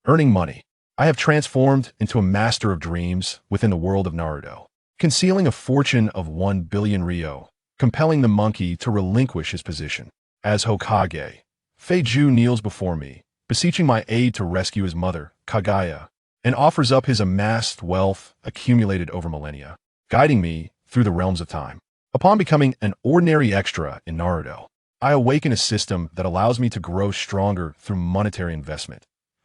Earning money. I have transformed into a master of dreams within the world of Naruto, concealing a fortune of 1 billion Ryo, compelling the monkey to relinquish his position. As Hokage, Feiju kneels before me, beseeching my aid to rescue his mother, Kagaya, and offers up his amassed wealth accumulated over millennia, guiding me through the realms of time. Upon becoming an ordinary extra in Naruto, I awaken a system that allows me to grow stronger through monetary investment.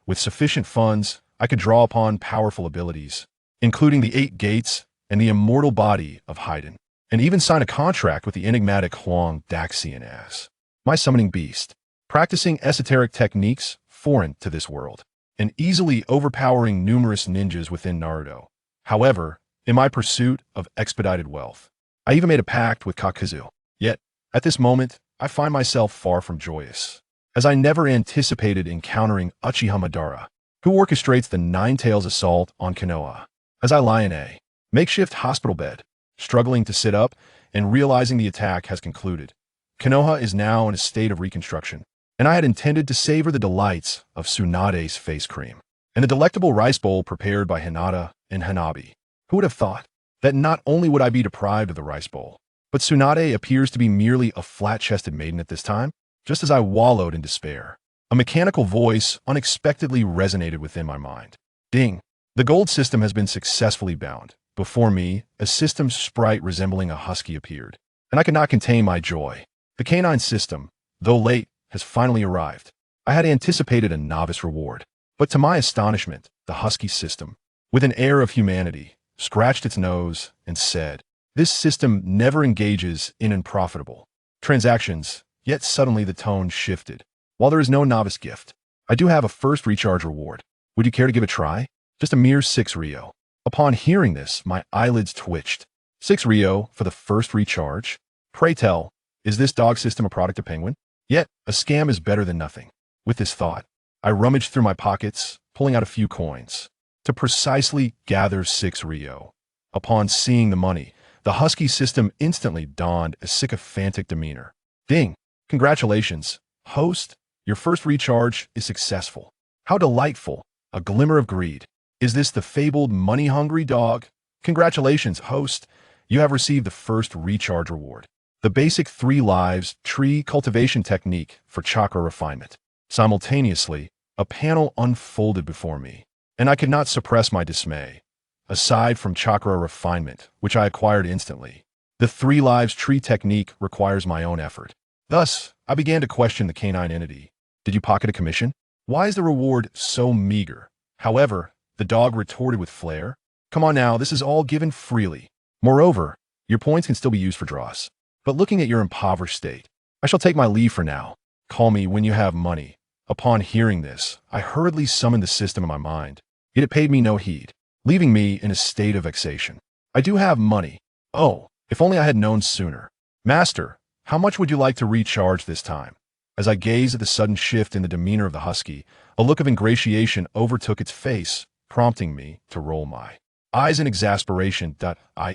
With sufficient funds, I could draw upon powerful abilities, including the 8 gates and the immortal body of Haiden, and even sign a contract with the enigmatic Huang Daxian as my summoning beast, practicing esoteric techniques foreign to this world, and easily overpowering numerous ninjas within Naruto. However, in my pursuit of expedited wealth, I even made a pact with Kakuzu. Yet, at this moment, I find myself far from joyous, as I never anticipated encountering Uchiha Madara, who orchestrates the Nine-Tails assault on Konoha. As I lie in a makeshift hospital bed, struggling to sit up and realizing the attack has concluded, Konoha is now in a state of reconstruction, and I had intended to savor the delights of Tsunade's face cream and the delectable rice bowl prepared by Hinata and Hanabi. Who would have thought that not only would I be deprived of the rice bowl, but Tsunade appears to be merely a flat-chested maiden at this time? Just as I wallowed in despair, a mechanical voice unexpectedly resonated within my mind. Ding! The gold system has been successfully bound. Before me, a system sprite resembling a husky appeared, and I could not contain my joy. The canine system, though late, has finally arrived. I had anticipated a novice reward, but to my astonishment, the husky system, with an air of humanity, scratched its nose and said, "This system never engages in unprofitable transactions." Yet suddenly the tone shifted. "While there is no novice gift, I do have a first recharge reward. Would you care to give it a try? Just a mere 6 Ryo." Upon hearing this, my eyelids twitched. 6 Ryo for the first recharge? Pray tell, is this dog system a product of Penguin? Yet, a scam is better than nothing. With this thought, I rummaged through my pockets, pulling out a few coins, to precisely gather 6 Ryo. Upon seeing the money, the husky system instantly donned a sycophantic demeanor. "Ding! Congratulations, host. Your first recharge is successful. How delightful! A glimmer of greed. Is this the fabled money-hungry dog? Congratulations, host. You have received the first recharge reward. The basic 3 lives tree cultivation technique for chakra refinement." Simultaneously, a panel unfolded before me, and I could not suppress my dismay. Aside from chakra refinement, which I acquired instantly, the 3 lives tree technique requires my own effort. Thus, I began to question the canine entity. "Did you pocket a commission? Why is the reward so meager?" However, the dog retorted with flair, "Come on now, this is all given freely. Moreover, your points can still be used for draws. But looking at your impoverished state, I shall take my leave for now. Call me when you have money." Upon hearing this, I hurriedly summoned the system in my mind, yet it paid me no heed, leaving me in a state of vexation. "I do have money. Oh, if only I had known sooner. Master, how much would you like to recharge this time?" As I gazed at the sudden shift in the demeanor of the husky, a look of ingratiation overtook its face, prompting me to roll my eyes in exasperation.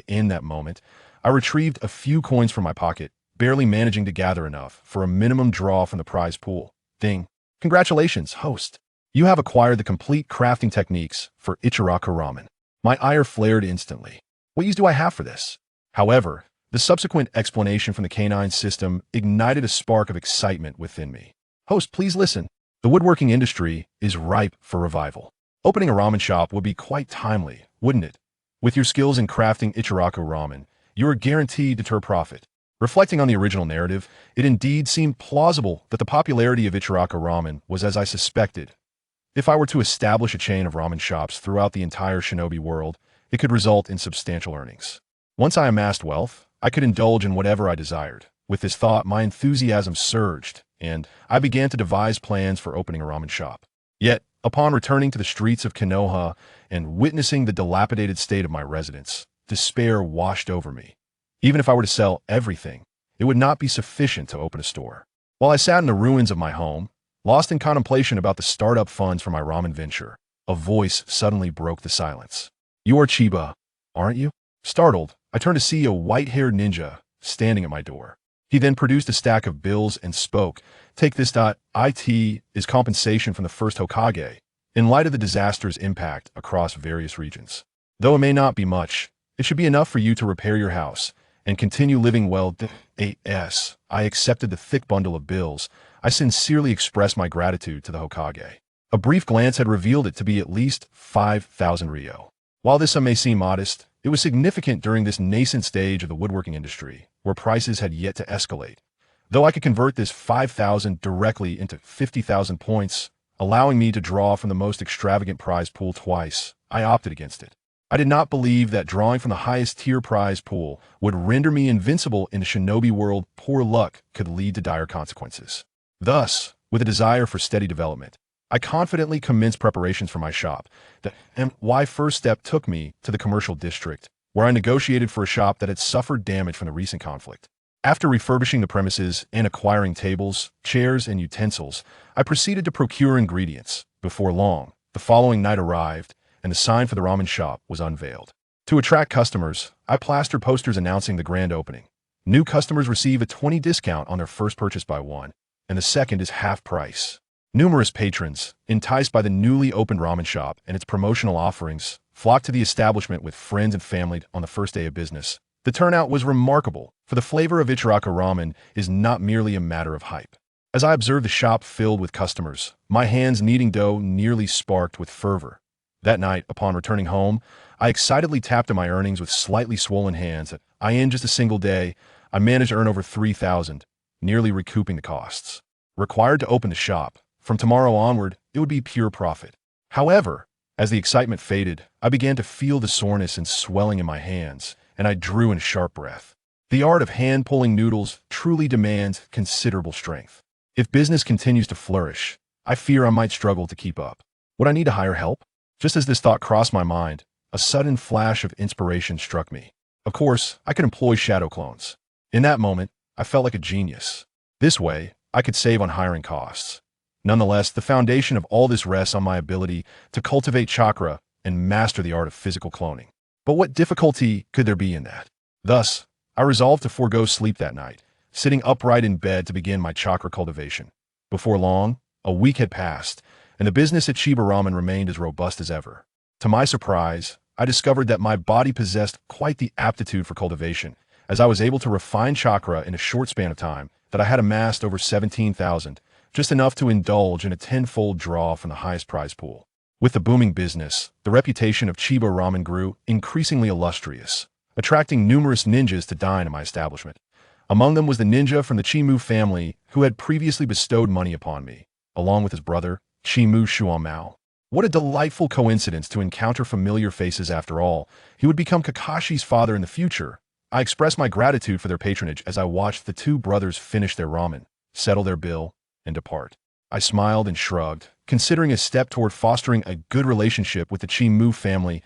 In that moment, I retrieved a few coins from my pocket, barely managing to gather enough for a minimum draw from the prize pool. Ding! Congratulations, host. You have acquired the complete crafting techniques for Ichiraku ramen. My ire flared instantly. What use do I have for this? However, the subsequent explanation from the canine system ignited a spark of excitement within me. "Host, please listen. The woodworking industry is ripe for revival. Opening a ramen shop would be quite timely, wouldn't it? With your skills in crafting Ichiraku ramen, you are guaranteed to turn profit." Reflecting on the original narrative, it indeed seemed plausible that the popularity of Ichiraku ramen was as I suspected. If I were to establish a chain of ramen shops throughout the entire shinobi world, it could result in substantial earnings. Once I amassed wealth, I could indulge in whatever I desired. With this thought, my enthusiasm surged, and I began to devise plans for opening a ramen shop. Yet, upon returning to the streets of Konoha and witnessing the dilapidated state of my residence, despair washed over me. Even if I were to sell everything, it would not be sufficient to open a store. While I sat in the ruins of my home, lost in contemplation about the startup funds for my ramen venture, a voice suddenly broke the silence. "You are Chiba, aren't you?" Startled, I turned to see a white-haired ninja standing at my door. He then produced a stack of bills and spoke, "Take this. It is compensation from the first Hokage. in light of the disaster's impact across various regions. Though it may not be much, it should be enough for you to repair your house and continue living well. As I accepted the thick bundle of bills, I sincerely expressed my gratitude to the Hokage. A brief glance had revealed it to be at least 5,000 Rio. While this sum may seem modest, it was significant during this nascent stage of the woodworking industry, where prices had yet to escalate. Though I could convert this 5,000 directly into 50,000 points, allowing me to draw from the most extravagant prize pool twice, I opted against it. I did not believe that drawing from the highest tier prize pool would render me invincible in the shinobi world. Poor luck could lead to dire consequences. Thus, with a desire for steady development, I confidently commenced preparations for my shop. The MY first step took me to the commercial district, where I negotiated for a shop that had suffered damage from the recent conflict. After refurbishing the premises and acquiring tables, chairs, and utensils, I proceeded to procure ingredients. Before long, the following night arrived, and the sign for the ramen shop was unveiled. To attract customers, I plastered posters announcing the grand opening. New customers receive a 20% discount on their first purchase by one, and the second is half price. Numerous patrons, enticed by the newly opened ramen shop and its promotional offerings, flocked to the establishment with friends and family on the first day of business. The turnout was remarkable, for the flavor of Ichiraka ramen is not merely a matter of hype. As I observed the shop filled with customers, my hands kneading dough nearly sparked with fervor. That night, upon returning home, I excitedly tapped at my earnings with slightly swollen hands. In just a single day, I managed to earn over 3,000, nearly recouping the costs required to open the shop. From tomorrow onward, it would be pure profit. However, as the excitement faded, I began to feel the soreness and swelling in my hands, and I drew in a sharp breath. The art of hand-pulling noodles truly demands considerable strength. If business continues to flourish, I fear I might struggle to keep up. Would I need to hire help? Just as this thought crossed my mind, a sudden flash of inspiration struck me. Of course, I could employ shadow clones. In that moment, I felt like a genius. This way, I could save on hiring costs. Nonetheless, the foundation of all this rests on my ability to cultivate chakra and master the art of physical cloning. But what difficulty could there be in that? Thus, I resolved to forego sleep that night, sitting upright in bed to begin my chakra cultivation. Before long, a week had passed, and the business at Chiba Ramen remained as robust as ever. To my surprise, I discovered that my body possessed quite the aptitude for cultivation, as I was able to refine chakra in a short span of time that I had amassed over 17,000, just enough to indulge in a tenfold draw from the highest prize pool. With the booming business, the reputation of Chiba Ramen grew increasingly illustrious, attracting numerous ninjas to dine at my establishment. Among them was the ninja from the Chimu family who had previously bestowed money upon me, along with his brother, Chimu Shuamao. What a delightful coincidence to encounter familiar faces after all. He would become Kakashi's father in the future. I expressed my gratitude for their patronage as I watched the two brothers finish their ramen, settle their bill, and depart. I smiled and shrugged, considering a step toward fostering a good relationship with the Chimu family.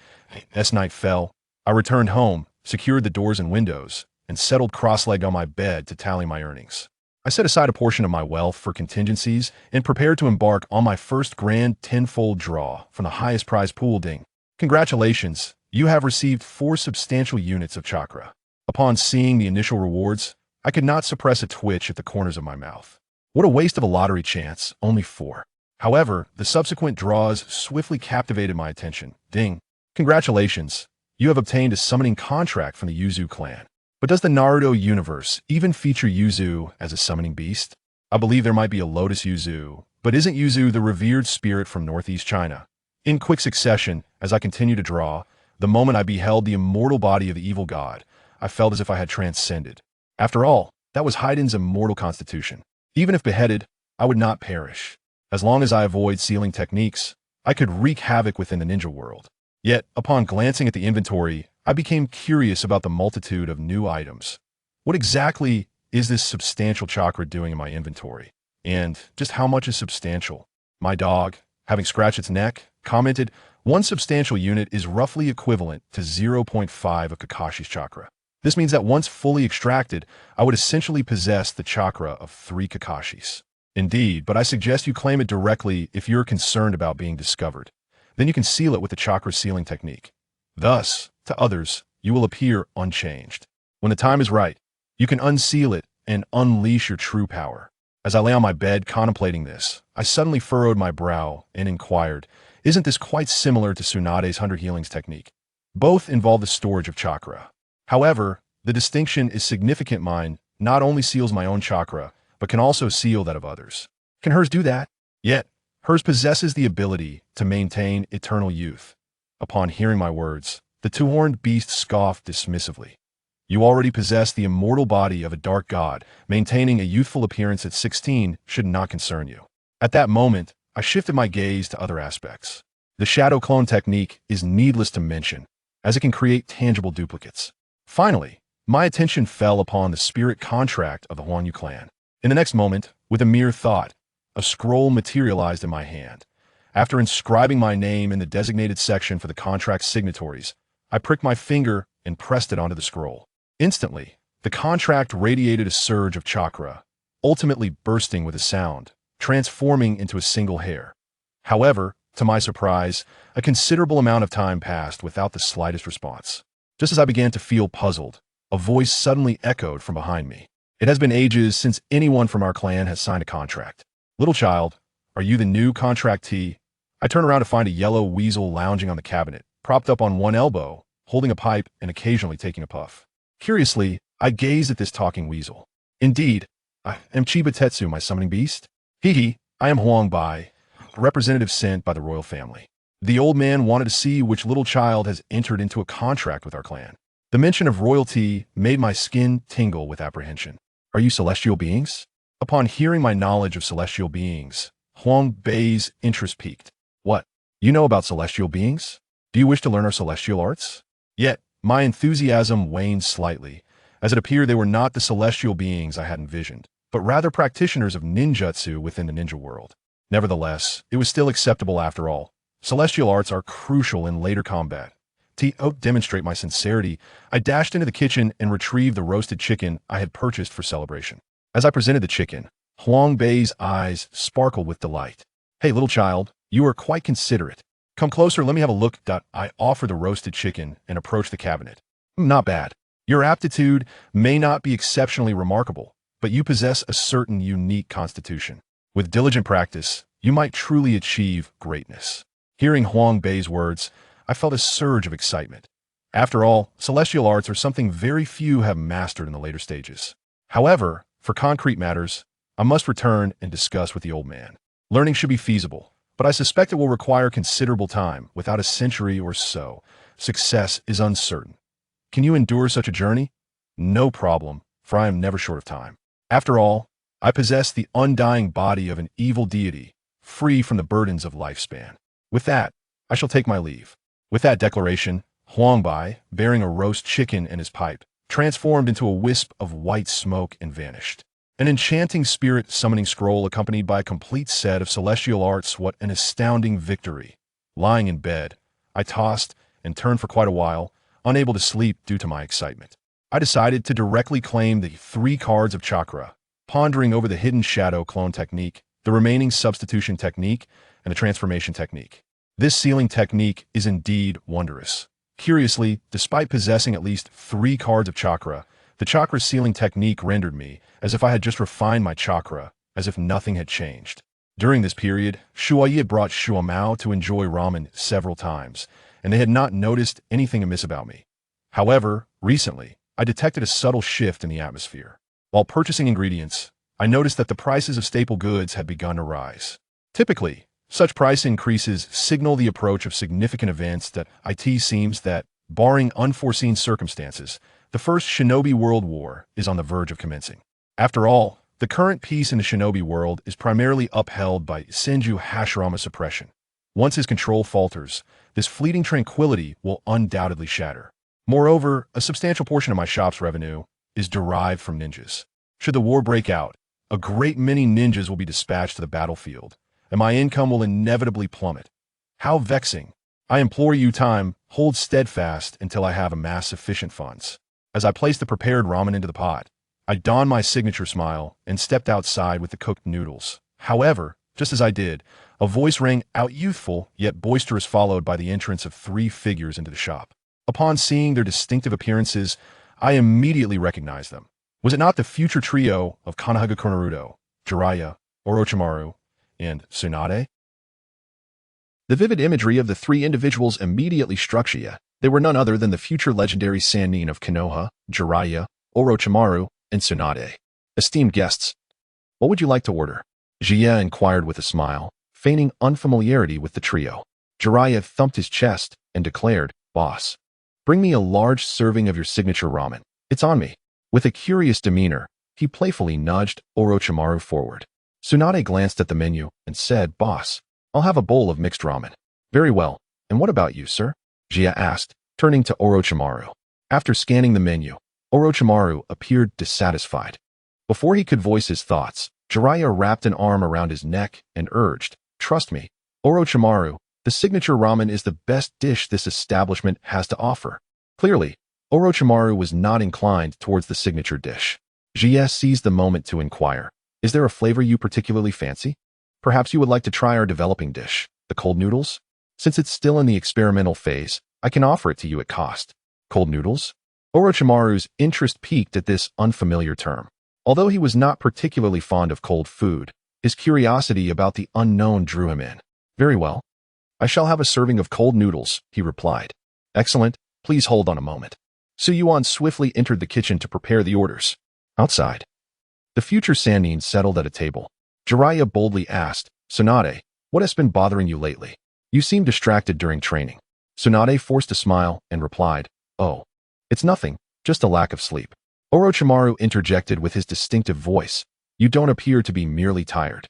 As night fell, I returned home, secured the doors and windows, and settled cross-legged on my bed to tally my earnings. I set aside a portion of my wealth for contingencies and prepared to embark on my first grand tenfold draw from the highest prize pool. Ding. Congratulations, you have received 4 substantial units of chakra. Upon seeing the initial rewards, I could not suppress a twitch at the corners of my mouth. What a waste of a lottery chance, only 4. However, the subsequent draws swiftly captivated my attention. Ding. Congratulations, you have obtained a summoning contract from the Yuzu clan. But does the Naruto universe even feature Yuzu as a summoning beast? I believe there might be a Lotus Yuzu, but isn't Yuzu the revered spirit from Northeast China? In quick succession, as I continued to draw, the moment I beheld the immortal body of the evil god, I felt as if I had transcended. After all, that was Haiden's immortal constitution. Even if beheaded, I would not perish. As long as I avoid sealing techniques, I could wreak havoc within the ninja world. Yet, upon glancing at the inventory, I became curious about the multitude of new items. What exactly is this substantial chakra doing in my inventory? And just how much is substantial? My dog, having scratched its neck, commented, 1 substantial unit is roughly equivalent to 0.5 of Kakashi's chakra. This means that once fully extracted, I would essentially possess the chakra of 3 Kakashis. Indeed, but I suggest you claim it directly if you're concerned about being discovered. Then you can seal it with the chakra sealing technique. Thus, to others, you will appear unchanged. When the time is right, you can unseal it and unleash your true power. As I lay on my bed contemplating this, I suddenly furrowed my brow and inquired, Isn't this quite similar to Tsunade's 100 healings technique? Both involve the storage of chakra. However, the distinction is significant. Mine not only seals my own chakra, but can also seal that of others. Can hers do that? Yet, hers possesses the ability to maintain eternal youth. Upon hearing my words, the two-horned beast scoffed dismissively. You already possess the immortal body of a dark god. Maintaining a youthful appearance at 16 should not concern you. At that moment, I shifted my gaze to other aspects. The shadow clone technique is needless to mention, as it can create tangible duplicates. Finally, my attention fell upon the spirit contract of the Huangyu clan. In the next moment, with a mere thought, a scroll materialized in my hand. After inscribing my name in the designated section for the contract signatories, I pricked my finger and pressed it onto the scroll. Instantly, the contract radiated a surge of chakra, ultimately bursting with a sound, transforming into a single hair. However, to my surprise, a considerable amount of time passed without the slightest response. Just as I began to feel puzzled, a voice suddenly echoed from behind me. It has been ages since anyone from our clan has signed a contract. Little child, are you the new contractee? I turn around to find a yellow weasel lounging on the cabinet, propped up on one elbow, holding a pipe and occasionally taking a puff. Curiously, I gazed at this talking weasel. Indeed, I am Chiba Tetsu, my summoning beast. Hee, I am Huang Bai, a representative sent by the royal family. The old man wanted to see which little child has entered into a contract with our clan. The mention of royalty made my skin tingle with apprehension. Are you celestial beings? Upon hearing my knowledge of celestial beings, Huang Bai's interest piqued. What? You know about celestial beings? Do you wish to learn our celestial arts? Yet, my enthusiasm waned slightly, as it appeared they were not the celestial beings I had envisioned, but rather practitioners of ninjutsu within the ninja world. Nevertheless, it was still acceptable after all. Celestial arts are crucial in later combat. To demonstrate my sincerity, I dashed into the kitchen and retrieved the roasted chicken I had purchased for celebration. As I presented the chicken, Huang Bai's eyes sparkled with delight. Hey, little child, you are quite considerate. Come closer, let me have a look. I offer the roasted chicken and approach the cabinet. Not bad. Your aptitude may not be exceptionally remarkable, but you possess a certain unique constitution. With diligent practice, you might truly achieve greatness. Hearing Huang Bai's words, I felt a surge of excitement. After all, celestial arts are something very few have mastered in the later stages. However, for concrete matters, I must return and discuss with the old man. Learning should be feasible, but I suspect it will require considerable time. Without a century or so, success is uncertain. Can you endure such a journey? No problem, for I am never short of time. After all, I possess the undying body of an evil deity, free from the burdens of lifespan. With that, I shall take my leave. With that declaration, Huang Bai, bearing a roast chicken in his pipe, transformed into a wisp of white smoke and vanished. An enchanting spirit summoning scroll accompanied by a complete set of celestial arts. What an astounding victory. Lying in bed, I tossed and turned for quite a while, unable to sleep due to my excitement. I decided to directly claim the 3 cards of chakra, pondering over the hidden shadow clone technique, the remaining substitution technique, and the transformation technique. This sealing technique is indeed wondrous. Curiously, despite possessing at least 3 cards of chakra, the chakra sealing technique rendered me as if I had just refined my chakra, as if nothing had changed. During this period, Shuai had brought Shua Mao to enjoy ramen several times, and they had not noticed anything amiss about me. However, recently, I detected a subtle shift in the atmosphere. While purchasing ingredients, I noticed that the prices of staple goods had begun to rise. Typically, such price increases signal the approach of significant events. That it seems that, barring unforeseen circumstances, the First Shinobi World War is on the verge of commencing. After all, the current peace in the shinobi world is primarily upheld by Senju Hashirama's suppression. Once his control falters, this fleeting tranquility will undoubtedly shatter. Moreover, a substantial portion of my shop's revenue is derived from ninjas. Should the war break out, a great many ninjas will be dispatched to the battlefield, and my income will inevitably plummet. How vexing. I implore you, time, hold steadfast until I have amassed sufficient funds. As I placed the prepared ramen into the pot, I donned my signature smile and stepped outside with the cooked noodles. However, just as I did, a voice rang out, youthful yet boisterous, followed by the entrance of 3 figures into the shop. Upon seeing their distinctive appearances, I immediately recognized them. Was it not the future trio of Konohagakure Naruto, Jiraiya, Orochimaru, and Tsunade? The vivid imagery of the three individuals immediately struck Jia. They were none other than the future legendary Sannin of Konoha, Jiraiya, Orochimaru, and Tsunade. Esteemed guests, what would you like to order? Jia inquired with a smile, feigning unfamiliarity with the trio. Jiraiya thumped his chest and declared, "Boss, bring me a large serving of your signature ramen. It's on me." With a curious demeanor, he playfully nudged Orochimaru forward. Tsunade glanced at the menu and said, "Boss, I'll have a bowl of mixed ramen." "Very well. And what about you, sir?" Jia asked, turning to Orochimaru. After scanning the menu, Orochimaru appeared dissatisfied. Before he could voice his thoughts, Jiraiya wrapped an arm around his neck and urged, "Trust me, Orochimaru, the signature ramen is the best dish this establishment has to offer." Clearly, Orochimaru was not inclined towards the signature dish. Jia seized the moment to inquire, "Is there a flavor you particularly fancy? Perhaps you would like to try our developing dish, the cold noodles? Since it's still in the experimental phase, I can offer it to you at cost." Cold noodles? Orochimaru's interest piqued at this unfamiliar term. Although he was not particularly fond of cold food, his curiosity about the unknown drew him in. "Very well. I shall have a serving of cold noodles," he replied. "Excellent. Please hold on a moment." Su Yuan swiftly entered the kitchen to prepare the orders. Outside, the future Sannin settled at a table. Jiraiya boldly asked, "Tsunade, what has been bothering you lately? You seem distracted during training." Tsunade forced a smile and replied, "Oh, it's nothing, just a lack of sleep." Orochimaru interjected with his distinctive voice, "You don't appear to be merely tired.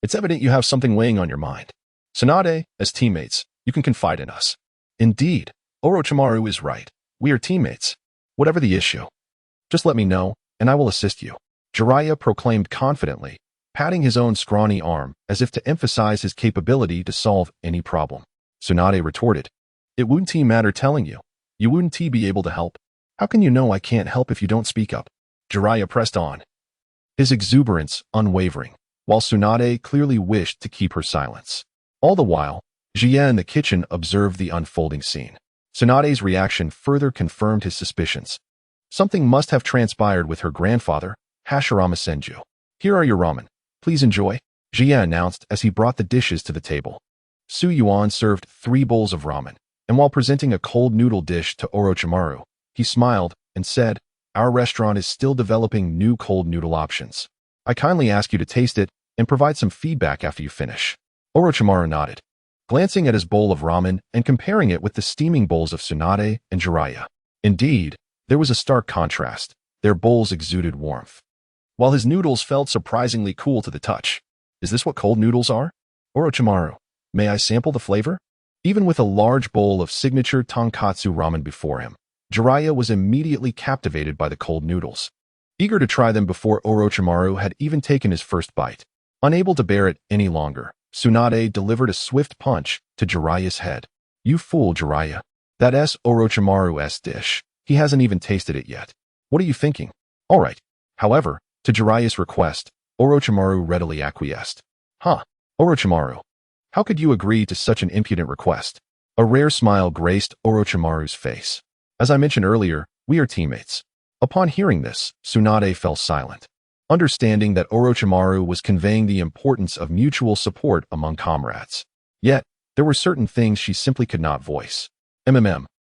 It's evident you have something weighing on your mind. Tsunade, as teammates, you can confide in us." "Indeed, Orochimaru is right. We are teammates. Whatever the issue, just let me know, and I will assist you," Jiraiya proclaimed confidently, patting his own scrawny arm as if to emphasize his capability to solve any problem. Tsunade retorted, "It wouldn't matter telling you. You wouldn't be able to help. How can you know I can't help if you don't speak up?" Jiraiya pressed on, his exuberance unwavering, while Tsunade clearly wished to keep her silence. All the while, Jia in the kitchen observed the unfolding scene. Tsunade's reaction further confirmed his suspicions. Something must have transpired with her grandfather, Hashirama Senju. "Here are your ramen. Please enjoy," Jia announced as he brought the dishes to the table. Su Yuan served 3 bowls of ramen, and while presenting a cold noodle dish to Orochimaru, he smiled and said, "Our restaurant is still developing new cold noodle options. I kindly ask you to taste it and provide some feedback after you finish." Orochimaru nodded, glancing at his bowl of ramen and comparing it with the steaming bowls of Tsunade and Jiraiya. Indeed, there was a stark contrast. Their bowls exuded warmth, while his noodles felt surprisingly cool to the touch. "Is this what cold noodles are? Orochimaru, may I sample the flavor?" Even with a large bowl of signature tonkatsu ramen before him, Jiraiya was immediately captivated by the cold noodles, eager to try them before Orochimaru had even taken his first bite. Unable to bear it any longer, Tsunade delivered a swift punch to Jiraiya's head. "You fool, Jiraiya. That's Orochimaru's dish. He hasn't even tasted it yet. What are you thinking?" "All right." However, to Jiraiya's request, Orochimaru readily acquiesced. "Huh, Orochimaru. How could you agree to such an impudent request?" A rare smile graced Orochimaru's face. "As I mentioned earlier, we are teammates." Upon hearing this, Tsunade fell silent, understanding that Orochimaru was conveying the importance of mutual support among comrades. Yet, there were certain things she simply could not voice.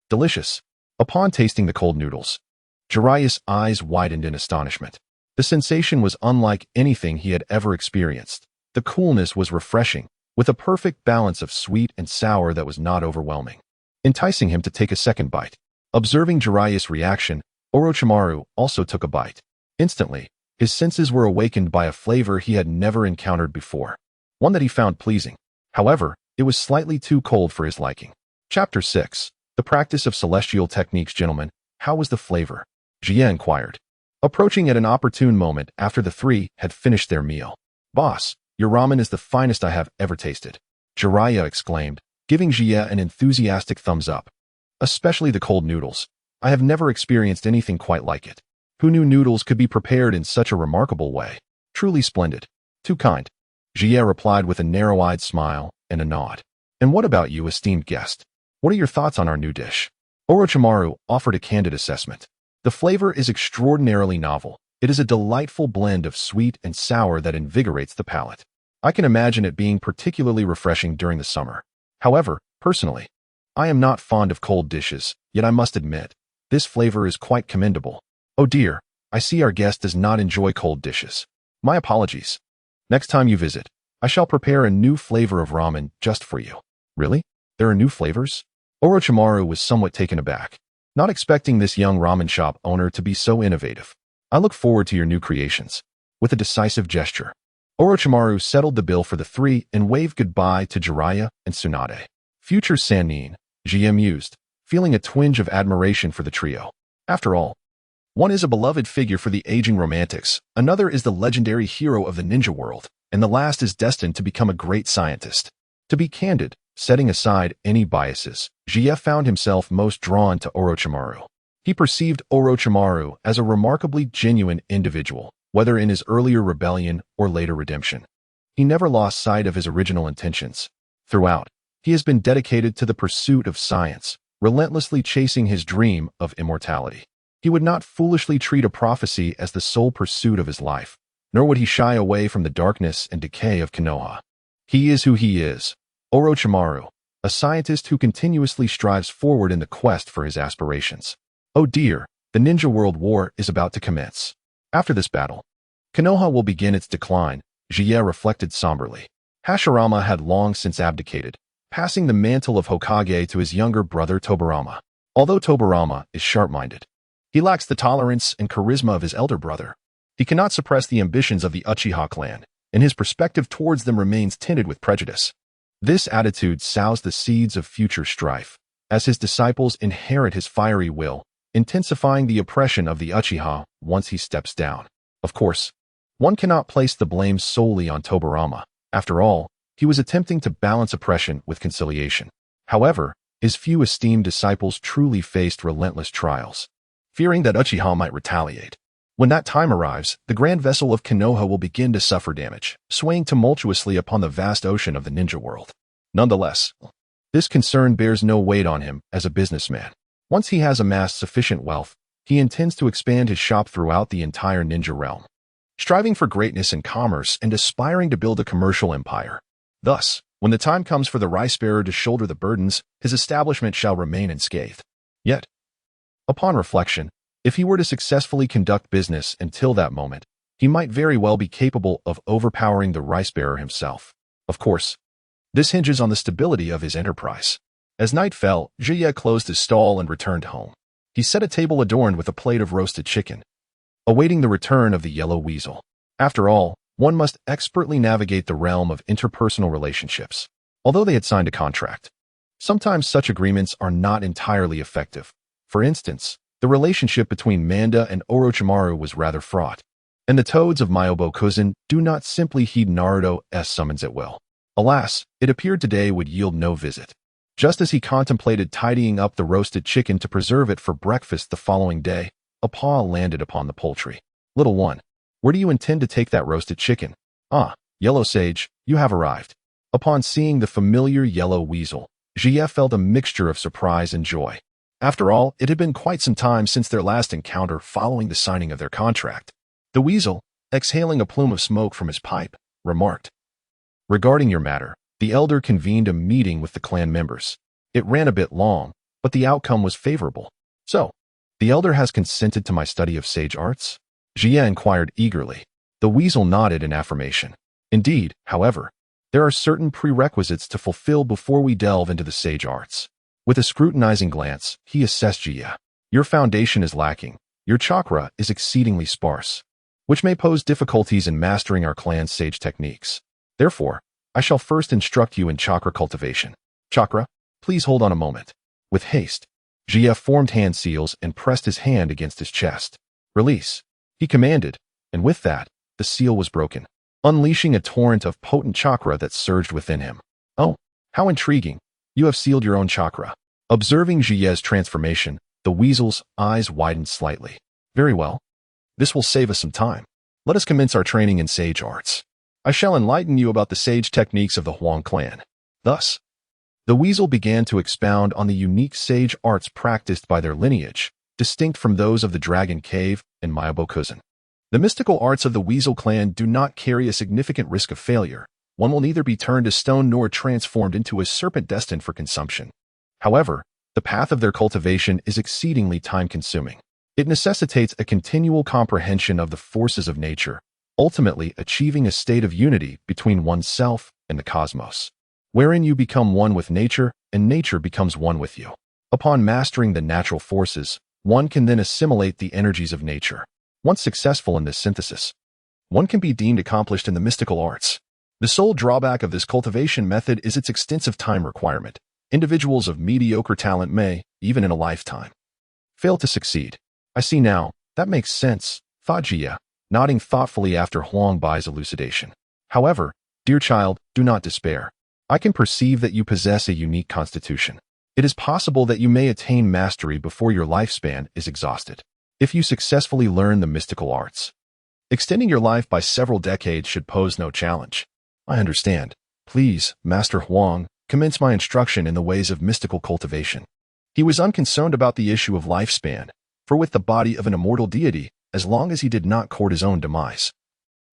Delicious. Upon tasting the cold noodles, Jiraiya's eyes widened in astonishment. The sensation was unlike anything he had ever experienced. The coolness was refreshing, with a perfect balance of sweet and sour that was not overwhelming, enticing him to take a second bite. Observing Jiraiya's reaction, Orochimaru also took a bite. Instantly, his senses were awakened by a flavor he had never encountered before, one that he found pleasing. However, it was slightly too cold for his liking. Chapter 6. The Practice of Celestial Techniques. "Gentlemen, how was the flavor?" Jia inquired, approaching at an opportune moment after the 3 had finished their meal. "Boss, your ramen is the finest I have ever tasted," Jiraiya exclaimed, giving Jia an enthusiastic thumbs up. "Especially the cold noodles. I have never experienced anything quite like it. Who knew noodles could be prepared in such a remarkable way? Truly splendid." "Too kind," Jia replied with a narrow-eyed smile and a nod. "And what about you, esteemed guest? What are your thoughts on our new dish?" Orochimaru offered a candid assessment. "The flavor is extraordinarily novel. It is a delightful blend of sweet and sour that invigorates the palate. I can imagine it being particularly refreshing during the summer." However, personally, I am not fond of cold dishes, yet I must admit, this flavor is quite commendable. Oh dear, I see our guest does not enjoy cold dishes. My apologies. Next time you visit, I shall prepare a new flavor of ramen just for you. Really? There are new flavors? Orochimaru was somewhat taken aback, not expecting this young ramen shop owner to be so innovative. I look forward to your new creations. With a decisive gesture, Orochimaru settled the bill for the three and waved goodbye to Jiraiya and Tsunade. Future Sannin, GM mused, feeling a twinge of admiration for the trio. After all, one is a beloved figure for the aging romantics, another is the legendary hero of the ninja world, and the last is destined to become a great scientist. To be candid, setting aside any biases, GF found himself most drawn to Orochimaru. He perceived Orochimaru as a remarkably genuine individual, whether in his earlier rebellion or later redemption. He never lost sight of his original intentions. Throughout, he has been dedicated to the pursuit of science, relentlessly chasing his dream of immortality. He would not foolishly treat a prophecy as the sole pursuit of his life, nor would he shy away from the darkness and decay of Konoha. He is who he is, Orochimaru, a scientist who continuously strives forward in the quest for his aspirations. Oh dear, the Ninja World War is about to commence. After this battle, Konoha will begin its decline, Jie reflected somberly. Hashirama had long since abdicated, passing the mantle of Hokage to his younger brother Tobirama. Although Tobirama is sharp-minded, he lacks the tolerance and charisma of his elder brother. He cannot suppress the ambitions of the Uchiha clan, and his perspective towards them remains tinted with prejudice. This attitude sows the seeds of future strife, as his disciples inherit his fiery will, intensifying the oppression of the Uchiha once he steps down. Of course, one cannot place the blame solely on Tobirama. After all, he was attempting to balance oppression with conciliation. However, his few esteemed disciples truly faced relentless trials, fearing that Uchiha might retaliate. When that time arrives, the grand vessel of Konoha will begin to suffer damage, swaying tumultuously upon the vast ocean of the ninja world. Nonetheless, this concern bears no weight on him as a businessman. Once he has amassed sufficient wealth, he intends to expand his shop throughout the entire ninja realm, striving for greatness in commerce and aspiring to build a commercial empire. Thus, when the time comes for the rice bearer to shoulder the burdens, his establishment shall remain unscathed. Yet, upon reflection, if he were to successfully conduct business until that moment, he might very well be capable of overpowering the rice bearer himself. Of course, this hinges on the stability of his enterprise. As night fell, Jie closed his stall and returned home. He set a table adorned with a plate of roasted chicken, awaiting the return of the yellow weasel. After all, one must expertly navigate the realm of interpersonal relationships. Although they had signed a contract, sometimes such agreements are not entirely effective. For instance, the relationship between Manda and Orochimaru was rather fraught, and the toads of Myobokuzen do not simply heed Naruto's summons at will. Alas, it appeared today would yield no visit. Just as he contemplated tidying up the roasted chicken to preserve it for breakfast the following day, a paw landed upon the poultry. "Little one, where do you intend to take that roasted chicken?" "Ah, Yellow Sage, you have arrived." Upon seeing the familiar yellow weasel, Jie felt a mixture of surprise and joy. After all, it had been quite some time since their last encounter following the signing of their contract. The weasel, exhaling a plume of smoke from his pipe, remarked, "Regarding your matter, the elder convened a meeting with the clan members. It ran a bit long, but the outcome was favorable. So, the elder has consented to my study of sage arts?" Jie inquired eagerly. The weasel nodded in affirmation. "Indeed, however, there are certain prerequisites to fulfill before we delve into the sage arts." With a scrutinizing glance, he assessed Jie. "Your foundation is lacking. Your chakra is exceedingly sparse, which may pose difficulties in mastering our clan's sage techniques. Therefore, I shall first instruct you in chakra cultivation. Chakra, please hold on a moment." With haste, Jie formed hand seals and pressed his hand against his chest. "Release," he commanded, and with that, the seal was broken, unleashing a torrent of potent chakra that surged within him. "Oh, how intriguing. You have sealed your own chakra." Observing Jie's transformation, the weasel's eyes widened slightly. "Very well. This will save us some time. Let us commence our training in sage arts. I shall enlighten you about the sage techniques of the Huang clan." Thus, the weasel began to expound on the unique sage arts practiced by their lineage, distinct from those of the Dragon Cave and Myobokuzen. The mystical arts of the weasel clan do not carry a significant risk of failure, one will neither be turned to stone nor transformed into a serpent destined for consumption. However, the path of their cultivation is exceedingly time-consuming. It necessitates a continual comprehension of the forces of nature, ultimately achieving a state of unity between oneself and the cosmos, wherein you become one with nature and nature becomes one with you. Upon mastering the natural forces, one can then assimilate the energies of nature. Once successful in this synthesis, one can be deemed accomplished in the mystical arts. The sole drawback of this cultivation method is its extensive time requirement. Individuals of mediocre talent may, even in a lifetime, fail to succeed. I see now. That makes sense, thought Jia, nodding thoughtfully after Huang Bai's elucidation. However, dear child, do not despair. I can perceive that you possess a unique constitution. It is possible that you may attain mastery before your lifespan is exhausted, if you successfully learn the mystical arts. Extending your life by several decades should pose no challenge. I understand. Please, Master Huang, commence my instruction in the ways of mystical cultivation. He was unconcerned about the issue of lifespan, for with the body of an immortal deity, as long as he did not court his own demise,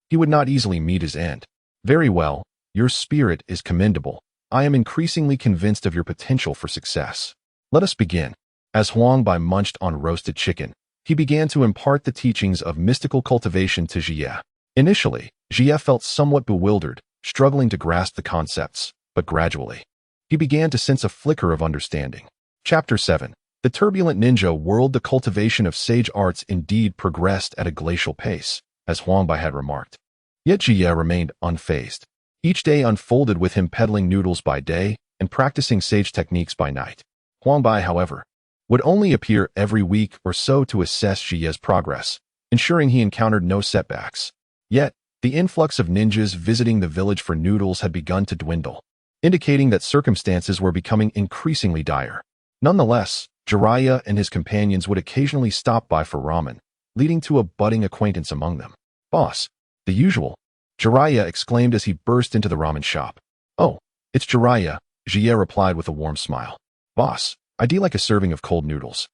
he would not easily meet his end. Very well, your spirit is commendable. I am increasingly convinced of your potential for success. Let us begin. As Huang Bai munched on roasted chicken, he began to impart the teachings of mystical cultivation to Jia. Initially, Jia felt somewhat bewildered, struggling to grasp the concepts, but gradually, he began to sense a flicker of understanding. Chapter 7. The turbulent ninja world. The cultivation of sage arts indeed progressed at a glacial pace, as Huang Bai had remarked. Yet Jia remained unfazed. Each day unfolded with him peddling noodles by day and practicing sage techniques by night. Huang Bai, however, would only appear every week or so to assess Jia's progress, ensuring he encountered no setbacks. Yet, the influx of ninjas visiting the village for noodles had begun to dwindle, indicating that circumstances were becoming increasingly dire. Nonetheless, Jiraiya and his companions would occasionally stop by for ramen, leading to a budding acquaintance among them. Boss, the usual, Jiraiya exclaimed as he burst into the ramen shop. Oh, it's Jiraiya, Jia replied with a warm smile. Boss, I'd like a serving of cold noodles.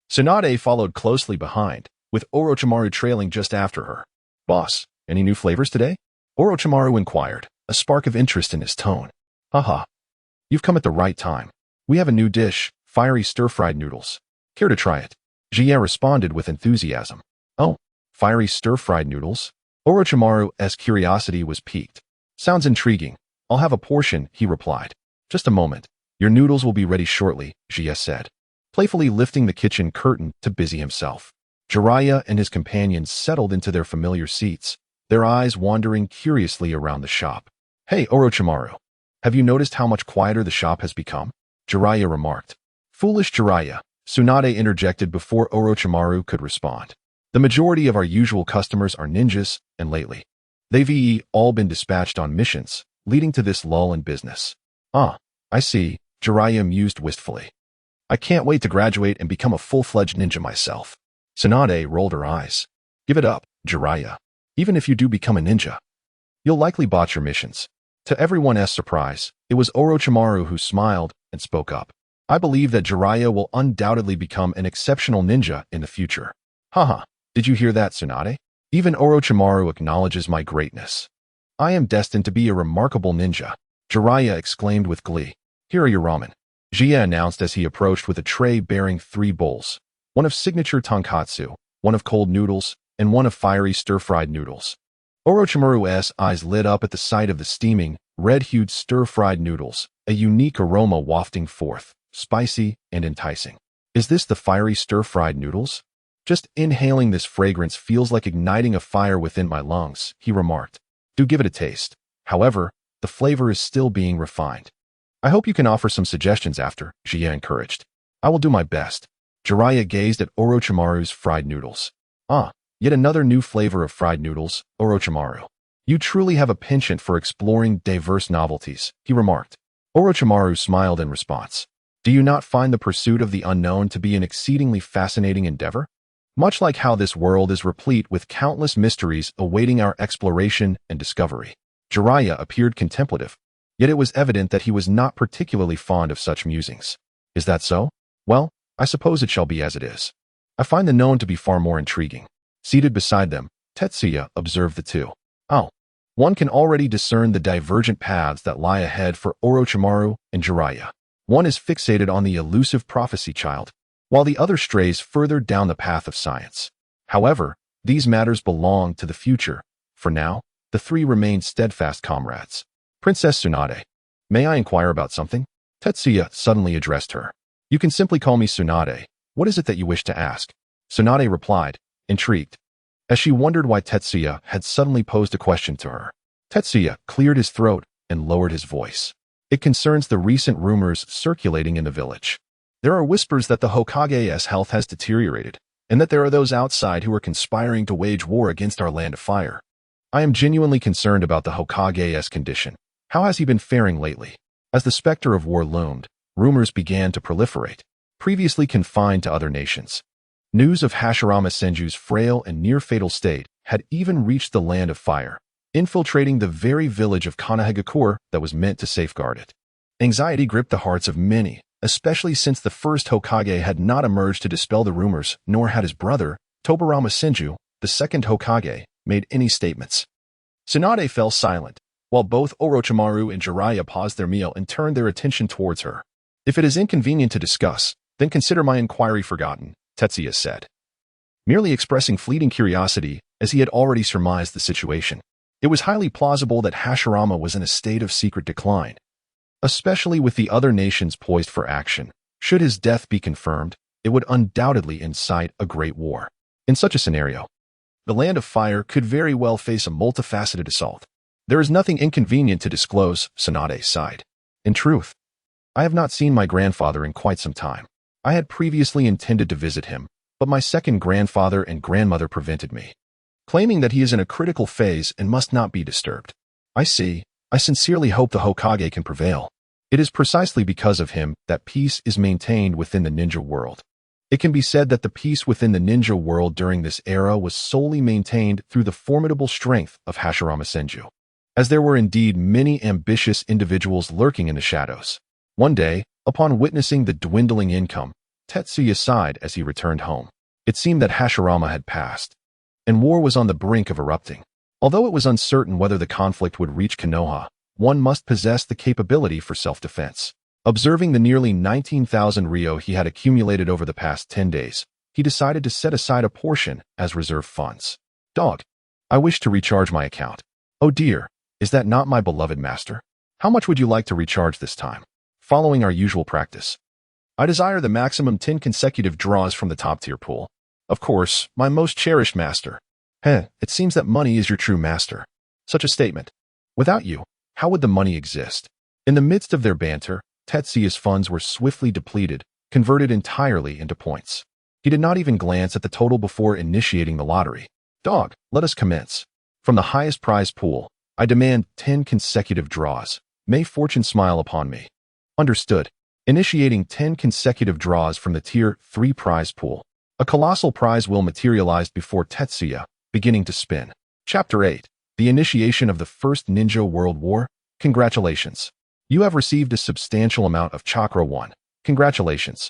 Tsunade followed closely behind, with Orochimaru trailing just after her. Boss, any new flavors today? Orochimaru inquired, a spark of interest in his tone. Haha. You've come at the right time. We have a new dish, fiery stir-fried noodles. Care to try it? Jia responded with enthusiasm. Oh, fiery stir-fried noodles? Orochimaru's curiosity was piqued. Sounds intriguing. I'll have a portion, he replied. Just a moment. Your noodles will be ready shortly, Jia said, playfully lifting the kitchen curtain to busy himself. Jiraiya and his companions settled into their familiar seats, their eyes wandering curiously around the shop. Hey, Orochimaru. Have you noticed how much quieter the shop has become? Jiraiya remarked. Foolish Jiraiya, Tsunade interjected before Orochimaru could respond. The majority of our usual customers are ninjas, and lately, they've all been dispatched on missions, leading to this lull in business. Ah, I see, Jiraiya mused wistfully. I can't wait to graduate and become a full-fledged ninja myself. Tsunade rolled her eyes. Give it up, Jiraiya. Even if you do become a ninja, you'll likely botch your missions. To everyone's surprise, it was Orochimaru who smiled and spoke up. I believe that Jiraiya will undoubtedly become an exceptional ninja in the future. Haha, did you hear that, Tsunade? Even Orochimaru acknowledges my greatness. I am destined to be a remarkable ninja, Jiraiya exclaimed with glee. Here are your ramen, Jia announced as he approached with a tray bearing 3 bowls, one of signature tonkatsu, one of cold noodles, and one of fiery stir-fried noodles. Orochimaru's eyes lit up at the sight of the steaming, red-hued stir-fried noodles, a unique aroma wafting forth, spicy and enticing. Is this the fiery stir-fried noodles? Just inhaling this fragrance feels like igniting a fire within my lungs, he remarked. Do give it a taste. However, the flavor is still being refined. I hope you can offer some suggestions after, Jia encouraged. I will do my best. Jiraiya gazed at Orochimaru's fried noodles. Ah, yet another new flavor of fried noodles, Orochimaru. You truly have a penchant for exploring diverse novelties, he remarked. Orochimaru smiled in response. Do you not find the pursuit of the unknown to be an exceedingly fascinating endeavor? Much like how this world is replete with countless mysteries awaiting our exploration and discovery. Jiraiya appeared contemplative, yet it was evident that he was not particularly fond of such musings. Is that so? Well, I suppose it shall be as it is. I find the known to be far more intriguing. Seated beside them, Tetsuya observed the two. Oh, One can already discern the divergent paths that lie ahead for Orochimaru and Jiraiya. One is fixated on the elusive prophecy child, while the other strays further down the path of science. However, these matters belong to the future. For now, the three remain steadfast comrades. Princess Tsunade, may I inquire about something? Tetsuya suddenly addressed her. You can simply call me Tsunade. What is it that you wish to ask? Tsunade replied, intrigued, as she wondered why Tetsuya had suddenly posed a question to her. Tetsuya cleared his throat and lowered his voice. It concerns the recent rumors circulating in the village. There are whispers that the Hokage's health has deteriorated, and that there are those outside who are conspiring to wage war against our land of fire. I am genuinely concerned about the Hokage's condition. How has he been faring lately? As the specter of war loomed, rumors began to proliferate, previously confined to other nations. News of Hashirama Senju's frail and near-fatal state had even reached the land of fire, infiltrating the very village of Kanahegakure that was meant to safeguard it. Anxiety gripped the hearts of many, especially since the first Hokage had not emerged to dispel the rumors, nor had his brother, Tobirama Senju, the second Hokage, made any statements. Tsunade fell silent, while both Orochimaru and Jiraiya paused their meal and turned their attention towards her. If it is inconvenient to discuss, then consider my inquiry forgotten, Tetsuya said, merely expressing fleeting curiosity as he had already surmised the situation. It was highly plausible that Hashirama was in a state of secret decline, especially with the other nations poised for action. Should his death be confirmed, it would undoubtedly incite a great war. In such a scenario, the Land of Fire could very well face a multifaceted assault. There is nothing inconvenient to disclose, Tsunade sighed. In truth, I have not seen my grandfather in quite some time. I had previously intended to visit him, but my second grandfather and grandmother prevented me, claiming that he is in a critical phase and must not be disturbed. I see. I sincerely hope the Hokage can prevail. It is precisely because of him that peace is maintained within the ninja world. It can be said that the peace within the ninja world during this era was solely maintained through the formidable strength of Hashirama Senju, as there were indeed many ambitious individuals lurking in the shadows. One day, upon witnessing the dwindling income, Tetsuya sighed as he returned home. It seemed that Hashirama had passed, and war was on the brink of erupting. Although it was uncertain whether the conflict would reach Konoha, one must possess the capability for self-defense. Observing the nearly 19,000 ryo he had accumulated over the past 10 days, he decided to set aside a portion as reserve funds. Dog, I wish to recharge my account. Oh dear, is that not my beloved master? How much would you like to recharge this time? Following our usual practice, I desire the maximum 10 consecutive draws from the top-tier pool. Of course, my most cherished master. It seems that money is your true master. Such a statement. Without you, how would the money exist? In the midst of their banter, Tetsuya's funds were swiftly depleted, converted entirely into points. He did not even glance at the total before initiating the lottery. Dog, let us commence. From the highest prize pool, I demand 10 consecutive draws. May fortune smile upon me. Understood. Initiating 10 consecutive draws from the Tier 3 prize pool. A colossal prize will materialize before Tetsuya, beginning to spin. Chapter 8. The initiation of the First Ninja World War. Congratulations. You have received a substantial amount of Chakra 1. Congratulations.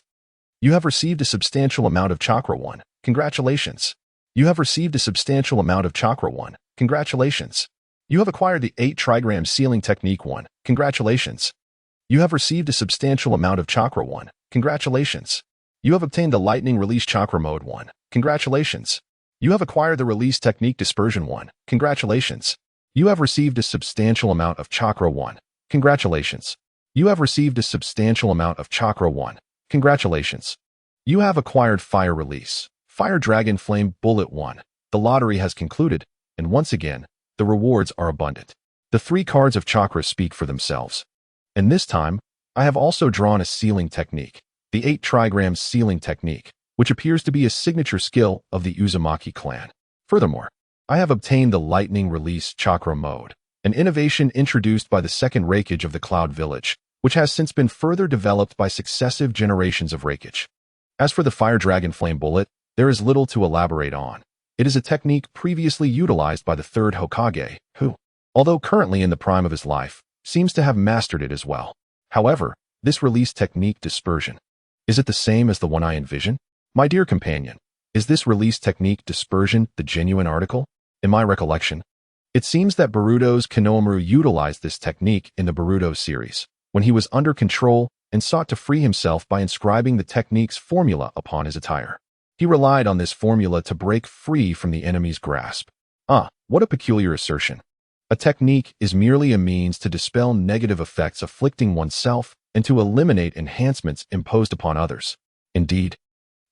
You have received a substantial amount of Chakra 1. Congratulations. You have received a substantial amount of Chakra 1. Congratulations. You have acquired the 8 trigram sealing technique 1. Congratulations. You have received a substantial amount of Chakra 1. Congratulations. You have obtained the Lightning Release Chakra Mode 1. Congratulations. You have acquired the Release Technique Dispersion 1. Congratulations. You have received a substantial amount of Chakra 1. Congratulations. You have received a substantial amount of Chakra 1. Congratulations. You have acquired Fire Release, Fire Dragon Flame Bullet 1. The lottery has concluded, and once again, the rewards are abundant. The 3 cards of Chakra speak for themselves. And this time, I have also drawn a sealing technique, the 8 trigram sealing technique, which appears to be a signature skill of the Uzumaki clan. Furthermore, I have obtained the Lightning Release Chakra Mode, an innovation introduced by the second Reikage of the Cloud Village, which has since been further developed by successive generations of Reikage. As for the Fire Dragon Flame Bullet, there is little to elaborate on. It is a technique previously utilized by the third Hokage, who, although currently in the prime of his life, seems to have mastered it as well. However, this release technique dispersion, is it the same as the one I envision? My dear companion, is this release technique dispersion the genuine article? In my recollection, It seems that Boruto's Konohamaru utilized this technique in the Boruto series, when he was under control and sought to free himself by inscribing the technique's formula upon his attire. He relied on this formula to break free from the enemy's grasp. What a peculiar assertion. A technique is merely a means to dispel negative effects afflicting oneself and to eliminate enhancements imposed upon others. Indeed,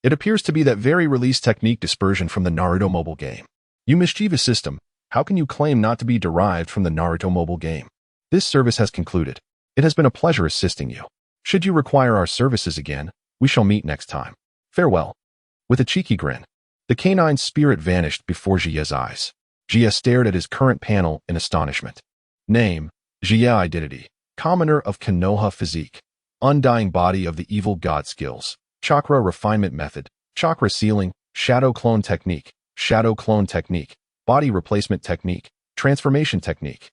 it appears to be that very release technique dispersion from the Naruto mobile game. You mischievous system, how can you claim not to be derived from the Naruto mobile game? This service has concluded. It has been a pleasure assisting you. Should you require our services again, we shall meet next time. Farewell. With a cheeky grin, the canine's spirit vanished before Jia's eyes. Jia stared at his current panel in astonishment. Name, Jia. Identity, commoner of Konoha physique. Undying body of the evil god skills. Chakra refinement method. Chakra sealing. Shadow clone technique. Shadow clone technique. Body replacement technique. Transformation technique.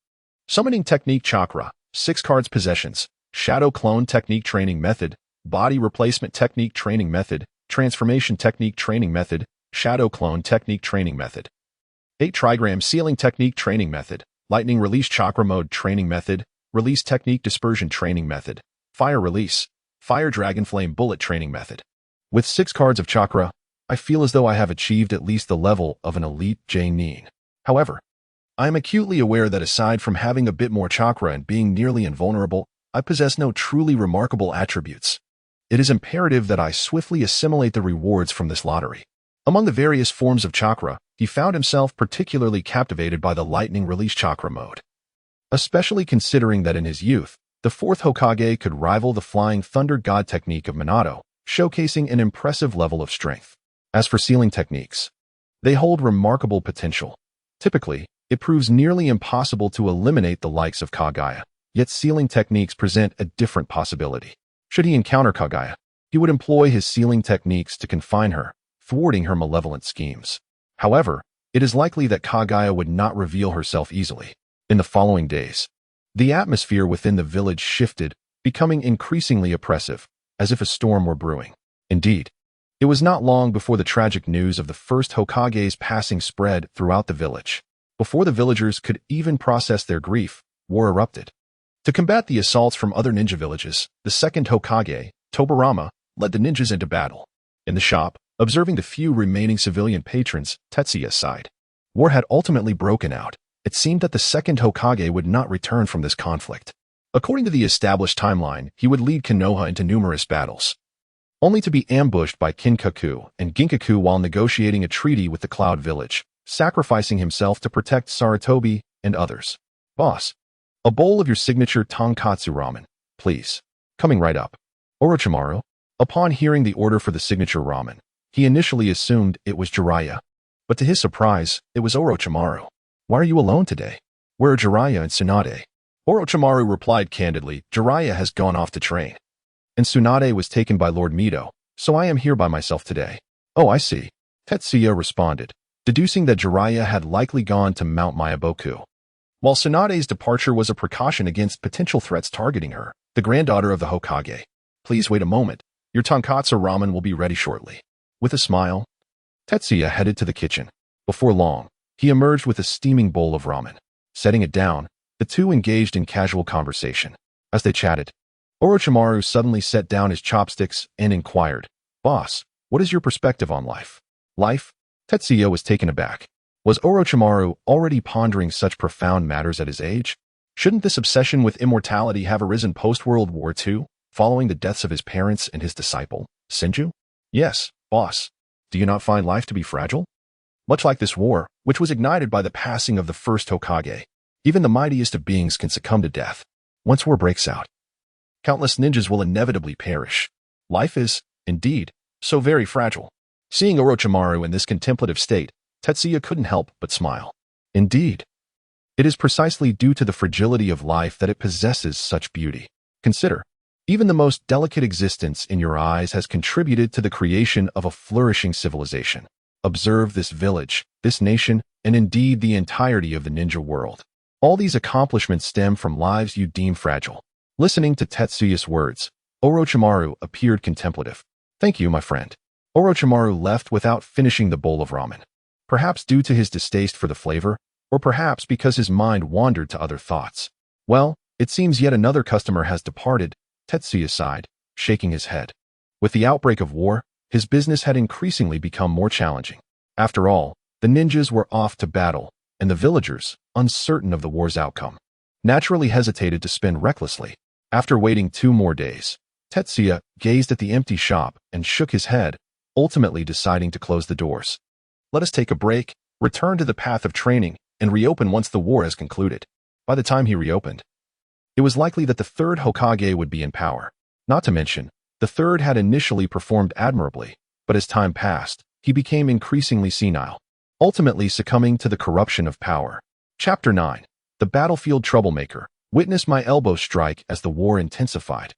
Summoning technique chakra. 6 cards possessions. Shadow clone technique training method. Body replacement technique training method. Transformation technique training method. Shadow clone technique training method. 8 trigram sealing technique training method. Lightning release chakra mode training method. Release technique dispersion training method. Fire release. Fire dragon flame bullet training method. With 6 cards of chakra, I feel as though I have achieved at least the level of an elite J-nin. However, I am acutely aware that aside from having a bit more chakra and being nearly invulnerable, I possess no truly remarkable attributes. It is imperative that I swiftly assimilate the rewards from this lottery. Among the various forms of chakra, he found himself particularly captivated by the lightning release chakra mode. Especially considering that in his youth, the 4th Hokage could rival the flying thunder god technique of Minato, showcasing an impressive level of strength. As for sealing techniques, they hold remarkable potential. Typically, it proves nearly impossible to eliminate the likes of Kaguya, yet sealing techniques present a different possibility. Should he encounter Kaguya, he would employ his sealing techniques to confine her, thwarting her malevolent schemes. However, it is likely that Kaguya would not reveal herself easily. In the following days, the atmosphere within the village shifted, becoming increasingly oppressive, as if a storm were brewing. Indeed, it was not long before the tragic news of the 1st Hokage's passing spread throughout the village. Before the villagers could even process their grief, war erupted. To combat the assaults from other ninja villages, the 2nd Hokage, Tobirama, led the ninjas into battle. In the shop, observing the few remaining civilian patrons, Tetsuya sighed. War had ultimately broken out. It seemed that the 2nd Hokage would not return from this conflict. According to the established timeline, he would lead Konoha into numerous battles, only to be ambushed by Kinkaku and Ginkaku while negotiating a treaty with the Cloud Village, sacrificing himself to protect Sarutobi and others. Boss, a bowl of your signature tonkatsu ramen, please. Coming right up. Orochimaru, upon hearing the order for the signature ramen, he initially assumed it was Jiraiya, but to his surprise, it was Orochimaru. Why are you alone today? Where are Jiraiya and Tsunade? Orochimaru replied candidly, Jiraiya has gone off to train, and Tsunade was taken by Lord Mito, so I am here by myself today. Oh, I see. Tetsuya responded, deducing that Jiraiya had likely gone to Mount Myaboku. While Tsunade's departure was a precaution against potential threats targeting her, the granddaughter of the Hokage. Please wait a moment. Your tonkatsu ramen will be ready shortly. With a smile, Tetsuya headed to the kitchen. Before long, he emerged with a steaming bowl of ramen. Setting it down, the two engaged in casual conversation. As they chatted, Orochimaru suddenly set down his chopsticks and inquired, Boss, what is your perspective on life? Life? Tetsuya was taken aback. Was Orochimaru already pondering such profound matters at his age? Shouldn't this obsession with immortality have arisen post-World War II, following the deaths of his parents and his disciple, Senju? Yes, boss. Do you not find life to be fragile? Much like this war, which was ignited by the passing of the 1st Hokage, even the mightiest of beings can succumb to death. Once war breaks out, countless ninjas will inevitably perish. Life is, indeed, so very fragile. Seeing Orochimaru in this contemplative state, Tetsuya couldn't help but smile. Indeed, it is precisely due to the fragility of life that it possesses such beauty. Consider, even the most delicate existence in your eyes has contributed to the creation of a flourishing civilization. Observe this village, this nation, and indeed the entirety of the ninja world. All these accomplishments stem from lives you deem fragile. Listening to Tetsuya's words, Orochimaru appeared contemplative. Thank you, my friend. Orochimaru left without finishing the bowl of ramen. Perhaps due to his distaste for the flavor, or perhaps because his mind wandered to other thoughts. Well, it seems yet another customer has departed, Tetsuya sighed, shaking his head. With the outbreak of war, his business had increasingly become more challenging. After all, the ninjas were off to battle, and the villagers, uncertain of the war's outcome, naturally hesitated to spend recklessly. After waiting 2 more days, Tetsuya gazed at the empty shop and shook his head, ultimately deciding to close the doors. Let us take a break, return to the path of training, and reopen once the war has concluded. By the time he reopened, it was likely that the 3rd Hokage would be in power. Not to mention, the 3rd had initially performed admirably, but as time passed, he became increasingly senile, ultimately succumbing to the corruption of power. Chapter 9. The Battlefield Troublemaker. Witness my elbow strike as the war intensified.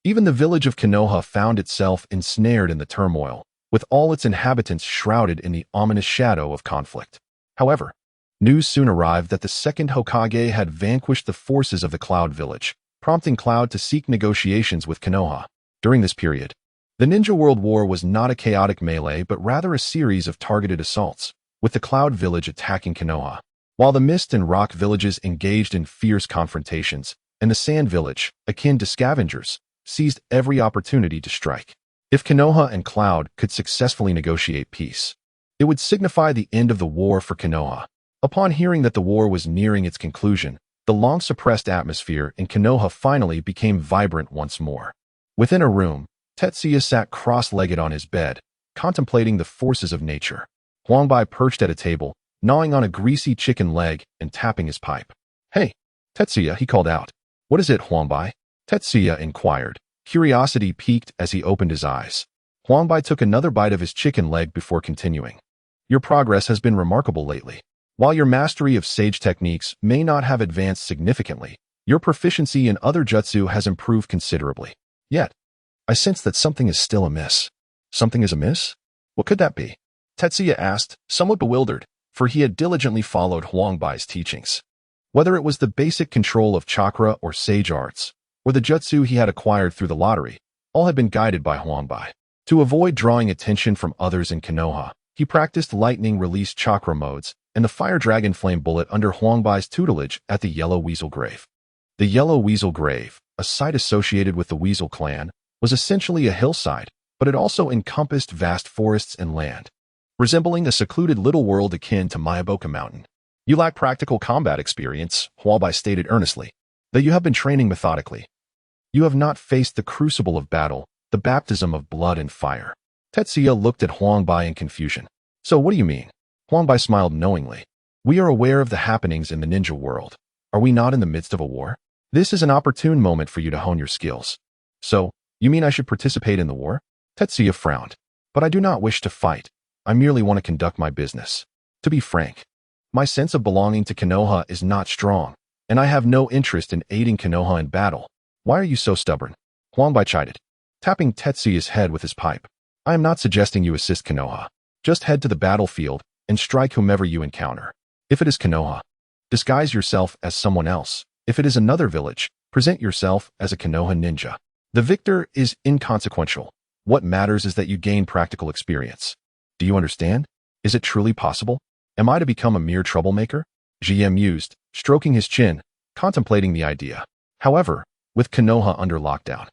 Even the village of Konoha found itself ensnared in the turmoil, with all its inhabitants shrouded in the ominous shadow of conflict. However, news soon arrived that the 2nd Hokage had vanquished the forces of the Cloud Village, prompting Cloud to seek negotiations with Konoha. During this period, the Ninja World War was not a chaotic melee but rather a series of targeted assaults, with the Cloud Village attacking Konoha, while the Mist and Rock villages engaged in fierce confrontations, and the Sand Village, akin to scavengers, seized every opportunity to strike. If Konoha and Cloud could successfully negotiate peace, it would signify the end of the war for Konoha. Upon hearing that the war was nearing its conclusion, the long-suppressed atmosphere in Konoha finally became vibrant once more. Within a room, Tetsuya sat cross-legged on his bed, contemplating the forces of nature. Huangbai perched at a table, gnawing on a greasy chicken leg and tapping his pipe. "Hey, Tetsuya," he called out. "What is it, Huangbai?" Tetsuya inquired, curiosity piqued as he opened his eyes. Huangbai took another bite of his chicken leg before continuing. "Your progress has been remarkable lately. While your mastery of sage techniques may not have advanced significantly, your proficiency in other jutsu has improved considerably. Yet, I sense that something is still amiss." "Something is amiss? What could that be?" Tetsuya asked, somewhat bewildered, for he had diligently followed Huangbai's teachings. Whether it was the basic control of chakra or sage arts, or the jutsu he had acquired through the lottery, all had been guided by Huangbai. To avoid drawing attention from others in Konoha, he practiced lightning-release chakra modes and the fire dragon flame bullet under Huangbai's tutelage at the Yellow Weasel Grave. The Yellow Weasel Grave, a site associated with the Weasel clan, was essentially a hillside, but it also encompassed vast forests and land, resembling a secluded little world akin to Mayaboka Mountain. "You lack practical combat experience," Huangbai stated earnestly, "though you have been training methodically. You have not faced the crucible of battle, the baptism of blood and fire." Tetsuya looked at Huangbai in confusion. "So what do you mean?" Huangbai smiled knowingly. "We are aware of the happenings in the ninja world. Are we not in the midst of a war? This is an opportune moment for you to hone your skills." "So, you mean I should participate in the war?" Tetsuya frowned. "But I do not wish to fight. I merely want to conduct my business. To be frank, my sense of belonging to Konoha is not strong, and I have no interest in aiding Konoha in battle. Why are you so stubborn?" Huangbai chided, tapping Tetsuya's head with his pipe. "I am not suggesting you assist Konoha. Just head to the battlefield and strike whomever you encounter. If it is Konoha, disguise yourself as someone else. If it is another village, present yourself as a Konoha ninja. The victor is inconsequential. What matters is that you gain practical experience. Do you understand? Is it truly possible? Am I to become a mere troublemaker?" Jie mused, stroking his chin, contemplating the idea. However, with Konoha under lockdown,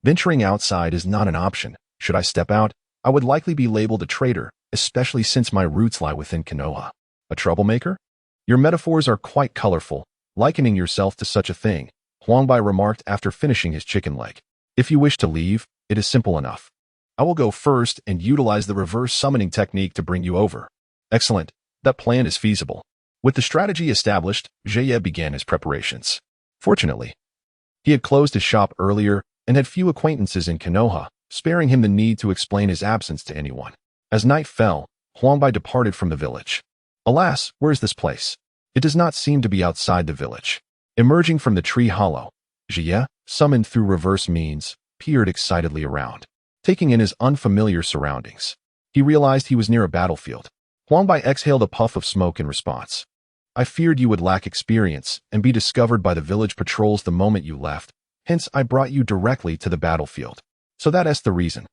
venturing outside is not an option. Should I step out, I would likely be labeled a traitor, especially since my roots lie within Konoha. "A troublemaker? Your metaphors are quite colorful, likening yourself to such a thing," Huangbai remarked after finishing his chicken leg. "If you wish to leave, it is simple enough. I will go first and utilize the reverse summoning technique to bring you over." "Excellent. That plan is feasible." With the strategy established, Jie began his preparations. Fortunately, he had closed his shop earlier and had few acquaintances in Konoha, sparing him the need to explain his absence to anyone. As night fell, Huangbai departed from the village. Alas, where is this place? It does not seem to be outside the village. Emerging from the tree hollow, Jie, summoned through reverse means, peered excitedly around, taking in his unfamiliar surroundings. He realized he was near a battlefield. Huangbai exhaled a puff of smoke in response. "I feared you would lack experience and be discovered by the village patrols the moment you left, hence I brought you directly to the battlefield. So that's the reason.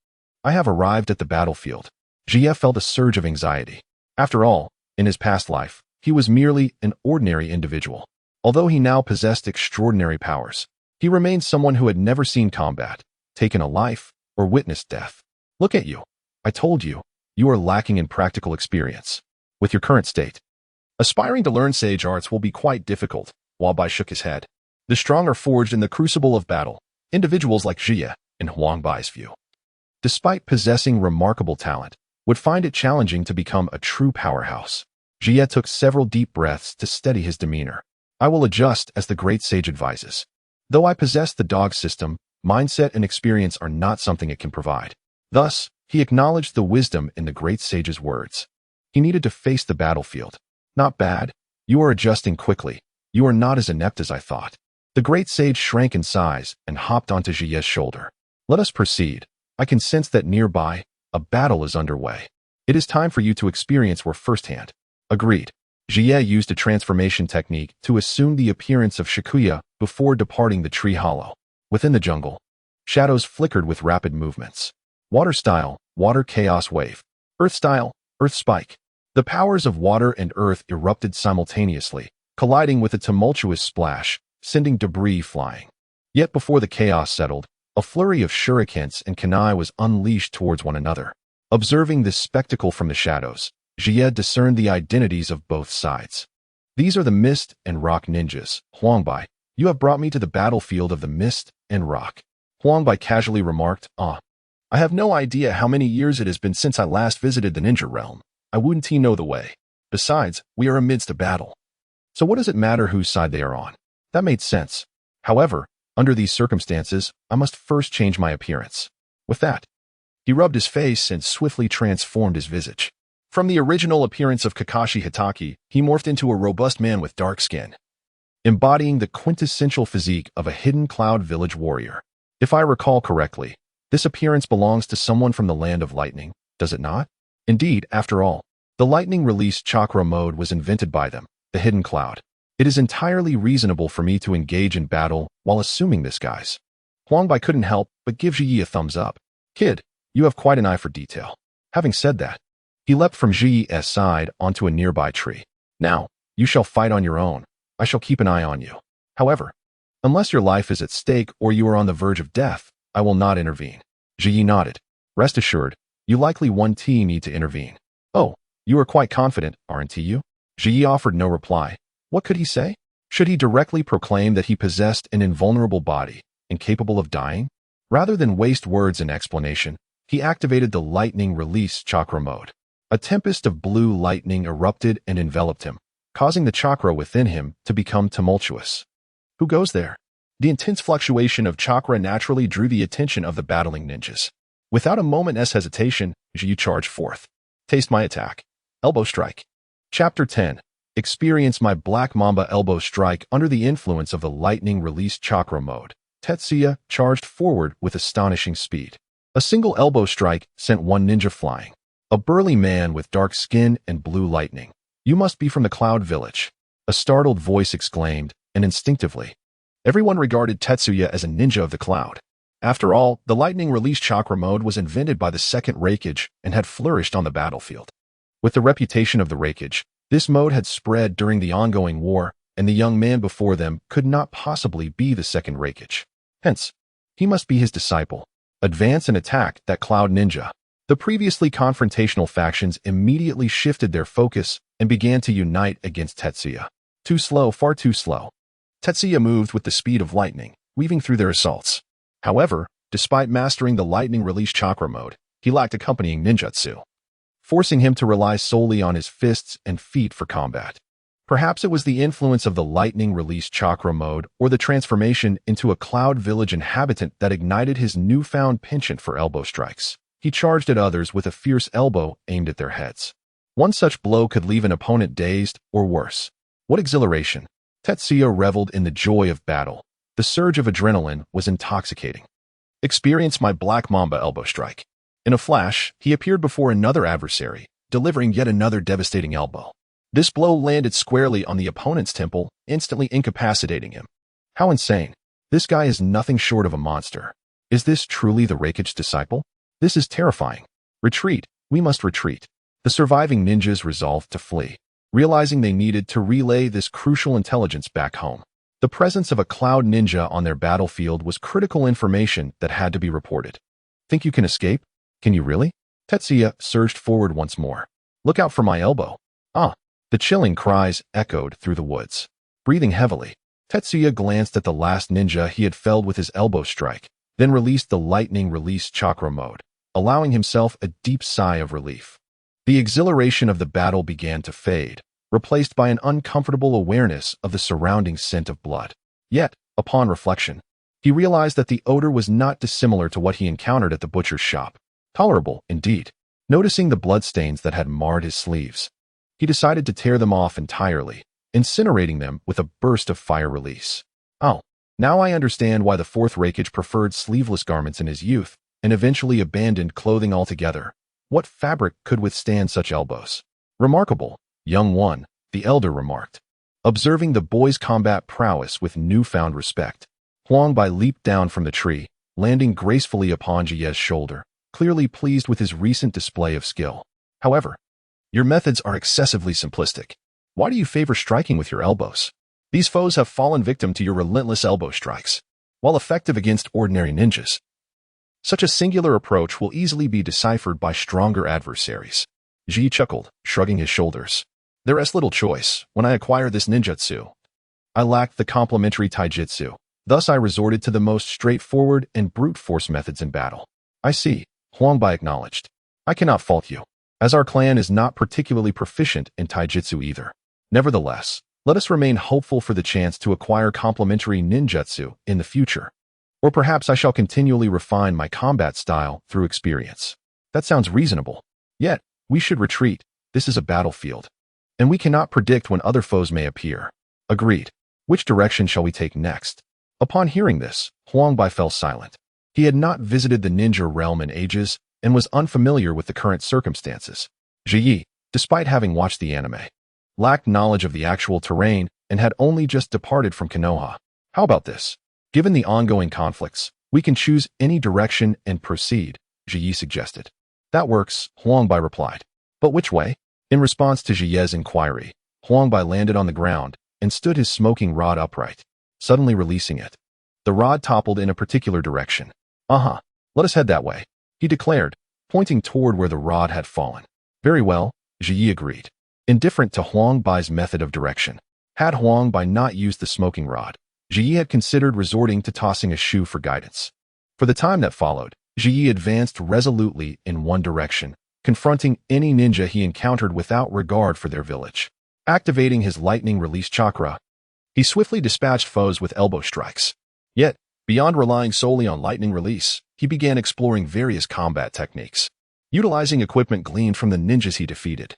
I have arrived at the battlefield." Jie felt a surge of anxiety. After all, in his past life, He was merely an ordinary individual. Although he now possessed extraordinary powers, he remained someone who had never seen combat, taken a life, or witnessed death. Look at you. I told you, you are lacking in practical experience. With your current state, aspiring to learn sage arts will be quite difficult. Huangbai shook his head. The strong are forged in the crucible of battle, individuals like Jie, in Huangbai's view, despite possessing remarkable talent, would find it challenging to become a true powerhouse. Jie took several deep breaths to steady his demeanor. I will adjust as the great sage advises. Though I possess the dog system, mindset and experience are not something it can provide. Thus, he acknowledged the wisdom in the great sage's words. He needed to face the battlefield. Not bad. You are adjusting quickly. You are not as inept as I thought. The great sage shrank in size and hopped onto Jie's shoulder. Let us proceed. I can sense that nearby, a battle is underway. It is time for you to experience war firsthand. Agreed. Jie used a transformation technique to assume the appearance of Shikuya before departing the tree hollow. Within the jungle, shadows flickered with rapid movements. Water style, water chaos wave. Earth style, earth spike. The powers of water and earth erupted simultaneously, colliding with a tumultuous splash, sending debris flying. Yet before the chaos settled, a flurry of shurikens and kunai was unleashed towards one another. Observing this spectacle from the shadows, Jie discerned the identities of both sides. These are the Mist and Rock ninjas. Huangbai, you have brought me to the battlefield of the Mist and Rock. Huangbai casually remarked, I have no idea how many years it has been since I last visited the ninja realm. I wouldn't know the way. Besides, we are amidst a battle. So what does it matter whose side they are on? That made sense. However, under these circumstances, I must first change my appearance. With that, he rubbed his face and swiftly transformed his visage. From the original appearance of Kakashi Hitaki, he morphed into a robust man with dark skin, embodying the quintessential physique of a hidden cloud village warrior. If I recall correctly, this appearance belongs to someone from the land of lightning, does it not? Indeed, after all, the lightning release chakra mode was invented by them, the hidden cloud. It is entirely reasonable for me to engage in battle while assuming this guise. Huangbai couldn't help but give Ji a thumbs up. Kid, you have quite an eye for detail. Having said that, he leapt from Ji's side onto a nearby tree. Now, you shall fight on your own. I shall keep an eye on you. However, unless your life is at stake or you are on the verge of death, I will not intervene. Ji nodded. Rest assured, you likely won't need to intervene. Oh, you are quite confident, aren't you? Ji offered no reply. What could he say? Should he directly proclaim that he possessed an invulnerable body, incapable of dying? Rather than waste words in explanation, he activated the lightning release chakra mode. A tempest of blue lightning erupted and enveloped him, causing the chakra within him to become tumultuous. Who goes there? The intense fluctuation of chakra naturally drew the attention of the battling ninjas. Without a moment's hesitation, Ji charged forth. Taste my attack. Elbow strike. Chapter 10. Experience my Black Mamba elbow strike under the influence of the lightning release chakra mode. Tetsuya charged forward with astonishing speed. A single elbow strike sent one ninja flying. A burly man with dark skin and blue lightning. You must be from the Cloud Village. A startled voice exclaimed, and instinctively, everyone regarded Tetsuya as a ninja of the cloud. After all, the lightning release chakra mode was invented by the second Raikage and had flourished on the battlefield. With the reputation of the Raikage, this mode had spread during the ongoing war, and the young man before them could not possibly be the second Raikage. Hence, he must be his disciple. Advance and attack that cloud ninja. The previously confrontational factions immediately shifted their focus and began to unite against Tetsuya. Too slow, far too slow. Tetsuya moved with the speed of lightning, weaving through their assaults. However, despite mastering the lightning release chakra mode, he lacked accompanying ninjutsu, forcing him to rely solely on his fists and feet for combat. Perhaps it was the influence of the lightning release chakra mode or the transformation into a cloud village inhabitant that ignited his newfound penchant for elbow strikes. He charged at others with a fierce elbow aimed at their heads. One such blow could leave an opponent dazed or worse. What exhilaration! Tetsuya reveled in the joy of battle. The surge of adrenaline was intoxicating. Experience my Black Mamba elbow strike. In a flash, he appeared before another adversary, delivering yet another devastating elbow. This blow landed squarely on the opponent's temple, instantly incapacitating him. How insane! This guy is nothing short of a monster. Is this truly the Raikage's disciple? This is terrifying. Retreat, we must retreat. The surviving ninjas resolved to flee. realizing they needed to relay this crucial intelligence back home. The presence of a cloud ninja on their battlefield was critical information that had to be reported. Think you can escape? Can you really? Tetsuya surged forward once more. Look out for my elbow. Ah! The chilling cries echoed through the woods. Breathing heavily, Tetsuya glanced at the last ninja he had felled with his elbow strike, then released the lightning release chakra mode, allowing himself a deep sigh of relief. The exhilaration of the battle began to fade, replaced by an uncomfortable awareness of the surrounding scent of blood. Yet, upon reflection, he realized that the odor was not dissimilar to what he encountered at the butcher's shop. Tolerable, indeed. Noticing the bloodstains that had marred his sleeves, he decided to tear them off entirely, incinerating them with a burst of fire release. Oh, now I understand why the fourth Raikage preferred sleeveless garments in his youth and eventually abandoned clothing altogether. What fabric could withstand such elbows? Remarkable, young one, the elder remarked. Observing the boy's combat prowess with newfound respect, Huangbai leaped down from the tree, landing gracefully upon Jie's shoulder, clearly pleased with his recent display of skill. However, your methods are excessively simplistic. Why do you favor striking with your elbows? These foes have fallen victim to your relentless elbow strikes. While effective against ordinary ninjas, such a singular approach will easily be deciphered by stronger adversaries. Ji chuckled, shrugging his shoulders. There is little choice. When I acquired this ninjutsu, I lacked the complementary taijutsu. Thus I resorted to the most straightforward and brute force methods in battle. I see, Huangbai acknowledged. I cannot fault you, as our clan is not particularly proficient in taijutsu either. Nevertheless, let us remain hopeful for the chance to acquire complementary ninjutsu in the future. Or perhaps I shall continually refine my combat style through experience. That sounds reasonable. Yet, we should retreat. This is a battlefield, and we cannot predict when other foes may appear. Agreed. Which direction shall we take next? Upon hearing this, Huangbai fell silent. He had not visited the ninja realm in ages and was unfamiliar with the current circumstances. Ji, despite having watched the anime, lacked knowledge of the actual terrain and had only just departed from Konoha. How about this? Given the ongoing conflicts, we can choose any direction and proceed, Ji suggested. That works, Huangbai replied. But which way? In response to Jie's inquiry, Huangbai landed on the ground and stood his smoking rod upright, suddenly releasing it. The rod toppled in a particular direction. Let us head that way, he declared, pointing toward where the rod had fallen. Very well, Ji agreed, indifferent to Huangbai's method of direction. Had Huangbai not used the smoking rod, Ji had considered resorting to tossing a shoe for guidance. For the time that followed, Ji advanced resolutely in one direction, confronting any ninja he encountered without regard for their village. Activating his lightning release chakra, he swiftly dispatched foes with elbow strikes. Yet, beyond relying solely on lightning release, he began exploring various combat techniques. Utilizing equipment gleaned from the ninjas he defeated,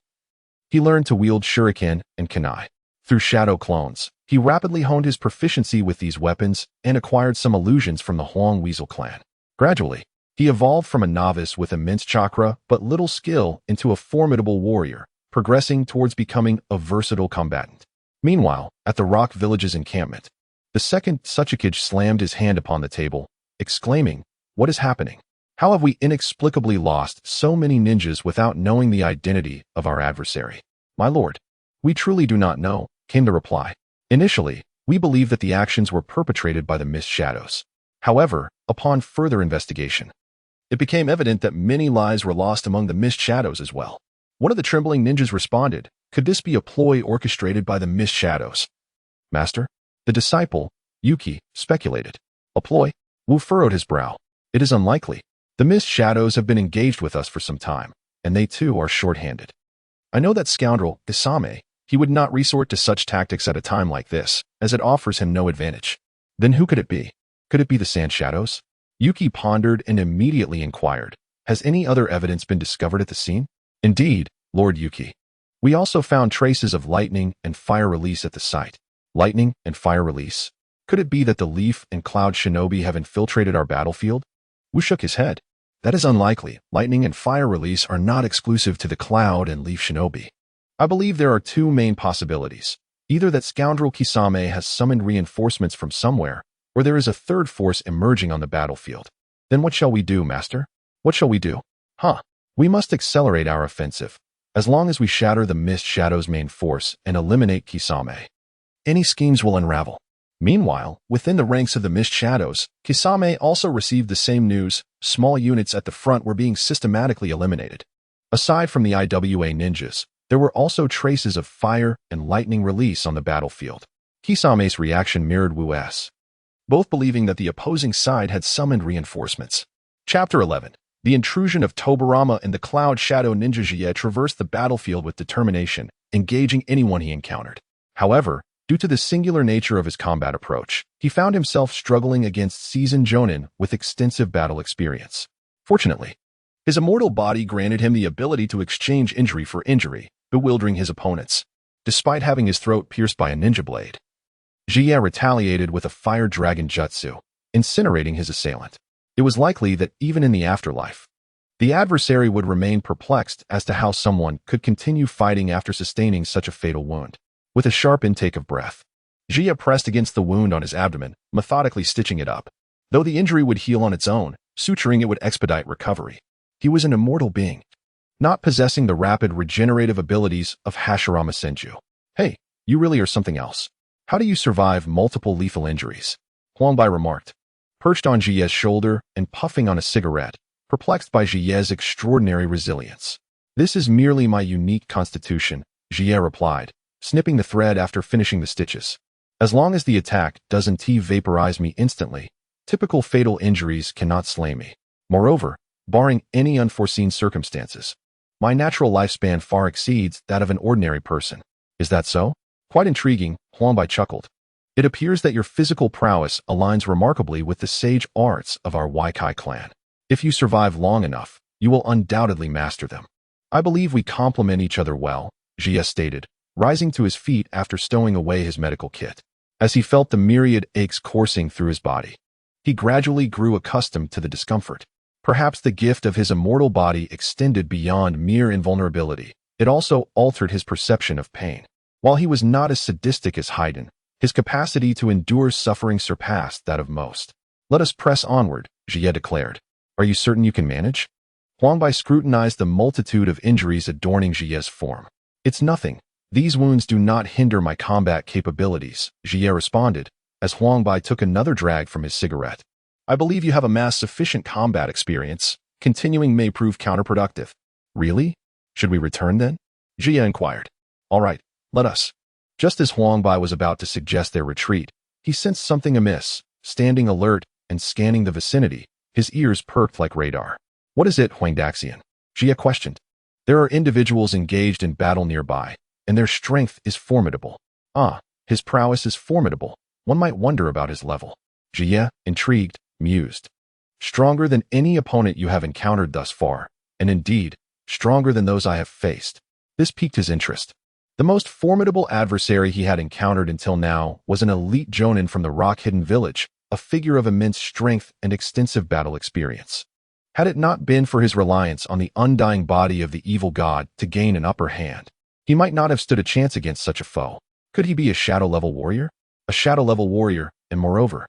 he learned to wield shuriken and kunai. Through shadow clones, he rapidly honed his proficiency with these weapons and acquired some illusions from the Huang Weasel clan. Gradually, he evolved from a novice with immense chakra but little skill into a formidable warrior, progressing towards becoming a versatile combatant. Meanwhile, at the Rock Village's encampment, the second Suchikage slammed his hand upon the table, exclaiming, "What is happening? How have we inexplicably lost so many ninjas without knowing the identity of our adversary?" "My lord, we truly do not know," came the reply. "Initially, we believed that the actions were perpetrated by the Mist Shadows. However, upon further investigation, it became evident that many lives were lost among the Mist Shadows as well." One of the trembling ninjas responded, "Could this be a ploy orchestrated by the Mist Shadows?" "Master?" The disciple, Yuki, speculated. "A ploy?" Wu furrowed his brow. "It is unlikely. The Mist Shadows have been engaged with us for some time, and they too are short-handed. I know that scoundrel, Isame. He would not resort to such tactics at a time like this, as it offers him no advantage. Then who could it be? Could it be the Sand Shadows?" Yuki pondered and immediately inquired, "Has any other evidence been discovered at the scene?" "Indeed, Lord Yuki. We also found traces of lightning and fire release at the site." "Lightning and fire release? Could it be that the Leaf and Cloud Shinobi have infiltrated our battlefield?" Wu shook his head. "That is unlikely. Lightning and fire release are not exclusive to the Cloud and Leaf Shinobi. I believe there are two main possibilities. Either that scoundrel Kisame has summoned reinforcements from somewhere, or there is a third force emerging on the battlefield. Then what shall we do, master? What shall we do? We must accelerate our offensive. As long as we shatter the Mist Shadow's main force and eliminate Kisame, any schemes will unravel. Meanwhile, within the ranks of the Mist Shadows, Kisame also received the same news. Small units at the front were being systematically eliminated. Aside from the IWA ninjas, there were also traces of fire and lightning release on the battlefield. Kisame's reaction mirrored Wu's, both believing that the opposing side had summoned reinforcements. Chapter 11. The intrusion of Tobarama and the Cloud Shadow Ninja Jie traversed the battlefield with determination, engaging anyone he encountered. However, due to the singular nature of his combat approach, he found himself struggling against seasoned jonin with extensive battle experience. Fortunately, his immortal body granted him the ability to exchange injury for injury, bewildering his opponents. Despite having his throat pierced by a ninja blade, Jie retaliated with a fire dragon jutsu, incinerating his assailant. It was likely that even in the afterlife, the adversary would remain perplexed as to how someone could continue fighting after sustaining such a fatal wound. With a sharp intake of breath, Jie pressed against the wound on his abdomen, methodically stitching it up. Though the injury would heal on its own, suturing it would expedite recovery. He was an immortal being, not possessing the rapid regenerative abilities of Hashirama Senju. Hey, you really are something else. How do you survive multiple lethal injuries? Huangbai remarked, perched on Jie's shoulder and puffing on a cigarette, perplexed by Jie's extraordinary resilience. This is merely my unique constitution, Jie replied, snipping the thread after finishing the stitches. As long as the attack doesn't vaporize me instantly, typical fatal injuries cannot slay me. Moreover, barring any unforeseen circumstances, my natural lifespan far exceeds that of an ordinary person. Is that so? Quite intriguing, Huangbai chuckled. It appears that your physical prowess aligns remarkably with the sage arts of our Weikai clan. If you survive long enough, you will undoubtedly master them. I believe we complement each other well, Jie stated, rising to his feet after stowing away his medical kit. As he felt the myriad aches coursing through his body, he gradually grew accustomed to the discomfort. Perhaps the gift of his immortal body extended beyond mere invulnerability. It also altered his perception of pain. While he was not as sadistic as Haydn, his capacity to endure suffering surpassed that of most. Let us press onward, Jie declared. Are you certain you can manage? Huangbai scrutinized the multitude of injuries adorning Jie's form. It's nothing. These wounds do not hinder my combat capabilities, Jie responded, as Huangbai took another drag from his cigarette. I believe you have amassed sufficient combat experience. Continuing may prove counterproductive. Really? Should we return then? Jie inquired. All right, let us. Just as Huangbai was about to suggest their retreat, he sensed something amiss. Standing alert and scanning the vicinity, his ears perked like radar. What is it, Huangdaxian? Jie questioned. There are individuals engaged in battle nearby, and their strength is formidable. Ah, his prowess is formidable. One might wonder about his level. Jie, intrigued, mused. Stronger than any opponent you have encountered thus far, and indeed, stronger than those I have faced. This piqued his interest. The most formidable adversary he had encountered until now was an elite jonin from the rock-hidden village, a figure of immense strength and extensive battle experience. Had it not been for his reliance on the undying body of the evil god to gain an upper hand, he might not have stood a chance against such a foe. Could he be a shadow-level warrior? A shadow-level warrior, and moreover,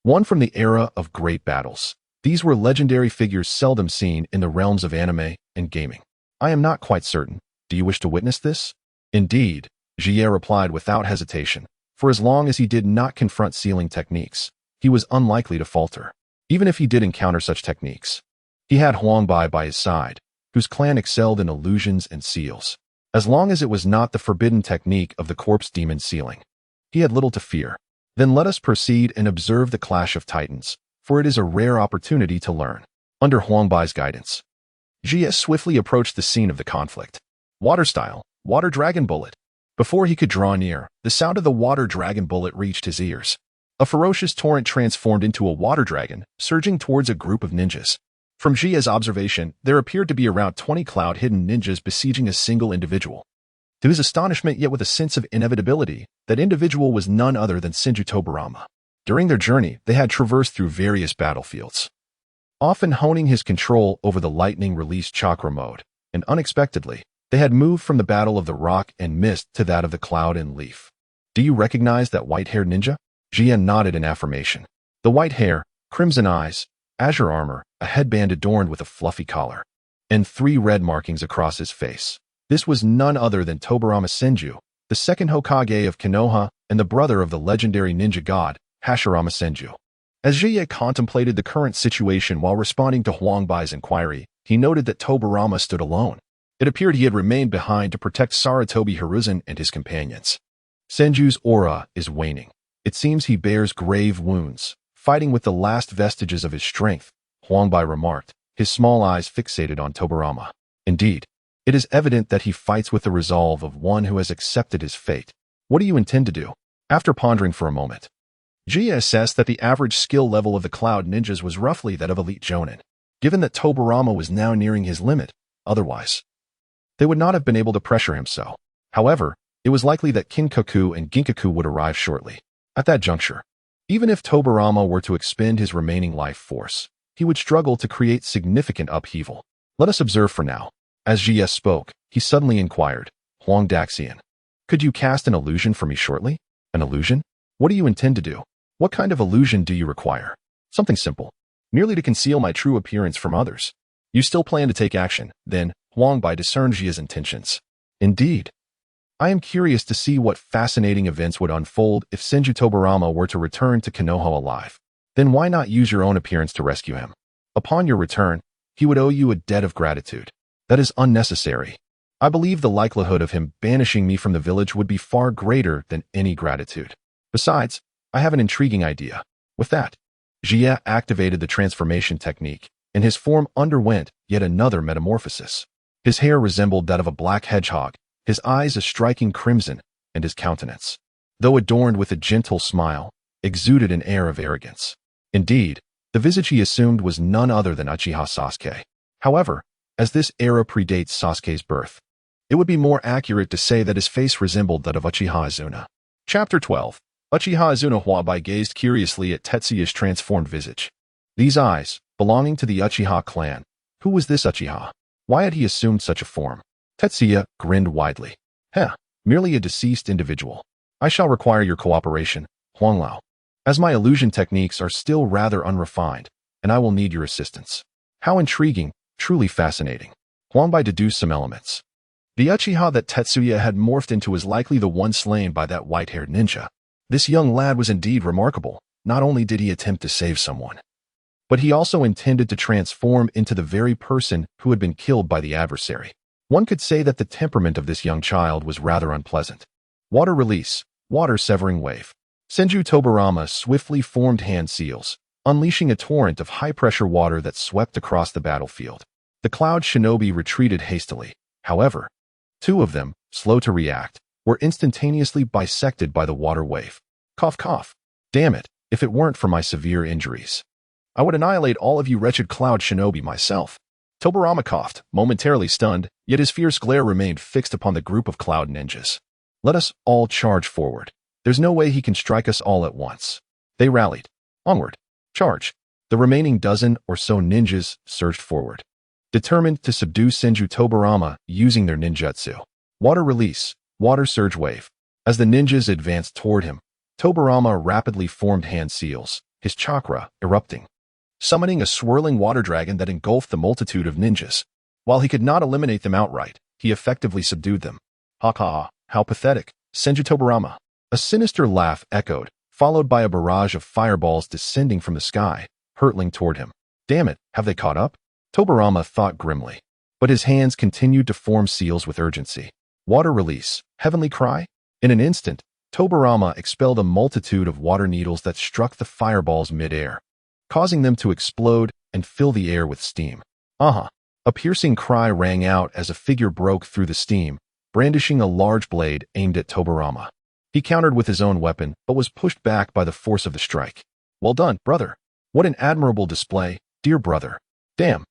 one from the era of great battles. These were legendary figures seldom seen in the realms of anime and gaming. I am not quite certain. Do you wish to witness this? Indeed, Jie replied without hesitation. For as long as he did not confront sealing techniques, he was unlikely to falter. Even if he did encounter such techniques, he had Huangbai by his side, whose clan excelled in illusions and seals. As long as it was not the forbidden technique of the corpse demon sealing, he had little to fear. Then let us proceed and observe the clash of titans, for it is a rare opportunity to learn. Under Huangbai's guidance, Jie swiftly approached the scene of the conflict. Water style, water dragon bullet. Before he could draw near, the sound of the water dragon bullet reached his ears. A ferocious torrent transformed into a water dragon, surging towards a group of ninjas. From Jie's observation, there appeared to be around 20 cloud-hidden ninjas besieging a single individual. To his astonishment, yet with a sense of inevitability, that individual was none other than Senju Tobarama. During their journey, they had traversed through various battlefields, often honing his control over the lightning-release chakra mode, and unexpectedly, they had moved from the battle of the rock and mist to that of the cloud and leaf. Do you recognize that white-haired ninja? Jie nodded in affirmation. The white hair, crimson eyes, azure armor, a headband adorned with a fluffy collar, and 3 red markings across his face. This was none other than Tobarama Senju, the second Hokage of Konoha and the brother of the legendary ninja god, Hashirama Senju. As Jie contemplated the current situation while responding to Huangbai's inquiry, he noted that Tobarama stood alone. It appeared he had remained behind to protect Saratobi Hiruzen and his companions. Senju's aura is waning. It seems he bears grave wounds, fighting with the last vestiges of his strength, Huangbai remarked, his small eyes fixated on Tobarama. Indeed, it is evident that he fights with the resolve of one who has accepted his fate. What do you intend to do? After pondering for a moment, Jie assessed that the average skill level of the Cloud Ninjas was roughly that of elite Jonin. Given that Tobarama was now nearing his limit, otherwise, they would not have been able to pressure him so. However, it was likely that Kinkaku and Ginkaku would arrive shortly. At that juncture, even if Tobarama were to expend his remaining life force, he would struggle to create significant upheaval. Let us observe for now. As Jie spoke, he suddenly inquired, Huang Daxian, could you cast an illusion for me shortly? An illusion? What do you intend to do? What kind of illusion do you require? Something simple. Merely to conceal my true appearance from others. You still plan to take action, then, Huangbai discerned Jie's intentions. Indeed. I am curious to see what fascinating events would unfold if Senju Tobarama were to return to Konoha alive. Then why not use your own appearance to rescue him? Upon your return, he would owe you a debt of gratitude. That is unnecessary. I believe the likelihood of him banishing me from the village would be far greater than any gratitude. Besides, I have an intriguing idea. With that, Jie activated the transformation technique, and his form underwent yet another metamorphosis. His hair resembled that of a black hedgehog, his eyes a striking crimson, and his countenance, though adorned with a gentle smile, exuded an air of arrogance. Indeed, the visage he assumed was none other than Uchiha Sasuke. However, as this era predates Sasuke's birth, it would be more accurate to say that his face resembled that of Uchiha Azuna. Chapter 12. Uchiha Azuna Huabai gazed curiously at Tetsuya's transformed visage. These eyes, belonging to the Uchiha clan. Who was this Uchiha? Why had he assumed such a form? Tetsuya grinned widely. Merely a deceased individual. I shall require your cooperation, Huanglao, as my illusion techniques are still rather unrefined, and I will need your assistance. How intriguing, truly fascinating. Huangbai deduced some elements. The Uchiha that Tetsuya had morphed into was likely the one slain by that white-haired ninja. This young lad was indeed remarkable. Not only did he attempt to save someone, but he also intended to transform into the very person who had been killed by the adversary. One could say that the temperament of this young child was rather unpleasant. Water release, water severing wave. Senju Tobarama swiftly formed hand seals, unleashing a torrent of high-pressure water that swept across the battlefield. The Cloud Shinobi retreated hastily. However, two of them, slow to react, were instantaneously bisected by the water wave. Cough, cough. Damn it, if it weren't for my severe injuries, I would annihilate all of you wretched Cloud Shinobi myself. Tobarama coughed, momentarily stunned, yet his fierce glare remained fixed upon the group of Cloud Ninjas. Let us all charge forward. There's no way he can strike us all at once. They rallied. Onward. Charge. The remaining dozen or so ninjas surged forward, determined to subdue Senju Tobarama using their ninjutsu. Water release, water surge wave. As the ninjas advanced toward him, Tobarama rapidly formed hand seals, his chakra erupting, summoning a swirling water dragon that engulfed the multitude of ninjas. While he could not eliminate them outright, he effectively subdued them. Ha ha, how pathetic, Senju Tobarama. A sinister laugh echoed, followed by a barrage of fireballs descending from the sky, hurtling toward him. Damn it, have they caught up? Tobarama thought grimly, but his hands continued to form seals with urgency. Water release, heavenly cry. In an instant, Tobarama expelled a multitude of water needles that struck the fireballs mid-air, causing them to explode and fill the air with steam. A piercing cry rang out as a figure broke through the steam, brandishing a large blade aimed at Tobarama. He countered with his own weapon, but was pushed back by the force of the strike. Well done, brother. What an admirable display, dear brother. Damn.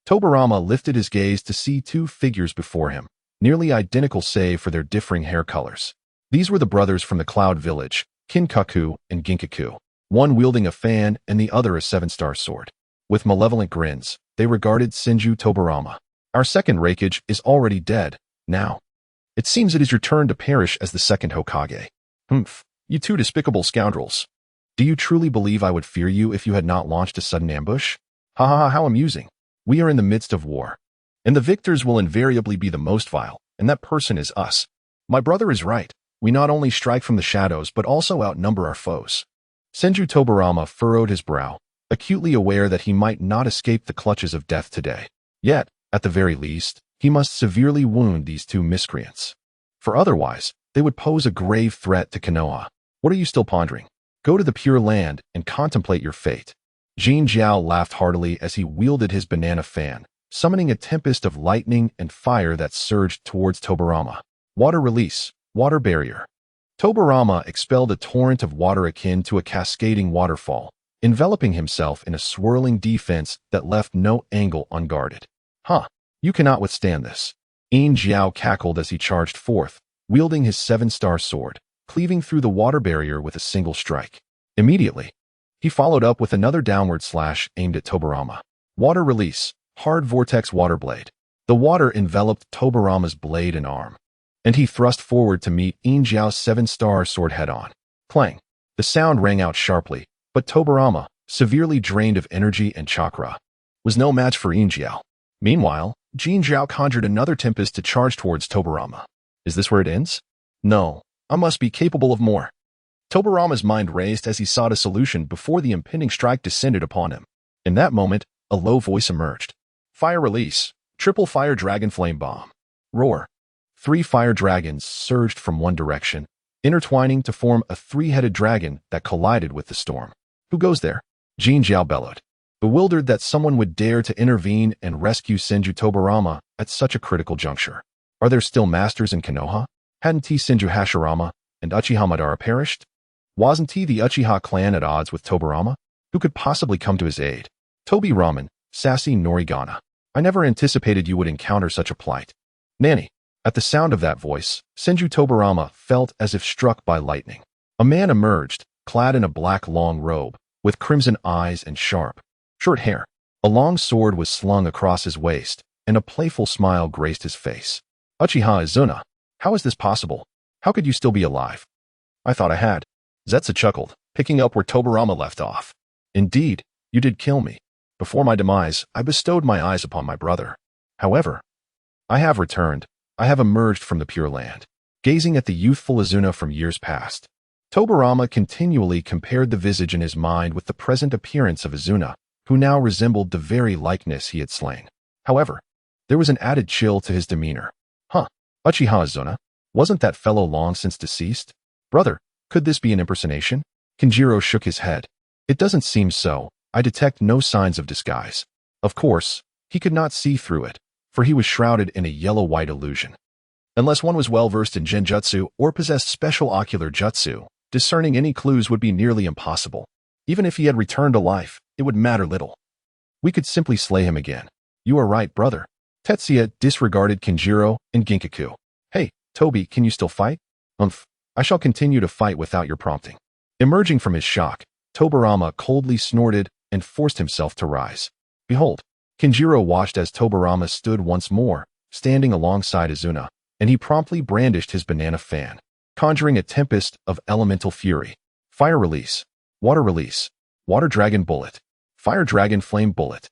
Tobarama lifted his gaze to see two figures before him, nearly identical save for their differing hair colors. These were the brothers from the Cloud Village, Kinkaku and Ginkaku, one wielding a fan and the other a seven-star sword. With malevolent grins, they regarded Senju Tobarama. Our second Raikage is already dead, now. It seems it is your turn to perish as the second Hokage. Humph, you two despicable scoundrels. Do you truly believe I would fear you if you had not launched a sudden ambush? Ha, how amusing. We are in the midst of war, and the victors will invariably be the most vile. and that person is us. My brother is right. We not only strike from the shadows, but also outnumber our foes. Senju Tobarama furrowed his brow, acutely aware that he might not escape the clutches of death today. Yet, at the very least, he must severely wound these two miscreants. For otherwise, they would pose a grave threat to Konoha. What are you still pondering? Go to the Pure Land and contemplate your fate. Jin Jiao laughed heartily as he wielded his banana fan, summoning a tempest of lightning and fire that surged towards Tobarama. Water release, water barrier. Tobarama expelled a torrent of water akin to a cascading waterfall, enveloping himself in a swirling defense that left no angle unguarded. Huh, you cannot withstand this. Yin Jiao cackled as he charged forth, wielding his 7-star sword, cleaving through the water barrier with a single strike. Immediately, he followed up with another downward slash aimed at Tobarama. Water release, hard vortex water blade. The water enveloped Tobarama's blade and arm, and he thrust forward to meet Yin Jiao's 7-star sword head-on. Clang! The sound rang out sharply, but Tobarama, severely drained of energy and chakra, was no match for Yin Jiao. Meanwhile, Jin Jiao conjured another tempest to charge towards Tobarama. Is this where it ends? No, I must be capable of more. Tobarama's mind raced as he sought a solution before the impending strike descended upon him. In that moment, a low voice emerged. Fire release, triple fire dragon flame bomb. Roar. 3 fire dragons surged from one direction, intertwining to form a 3-headed dragon that collided with the storm. Who goes there? Jin Jiao bellowed, bewildered that someone would dare to intervene and rescue Senju Tobarama at such a critical juncture. Are there still masters in Konoha? Hadn't Senju Hashirama and Uchiha Madara perished? Wasn't the Uchiha clan at odds with Tobarama? Who could possibly come to his aid? Tobi Ramen, sassy Norigana. I never anticipated you would encounter such a plight. Nanny. At the sound of that voice, Senju Tobarama felt as if struck by lightning. A man emerged, clad in a black long robe, with crimson eyes and sharp, short hair. A long sword was slung across his waist, and a playful smile graced his face. Uchiha Izuna, how is this possible? How could you still be alive? I thought I had. Zetsu chuckled, picking up where Tobarama left off. Indeed, you did kill me. Before my demise, I bestowed my eyes upon my brother. However, I have returned. I have emerged from the Pure Land, gazing at the youthful Izuna from years past. Tobarama continually compared the visage in his mind with the present appearance of Izuna, who now resembled the very likeness he had slain. However, there was an added chill to his demeanor. Uchiha Izuna, wasn't that fellow long since deceased? Brother, could this be an impersonation? Kenjiro shook his head. It doesn't seem so. I detect no signs of disguise. Of course, he could not see through it, for he was shrouded in a yellow-white illusion. Unless one was well-versed in genjutsu or possessed special ocular jutsu, discerning any clues would be nearly impossible. Even if he had returned to life, it would matter little. We could simply slay him again. You are right, brother. Tetsuya disregarded Kenjiro and Ginkaku. Hey, Tobi, can you still fight? I shall continue to fight without your prompting. Emerging from his shock, Tobarama coldly snorted and forced himself to rise. Behold, Kenjiro watched as Tobarama stood once more, standing alongside Izuna, and he promptly brandished his banana fan, conjuring a tempest of elemental fury. Fire release, water dragon bullet, fire dragon flame bullet.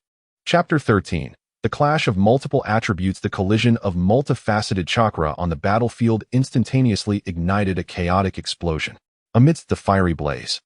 Chapter 13. The clash of multiple attributes. The collision of multifaceted chakra on the battlefield instantaneously ignited a chaotic explosion. Amidst the fiery blaze,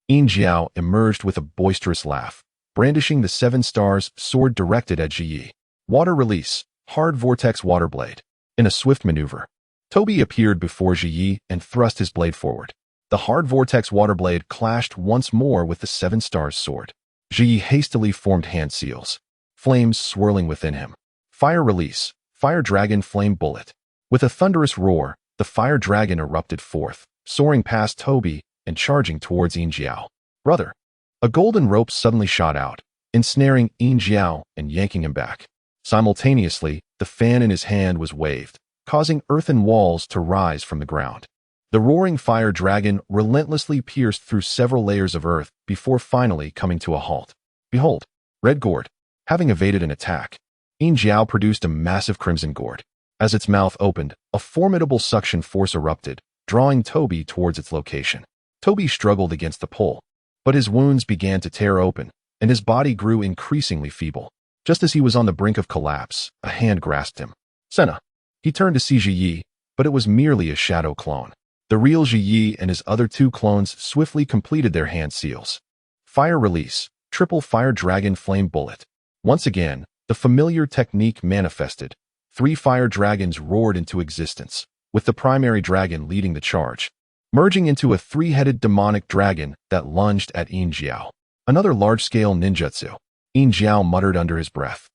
Yin Jiao emerged with a boisterous laugh, brandishing the 7-stars sword directed at Ji. Water release, hard vortex water blade. In a swift maneuver, Tobi appeared before Ji and thrust his blade forward. The hard vortex water blade clashed once more with the 7-stars sword. Ji hastily formed hand seals, flames swirling within him. Fire release, fire dragon flame bullet. With a thunderous roar, the fire dragon erupted forth, soaring past Tobi and charging towards Yin Jiao. Brother. A golden rope suddenly shot out, ensnaring Yin Jiao and yanking him back. Simultaneously, the fan in his hand was waved, causing earthen walls to rise from the ground. The roaring fire dragon relentlessly pierced through several layers of earth before finally coming to a halt. Behold, red gourd. Having evaded an attack, Yin Jiao produced a massive crimson gourd. As its mouth opened, a formidable suction force erupted, drawing Tobi towards its location. Tobi struggled against the pull, but his wounds began to tear open, and his body grew increasingly feeble. Just as he was on the brink of collapse, a hand grasped him. Senna. He turned to see Ji Yi, but it was merely a shadow clone. The real Ji Yi and his other two clones swiftly completed their hand seals. Fire release, triple fire dragon flame bullet. Once again, the familiar technique manifested. 3 fire dragons roared into existence, with the primary dragon leading the charge, merging into a 3-headed demonic dragon that lunged at Yin Jiao. Another large-scale ninjutsu, Yin Jiao muttered under his breath,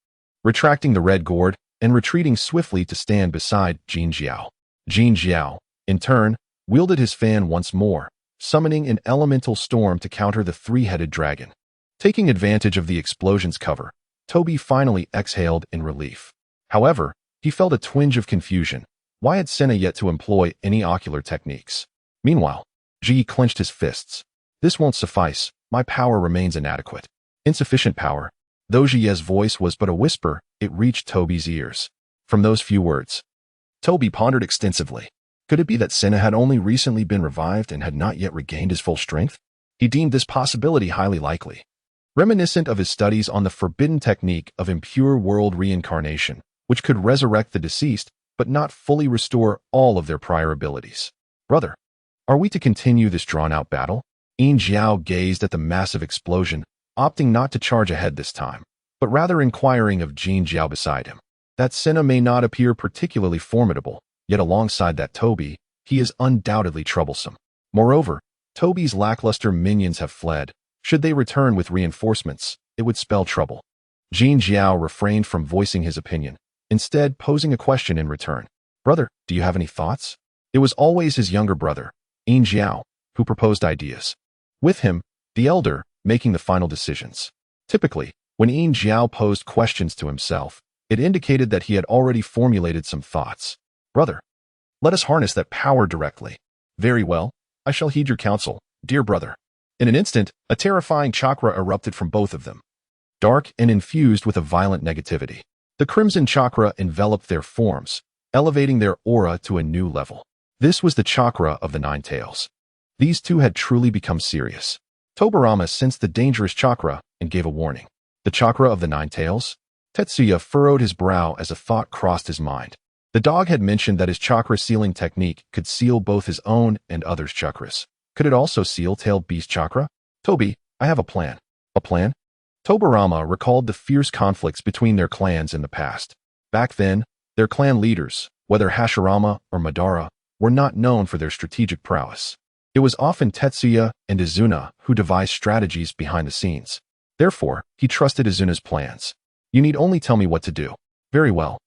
retracting the red gourd and retreating swiftly to stand beside Jin Jiao. Jin Jiao, in turn, wielded his fan once more, summoning an elemental storm to counter the 3-headed dragon. Taking advantage of the explosion's cover, Toby finally exhaled in relief. However, he felt a twinge of confusion. Why had Senna yet to employ any ocular techniques? Meanwhile, Ji clenched his fists. This won't suffice. My power remains inadequate. Insufficient power. Though Ji's voice was but a whisper, it reached Toby's ears. From those few words, Toby pondered extensively. Could it be that Senna had only recently been revived and had not yet regained his full strength? He deemed this possibility highly likely. Reminiscent of his studies on the forbidden technique of impure world reincarnation, which could resurrect the deceased but not fully restore all of their prior abilities. Brother, are we to continue this drawn-out battle? Yin Jiao gazed at the massive explosion, opting not to charge ahead this time, but rather inquiring of Jin Jiao beside him. That Senna may not appear particularly formidable, yet alongside that Toby, he is undoubtedly troublesome. Moreover, Toby's lackluster minions have fled. Should they return with reinforcements, it would spell trouble. Jin Jiao refrained from voicing his opinion, instead posing a question in return. Brother, do you have any thoughts? It was always his younger brother, Yin Jiao, who proposed ideas. With him, the elder, making the final decisions. Typically, when Yin Jiao posed questions to himself, it indicated that he had already formulated some thoughts. Brother, let us harness that power directly. Very well, I shall heed your counsel, dear brother. In an instant, a terrifying chakra erupted from both of them, dark and infused with a violent negativity. The crimson chakra enveloped their forms, elevating their aura to a new level. This was the chakra of the 9 tails. These two had truly become serious. Tobarama sensed the dangerous chakra and gave a warning. The chakra of the 9 tails? Tetsuya furrowed his brow as a thought crossed his mind. The dog had mentioned that his chakra sealing technique could seal both his own and others' chakras. Could it also seal tailed beast chakra? Toby, I have a plan. A plan? Tobarama recalled the fierce conflicts between their clans in the past. Back then, their clan leaders, whether Hashirama or Madara, were not known for their strategic prowess. It was often Tetsuya and Izuna who devised strategies behind the scenes. Therefore, he trusted Izuna's plans. You need only tell me what to do. Very well.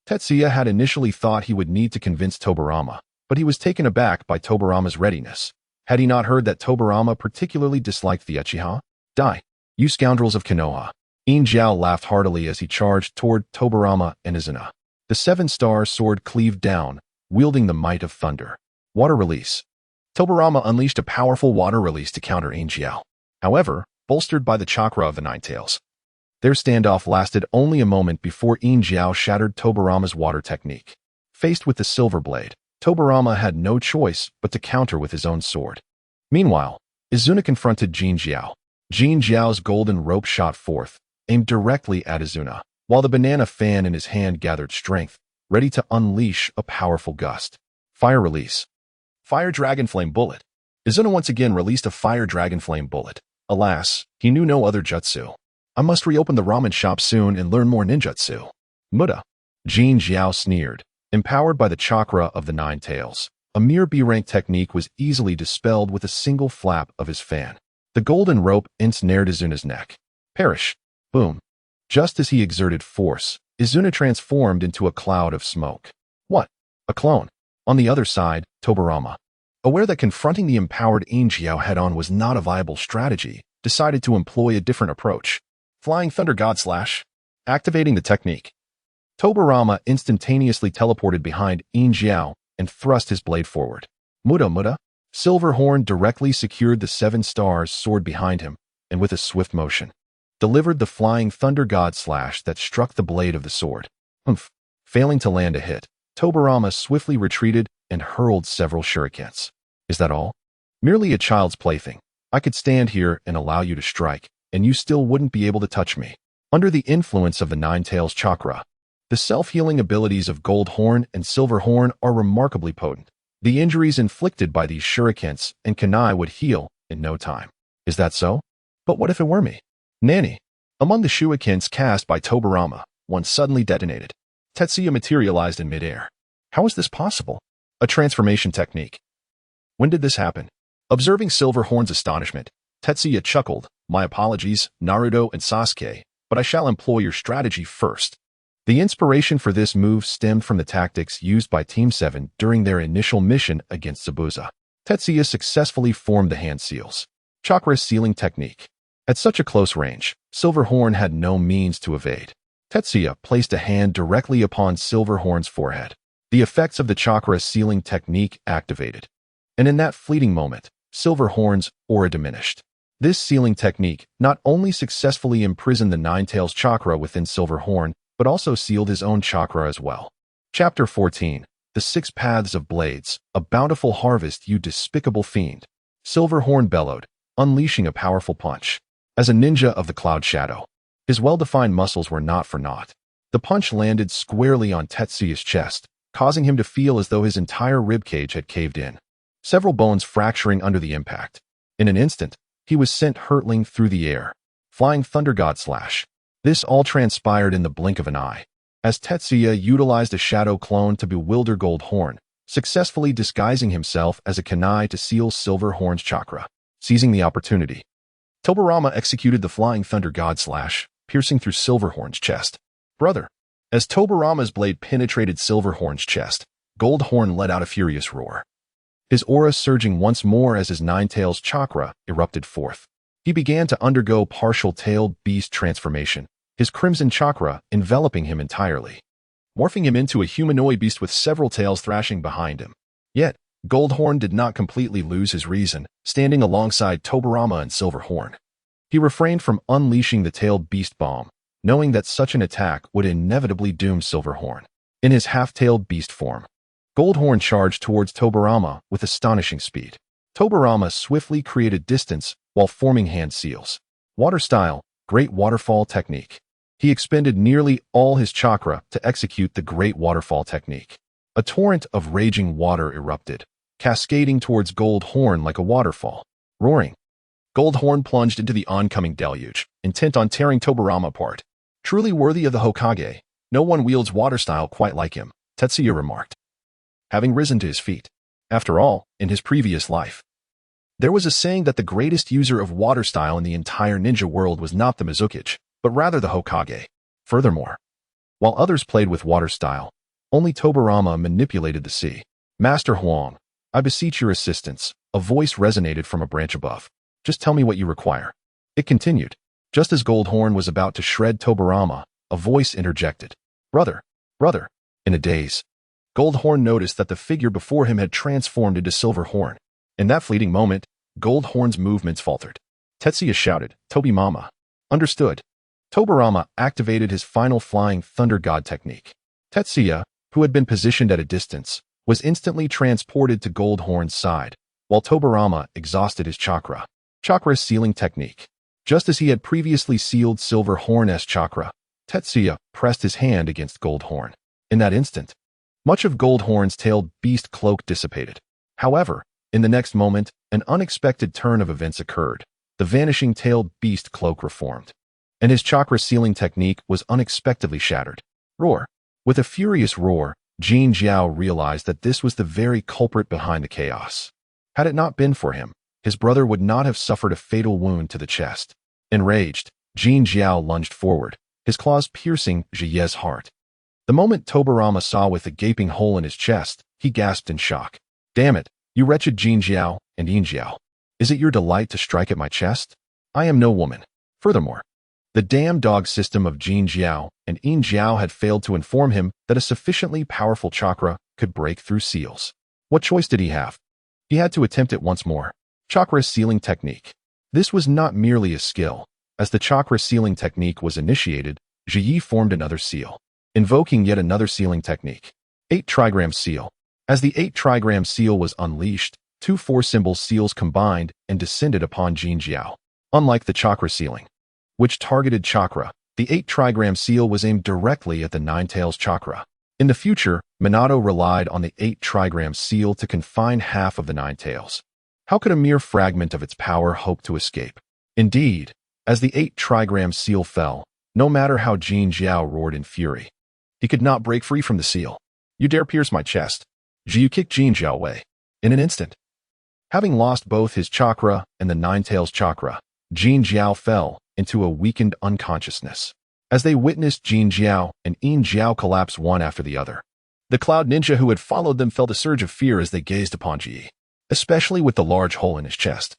Tetsuya had initially thought he would need to convince Tobarama, but he was taken aback by Tobarama's readiness. Had he not heard that Tobarama particularly disliked the Uchiha? Die, you scoundrels of Konoha. Yin Jiao laughed heartily as he charged toward Tobarama and Izuna. The 7-star sword cleaved down, wielding the might of thunder. Water release. Tobarama unleashed a powerful water release to counter Yin Jiao. However, bolstered by the chakra of the 9 tails. Their standoff lasted only a moment before Yin Jiao shattered Tobarama's water technique. Faced with the silver blade, Tobarama had no choice but to counter with his own sword. Meanwhile, Izuna confronted Jin Jiao. Jin Jiao's golden rope shot forth, aimed directly at Izuna, while the banana fan in his hand gathered strength, ready to unleash a powerful gust. Fire release. Fire Dragon Flame Bullet. Izuna once again released a Fire Dragon Flame Bullet. Alas, he knew no other jutsu. I must reopen the ramen shop soon and learn more ninjutsu. Muda. Jin Jiao sneered. Empowered by the chakra of the 9 tails, a mere B-rank technique was easily dispelled with a single flap of his fan. The golden rope ensnared Izuna's neck. Perish. Boom. Just as he exerted force, Izuna transformed into a cloud of smoke. What? A clone. On the other side, Tobarama, aware that confronting the empowered Yin Jiao head-on was not a viable strategy, decided to employ a different approach. Flying Thunder God Slash. Activating the technique. Tobarama instantaneously teleported behind Yin Jiao and thrust his blade forward. Muda. Silverhorn directly secured the 7 stars sword behind him, and with a swift motion, delivered the Flying Thunder God Slash that struck the blade of the sword. Failing to land a hit, Tobarama swiftly retreated and hurled several shurikens. Is that all? Merely a child's plaything. I could stand here and allow you to strike, and you still wouldn't be able to touch me. Under the influence of the 9 tails chakra, The self-healing abilities of Gold Horn and Silver Horn are remarkably potent. The injuries inflicted by these shurikens and kunai would heal in no time. Is that so? But what if it were me? Nanny. Among the shurikens cast by Tobirama, one suddenly detonated. Tetsuya materialized in midair. How is this possible? A transformation technique. When did this happen? Observing Silver Horn's astonishment, Tetsuya chuckled. My apologies, Naruto and Sasuke, but I shall employ your strategy first. The inspiration for this move stemmed from the tactics used by Team 7 during their initial mission against Zabuza. Tetsuya successfully formed the hand seals. Chakra sealing technique. At such a close range, Silver Horn had no means to evade. Tetsuya placed a hand directly upon Silver Horn's forehead. The effects of the chakra sealing technique activated. And in that fleeting moment, Silver Horn's aura diminished. This sealing technique not only successfully imprisoned the Nine-Tails chakra within Silver Horn, but also sealed his own chakra as well. Chapter 14. The Six Paths of Blades. A bountiful harvest, you despicable fiend. Silver Horn bellowed, unleashing a powerful punch. As a ninja of the cloud shadow, his well-defined muscles were not for naught. The punch landed squarely on Tetsuya's chest, causing him to feel as though his entire ribcage had caved in, several bones fracturing under the impact. In an instant, he was sent hurtling through the air. Flying Thunder God Slash. This all transpired in the blink of an eye, as Tetsuya utilized a shadow clone to bewilder Gold Horn, successfully disguising himself as a kunai to seal Silver Horn's chakra. Seizing the opportunity, Tobirama executed the Flying Thunder God Slash, piercing through Silver Horn's chest. Brother! As Tobirama's blade penetrated Silver Horn's chest, Gold Horn let out a furious roar. His aura surging once more as his Nine-Tails chakra erupted forth. He began to undergo partial tailed beast transformation, his crimson chakra enveloping him entirely, morphing him into a humanoid beast with several tails thrashing behind him. Yet, Gold Horn did not completely lose his reason, standing alongside Tobirama and Silver Horn. He refrained from unleashing the tailed beast bomb, knowing that such an attack would inevitably doom Silver Horn. In his half-tailed beast form, Gold Horn charged towards Tobirama with astonishing speed. Tobirama swiftly created distance while forming hand seals. Water style, Great Waterfall technique. He expended nearly all his chakra to execute the Great Waterfall technique. A torrent of raging water erupted, cascading towards Gold Horn like a waterfall. Roaring, Gold Horn plunged into the oncoming deluge, intent on tearing Tobirama apart. Truly worthy of the Hokage, no one wields water style quite like him, Tetsuya remarked, having risen to his feet. After all, in his previous life, there was a saying that the greatest user of water style in the entire ninja world was not the Mizukage, but rather the Hokage. Furthermore, while others played with water style, only Tobirama manipulated the sea. Master Huang, I beseech your assistance. A voice resonated from a branch above. Just tell me what you require. It continued. Just as Gold Horn was about to shred Tobirama, a voice interjected. Brother! In a daze, Gold Horn noticed that the figure before him had transformed into Silver Horn. In that fleeting moment, Gold Horn's movements faltered. Tetsuya shouted, Tobimama. Understood. Tobirama activated his final Flying Thunder God technique. Tetsuya, who had been positioned at a distance, was instantly transported to Gold Horn's side, while Tobirama exhausted his chakra. Chakra sealing technique. Just as he had previously sealed Silver Horn's chakra, Tetsuya pressed his hand against Gold Horn. In that instant, much of Gold Horn's tailed beast cloak dissipated. However, in the next moment, an unexpected turn of events occurred. The vanishing tailed beast cloak reformed, and his chakra sealing technique was unexpectedly shattered. Roar. With a furious roar, Jin Jiao realized that this was the very culprit behind the chaos. Had it not been for him, his brother would not have suffered a fatal wound to the chest. Enraged, Jin Jiao lunged forward, his claws piercing Jie's heart. The moment Tobirama saw with the gaping hole in his chest, he gasped in shock. Damn it, you wretched Jin Jiao and Yin Jiao. Is it your delight to strike at my chest? I am no woman. Furthermore, the damn dog system of Jin Jiao and Yin Jiao had failed to inform him that a sufficiently powerful chakra could break through seals. What choice did he have? He had to attempt it once more. Chakra sealing technique. This was not merely a skill. As the chakra sealing technique was initiated, Ji formed another seal, invoking yet another sealing technique. 8 trigram seal. As the 8 trigram seal was unleashed, 2 4-symbol seals combined and descended upon Jin Jiao. Unlike the chakra sealing, which targeted chakra, The 8-trigram seal was aimed directly at the Nine-Tails chakra. In the future, Minato relied on the 8-trigram seal to confine half of the Nine-Tails. How could a mere fragment of its power hope to escape? Indeed, as the 8-trigram seal fell, no matter how Jin Jiao roared in fury, he could not break free from the seal. You dare pierce my chest? Jiu kicked Jin Jiao away. In an instant, having lost both his chakra and the Nine-Tails chakra, Jin Jiao fell into a weakened unconsciousness. As they witnessed Jin Jiao and Yin Jiao collapse one after the other, the Cloud Ninja who had followed them felt a surge of fear as they gazed upon Ji, especially with the large hole in his chest.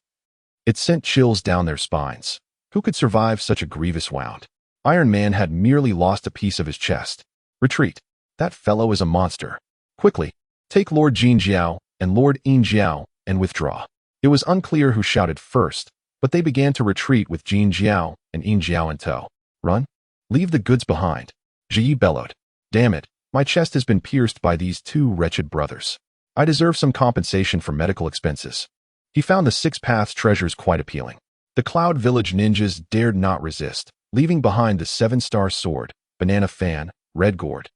It sent chills down their spines. Who could survive such a grievous wound? Iron Man had merely lost a piece of his chest. Retreat. That fellow is a monster. Quickly, take Lord Jin Jiao and Lord Yin Jiao and withdraw. It was unclear who shouted first, but they began to retreat with Jin Jiao and Yin Jiao in tow. Run? Leave the goods behind. Ji bellowed. Damn it, my chest has been pierced by these two wretched brothers. I deserve some compensation for medical expenses. He found the Six Paths treasures quite appealing. The Cloud Village ninjas dared not resist, leaving behind the 7-star sword, banana fan, red gourd,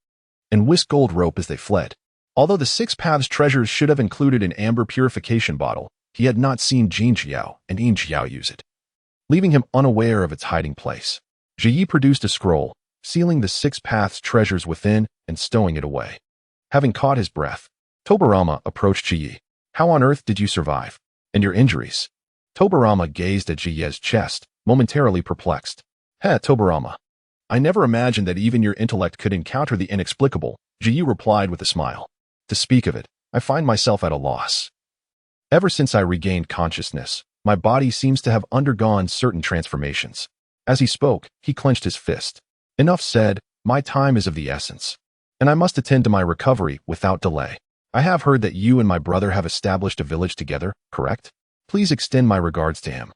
and whisk gold rope as they fled. Although the Six Paths treasures should have included an amber purification bottle, he had not seen Jin Jiao and Yin Jiao use it, leaving him unaware of its hiding place. Ji produced a scroll, sealing the Six Paths treasures within and stowing it away. Having caught his breath, Tobirama approached Ji. How on earth did you survive? And your injuries? Tobirama gazed at Ji's chest, momentarily perplexed. Tobirama. I never imagined that even your intellect could encounter the inexplicable, Ji replied with a smile. To speak of it, I find myself at a loss. Ever since I regained consciousness, my body seems to have undergone certain transformations. As he spoke, he clenched his fist. Enough said, my time is of the essence, and I must attend to my recovery without delay. I have heard that you and my brother have established a village together, correct? Please extend my regards to him.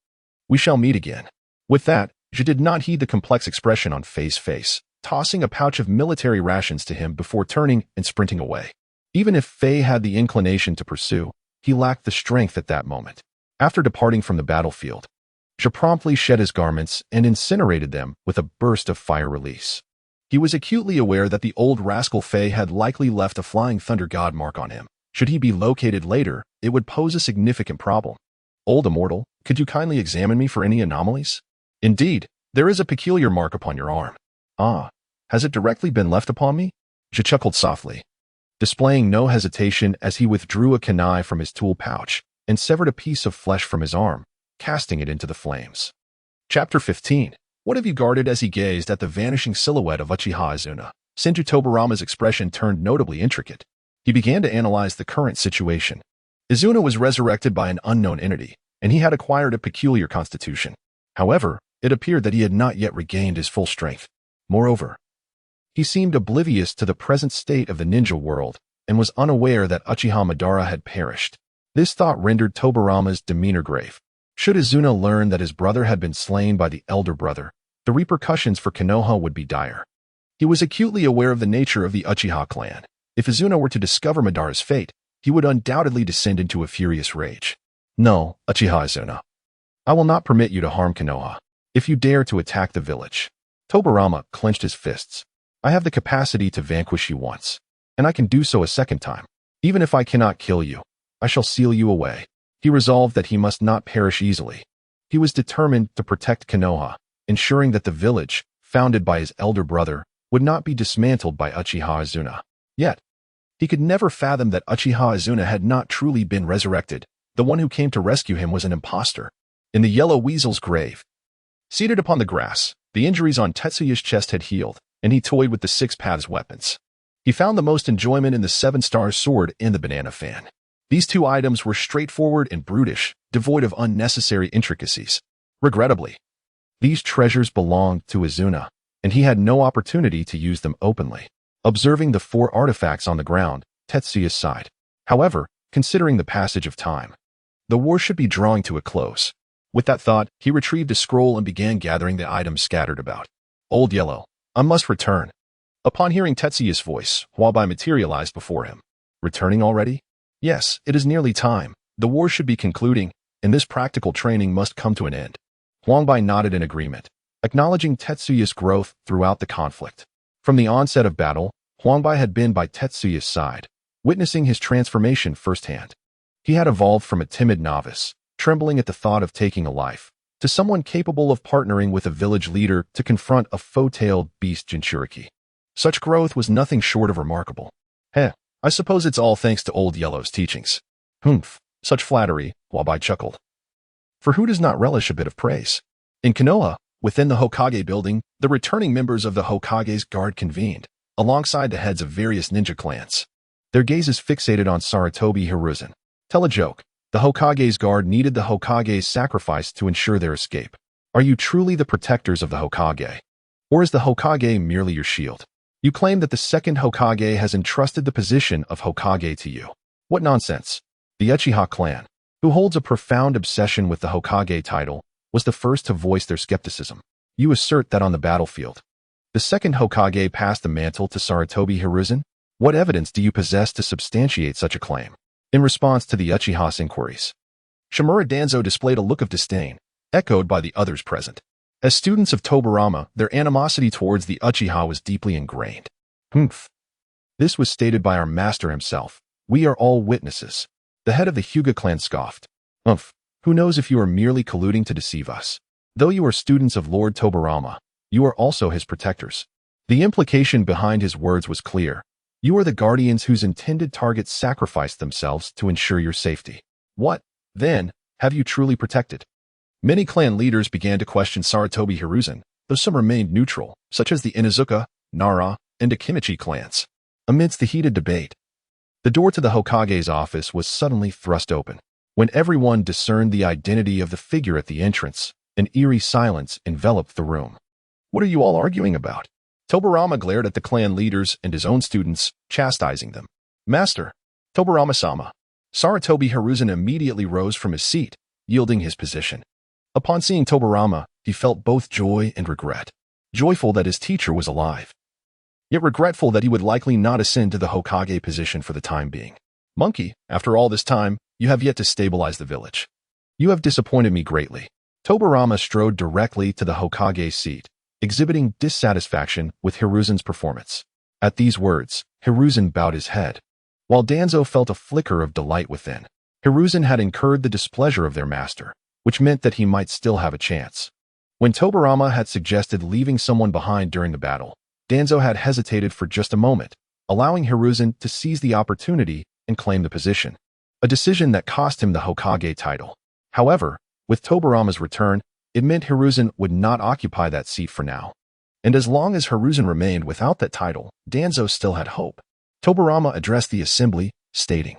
We shall meet again. With that, Ji did not heed the complex expression on Fei's face, tossing a pouch of military rations to him before turning and sprinting away. Even if Fei had the inclination to pursue, he lacked the strength at that moment. After departing from the battlefield, Ji promptly shed his garments and incinerated them with a burst of fire release. He was acutely aware that the old rascal Fei had likely left a flying thunder god mark on him. Should he be located later, it would pose a significant problem. Old immortal, could you kindly examine me for any anomalies? Indeed, there is a peculiar mark upon your arm. Ah, has it directly been left upon me? Ji chuckled softly, displaying no hesitation as he withdrew a kunai from his tool pouch and severed a piece of flesh from his arm, casting it into the flames. Chapter 15. What have you guarded? As he gazed at the vanishing silhouette of Uchiha Izuna, Senju Tobirama's expression turned notably intricate. He began to analyze the current situation. Izuna was resurrected by an unknown entity, and he had acquired a peculiar constitution. However, it appeared that he had not yet regained his full strength. Moreover, he seemed oblivious to the present state of the ninja world and was unaware that Uchiha Madara had perished. This thought rendered Tobirama's demeanor grave. Should Izuna learn that his brother had been slain by the elder brother, the repercussions for Konoha would be dire. He was acutely aware of the nature of the Uchiha clan. If Izuna were to discover Madara's fate, he would undoubtedly descend into a furious rage. No, Uchiha Izuna. I will not permit you to harm Konoha. If you dare to attack the village. Tobirama clenched his fists. I have the capacity to vanquish you once, and I can do so a second time. Even if I cannot kill you, I shall seal you away. He resolved that he must not perish easily. He was determined to protect Konoha, ensuring that the village, founded by his elder brother, would not be dismantled by Uchiha Izuna. Yet, he could never fathom that Uchiha Izuna had not truly been resurrected. The one who came to rescue him was an impostor. In the Yellow Weasel's grave, seated upon the grass, the injuries on Tetsuya's chest had healed, and he toyed with the Six Paths weapons. He found the most enjoyment in the 7-star sword and the banana fan. These two items were straightforward and brutish, devoid of unnecessary intricacies. Regrettably, these treasures belonged to Izuna, and he had no opportunity to use them openly. Observing the 4 artifacts on the ground, Tetsuya sighed. However, considering the passage of time, the war should be drawing to a close. With that thought, he retrieved a scroll and began gathering the items scattered about. Old Yellow, I must return. Upon hearing Tetsuya's voice, Wabai materialized before him. Returning already? Yes, it is nearly time. The war should be concluding, and this practical training must come to an end. Huangbai nodded in agreement. acknowledging Tetsuya's growth throughout the conflict. From the onset of battle, Huangbai had been by Tetsuya's side, witnessing his transformation firsthand. He had evolved from a timid novice, trembling at the thought of taking a life, to someone capable of partnering with a village leader to confront a foe-tailed beast Jinchuriki. Such growth was nothing short of remarkable. I suppose it's all thanks to Old Yellow's teachings. Humph, such flattery, Huangbai chuckled. For who does not relish a bit of praise? In Konoha, within the Hokage building, the returning members of the Hokage's guard convened, alongside the heads of various ninja clans. Their gazes fixated on Sarutobi Hiruzen. Tell a joke. The Hokage's guard needed the Hokage's sacrifice to ensure their escape. Are you truly the protectors of the Hokage? Or is the Hokage merely your shield? You claim that the second Hokage has entrusted the position of Hokage to you. What nonsense. The Uchiha clan, who holds a profound obsession with the Hokage title, was the first to voice their skepticism. You assert that on the battlefield, the second Hokage passed the mantle to Sarutobi Hiruzen? What evidence do you possess to substantiate such a claim? In response to the Uchiha's inquiries, Shimura Danzo displayed a look of disdain, echoed by the others present. As students of Tobirama, their animosity towards the Uchiha was deeply ingrained. Humph. This was stated by our master himself. We are all witnesses. The head of the Hyuga clan scoffed. Humph. Who knows if you are merely colluding to deceive us? Though you are students of Lord Tobirama, you are also his protectors. The implication behind his words was clear. You are the guardians whose intended targets sacrificed themselves to ensure your safety. What, then, have you truly protected? Many clan leaders began to question Sarutobi Hiruzen, though some remained neutral, such as the Inuzuka, Nara, and Akimichi clans. Amidst the heated debate, the door to the Hokage's office was suddenly thrust open. When everyone discerned the identity of the figure at the entrance, an eerie silence enveloped the room. What are you all arguing about? Tobirama glared at the clan leaders and his own students, chastising them. Master, Tobirama-sama. Sarutobi Hiruzen immediately rose from his seat, yielding his position. Upon seeing Tobirama, he felt both joy and regret. Joyful that his teacher was alive, yet regretful that he would likely not ascend to the Hokage position for the time being. Monkey, after all this time, you have yet to stabilize the village. You have disappointed me greatly. Tobirama strode directly to the Hokage's seat, exhibiting dissatisfaction with Hiruzen's performance. At these words, Hiruzen bowed his head, while Danzo felt a flicker of delight within. Hiruzen had incurred the displeasure of their master, which meant that he might still have a chance. When Tobirama had suggested leaving someone behind during the battle, Danzo had hesitated for just a moment, allowing Hiruzen to seize the opportunity and claim the position. A decision that cost him the Hokage title. However, with Tobirama's return, it meant Hiruzen would not occupy that seat for now. And as long as Hiruzen remained without that title, Danzo still had hope. Tobirama addressed the assembly, stating,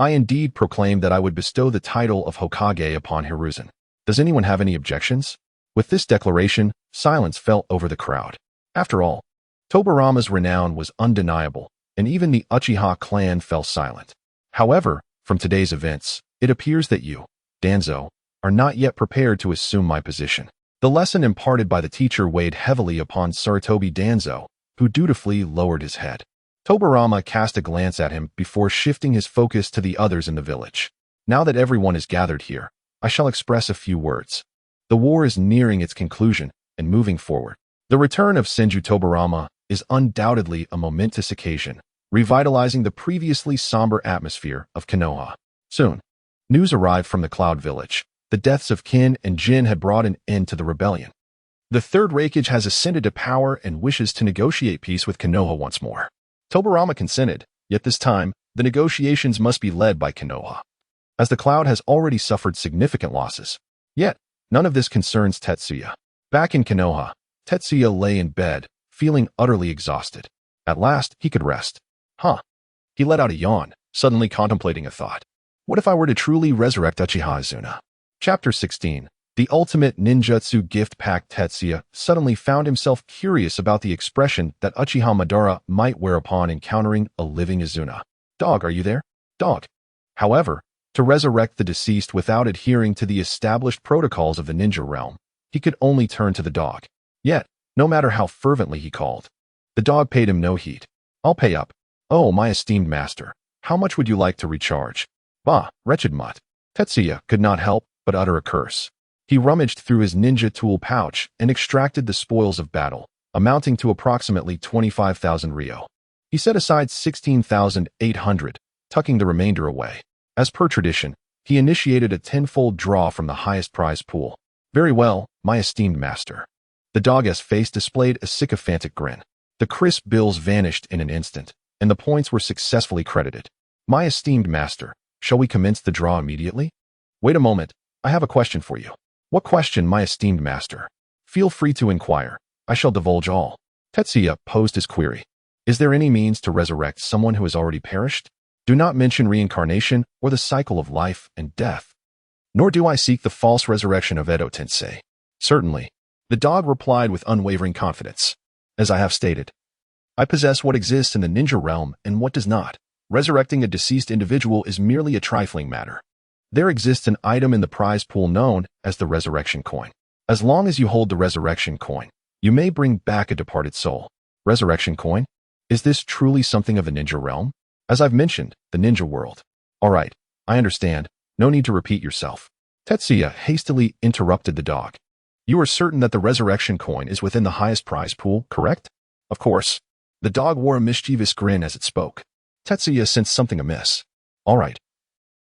I indeed proclaimed that I would bestow the title of Hokage upon Hiruzen. Does anyone have any objections? With this declaration, silence fell over the crowd. After all, Tobirama's renown was undeniable, and even the Uchiha clan fell silent. However, from today's events, it appears that you, Danzo, are not yet prepared to assume my position. The lesson imparted by the teacher weighed heavily upon Sarutobi Danzo, who dutifully lowered his head. Tobirama cast a glance at him before shifting his focus to the others in the village. Now that everyone is gathered here, I shall express a few words. The war is nearing its conclusion and moving forward. The return of Senju Tobirama is undoubtedly a momentous occasion, revitalizing the previously somber atmosphere of Konoha. Soon, news arrived from the Cloud Village. The deaths of Kin and Jin had brought an end to the rebellion. The Third Raikage has ascended to power and wishes to negotiate peace with Konoha once more. Tobirama consented, yet this time, the negotiations must be led by Konoha, as the Cloud has already suffered significant losses. Yet, none of this concerns Tetsuya. Back in Konoha, Tetsuya lay in bed, feeling utterly exhausted. At last, he could rest. He let out a yawn, suddenly contemplating a thought. What if I were to truly resurrect Uchiha Izuna? Chapter 16. The ultimate ninjutsu gift pack. Tetsuya suddenly found himself curious about the expression that Uchiha Madara might wear upon encountering a living Izuna. Dog, are you there? Dog. However, to resurrect the deceased without adhering to the established protocols of the ninja realm, he could only turn to the dog. Yet, no matter how fervently he called, the dog paid him no heed. I'll pay up. Oh, my esteemed master, how much would you like to recharge? Bah, wretched mutt. Tetsuya could not help but utter a curse. He rummaged through his ninja tool pouch and extracted the spoils of battle, amounting to approximately 25,000 ryo. He set aside 16,800, tucking the remainder away. As per tradition, he initiated a tenfold draw from the highest prize pool. Very well, my esteemed master. The dog's face displayed a sycophantic grin. The crisp bills vanished in an instant, and the points were successfully credited. My esteemed master, shall we commence the draw immediately? Wait a moment, I have a question for you. What question, my esteemed master? Feel free to inquire. I shall divulge all. Tetsuya posed his query. Is there any means to resurrect someone who has already perished? Do not mention reincarnation or the cycle of life and death. Nor do I seek the false resurrection of Edo Tensei. Certainly. The dog replied with unwavering confidence. As I have stated, I possess what exists in the ninja realm and what does not. Resurrecting a deceased individual is merely a trifling matter. There exists an item in the prize pool known as the resurrection coin. As long as you hold the resurrection coin, you may bring back a departed soul. Resurrection coin? Is this truly something of the ninja realm? As I've mentioned, the ninja world. All right, I understand. No need to repeat yourself. Tetsuya hastily interrupted the dog. You are certain that the resurrection coin is within the highest prize pool, correct? Of course. The dog wore a mischievous grin as it spoke. Tetsuya sensed something amiss. All right.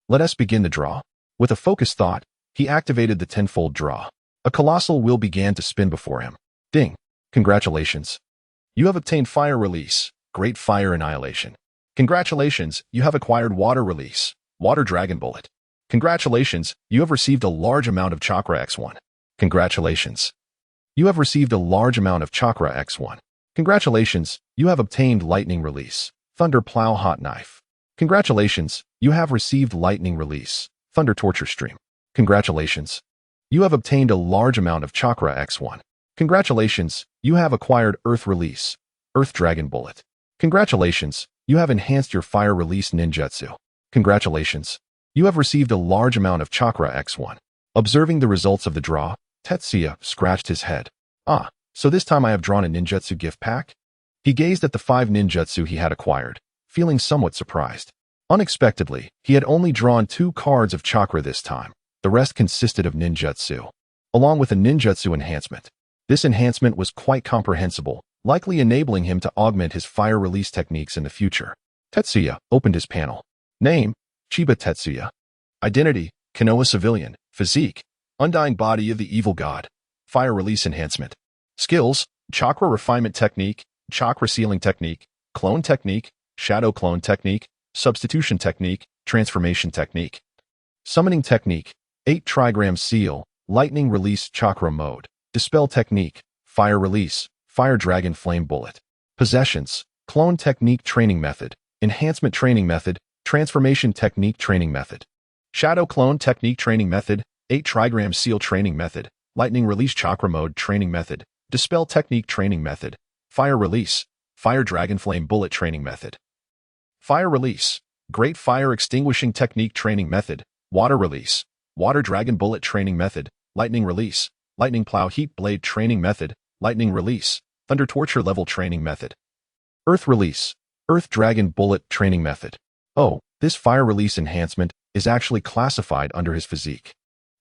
Let us begin the draw. With a focused thought, he activated the tenfold draw. A colossal wheel began to spin before him. Ding. Congratulations. You have obtained fire release, great fire annihilation. Congratulations, you have acquired water release, water dragon bullet. Congratulations, you have received a large amount of chakra X1. Congratulations. You have received a large amount of chakra X1. Congratulations, you have obtained lightning release, thunder plow hot knife. Congratulations, you have received lightning release, thunder torture stream. Congratulations. You have obtained a large amount of chakra X1. Congratulations, you have acquired earth release, earth dragon bullet. Congratulations, you have enhanced your fire release ninjutsu. Congratulations. You have received a large amount of chakra X1. Observing the results of the draw, Tetsuya scratched his head. Ah, so this time I have drawn a ninjutsu gift pack? He gazed at the 5 ninjutsu he had acquired, feeling somewhat surprised. Unexpectedly, he had only drawn 2 cards of chakra this time. The rest consisted of ninjutsu, along with a ninjutsu enhancement. This enhancement was quite comprehensible, likely enabling him to augment his fire release techniques in the future. Tetsuya opened his panel. Name, Chiba Tetsuya. Identity, Konoha civilian. Physique, undying body of the evil god. Fire release enhancement. Skills, chakra refinement technique, chakra sealing technique, clone technique, shadow clone technique, substitution technique, transformation technique. Summoning technique, 8 trigram seal, lightning release chakra mode, dispel technique, fire release, fire dragon flame bullet. Possessions, clone technique training method, enhancement training method, transformation technique training method. Shadow clone technique training method, 8 trigram seal training method, lightning release chakra mode training method, dispel technique training method, fire release, fire dragon flame bullet training method. Fire release, great fire extinguishing technique training method, water release, water dragon bullet training method, lightning release, lightning plow heat blade training method, lightning release, thunder torture level training method. Earth release, earth dragon bullet training method. Oh, this fire release enhancement is actually classified under his physique.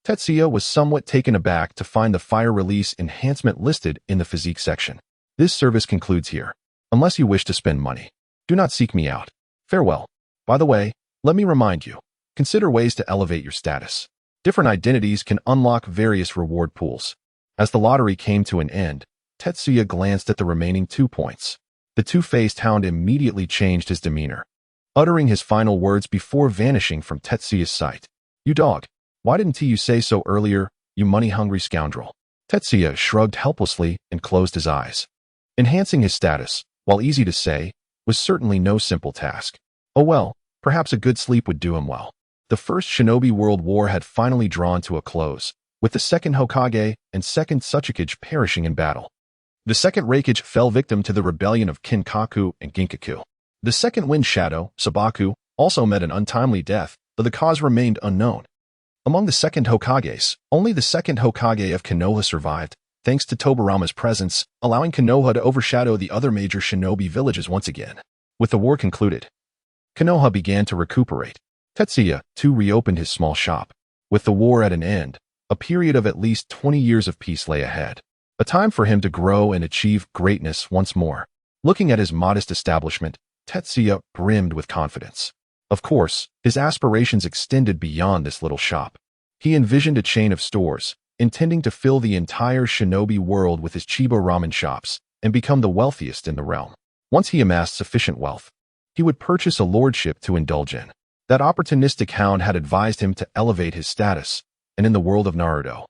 Tetsuya was somewhat taken aback to find the fire release enhancement listed in the physique section. This service concludes here. Unless you wish to spend money, do not seek me out. Farewell. By the way, let me remind you, consider ways to elevate your status. Different identities can unlock various reward pools. As the lottery came to an end, Tetsuya glanced at the remaining 2 points. The two-faced hound immediately changed his demeanor, uttering his final words before vanishing from Tetsuya's sight. You dog. Why didn't you say so earlier, you money-hungry scoundrel? Tetsuya shrugged helplessly and closed his eyes. Enhancing his status, while easy to say, was certainly no simple task. Oh well, perhaps a good sleep would do him well. The First Shinobi World War had finally drawn to a close, with the second Hokage and second Tsuchikage perishing in battle. The second Raikage fell victim to the rebellion of Kinkaku and Ginkaku. The second Wind Shadow, Sabaku, also met an untimely death, though the cause remained unknown. Among the second Hokages, only the second Hokage of Konoha survived, thanks to Tobirama's presence, allowing Konoha to overshadow the other major shinobi villages once again. With the war concluded, Konoha began to recuperate. Tetsuya, too, reopened his small shop. With the war at an end, A period of at least 20 years of peace lay ahead. A time for him to grow and achieve greatness once more. Looking at his modest establishment, Tetsuya brimmed with confidence. Of course, his aspirations extended beyond this little shop. He envisioned a chain of stores, intending to fill the entire shinobi world with his Chiba ramen shops and become the wealthiest in the realm. Once he amassed sufficient wealth, he would purchase a lordship to indulge in. That opportunistic hound had advised him to elevate his status, and in the world of Naruto,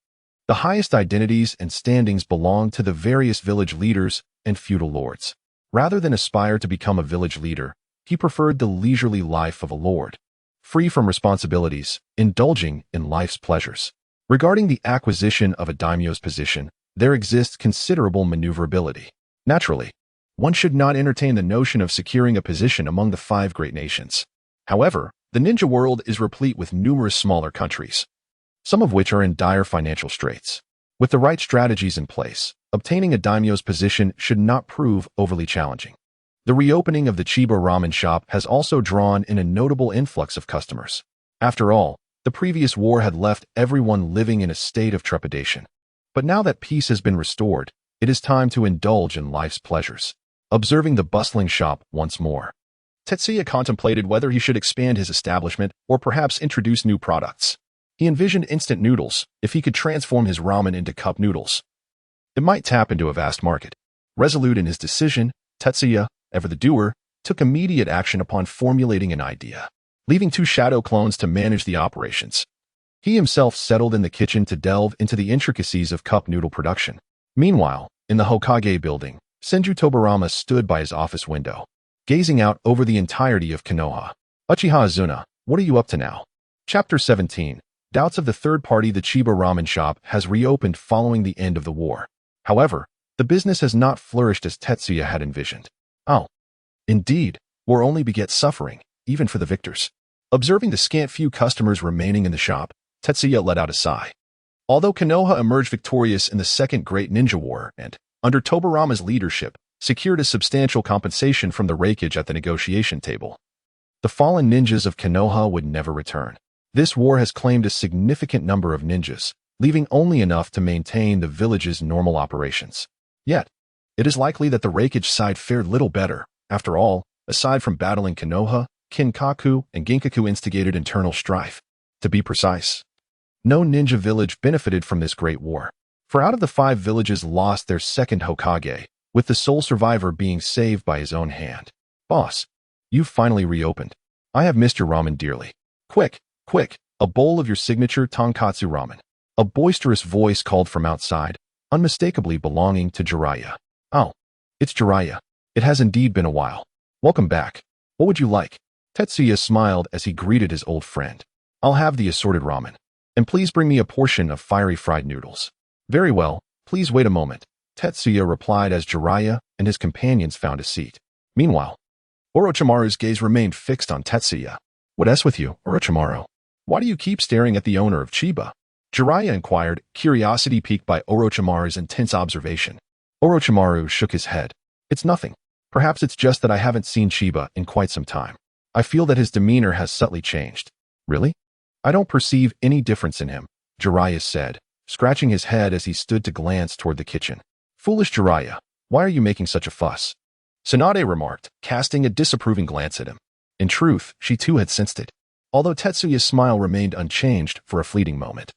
the highest identities and standings belonged to the various village leaders and feudal lords. Rather than aspire to become a village leader, he preferred the leisurely life of a lord, free from responsibilities, indulging in life's pleasures. Regarding the acquisition of a daimyo's position, there exists considerable maneuverability. Naturally, one should not entertain the notion of securing a position among the 5 great nations. However, the ninja world is replete with numerous smaller countries, some of which are in dire financial straits. With the right strategies in place, obtaining a daimyo's position should not prove overly challenging. The reopening of the Chiba ramen shop has also drawn in a notable influx of customers. After all, the previous war had left everyone living in a state of trepidation. But now that peace has been restored, it is time to indulge in life's pleasures. Observing the bustling shop once more, Tetsuya contemplated whether he should expand his establishment or perhaps introduce new products. He envisioned instant noodles if he could transform his ramen into cup noodles. It might tap into a vast market. Resolute in his decision, Tetsuya, ever the doer, took immediate action upon formulating an idea, leaving 2 shadow clones to manage the operations. He himself settled in the kitchen to delve into the intricacies of cup noodle production. Meanwhile, in the Hokage building, Senju Tobarama stood by his office window, gazing out over the entirety of Konoha. Uchiha Azuna, what are you up to now? Chapter 17. Doubts of the third party. The Chiba ramen shop has reopened following the end of the war. However, the business has not flourished as Tetsuya had envisioned. Oh, indeed, war only begets suffering, even for the victors. Observing the scant few customers remaining in the shop, Tetsuya let out a sigh. Although Konoha emerged victorious in the Second Great Ninja War and, under Tobarama's leadership, secured a substantial compensation from the raikage at the negotiation table, the fallen ninjas of Konoha would never return. This war has claimed a significant number of ninjas, leaving only enough to maintain the village's normal operations. Yet, it is likely that the raikage side fared little better. After all, aside from battling Konoha, Kinkaku and Ginkaku instigated internal strife. To be precise, no ninja village benefited from this great war. For out of the 5 villages lost their second Hokage, with the sole survivor being saved by his own hand. Boss, you've finally reopened. I have missed your ramen dearly. Quick, a bowl of your signature tonkatsu ramen. A boisterous voice called from outside, unmistakably belonging to Jiraiya. Oh, it's Jiraiya. It has indeed been a while. Welcome back. What would you like? Tetsuya smiled as he greeted his old friend. I'll have the assorted ramen. And please bring me a portion of fiery fried noodles. Very well, please wait a moment, Tetsuya replied as Jiraiya and his companions found a seat. Meanwhile, Orochimaru's gaze remained fixed on Tetsuya. What's with you, Orochimaru? Why do you keep staring at the owner of Chiba? Jiraiya inquired, curiosity piqued by Orochimaru's intense observation. Orochimaru shook his head. It's nothing. Perhaps it's just that I haven't seen Chiba in quite some time. I feel that his demeanor has subtly changed. Really? I don't perceive any difference in him, Jiraiya said, scratching his head as he stood to glance toward the kitchen. Foolish Jiraiya, why are you making such a fuss? Tsunade remarked, casting a disapproving glance at him. In truth, she too had sensed it. Although Tetsuya's smile remained unchanged for a fleeting moment,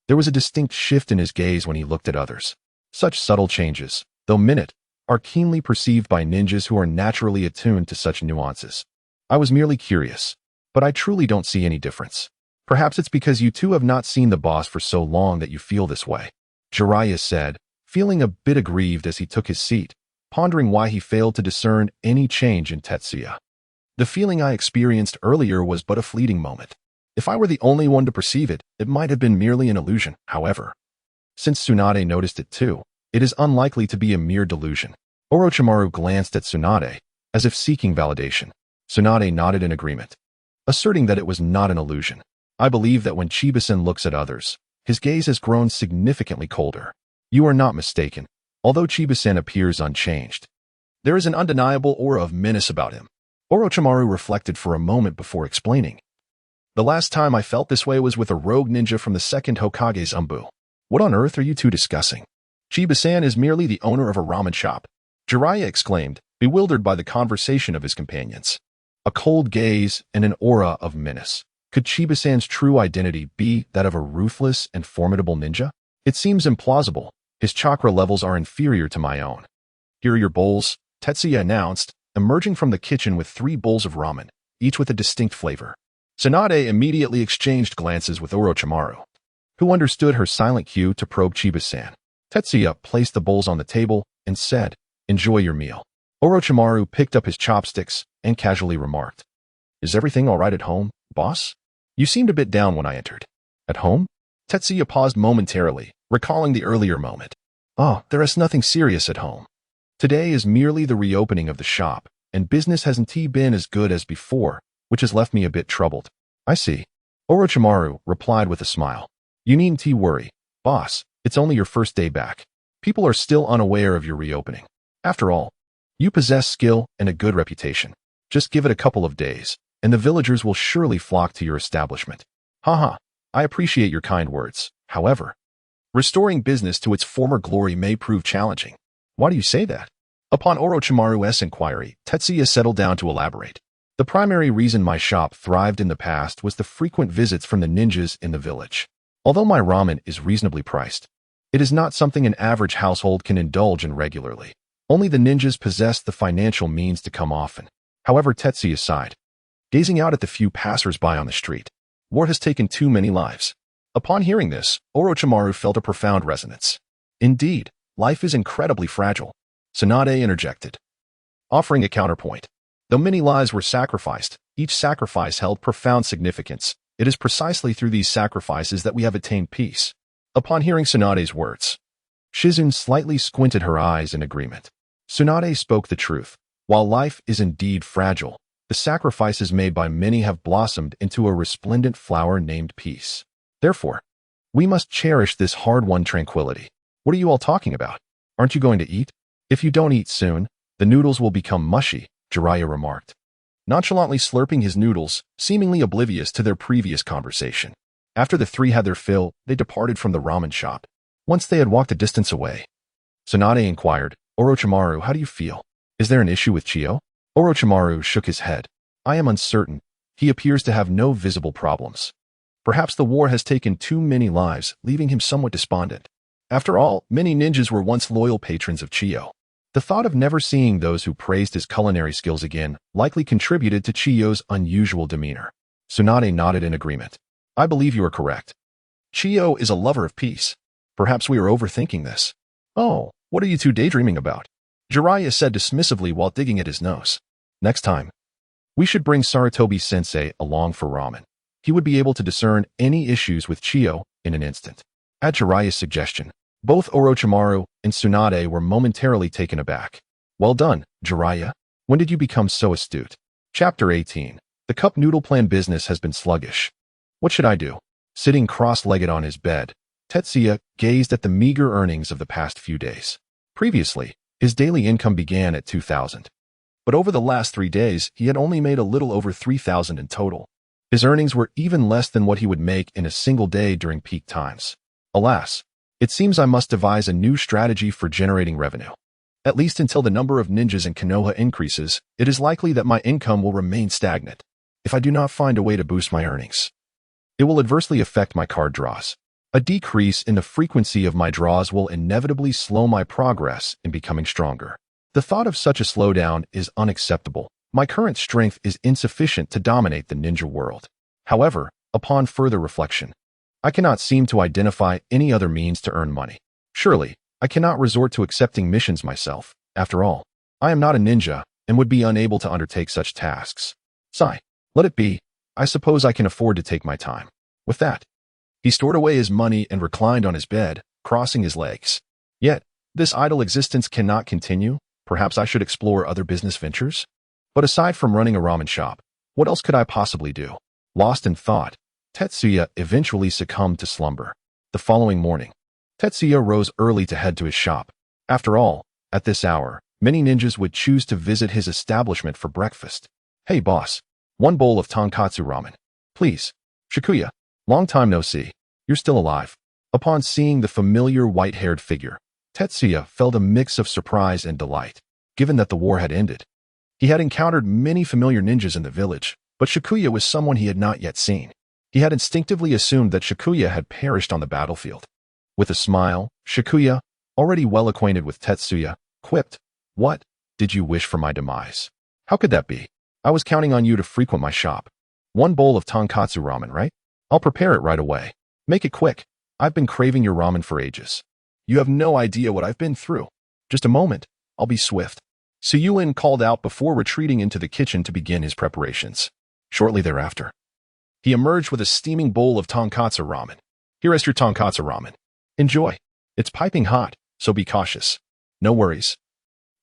there was a distinct shift in his gaze when he looked at others. Such subtle changes, though minute, are keenly perceived by ninjas who are naturally attuned to such nuances. I was merely curious, but I truly don't see any difference. Perhaps it's because you two have not seen the boss for so long that you feel this way, Jiraiya said, feeling a bit aggrieved as he took his seat, pondering why he failed to discern any change in Tetsuya. The feeling I experienced earlier was but a fleeting moment. If I were the only one to perceive it, it might have been merely an illusion, however. Since Tsunade noticed it too, it is unlikely to be a mere delusion. Orochimaru glanced at Tsunade, as if seeking validation. Tsunade nodded in agreement, asserting that it was not an illusion. I believe that when Chiba-sen looks at others, his gaze has grown significantly colder. You are not mistaken, although Chiba-sen appears unchanged. There is an undeniable aura of menace about him. Orochimaru reflected for a moment before explaining. The last time I felt this way was with a rogue ninja from the second Hokage's Umbu. What on earth are you two discussing? Chiba-san is merely the owner of a ramen shop, Jiraiya exclaimed, bewildered by the conversation of his companions. A cold gaze and an aura of menace. Could Chiba-san's true identity be that of a ruthless and formidable ninja? It seems implausible. His chakra levels are inferior to my own. Here are your bowls, Tetsuya announced, emerging from the kitchen with 3 bowls of ramen, each with a distinct flavor. Tsunade immediately exchanged glances with Orochimaru, who understood her silent cue to probe Chiba-san. Tetsuya placed the bowls on the table and said, "Enjoy your meal." Orochimaru picked up his chopsticks and casually remarked, "Is everything all right at home, boss? You seemed a bit down when I entered." At home? Tetsuya paused momentarily, recalling the earlier moment. "Oh, there is nothing serious at home. Today is merely the reopening of the shop, and business hasn't been as good as before, which has left me a bit troubled." "I see." Orochimaru replied with a smile. "You needn't worry, boss. It's only your first day back. People are still unaware of your reopening. After all, you possess skill and a good reputation. Just give it a couple of days, and the villagers will surely flock to your establishment." Haha, I appreciate your kind words. However, restoring business to its former glory may prove challenging. Why do you say that? Upon Orochimaru's inquiry, Tetsuya settled down to elaborate. The primary reason my shop thrived in the past was the frequent visits from the ninjas in the village. Although my ramen is reasonably priced, it is not something an average household can indulge in regularly. Only the ninjas possess the financial means to come often. However, Tetsuya sighed, gazing out at the few passers-by on the street. War has taken too many lives. Upon hearing this, Orochimaru felt a profound resonance. Indeed, life is incredibly fragile, Tsunade interjected, offering a counterpoint. Though many lives were sacrificed, each sacrifice held profound significance. It is precisely through these sacrifices that we have attained peace. Upon hearing Tsunade's words, Shizune slightly squinted her eyes in agreement. Tsunade spoke the truth. While life is indeed fragile, the sacrifices made by many have blossomed into a resplendent flower named peace. Therefore, we must cherish this hard-won tranquility. What are you all talking about? Aren't you going to eat? If you don't eat soon, the noodles will become mushy, Jiraiya remarked, nonchalantly slurping his noodles, seemingly oblivious to their previous conversation. After the 3 had their fill, they departed from the ramen shop. Once they had walked a distance away, Tsunade inquired, "Orochimaru, how do you feel? Is there an issue with Chiyo?" Orochimaru shook his head. "I am uncertain. He appears to have no visible problems. Perhaps the war has taken too many lives, leaving him somewhat despondent. After all, many ninjas were once loyal patrons of Chiyo. The thought of never seeing those who praised his culinary skills again likely contributed to Chiyo's unusual demeanor." Tsunade nodded in agreement. "I believe you are correct. Chiyo is a lover of peace. Perhaps we are overthinking this." "Oh, what are you two daydreaming about?" Jiraiya said dismissively while digging at his nose. "Next time, we should bring Sarutobi-sensei along for ramen. He would be able to discern any issues with Chiyo in an instant." At Jiraiya's suggestion, both Orochimaru and Tsunade were momentarily taken aback. "Well done, Jiraiya. When did you become so astute?" Chapter 18. The cup noodle plan business has been sluggish. What should I do? Sitting cross-legged on his bed, Tetsuya gazed at the meager earnings of the past few days. Previously, his daily income began at 2,000. But over the last 3 days, he had only made a little over 3,000 in total. His earnings were even less than what he would make in a single day during peak times. Alas, it seems I must devise a new strategy for generating revenue. At least until the number of ninjas in Konoha increases, it is likely that my income will remain stagnant. If I do not find a way to boost my earnings, it will adversely affect my card draws. A decrease in the frequency of my draws will inevitably slow my progress in becoming stronger. The thought of such a slowdown is unacceptable. My current strength is insufficient to dominate the ninja world. However, upon further reflection, I cannot seem to identify any other means to earn money. Surely, I cannot resort to accepting missions myself. After all, I am not a ninja and would be unable to undertake such tasks. Sigh, let it be. I suppose I can afford to take my time. With that, he stored away his money and reclined on his bed, crossing his legs. Yet, this idle existence cannot continue. Perhaps I should explore other business ventures? But aside from running a ramen shop, what else could I possibly do? Lost in thought, Tetsuya eventually succumbed to slumber. The following morning, Tetsuya rose early to head to his shop. After all, at this hour, many ninjas would choose to visit his establishment for breakfast. "Hey boss, 1 bowl of tonkatsu ramen, please." Shikuya, long time no see. You're still alive. Upon seeing the familiar white-haired figure, Tetsuya felt a mix of surprise and delight, given that the war had ended. He had encountered many familiar ninjas in the village, but Shikuya was someone he had not yet seen. He had instinctively assumed that Shikuya had perished on the battlefield. With a smile, Shikuya, already well acquainted with Tetsuya, quipped, "What? Did you wish for my demise? How could that be? I was counting on you to frequent my shop. One bowl of tonkatsu ramen, right? I'll prepare it right away. Make it quick. I've been craving your ramen for ages. You have no idea what I've been through. Just a moment. I'll be swift." Suyuin called out before retreating into the kitchen to begin his preparations. Shortly thereafter, he emerged with a steaming bowl of tonkatsu ramen. "Here is your tonkatsu ramen. Enjoy. It's piping hot, so be cautious. No worries.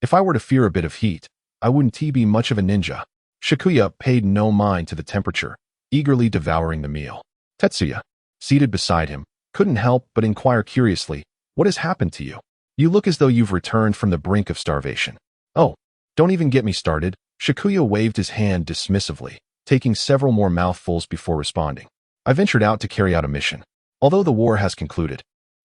If I were to fear a bit of heat, I wouldn't be much of a ninja." Shikuya paid no mind to the temperature, eagerly devouring the meal. Tetsuya, seated beside him, couldn't help but inquire curiously, "What has happened to you? You look as though you've returned from the brink of starvation." "Oh, don't even get me started." Shikuya waved his hand dismissively, taking several more mouthfuls before responding. "I ventured out to carry out a mission. Although the war has concluded,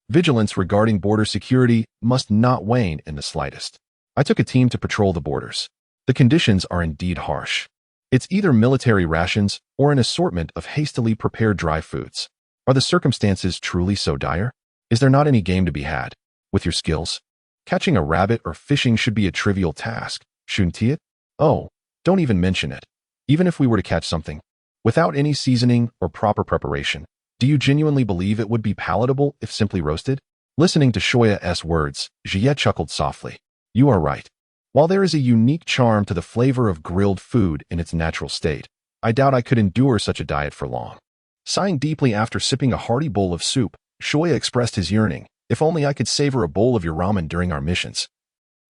vigilance regarding border security must not wane in the slightest. I took a team to patrol the borders. The conditions are indeed harsh. It's either military rations or an assortment of hastily prepared dry foods. Are the circumstances truly so dire? Is there not any game to be had? With your skills, catching a rabbit or fishing should be a trivial task, shouldn't it? Oh, don't even mention it. Even if we were to catch something, without any seasoning or proper preparation, do you genuinely believe it would be palatable if simply roasted?" Listening to Shoya's words, Jie chuckled softly. "You are right. While there is a unique charm to the flavor of grilled food in its natural state, I doubt I could endure such a diet for long." Sighing deeply after sipping a hearty bowl of soup, Shoya expressed his yearning. "If only I could savor a bowl of your ramen during our missions.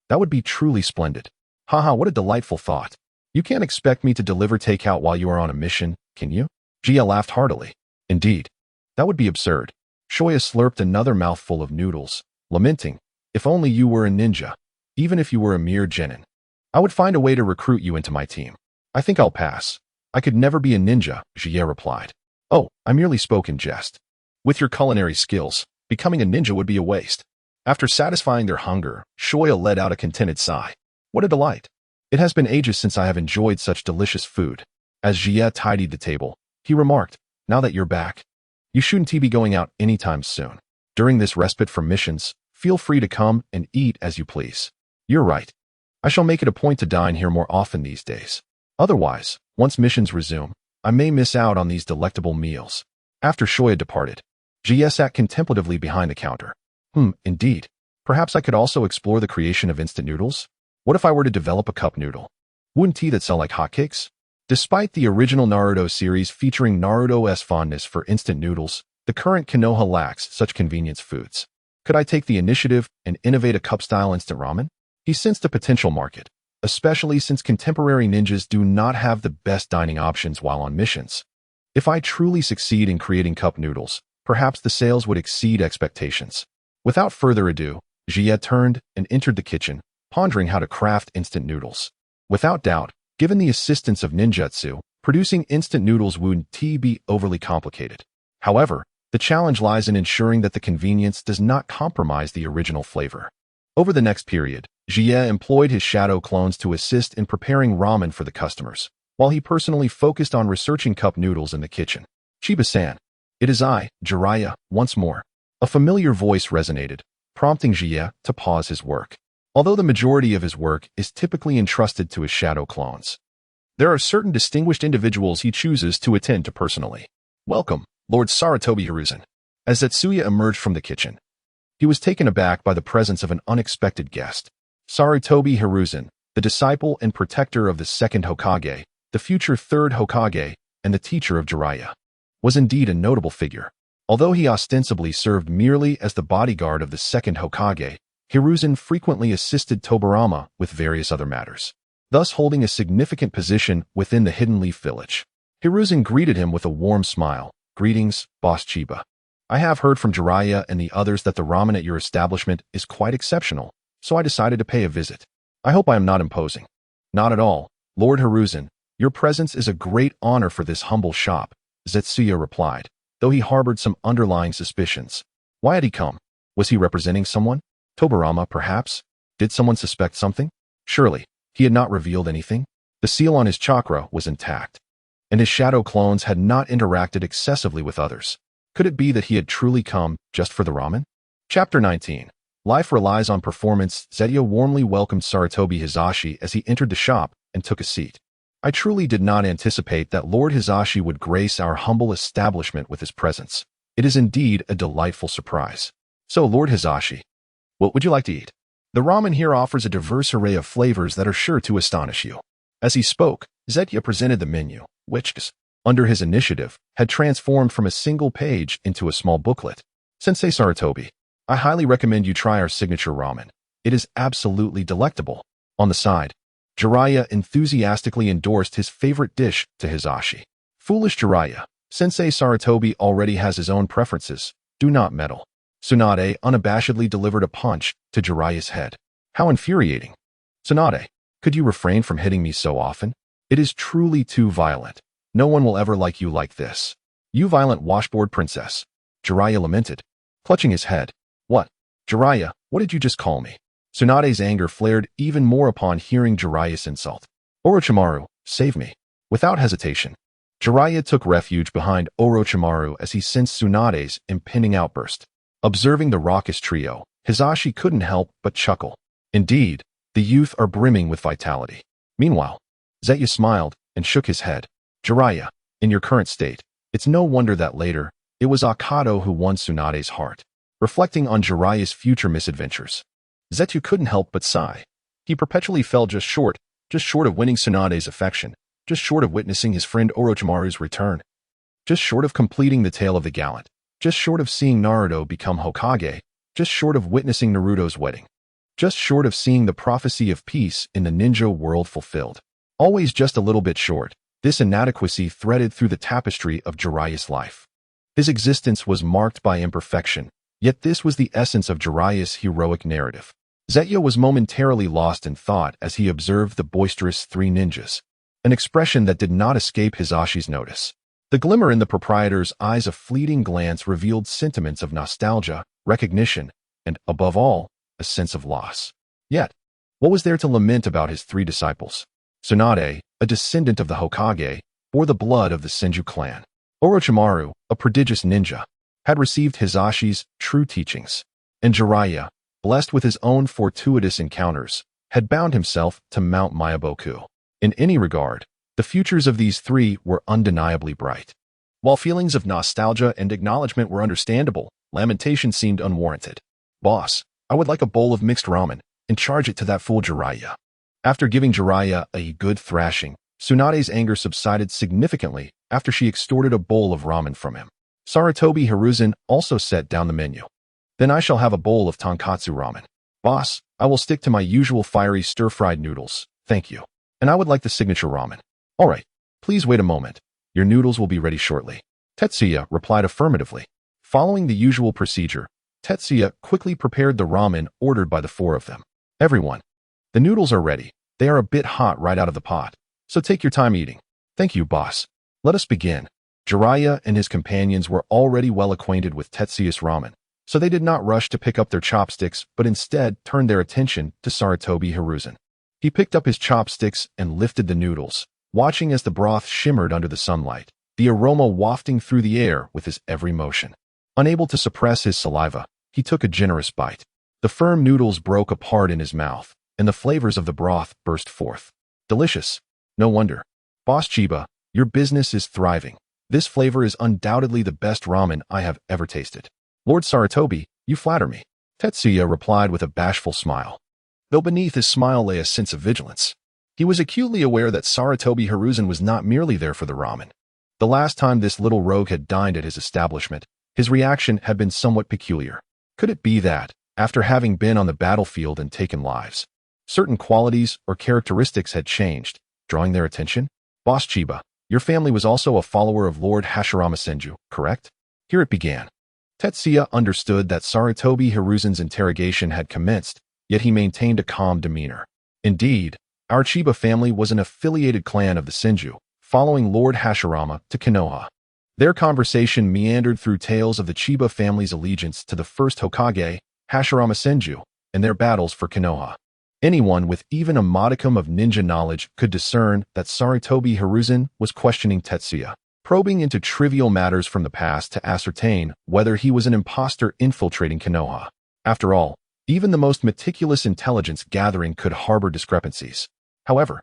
That would be truly splendid. Haha, what a delightful thought. You can't expect me to deliver takeout while you are on a mission, can you?" Jie laughed heartily. "Indeed. That would be absurd." Shoya slurped another mouthful of noodles, lamenting, "If only you were a ninja. Even if you were a mere genin, I would find a way to recruit you into my team." "I think I'll pass. I could never be a ninja," Jie replied. "Oh, I merely spoke in jest. With your culinary skills, becoming a ninja would be a waste." After satisfying their hunger, Shoya let out a contented sigh. "What a delight. It has been ages since I have enjoyed such delicious food." As Jie tidied the table, he remarked, "Now that you're back, you shouldn't be going out anytime soon. During this respite from missions, feel free to come and eat as you please." "You're right. I shall make it a point to dine here more often these days. Otherwise, once missions resume, I may miss out on these delectable meals." After Shoya departed, Jie sat contemplatively behind the counter. Indeed. Perhaps I could also explore the creation of instant noodles? What if I were to develop a cup noodle? Wouldn't that sell like hotcakes? Despite the original Naruto series featuring Naruto's fondness for instant noodles, the current Konoha lacks such convenience foods. Could I take the initiative and innovate a cup-style instant ramen? He sensed a potential market, especially since contemporary ninjas do not have the best dining options while on missions. If I truly succeed in creating cup noodles, perhaps the sales would exceed expectations. Without further ado, Jie turned and entered the kitchen, pondering how to craft instant noodles. Without doubt, given the assistance of ninjutsu, producing instant noodles wouldn't be overly complicated. However, the challenge lies in ensuring that the convenience does not compromise the original flavor. Over the next period, Jie employed his shadow clones to assist in preparing ramen for the customers, while he personally focused on researching cup noodles in the kitchen. "Chiba-san, it is I, Jiraiya, once more." A familiar voice resonated, prompting Jie to pause his work. Although the majority of his work is typically entrusted to his shadow clones, there are certain distinguished individuals he chooses to attend to personally. "Welcome, Lord Sarutobi Hiruzen." As Tetsuya emerged from the kitchen, he was taken aback by the presence of an unexpected guest. Sarutobi Hiruzen, the disciple and protector of the second Hokage, the future third Hokage, and the teacher of Jiraiya, was indeed a notable figure. Although he ostensibly served merely as the bodyguard of the second Hokage, Hiruzen frequently assisted Tobirama with various other matters, thus holding a significant position within the Hidden Leaf Village. Hiruzen greeted him with a warm smile. "Greetings, Boss Chiba. I have heard from Jiraiya and the others that the ramen at your establishment is quite exceptional, so I decided to pay a visit. I hope I am not imposing." "Not at all, Lord Hiruzen. Your presence is a great honor for this humble shop," Zetsuya replied, though he harbored some underlying suspicions. Why had he come? Was he representing someone? Tobarama, perhaps? Did someone suspect something? Surely, he had not revealed anything. The seal on his chakra was intact, and his shadow clones had not interacted excessively with others. Could it be that he had truly come just for the ramen? Chapter 19. Life relies on performance. Zetsuya warmly welcomed Sarutobi Hizashi as he entered the shop and took a seat. I truly did not anticipate that Lord Hizashi would grace our humble establishment with his presence. It is indeed a delightful surprise. So, Lord Hizashi, what would you like to eat? The ramen here offers a diverse array of flavors that are sure to astonish you. As he spoke, Zetsuya presented the menu, which, under his initiative, had transformed from a single page into a small booklet. Sensei Sarutobi, I highly recommend you try our signature ramen. It is absolutely delectable. On the side, Jiraiya enthusiastically endorsed his favorite dish to Hizashi. Foolish Jiraiya, Sensei Sarutobi already has his own preferences. Do not meddle. Tsunade unabashedly delivered a punch to Jiraiya's head. How infuriating. Tsunade, could you refrain from hitting me so often? It is truly too violent. No one will ever like you like this. You violent washboard princess. Jiraiya lamented, clutching his head. What? Jiraiya, what did you just call me? Tsunade's anger flared even more upon hearing Jiraiya's insult. Orochimaru, save me. Without hesitation, Jiraiya took refuge behind Orochimaru as he sensed Tsunade's impending outburst. Observing the raucous trio, Hizashi couldn't help but chuckle. Indeed, the youth are brimming with vitality. Meanwhile, Zetsuya smiled and shook his head. Jiraiya, in your current state, it's no wonder that later, it was Akado who won Tsunade's heart. Reflecting on Jiraiya's future misadventures, Zetsuya couldn't help but sigh. He perpetually fell just short of winning Tsunade's affection, just short of witnessing his friend Orochimaru's return, just short of completing the tale of the gallant, just short of seeing Naruto become Hokage, just short of witnessing Naruto's wedding, just short of seeing the prophecy of peace in the ninja world fulfilled. Always just a little bit short, this inadequacy threaded through the tapestry of Jiraiya's life. His existence was marked by imperfection, yet this was the essence of Jiraiya's heroic narrative. Zetsuya was momentarily lost in thought as he observed the boisterous three ninjas, an expression that did not escape Hizashi's notice. The glimmer in the proprietor's eyes, a fleeting glance, revealed sentiments of nostalgia, recognition, and, above all, a sense of loss. Yet, what was there to lament about his three disciples? Tsunade, a descendant of the Hokage, bore the blood of the Senju clan. Orochimaru, a prodigious ninja, had received Hizashi's true teachings. And Jiraiya, blessed with his own fortuitous encounters, had bound himself to Mount Myaboku. In any regard, the futures of these three were undeniably bright. While feelings of nostalgia and acknowledgement were understandable, lamentation seemed unwarranted. Boss, I would like a bowl of mixed ramen, and charge it to that fool Jiraiya. After giving Jiraiya a good thrashing, Tsunade's anger subsided significantly after she extorted a bowl of ramen from him. Sarutobi Hiruzen also set down the menu. Then I shall have a bowl of tonkatsu ramen. Boss, I will stick to my usual fiery stir-fried noodles, thank you. And I would like the signature ramen. All right, please wait a moment. Your noodles will be ready shortly. Tetsuya replied affirmatively. Following the usual procedure, Tetsuya quickly prepared the ramen ordered by the four of them. Everyone, the noodles are ready. They are a bit hot right out of the pot, so take your time eating. Thank you, boss. Let us begin. Jiraiya and his companions were already well acquainted with Tetsuya's ramen, so they did not rush to pick up their chopsticks but instead turned their attention to Sarutobi Hiruzen. He picked up his chopsticks and lifted the noodles, watching as the broth shimmered under the sunlight, the aroma wafting through the air with his every motion. Unable to suppress his saliva, he took a generous bite. The firm noodles broke apart in his mouth, and the flavors of the broth burst forth. Delicious. No wonder. Boss Chiba, your business is thriving. This flavor is undoubtedly the best ramen I have ever tasted. Lord Sarutobi, you flatter me. Tetsuya replied with a bashful smile, though beneath his smile lay a sense of vigilance. He was acutely aware that Sarutobi Hiruzen was not merely there for the ramen. The last time this little rogue had dined at his establishment, his reaction had been somewhat peculiar. Could it be that, after having been on the battlefield and taken lives, certain qualities or characteristics had changed, drawing their attention? Boss Chiba, your family was also a follower of Lord Hashirama Senju, correct? Here it began. Tetsuya understood that Sarutobi Hiruzen's interrogation had commenced, yet he maintained a calm demeanor. Indeed, our Chiba family was an affiliated clan of the Senju, following Lord Hashirama to Konoha. Their conversation meandered through tales of the Chiba family's allegiance to the first Hokage, Hashirama Senju, and their battles for Konoha. Anyone with even a modicum of ninja knowledge could discern that Sarutobi Hiruzen was questioning Tetsuya, probing into trivial matters from the past to ascertain whether he was an imposter infiltrating Konoha. After all, even the most meticulous intelligence gathering could harbor discrepancies. However,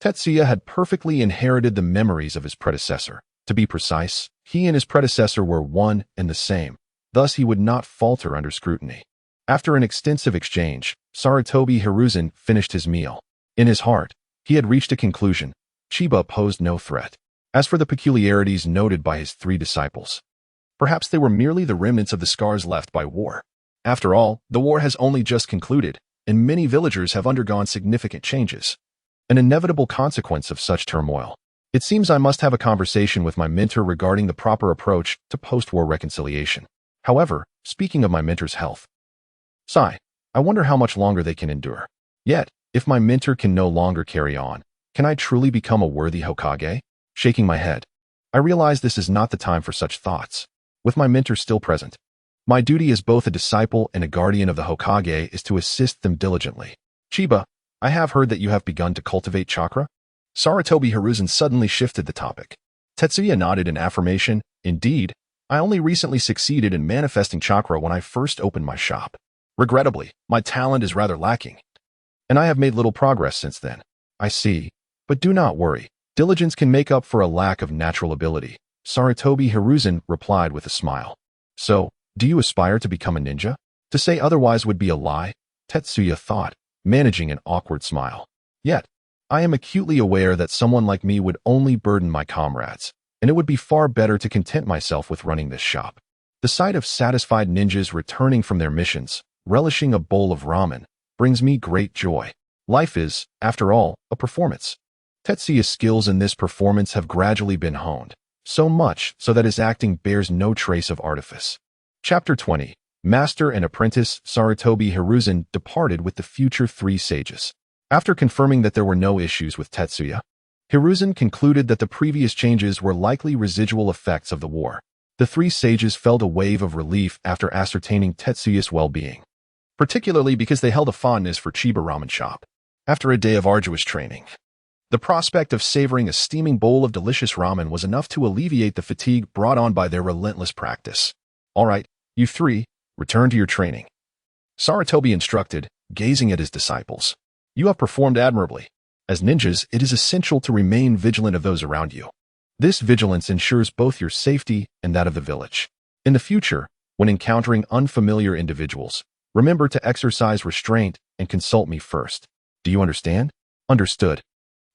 Tetsuya had perfectly inherited the memories of his predecessor. To be precise, he and his predecessor were one and the same, thus he would not falter under scrutiny. After an extensive exchange, Sarutobi Hiruzen finished his meal. In his heart, he had reached a conclusion. Chiba posed no threat. As for the peculiarities noted by his three disciples, perhaps they were merely the remnants of the scars left by war. After all, the war has only just concluded, and many villagers have undergone significant changes. An inevitable consequence of such turmoil. It seems I must have a conversation with my mentor regarding the proper approach to post-war reconciliation. However, speaking of my mentor's health, sigh, I wonder how much longer they can endure. Yet, if my mentor can no longer carry on, can I truly become a worthy Hokage? Shaking my head, I realize this is not the time for such thoughts. With my mentor still present, my duty as both a disciple and a guardian of the Hokage is to assist them diligently. Chiba, I have heard that you have begun to cultivate chakra? Sarutobi Hiruzen suddenly shifted the topic. Tetsuya nodded in affirmation. Indeed, I only recently succeeded in manifesting chakra when I first opened my shop. Regrettably, my talent is rather lacking, and I have made little progress since then. I see, but do not worry. Diligence can make up for a lack of natural ability, Sarutobi Hiruzen replied with a smile. So, do you aspire to become a ninja? To say otherwise would be a lie, Tetsuya thought, managing an awkward smile. Yet, I am acutely aware that someone like me would only burden my comrades, and it would be far better to content myself with running this shop. The sight of satisfied ninjas returning from their missions, relishing a bowl of ramen, brings me great joy. Life is, after all, a performance. Tetsuya's skills in this performance have gradually been honed, so much so that his acting bears no trace of artifice. Chapter 20. Master and Apprentice. Sarutobi Hiruzen departed with the future three sages. After confirming that there were no issues with Tetsuya, Hiruzen concluded that the previous changes were likely residual effects of the war. The three sages felt a wave of relief after ascertaining Tetsuya's well-being, particularly because they held a fondness for Chiba Ramen Shop. After a day of arduous training, the prospect of savoring a steaming bowl of delicious ramen was enough to alleviate the fatigue brought on by their relentless practice. All right, you three, return to your training, Sarutobi instructed, gazing at his disciples. You have performed admirably. As ninjas, it is essential to remain vigilant of those around you. This vigilance ensures both your safety and that of the village. In the future, when encountering unfamiliar individuals, remember to exercise restraint and consult me first. Do you understand? Understood.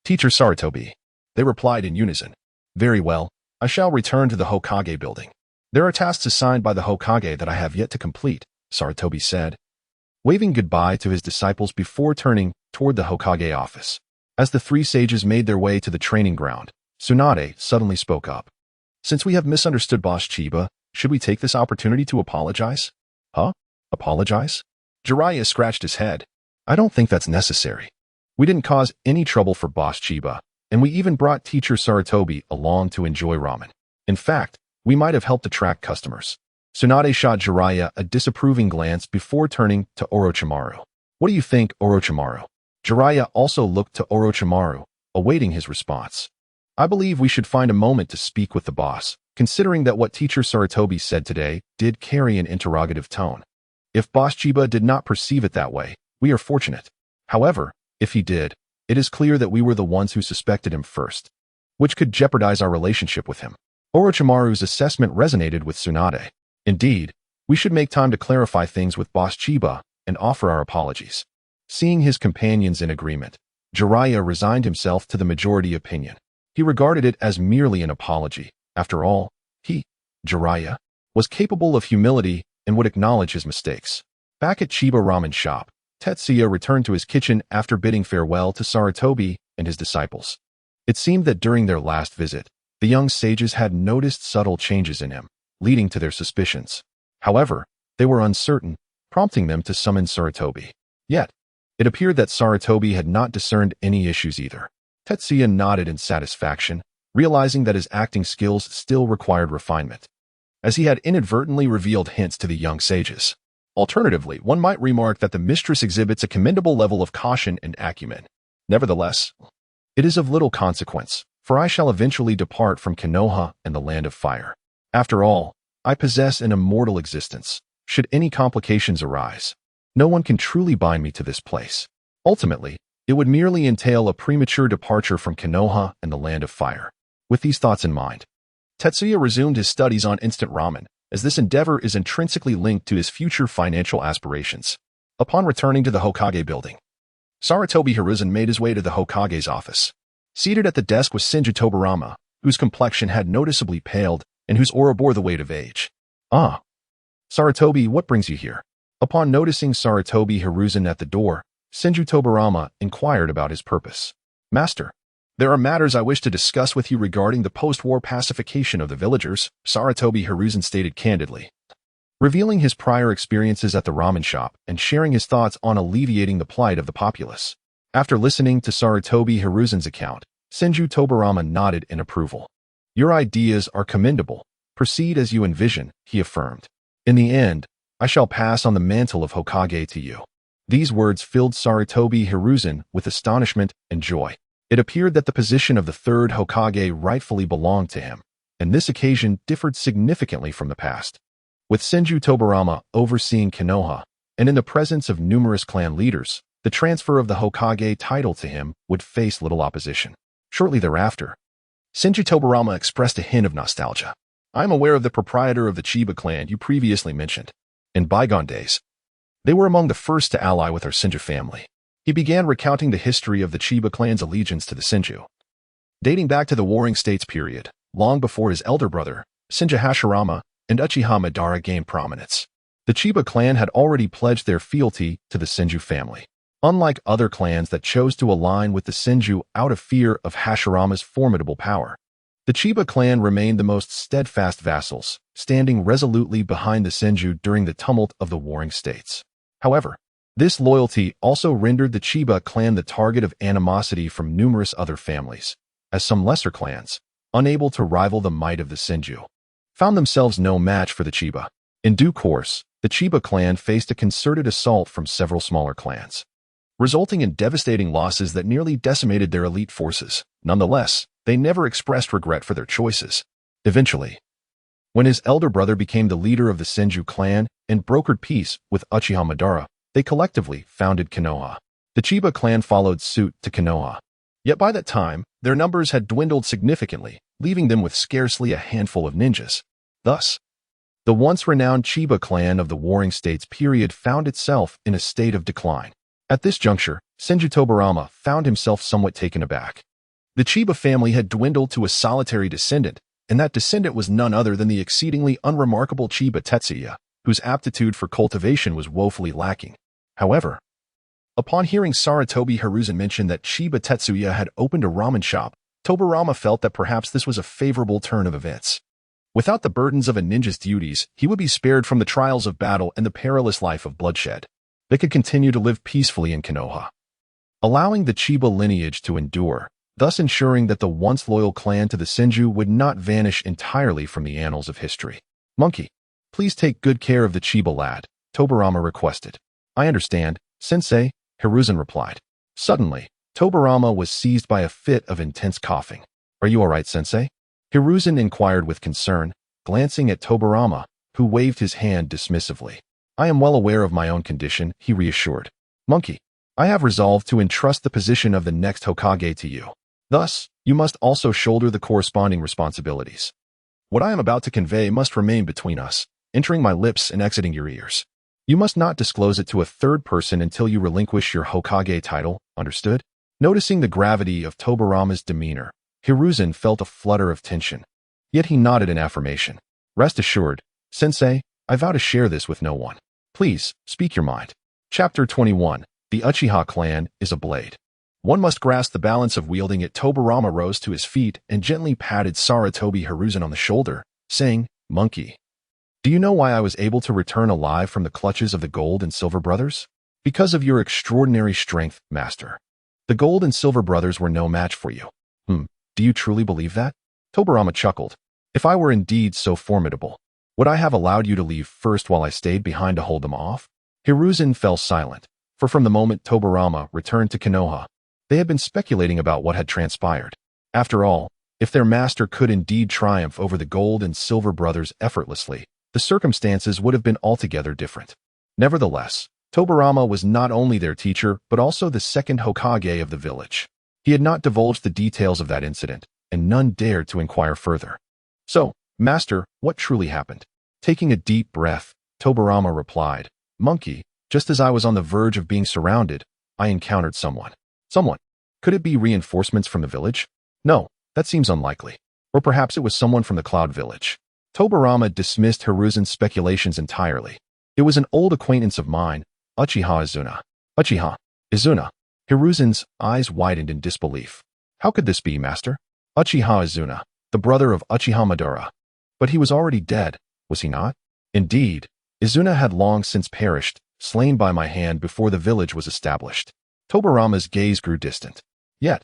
Teacher Sarutobi. They replied in unison. Very well, I shall return to the Hokage building. There are tasks assigned by the Hokage that I have yet to complete, Sarutobi said, waving goodbye to his disciples before turning toward the Hokage office. As the three sages made their way to the training ground, Tsunade suddenly spoke up. Since we have misunderstood Boss Chiba, should we take this opportunity to apologize? Huh? Apologize? Jiraiya scratched his head. I don't think that's necessary. We didn't cause any trouble for Boss Chiba, and we even brought teacher Sarutobi along to enjoy ramen. In fact, we might have helped attract customers. Tsunade shot Jiraiya a disapproving glance before turning to Orochimaru. What do you think, Orochimaru? Jiraiya also looked to Orochimaru, awaiting his response. I believe we should find a moment to speak with the boss, considering that what teacher Sarutobi said today did carry an interrogative tone. If Boss Chiba did not perceive it that way, we are fortunate. However, if he did, it is clear that we were the ones who suspected him first, which could jeopardize our relationship with him. Orochimaru's assessment resonated with Tsunade. Indeed, we should make time to clarify things with Boss Chiba and offer our apologies. Seeing his companions in agreement, Jiraiya resigned himself to the majority opinion. He regarded it as merely an apology. After all, he, Jiraiya, was capable of humility and would acknowledge his mistakes. Back at Chiba Ramen Shop, Tetsuya returned to his kitchen after bidding farewell to Sarutobi and his disciples. It seemed that during their last visit, the young sages had noticed subtle changes in him, leading to their suspicions. However, they were uncertain, prompting them to summon Sarutobi. Yet, it appeared that Sarutobi had not discerned any issues either. Tetsuya nodded in satisfaction, realizing that his acting skills still required refinement, as he had inadvertently revealed hints to the young sages. Alternatively, one might remark that the mistress exhibits a commendable level of caution and acumen. Nevertheless, it is of little consequence, for I shall eventually depart from Konoha and the land of fire. After all, I possess an immortal existence. Should any complications arise, no one can truly bind me to this place. Ultimately, it would merely entail a premature departure from Konoha and the land of fire. With these thoughts in mind, Tetsuya resumed his studies on instant ramen, as this endeavor is intrinsically linked to his future financial aspirations. Upon returning to the Hokage building, Sarutobi Hiruzen made his way to the Hokage's office. Seated at the desk was Senju Tobarama, whose complexion had noticeably paled and whose aura bore the weight of age. "Ah, Sarutobi, what brings you here?" Upon noticing Sarutobi Hiruzen at the door, Senju Tobarama inquired about his purpose. "Master, there are matters I wish to discuss with you regarding the post-war pacification of the villagers," Sarutobi Hiruzen stated candidly, revealing his prior experiences at the ramen shop and sharing his thoughts on alleviating the plight of the populace. After listening to Sarutobi Hiruzen's account, Senju Tobarama nodded in approval. "Your ideas are commendable. Proceed as you envision," he affirmed. "In the end, I shall pass on the mantle of Hokage to you." These words filled Sarutobi Hiruzen with astonishment and joy. It appeared that the position of the third Hokage rightfully belonged to him, and this occasion differed significantly from the past. With Senju Tobarama overseeing Konoha, and in the presence of numerous clan leaders, the transfer of the Hokage title to him would face little opposition. Shortly thereafter, Senju Tobarama expressed a hint of nostalgia. "I am aware of the proprietor of the Chiba clan you previously mentioned. In bygone days, they were among the first to ally with our Senju family." He began recounting the history of the Chiba clan's allegiance to the Senju, dating back to the Warring States period, long before his elder brother, Senju Hashirama, and Uchiha Madara gained prominence. The Chiba clan had already pledged their fealty to the Senju family. Unlike other clans that chose to align with the Senju out of fear of Hashirama's formidable power, the Chiba clan remained the most steadfast vassals, standing resolutely behind the Senju during the tumult of the Warring States. However, this loyalty also rendered the Chiba clan the target of animosity from numerous other families, as some lesser clans, unable to rival the might of the Senju, found themselves no match for the Chiba. In due course, the Chiba clan faced a concerted assault from several smaller clans, resulting in devastating losses that nearly decimated their elite forces. Nonetheless, they never expressed regret for their choices. Eventually, when his elder brother became the leader of the Senju clan and brokered peace with Uchiha Madara, they collectively founded Konoha. The Chiba clan followed suit to Konoha. Yet by that time, their numbers had dwindled significantly, leaving them with scarcely a handful of ninjas. Thus, the once renowned Chiba clan of the Warring States period found itself in a state of decline. At this juncture, Senju Tobarama found himself somewhat taken aback. The Chiba family had dwindled to a solitary descendant, and that descendant was none other than the exceedingly unremarkable Chiba Tetsuya, whose aptitude for cultivation was woefully lacking. However, upon hearing Sarutobi Hiruzen mention that Chiba Tetsuya had opened a ramen shop, Tobarama felt that perhaps this was a favorable turn of events. Without the burdens of a ninja's duties, he would be spared from the trials of battle and the perilous life of bloodshed. They could continue to live peacefully in Konoha, allowing the Chiba lineage to endure, thus ensuring that the once loyal clan to the Senju would not vanish entirely from the annals of history. "Monkey, please take good care of the Chiba lad," Tobarama requested. "I understand, sensei," Hiruzen replied. Suddenly, Tobarama was seized by a fit of intense coughing. "Are you all right, sensei?" Hiruzen inquired with concern, glancing at Tobarama, who waved his hand dismissively. "I am well aware of my own condition," he reassured. "Monkey, I have resolved to entrust the position of the next Hokage to you. Thus, you must also shoulder the corresponding responsibilities. What I am about to convey must remain between us, entering my lips and exiting your ears. You must not disclose it to a third person until you relinquish your Hokage title, understood?" Noticing the gravity of Tobarama's demeanor, Hiruzen felt a flutter of tension. Yet he nodded in affirmation. "Rest assured, sensei, I vow to share this with no one. Please, speak your mind." Chapter 21. The Uchiha clan is a blade. One must grasp the balance of wielding it. Tobarama rose to his feet and gently patted Sarutobi Hiruzen on the shoulder, saying, "Monkey, do you know why I was able to return alive from the clutches of the Gold and Silver Brothers? Because of your extraordinary strength, master. The Gold and Silver Brothers were no match for you." Do you truly believe that?" Tobarama chuckled. If I were indeed so formidable, would I have allowed you to leave first while I stayed behind to hold them off? Hiruzen fell silent, for from the moment Tobarama returned to Konoha, they had been speculating about what had transpired. After all, if their master could indeed triumph over the gold and silver brothers effortlessly, the circumstances would have been altogether different. Nevertheless, Tobarama was not only their teacher but also the second Hokage of the village. He had not divulged the details of that incident, and none dared to inquire further. So, Master, what truly happened? Taking a deep breath, Tobarama replied, Monkey, just as I was on the verge of being surrounded, I encountered someone. Someone? Could it be reinforcements from the village? No, that seems unlikely. Or perhaps it was someone from the Cloud Village. Tobarama dismissed Hiruzen's speculations entirely. It was an old acquaintance of mine, Uchiha Izuna. Uchiha Izuna. Hiruzen's eyes widened in disbelief. How could this be, Master? Uchiha Izuna, the brother of Uchiha Madara. But he was already dead, was he not? Indeed, Izuna had long since perished, slain by my hand before the village was established. Tobarama's gaze grew distant. Yet,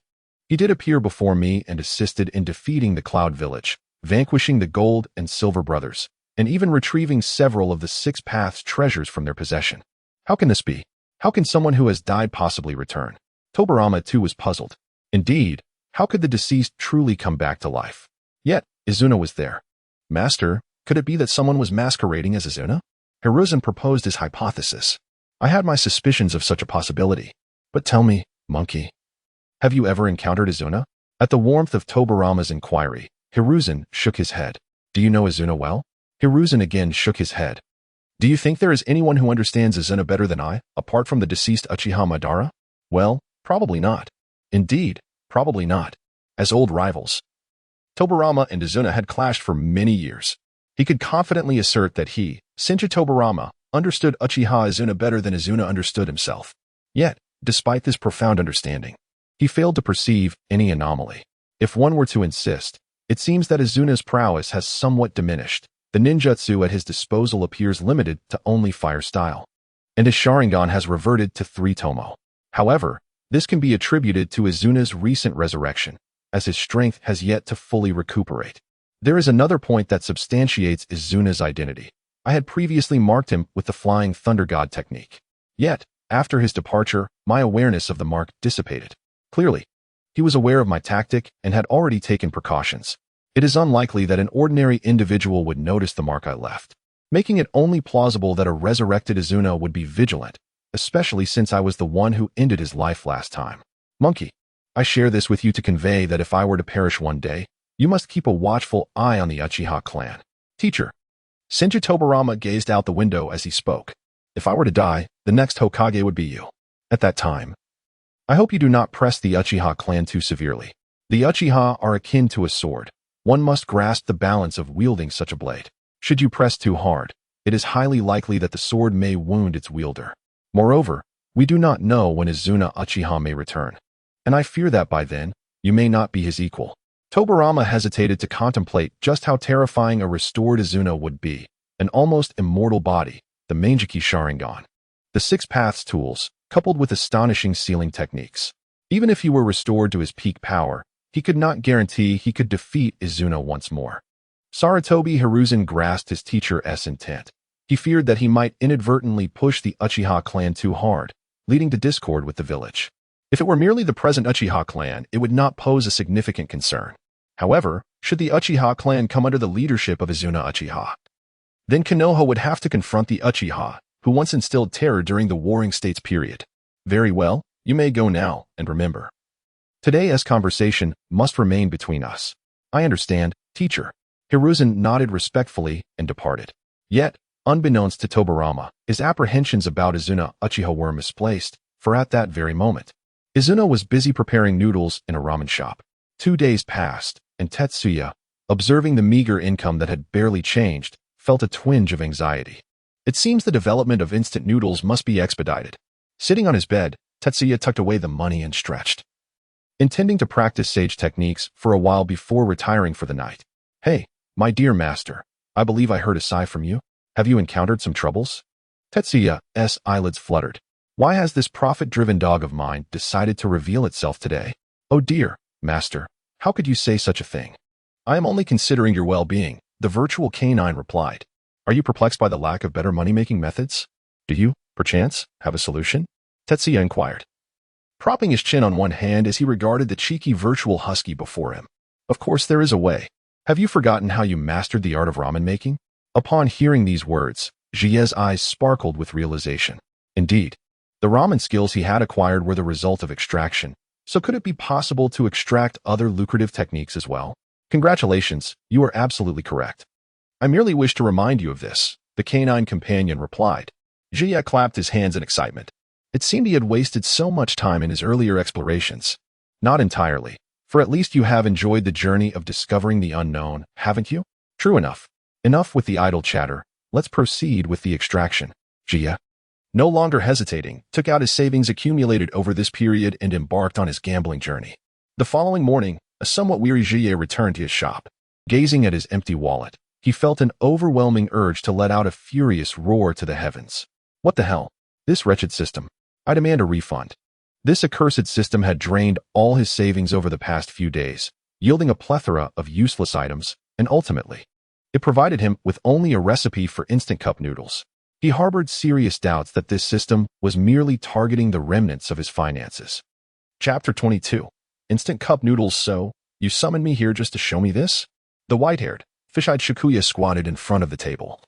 he did appear before me and assisted in defeating the Cloud Village, vanquishing the gold and silver brothers, and even retrieving several of the Six Paths treasures from their possession. How can this be? How can someone who has died possibly return? Tobarama too was puzzled. Indeed, how could the deceased truly come back to life? Yet, Izuna was there. Master, could it be that someone was masquerading as Izuna? Hiruzen proposed his hypothesis. I had my suspicions of such a possibility. But tell me, Monkey, have you ever encountered Izuna? At the warmth of Tobarama's inquiry, Hiruzen shook his head. Do you know Izuna well? Hiruzen again shook his head. Do you think there is anyone who understands Izuna better than I, apart from the deceased Uchiha Madara? Well, probably not. Indeed, probably not. As old rivals, Tobarama and Izuna had clashed for many years. He could confidently assert that he, Senju Tobarama, understood Uchiha Izuna better than Izuna understood himself. Yet, despite this profound understanding, he failed to perceive any anomaly. If one were to insist, it seems that Izuna's prowess has somewhat diminished. The ninjutsu at his disposal appears limited to only fire style, and his Sharingan has reverted to 3 tomo. However, this can be attributed to Izuna's recent resurrection, as his strength has yet to fully recuperate. There is another point that substantiates Izuna's identity. I had previously marked him with the Flying Thunder God technique. Yet, after his departure, my awareness of the mark dissipated. Clearly, he was aware of my tactic and had already taken precautions. It is unlikely that an ordinary individual would notice the mark I left, making it only plausible that a resurrected Izuna would be vigilant, especially since I was the one who ended his life last time. Monkey, I share this with you to convey that if I were to perish one day, you must keep a watchful eye on the Uchiha clan. Teacher. Senju Tobarama gazed out the window as he spoke. If I were to die, the next Hokage would be you. At that time, I hope you do not press the Uchiha clan too severely. The Uchiha are akin to a sword. One must grasp the balance of wielding such a blade. Should you press too hard, it is highly likely that the sword may wound its wielder. Moreover, we do not know when Izuna Uchiha may return, and I fear that by then, you may not be his equal. Tobarama hesitated to contemplate just how terrifying a restored Izuna would be, an almost immortal body, the Mangeki Sharingan. The 6 Paths tools, coupled with astonishing sealing techniques. Even if he were restored to his peak power, he could not guarantee he could defeat Izuna once more. Sarutobi Hiruzen grasped his teacher's intent. He feared that he might inadvertently push the Uchiha clan too hard, leading to discord with the village. If it were merely the present Uchiha clan, it would not pose a significant concern. However, should the Uchiha clan come under the leadership of Izuna Uchiha, then Konoha would have to confront the Uchiha, who once instilled terror during the Warring States period. Very well, you may go now, and remember, today's conversation must remain between us. I understand, teacher. Hiruzen nodded respectfully and departed. Yet, unbeknownst to Tobarama, his apprehensions about Izuna Uchiha were misplaced, for at that very moment, Izuna was busy preparing noodles in a ramen shop. 2 days passed, and Tetsuya, observing the meager income that had barely changed, felt a twinge of anxiety. It seems the development of instant noodles must be expedited. Sitting on his bed, Tetsuya tucked away the money and stretched, intending to practice sage techniques for a while before retiring for the night. Hey, my dear master, I believe I heard a sigh from you. Have you encountered some troubles? Tetsuya's eyelids fluttered. Why has this profit-driven dog of mine decided to reveal itself today? Oh dear, master, how could you say such a thing? I am only considering your well-being, the virtual canine replied. Are you perplexed by the lack of better money-making methods? Do you, perchance, have a solution? Tetsuya inquired, propping his chin on one hand as he regarded the cheeky virtual husky before him. Of course there is a way. Have you forgotten how you mastered the art of ramen making? Upon hearing these words, Jie's eyes sparkled with realization. Indeed, the ramen skills he had acquired were the result of extraction, so could it be possible to extract other lucrative techniques as well? Congratulations, you are absolutely correct. I merely wish to remind you of this, the canine companion replied. Jie clapped his hands in excitement. It seemed he had wasted so much time in his earlier explorations. Not entirely, for at least you have enjoyed the journey of discovering the unknown, haven't you? True enough. Enough with the idle chatter. Let's proceed with the extraction. Jie, no longer hesitating, took out his savings accumulated over this period and embarked on his gambling journey. The following morning, a somewhat weary Jie returned to his shop. Gazing at his empty wallet, he felt an overwhelming urge to let out a furious roar to the heavens. What the hell? This wretched system. I demand a refund. This accursed system had drained all his savings over the past few days, yielding a plethora of useless items, and ultimately, it provided him with only a recipe for instant cup noodles. He harbored serious doubts that this system was merely targeting the remnants of his finances. Chapter 22. Instant cup noodles. So, you summoned me here just to show me this? The white-haired, fish-eyed Shikuya squatted in front of the table,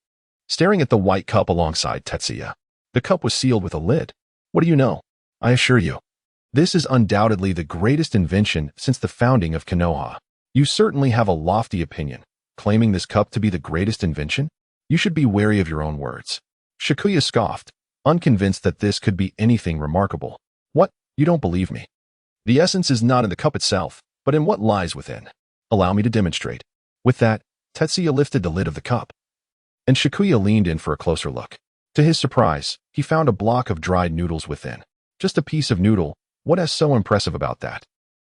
staring at the white cup alongside Tetsuya. The cup was sealed with a lid. What do you know? I assure you, this is undoubtedly the greatest invention since the founding of Konoha. You certainly have a lofty opinion, claiming this cup to be the greatest invention? You should be wary of your own words. Shikuya scoffed, unconvinced that this could be anything remarkable. What? You don't believe me? The essence is not in the cup itself, but in what lies within. Allow me to demonstrate. With that, Tetsuya lifted the lid of the cup, and Shikuya leaned in for a closer look. To his surprise, he found a block of dried noodles within. Just a piece of noodle. What is so impressive about that?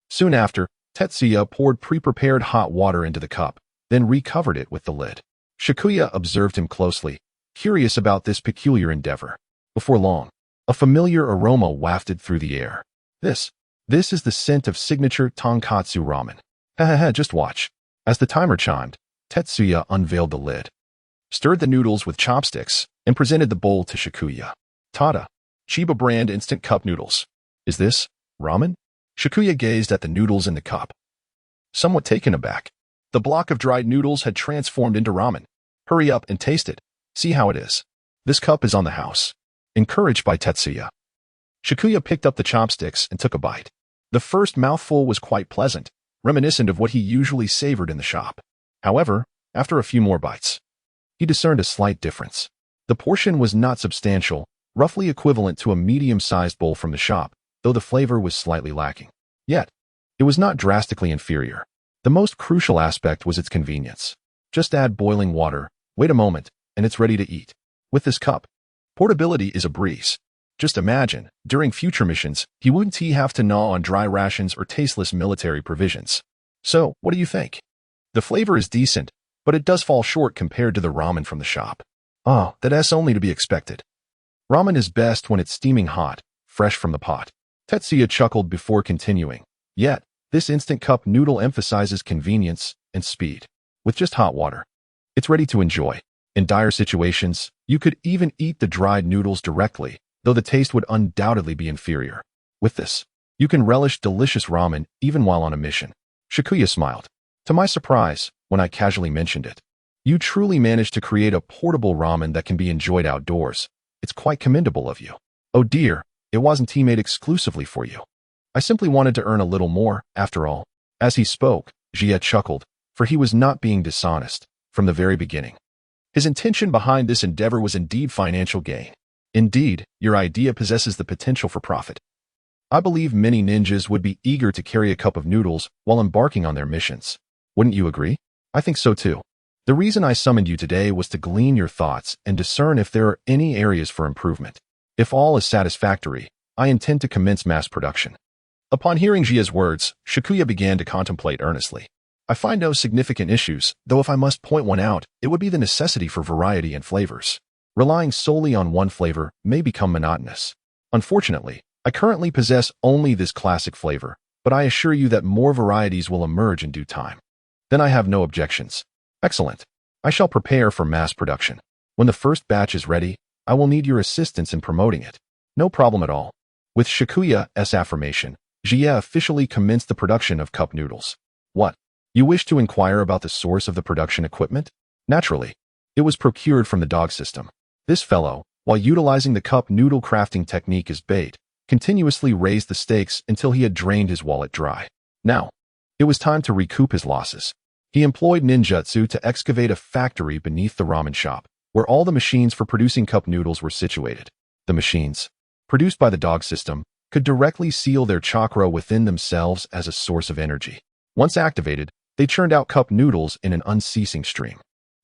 Soon after, Tetsuya poured pre-prepared hot water into the cup, then recovered it with the lid. Shikuya observed him closely, curious about this peculiar endeavor. Before long, a familiar aroma wafted through the air. This is the scent of signature tonkatsu ramen. Just watch. As the timer chimed, Tetsuya unveiled the lid, stirred the noodles with chopsticks, and presented the bowl to Shikuya. Tada! Chiba brand instant cup noodles. Is this ramen? Shikuya gazed at the noodles in the cup, somewhat taken aback. The block of dried noodles had transformed into ramen. Hurry up and taste it. See how it is. This cup is on the house. Encouraged by Tetsuya, Shikuya picked up the chopsticks and took a bite. The first mouthful was quite pleasant, reminiscent of what he usually savored in the shop. However, after a few more bites, he discerned a slight difference. The portion was not substantial, roughly equivalent to a medium-sized bowl from the shop, though the flavor was slightly lacking. Yet, it was not drastically inferior. The most crucial aspect was its convenience. Just add boiling water, wait a moment, and it's ready to eat. With this cup, portability is a breeze. Just imagine, during future missions, he wouldn't have to gnaw on dry rations or tasteless military provisions. So, what do you think? The flavor is decent, but it does fall short compared to the ramen from the shop. Oh, that's only to be expected. Ramen is best when it's steaming hot, fresh from the pot. Tetsuya chuckled before continuing. Yet, this instant cup noodle emphasizes convenience and speed. With just hot water, it's ready to enjoy. In dire situations, you could even eat the dried noodles directly, though the taste would undoubtedly be inferior. With this, you can relish delicious ramen even while on a mission. Shikuya smiled. To my surprise, when I casually mentioned it, you truly managed to create a portable ramen that can be enjoyed outdoors. It's quite commendable of you. Oh dear, it wasn't made exclusively for you. I simply wanted to earn a little more, after all. As he spoke, Jie chuckled, for he was not being dishonest from the very beginning. His intention behind this endeavor was indeed financial gain. Indeed, your idea possesses the potential for profit. I believe many ninjas would be eager to carry a cup of noodles while embarking on their missions. Wouldn't you agree? I think so too. The reason I summoned you today was to glean your thoughts and discern if there are any areas for improvement. If all is satisfactory, I intend to commence mass production. Upon hearing Jie's words, Shikuya began to contemplate earnestly. I find no significant issues, though if I must point one out, it would be the necessity for variety and flavors. Relying solely on one flavor may become monotonous. Unfortunately, I currently possess only this classic flavor, but I assure you that more varieties will emerge in due time. Then I have no objections. Excellent. I shall prepare for mass production. When the first batch is ready, I will need your assistance in promoting it. No problem at all. With Shikuya's affirmation, Jie officially commenced the production of cup noodles. What? You wish to inquire about the source of the production equipment? Naturally. It was procured from the dog system. This fellow, while utilizing the cup noodle crafting technique as bait, continuously raised the stakes until he had drained his wallet dry. Now, it was time to recoup his losses. He employed ninjutsu to excavate a factory beneath the ramen shop, where all the machines for producing cup noodles were situated. The machines, produced by the dog system, could directly seal their chakra within themselves as a source of energy. Once activated, they churned out cup noodles in an unceasing stream.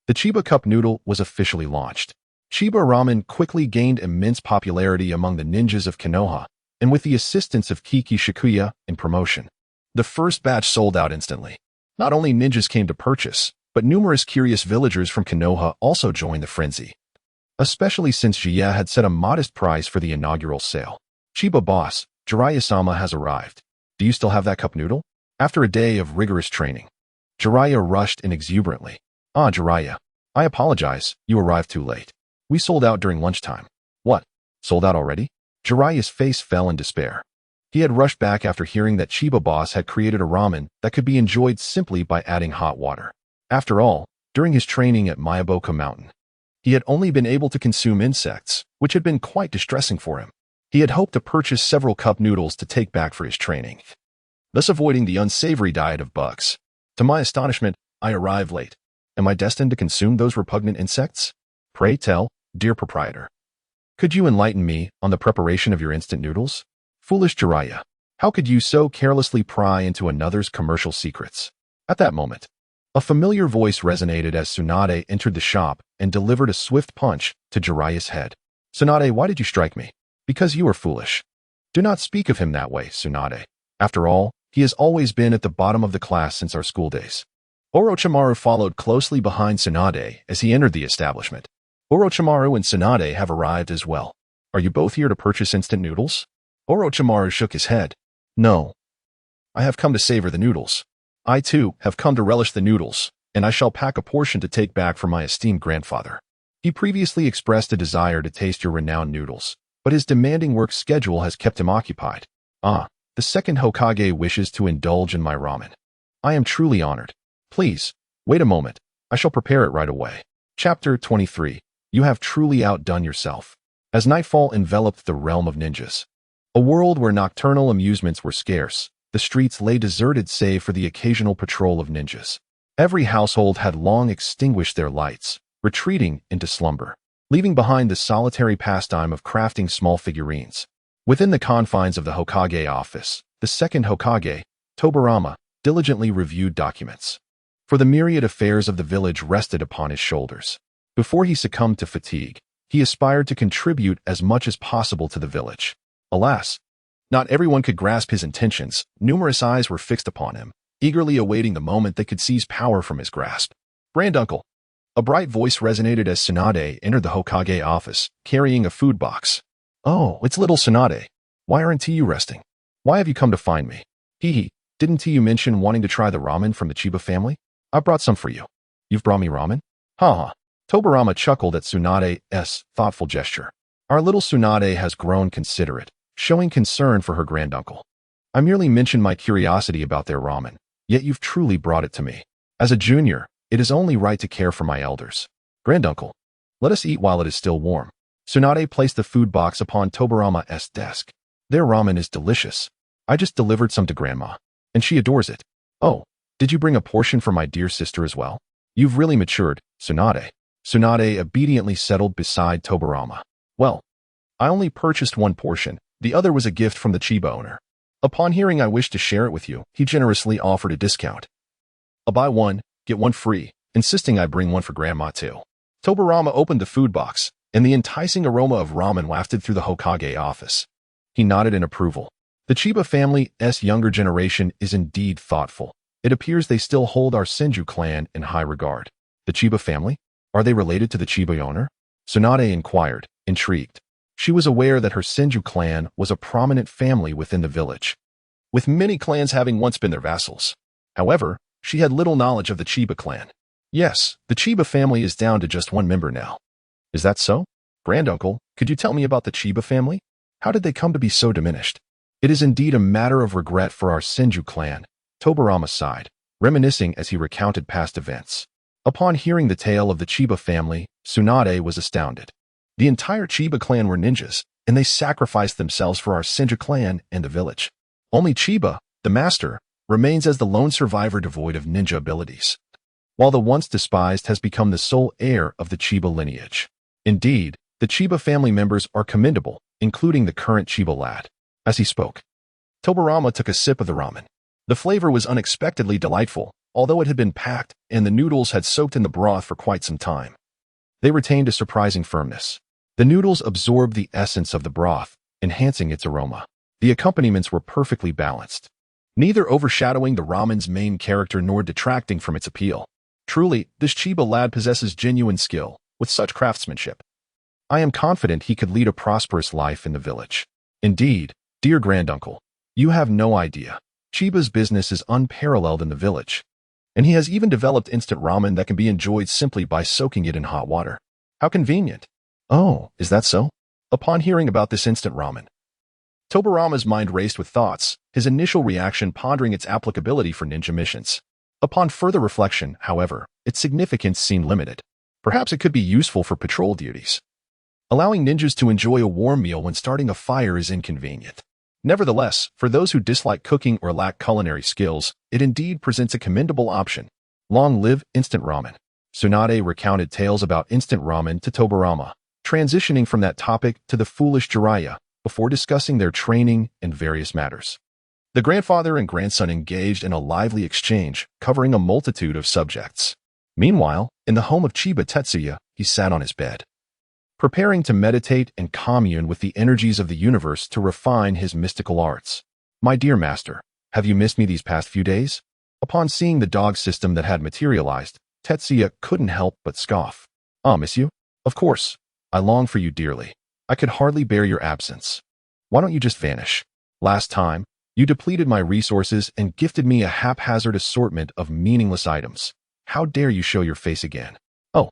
The Chiba cup noodle was officially launched. Chiba ramen quickly gained immense popularity among the ninjas of Konoha, and with the assistance of Kiki Shikuya in promotion, the first batch sold out instantly. Not only ninjas came to purchase, but numerous curious villagers from Konoha also joined the frenzy, especially since Jie had set a modest price for the inaugural sale. Chiba boss, Jiraiya-sama has arrived. Do you still have that cup noodle? After a day of rigorous training, Jiraiya rushed in exuberantly. Ah, Jiraiya, I apologize, you arrived too late. We sold out during lunchtime. What? Sold out already? Jiraiya's face fell in despair. He had rushed back after hearing that Chiba boss had created a ramen that could be enjoyed simply by adding hot water. After all, during his training at Miyaboka Mountain, he had only been able to consume insects, which had been quite distressing for him. He had hoped to purchase several cup noodles to take back for his training, thus avoiding the unsavory diet of bugs. To my astonishment, I arrived late. Am I destined to consume those repugnant insects? Pray tell, dear proprietor. Could you enlighten me on the preparation of your instant noodles? Foolish Jiraiya, how could you so carelessly pry into another's commercial secrets? At that moment, a familiar voice resonated as Tsunade entered the shop and delivered a swift punch to Jiraiya's head. Tsunade, why did you strike me? Because you are foolish. Do not speak of him that way, Tsunade. After all, he has always been at the bottom of the class since our school days. Orochimaru followed closely behind Tsunade as he entered the establishment. Orochimaru and Tsunade have arrived as well. Are you both here to purchase instant noodles? Orochimaru shook his head. No. I have come to savor the noodles. I too have come to relish the noodles, and I shall pack a portion to take back for my esteemed grandfather. He previously expressed a desire to taste your renowned noodles, but his demanding work schedule has kept him occupied. Ah, the second Hokage wishes to indulge in my ramen. I am truly honored. Please, wait a moment. I shall prepare it right away. Chapter 23. You have truly outdone yourself. As nightfall enveloped the realm of ninjas, a world where nocturnal amusements were scarce, the streets lay deserted save for the occasional patrol of ninjas. Every household had long extinguished their lights, retreating into slumber, leaving behind the solitary pastime of crafting small figurines. Within the confines of the Hokage office, the second Hokage, Tobirama, diligently reviewed documents. For the myriad affairs of the village rested upon his shoulders. Before he succumbed to fatigue, he aspired to contribute as much as possible to the village. Alas, not everyone could grasp his intentions. Numerous eyes were fixed upon him, eagerly awaiting the moment they could seize power from his grasp. Granduncle. A bright voice resonated as Tsunade entered the Hokage office, carrying a food box. Oh, it's little Tsunade. Why aren't you resting? Why have you come to find me? Hee, didn't you mention wanting to try the ramen from the Chiba family? I brought some for you. You've brought me ramen? Ha. Tobirama chuckled at Tsunade's thoughtful gesture. Our little Tsunade has grown considerate, showing concern for her granduncle. I merely mentioned my curiosity about their ramen, yet you've truly brought it to me. As a junior, it is only right to care for my elders. Granduncle, let us eat while it is still warm. Tsunade placed the food box upon Tobirama's desk. Their ramen is delicious. I just delivered some to Grandma, and she adores it. Oh, did you bring a portion for my dear sister as well? You've really matured, Tsunade. Tsunade obediently settled beside Tobirama. Well, I only purchased one portion. The other was a gift from the Chiba owner. Upon hearing I wished to share it with you, he generously offered a discount. A buy one, get one free, insisting I bring one for Grandma too. Tobirama opened the food box, and the enticing aroma of ramen wafted through the Hokage office. He nodded in approval. The Chiba family's younger generation is indeed thoughtful. It appears they still hold our Senju clan in high regard. The Chiba family? Are they related to the Chiba owner? Tsunade inquired, intrigued. She was aware that her Senju clan was a prominent family within the village, with many clans having once been their vassals. However, she had little knowledge of the Chiba clan. Yes, the Chiba family is down to just one member now. Is that so? Granduncle, could you tell me about the Chiba family? How did they come to be so diminished? It is indeed a matter of regret for our Senju clan, Tobarama sighed, reminiscing as he recounted past events. Upon hearing the tale of the Chiba family, Tsunade was astounded. The entire Chiba clan were ninjas, and they sacrificed themselves for our Senju clan and the village. Only Chiba, the master, remains as the lone survivor devoid of ninja abilities, while the once despised has become the sole heir of the Chiba lineage. Indeed, the Chiba family members are commendable, including the current Chiba lad. As he spoke, Tobarama took a sip of the ramen. The flavor was unexpectedly delightful, although it had been packed and the noodles had soaked in the broth for quite some time. They retained a surprising firmness. The noodles absorbed the essence of the broth, enhancing its aroma. The accompaniments were perfectly balanced, neither overshadowing the ramen's main character nor detracting from its appeal. Truly, this Chiba lad possesses genuine skill, with such craftsmanship. I am confident he could lead a prosperous life in the village. Indeed, dear granduncle, you have no idea. Chiba's business is unparalleled in the village, and he has even developed instant ramen that can be enjoyed simply by soaking it in hot water. How convenient. Oh, is that so? Upon hearing about this instant ramen, Tobarama's mind raced with thoughts, his initial reaction pondering its applicability for ninja missions. Upon further reflection, however, its significance seemed limited. Perhaps it could be useful for patrol duties. Allowing ninjas to enjoy a warm meal when starting a fire is inconvenient. Nevertheless, for those who dislike cooking or lack culinary skills, it indeed presents a commendable option. Long live instant ramen. Tsunade recounted tales about instant ramen to Tobarama, transitioning from that topic to the foolish Jiraiya, before discussing their training and various matters. The grandfather and grandson engaged in a lively exchange, covering a multitude of subjects. Meanwhile, in the home of Chiba Tetsuya, he sat on his bed, preparing to meditate and commune with the energies of the universe to refine his mystical arts. My dear master, have you missed me these past few days? Upon seeing the dog system that had materialized, Tetsuya couldn't help but scoff. Miss you? Of course. I long for you dearly. I could hardly bear your absence. Why don't you just vanish? Last time, you depleted my resources and gifted me a haphazard assortment of meaningless items. How dare you show your face again? Oh,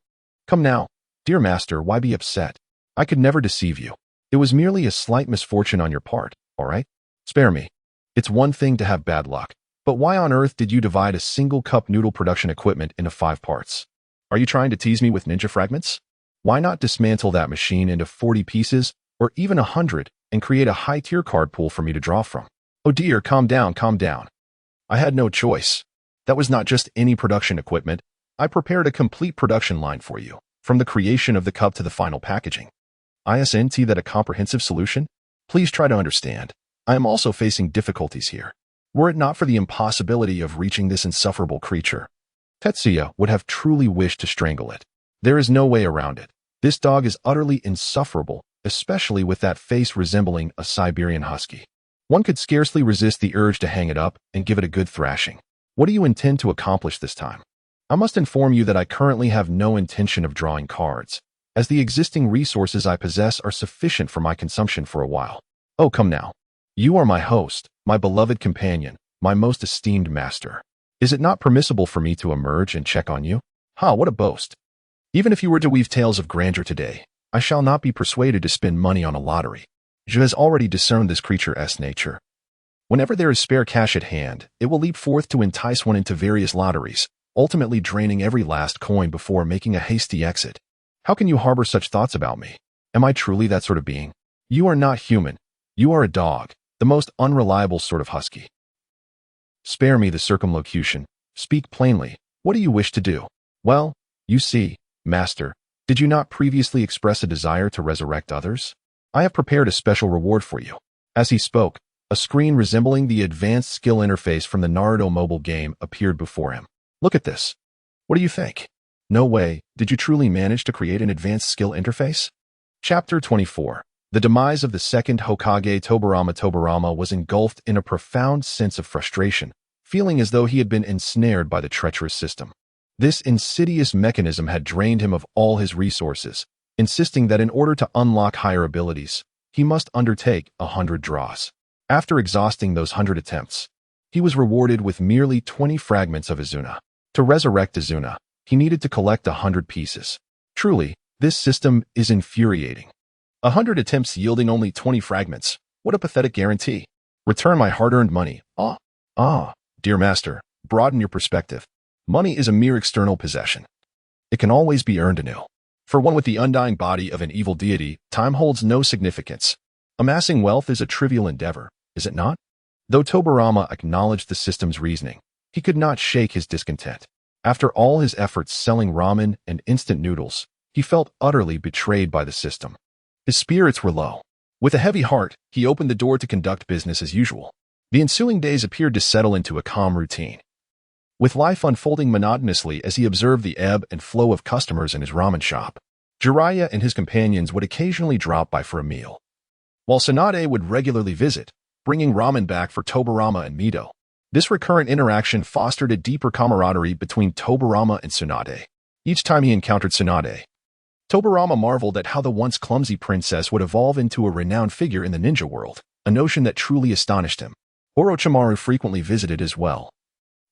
come now. Dear master, why be upset? I could never deceive you. It was merely a slight misfortune on your part, all right? Spare me. It's one thing to have bad luck, but why on earth did you divide a single cup noodle production equipment into 5 parts? Are you trying to tease me with ninja fragments? Why not dismantle that machine into 40 pieces, or even 100, and create a high-tier card pool for me to draw from? Oh dear, calm down, calm down. I had no choice. That was not just any production equipment. I prepared a complete production line for you, from the creation of the cup to the final packaging. Isn't that a comprehensive solution? Please try to understand. I am also facing difficulties here. Were it not for the impossibility of reaching this insufferable creature, Tetsuya would have truly wished to strangle it. There is no way around it. This dog is utterly insufferable, especially with that face resembling a Siberian husky. One could scarcely resist the urge to hang it up and give it a good thrashing. What do you intend to accomplish this time? I must inform you that I currently have no intention of drawing cards, as the existing resources I possess are sufficient for my consumption for a while. Oh, come now. You are my host, my beloved companion, my most esteemed master. Is it not permissible for me to emerge and check on you? What a boast. Even if you were to weave tales of grandeur today, I shall not be persuaded to spend money on a lottery. Je has already discerned this creature's nature. Whenever there is spare cash at hand, it will leap forth to entice one into various lotteries, ultimately draining every last coin before making a hasty exit. How can you harbor such thoughts about me? Am I truly that sort of being? You are not human. You are a dog, the most unreliable sort of husky. Spare me the circumlocution. Speak plainly. What do you wish to do? Well, you see, master, did you not previously express a desire to resurrect others? I have prepared a special reward for you. As he spoke, a screen resembling the advanced skill interface from the Naruto mobile game appeared before him. Look at this. What do you think? No way, did you truly manage to create an advanced skill interface? Chapter 24. The demise of the second Hokage Tobarama was engulfed in a profound sense of frustration, feeling as though he had been ensnared by the treacherous system. This insidious mechanism had drained him of all his resources, insisting that in order to unlock higher abilities, he must undertake 100 draws. After exhausting those 100 attempts, He was rewarded with merely 20 fragments of Izuna. To resurrect Izuna, he needed to collect 100 pieces. Truly, this system is infuriating. 100 attempts yielding only 20 fragments. What a pathetic guarantee. Return my hard-earned money. Dear master, broaden your perspective. Money is a mere external possession. It can always be earned anew. For one with the undying body of an evil deity, time holds no significance. Amassing wealth is a trivial endeavor, is it not? Though Tobarama acknowledged the system's reasoning, he could not shake his discontent. After all his efforts selling ramen and instant noodles, he felt utterly betrayed by the system. His spirits were low. With a heavy heart, he opened the door to conduct business as usual. The ensuing days appeared to settle into a calm routine, with life unfolding monotonously as he observed the ebb and flow of customers in his ramen shop. Jiraiya and his companions would occasionally drop by for a meal, while Tsunade would regularly visit, bringing ramen back for Tobarama and Mido. This recurrent interaction fostered a deeper camaraderie between Tobarama and Tsunade. Each time he encountered Tsunade, Tobarama marveled at how the once clumsy princess would evolve into a renowned figure in the ninja world, a notion that truly astonished him. Orochimaru frequently visited as well,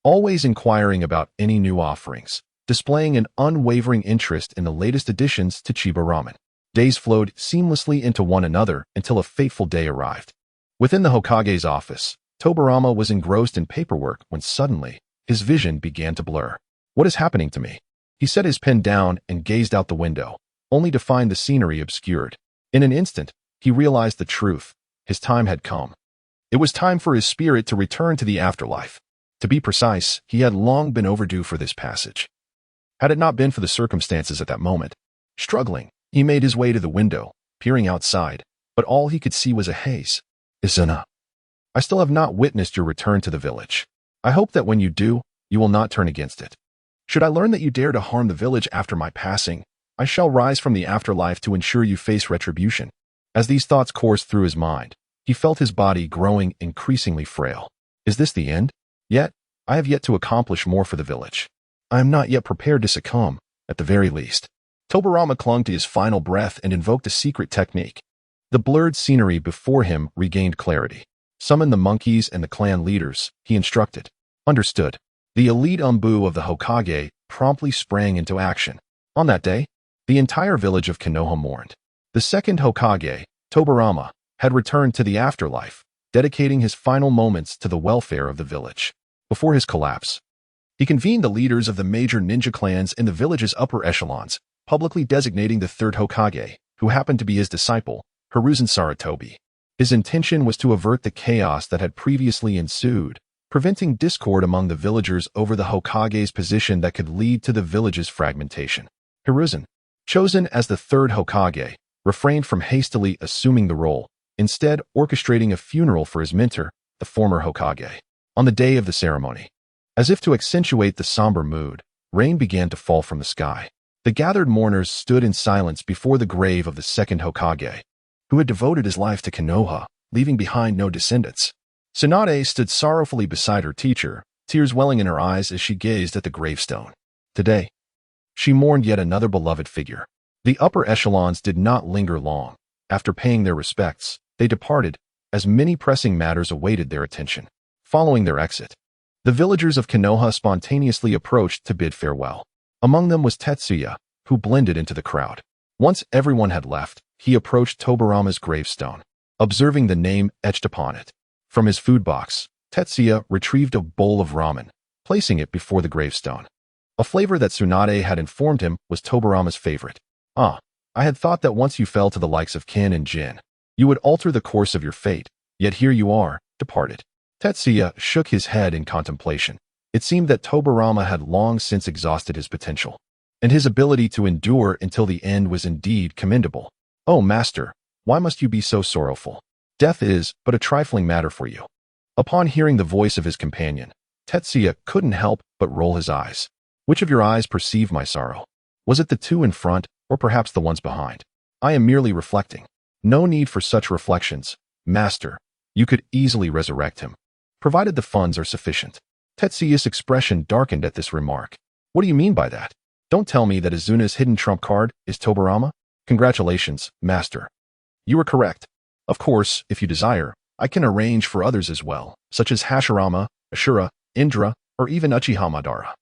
always inquiring about any new offerings, displaying an unwavering interest in the latest additions to Chiba Ramen. Days flowed seamlessly into one another until a fateful day arrived. Within the Hokage's office, Tobarama was engrossed in paperwork when suddenly, his vision began to blur. What is happening to me? He set his pen down and gazed out the window, only to find the scenery obscured. In an instant, he realized the truth. His time had come. It was time for his spirit to return to the afterlife. To be precise, he had long been overdue for this passage. Had it not been for the circumstances at that moment, struggling, he made his way to the window, peering outside, but all he could see was a haze. Izuna, I still have not witnessed your return to the village. I hope that when you do, you will not turn against it. Should I learn that you dare to harm the village after my passing, I shall rise from the afterlife to ensure you face retribution. As these thoughts coursed through his mind, he felt his body growing increasingly frail. Is this the end? Yet, I have yet to accomplish more for the village. I am not yet prepared to succumb, at the very least. Tobarama clung to his final breath and invoked a secret technique. The blurred scenery before him regained clarity. Summon the monkeys and the clan leaders, he instructed. Understood. The elite Umbu of the Hokage promptly sprang into action. On that day, the entire village of Konoha mourned. The second Hokage, Tobarama, had returned to the afterlife, dedicating his final moments to the welfare of the village. Before his collapse, he convened the leaders of the major ninja clans in the village's upper echelons, publicly designating the third Hokage, who happened to be his disciple, Hiruzen Sarutobi. His intention was to avert the chaos that had previously ensued, preventing discord among the villagers over the Hokage's position that could lead to the village's fragmentation. Hiruzen, chosen as the third Hokage, refrained from hastily assuming the role, instead orchestrating a funeral for his mentor, the former Hokage. On the day of the ceremony, as if to accentuate the somber mood, rain began to fall from the sky. The gathered mourners stood in silence before the grave of the second Hokage, who had devoted his life to Konoha, leaving behind no descendants. Tsunade stood sorrowfully beside her teacher, tears welling in her eyes as she gazed at the gravestone. Today, she mourned yet another beloved figure. The upper echelons did not linger long. After paying their respects, they departed, as many pressing matters awaited their attention. Following their exit, the villagers of Konoha spontaneously approached to bid farewell. Among them was Tetsuya, who blended into the crowd. Once everyone had left, he approached Tobarama's gravestone, observing the name etched upon it. From his food box, Tetsuya retrieved a bowl of ramen, placing it before the gravestone. A flavor that Tsunade had informed him was Tobarama's favorite. I had thought that once you fell to the likes of Ken and Jin, you would alter the course of your fate, yet here you are, departed. Tetsuya shook his head in contemplation. It seemed that Tobarama had long since exhausted his potential, and his ability to endure until the end was indeed commendable. Oh, master, why must you be so sorrowful? Death is but a trifling matter for you. Upon hearing the voice of his companion, Tetsuya couldn't help but roll his eyes. Which of your eyes perceived my sorrow? Was it the two in front, or perhaps the ones behind? I am merely reflecting. No need for such reflections, master. You could easily resurrect him, provided the funds are sufficient. Tetsuya's expression darkened at this remark. What do you mean by that? Don't tell me that Izuna's hidden trump card is Tobarama? Congratulations, master. You are correct. Of course, if you desire, I can arrange for others as well, such as Hashirama, Ashura, Indra, or even Uchiha Madara.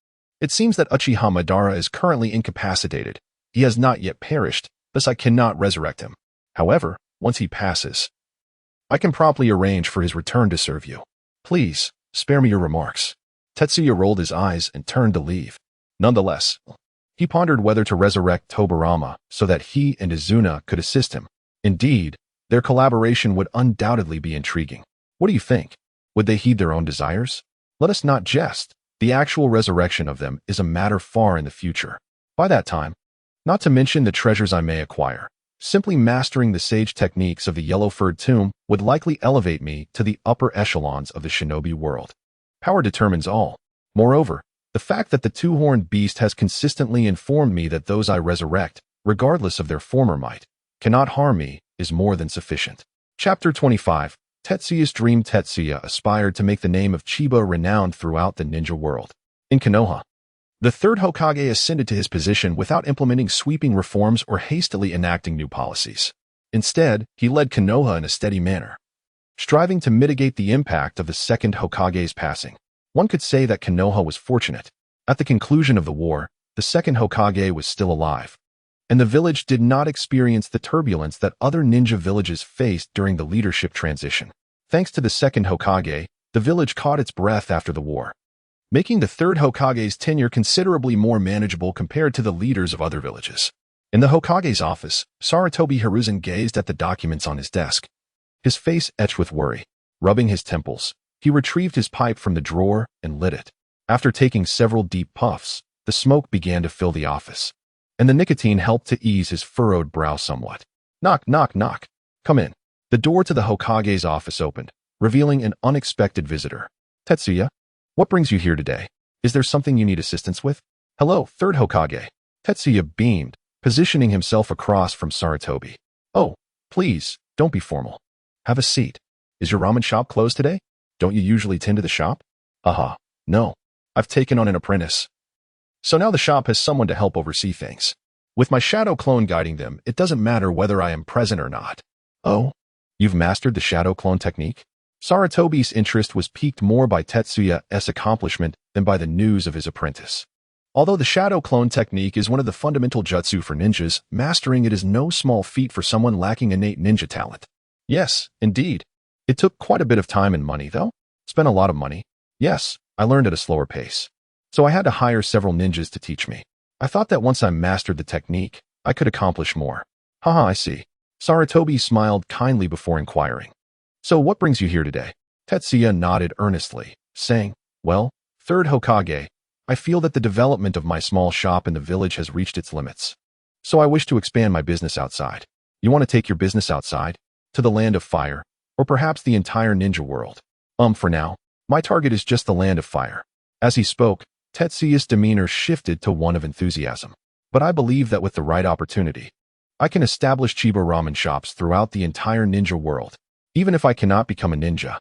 It seems that Uchiha Madara is currently incapacitated. He has not yet perished, thus I cannot resurrect him. However, once he passes, I can promptly arrange for his return to serve you. Please, spare me your remarks. Tetsuya rolled his eyes and turned to leave. Nonetheless, he pondered whether to resurrect Tobirama so that he and Izuna could assist him. Indeed, their collaboration would undoubtedly be intriguing. What do you think? Would they heed their own desires? Let us not jest. The actual resurrection of them is a matter far in the future. By that time, not to mention the treasures I may acquire, simply mastering the sage techniques of the yellow-furred tomb would likely elevate me to the upper echelons of the shinobi world. Power determines all. Moreover, the fact that the two-horned beast has consistently informed me that those I resurrect, regardless of their former might, cannot harm me is more than sufficient. Chapter 25. Tetsuya's dream. Tetsuya aspired to make the name of Chiba renowned throughout the ninja world. In Konoha, the third Hokage ascended to his position without implementing sweeping reforms or hastily enacting new policies. Instead, he led Konoha in a steady manner, striving to mitigate the impact of the second Hokage's passing. One could say that Konoha was fortunate. At the conclusion of the war, the second Hokage was still alive, and the village did not experience the turbulence that other ninja villages faced during the leadership transition. Thanks to the second Hokage, the village caught its breath after the war, making the third Hokage's tenure considerably more manageable compared to the leaders of other villages. In the Hokage's office, Sarutobi Hiruzen gazed at the documents on his desk, his face etched with worry. Rubbing his temples, he retrieved his pipe from the drawer and lit it. After taking several deep puffs, the smoke began to fill the office, and the nicotine helped to ease his furrowed brow somewhat. Knock, knock, knock. Come in. The door to the Hokage's office opened, revealing an unexpected visitor. Tetsuya, what brings you here today? Is there something you need assistance with? Hello, third Hokage. Tetsuya beamed, positioning himself across from Sarutobi. Oh, please, don't be formal. Have a seat. Is your ramen shop closed today? Don't you usually tend to the shop? Aha, no. I've taken on an apprentice. So now the shop has someone to help oversee things. With my shadow clone guiding them, it doesn't matter whether I am present or not. Oh, you've mastered the shadow clone technique? Sarutobi's interest was piqued more by Tetsuya's accomplishment than by the news of his apprentice. Although the shadow clone technique is one of the fundamental jutsu for ninjas, mastering it is no small feat for someone lacking innate ninja talent. Yes, indeed. It took quite a bit of time and money, though. Spent a lot of money. Yes, I learned at a slower pace. So I had to hire several ninjas to teach me. I thought that once I mastered the technique, I could accomplish more. Haha, I see. Sarutobi smiled kindly before inquiring. So what brings you here today? Tetsuya nodded earnestly, saying, well, third Hokage, I feel that the development of my small shop in the village has reached its limits. So I wish to expand my business outside. You want to take your business outside? To the land of fire, or perhaps the entire ninja world? For now, my target is just the land of fire. As he spoke, Tetsuya's demeanor shifted to one of enthusiasm. But I believe that with the right opportunity, I can establish Chiba ramen shops throughout the entire ninja world. Even if I cannot become a ninja,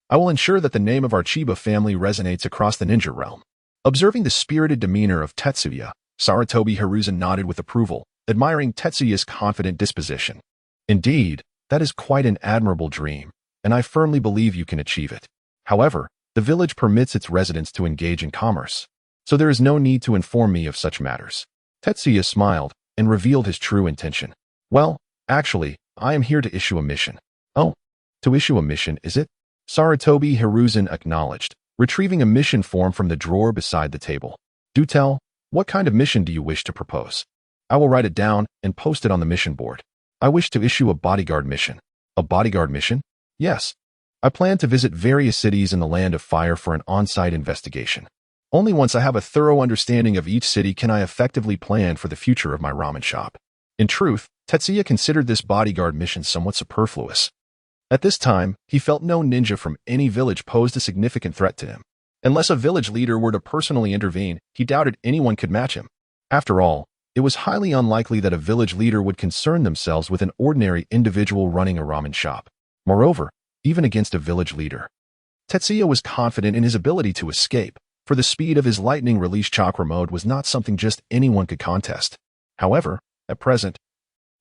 I will ensure that the name of our Chiba family resonates across the ninja realm. Observing the spirited demeanor of Tetsuya, Sarutobi Hiruzen nodded with approval, admiring Tetsuya's confident disposition. Indeed, that is quite an admirable dream, and I firmly believe you can achieve it. However, the village permits its residents to engage in commerce, so there is no need to inform me of such matters. Tetsuya smiled and revealed his true intention. Well, actually, I am here to issue a mission. Oh, to issue a mission, is it? Sarutobi Hiruzen acknowledged, retrieving a mission form from the drawer beside the table. Do tell, what kind of mission do you wish to propose? I will write it down and post it on the mission board. I wish to issue a bodyguard mission. A bodyguard mission? Yes. I plan to visit various cities in the land of fire for an on-site investigation. Only once I have a thorough understanding of each city can I effectively plan for the future of my ramen shop. In truth, Tetsuya considered this bodyguard mission somewhat superfluous. At this time, he felt no ninja from any village posed a significant threat to him. Unless a village leader were to personally intervene, he doubted anyone could match him. After all, it was highly unlikely that a village leader would concern themselves with an ordinary individual running a ramen shop. Moreover, even against a village leader, Tetsuya was confident in his ability to escape, for the speed of his lightning release chakra mode was not something just anyone could contest. However, at present,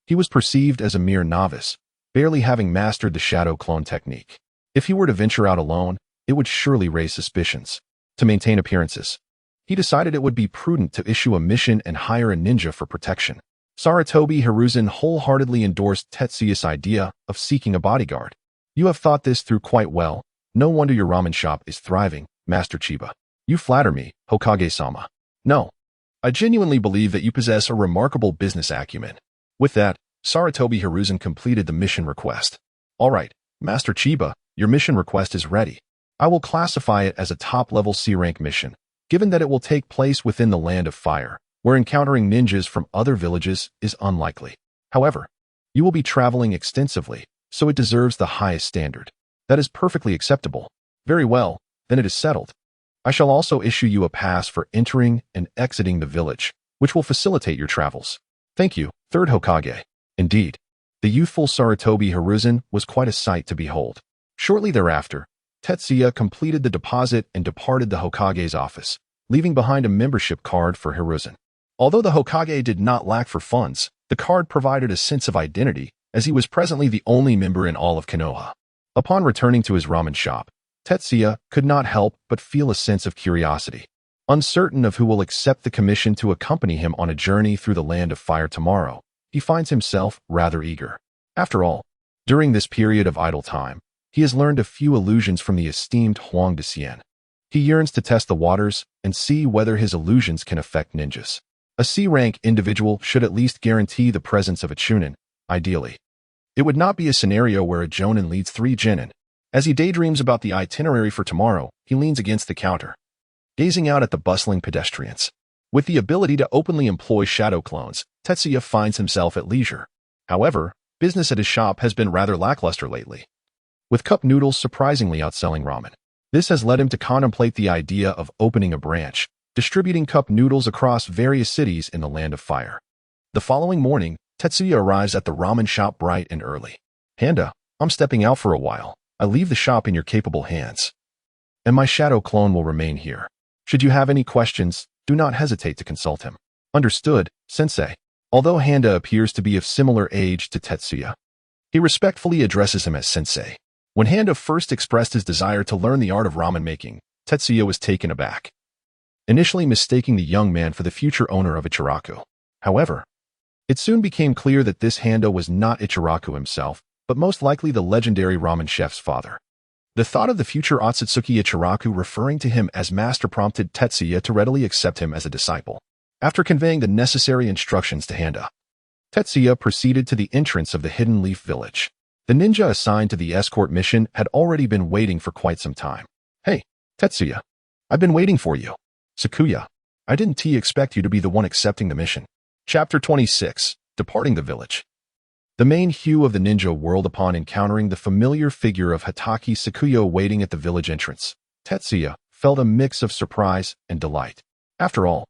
he was perceived as a mere novice, barely having mastered the shadow clone technique. If he were to venture out alone, it would surely raise suspicions. To maintain appearances, he decided it would be prudent to issue a mission and hire a ninja for protection. Sarutobi Hiruzen wholeheartedly endorsed Tetsuya's idea of seeking a bodyguard. You have thought this through quite well. No wonder your ramen shop is thriving, Master Chiba. You flatter me, Hokage-sama. No, I genuinely believe that you possess a remarkable business acumen. With that, Sarutobi Hiruzen completed the mission request. All right, Master Chiba, your mission request is ready. I will classify it as a top-level C-rank mission, given that it will take place within the Land of Fire, where encountering ninjas from other villages is unlikely. However, you will be traveling extensively, so it deserves the highest standard. That is perfectly acceptable. Very well, then it is settled. I shall also issue you a pass for entering and exiting the village, which will facilitate your travels. Thank you, Third Hokage. Indeed, the youthful Sarutobi Hiruzen was quite a sight to behold. Shortly thereafter, Tetsuya completed the deposit and departed the Hokage's office, leaving behind a membership card for Hiruzen. Although the Hokage did not lack for funds, the card provided a sense of identity, as he was presently the only member in all of Konoha. Upon returning to his ramen shop, Tetsuya could not help but feel a sense of curiosity. Uncertain of who will accept the commission to accompany him on a journey through the Land of Fire tomorrow, he finds himself rather eager. After all, during this period of idle time, he has learned a few illusions from the esteemed Huang de Xian. He yearns to test the waters and see whether his illusions can affect ninjas. A C-rank individual should at least guarantee the presence of a chunin, ideally. It would not be a scenario where a jonin leads 3 genin. As he daydreams about the itinerary for tomorrow, he leans against the counter, gazing out at the bustling pedestrians. With the ability to openly employ shadow clones, Tetsuya finds himself at leisure. However, business at his shop has been rather lackluster lately, with cup noodles surprisingly outselling ramen. This has led him to contemplate the idea of opening a branch, distributing cup noodles across various cities in the Land of Fire. The following morning, Tetsuya arrives at the ramen shop bright and early. Handa, I'm stepping out for a while. I leave the shop in your capable hands, and my shadow clone will remain here. Should you have any questions, do not hesitate to consult him. Understood, Sensei. Although Handa appears to be of similar age to Tetsuya, he respectfully addresses him as Sensei. When Handa first expressed his desire to learn the art of ramen making, Tetsuya was taken aback, initially mistaking the young man for the future owner of Ichiraku. However, it soon became clear that this Handa was not Ichiraku himself, but most likely the legendary ramen chef's father. The thought of the future Otsutsuki Ichiraku referring to him as master prompted Tetsuya to readily accept him as a disciple. After conveying the necessary instructions to Handa, Tetsuya proceeded to the entrance of the Hidden Leaf Village. The ninja assigned to the escort mission had already been waiting for quite some time. Hey, Tetsuya, I've been waiting for you. Sakuya, I didn't expect you to be the one accepting the mission. Chapter 26, Departing the Village. The main hue of the ninja whirled upon encountering the familiar figure of Hatake Sakuya waiting at the village entrance. Tetsuya felt a mix of surprise and delight. After all,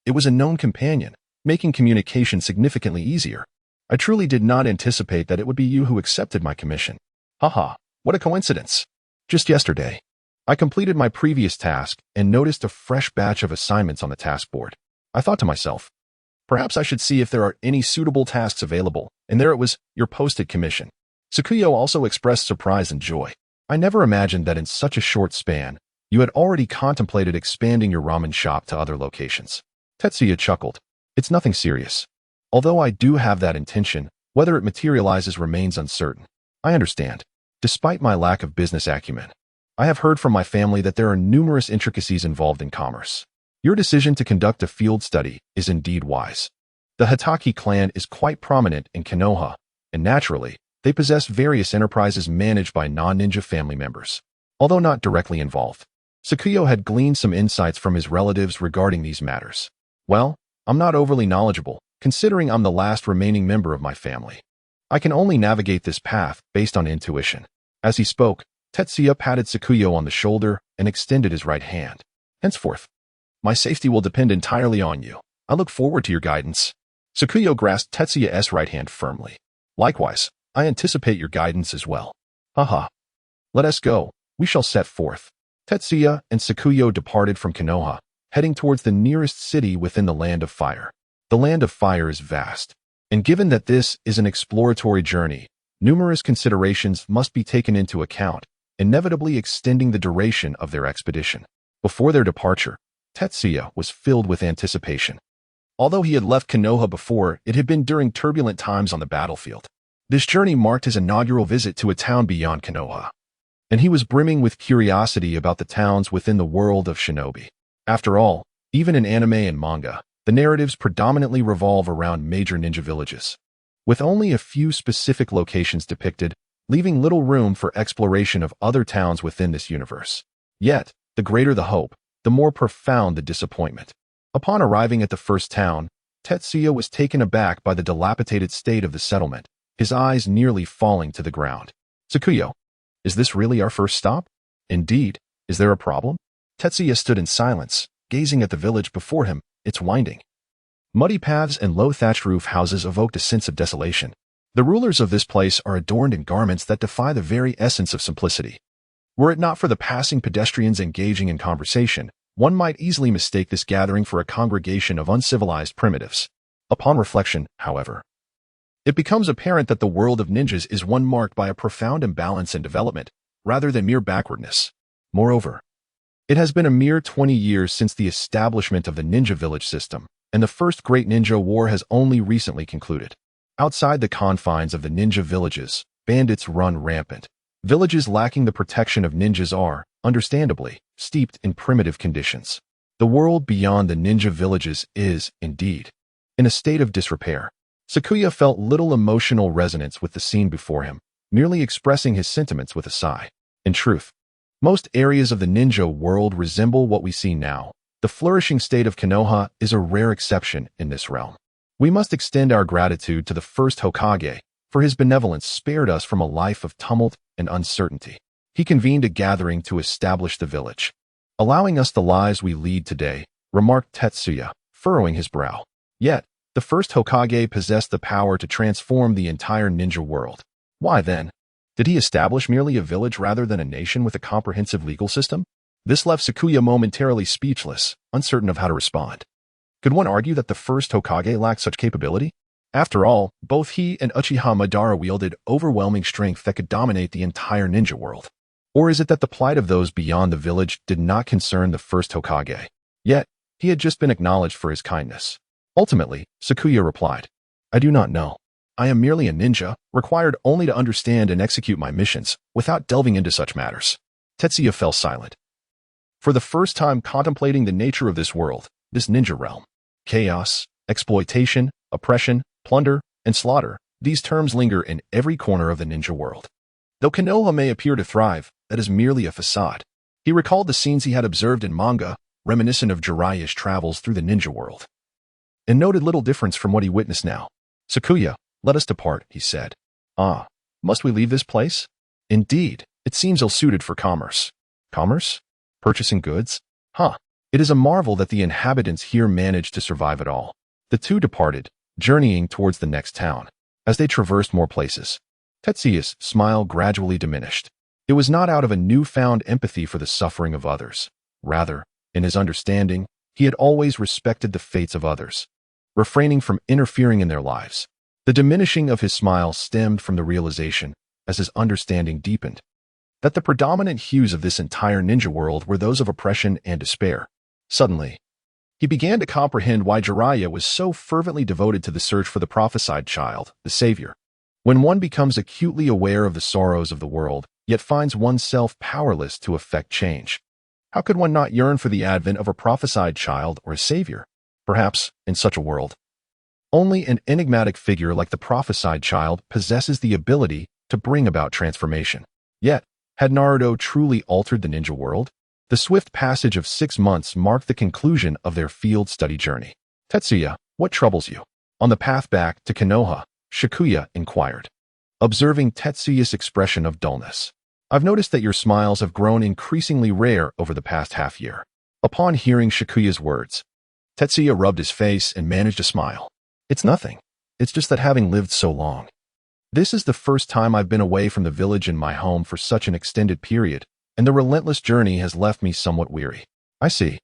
it was a known companion, making communication significantly easier. I truly did not anticipate that it would be you who accepted my commission. Haha, what a coincidence. Just yesterday, I completed my previous task and noticed a fresh batch of assignments on the task board. I thought to myself, perhaps I should see if there are any suitable tasks available, and there it was, your posted commission. Sakuya also expressed surprise and joy. I never imagined that in such a short span, you had already contemplated expanding your ramen shop to other locations. Tetsuya chuckled. It's nothing serious. Although I do have that intention, whether it materializes remains uncertain. I understand. Despite my lack of business acumen, I have heard from my family that there are numerous intricacies involved in commerce. Your decision to conduct a field study is indeed wise. The Hatake clan is quite prominent in Konoha, and naturally, they possess various enterprises managed by non-ninja family members. Although not directly involved, Sakuya had gleaned some insights from his relatives regarding these matters. Well, I'm not overly knowledgeable, considering I'm the last remaining member of my family. I can only navigate this path based on intuition. As he spoke, Tetsuya patted Sakuya on the shoulder and extended his right hand. Henceforth, my safety will depend entirely on you. I look forward to your guidance. Sakuya grasped Tetsuya's right hand firmly. Likewise, I anticipate your guidance as well. Haha. Let us go. We shall set forth. Tetsuya and Sakuya departed from Konoha, heading towards the nearest city within the Land of Fire. The Land of Fire is vast, and given that this is an exploratory journey, numerous considerations must be taken into account, inevitably extending the duration of their expedition. Before their departure, Tetsuya was filled with anticipation. Although he had left Konoha before, it had been during turbulent times on the battlefield. This journey marked his inaugural visit to a town beyond Konoha, and he was brimming with curiosity about the towns within the world of shinobi. After all, even in anime and manga, the narratives predominantly revolve around major ninja villages, with only a few specific locations depicted, leaving little room for exploration of other towns within this universe. Yet, the greater the hope, the more profound the disappointment. Upon arriving at the first town, Tetsuya was taken aback by the dilapidated state of the settlement, his eyes nearly falling to the ground. "Tsukuyo, is this really our first stop? Indeed. Is there a problem?" Tetsuya stood in silence, gazing at the village before him, its winding muddy paths and low thatched roof houses evoked a sense of desolation. The rulers of this place are adorned in garments that defy the very essence of simplicity. Were it not for the passing pedestrians engaging in conversation, one might easily mistake this gathering for a congregation of uncivilized primitives. Upon reflection, however, it becomes apparent that the world of ninjas is one marked by a profound imbalance and development, rather than mere backwardness. Moreover, it has been a mere 20 years since the establishment of the ninja village system, and the first great ninja war has only recently concluded. Outside the confines of the ninja villages, bandits run rampant. Villages lacking the protection of ninjas are, understandably, steeped in primitive conditions. The world beyond the ninja villages is, indeed, in a state of disrepair. Sakuya felt little emotional resonance with the scene before him, merely expressing his sentiments with a sigh. In truth, most areas of the ninja world resemble what we see now. The flourishing state of Konoha is a rare exception in this realm. We must extend our gratitude to the first Hokage, for his benevolence spared us from a life of tumult and uncertainty. He convened a gathering to establish the village, allowing us the lives we lead today, remarked Tetsuya, furrowing his brow. Yet, the first Hokage possessed the power to transform the entire ninja world. Why then? Did he establish merely a village rather than a nation with a comprehensive legal system? This left Sakuya momentarily speechless, uncertain of how to respond. Could one argue that the first Hokage lacked such capability? After all, both he and Uchiha Madara wielded overwhelming strength that could dominate the entire ninja world. Or is it that the plight of those beyond the village did not concern the first Hokage? Yet, he had just been acknowledged for his kindness. Ultimately, Sakuya replied, "I do not know. I am merely a ninja, required only to understand and execute my missions, without delving into such matters." Tetsuya fell silent. For the first time contemplating the nature of this world, this ninja realm. Chaos, exploitation, oppression, plunder, and slaughter, these terms linger in every corner of the ninja world. Though Konoha may appear to thrive, that is merely a facade. He recalled the scenes he had observed in manga, reminiscent of Jiraiya's travels through the ninja world, and noted little difference from what he witnessed now. "Sakuya, let us depart," he said. "Ah, must we leave this place? Indeed, it seems ill-suited for commerce." "Commerce? Purchasing goods? Huh. It is a marvel that the inhabitants here manage to survive at all." The two departed, journeying towards the next town. As they traversed more places, Tetsuya's smile gradually diminished. It was not out of a newfound empathy for the suffering of others. Rather, in his understanding, he had always respected the fates of others, refraining from interfering in their lives. The diminishing of his smile stemmed from the realization, as his understanding deepened, that the predominant hues of this entire ninja world were those of oppression and despair. Suddenly, he began to comprehend why Jiraiya was so fervently devoted to the search for the prophesied child, the savior. When one becomes acutely aware of the sorrows of the world, yet finds oneself powerless to effect change, how could one not yearn for the advent of a prophesied child or a savior? Perhaps, in such a world, only an enigmatic figure like the prophesied child possesses the ability to bring about transformation. Yet, had Naruto truly altered the ninja world? The swift passage of 6 months marked the conclusion of their field study journey. "Tetsuya, what troubles you?" On the path back to Konoha, Sakuya inquired, observing Tetsuya's expression of dullness. "I've noticed that your smiles have grown increasingly rare over the past half-year." Upon hearing Sakuya's words, Tetsuya rubbed his face and managed a smile. "It's nothing. It's just that having lived so long, this is the first time I've been away from the village and my home for such an extended period, and the relentless journey has left me somewhat weary." "I see.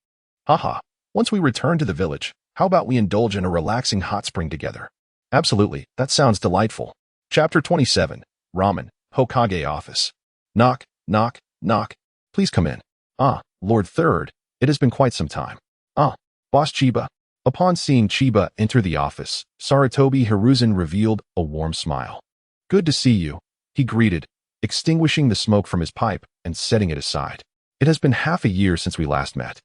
Haha. Once we return to the village, how about we indulge in a relaxing hot spring together?" "Absolutely. That sounds delightful." Chapter 27. Ramen. Hokage Office. Knock, Knock, knock. Please come in. Ah, Lord Third, it has been quite some time. Ah, Boss Chiba. Upon seeing Chiba enter the office, Sarutobi Hiruzen revealed a warm smile. Good to see you, he greeted, extinguishing the smoke from his pipe and setting it aside. It has been half a year since we last met.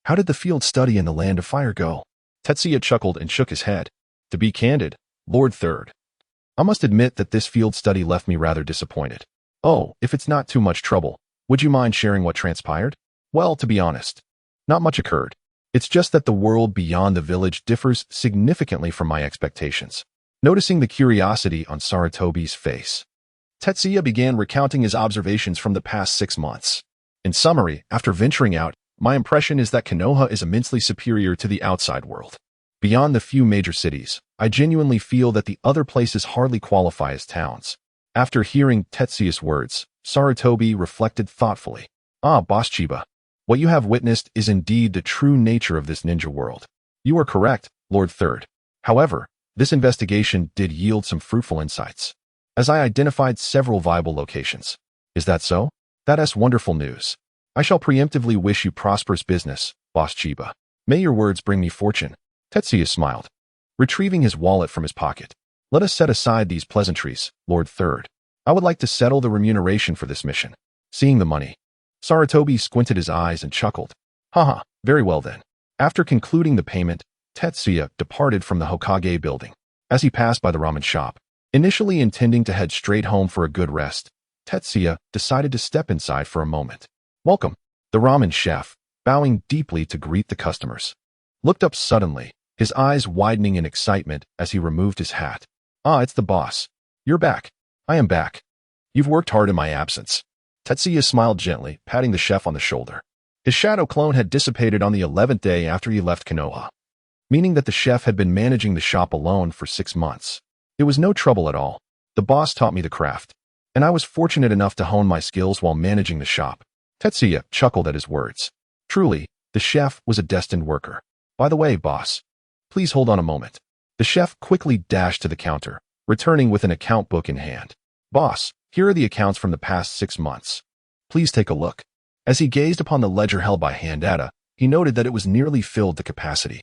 How did the field study in the Land of Fire go? Tetsuya chuckled and shook his head. To be candid, Lord Third, I must admit that this field study left me rather disappointed. Oh, if it's not too much trouble, would you mind sharing what transpired? Well, to be honest, not much occurred. It's just that the world beyond the village differs significantly from my expectations. Noticing the curiosity on Sarutobi's face, Tetsuya began recounting his observations from the past 6 months. In summary, after venturing out, my impression is that Konoha is immensely superior to the outside world. Beyond the few major cities, I genuinely feel that the other places hardly qualify as towns. After hearing Tetsuya's words, Sarutobi reflected thoughtfully. Ah, Boss Chiba, what you have witnessed is indeed the true nature of this ninja world. You are correct, Lord Third. However, this investigation did yield some fruitful insights, as I identified several viable locations. Is that so? That is wonderful news. I shall preemptively wish you prosperous business, Boss Chiba. May your words bring me fortune. Tetsuya smiled, retrieving his wallet from his pocket. Let us set aside these pleasantries, Lord Third. I would like to settle the remuneration for this mission. Seeing the money, Sarutobi squinted his eyes and chuckled. Haha, very well then. After concluding the payment, Tetsuya departed from the Hokage building. As he passed by the ramen shop, initially intending to head straight home for a good rest, Tetsuya decided to step inside for a moment. Welcome. The ramen chef, bowing deeply to greet the customers, looked up suddenly, his eyes widening in excitement as he removed his hat. Ah, it's the boss. You're back. I am back. You've worked hard in my absence. Tetsuya smiled gently, patting the chef on the shoulder. His shadow clone had dissipated on the 11th day after he left Konoha, meaning that the chef had been managing the shop alone for 6 months. It was no trouble at all. The boss taught me the craft, and I was fortunate enough to hone my skills while managing the shop. Tetsuya chuckled at his words. Truly, the chef was a destined worker. By the way, boss, please hold on a moment. The chef quickly dashed to the counter, returning with an account book in hand. Boss, here are the accounts from the past 6 months. Please take a look. As he gazed upon the ledger held by Handata, he noted that it was nearly filled to capacity.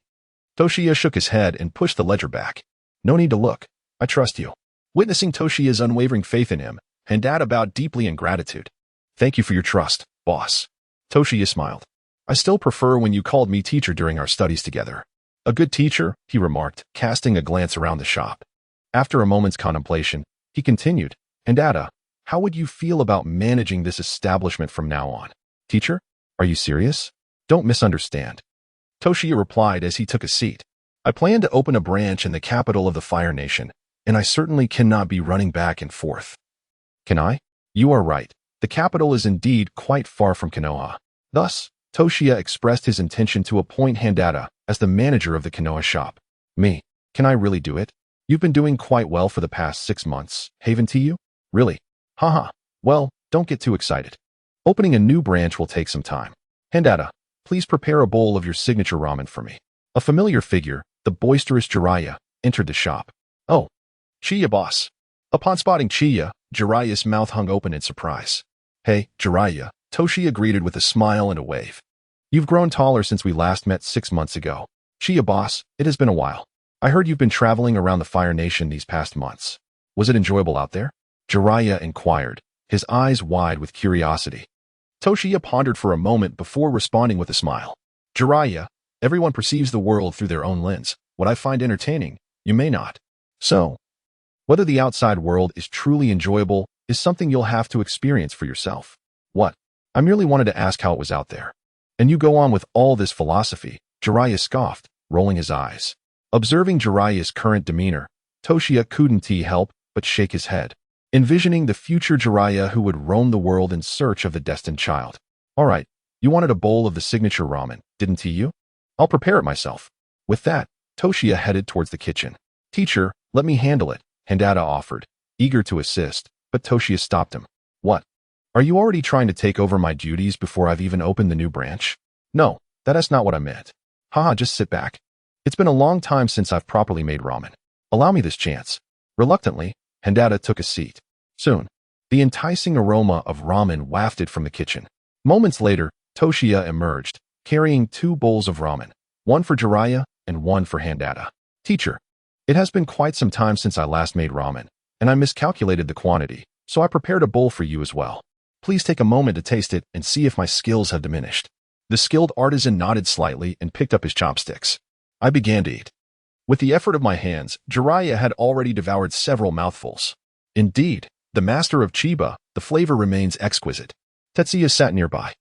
Toshiya shook his head and pushed the ledger back. No need to look. I trust you. Witnessing Toshiya's unwavering faith in him, Handata bowed deeply in gratitude. Thank you for your trust, boss. Toshiya smiled. I still prefer when you called me teacher during our studies together. A good teacher, he remarked, casting a glance around the shop. After a moment's contemplation, he continued, Handata, how would you feel about managing this establishment from now on? Teacher, are you serious? Don't misunderstand. Toshiya replied as he took a seat. I plan to open a branch in the capital of the Fire Nation, and I certainly cannot be running back and forth. Can I? You are right. The capital is indeed quite far from Konoha. Thus, Toshiya expressed his intention to appoint Handata as the manager of the Konoha shop. Me, can I really do it? You've been doing quite well for the past 6 months, haven't you? Really? Haha. Well, don't get too excited. Opening a new branch will take some time. Handata, please prepare a bowl of your signature ramen for me. A familiar figure, the boisterous Jiraiya, entered the shop. Oh, Chiya boss. Upon spotting Chiya, Jiraiya's mouth hung open in surprise. Hey, Jiraiya, Toshiya greeted with a smile and a wave. You've grown taller since we last met 6 months ago. Chiya boss, it has been a while. I heard you've been traveling around the Fire Nation these past months. Was it enjoyable out there? Jiraiya inquired, his eyes wide with curiosity. Toshiya pondered for a moment before responding with a smile. Jiraiya, everyone perceives the world through their own lens. What I find entertaining, you may not. So, whether the outside world is truly enjoyable is something you'll have to experience for yourself. What? I merely wanted to ask how it was out there. And you go on with all this philosophy, Jiraiya scoffed, rolling his eyes. Observing Jiraiya's current demeanor, Toshiya couldn't help but shake his head, envisioning the future Jiraiya who would roam the world in search of the destined child. All right, you wanted a bowl of the signature ramen, didn't you? I'll prepare it myself. With that, Toshiya headed towards the kitchen. Teacher, let me handle it, Handata offered, eager to assist, but Toshiya stopped him. What? Are you already trying to take over my duties before I've even opened the new branch? No, that is not what I meant. Haha, just sit back. It's been a long time since I've properly made ramen. Allow me this chance. Reluctantly, Handata took a seat. Soon, The enticing aroma of ramen wafted from the kitchen. Moments later, Toshiya emerged, carrying 2 bowls of ramen, one for Jiraiya and one for Handada. Teacher, it has been quite some time since I last made ramen, and I miscalculated the quantity, so I prepared a bowl for you as well. Please take a moment to taste it and see if my skills have diminished. The skilled artisan nodded slightly and picked up his chopsticks. I began to eat. With the effort of my hands, Jiraiya had already devoured several mouthfuls. Indeed, the master of Chiba, the flavor remains exquisite. Tetsuya sat nearby,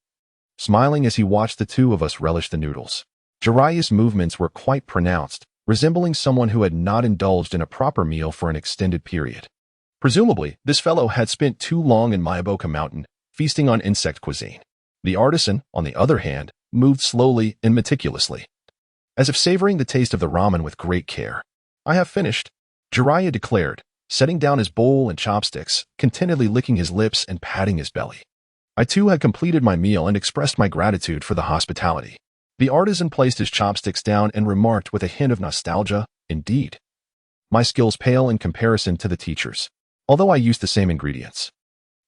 smiling as he watched the two of us relish the noodles. Jiraiya's movements were quite pronounced, resembling someone who had not indulged in a proper meal for an extended period. Presumably, this fellow had spent too long in Myaboka Mountain, feasting on insect cuisine. The artisan, on the other hand, moved slowly and meticulously, as if savoring the taste of the ramen with great care. I have finished, Jiraiya declared, setting down his bowl and chopsticks, contentedly licking his lips and patting his belly. I too had completed my meal and expressed my gratitude for the hospitality. The artisan placed his chopsticks down and remarked with a hint of nostalgia, "Indeed, my skills pale in comparison to the teacher's, although I used the same ingredients.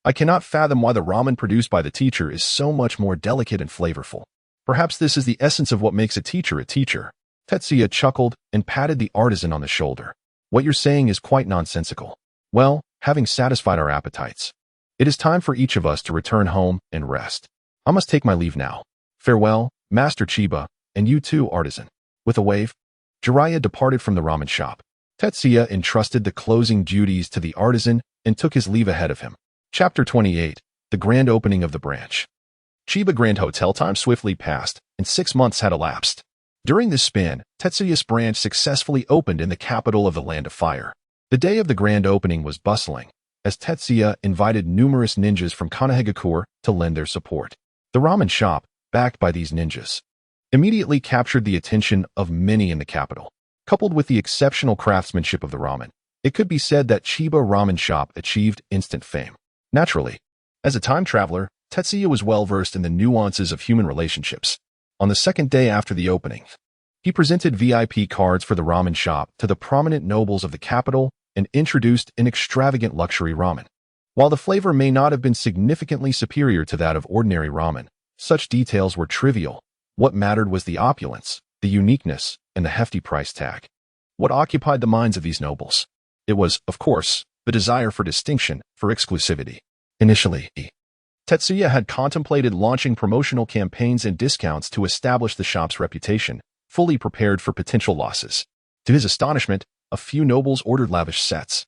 I cannot fathom why the ramen produced by the teacher is so much more delicate and flavorful. Perhaps this is the essence of what makes a teacher a teacher." Tetsuya chuckled and patted the artisan on the shoulder. "What you're saying is quite nonsensical. Well, having satisfied our appetites, it is time for each of us to return home and rest. I must take my leave now. Farewell, Master Chiba, and you too, artisan." With a wave, Jiraiya departed from the ramen shop. Tetsuya entrusted the closing duties to the artisan and took his leave ahead of him. Chapter 28. The Grand Opening of the Branch. Chiba Grand Hotel time swiftly passed, and 6 months had elapsed. During this span, Tetsuya's branch successfully opened in the capital of the Land of Fire. The day of the grand opening was bustling, as Tetsuya invited numerous ninjas from Konohagakure to lend their support. The ramen shop, backed by these ninjas, immediately captured the attention of many in the capital. Coupled with the exceptional craftsmanship of the ramen, it could be said that Chiba Ramen Shop achieved instant fame. Naturally, as a time traveler, Tetsuya was well-versed in the nuances of human relationships. On the second day after the opening, he presented VIP cards for the ramen shop to the prominent nobles of the capital and introduced an extravagant luxury ramen. While the flavor may not have been significantly superior to that of ordinary ramen, such details were trivial. What mattered was the opulence, the uniqueness, and the hefty price tag. What occupied the minds of these nobles? It was, of course, the desire for distinction, for exclusivity. Initially, Tetsuya had contemplated launching promotional campaigns and discounts to establish the shop's reputation, fully prepared for potential losses. To his astonishment, a few nobles ordered lavish sets,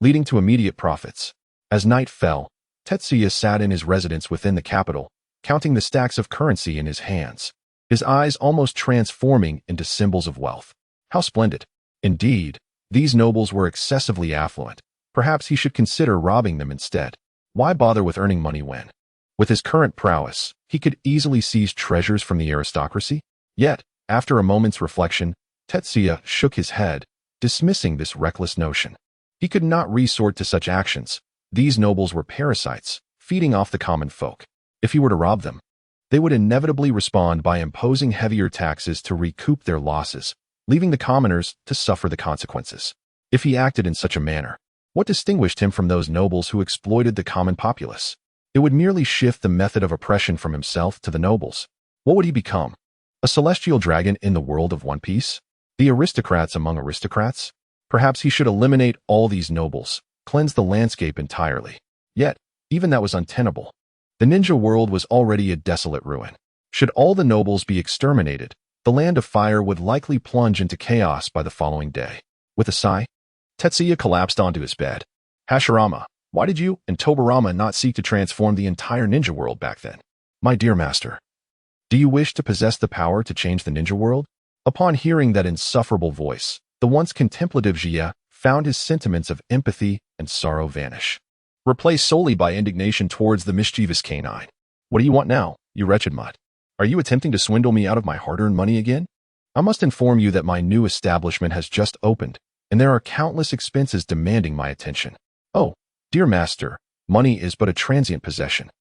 leading to immediate profits. As night fell, Tetsuya sat in his residence within the capital, counting the stacks of currency in his hands, his eyes almost transforming into symbols of wealth. How splendid! Indeed, these nobles were excessively affluent. Perhaps he should consider robbing them instead. Why bother with earning money when, with his current prowess, he could easily seize treasures from the aristocracy? Yet, after a moment's reflection, Tetsuya shook his head, dismissing this reckless notion. He could not resort to such actions. These nobles were parasites, feeding off the common folk. If he were to rob them, they would inevitably respond by imposing heavier taxes to recoup their losses, leaving the commoners to suffer the consequences. If he acted in such a manner, what distinguished him from those nobles who exploited the common populace? It would merely shift the method of oppression from himself to the nobles. What would he become? A celestial dragon in the world of One Piece? The aristocrats among aristocrats? Perhaps he should eliminate all these nobles, cleanse the landscape entirely. Yet, even that was untenable. The ninja world was already a desolate ruin. Should all the nobles be exterminated, the Land of Fire would likely plunge into chaos by the following day. With a sigh, Tetsuya collapsed onto his bed. Hashirama, why did you and Tobirama not seek to transform the entire ninja world back then? My dear master, do you wish to possess the power to change the ninja world? Upon hearing that insufferable voice, the once contemplative Jia found his sentiments of empathy and sorrow vanish, replaced solely by indignation towards the mischievous canine. What do you want now, you wretched mutt? Are you attempting to swindle me out of my hard-earned money again? I must inform you that my new establishment has just opened, and there are countless expenses demanding my attention. Oh, dear master, money is but a transient possession.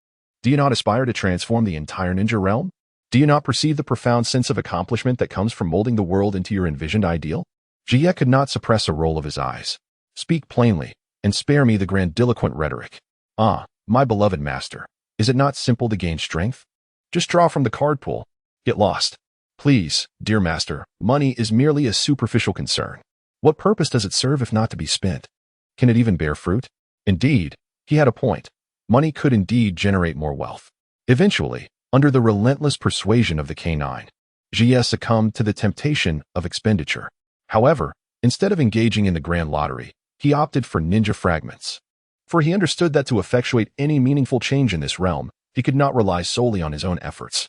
Do you not aspire to transform the entire ninja realm? Do you not perceive the profound sense of accomplishment that comes from molding the world into your envisioned ideal? Jia could not suppress a roll of his eyes. Speak plainly, and spare me the grandiloquent rhetoric. Ah, my beloved master. Is it not simple to gain strength? Just draw from the card pool. Get lost. Please, dear master, money is merely a superficial concern. What purpose does it serve if not to be spent? Can it even bear fruit? Indeed, he had a point. Money could indeed generate more wealth. Eventually, under the relentless persuasion of the K9, Jie succumbed to the temptation of expenditure. However, instead of engaging in the grand lottery, he opted for ninja fragments. For he understood that to effectuate any meaningful change in this realm, he could not rely solely on his own efforts.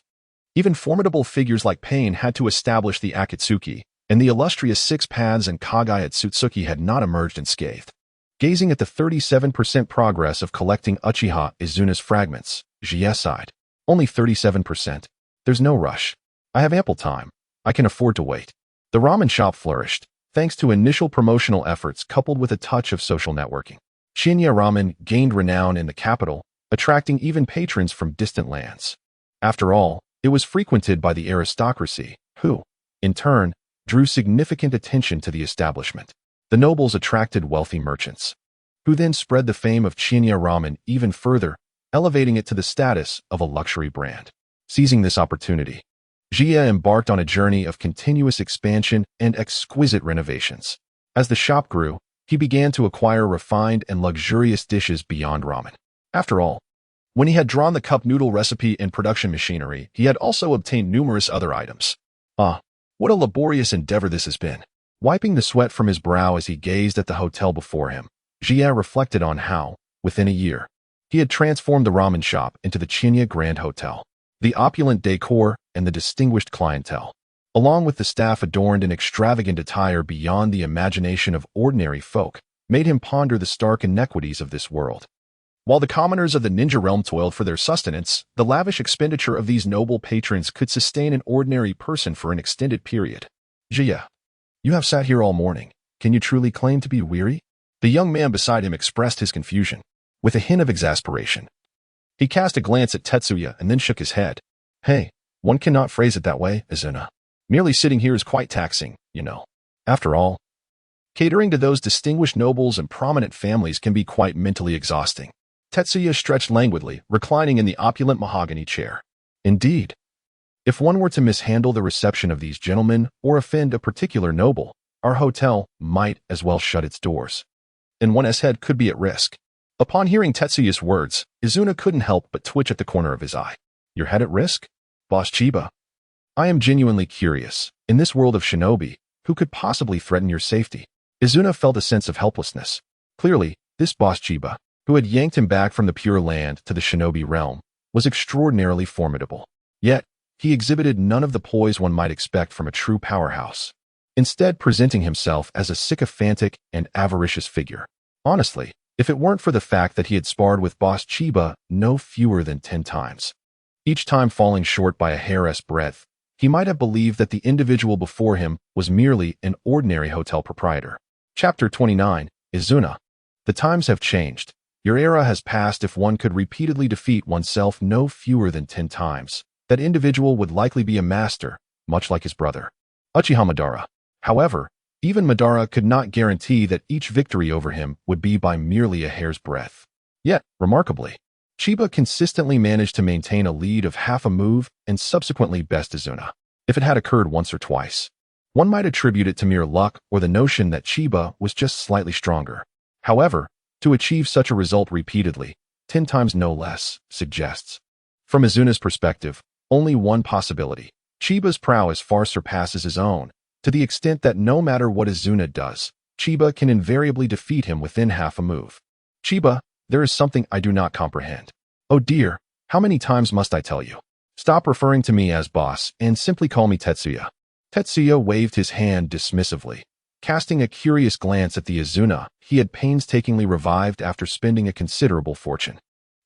Even formidable figures like Pain had to establish the Akatsuki, and the illustrious Six Paths and Kagai at Tsutsuki had not emerged unscathed. Gazing at the 37% progress of collecting Uchiha Izuna's fragments, Jie sighed. Only 37%. There's no rush. I have ample time. I can afford to wait. The ramen shop flourished, thanks to initial promotional efforts coupled with a touch of social networking. Shinya Ramen gained renown in the capital, attracting even patrons from distant lands. After all, it was frequented by the aristocracy, who, in turn, drew significant attention to the establishment. The nobles attracted wealthy merchants, who then spread the fame of Shinya Ramen even further, elevating it to the status of a luxury brand. Seizing this opportunity, Jie embarked on a journey of continuous expansion and exquisite renovations. As the shop grew, he began to acquire refined and luxurious dishes beyond ramen. After all, when he had drawn the cup noodle recipe in production machinery, he had also obtained numerous other items. Ah, what a laborious endeavor this has been. Wiping the sweat from his brow as he gazed at the hotel before him, Jie reflected on how, within a year, he had transformed the ramen shop into the Chinya Grand Hotel. The opulent decor and the distinguished clientele, along with the staff adorned in extravagant attire beyond the imagination of ordinary folk, made him ponder the stark inequities of this world. While the commoners of the ninja realm toiled for their sustenance, the lavish expenditure of these noble patrons could sustain an ordinary person for an extended period. Jie, you have sat here all morning. Can you truly claim to be weary? The young man beside him expressed his confusion, with a hint of exasperation. He cast a glance at Tetsuya and then shook his head. Hey, one cannot phrase it that way, Izuna. Merely sitting here is quite taxing, you know. After all, catering to those distinguished nobles and prominent families can be quite mentally exhausting. Tetsuya stretched languidly, reclining in the opulent mahogany chair. Indeed, if one were to mishandle the reception of these gentlemen or offend a particular noble, our hotel might as well shut its doors, and one's head could be at risk. Upon hearing Tetsuya's words, Izuna couldn't help but twitch at the corner of his eye. Your head at risk? Boss Chiba. I am genuinely curious. In this world of shinobi, who could possibly threaten your safety? Izuna felt a sense of helplessness. Clearly, this Boss Chiba, who had yanked him back from the Pure Land to the shinobi realm, was extraordinarily formidable. Yet, he exhibited none of the poise one might expect from a true powerhouse, instead presenting himself as a sycophantic and avaricious figure. Honestly, if it weren't for the fact that he had sparred with Boss Chiba no fewer than 10 times, each time falling short by a hair's breadth, he might have believed that the individual before him was merely an ordinary hotel proprietor. Chapter 29, Izuna. The times have changed. Your era has passed. If one could repeatedly defeat oneself no fewer than 10 times, that individual would likely be a master, much like his brother, Uchiha Madara. However, even Madara could not guarantee that each victory over him would be by merely a hair's breadth. Yet, remarkably, Chiba consistently managed to maintain a lead of half a move and subsequently best Izuna. If it had occurred once or twice, one might attribute it to mere luck or the notion that Chiba was just slightly stronger. However, to achieve such a result repeatedly, 10 times no less, suggests, from Izuna's perspective, only one possibility. Chiba's prowess far surpasses his own, to the extent that no matter what Izuna does, Chiba can invariably defeat him within half a move. Chiba, there is something I do not comprehend. Oh dear, how many times must I tell you? Stop referring to me as boss and simply call me Tetsuya. Tetsuya waved his hand dismissively, casting a curious glance at the Izuna he had painstakingly revived after spending a considerable fortune.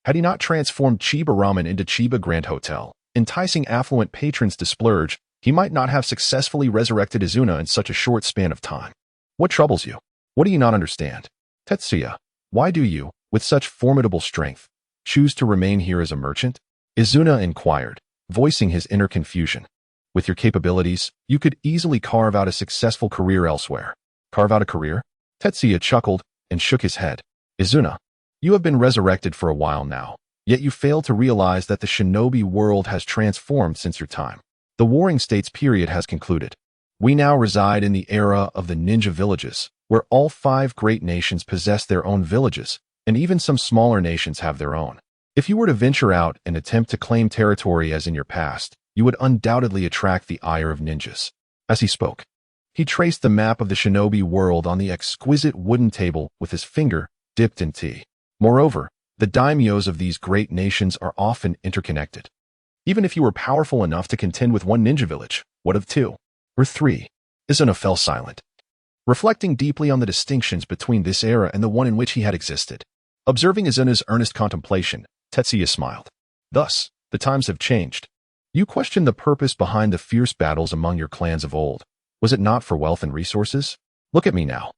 Had he not transformed Chiba Ramen into Chiba Grand Hotel, enticing affluent patrons to splurge, he might not have successfully resurrected Izuna in such a short span of time. What troubles you? What do you not understand? Tetsuya, why do you, with such formidable strength, choose to remain here as a merchant? Izuna inquired, voicing his inner confusion. With your capabilities, you could easily carve out a successful career elsewhere. Carve out a career? Tetsuya chuckled and shook his head. Izuna, You have been resurrected for a while now, yet you fail to realize that the shinobi world has transformed since your time. The Warring States period has concluded. We now reside in the era of the ninja villages, where all 5 great nations possess their own villages, and even some smaller nations have their own. If you were to venture out and attempt to claim territory as in your past, you would undoubtedly attract the ire of ninjas. As he spoke, he traced the map of the shinobi world on the exquisite wooden table with his finger dipped in tea. Moreover, the daimyos of these great nations are often interconnected. Even if you were powerful enough to contend with one ninja village, what of 2 or 3? Izuna fell silent, reflecting deeply on the distinctions between this era and the one in which he had existed. Observing Izuna's earnest contemplation, Tetsuya smiled. Thus, the times have changed. You question the purpose behind the fierce battles among your clans of old. Was it not for wealth and resources? Look at me now.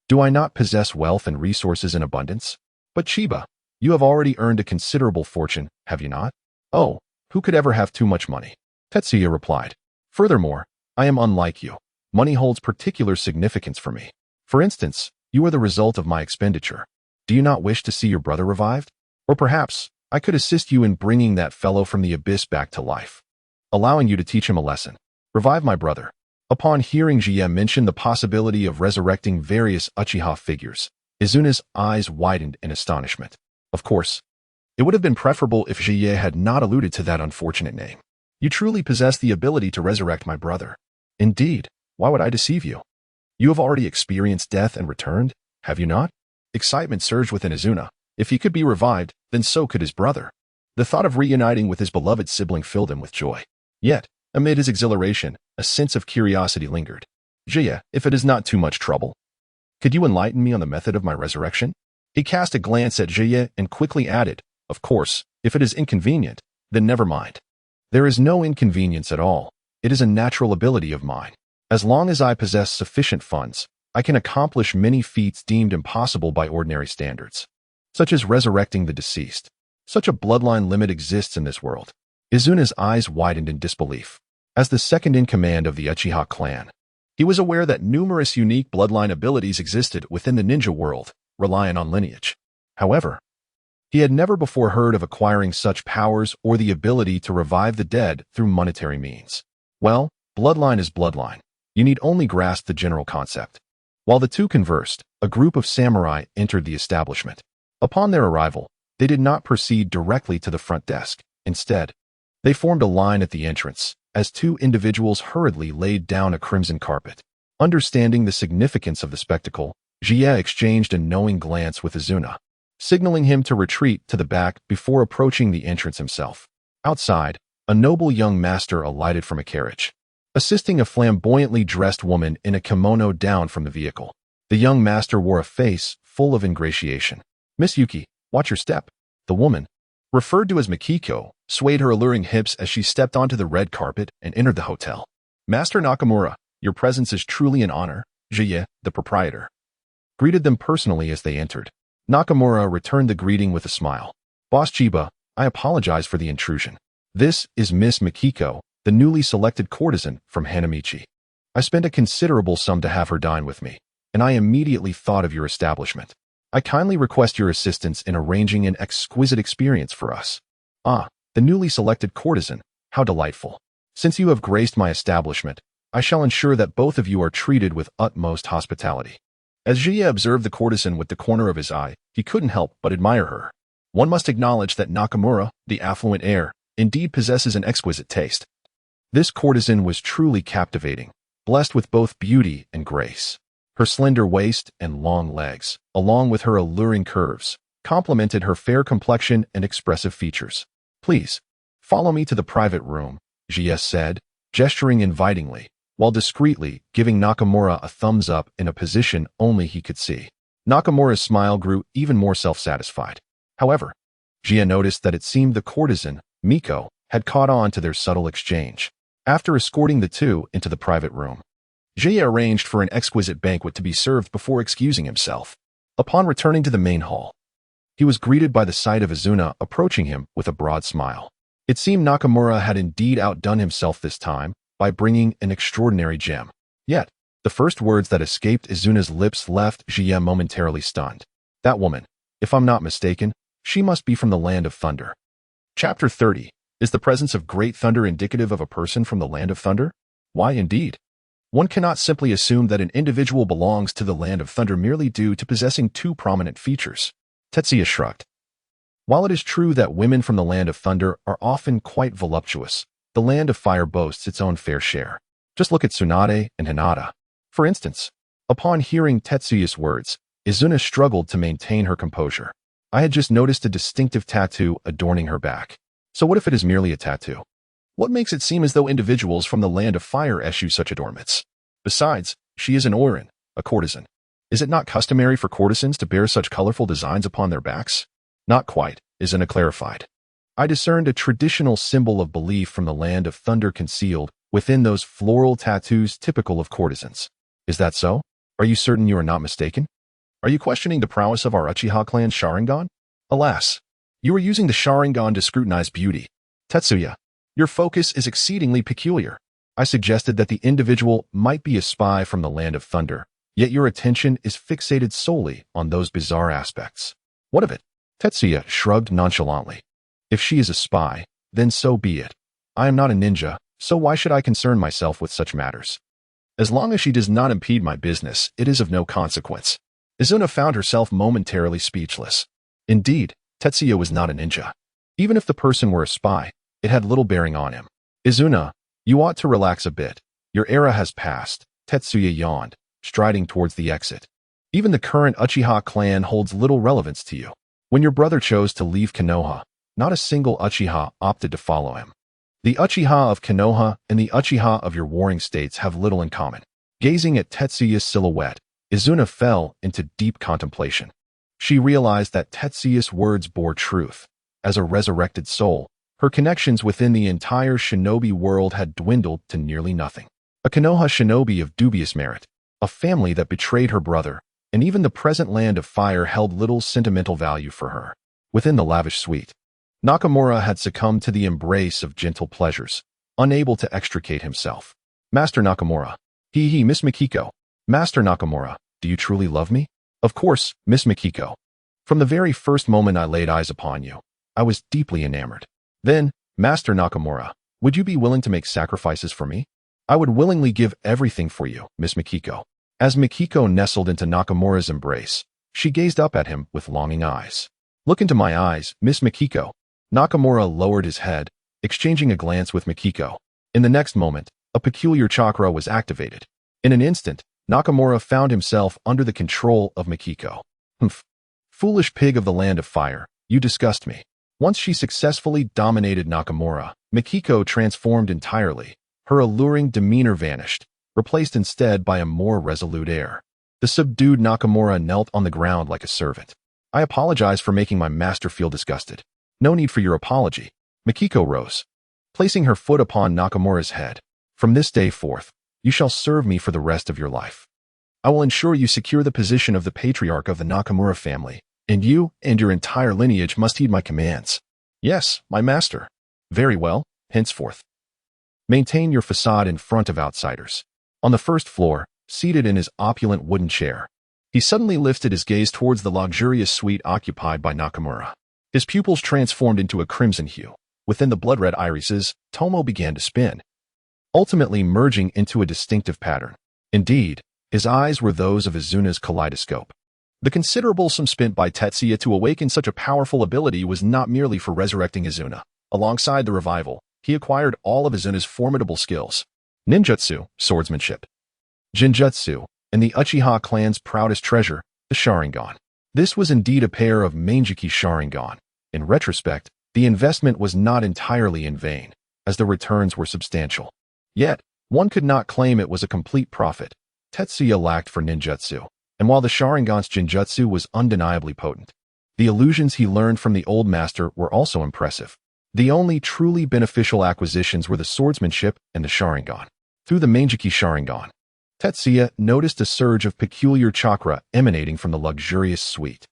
Do I not possess wealth and resources in abundance? But Chiba, you have already earned a considerable fortune, have you not? Oh, who could ever have too much money? Tetsuya replied. Furthermore, I am unlike you. Money holds particular significance for me. For instance, you are the result of my expenditure. Do you not wish to see your brother revived? Or perhaps, I could assist you in bringing that fellow from the abyss back to life, allowing you to teach him a lesson. Revive my brother. Upon hearing Jie mention the possibility of resurrecting various Uchiha figures, Izuna's eyes widened in astonishment. Of course, it would have been preferable if Jie had not alluded to that unfortunate name. You truly possess the ability to resurrect my brother. Indeed, why would I deceive you? You have already experienced death and returned, have you not? Excitement surged within Izuna. If he could be revived, then so could his brother. The thought of reuniting with his beloved sibling filled him with joy. Yet, amid his exhilaration, a sense of curiosity lingered. Jie, if it is not too much trouble, could you enlighten me on the method of my resurrection? He cast a glance at Jie and quickly added, of course, if it is inconvenient, then never mind. There is no inconvenience at all. It is a natural ability of mine. As long as I possess sufficient funds, I can accomplish many feats deemed impossible by ordinary standards, such as resurrecting the deceased. Such a bloodline limit exists in this world. Izuna's eyes widened in disbelief. As the second in command of the Uchiha clan, he was aware that numerous unique bloodline abilities existed within the ninja world, relying on lineage. However, he had never before heard of acquiring such powers or the ability to revive the dead through monetary means. Well, bloodline is bloodline. You need only grasp the general concept. While the two conversed, a group of samurai entered the establishment. Upon their arrival, they did not proceed directly to the front desk. Instead, they formed a line at the entrance, as 2 individuals hurriedly laid down a crimson carpet. Understanding the significance of the spectacle, Jie exchanged a knowing glance with Izuna, signaling him to retreat to the back before approaching the entrance himself. Outside, a noble young master alighted from a carriage, assisting a flamboyantly dressed woman in a kimono down from the vehicle. The young master wore a face full of ingratiation. Miss Yuki, watch your step. The woman, referred to as Mikiko, swayed her alluring hips as she stepped onto the red carpet and entered the hotel. Master Nakamura, your presence is truly an honor, Jie, the proprietor, greeted them personally as they entered. Nakamura returned the greeting with a smile. Boss Chiba, I apologize for the intrusion. This is Miss Mikiko, the newly selected courtesan from Hanamichi. I spent a considerable sum to have her dine with me, and I immediately thought of your establishment. I kindly request your assistance in arranging an exquisite experience for us. Ah, the newly selected courtesan, how delightful. Since you have graced my establishment, I shall ensure that both of you are treated with utmost hospitality. As Jie observed the courtesan with the corner of his eye, he couldn't help but admire her. One must acknowledge that Nakamura, the affluent heir, indeed possesses an exquisite taste. This courtesan was truly captivating, blessed with both beauty and grace. Her slender waist and long legs, along with her alluring curves, complemented her fair complexion and expressive features. Please, follow me to the private room, Jie said, gesturing invitingly, while discreetly giving Nakamura a thumbs up in a position only he could see. Nakamura's smile grew even more self-satisfied. However, Jie noticed that it seemed the courtesan, Miko, had caught on to their subtle exchange. After escorting the two into the private room, Jie arranged for an exquisite banquet to be served before excusing himself. Upon returning to the main hall, he was greeted by the sight of Izuna approaching him with a broad smile. It seemed Nakamura had indeed outdone himself this time by bringing an extraordinary gem. Yet, the first words that escaped Izuna's lips left Jie momentarily stunned. That woman, If I'm not mistaken, she must be from the land of thunder. Chapter 30. Is the presence of great thunder indicative of a person from the land of thunder? Why indeed? One cannot simply assume that an individual belongs to the land of thunder merely due to possessing two prominent features. Tetsuya shrugged. While it is true that women from the land of thunder are often quite voluptuous, the land of fire boasts its own fair share. Just look at Tsunade and Hinata. For instance, upon hearing Tetsuya's words, Izuna struggled to maintain her composure. I had just noticed a distinctive tattoo adorning her back. So what if it is merely a tattoo? What makes it seem as though individuals from the land of fire eschew such adornments? Besides, she is an Oiran, a courtesan. Is it not customary for courtesans to bear such colorful designs upon their backs? Not quite, Izuna clarified. I discerned a traditional symbol of belief from the land of thunder concealed within those floral tattoos typical of courtesans. Is that so? Are you certain you are not mistaken? Are you questioning the prowess of our Uchiha clan's Sharingan? Alas, you are using the Sharingan to scrutinize beauty. Tetsuya, your focus is exceedingly peculiar. I suggested that the individual might be a spy from the land of thunder, yet your attention is fixated solely on those bizarre aspects. What of it? Tetsuya shrugged nonchalantly. If she is a spy, then so be it. I am not a ninja, so why should I concern myself with such matters? As long as she does not impede my business, it is of no consequence. Izuna found herself momentarily speechless. Indeed, Tetsuya was not a ninja. Even if the person were a spy, it had little bearing on him. Izuna, you ought to relax a bit. Your era has passed, Tetsuya yawned, striding towards the exit. Even the current Uchiha clan holds little relevance to you. When your brother chose to leave Konoha, not a single Uchiha opted to follow him. The Uchiha of Konoha and the Uchiha of your warring states have little in common. Gazing at Tetsuya's silhouette, Izuna fell into deep contemplation. She realized that Tetsuya's words bore truth. As a resurrected soul, her connections within the entire shinobi world had dwindled to nearly nothing. A Konoha shinobi of dubious merit, a family that betrayed her brother, and even the present land of fire held little sentimental value for her. Within the lavish suite, Nakamura had succumbed to the embrace of gentle pleasures, unable to extricate himself. Master Nakamura. Miss Mikiko. Master Nakamura, do you truly love me? Of course, Miss Mikiko. From the very first moment I laid eyes upon you, I was deeply enamored. Then, Master Nakamura, would you be willing to make sacrifices for me? I would willingly give everything for you, Miss Mikiko. As Mikiko nestled into Nakamura's embrace, she gazed up at him with longing eyes. Look into my eyes, Miss Mikiko. Nakamura lowered his head, exchanging a glance with Mikiko. In the next moment, a peculiar chakra was activated. In an instant, Nakamura found himself under the control of Mikiko. Humph. Foolish pig of the land of fire, you disgust me. Once she successfully dominated Nakamura, Mikiko transformed entirely. Her alluring demeanor vanished, replaced instead by a more resolute air. The subdued Nakamura knelt on the ground like a servant. I apologize for making my master feel disgusted. No need for your apology. Mikiko rose, placing her foot upon Nakamura's head. From this day forth, you shall serve me for the rest of your life. I will ensure you secure the position of the patriarch of the Nakamura family, and you and your entire lineage must heed my commands. Yes, my master. Very well, henceforth. Maintain your facade in front of outsiders. On the first floor, seated in his opulent wooden chair, he suddenly lifted his gaze towards the luxurious suite occupied by Nakamura. His pupils transformed into a crimson hue. Within the blood-red irises, Tomo began to spin, ultimately merging into a distinctive pattern. Indeed, his eyes were those of Izuna's kaleidoscope. The considerable sum spent by Tetsuya to awaken such a powerful ability was not merely for resurrecting Izuna. Alongside the revival, he acquired all of Izuna's formidable skills: ninjutsu, swordsmanship, genjutsu, and the Uchiha clan's proudest treasure, the Sharingan. This was indeed a pair of Manjiki Sharingan. In retrospect, the investment was not entirely in vain, as the returns were substantial. Yet, one could not claim it was a complete profit. Tetsuya lacked for ninjutsu, and while the Sharingan's genjutsu was undeniably potent, the illusions he learned from the old master were also impressive. The only truly beneficial acquisitions were the swordsmanship and the Sharingan. Through the Manjiki Sharingan, Tetsuya noticed a surge of peculiar chakra emanating from the luxurious suite.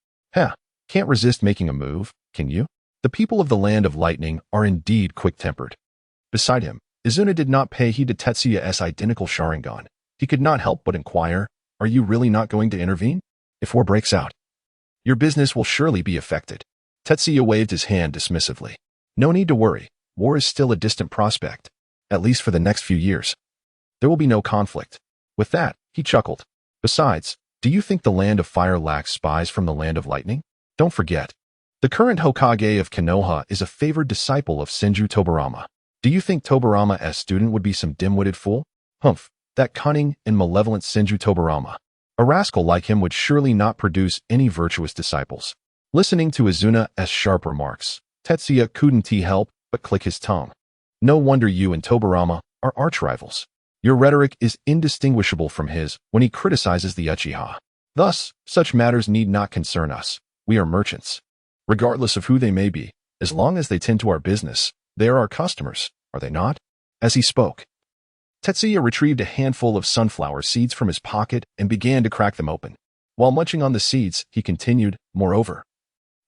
Can't resist making a move, can you? The people of the land of lightning are indeed quick-tempered. Beside him, Izuna did not pay heed to Tetsuya's identical Sharingan. He could not help but inquire, are you really not going to intervene? If war breaks out, Your business will surely be affected. Tetsuya waved his hand dismissively. No need to worry. War is still a distant prospect, at least for the next few years. There will be no conflict. With that, he chuckled. Besides, do you think the land of fire lacks spies from the land of lightning? Don't forget. The current Hokage of Konoha is a favored disciple of Senju Tobarama. Do you think Tobarama's student would be some dim-witted fool? Humph, that cunning and malevolent Senju Tobarama. A rascal like him would surely not produce any virtuous disciples. Listening to Azuna's sharp remarks, Tetsuya couldn't help but click his tongue. No wonder you and Tobarama are arch-rivals. Your rhetoric is indistinguishable from his when he criticizes the Uchiha. Thus, such matters need not concern us. We are merchants. Regardless of who they may be, as long as they tend to our business, they are our customers, are they not? As he spoke, Tetsuya retrieved a handful of sunflower seeds from his pocket and began to crack them open. While munching on the seeds, he continued, moreover,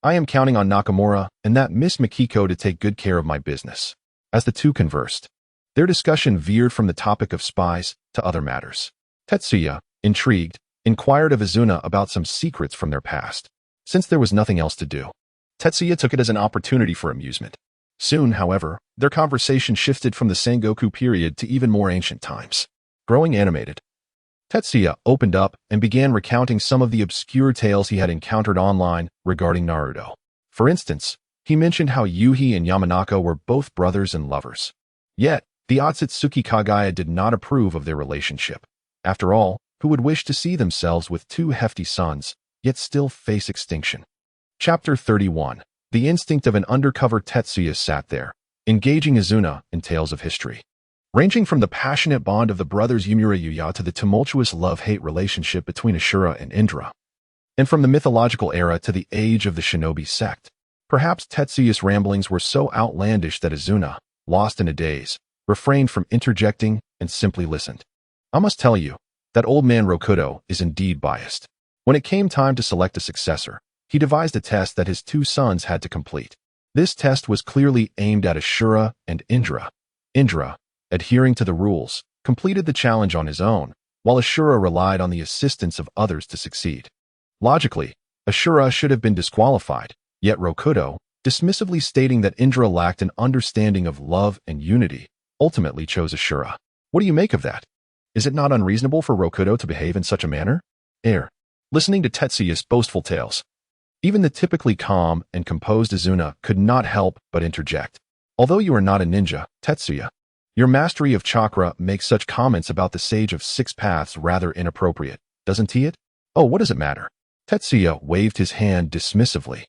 I am counting on Nakamura and that Miss Mikiko to take good care of my business. As the two conversed, their discussion veered from the topic of spies to other matters. Tetsuya, intrigued, inquired of Azuna about some secrets from their past. Since there was nothing else to do, Tetsuya took it as an opportunity for amusement. Soon, however, their conversation shifted from the Sengoku period to even more ancient times. Growing animated, Tetsuya opened up and began recounting some of the obscure tales he had encountered online regarding Naruto. For instance, he mentioned how Yuhi and Yamanaka were both brothers and lovers. Yet, the Otsutsuki Kagaya did not approve of their relationship. After all, who would wish to see themselves with two hefty sons, yet still face extinction? Chapter 31. The instinct of an undercover Tetsuya sat there, engaging Azuna in tales of history. Ranging from the passionate bond of the brothers Yumura Yuya to the tumultuous love-hate relationship between Ashura and Indra, and from the mythological era to the age of the shinobi sect. Perhaps Tetsuya's ramblings were so outlandish that Azuna, lost in a daze, refrained from interjecting and simply listened. I must tell you, that old man Rokudo is indeed biased. When it came time to select a successor, he devised a test that his two sons had to complete. This test was clearly aimed at Ashura and Indra. Indra, adhering to the rules, completed the challenge on his own, while Ashura relied on the assistance of others to succeed. Logically, Ashura should have been disqualified, yet Rokudo, dismissively stating that Indra lacked an understanding of love and unity, ultimately chose Ashura. What do you make of that? Is it not unreasonable for Rokudo to behave in such a manner? Listening to Tetsuya's boastful tales, even the typically calm and composed Azuna could not help but interject. Although you are not a ninja, Tetsuya, your mastery of chakra makes such comments about the Sage of Six Paths rather inappropriate, doesn't it? Oh, what does it matter? Tetsuya waved his hand dismissively,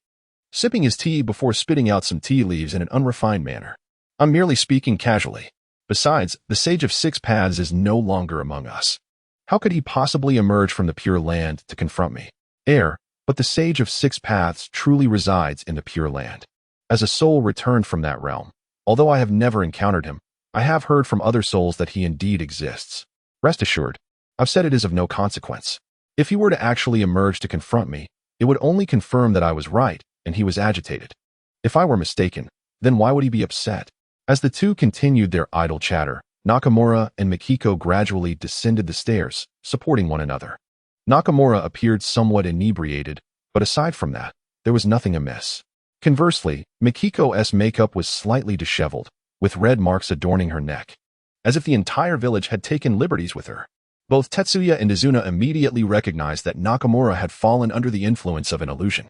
sipping his tea before spitting out some tea leaves in an unrefined manner. I'm merely speaking casually. Besides, the Sage of Six Paths is no longer among us. How could he possibly emerge from the Pure Land to confront me? But the Sage of Six Paths truly resides in the Pure Land. As a soul returned from that realm, although I have never encountered him, I have heard from other souls that he indeed exists. Rest assured, I've said it is of no consequence. If he were to actually emerge to confront me, it would only confirm that I was right and he was agitated. If I were mistaken, then why would he be upset? As the two continued their idle chatter, Nakamura and Mikiko gradually descended the stairs, supporting one another. Nakamura appeared somewhat inebriated, but aside from that, there was nothing amiss. Conversely, Mikiko's makeup was slightly disheveled, with red marks adorning her neck, as if the entire village had taken liberties with her. Both Tetsuya and Azuna immediately recognized that Nakamura had fallen under the influence of an illusion.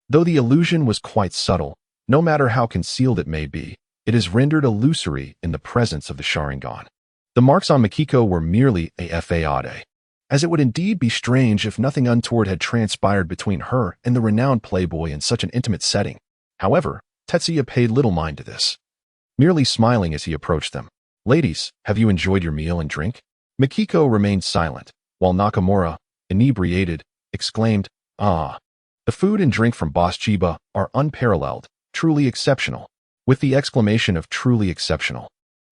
Though the illusion was quite subtle, no matter how concealed it may be, it is rendered illusory in the presence of the Sharingan. The marks on Mikiko were merely a fade, as it would indeed be strange if nothing untoward had transpired between her and the renowned playboy in such an intimate setting. However, Tetsuya paid little mind to this, merely smiling as he approached them. Ladies, have you enjoyed your meal and drink? Mikiko remained silent, while Nakamura, inebriated, exclaimed, Ah! The food and drink from Boss Chiba are unparalleled, truly exceptional. With the exclamation of truly exceptional,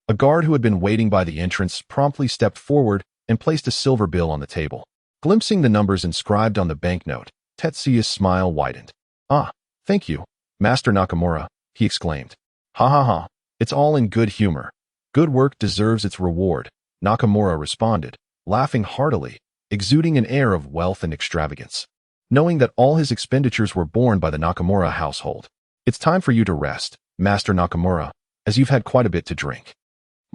a guard who had been waiting by the entrance promptly stepped forward and placed a silver bill on the table. Glimpsing the numbers inscribed on the banknote, Tetsuya's smile widened. Ah, thank you, Master Nakamura, he exclaimed. Ha ha ha, it's all in good humor. Good work deserves its reward, Nakamura responded, laughing heartily, exuding an air of wealth and extravagance. knowing that all his expenditures were borne by the Nakamura household. "It's time for you to rest, Master Nakamura, as you've had quite a bit to drink."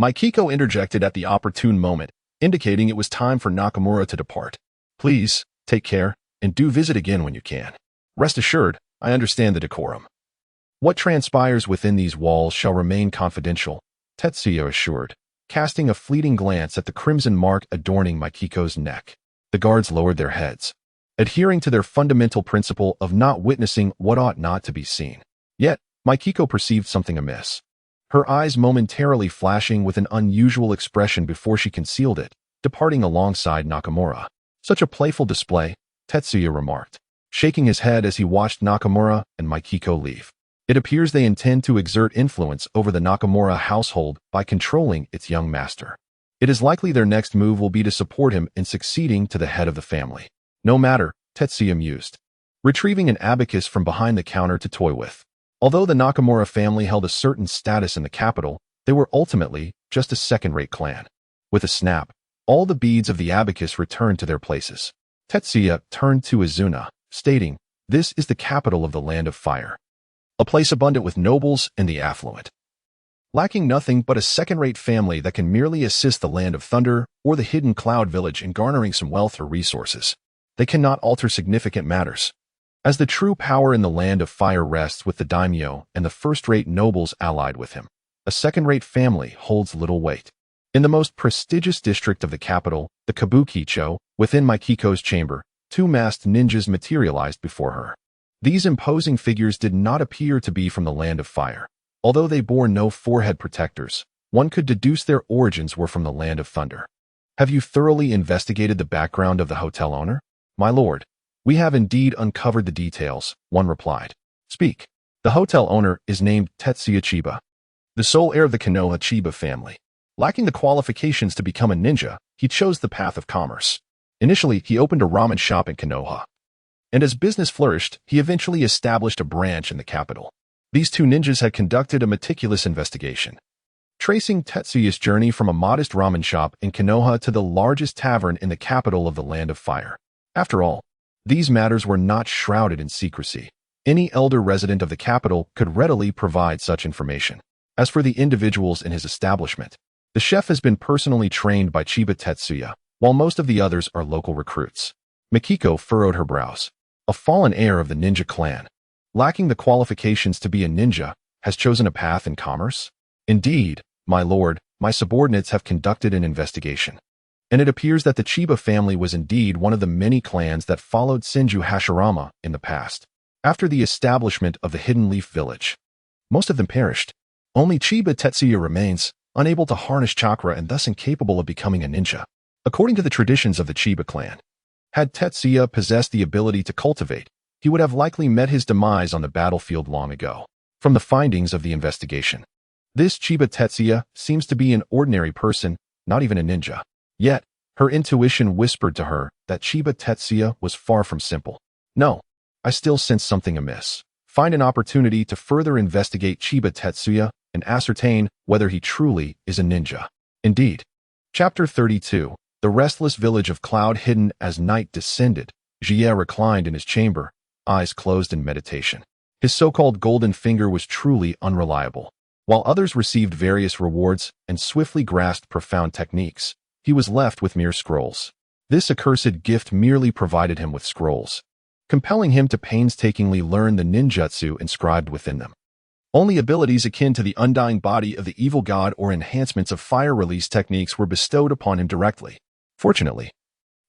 Mikiko interjected at the opportune moment, indicating it was time for Nakamura to depart. "Please, take care, and do visit again when you can. Rest assured, I understand the decorum. What transpires within these walls shall remain confidential," Tetsuya assured, casting a fleeting glance at the crimson mark adorning Mikiko's neck. The guards lowered their heads, adhering to their fundamental principle of not witnessing what ought not to be seen. Yet, Mikiko perceived something amiss, her eyes momentarily flashing with an unusual expression before she concealed it, departing alongside Nakamura. "Such a playful display," Tetsuya remarked, shaking his head as he watched Nakamura and Mikiko leave. "It appears they intend to exert influence over the Nakamura household by controlling its young master. It is likely their next move will be to support him in succeeding to the head of the family." "No matter," Tetsuya mused, retrieving an abacus from behind the counter to toy with. Although the Nakamura family held a certain status in the capital, they were ultimately just a second-rate clan. With a snap, all the beads of the abacus returned to their places. Tetsuya turned to Izuna, stating, "This is the capital of the Land of Fire, a place abundant with nobles and the affluent, lacking nothing but a second-rate family that can merely assist the Land of Thunder or the hidden Cloud Village in garnering some wealth or resources. They cannot alter significant matters, as the true power in the Land of Fire rests with the daimyo and the first-rate nobles allied with him. A second-rate family holds little weight." In the most prestigious district of the capital, the Kabukicho, within Mikiko's chamber, two masked ninjas materialized before her. These imposing figures did not appear to be from the Land of Fire. Although they bore no forehead protectors, one could deduce their origins were from the Land of Thunder. "Have you thoroughly investigated the background of the hotel owner?" "My lord, we have indeed uncovered the details," one replied. "Speak." "The hotel owner is named Tetsuya Chiba, the sole heir of the Konoha Chiba family. Lacking the qualifications to become a ninja, he chose the path of commerce. Initially, he opened a ramen shop in Konoha, and as business flourished, he eventually established a branch in the capital. These two ninjas had conducted a meticulous investigation, tracing Tetsuya's journey from a modest ramen shop in Konoha to the largest tavern in the capital of the Land of Fire. After all, these matters were not shrouded in secrecy. Any elder resident of the capital could readily provide such information. As for the individuals in his establishment, the chef has been personally trained by Chiba Tetsuya, while most of the others are local recruits. Mikiko furrowed her brows. A fallen heir of the ninja clan, lacking the qualifications to be a ninja, has chosen a path in commerce? Indeed, my lord, my subordinates have conducted an investigation, and it appears that the Chiba family was indeed one of the many clans that followed Senju Hashirama in the past. After the establishment of the Hidden Leaf Village, most of them perished. Only Chiba Tetsuya remains, unable to harness chakra and thus incapable of becoming a ninja. According to the traditions of the Chiba clan, had Tetsuya possessed the ability to cultivate, he would have likely met his demise on the battlefield long ago. From the findings of the investigation, this Chiba Tetsuya seems to be an ordinary person, not even a ninja. Yet, her intuition whispered to her that Chiba Tetsuya was far from simple. "No, I still sense something amiss. Find an opportunity to further investigate Chiba Tetsuya and ascertain whether he truly is a ninja." Indeed. Chapter 32. The restless village of Cloud. Hidden as night descended, Jie reclined in his chamber, eyes closed in meditation. His so-called golden finger was truly unreliable. While others received various rewards and swiftly grasped profound techniques, he was left with mere scrolls. This accursed gift merely provided him with scrolls, compelling him to painstakingly learn the ninjutsu inscribed within them. Only abilities akin to the undying body of the evil god or enhancements of fire release techniques were bestowed upon him directly. Fortunately,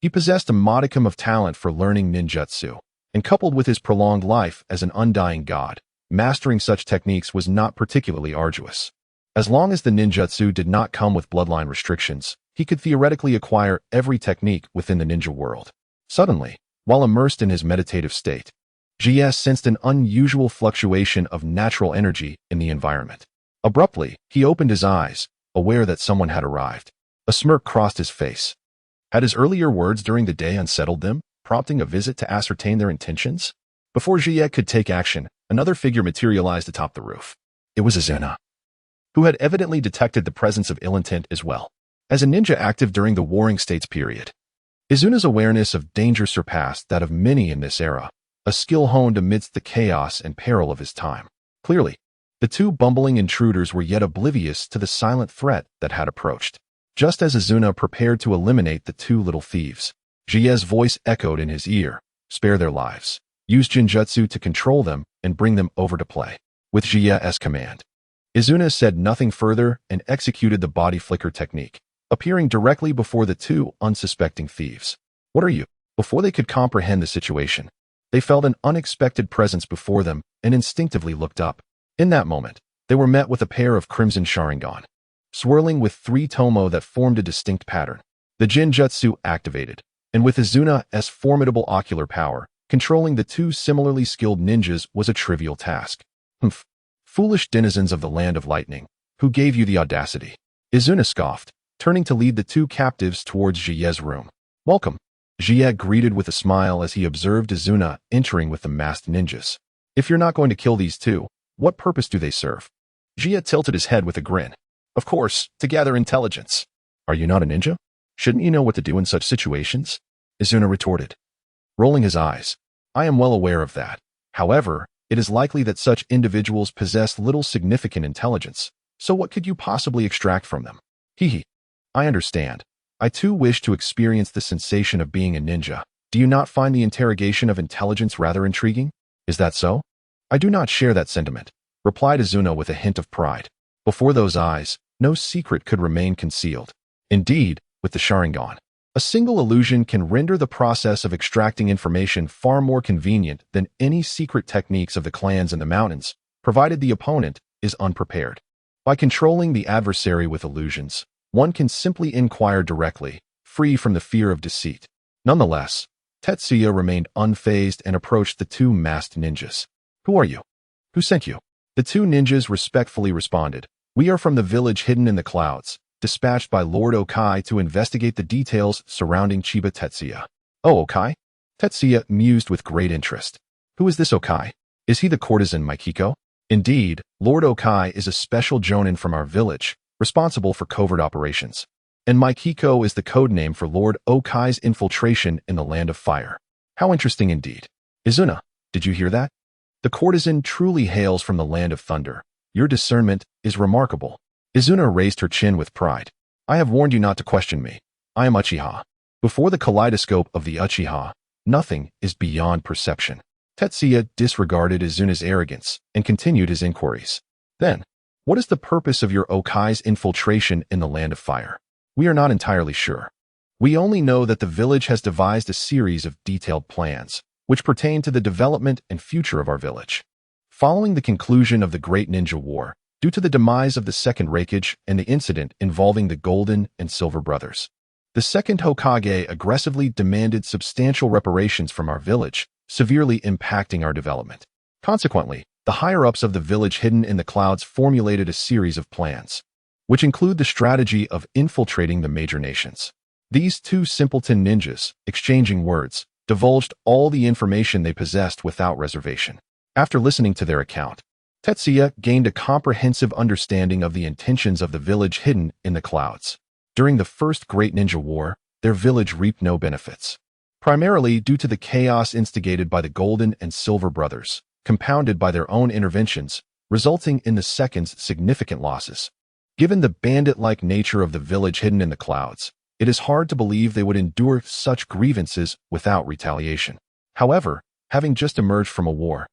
he possessed a modicum of talent for learning ninjutsu, and coupled with his prolonged life as an undying god, mastering such techniques was not particularly arduous. As long as the ninjutsu did not come with bloodline restrictions, he could theoretically acquire every technique within the ninja world. Suddenly, while immersed in his meditative state, Jie sensed an unusual fluctuation of natural energy in the environment. Abruptly, he opened his eyes, aware that someone had arrived. A smirk crossed his face. Had his earlier words during the day unsettled them, prompting a visit to ascertain their intentions? Before Jie could take action, another figure materialized atop the roof. It was Izuna, who had evidently detected the presence of ill intent as well. As a ninja active during the Warring States period, Izuna's awareness of danger surpassed that of many in this era, a skill honed amidst the chaos and peril of his time. Clearly, the two bumbling intruders were yet oblivious to the silent threat that had approached. Just as Izuna prepared to eliminate the two little thieves, Jie's voice echoed in his ear, "Spare their lives. Use Jinjutsu to control them and bring them over to play." With Jie's command, Izuna said nothing further and executed the body flicker technique, appearing directly before the two unsuspecting thieves. "What are you?" Before they could comprehend the situation, they felt an unexpected presence before them and instinctively looked up. In that moment, they were met with a pair of crimson Sharingan, swirling with 3 tomo that formed a distinct pattern. The Jinjutsu activated, and with Izuna's formidable ocular power, controlling the two similarly skilled ninjas was a trivial task. "Humph. Foolish denizens of the Land of Lightning, who gave you the audacity?" Izuna scoffed, turning to lead the two captives towards Jie's room. "Welcome," Jie greeted with a smile as he observed Izuna entering with the masked ninjas. "If you're not going to kill these two, what purpose do they serve?" Jie tilted his head with a grin. "Of course, to gather intelligence." "Are you not a ninja? Shouldn't you know what to do in such situations?" Izuna retorted, rolling his eyes. "I am well aware of that. However, it is likely that such individuals possess little significant intelligence, so what could you possibly extract from them?" "Hee. I understand. I too wish to experience the sensation of being a ninja. Do you not find the interrogation of intelligence rather intriguing?" "Is that so?" "I do not share that sentiment," replied Izuna with a hint of pride. Before those eyes, no secret could remain concealed. Indeed, with the Sharingan, a single illusion can render the process of extracting information far more convenient than any secret techniques of the clans in the mountains, provided the opponent is unprepared. By controlling the adversary with illusions, one can simply inquire directly, free from the fear of deceit. Nonetheless, Tetsuya remained unfazed and approached the two masked ninjas. "Who are you? Who sent you?" The two ninjas respectfully responded, "We are from the village hidden in the clouds, dispatched by Lord Okai to investigate the details surrounding Chiba Tetsuya." "Oh, Okai?" Tetsuya mused with great interest. "Who is this Okai? Is he the courtesan Mikiko?" "Indeed, Lord Okai is a special jonin from our village, responsible for covert operations. And Mikiko is the codename for Lord Okai's infiltration in the Land of Fire." "How interesting indeed." "Izuna, did you hear that? The courtesan truly hails from the Land of Thunder. Your discernment is remarkable." Izuna raised her chin with pride. "I have warned you not to question me. I am Uchiha. Before the kaleidoscope of the Uchiha, nothing is beyond perception." Tetsuya disregarded Izuna's arrogance and continued his inquiries. "Then, what is the purpose of your Okai's infiltration in the Land of Fire?" "We are not entirely sure. We only know that the village has devised a series of detailed plans, which pertain to the development and future of our village. Following the conclusion of the Great Ninja War, due to the demise of the Second Raikage and the incident involving the Golden and Silver Brothers, the Second Hokage aggressively demanded substantial reparations from our village, severely impacting our development. Consequently, the higher-ups of the village hidden in the clouds formulated a series of plans, which include the strategy of infiltrating the major nations. These two simpleton ninjas, exchanging words, divulged all the information they possessed without reservation. After listening to their account, Tetsuya gained a comprehensive understanding of the intentions of the village hidden in the clouds. During the First Great Ninja War, their village reaped no benefits, primarily due to the chaos instigated by the Golden and Silver Brothers, compounded by their own interventions, resulting in the Second's significant losses. Given the bandit-like nature of the village hidden in the clouds, it is hard to believe they would endure such grievances without retaliation. However, having just emerged from a war,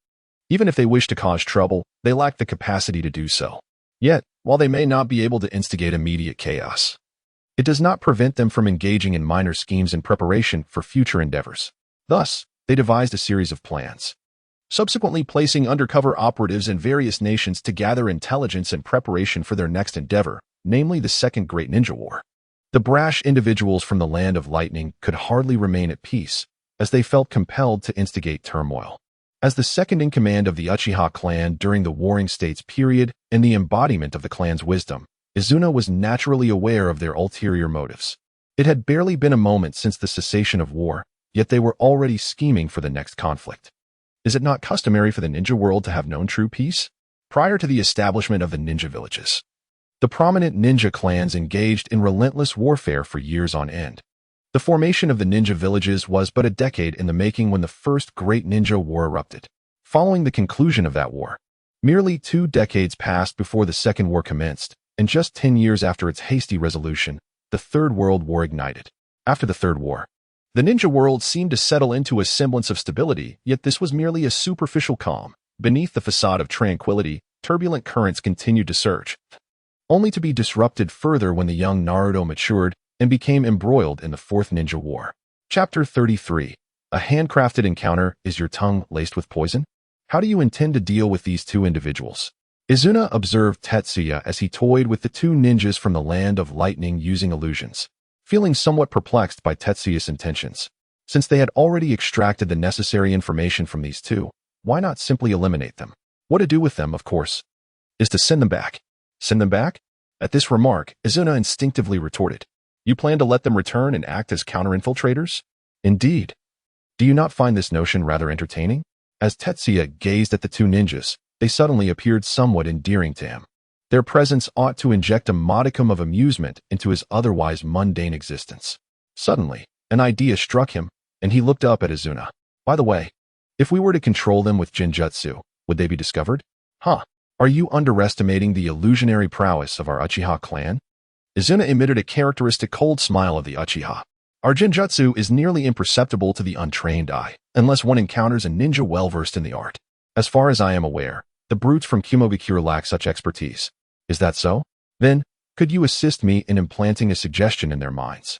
even if they wish to cause trouble, they lack the capacity to do so. Yet, while they may not be able to instigate immediate chaos, it does not prevent them from engaging in minor schemes in preparation for future endeavors. Thus, they devised a series of plans, subsequently placing undercover operatives in various nations to gather intelligence in preparation for their next endeavor, namely the Second Great Ninja War. The brash individuals from the Land of Lightning could hardly remain at peace, as they felt compelled to instigate turmoil. As the second-in-command of the Uchiha clan during the Warring States period and the embodiment of the clan's wisdom, Izuna was naturally aware of their ulterior motives. It had barely been a moment since the cessation of war, yet they were already scheming for the next conflict. Is it not customary for the ninja world to have known true peace? Prior to the establishment of the ninja villages, the prominent ninja clans engaged in relentless warfare for years on end. The formation of the ninja villages was but a decade in the making when the first Great Ninja War erupted. Following the conclusion of that war, merely 2 decades passed before the Second War commenced, and just 10 years after its hasty resolution, the Third World War ignited. After the Third War, the ninja world seemed to settle into a semblance of stability, yet this was merely a superficial calm. Beneath the facade of tranquility, turbulent currents continued to surge, only to be disrupted further when the young Naruto matured and became embroiled in the Fourth Ninja War. Chapter 33. A handcrafted encounter. Is your tongue laced with poison? How do you intend to deal with these 2 individuals? Izuna observed Tetsuya as he toyed with the 2 ninjas from the land of lightning using illusions, feeling somewhat perplexed by Tetsuya's intentions. Since they had already extracted the necessary information from these 2, why not simply eliminate them? What to do with them, of course, is to send them back. Send them back? At this remark, Izuna instinctively retorted, "You plan to let them return and act as counter-infiltrators? Indeed. Do you not find this notion rather entertaining?" As Tetsuya gazed at the 2 ninjas, they suddenly appeared somewhat endearing to him. Their presence ought to inject a modicum of amusement into his otherwise mundane existence. Suddenly, an idea struck him, and he looked up at Izuna. "By the way, if we were to control them with Jinjutsu, would they be discovered?" "Huh. Are you underestimating the illusionary prowess of our Uchiha clan?" Izuna emitted a characteristic cold smile of the Uchiha. "Our Jinjutsu is nearly imperceptible to the untrained eye, unless one encounters a ninja well-versed in the art. As far as I am aware, the brutes from Kumobikure lack such expertise. Is that so? Then, could you assist me in implanting a suggestion in their minds,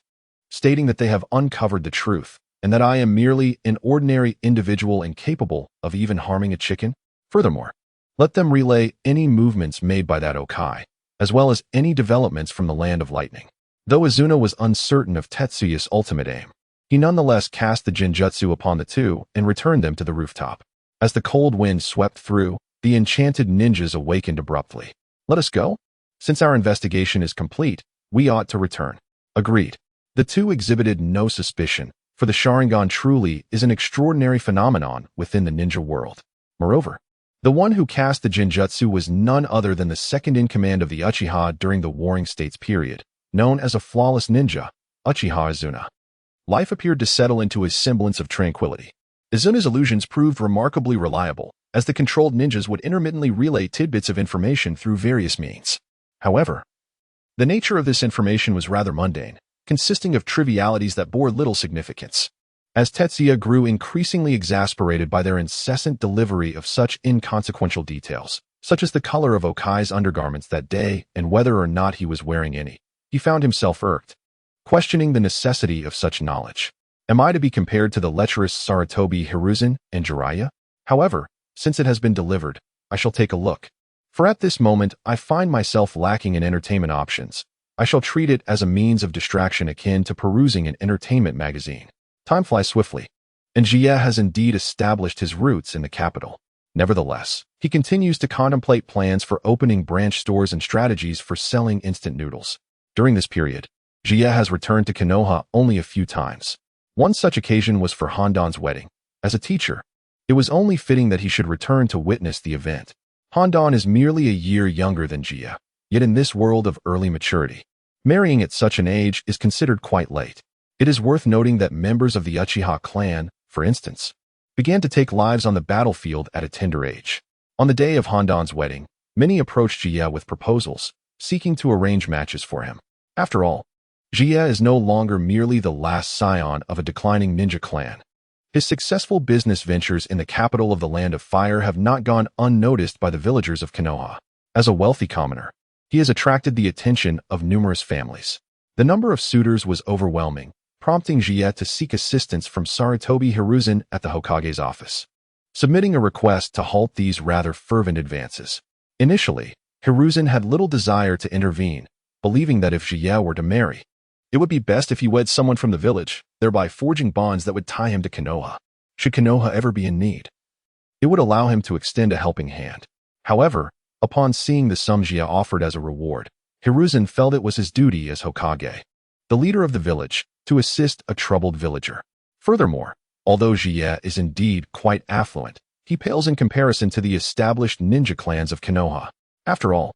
stating that they have uncovered the truth, and that I am merely an ordinary individual incapable of even harming a chicken? Furthermore, let them relay any movements made by that Okai, as well as any developments from the land of lightning." Though Izuna was uncertain of Tetsuya's ultimate aim, he nonetheless cast the Jinjutsu upon the 2 and returned them to the rooftop. As the cold wind swept through, the enchanted ninjas awakened abruptly. "Let us go? Since our investigation is complete, we ought to return." Agreed. The 2 exhibited no suspicion, for the Sharingan truly is an extraordinary phenomenon within the ninja world. Moreover, the one who cast the Jinjutsu was none other than the second-in-command of the Uchiha during the Warring States period, known as a flawless ninja, Uchiha Izuna. Life appeared to settle into a semblance of tranquility. Izuna's illusions proved remarkably reliable, as the controlled ninjas would intermittently relay tidbits of information through various means. However, the nature of this information was rather mundane, consisting of trivialities that bore little significance. As Tetsuya grew increasingly exasperated by their incessant delivery of such inconsequential details, such as the color of Okai's undergarments that day and whether or not he was wearing any, he found himself irked, questioning the necessity of such knowledge. Am I to be compared to the lecherous Sarutobi Hiruzen and Jiraiya? However, since it has been delivered, I shall take a look. For at this moment, I find myself lacking in entertainment options. I shall treat it as a means of distraction akin to perusing an entertainment magazine. Time flies swiftly, and Jie has indeed established his roots in the capital. Nevertheless, he continues to contemplate plans for opening branch stores and strategies for selling instant noodles. During this period, Jie has returned to Konoha only a few times. One such occasion was for Handan's wedding. As a teacher, it was only fitting that he should return to witness the event. Handan is merely a year younger than Jie, yet in this world of early maturity, marrying at such an age is considered quite late. It is worth noting that members of the Uchiha clan, for instance, began to take lives on the battlefield at a tender age. On the day of Handan's wedding, many approached Jie with proposals, seeking to arrange matches for him. After all, Jie is no longer merely the last scion of a declining ninja clan. His successful business ventures in the capital of the Land of Fire have not gone unnoticed by the villagers of Konoha. As a wealthy commoner, he has attracted the attention of numerous families. The number of suitors was overwhelming, prompting Jie to seek assistance from Sarutobi Hiruzen at the Hokage's office, submitting a request to halt these rather fervent advances. Initially, Hiruzen had little desire to intervene, believing that if Jie were to marry, it would be best if he wed someone from the village, thereby forging bonds that would tie him to Konoha. Should Konoha ever be in need, it would allow him to extend a helping hand. However, upon seeing the sum Jie offered as a reward, Hiruzen felt it was his duty as Hokage, the leader of the village, to assist a troubled villager. Furthermore, although Jie is indeed quite affluent, he pales in comparison to the established ninja clans of Konoha. After all,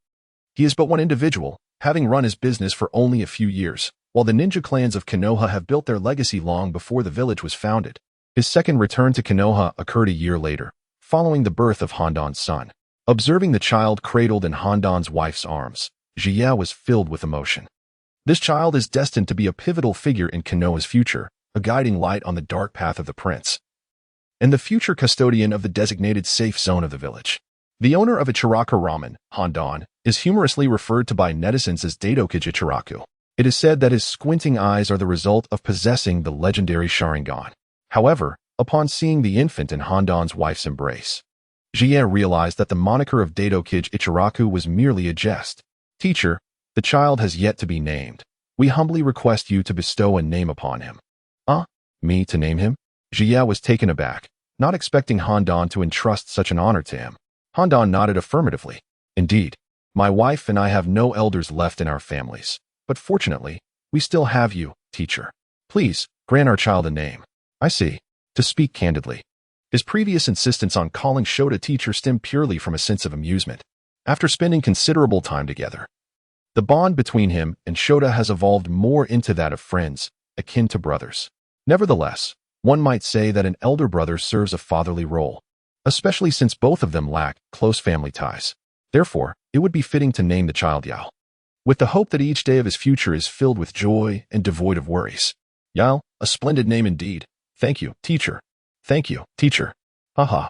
he is but one individual, having run his business for only a few years. While the ninja clans of Konoha have built their legacy long before the village was founded, his second return to Konoha occurred a year later, following the birth of Hondan's son. Observing the child cradled in Hondan's wife's arms, Jie was filled with emotion. This child is destined to be a pivotal figure in Konoha's future, a guiding light on the dark path of the prince, and the future custodian of the designated safe zone of the village. The owner of Ichiraku Ramen, Hondan, is humorously referred to by netizens as Datokage Ichiraku. It is said that his squinting eyes are the result of possessing the legendary Sharingan. However, upon seeing the infant in Hondan's wife's embrace, Jie realized that the moniker of Datokage Ichiraku was merely a jest. Teacher, the child has yet to be named. We humbly request you to bestow a name upon him. Me to name him? Jie was taken aback, not expecting Hondan to entrust such an honor to him. Hondan nodded affirmatively. Indeed, my wife and I have no elders left in our families, but fortunately, we still have you, teacher. Please, grant our child a name. I see. To speak candidly, his previous insistence on calling Shota teacher stemmed purely from a sense of amusement. After spending considerable time together, the bond between him and Shota has evolved more into that of friends, akin to brothers. Nevertheless, one might say that an elder brother serves a fatherly role, especially since both of them lack close family ties. Therefore, it would be fitting to name the child Yao, with the hope that each day of his future is filled with joy and devoid of worries. Yao, a splendid name indeed. Thank you, teacher. Thank you, teacher. Haha.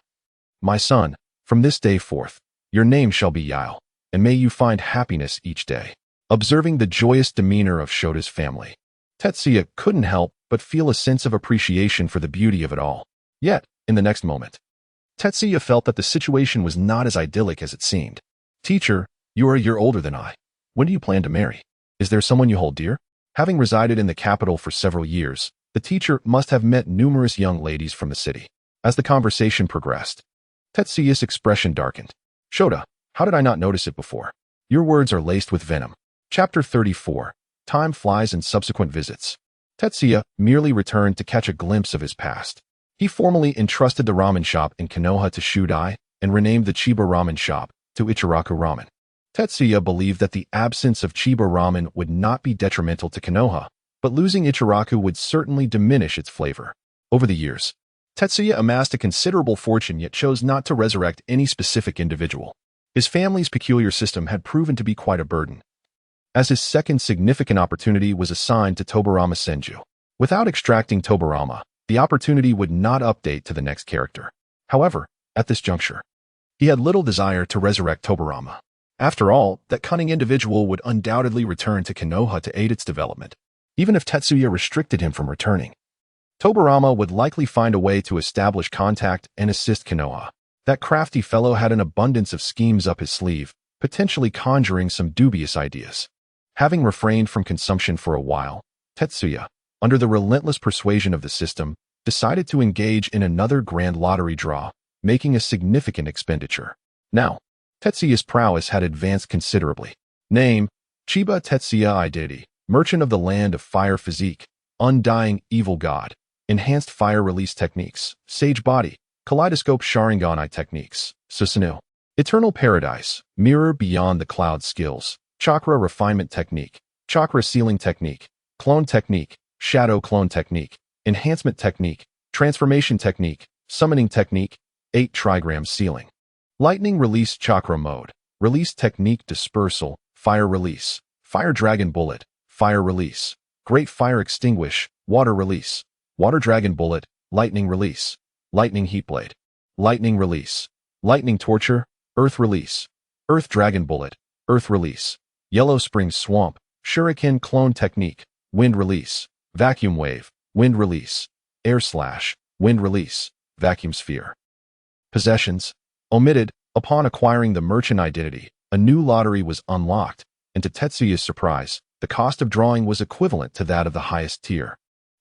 My son, from this day forth, your name shall be Yao, and may you find happiness each day. Observing the joyous demeanor of Shota's family, Tetsuya couldn't help but feel a sense of appreciation for the beauty of it all. Yet, in the next moment, Tetsuya felt that the situation was not as idyllic as it seemed. Teacher, you are a year older than I. When do you plan to marry? Is there someone you hold dear? Having resided in the capital for several years, the teacher must have met numerous young ladies from the city. As the conversation progressed, Tetsuya's expression darkened. Shota, how did I not notice it before? Your words are laced with venom. Chapter 34. Time flies and subsequent visits. Tetsuya merely returned to catch a glimpse of his past. He formally entrusted the ramen shop in Konoha to Shudai and renamed the Chiba ramen shop to Ichiraku Ramen. Tetsuya believed that the absence of Chiba ramen would not be detrimental to Konoha, but losing Ichiraku would certainly diminish its flavor. Over the years, Tetsuya amassed a considerable fortune yet chose not to resurrect any specific individual. His family's peculiar system had proven to be quite a burden, as his second significant opportunity was assigned to Tobarama Senju. Without extracting Tobarama, the opportunity would not update to the next character. However, at this juncture, he had little desire to resurrect Tobarama. After all, that cunning individual would undoubtedly return to Konoha to aid its development. Even if Tetsuya restricted him from returning, Tobarama would likely find a way to establish contact and assist Konoha. That crafty fellow had an abundance of schemes up his sleeve, potentially conjuring some dubious ideas. Having refrained from consumption for a while, Tetsuya, under the relentless persuasion of the system, decided to engage in another grand lottery draw, making a significant expenditure. Now, Tetsuya's prowess had advanced considerably. Name: Chiba Tetsuya Identity, Merchant of the Land of Fire Physique, Undying Evil God, Enhanced Fire Release Techniques, Sage Body, Kaleidoscope Sharingan Eye Techniques, Susanoo, Eternal Paradise, Mirror Beyond the Cloud Skills, Chakra Refinement Technique, Chakra Sealing Technique, Clone Technique, Shadow Clone Technique, Enhancement Technique, Transformation Technique, Summoning Technique, 8 Trigram Sealing, Lightning Release Chakra Mode, Release Technique Dispersal, Fire Release, Fire Dragon Bullet, Fire Release, Great Fire Extinguish, Water Release, Water Dragon Bullet, Lightning Release, Lightning Heat Blade, Lightning Release, Lightning Torture, Earth Release, Earth Dragon Bullet, Earth Release, Yellow Spring Swamp, Shuriken Clone Technique, Wind Release, Vacuum Wave, Wind Release, Air Slash, Wind Release, Vacuum Sphere. Possessions. Omitted. Upon acquiring the merchant identity, a new lottery was unlocked, and to Tetsuya's surprise, the cost of drawing was equivalent to that of the highest tier.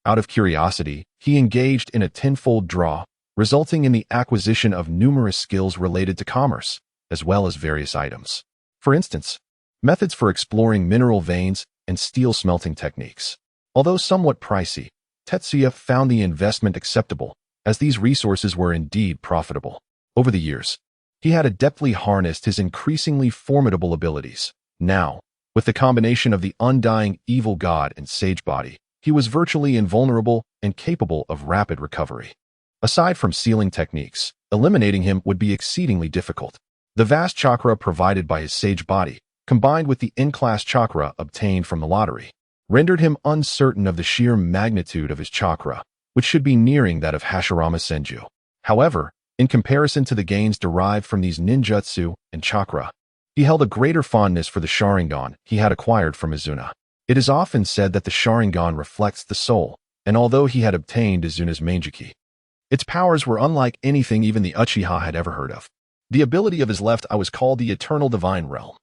Out of curiosity, he engaged in a tenfold draw, resulting in the acquisition of numerous skills related to commerce, as well as various items. For instance, methods for exploring mineral veins and steel smelting techniques. Although somewhat pricey, Tetsuya found the investment acceptable, as these resources were indeed profitable. Over the years, he had adeptly harnessed his increasingly formidable abilities. Now, With the combination of the undying evil god and sage body, he was virtually invulnerable and capable of rapid recovery. Aside from sealing techniques, eliminating him would be exceedingly difficult. The vast chakra provided by his sage body, combined with the in-class chakra obtained from the lottery, rendered him uncertain of the sheer magnitude of his chakra, which should be nearing that of Hashirama Senju. However, in comparison to the gains derived from these ninjutsu and chakra, he held a greater fondness for the Sharingan he had acquired from Izuna. It is often said that the Sharingan reflects the soul, and although he had obtained Izuna's Manjiki, its powers were unlike anything even the Uchiha had ever heard of. The ability of his left eye was called the Eternal Divine Realm,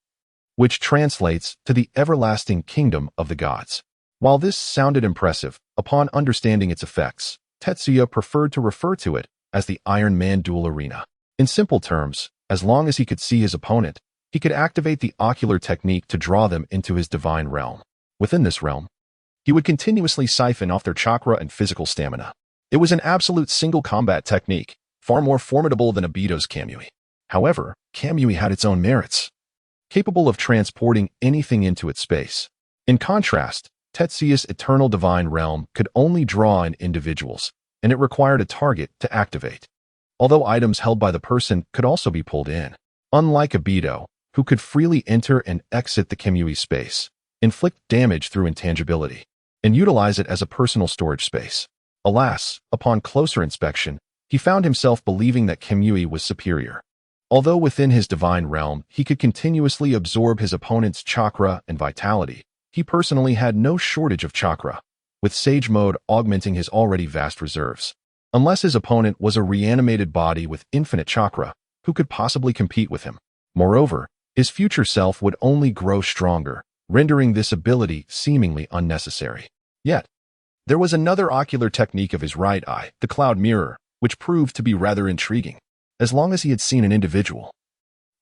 which translates to the everlasting kingdom of the gods. While this sounded impressive, upon understanding its effects, Tetsuya preferred to refer to it as the Iron Man Duel Arena. In simple terms, as long as he could see his opponent, he could activate the ocular technique to draw them into his divine realm. Within this realm, he would continuously siphon off their chakra and physical stamina. It was an absolute single combat technique, far more formidable than Obito's Kamui. However, Kamui had its own merits, capable of transporting anything into its space. In contrast, Tetsuya's Eternal Divine Realm could only draw in individuals, and it required a target to activate. Although items held by the person could also be pulled in. Unlike Obito, who could freely enter and exit the Kamui space, inflict damage through intangibility, and utilize it as a personal storage space. Alas, upon closer inspection, he found himself believing that Kamui was superior. Although within his divine realm, he could continuously absorb his opponent's chakra and vitality, he personally had no shortage of chakra, with Sage Mode augmenting his already vast reserves. Unless his opponent was a reanimated body with infinite chakra, who could possibly compete with him? Moreover, his future self would only grow stronger, rendering this ability seemingly unnecessary. Yet, there was another ocular technique of his right eye, the Cloud Mirror, which proved to be rather intriguing. As long as he had seen an individual,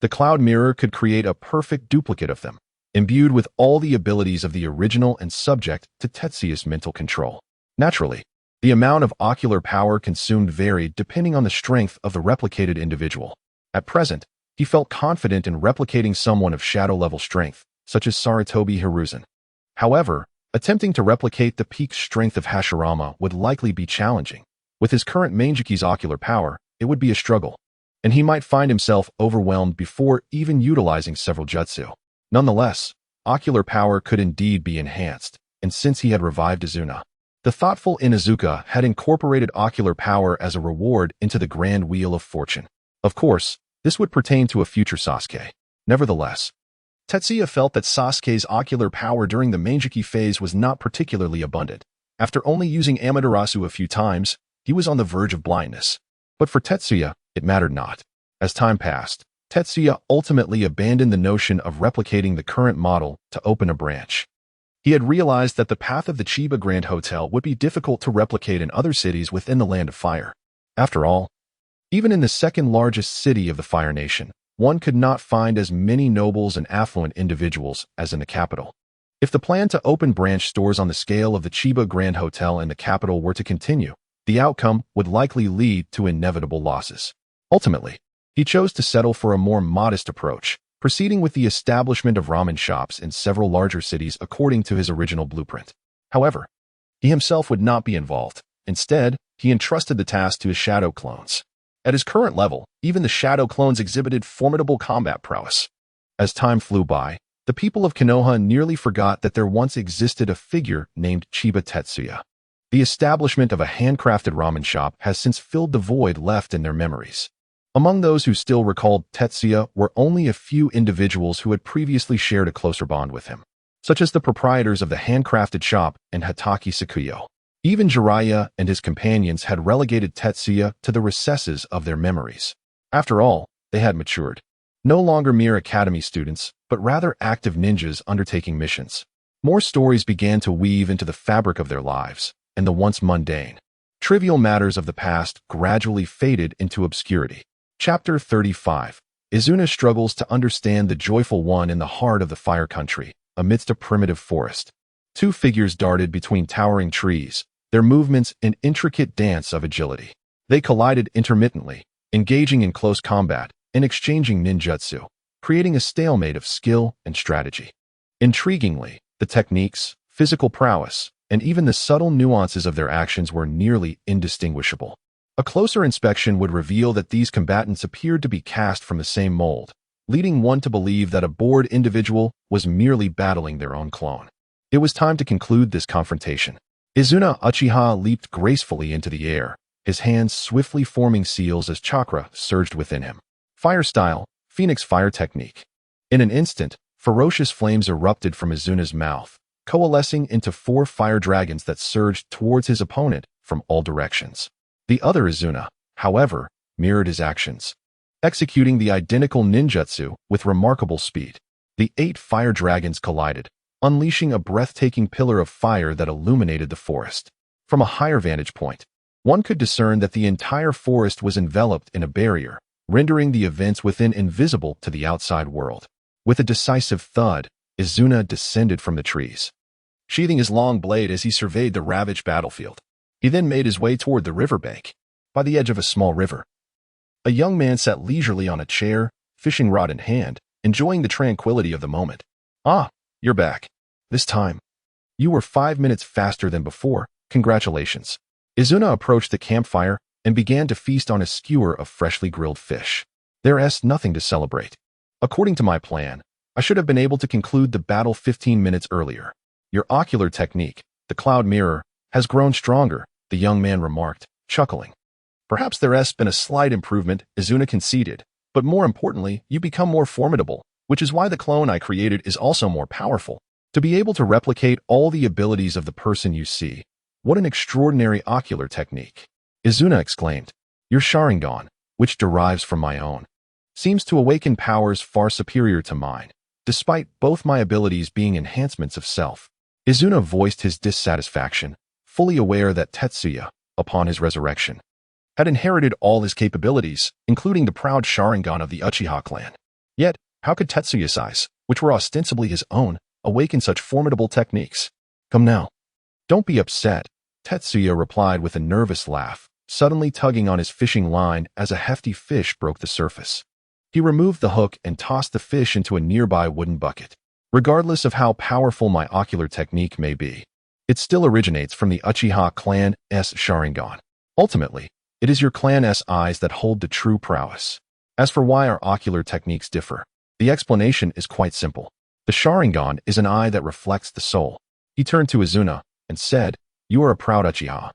the Cloud Mirror could create a perfect duplicate of them, imbued with all the abilities of the original and subject to Tetsuya's mental control. Naturally, the amount of ocular power consumed varied depending on the strength of the replicated individual. At present, he felt confident in replicating someone of shadow-level strength, such as Sarutobi Hiruzen. However, attempting to replicate the peak strength of Hashirama would likely be challenging. With his current Manjiki's ocular power, it would be a struggle, and he might find himself overwhelmed before even utilizing several jutsu. Nonetheless, ocular power could indeed be enhanced, and since he had revived Izuna, the thoughtful Inuzuka had incorporated ocular power as a reward into the Grand Wheel of Fortune. Of course, this would pertain to a future Sasuke. Nevertheless, Tetsuya felt that Sasuke's ocular power during the Manjiki phase was not particularly abundant. After only using Amaterasu a few times, he was on the verge of blindness. But for Tetsuya, it mattered not. As time passed, Tetsuya ultimately abandoned the notion of replicating the current model to open a branch. He had realized that the path of the Chiba Grand Hotel would be difficult to replicate in other cities within the Land of Fire. After all, even in the second largest city of the Fire Nation, one could not find as many nobles and affluent individuals as in the capital. If the plan to open branch stores on the scale of the Chiba Grand Hotel in the capital were to continue, the outcome would likely lead to inevitable losses. Ultimately, he chose to settle for a more modest approach, proceeding with the establishment of ramen shops in several larger cities according to his original blueprint. However, he himself would not be involved. Instead, he entrusted the task to his shadow clones. At his current level, even the shadow clones exhibited formidable combat prowess. As time flew by, the people of Konoha nearly forgot that there once existed a figure named Chiba Tetsuya. The establishment of a handcrafted ramen shop has since filled the void left in their memories. Among those who still recalled Tetsuya were only a few individuals who had previously shared a closer bond with him, such as the proprietors of the handcrafted shop and Hataki Sakuyo. Even Jiraiya and his companions had relegated Tetsuya to the recesses of their memories. After all, they had matured. No longer mere academy students, but rather active ninjas undertaking missions. More stories began to weave into the fabric of their lives, and the once mundane, trivial matters of the past gradually faded into obscurity. Chapter 35. Izuna struggles to understand the joyful one in the heart of the Fire Country, amidst a primitive forest. Two figures darted between towering trees, their movements an intricate dance of agility. They collided intermittently, engaging in close combat and exchanging ninjutsu, creating a stalemate of skill and strategy. Intriguingly, the techniques, physical prowess, and even the subtle nuances of their actions were nearly indistinguishable. A closer inspection would reveal that these combatants appeared to be cast from the same mold, leading one to believe that a bored individual was merely battling their own clone. It was time to conclude this confrontation. Izuna Uchiha leaped gracefully into the air, his hands swiftly forming seals as chakra surged within him. Fire style, Phoenix Fire Technique. In an instant, ferocious flames erupted from Izuna's mouth, coalescing into 4 fire dragons that surged towards his opponent from all directions. The other Izuna, however, mirrored his actions, executing the identical ninjutsu with remarkable speed. The 8 fire dragons collided, unleashing a breathtaking pillar of fire that illuminated the forest. From a higher vantage point, one could discern that the entire forest was enveloped in a barrier, rendering the events within invisible to the outside world. With a decisive thud, Izuna descended from the trees, sheathing his long blade as he surveyed the ravaged battlefield. He then made his way toward the riverbank. By the edge of a small river, a young man sat leisurely on a chair, fishing rod in hand, enjoying the tranquility of the moment. "Ah, you're back. This time, you were 5 minutes faster than before. Congratulations." Izuna approached the campfire and began to feast on a skewer of freshly grilled fish. "There's nothing to celebrate. According to my plan, I should have been able to conclude the battle 15 minutes earlier. Your ocular technique, the cloud mirror, has grown stronger," the young man remarked, chuckling. "Perhaps there's been a slight improvement," Izuna conceded, "but more importantly, you become more formidable, which is why the clone I created is also more powerful. To be able to replicate all the abilities of the person you see, what an extraordinary ocular technique." Izuna exclaimed. "Your Sharingan, which derives from my own, seems to awaken powers far superior to mine, despite both my abilities being enhancements of self." Izuna voiced his dissatisfaction, fully aware that Tetsuya, upon his resurrection, had inherited all his capabilities, including the proud Sharingan of the Uchiha clan. Yet, how could Tetsuya's eyes, which were ostensibly his own, awaken such formidable techniques? "Come now. Don't be upset," Tetsuya replied with a nervous laugh, suddenly tugging on his fishing line as a hefty fish broke the surface. He removed the hook and tossed the fish into a nearby wooden bucket. "Regardless of how powerful my ocular technique may be, it still originates from the Uchiha clan's Sharingan. Ultimately, it is your clan's eyes that hold the true prowess. As for why our ocular techniques differ, the explanation is quite simple. The Sharingan is an eye that reflects the soul." He turned to Izuna and said, "You are a proud Uchiha,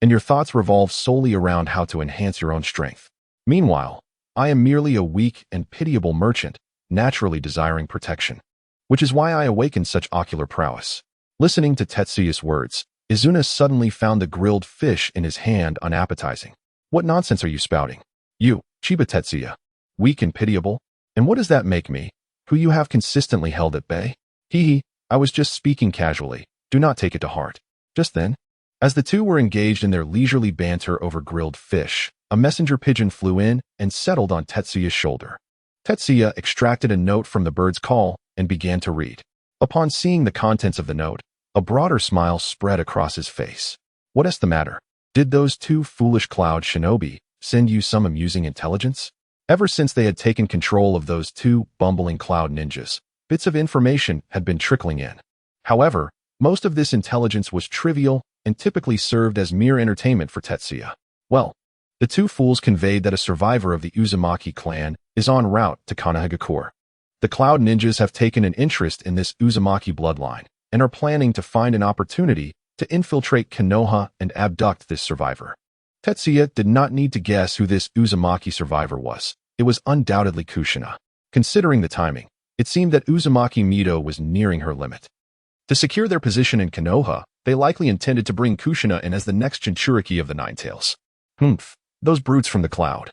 and your thoughts revolve solely around how to enhance your own strength. Meanwhile, I am merely a weak and pitiable merchant, naturally desiring protection, which is why I awakened such ocular prowess." Listening to Tetsuya's words, Izuna suddenly found the grilled fish in his hand unappetizing. "What nonsense are you spouting? You, Chiba Tetsuya, weak and pitiable? And what does that make me, who you have consistently held at bay?" "Hee, I was just speaking casually. Do not take it to heart." Just then, as the two were engaged in their leisurely banter over grilled fish, a messenger pigeon flew in and settled on Tetsuya's shoulder. Tetsuya extracted a note from the bird's call and began to read. Upon seeing the contents of the note, a broader smile spread across his face. "What's the matter? Did those 2 foolish cloud shinobi send you some amusing intelligence?" Ever since they had taken control of those 2 bumbling cloud ninjas, bits of information had been trickling in. However, most of this intelligence was trivial and typically served as mere entertainment for Tetsuya. Well, the 2 fools conveyed that a survivor of the Uzumaki clan is en route to Konohagakure. The cloud ninjas have taken an interest in this Uzumaki bloodline and are planning to find an opportunity to infiltrate Konoha and abduct this survivor. Tetsuya did not need to guess who this Uzumaki survivor was. It was undoubtedly Kushina. Considering the timing, it seemed that Uzumaki Mido was nearing her limit. To secure their position in Konoha, they likely intended to bring Kushina in as the next Jinchuriki of the Nine Tails. Those brutes from the cloud.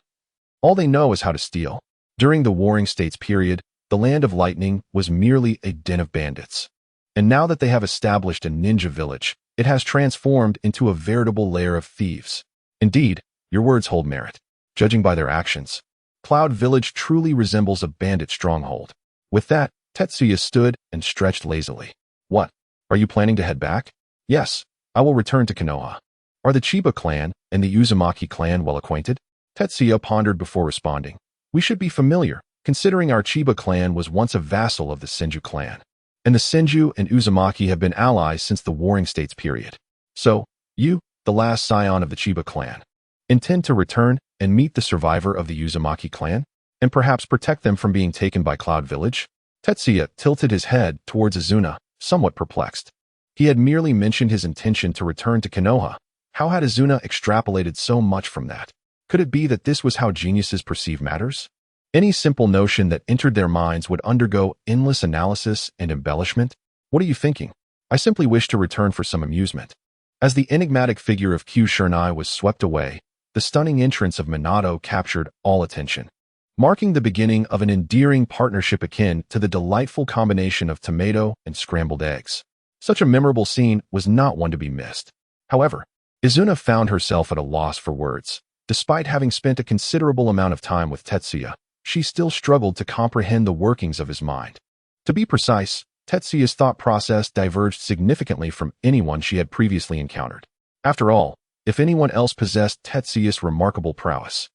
All they know is how to steal. During the Warring States period, the Land of Lightning was merely a den of bandits. And now that they have established a ninja village, it has transformed into a veritable lair of thieves. Indeed, your words hold merit. Judging by their actions, Cloud Village truly resembles a bandit stronghold. With that, Tetsuya stood and stretched lazily. "What? Are you planning to head back?" "Yes, I will return to Konoha." "Are the Chiba clan and the Uzumaki clan well acquainted?" Tetsuya pondered before responding. "We should be familiar, considering our Chiba clan was once a vassal of the Senju clan. and the Senju and Uzumaki have been allies since the Warring States period. So, you, the last scion of the Chiba clan, intend to return and meet the survivor of the Uzumaki clan, and perhaps protect them from being taken by Cloud Village? Tetsuya tilted his head towards Izuna, somewhat perplexed. He had merely mentioned his intention to return to Konoha. How had Izuna extrapolated so much from that? Could it be that this was how geniuses perceive matters? Any simple notion that entered their minds would undergo endless analysis and embellishment? What are you thinking? I simply wish to return for some amusement. As the enigmatic figure of Q Shernai was swept away, the stunning entrance of Minato captured all attention, marking the beginning of an endearing partnership akin to the delightful combination of tomato and scrambled eggs. Such a memorable scene was not one to be missed. However, Izuna found herself at a loss for words. Despite having spent a considerable amount of time with Tetsuya, she still struggled to comprehend the workings of his mind. To be precise, Tetsuya's thought process diverged significantly from anyone she had previously encountered. After all, if anyone else possessed Tetsuya's remarkable prowess,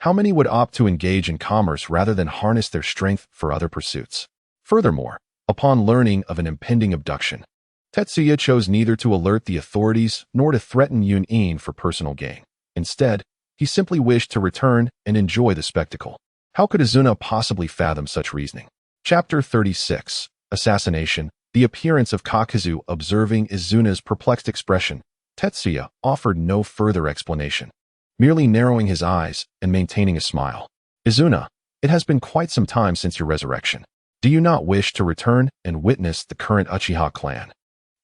how many would opt to engage in commerce rather than harness their strength for other pursuits? Furthermore, upon learning of an impending abduction, Tetsuya chose neither to alert the authorities nor to threaten Yun-in for personal gain. Instead, he simply wished to return and enjoy the spectacle. How could Izuna possibly fathom such reasoning? Chapter 36. Assassination. The appearance of Kakuzu observing Izuna's perplexed expression, Tetsuya offered no further explanation, merely narrowing his eyes and maintaining a smile. Izuna, it has been quite some time since your resurrection. Do you not wish to return and witness the current Uchiha clan?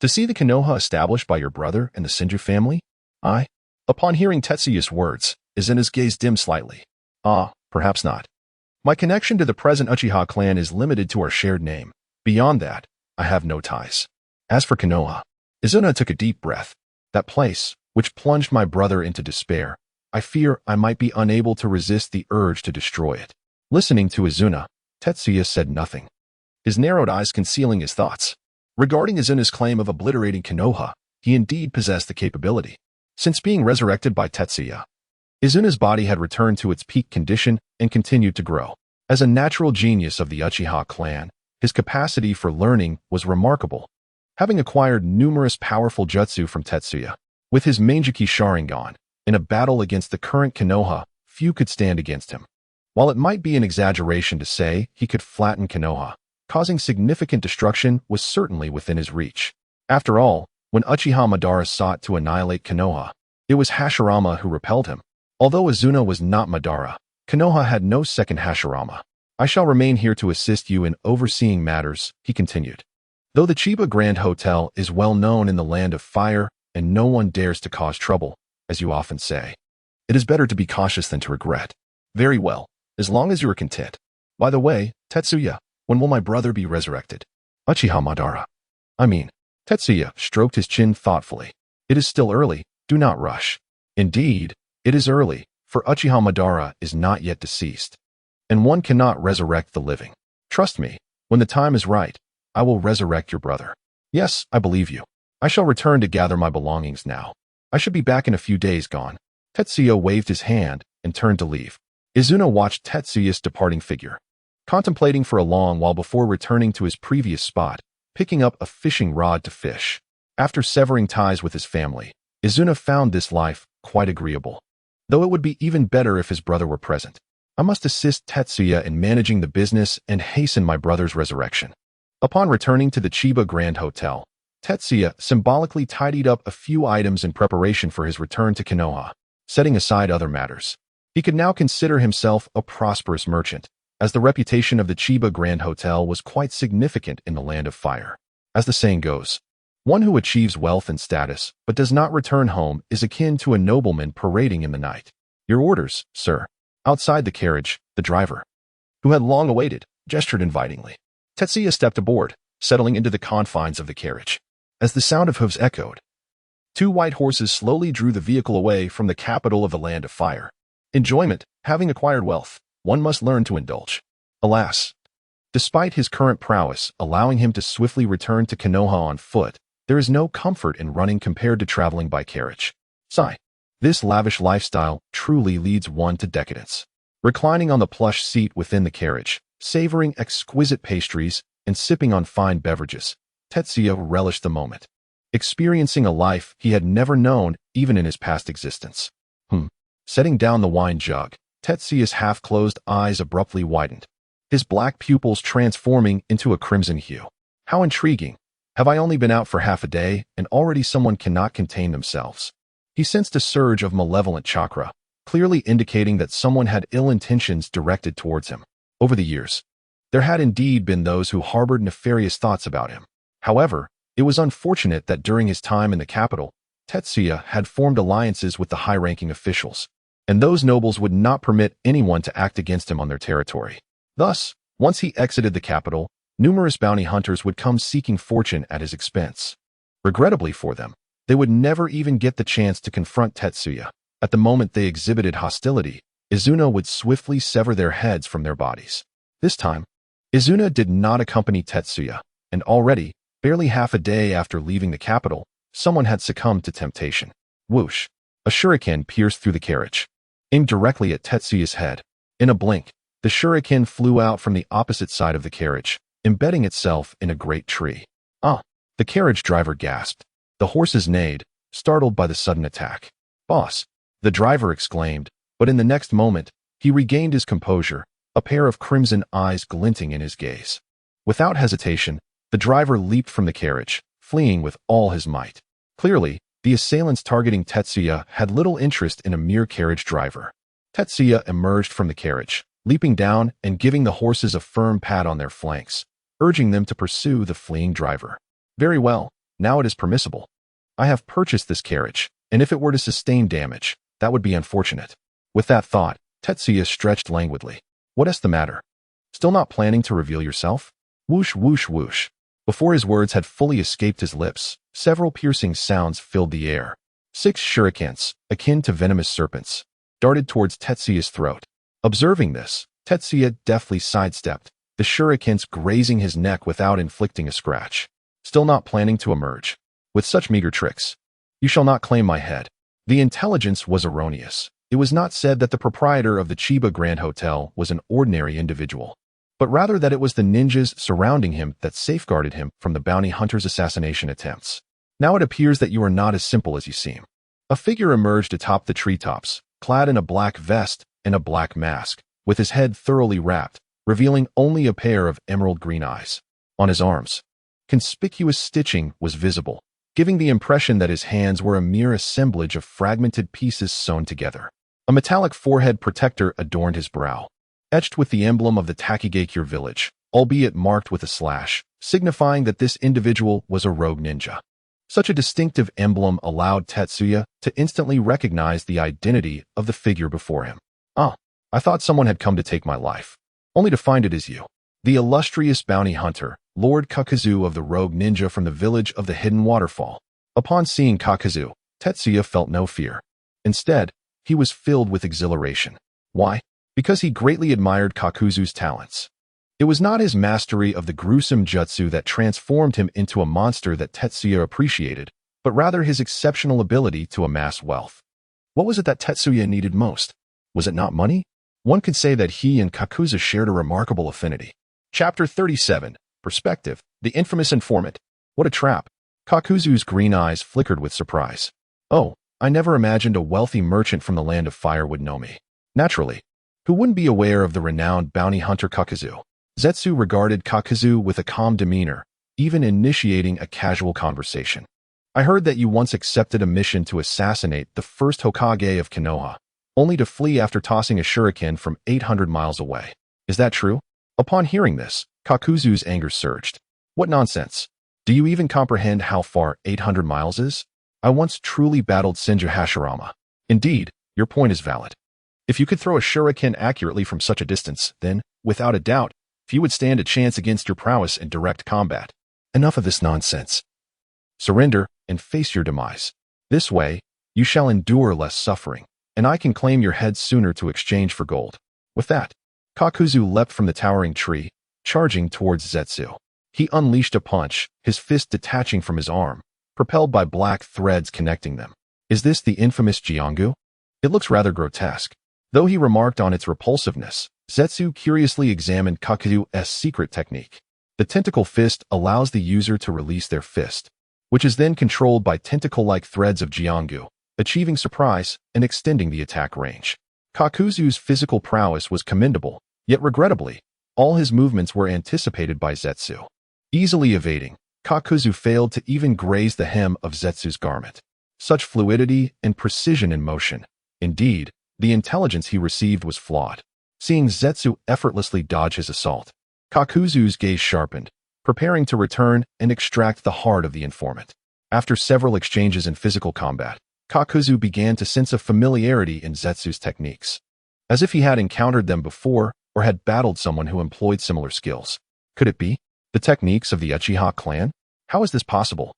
To see the Konoha established by your brother and the Senju family? Upon hearing Tetsuya's words, Izuna's gaze dimmed slightly. Perhaps not. My connection to the present Uchiha clan is limited to our shared name. Beyond that, I have no ties. As for Konoha, Izuna took a deep breath. That place, which plunged my brother into despair, I fear I might be unable to resist the urge to destroy it. Listening to Izuna, Tetsuya said nothing, his narrowed eyes concealing his thoughts. Regarding Izuna's claim of obliterating Konoha, he indeed possessed the capability. Since being resurrected by Tetsuya, Izuna's body had returned to its peak condition and continued to grow. As a natural genius of the Uchiha clan, his capacity for learning was remarkable. Having acquired numerous powerful jutsu from Tetsuya, with his Manjiki Sharingan, in a battle against the current Konoha, few could stand against him. While it might be an exaggeration to say he could flatten Konoha, causing significant destruction was certainly within his reach. After all, when Uchiha Madara sought to annihilate Konoha, it was Hashirama who repelled him. Although Izuna was not Madara, Konoha had no second Hashirama. I shall remain here to assist you in overseeing matters, he continued. Though the Chiba Grand Hotel is well known in the land of fire and no one dares to cause trouble, as you often say, it is better to be cautious than to regret. Very well, as long as you are content. By the way, Tetsuya, when will my brother be resurrected? Uchiha Madara. Tetsuya stroked his chin thoughtfully. It is still early, do not rush. Indeed, it is early, for Uchiha Madara is not yet deceased, and one cannot resurrect the living. Trust me, when the time is right, I will resurrect your brother. Yes, I believe you. I shall return to gather my belongings now. I should be back in a few days gone. Tetsuya waved his hand and turned to leave. Izuna watched Tetsuya's departing figure, contemplating for a long while before returning to his previous spot, picking up a fishing rod to fish. After severing ties with his family, Izuna found this life quite agreeable, though it would be even better if his brother were present. I must assist Tetsuya in managing the business and hasten my brother's resurrection. Upon returning to the Chiba Grand Hotel, Tetsuya symbolically tidied up a few items in preparation for his return to Konoha, setting aside other matters. He could now consider himself a prosperous merchant, as the reputation of the Chiba Grand Hotel was quite significant in the land of fire. As the saying goes, one who achieves wealth and status but does not return home is akin to a nobleman parading in the night. Your orders, sir. Outside the carriage, the driver, who had long awaited, gestured invitingly. Tetsuya stepped aboard, settling into the confines of the carriage. As the sound of hooves echoed, two white horses slowly drew the vehicle away from the capital of the land of fire. Enjoyment, having acquired wealth, one must learn to indulge. Alas, despite his current prowess allowing him to swiftly return to Konoha on foot, there is no comfort in running compared to traveling by carriage. Sigh. This lavish lifestyle truly leads one to decadence. Reclining on the plush seat within the carriage, savoring exquisite pastries, and sipping on fine beverages, Tetsuya relished the moment, experiencing a life he had never known even in his past existence. Setting down the wine jug, Tetsuya's half-closed eyes abruptly widened, his black pupils transforming into a crimson hue. How intriguing! Have I only been out for half a day, and already someone cannot contain themselves? He sensed a surge of malevolent chakra, clearly indicating that someone had ill intentions directed towards him. Over the years, there had indeed been those who harbored nefarious thoughts about him. However, it was unfortunate that during his time in the capital, Tetsuya had formed alliances with the high-ranking officials, and those nobles would not permit anyone to act against him on their territory. Thus, once he exited the capital, numerous bounty hunters would come seeking fortune at his expense. Regrettably for them, they would never even get the chance to confront Tetsuya. At the moment they exhibited hostility, Izuna would swiftly sever their heads from their bodies. This time, Izuna did not accompany Tetsuya, and already, barely half a day after leaving the capital, someone had succumbed to temptation. Whoosh! A shuriken pierced through the carriage, aimed directly at Tetsuya's head. In a blink, the shuriken flew out from the opposite side of the carriage, embedding itself in a great tree. The carriage driver gasped. The horses neighed, startled by the sudden attack. "Boss!" the driver exclaimed, but in the next moment, he regained his composure, a pair of crimson eyes glinting in his gaze. Without hesitation, the driver leaped from the carriage, fleeing with all his might. Clearly, the assailants targeting Tetsuya had little interest in a mere carriage driver. Tetsuya emerged from the carriage, leaping down and giving the horses a firm pat on their flanks, urging them to pursue the fleeing driver. "Very well, now it is permissible. I have purchased this carriage, and if it were to sustain damage, that would be unfortunate." With that thought, Tetsuya stretched languidly. "What is the matter? Still not planning to reveal yourself?" Whoosh, whoosh, whoosh. Before his words had fully escaped his lips, several piercing sounds filled the air. 6 shurikens, akin to venomous serpents, darted towards Tetsuya's throat. Observing this, Tetsuya deftly sidestepped, the shurikens grazing his neck without inflicting a scratch. Still not planning to emerge. With such meager tricks, you shall not claim my head. The intelligence was erroneous. It was not said that the proprietor of the Chiba Grand Hotel was an ordinary individual, but rather that it was the ninjas surrounding him that safeguarded him from the bounty hunter's assassination attempts. Now it appears that you are not as simple as you seem. A figure emerged atop the treetops, clad in a black vest and a black mask, with his head thoroughly wrapped, revealing only a pair of emerald green eyes. On his arms, conspicuous stitching was visible, giving the impression that his hands were a mere assemblage of fragmented pieces sewn together. A metallic forehead protector adorned his brow, etched with the emblem of the Takigakure village, albeit marked with a slash, signifying that this individual was a rogue ninja. Such a distinctive emblem allowed Tetsuya to instantly recognize the identity of the figure before him. I thought someone had come to take my life, only to find it is you. The illustrious bounty hunter, Lord Kakazu of the rogue ninja from the village of the Hidden Waterfall. Upon seeing Kakazu, Tetsuya felt no fear. Instead, he was filled with exhilaration. Why? Because he greatly admired Kakuzu's talents. It was not his mastery of the gruesome jutsu that transformed him into a monster that Tetsuya appreciated, but rather his exceptional ability to amass wealth. What was it that Tetsuya needed most? Was it not money? One could say that he and Kakuzu shared a remarkable affinity. Chapter 37. Perspective. The infamous informant. What a trap. Kakuzu's green eyes flickered with surprise. "Oh, I never imagined a wealthy merchant from the land of fire would know me." Naturally. Who wouldn't be aware of the renowned bounty hunter Kakuzu? Zetsu regarded Kakuzu with a calm demeanor, even initiating a casual conversation. "I heard that you once accepted a mission to assassinate the first Hokage of Konoha, only to flee after tossing a shuriken from 800 miles away. Is that true?" Upon hearing this, Kakuzu's anger surged. "What nonsense! Do you even comprehend how far 800 miles is? I once truly battled Senju Hashirama. Indeed, your point is valid. If you could throw a shuriken accurately from such a distance, then, without a doubt, few would stand a chance against your prowess in direct combat. Enough of this nonsense. Surrender and face your demise. This way, you shall endure less suffering, and I can claim your head sooner to exchange for gold." With that, Kakuzu leapt from the towering tree, charging towards Zetsu. He unleashed a punch, his fist detaching from his arm, propelled by black threads connecting them. "Is this the infamous Jiangu? It looks rather grotesque." Though he remarked on its repulsiveness, Zetsu curiously examined Kakuzu's secret technique. The tentacle fist allows the user to release their fist, which is then controlled by tentacle-like threads of Jianggu, achieving surprise and extending the attack range. Kakuzu's physical prowess was commendable, yet regrettably, all his movements were anticipated by Zetsu. Easily evading, Kakuzu failed to even graze the hem of Zetsu's garment. Such fluidity and precision in motion. Indeed, the intelligence he received was flawed. Seeing Zetsu effortlessly dodge his assault, Kakuzu's gaze sharpened, preparing to return and extract the heart of the informant. After several exchanges in physical combat, Kakuzu began to sense a familiarity in Zetsu's techniques, as if he had encountered them before or had battled someone who employed similar skills. Could it be the techniques of the Uchiha clan? How is this possible?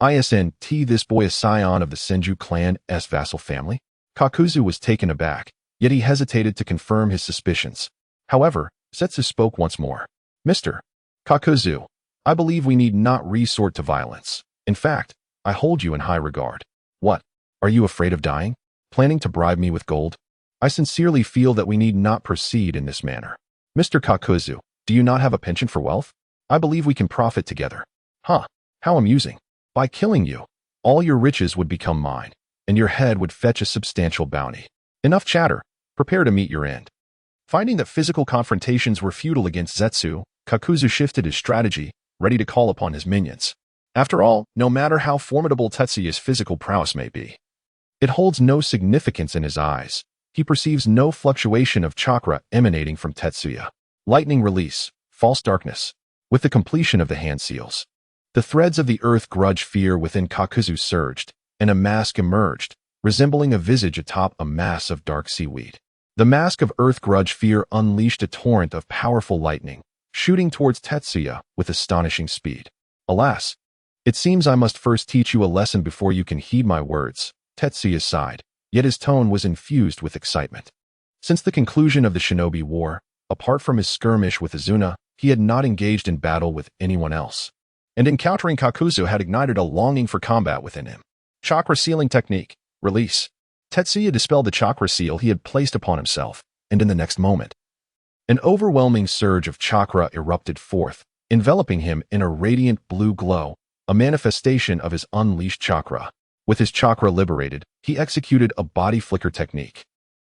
Isn't this boy a scion of the Senju clan's vassal family? Kakuzu was taken aback, yet he hesitated to confirm his suspicions. However, Zetsu spoke once more. Mr. Kakuzu, I believe we need not resort to violence. In fact, I hold you in high regard. What? Are you afraid of dying? Planning to bribe me with gold? I sincerely feel that we need not proceed in this manner. Mr. Kakuzu, do you not have a penchant for wealth? I believe we can profit together. Huh, how amusing. By killing you, all your riches would become mine, and your head would fetch a substantial bounty. Enough chatter. Prepare to meet your end. Finding that physical confrontations were futile against Zetsu, Kakuzu shifted his strategy, ready to call upon his minions. After all, no matter how formidable Tetsuya's physical prowess may be, it holds no significance in his eyes. He perceives no fluctuation of chakra emanating from Tetsuya. Lightning release, false darkness. With the completion of the hand seals, the threads of the earth grudge fear within Kakuzu surged, and a mask emerged, resembling a visage atop a mass of dark seaweed. The mask of earth grudge fear unleashed a torrent of powerful lightning, shooting towards Tetsuya with astonishing speed. Alas, it seems I must first teach you a lesson before you can heed my words. Tetsuya sighed, yet his tone was infused with excitement. Since the conclusion of the Shinobi War, apart from his skirmish with Izuna, he had not engaged in battle with anyone else. And encountering Kakuzu had ignited a longing for combat within him. Chakra sealing technique. Release. Tetsuya dispelled the chakra seal he had placed upon himself, and in the next moment, an overwhelming surge of chakra erupted forth, enveloping him in a radiant blue glow, a manifestation of his unleashed chakra. With his chakra liberated, he executed a body flicker technique,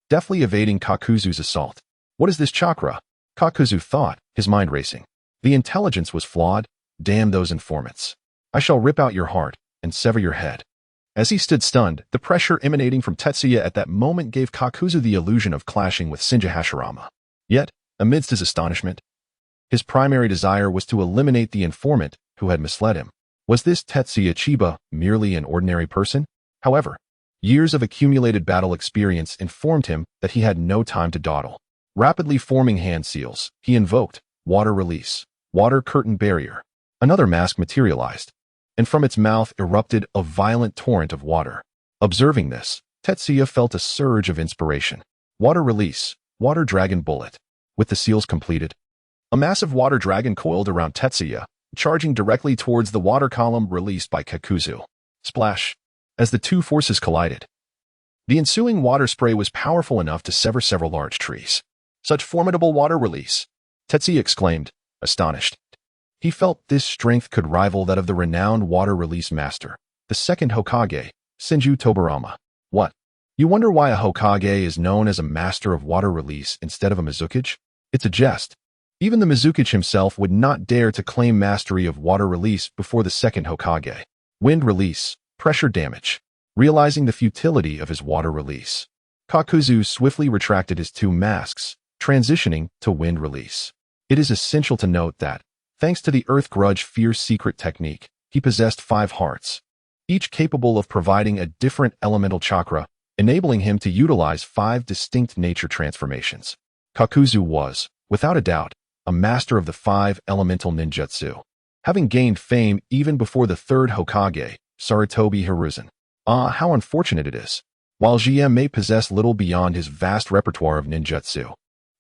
deftly evading Kakuzu's assault. What is this chakra? Kakuzu thought, his mind racing. The intelligence was flawed. Damn those informants. I shall rip out your heart and sever your head. As he stood stunned, the pressure emanating from Tetsuya at that moment gave Kakuzu the illusion of clashing with Shinja Hashirama. Yet, amidst his astonishment, his primary desire was to eliminate the informant who had misled him. Was this Tetsuya Chiba merely an ordinary person? However, years of accumulated battle experience informed him that he had no time to dawdle. Rapidly forming hand seals, he invoked water release, water curtain barrier. Another mask materialized, and from its mouth erupted a violent torrent of water. Observing this, Tetsuya felt a surge of inspiration. Water release, water dragon bullet. With the seals completed, a massive water dragon coiled around Tetsuya, charging directly towards the water column released by Kakuzu. Splash! As the two forces collided, the ensuing water spray was powerful enough to sever several large trees. Such formidable water release! Tetsuya exclaimed, astonished. He felt this strength could rival that of the renowned water release master, the second Hokage, Senju Tobarama. What? You wonder why a Hokage is known as a master of water release instead of a Mizukage? It's a jest. Even the Mizukage himself would not dare to claim mastery of water release before the second Hokage. Wind release, pressure damage. Realizing the futility of his water release, Kakuzu swiftly retracted his two masks, transitioning to wind release. It is essential to note that, thanks to the Earth Grudge Fear secret technique, he possessed 5 hearts, each capable of providing a different elemental chakra, enabling him to utilize 5 distinct nature transformations. Kakuzu was, without a doubt, a master of the 5 elemental ninjutsu, having gained fame even before the third Hokage, Sarutobi Hiruzen. Ah, how unfortunate it is. While GM may possess little beyond his vast repertoire of ninjutsu,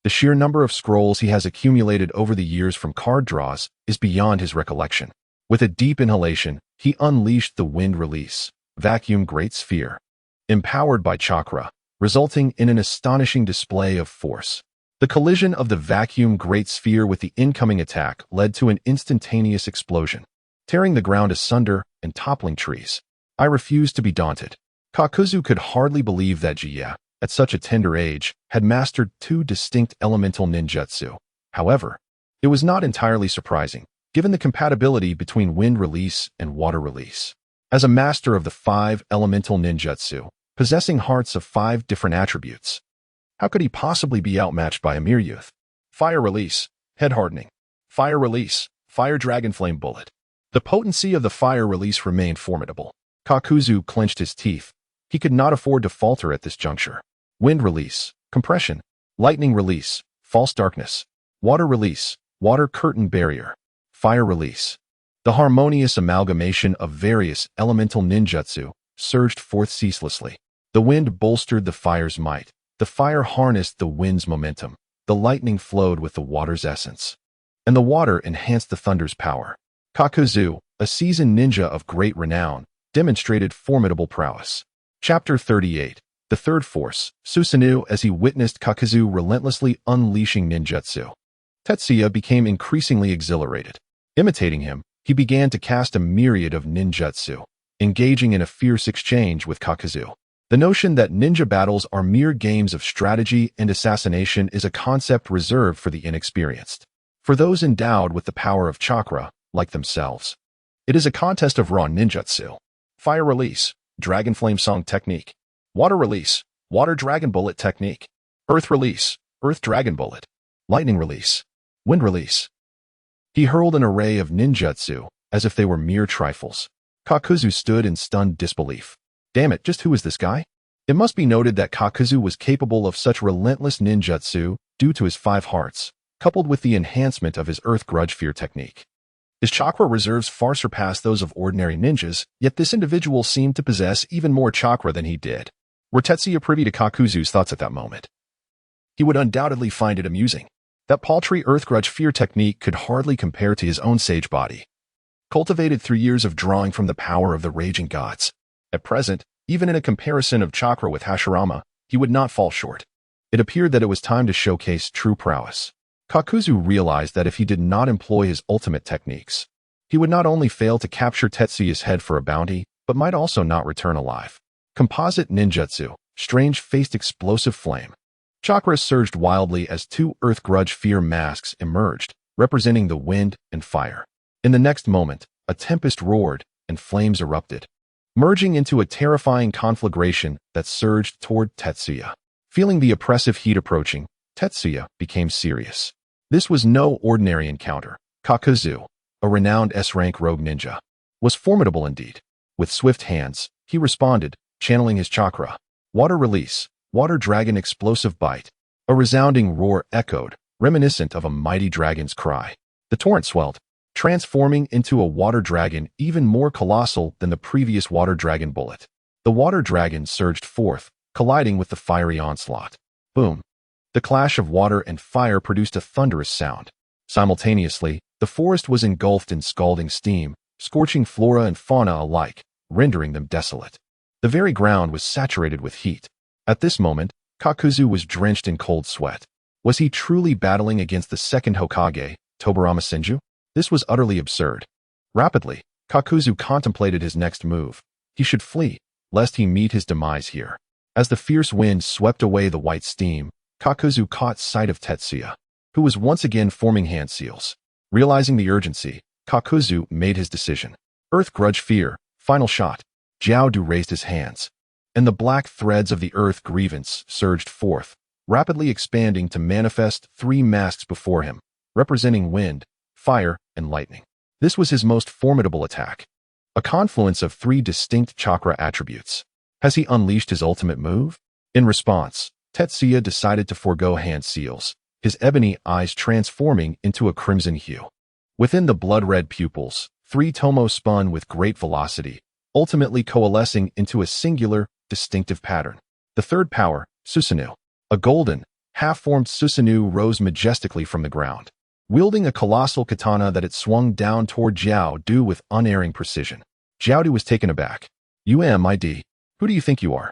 the sheer number of scrolls he has accumulated over the years from card draws is beyond his recollection. With a deep inhalation, he unleashed the wind release, vacuum great sphere, empowered by chakra, resulting in an astonishing display of force. The collision of the vacuum great sphere with the incoming attack led to an instantaneous explosion, tearing the ground asunder and toppling trees. I refused to be daunted. Kakuzu could hardly believe that Jiya, at such a tender age, had mastered two distinct elemental ninjutsu. However, it was not entirely surprising, given the compatibility between wind release and water release. As a master of the 5 elemental ninjutsu, possessing hearts of 5 different attributes, how could he possibly be outmatched by a mere youth? Fire release, head hardening. Fire release, fire dragon flame bullet. The potency of the fire release remained formidable. Kakuzu clenched his teeth. He could not afford to falter at this juncture. Wind release, compression. Lightning release, false darkness. Water release, water curtain barrier. Fire release. The harmonious amalgamation of various elemental ninjutsu surged forth ceaselessly. The wind bolstered the fire's might. The fire harnessed the wind's momentum. The lightning flowed with the water's essence. And the water enhanced the thunder's power. Kakuzu, a seasoned ninja of great renown, demonstrated formidable prowess. Chapter 38. The Third Force, Susanoo. As he witnessed Kakuzu relentlessly unleashing ninjutsu, Tetsuya became increasingly exhilarated. Imitating him, he began to cast a myriad of ninjutsu, engaging in a fierce exchange with Kakuzu. The notion that ninja battles are mere games of strategy and assassination is a concept reserved for the inexperienced. For those endowed with the power of chakra, like themselves, it is a contest of raw ninjutsu. Fire release, dragon flame song technique. Water release, water dragon bullet technique. Earth release, earth dragon bullet. Lightning release, wind release. He hurled an array of ninjutsu as if they were mere trifles. Kakuzu stood in stunned disbelief. Damn it, just who is this guy? It must be noted that Kakuzu was capable of such relentless ninjutsu due to his 5 hearts, coupled with the enhancement of his earth grudge fear technique. His chakra reserves far surpassed those of ordinary ninjas, yet this individual seemed to possess even more chakra than he did. Were Tetsuya privy to Kakuzu's thoughts at that moment, he would undoubtedly find it amusing. That paltry earth grudge fear technique could hardly compare to his own sage body, cultivated through years of drawing from the power of the raging gods. At present, even in a comparison of chakra with Hashirama, he would not fall short. It appeared that it was time to showcase true prowess. Kakuzu realized that if he did not employ his ultimate techniques, he would not only fail to capture Tetsuya's head for a bounty, but might also not return alive. Composite ninjutsu, strange-faced explosive flame. Chakra surged wildly as 2 earth grudge fear masks emerged, representing the wind and fire. In the next moment, a tempest roared and flames erupted, merging into a terrifying conflagration that surged toward Tetsuya. Feeling the oppressive heat approaching, Tetsuya became serious. This was no ordinary encounter. Kakuzu, a renowned S-rank rogue ninja, was formidable indeed. With swift hands, he responded, channeling his chakra. Water release, water dragon explosive bite. A resounding roar echoed, reminiscent of a mighty dragon's cry. The torrent swelled, transforming into a water dragon even more colossal than the previous water dragon bullet. The water dragon surged forth, colliding with the fiery onslaught. Boom! The clash of water and fire produced a thunderous sound. Simultaneously, the forest was engulfed in scalding steam, scorching flora and fauna alike, rendering them desolate. The very ground was saturated with heat. At this moment, Kakuzu was drenched in cold sweat. Was he truly battling against the second Hokage, Tobarama Senju? This was utterly absurd. Rapidly, Kakuzu contemplated his next move. He should flee, lest he meet his demise here. As the fierce wind swept away the white steam, Kakuzu caught sight of Tetsuya, who was once again forming hand seals. Realizing the urgency, Kakuzu made his decision. Earth grudge fear, final shot. Jiaodu raised his hands, and the black threads of the earth grievance surged forth, rapidly expanding to manifest 3 masks before him, representing wind, fire, and lightning. This was his most formidable attack, a confluence of 3 distinct chakra attributes. Has he unleashed his ultimate move? In response, Tetsuya decided to forego hand seals, his ebony eyes transforming into a crimson hue. Within the blood-red pupils, 3 tomo spun with great velocity, ultimately coalescing into a singular, distinctive pattern. The third power, Susanoo. A golden, half-formed Susanoo rose majestically from the ground, wielding a colossal katana that it swung down toward Jiaodu with unerring precision. Jiaodu was taken aback. UMID, who do you think you are?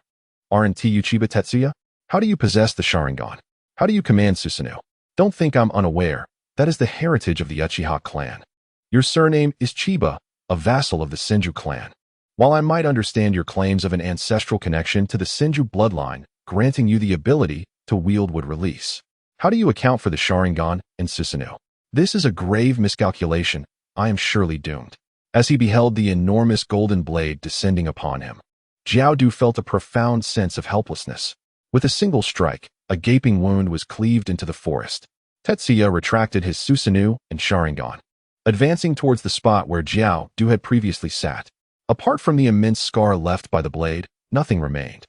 Aren't you Chiba Tetsuya? How do you possess the Sharingan? How do you command Susanoo? Don't think I'm unaware. That is the heritage of the Uchiha clan. Your surname is Chiba, a vassal of the Senju clan. While I might understand your claims of an ancestral connection to the Senju bloodline, granting you the ability to wield would release. How do you account for the Sharingan and Susanoo? This is a grave miscalculation. I am surely doomed. As he beheld the enormous golden blade descending upon him, Jiaodu felt a profound sense of helplessness. With a single strike, a gaping wound was cleaved into the forest. Tetsuya retracted his Susanoo and Sharingan, advancing towards the spot where Jiaodu had previously sat. Apart from the immense scar left by the blade, nothing remained.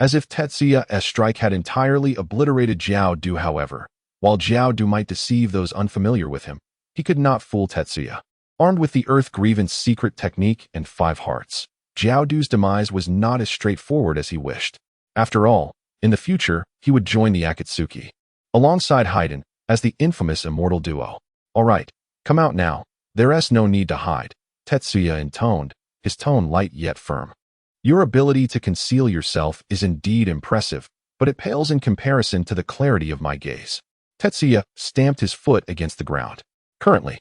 As if Tetsuya's strike had entirely obliterated Jiaodu, however, while Jiaodu might deceive those unfamiliar with him, he could not fool Tetsuya. Armed with the Earth Grievance secret technique and 5 hearts, Jiaodu's demise was not as straightforward as he wished. After all, in the future, he would join the Akatsuki, alongside Haiden, as the infamous immortal duo. All right, come out now. There's no need to hide, Tetsuya intoned, his tone light yet firm. Your ability to conceal yourself is indeed impressive, but it pales in comparison to the clarity of my gaze. Tetsuya stamped his foot against the ground. Currently,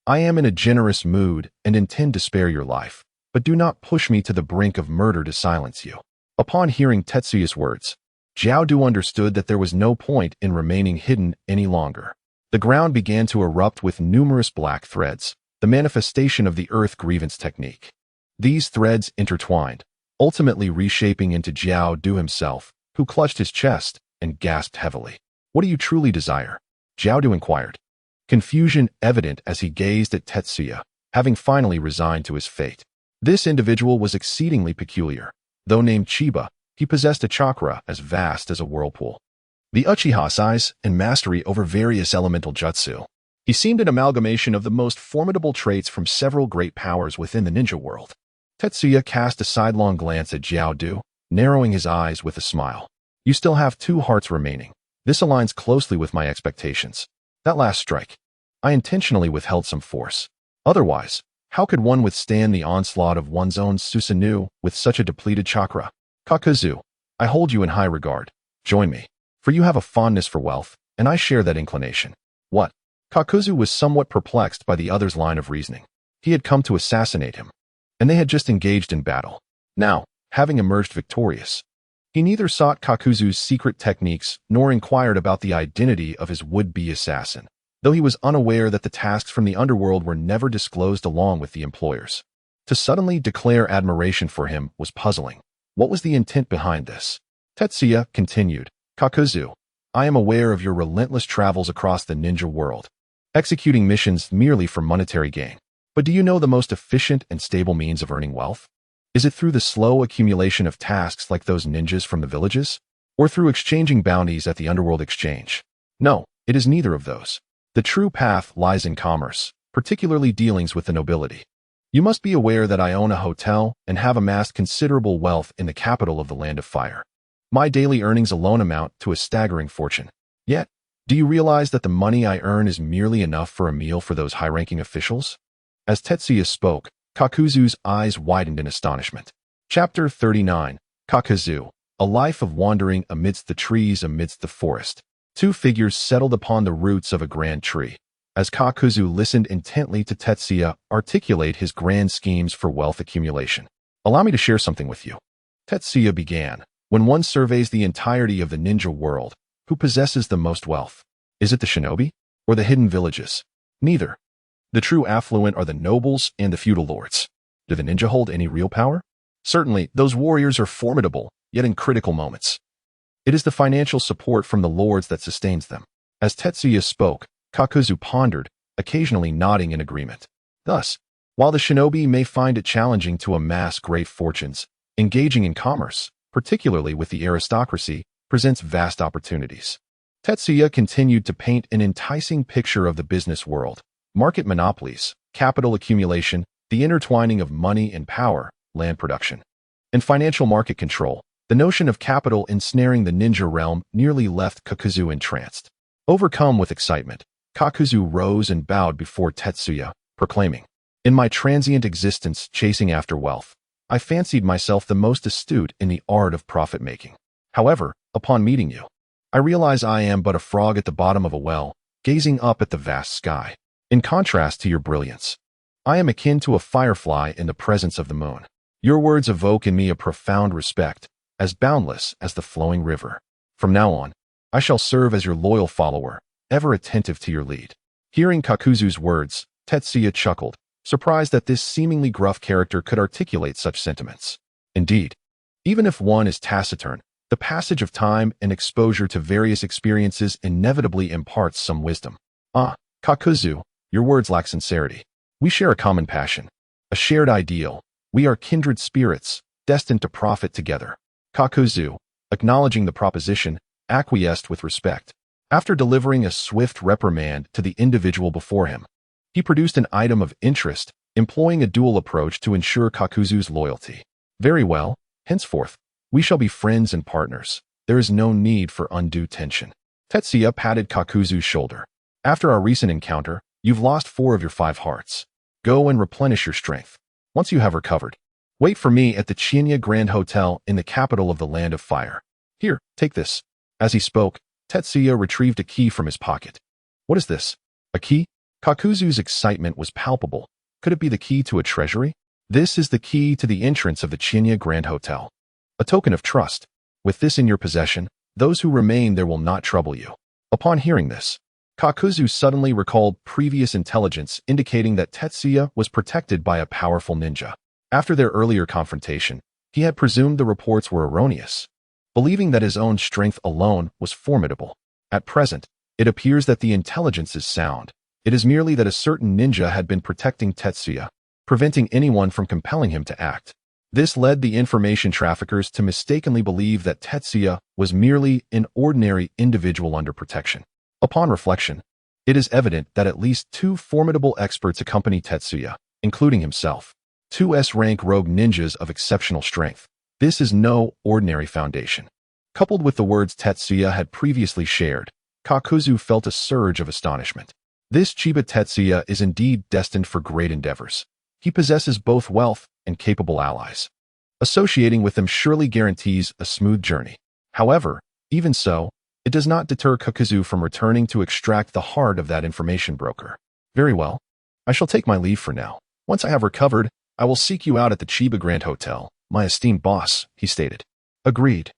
I am in a generous mood and intend to spare your life, but do not push me to the brink of murder to silence you. Upon hearing Tetsuya's words, Jiaodu understood that there was no point in remaining hidden any longer. The ground began to erupt with numerous black threads, the manifestation of the Earth Grievance technique. These threads intertwined, ultimately reshaping into Jiaodu himself, who clutched his chest and gasped heavily. What do you truly desire? Jiaodu inquired, confusion evident as he gazed at Tetsuya, having finally resigned to his fate. This individual was exceedingly peculiar. Though named Chiba, he possessed a chakra as vast as a whirlpool. The Uchiha size and mastery over various elemental jutsu. He seemed an amalgamation of the most formidable traits from several great powers within the ninja world. Tetsuya cast a sidelong glance at Jiaodu, narrowing his eyes with a smile. You still have 2 hearts remaining. This aligns closely with my expectations. That last strike, I intentionally withheld some force. Otherwise, how could one withstand the onslaught of one's own Susanoo with such a depleted chakra? Kakuzu, I hold you in high regard. Join me, for you have a fondness for wealth, and I share that inclination. What? Kakuzu was somewhat perplexed by the other's line of reasoning. He had come to assassinate him, and they had just engaged in battle. Now, having emerged victorious, he neither sought Kakuzu's secret techniques nor inquired about the identity of his would-be assassin, though he was unaware that the tasks from the underworld were never disclosed along with the employers. To suddenly declare admiration for him was puzzling. What was the intent behind this? Tetsuya continued, Kakuzu, I am aware of your relentless travels across the ninja world, executing missions merely for monetary gain. But do you know the most efficient and stable means of earning wealth? Is it through the slow accumulation of tasks like those ninjas from the villages? Or through exchanging bounties at the underworld exchange? No, it is neither of those. The true path lies in commerce, particularly dealings with the nobility. You must be aware that I own a hotel and have amassed considerable wealth in the capital of the Land of Fire. My daily earnings alone amount to a staggering fortune. Yet, do you realize that the money I earn is merely enough for a meal for those high-ranking officials? As Tetsuya spoke, Kakuzu's eyes widened in astonishment. Chapter 39, Kakuzu, a life of wandering amidst the trees amidst the forest. 2 figures settled upon the roots of a grand tree. As Kakuzu listened intently to Tetsuya articulate his grand schemes for wealth accumulation. Allow me to share something with you. Tetsuya began. When one surveys the entirety of the ninja world, who possesses the most wealth? Is it the shinobi? Or the hidden villages? Neither. The true affluent are the nobles and the feudal lords. Do the ninja hold any real power? Certainly, those warriors are formidable, yet in critical moments. It is the financial support from the lords that sustains them. As Tetsuya spoke, Kakuzu pondered, occasionally nodding in agreement. Thus, while the shinobi may find it challenging to amass great fortunes, engaging in commerce, particularly with the aristocracy, presents vast opportunities. Tetsuya continued to paint an enticing picture of the business world. Market monopolies, capital accumulation, the intertwining of money and power, land production, and financial market control. The notion of capital ensnaring the ninja realm nearly left Kakuzu entranced. Overcome with excitement, Kakuzu rose and bowed before Tetsuya, proclaiming, In my transient existence chasing after wealth, I fancied myself the most astute in the art of profit-making. However, upon meeting you, I realize I am but a frog at the bottom of a well, gazing up at the vast sky. In contrast to your brilliance, I am akin to a firefly in the presence of the moon. Your words evoke in me a profound respect, as boundless as the flowing river. From now on, I shall serve as your loyal follower, ever attentive to your lead. Hearing Kakuzu's words, Tetsuya chuckled, surprised that this seemingly gruff character could articulate such sentiments. Indeed, even if one is taciturn, the passage of time and exposure to various experiences inevitably imparts some wisdom. Ah, Kakuzu, your words lack sincerity. We share a common passion, a shared ideal. We are kindred spirits, destined to profit together. Kakuzu, acknowledging the proposition, acquiesced with respect. After delivering a swift reprimand to the individual before him, he produced an item of interest, employing a dual approach to ensure Kakuzu's loyalty. Very well, henceforth, we shall be friends and partners. There is no need for undue tension. Tetsuya patted Kakuzu's shoulder. After our recent encounter, you've lost 4 of your 5 hearts. Go and replenish your strength. Once you have recovered, wait for me at the Chinya Grand Hotel in the capital of the Land of Fire. Here, take this. As he spoke, Tetsuya retrieved a key from his pocket. What is this? A key? Kakuzu's excitement was palpable. Could it be the key to a treasury? This is the key to the entrance of the Chinya Grand Hotel. A token of trust. With this in your possession, those who remain there will not trouble you. Upon hearing this, Kakuzu suddenly recalled previous intelligence indicating that Tetsuya was protected by a powerful ninja. After their earlier confrontation, he had presumed the reports were erroneous, believing that his own strength alone was formidable. At present, it appears that the intelligence is sound. It is merely that a certain ninja had been protecting Tetsuya, preventing anyone from compelling him to act. This led the information traffickers to mistakenly believe that Tetsuya was merely an ordinary individual under protection. Upon reflection, it is evident that at least 2 formidable experts accompany Tetsuya, including himself. 2 S-rank rogue ninjas of exceptional strength. This is no ordinary foundation. Coupled with the words Tetsuya had previously shared, Kakuzu felt a surge of astonishment. This Chiba Tetsuya is indeed destined for great endeavors. He possesses both wealth and capable allies. Associating with them surely guarantees a smooth journey. However, even so, it does not deter Kakuzu from returning to extract the heart of that information broker. Very well. I shall take my leave for now. Once I have recovered, I will seek you out at the Chiba Grand Hotel, my esteemed boss, he stated. Agreed.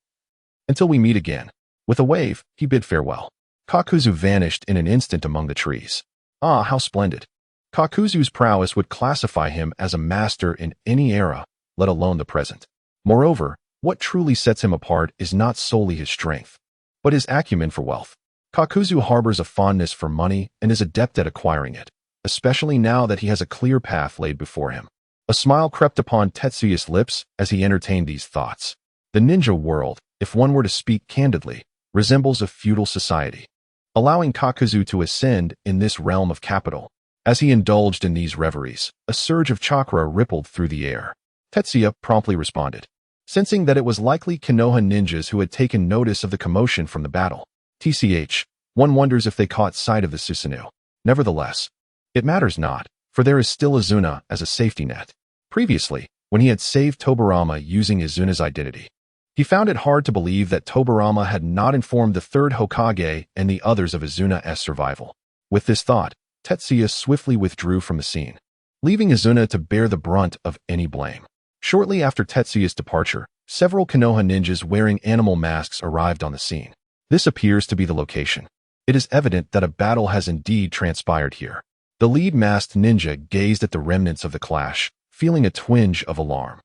Until we meet again. With a wave, he bid farewell. Kakuzu vanished in an instant among the trees. Ah, how splendid. Kakuzu's prowess would classify him as a master in any era, let alone the present. Moreover, what truly sets him apart is not solely his strength, but his acumen for wealth. Kakuzu harbors a fondness for money and is adept at acquiring it, especially now that he has a clear path laid before him. A smile crept upon Tetsuya's lips as he entertained these thoughts. The ninja world, if one were to speak candidly, resembles a feudal society. Allowing Kakuzu to ascend in this realm of capital. As he indulged in these reveries, a surge of chakra rippled through the air. Tetsuya promptly responded, sensing that it was likely Konoha ninjas who had taken notice of the commotion from the battle. TCH, one wonders if they caught sight of the Susanoo. Nevertheless, it matters not, for there is still Izuna as a safety net. Previously, when he had saved Tobarama using Izuna's identity, he found it hard to believe that Tobarama had not informed the 3rd Hokage and the others of Izuna's survival. With this thought, Tetsuya swiftly withdrew from the scene, leaving Izuna to bear the brunt of any blame. Shortly after Tetsuya's departure, several Konoha ninjas wearing animal masks arrived on the scene. This appears to be the location. It is evident that a battle has indeed transpired here. The lead masked ninja gazed at the remnants of the clash, feeling a twinge of alarm.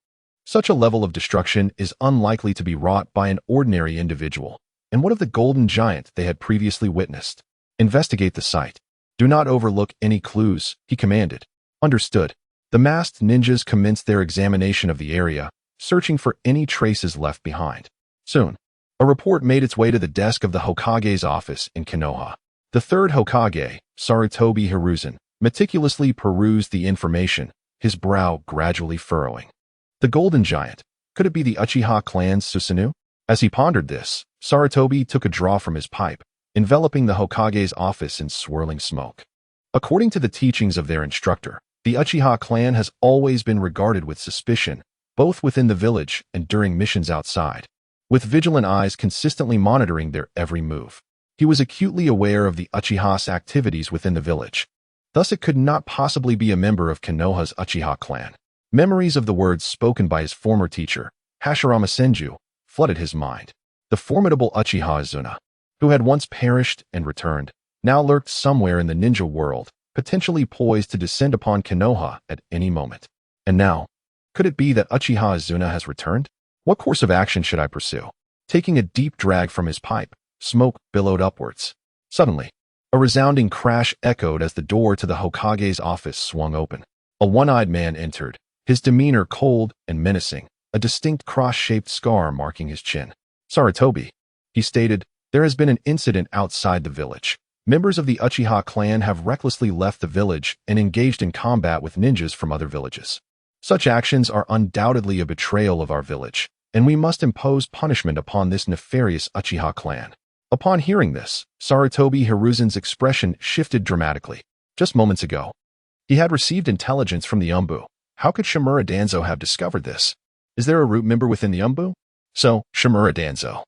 Such a level of destruction is unlikely to be wrought by an ordinary individual. And what of the golden giant they had previously witnessed? Investigate the site. Do not overlook any clues, he commanded. Understood. The masked ninjas commenced their examination of the area, searching for any traces left behind. Soon, a report made its way to the desk of the Hokage's office in Konoha. The 3rd Hokage, Sarutobi Hiruzen, meticulously perused the information, his brow gradually furrowing. The golden giant, could it be the Uchiha clan's Susanoo? As he pondered this, Sarutobi took a draw from his pipe, enveloping the Hokage's office in swirling smoke. According to the teachings of their instructor, the Uchiha clan has always been regarded with suspicion, both within the village and during missions outside. with vigilant eyes consistently monitoring their every move. He was acutely aware of the Uchiha's activities within the village. Thus it could not possibly be a member of Konoha's Uchiha clan. Memories of the words spoken by his former teacher, Hashirama Senju, flooded his mind. The formidable Uchiha Izuna, who had once perished and returned, now lurked somewhere in the ninja world, potentially poised to descend upon Konoha at any moment. And now, could it be that Uchiha Izuna has returned? What course of action should I pursue? Taking a deep drag from his pipe, smoke billowed upwards. Suddenly, a resounding crash echoed as the door to the Hokage's office swung open. A one-eyed man entered, his demeanor cold and menacing, a distinct cross-shaped scar marking his chin. Sarutobi, he stated, there has been an incident outside the village. Members of the Uchiha clan have recklessly left the village and engaged in combat with ninjas from other villages. Such actions are undoubtedly a betrayal of our village, and we must impose punishment upon this nefarious Uchiha clan. Upon hearing this, Sarutobi Hiruzen's expression shifted dramatically. Just moments ago, he had received intelligence from the Umbu. How could Shimura Danzo have discovered this? Is there a root member within the Umbu? So, Shimura Danzo,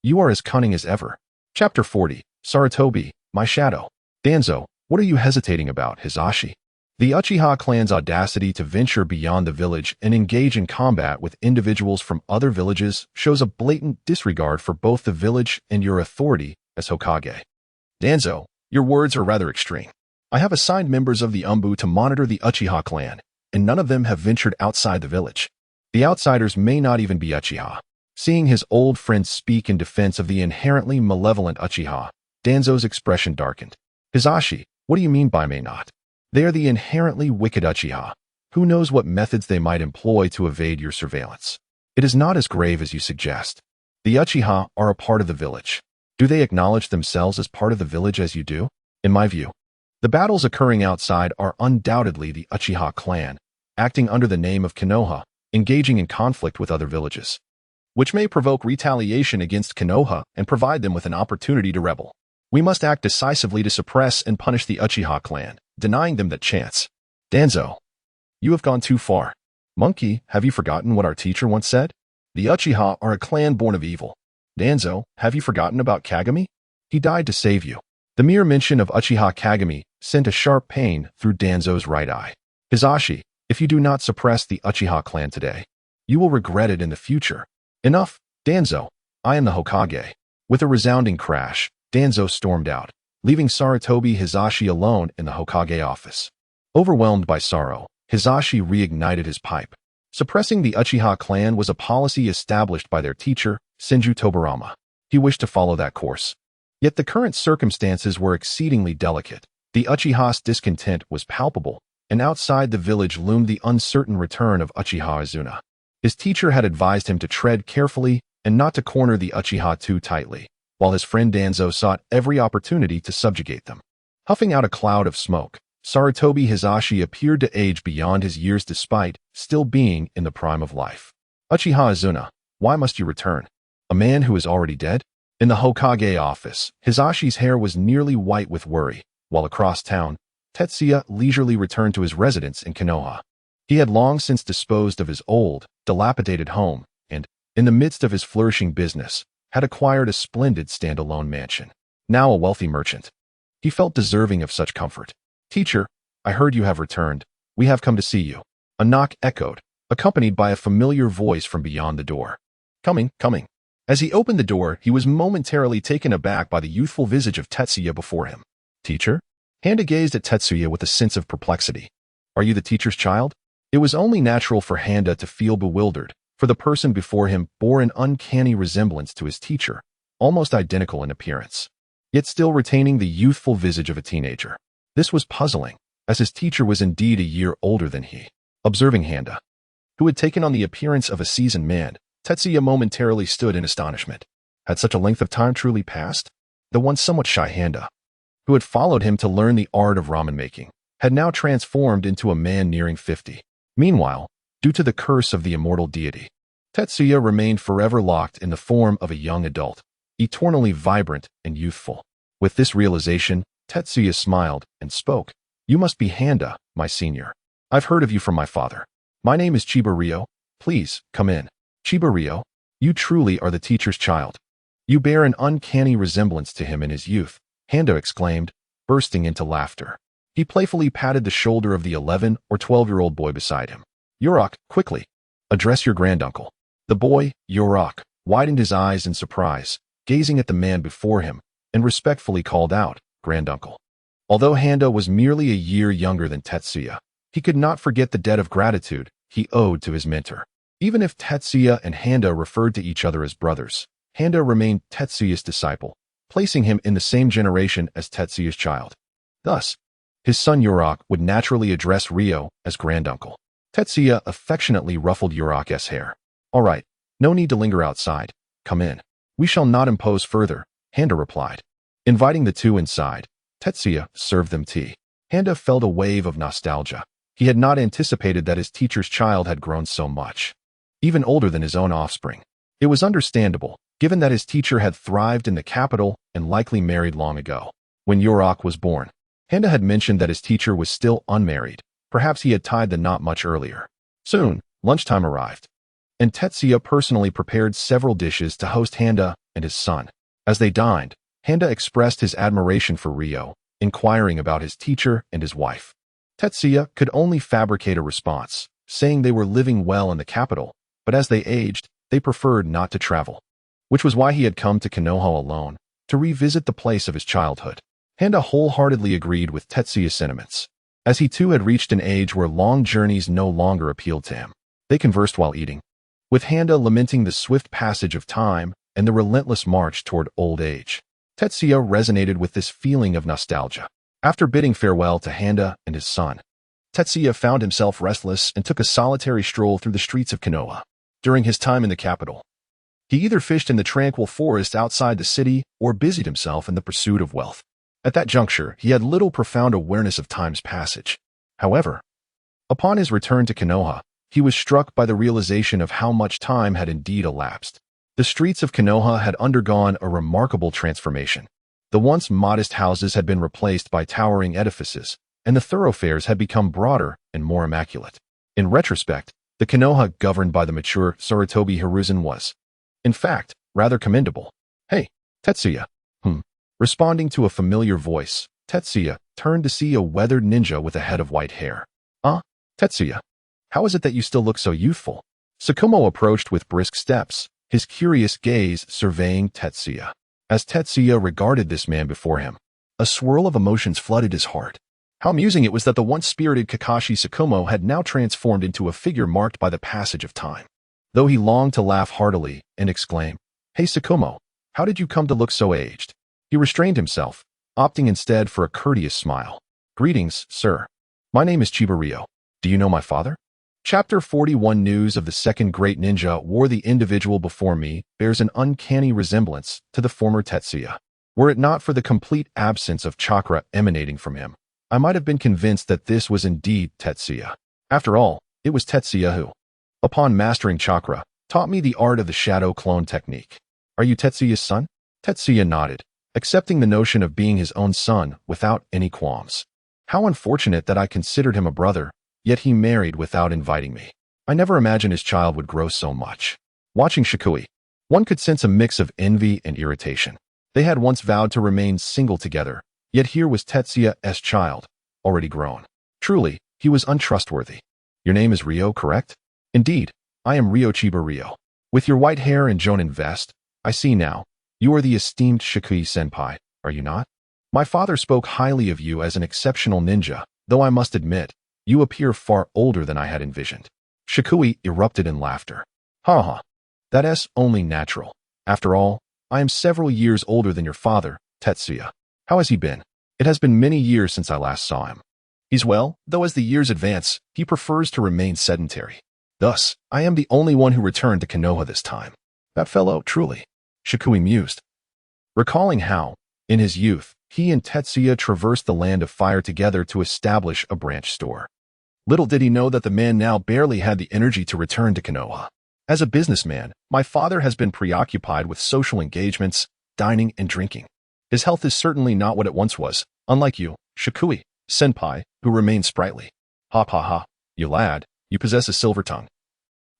you are as cunning as ever. Chapter 40, Sarutobi, my shadow. Danzo, what are you hesitating about, Hisashi? The Uchiha clan's audacity to venture beyond the village and engage in combat with individuals from other villages shows a blatant disregard for both the village and your authority as Hokage. Danzo, your words are rather extreme. I have assigned members of the Umbu to monitor the Uchiha clan, and none of them have ventured outside the village. The outsiders may not even be Uchiha. Seeing his old friend speak in defense of the inherently malevolent Uchiha, Danzo's expression darkened. Hisashi, what do you mean by may not? They are the inherently wicked Uchiha. Who knows what methods they might employ to evade your surveillance? It is not as grave as you suggest. The Uchiha are a part of the village. Do they acknowledge themselves as part of the village as you do? In my view, the battles occurring outside are undoubtedly the Uchiha clan, acting under the name of Konoha, engaging in conflict with other villages, which may provoke retaliation against Konoha and provide them with an opportunity to rebel. We must act decisively to suppress and punish the Uchiha clan, denying them that chance. Danzo, you have gone too far. Monkey, have you forgotten what our teacher once said? The Uchiha are a clan born of evil. Danzo, have you forgotten about Kagami? He died to save you. The mere mention of Uchiha Kagami sent a sharp pain through Danzo's right eye. Hisashi, if you do not suppress the Uchiha clan today, you will regret it in the future. Enough, Danzo. I am the Hokage. With a resounding crash, Danzo stormed out, leaving Sarutobi Hisashi alone in the Hokage office. Overwhelmed by sorrow, Hisashi reignited his pipe. Suppressing the Uchiha clan was a policy established by their teacher, Senju Tobarama. He wished to follow that course. Yet the current circumstances were exceedingly delicate. The Uchiha's discontent was palpable, and outside the village loomed the uncertain return of Uchiha Izuna. His teacher had advised him to tread carefully and not to corner the Uchiha too tightly, while his friend Danzo sought every opportunity to subjugate them. Huffing out a cloud of smoke, Sarutobi Hisashi appeared to age beyond his years despite still being in the prime of life. Uchiha Izuna, why must you return? A man who is already dead? In the Hokage office, Hisashi's hair was nearly white with worry, while across town, Tetsuya leisurely returned to his residence in Konoha. He had long since disposed of his old, dilapidated home, and, in the midst of his flourishing business, had acquired a splendid standalone mansion. Now a wealthy merchant, he felt deserving of such comfort. Teacher, I heard you have returned. We have come to see you. A knock echoed, accompanied by a familiar voice from beyond the door. Coming, coming. As he opened the door, he was momentarily taken aback by the youthful visage of Tetsuya before him. Teacher? Handa gazed at Tetsuya with a sense of perplexity. Are you the teacher's child? It was only natural for Handa to feel bewildered, for the person before him bore an uncanny resemblance to his teacher, almost identical in appearance, yet still retaining the youthful visage of a teenager. This was puzzling, as his teacher was indeed a year older than he. Observing Handa, who had taken on the appearance of a seasoned man, Tetsuya momentarily stood in astonishment. Had such a length of time truly passed? The once somewhat shy Handa, who had followed him to learn the art of ramen making, had now transformed into a man nearing 50. Meanwhile, due to the curse of the immortal deity, Tetsuya remained forever locked in the form of a young adult, eternally vibrant and youthful. With this realization, Tetsuya smiled and spoke. You must be Handa, my senior. I've heard of you from my father. My name is Chiba Ryo. Please, come in. Chiba Ryo, You truly are the teacher's child. You bear an uncanny resemblance to him in his youth, Hando exclaimed, bursting into laughter. He playfully patted the shoulder of the 11 or 12-year-old boy beside him. Yurok, quickly. Address your granduncle. The boy, Yurok, widened his eyes in surprise, gazing at the man before him, and respectfully called out, Granduncle. Although Hando was merely a year younger than Tetsuya, he could not forget the debt of gratitude he owed to his mentor. Even if Tetsuya and Hando referred to each other as brothers, Hando remained Tetsuya's disciple, placing him in the same generation as Tetsuya's child. Thus, his son Yurok would naturally address Ryo as Granduncle. Tetsuya affectionately ruffled Yurok's hair. All right, no need to linger outside. Come in. We shall not impose further, Hando replied. Inviting the two inside, Tetsuya served them tea. Hando felt a wave of nostalgia. He had not anticipated that his teacher's child had grown so much, even older than his own offspring. It was understandable, given that his teacher had thrived in the capital and likely married long ago. When Yurok was born, Hando had mentioned that his teacher was still unmarried. Perhaps he had tied the knot much earlier. Soon, lunchtime arrived, and Tetsuya personally prepared several dishes to host Hando and his son. As they dined, Hando expressed his admiration for Ryo, inquiring about his teacher and his wife. Tetsuya could only fabricate a response, saying they were living well in the capital, but as they aged, they preferred not to travel, which was why he had come to Konoha alone, to revisit the place of his childhood. Hando wholeheartedly agreed with Tetsuya's sentiments, as he too had reached an age where long journeys no longer appealed to him. They conversed while eating, with Hando lamenting the swift passage of time and the relentless march toward old age. Tetsuya resonated with this feeling of nostalgia. After bidding farewell to Hando and his son, Tetsuya found himself restless and took a solitary stroll through the streets of Konoha. During his time in the capital, he either fished in the tranquil forest outside the city or busied himself in the pursuit of wealth. At that juncture, he had little profound awareness of time's passage. However, upon his return to Konoha, he was struck by the realization of how much time had indeed elapsed. The streets of Konoha had undergone a remarkable transformation. The once modest houses had been replaced by towering edifices, and the thoroughfares had become broader and more immaculate. In retrospect, the Konoha governed by the mature Sarutobi Hiruzen was, in fact, rather commendable. Hey, Tetsuya. Responding to a familiar voice, Tetsuya turned to see a weathered ninja with a head of white hair. Tetsuya. How is it that you still look so youthful? Tsukumo approached with brisk steps, his curious gaze surveying Tetsuya. As Tetsuya regarded this man before him, a swirl of emotions flooded his heart. How amusing it was that the once spirited Kakashi Tsukumo had now transformed into a figure marked by the passage of time. Though he longed to laugh heartily and exclaim, Hey Tsukumo, how did you come to look so aged? He restrained himself, opting instead for a courteous smile. Greetings, sir. My name is Chiba Ryo. Do you know my father? Chapter 41 News of the Second Great Ninja War. The individual before me bears an uncanny resemblance to the former Tetsuya. Were it not for the complete absence of chakra emanating from him, I might have been convinced that this was indeed Tetsuya. After all, it was Tetsuya who, upon mastering chakra, taught me the art of the shadow clone technique. Are you Tetsuya's son? Tetsuya nodded, accepting the notion of being his own son without any qualms. How unfortunate that I considered him a brother, yet he married without inviting me. I never imagined his child would grow so much. Watching Shikui, one could sense a mix of envy and irritation. They had once vowed to remain single together, yet here was Tetsuya's child, already grown. Truly, he was untrustworthy. Your name is Ryo, correct? Indeed, I am Ryo Chiba Ryo. With your white hair and jonin vest, I see now. You are the esteemed Shikui-senpai, are you not? My father spoke highly of you as an exceptional ninja, though I must admit, you appear far older than I had envisioned. Shikui erupted in laughter. That's only natural. After all, I am several years older than your father, Tetsuya. How has he been? It has been many years since I last saw him. He's well, though as the years advance, he prefers to remain sedentary. Thus, I am the only one who returned to Konoha this time. That fellow, truly. Shikui mused, recalling how, in his youth, he and Tetsuya traversed the land of fire together to establish a branch store. Little did he know that the man now barely had the energy to return to Konoha. As a businessman, my father has been preoccupied with social engagements, dining, and drinking. His health is certainly not what it once was, unlike you, Shikui, senpai, who remains sprightly. You lad, you possess a silver tongue.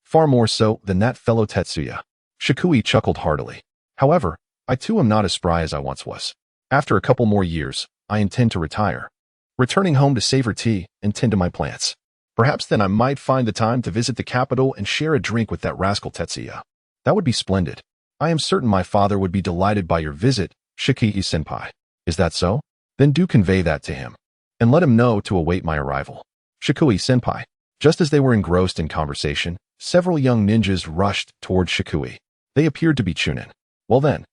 Far more so than that fellow Tetsuya. Shikui chuckled heartily. However, I too am not as spry as I once was. After a couple more years, I intend to retire, returning home to savor tea and tend to my plants. Perhaps then I might find the time to visit the capital and share a drink with that rascal Tetsuya. That would be splendid. I am certain my father would be delighted by your visit, Shikui-senpai. Is that so? Then do convey that to him, and let him know to await my arrival. Shikui-senpai. Just as they were engrossed in conversation, several young ninjas rushed toward Shikui. They appeared to be Chunin. Well then,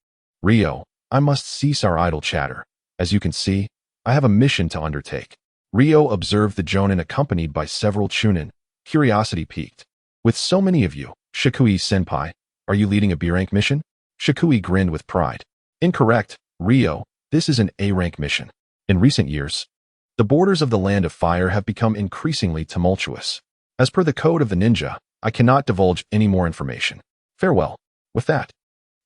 Ryo, I must cease our idle chatter. As you can see, I have a mission to undertake. Ryo observed the Jonin accompanied by several Chunin, curiosity piqued. With so many of you, Shikui-senpai, are you leading a B-rank mission? Shikui grinned with pride. Incorrect, Ryo, this is an A-rank mission. In recent years, the borders of the Land of Fire have become increasingly tumultuous. As per the code of the ninja, I cannot divulge any more information. Farewell. With that,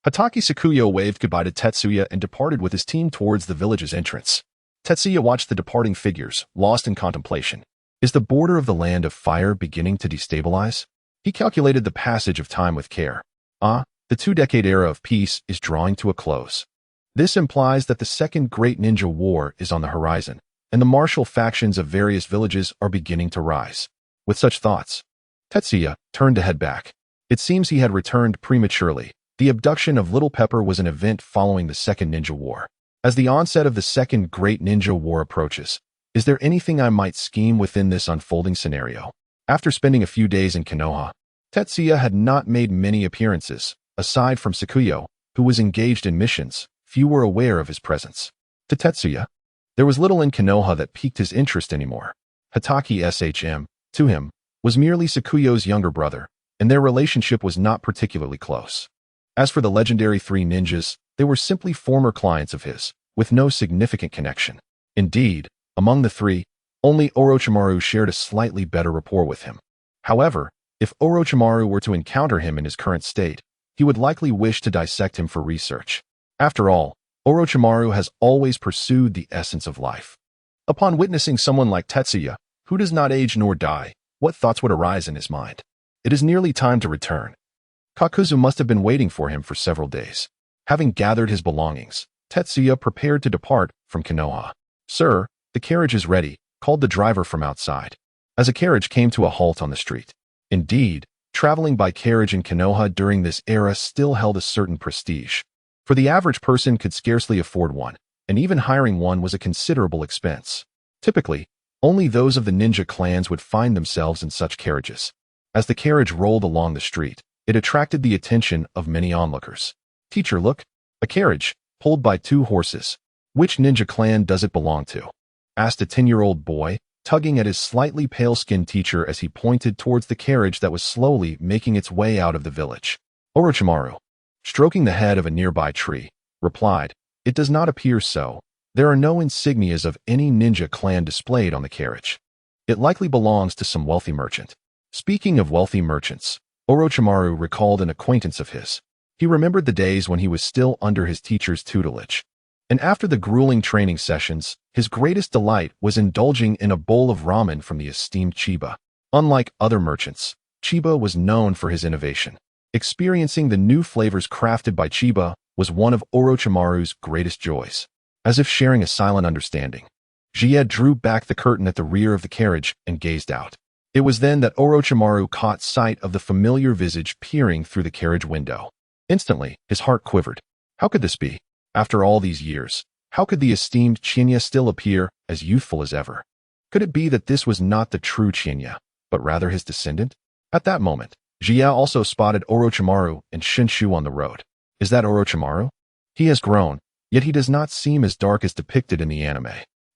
Hatake Sakuyo waved goodbye to Tetsuya and departed with his team towards the village's entrance. Tetsuya watched the departing figures, lost in contemplation. Is the border of the Land of Fire beginning to destabilize? He calculated the passage of time with care. The 2-decade era of peace is drawing to a close. This implies that the Second Great Ninja War is on the horizon, and the martial factions of various villages are beginning to rise. With such thoughts, Tetsuya turned to head back. It seems he had returned prematurely. The abduction of Little Pepper was an event following the Second Ninja War. As the onset of the Second Great Ninja War approaches, is there anything I might scheme within this unfolding scenario? After spending a few days in Konoha, Tetsuya had not made many appearances. Aside from Sakuyo, who was engaged in missions, few were aware of his presence. To Tetsuya, there was little in Konoha that piqued his interest anymore. Hatake SHM, to him, was merely Sakuyo's younger brother, and their relationship was not particularly close. As for the legendary 3 ninjas, they were simply former clients of his, with no significant connection. Indeed, among the 3, only Orochimaru shared a slightly better rapport with him. However, if Orochimaru were to encounter him in his current state, he would likely wish to dissect him for research. After all, Orochimaru has always pursued the essence of life. Upon witnessing someone like Tetsuya, who does not age nor die, what thoughts would arise in his mind? It is nearly time to return. Kakuzu must have been waiting for him for several days. Having gathered his belongings, Tetsuya prepared to depart from Konoha. Sir, the carriage is ready, called the driver from outside, as a carriage came to a halt on the street. Indeed, traveling by carriage in Konoha during this era still held a certain prestige. For the average person could scarcely afford one, and even hiring one was a considerable expense. Typically, only those of the ninja clans would find themselves in such carriages. As the carriage rolled along the street, it attracted the attention of many onlookers. Teacher, look, a carriage, pulled by 2 horses. Which ninja clan does it belong to? Asked a 10-year-old boy, tugging at his slightly pale-skinned teacher as he pointed towards the carriage that was slowly making its way out of the village. Orochimaru, stroking the head of a nearby tree, replied, It does not appear so. There are no insignias of any ninja clan displayed on the carriage. It likely belongs to some wealthy merchant. Speaking of wealthy merchants, Orochimaru recalled an acquaintance of his. He remembered the days when he was still under his teacher's tutelage. And after the grueling training sessions, his greatest delight was indulging in a bowl of ramen from the esteemed Chiba. Unlike other merchants, Chiba was known for his innovation. Experiencing the new flavors crafted by Chiba was one of Orochimaru's greatest joys. As if sharing a silent understanding, Jie drew back the curtain at the rear of the carriage and gazed out. It was then that Orochimaru caught sight of the familiar visage peering through the carriage window. Instantly, his heart quivered. How could this be? After all these years, how could the esteemed Chinya still appear as youthful as ever? Could it be that this was not the true Chinya, but rather his descendant? At that moment, Jie also spotted Orochimaru and Shinshu on the road. Is that Orochimaru? He has grown, yet he does not seem as dark as depicted in the anime.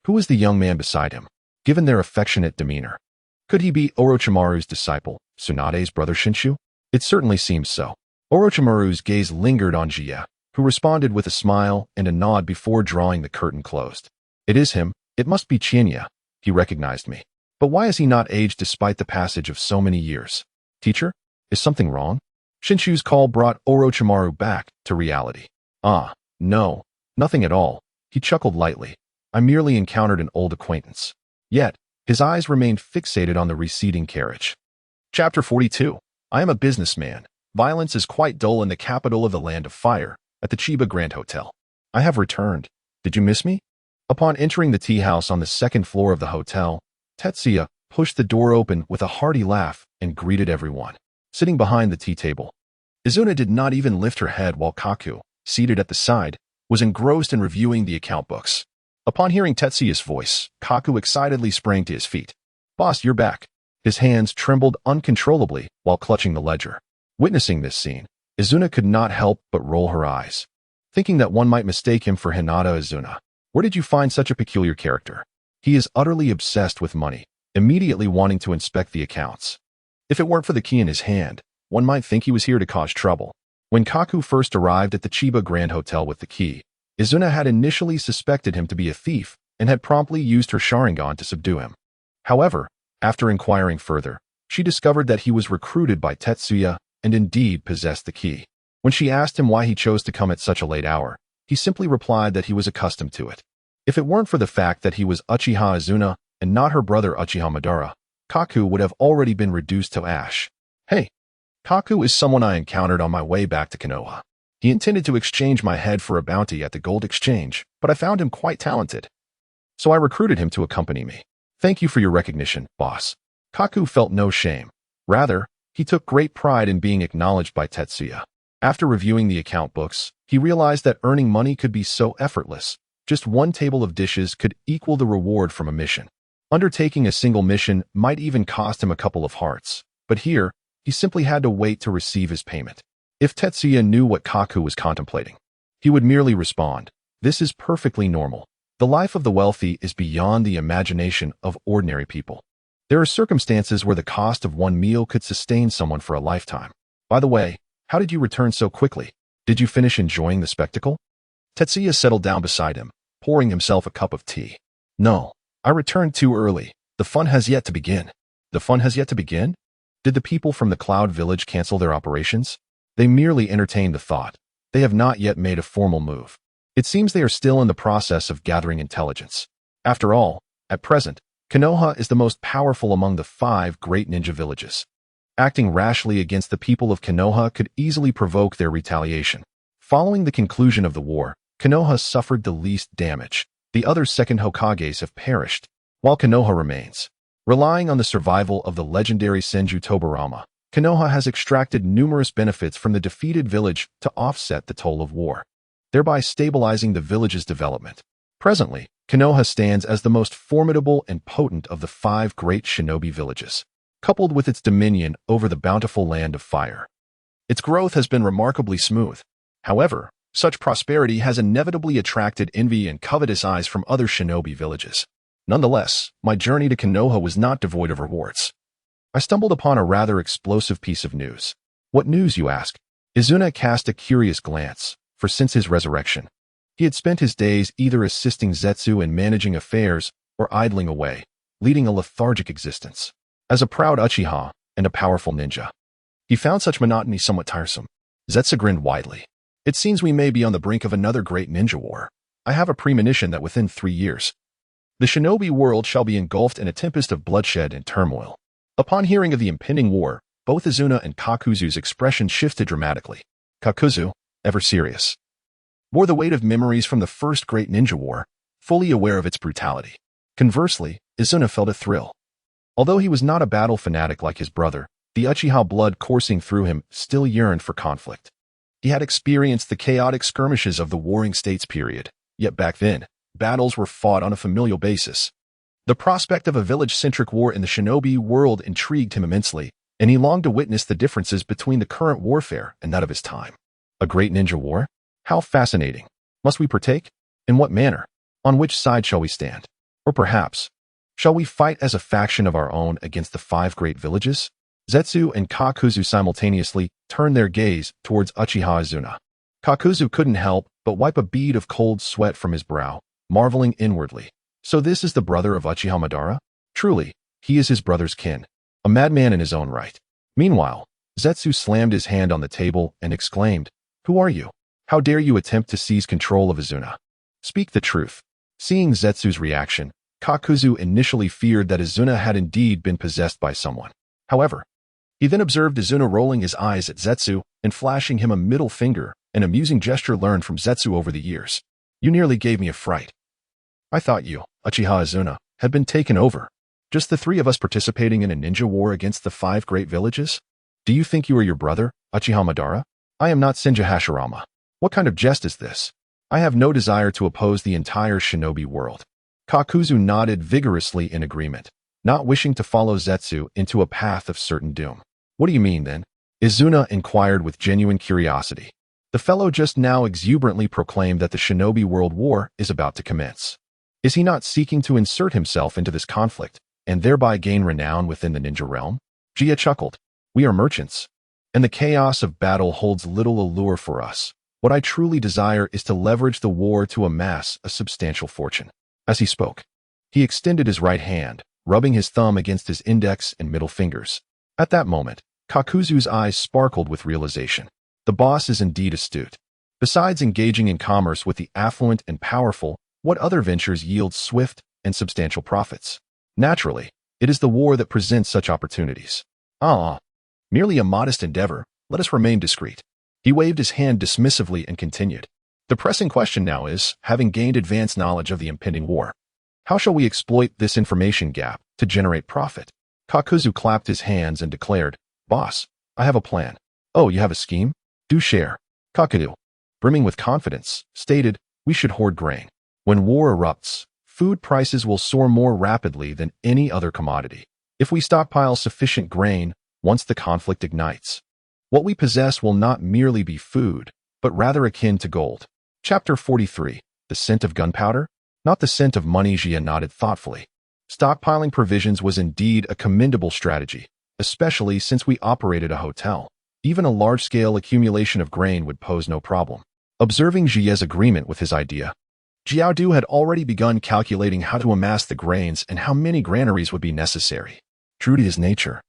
Who is the young man beside him, given their affectionate demeanor? Could he be Orochimaru's disciple, Tsunade's brother Shinshu? It certainly seems so. Orochimaru's gaze lingered on Jie, who responded with a smile and a nod before drawing the curtain closed. It is him. It must be Chinya. He recognized me. But why has he not aged despite the passage of so many years? Teacher, is something wrong? Shinshu's call brought Orochimaru back to reality. No, nothing at all. He chuckled lightly. I merely encountered an old acquaintance. Yet, his eyes remained fixated on the receding carriage. Chapter 42. I am a businessman. Violence is quite dull in the capital of the Land of Fire, at the Chiba Grand Hotel. I have returned. Did you miss me? Upon entering the tea house on the second floor of the hotel, Tetsuya pushed the door open with a hearty laugh and greeted everyone, sitting behind the tea table. Izuna did not even lift her head while Kaku, seated at the side, was engrossed in reviewing the account books. Upon hearing Tetsuya's voice, Kaku excitedly sprang to his feet. "Boss, you're back." His hands trembled uncontrollably while clutching the ledger. Witnessing this scene, Izuna could not help but roll her eyes, thinking that one might mistake him for Hinata Izuna. "Where did you find such a peculiar character? He is utterly obsessed with money," immediately wanting to inspect the accounts. If it weren't for the key in his hand, one might think he was here to cause trouble. When Kaku first arrived at the Chiba Grand Hotel with the key, Izuna had initially suspected him to be a thief and had promptly used her Sharingan to subdue him. However, after inquiring further, she discovered that he was recruited by Tetsuya and indeed possessed the key. When she asked him why he chose to come at such a late hour, he simply replied that he was accustomed to it. If it weren't for the fact that he was Uchiha Izuna and not her brother Uchiha Madara, Kaku would have already been reduced to ash. "Hey, Kaku is someone I encountered on my way back to Konoha. He intended to exchange my head for a bounty at the gold exchange, but I found him quite talented. So I recruited him to accompany me. Thank you for your recognition, boss." Kaku felt no shame. Rather, he took great pride in being acknowledged by Tetsuya. After reviewing the account books, he realized that earning money could be so effortless. Just one table of dishes could equal the reward from a mission. Undertaking a single mission might even cost him a couple of hearts, but here, he simply had to wait to receive his payment. If Tetsuya knew what Kaku was contemplating, he would merely respond, "This is perfectly normal. The life of the wealthy is beyond the imagination of ordinary people. There are circumstances where the cost of one meal could sustain someone for a lifetime. By the way, how did you return so quickly? Did you finish enjoying the spectacle?" Tetsuya settled down beside him, pouring himself a cup of tea. "No, I returned too early. The fun has yet to begin." "The fun has yet to begin? Did the people from the Cloud Village cancel their operations?" "They merely entertained the thought. They have not yet made a formal move. It seems they are still in the process of gathering intelligence. After all, at present, Konoha is the most powerful among the 5 great ninja villages. Acting rashly against the people of Konoha could easily provoke their retaliation. Following the conclusion of the war, Konoha suffered the least damage. The other second Hokages have perished, while Konoha remains. Relying on the survival of the legendary Senju Tobarama, Konoha has extracted numerous benefits from the defeated village to offset the toll of war, thereby stabilizing the village's development. Presently, Konoha stands as the most formidable and potent of the 5 great shinobi villages, coupled with its dominion over the bountiful Land of Fire. Its growth has been remarkably smooth. However, such prosperity has inevitably attracted envy and covetous eyes from other shinobi villages. Nonetheless, my journey to Konoha was not devoid of rewards. I stumbled upon a rather explosive piece of news. "What news, you ask?" Izuna cast a curious glance, for since his resurrection, he had spent his days either assisting Zetsu in managing affairs or idling away, leading a lethargic existence. As a proud Uchiha and a powerful ninja, he found such monotony somewhat tiresome. Zetsu grinned widely. "It seems we may be on the brink of another great ninja war. I have a premonition that within 3 years, the shinobi world shall be engulfed in a tempest of bloodshed and turmoil." Upon hearing of the impending war, both Izuna and Kakuzu's expression shifted dramatically. Kakuzu, ever serious, bore the weight of memories from the first great ninja war, fully aware of its brutality. Conversely, Izuna felt a thrill. Although he was not a battle fanatic like his brother, the Uchiha blood coursing through him still yearned for conflict. He had experienced the chaotic skirmishes of the Warring States period, yet back then, battles were fought on a familial basis. The prospect of a village-centric war in the shinobi world intrigued him immensely, and he longed to witness the differences between the current warfare and that of his time. A great ninja war? How fascinating. Must we partake? In what manner? On which side shall we stand? Or perhaps, shall we fight as a faction of our own against the 5 great villages? Zetsu and Kakuzu simultaneously turned their gaze towards Uchiha Izuna. Kakuzu couldn't help but wipe a bead of cold sweat from his brow, marveling inwardly. So this is the brother of Uchiha Madara? Truly, he is his brother's kin, a madman in his own right. Meanwhile, Zetsu slammed his hand on the table and exclaimed, "Who are you? How dare you attempt to seize control of Izuna? Speak the truth." Seeing Zetsu's reaction, Kakuzu initially feared that Izuna had indeed been possessed by someone. However, He then observed Izuna rolling his eyes at Zetsu and flashing him a middle finger, an amusing gesture learned from Zetsu over the years. You nearly gave me a fright. I thought you, Uchiha Izuna, had been taken over. Just the three of us participating in a ninja war against the 5 great villages? Do you think you are your brother, Uchiha Madara? I am not Senja Hashirama. What kind of jest is this? I have no desire to oppose the entire shinobi world. Kakuzu nodded vigorously in agreement, not wishing to follow Zetsu into a path of certain doom. What do you mean, then? Izuna inquired with genuine curiosity. The fellow just now exuberantly proclaimed that the shinobi world war is about to commence. Is he not seeking to insert himself into this conflict, and thereby gain renown within the ninja realm? Jia chuckled. We are merchants, and the chaos of battle holds little allure for us. What I truly desire is to leverage the war to amass a substantial fortune. As he spoke, he extended his right hand, rubbing his thumb against his index and middle fingers. At that moment, Kakuzu's eyes sparkled with realization. The boss is indeed astute. Besides engaging in commerce with the affluent and powerful, what other ventures yield swift and substantial profits? Naturally, it is the war that presents such opportunities. Merely a modest endeavor, let us remain discreet. He waved his hand dismissively and continued. The pressing question now is, having gained advanced knowledge of the impending war, how shall we exploit this information gap to generate profit? Kakuzu clapped his hands and declared, Boss, I have a plan. Oh, you have a scheme? Do share. Kakuzu, brimming with confidence, stated, we should hoard grain. When war erupts, food prices will soar more rapidly than any other commodity. If we stockpile sufficient grain, once the conflict ignites, what we possess will not merely be food, but rather akin to gold. Chapter 43. The scent of gunpowder? Not the scent of money. Jia nodded thoughtfully. Stockpiling provisions was indeed a commendable strategy, especially since we operated a hotel. Even a large-scale accumulation of grain would pose no problem. Observing Jia's agreement with his idea, Jiaodu had already begun calculating how to amass the grains and how many granaries would be necessary. True to his nature,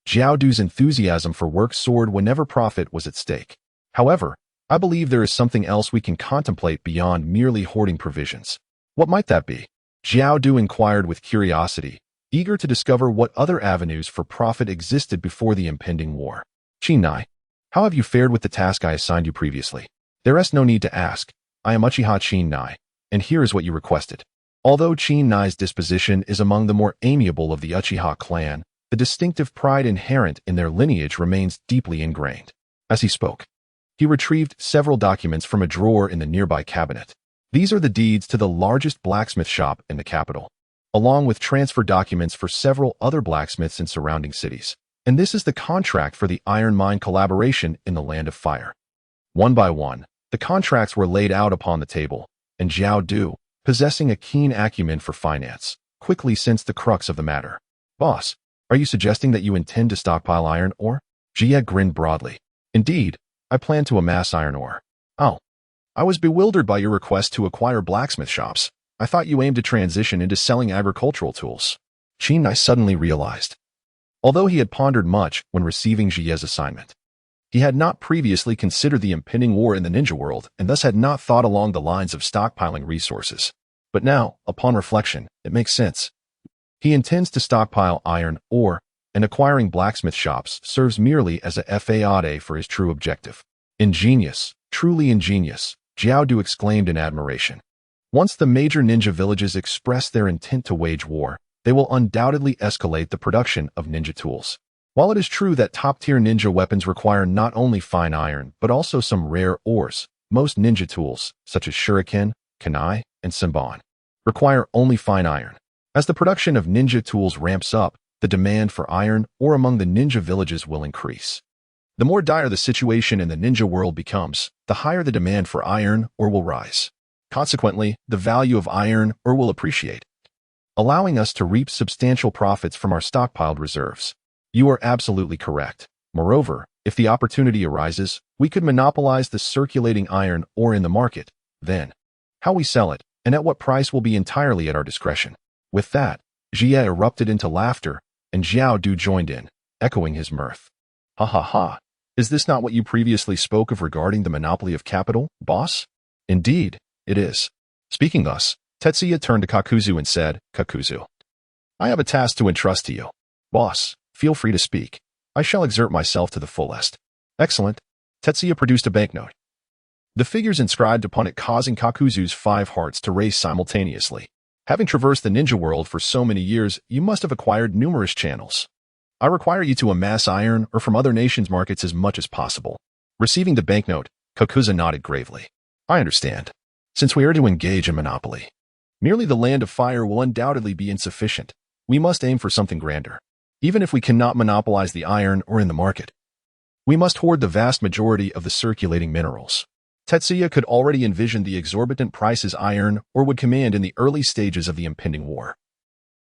Jiaodu's enthusiasm for work soared whenever profit was at stake. However, I believe there is something else we can contemplate beyond merely hoarding provisions. What might that be? Jiaodu inquired with curiosity, eager to discover what other avenues for profit existed before the impending war. Qin Nai, how have you fared with the task I assigned you previously? There is no need to ask. I am Uchiha Qin Nai, and here is what you requested. Although Qin Nai's disposition is among the more amiable of the Uchiha clan, the distinctive pride inherent in their lineage remains deeply ingrained. As he spoke, he retrieved several documents from a drawer in the nearby cabinet. These are the deeds to the largest blacksmith shop in the capital, along with transfer documents for several other blacksmiths in surrounding cities. And this is the contract for the iron mine collaboration in the Land of Fire. One by one, the contracts were laid out upon the table, and Zhao Du, possessing a keen acumen for finance, quickly sensed the crux of the matter. Boss, are you suggesting that you intend to stockpile iron ore? Jia grinned broadly. Indeed, I plan to amass iron ore. Oh, I was bewildered by your request to acquire blacksmith shops. I thought you aimed to transition into selling agricultural tools. Qin Nai suddenly realized. Although he had pondered much when receiving Jia's assignment, he had not previously considered the impending war in the ninja world and thus had not thought along the lines of stockpiling resources. But now, upon reflection, it makes sense. He intends to stockpile iron ore, and acquiring blacksmith shops serves merely as a fade for his true objective. Ingenious, truly ingenious, Jiaodu exclaimed in admiration. Once the major ninja villages express their intent to wage war, they will undoubtedly escalate the production of ninja tools. While it is true that top-tier ninja weapons require not only fine iron, but also some rare ores, most ninja tools, such as shuriken, kunai, and senbon, require only fine iron. As the production of ninja tools ramps up, the demand for iron ore among the ninja villages will increase. The more dire the situation in the ninja world becomes, the higher the demand for iron ore will rise. Consequently, the value of iron ore will appreciate, allowing us to reap substantial profits from our stockpiled reserves. You are absolutely correct. Moreover, if the opportunity arises, we could monopolize the circulating iron ore in the market. Then, how we sell it, and at what price will be entirely at our discretion. With that, Jia erupted into laughter, and Zhao Du joined in, echoing his mirth. Ha ha ha. Is this not what you previously spoke of regarding the monopoly of capital, boss? Indeed, it is. Speaking thus, Tetsuya turned to Kakuzu and said, Kakuzu, I have a task to entrust to you. Boss, feel free to speak. I shall exert myself to the fullest. Excellent. Tetsuya produced a banknote. The figures inscribed upon it causing Kakuzu's 5 hearts to race simultaneously. Having traversed the ninja world for so many years, you must have acquired numerous channels. I require you to amass iron or from other nations' markets as much as possible. Receiving the banknote, Kakuzu nodded gravely. I understand. Since we are to engage in monopoly, merely the Land of Fire will undoubtedly be insufficient. We must aim for something grander. Even if we cannot monopolize the iron or in the market, we must hoard the vast majority of the circulating minerals. Tetsuya could already envision the exorbitant prices iron ore would command in the early stages of the impending war,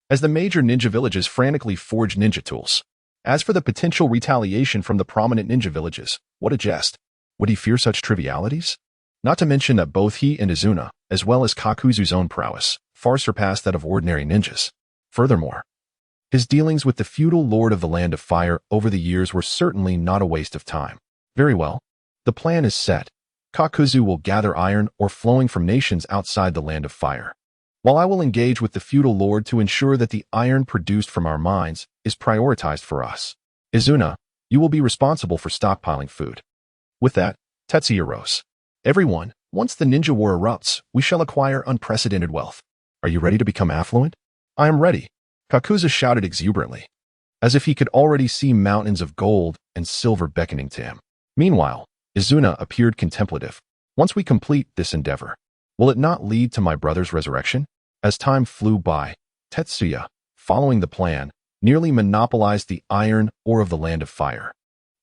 as the major ninja villages frantically forged ninja tools. As for the potential retaliation from the prominent ninja villages, what a jest. Would he fear such trivialities? Not to mention that both he and Izuna, as well as Kakuzu's own prowess, far surpassed that of ordinary ninjas. Furthermore, his dealings with the feudal lord of the Land of Fire over the years were certainly not a waste of time. Very well. The plan is set. Kakuzu will gather iron ore flowing from nations outside the Land of Fire, while I will engage with the feudal lord to ensure that the iron produced from our mines is prioritized for us. Izuna, you will be responsible for stockpiling food. With that, Tetsuya rose. Everyone, once the ninja war erupts, we shall acquire unprecedented wealth. Are you ready to become affluent? I am ready. Kakuzu shouted exuberantly, as if he could already see mountains of gold and silver beckoning to him. Meanwhile, Izuna appeared contemplative. Once we complete this endeavor, will it not lead to my brother's resurrection? As time flew by, Tetsuya, following the plan, nearly monopolized the iron ore of the Land of Fire.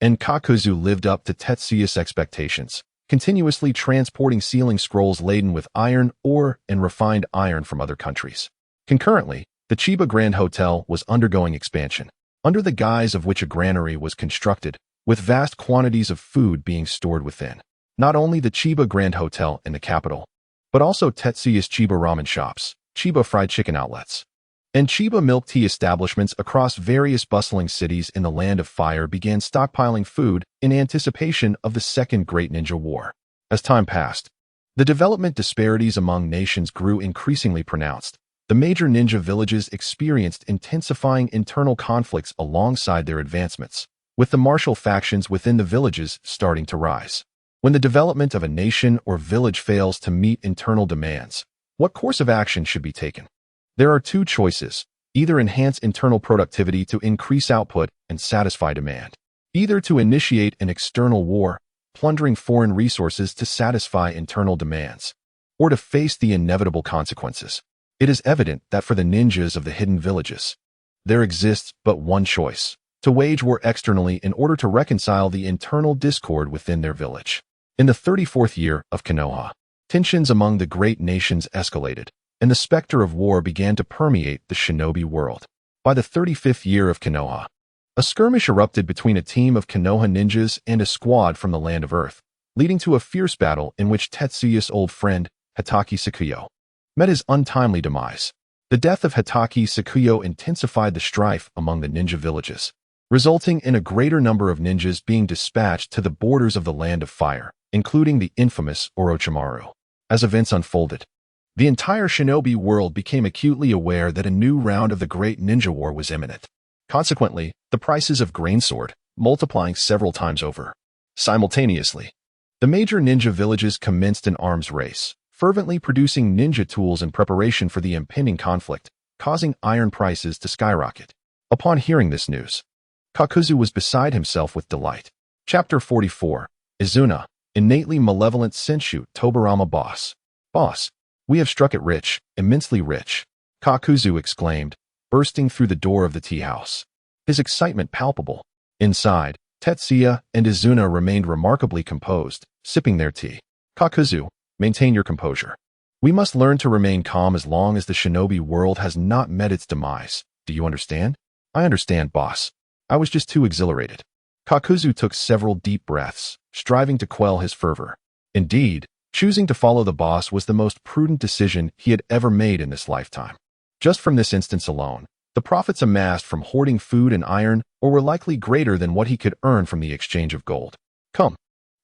And Kakuzu lived up to Tetsuya's expectations, continuously transporting sealing scrolls laden with iron ore and refined iron from other countries. Concurrently, the Chiba Grand Hotel was undergoing expansion, under the guise of which a granary was constructed, with vast quantities of food being stored within. Not only the Chiba Grand Hotel in the capital, but also Tetsuya's Chiba ramen shops, Chiba fried chicken outlets, and Chiba milk tea establishments across various bustling cities in the Land of Fire began stockpiling food in anticipation of the Second Great Ninja War. As time passed, the development disparities among nations grew increasingly pronounced. The major ninja villages experienced intensifying internal conflicts alongside their advancements, with the martial factions within the villages starting to rise. When the development of a nation or village fails to meet internal demands, what course of action should be taken? There are 2 choices: either enhance internal productivity to increase output and satisfy demand, either to initiate an external war, plundering foreign resources to satisfy internal demands, or to face the inevitable consequences. It is evident that for the ninjas of the hidden villages, there exists but one choice: to wage war externally in order to reconcile the internal discord within their village. In the 34th year of Konoha, tensions among the great nations escalated, and the specter of war began to permeate the shinobi world. By the 35th year of Konoha, a skirmish erupted between a team of Konoha ninjas and a squad from the Land of Earth, leading to a fierce battle in which Tetsuya's old friend, Hitaki Sakuyo, met his untimely demise. The death of Hitaki Sakuyo intensified the strife among the ninja villages, resulting in a greater number of ninjas being dispatched to the borders of the Land of Fire, including the infamous Orochimaru. As events unfolded, the entire shinobi world became acutely aware that a new round of the Great Ninja War was imminent. Consequently, the prices of grain soared, multiplying several times over. Simultaneously, the major ninja villages commenced an arms race, fervently producing ninja tools in preparation for the impending conflict, causing iron prices to skyrocket. Upon hearing this news, Kakuzu was beside himself with delight. Chapter 44. Izuna, innately malevolent Senshu Tobarama Boss. Boss, we have struck it rich, immensely rich, Kakuzu exclaimed, bursting through the door of the tea house, his excitement palpable. Inside, Tetsuya and Izuna remained remarkably composed, sipping their tea. Kakuzu, maintain your composure. We must learn to remain calm as long as the shinobi world has not met its demise. Do you understand? I understand, boss. I was just too exhilarated. Kakuzu took several deep breaths, striving to quell his fervor. Indeed, choosing to follow the boss was the most prudent decision he had ever made in this lifetime. Just from this instance alone, the profits amassed from hoarding food and iron ore were likely greater than what he could earn from the exchange of gold. Come,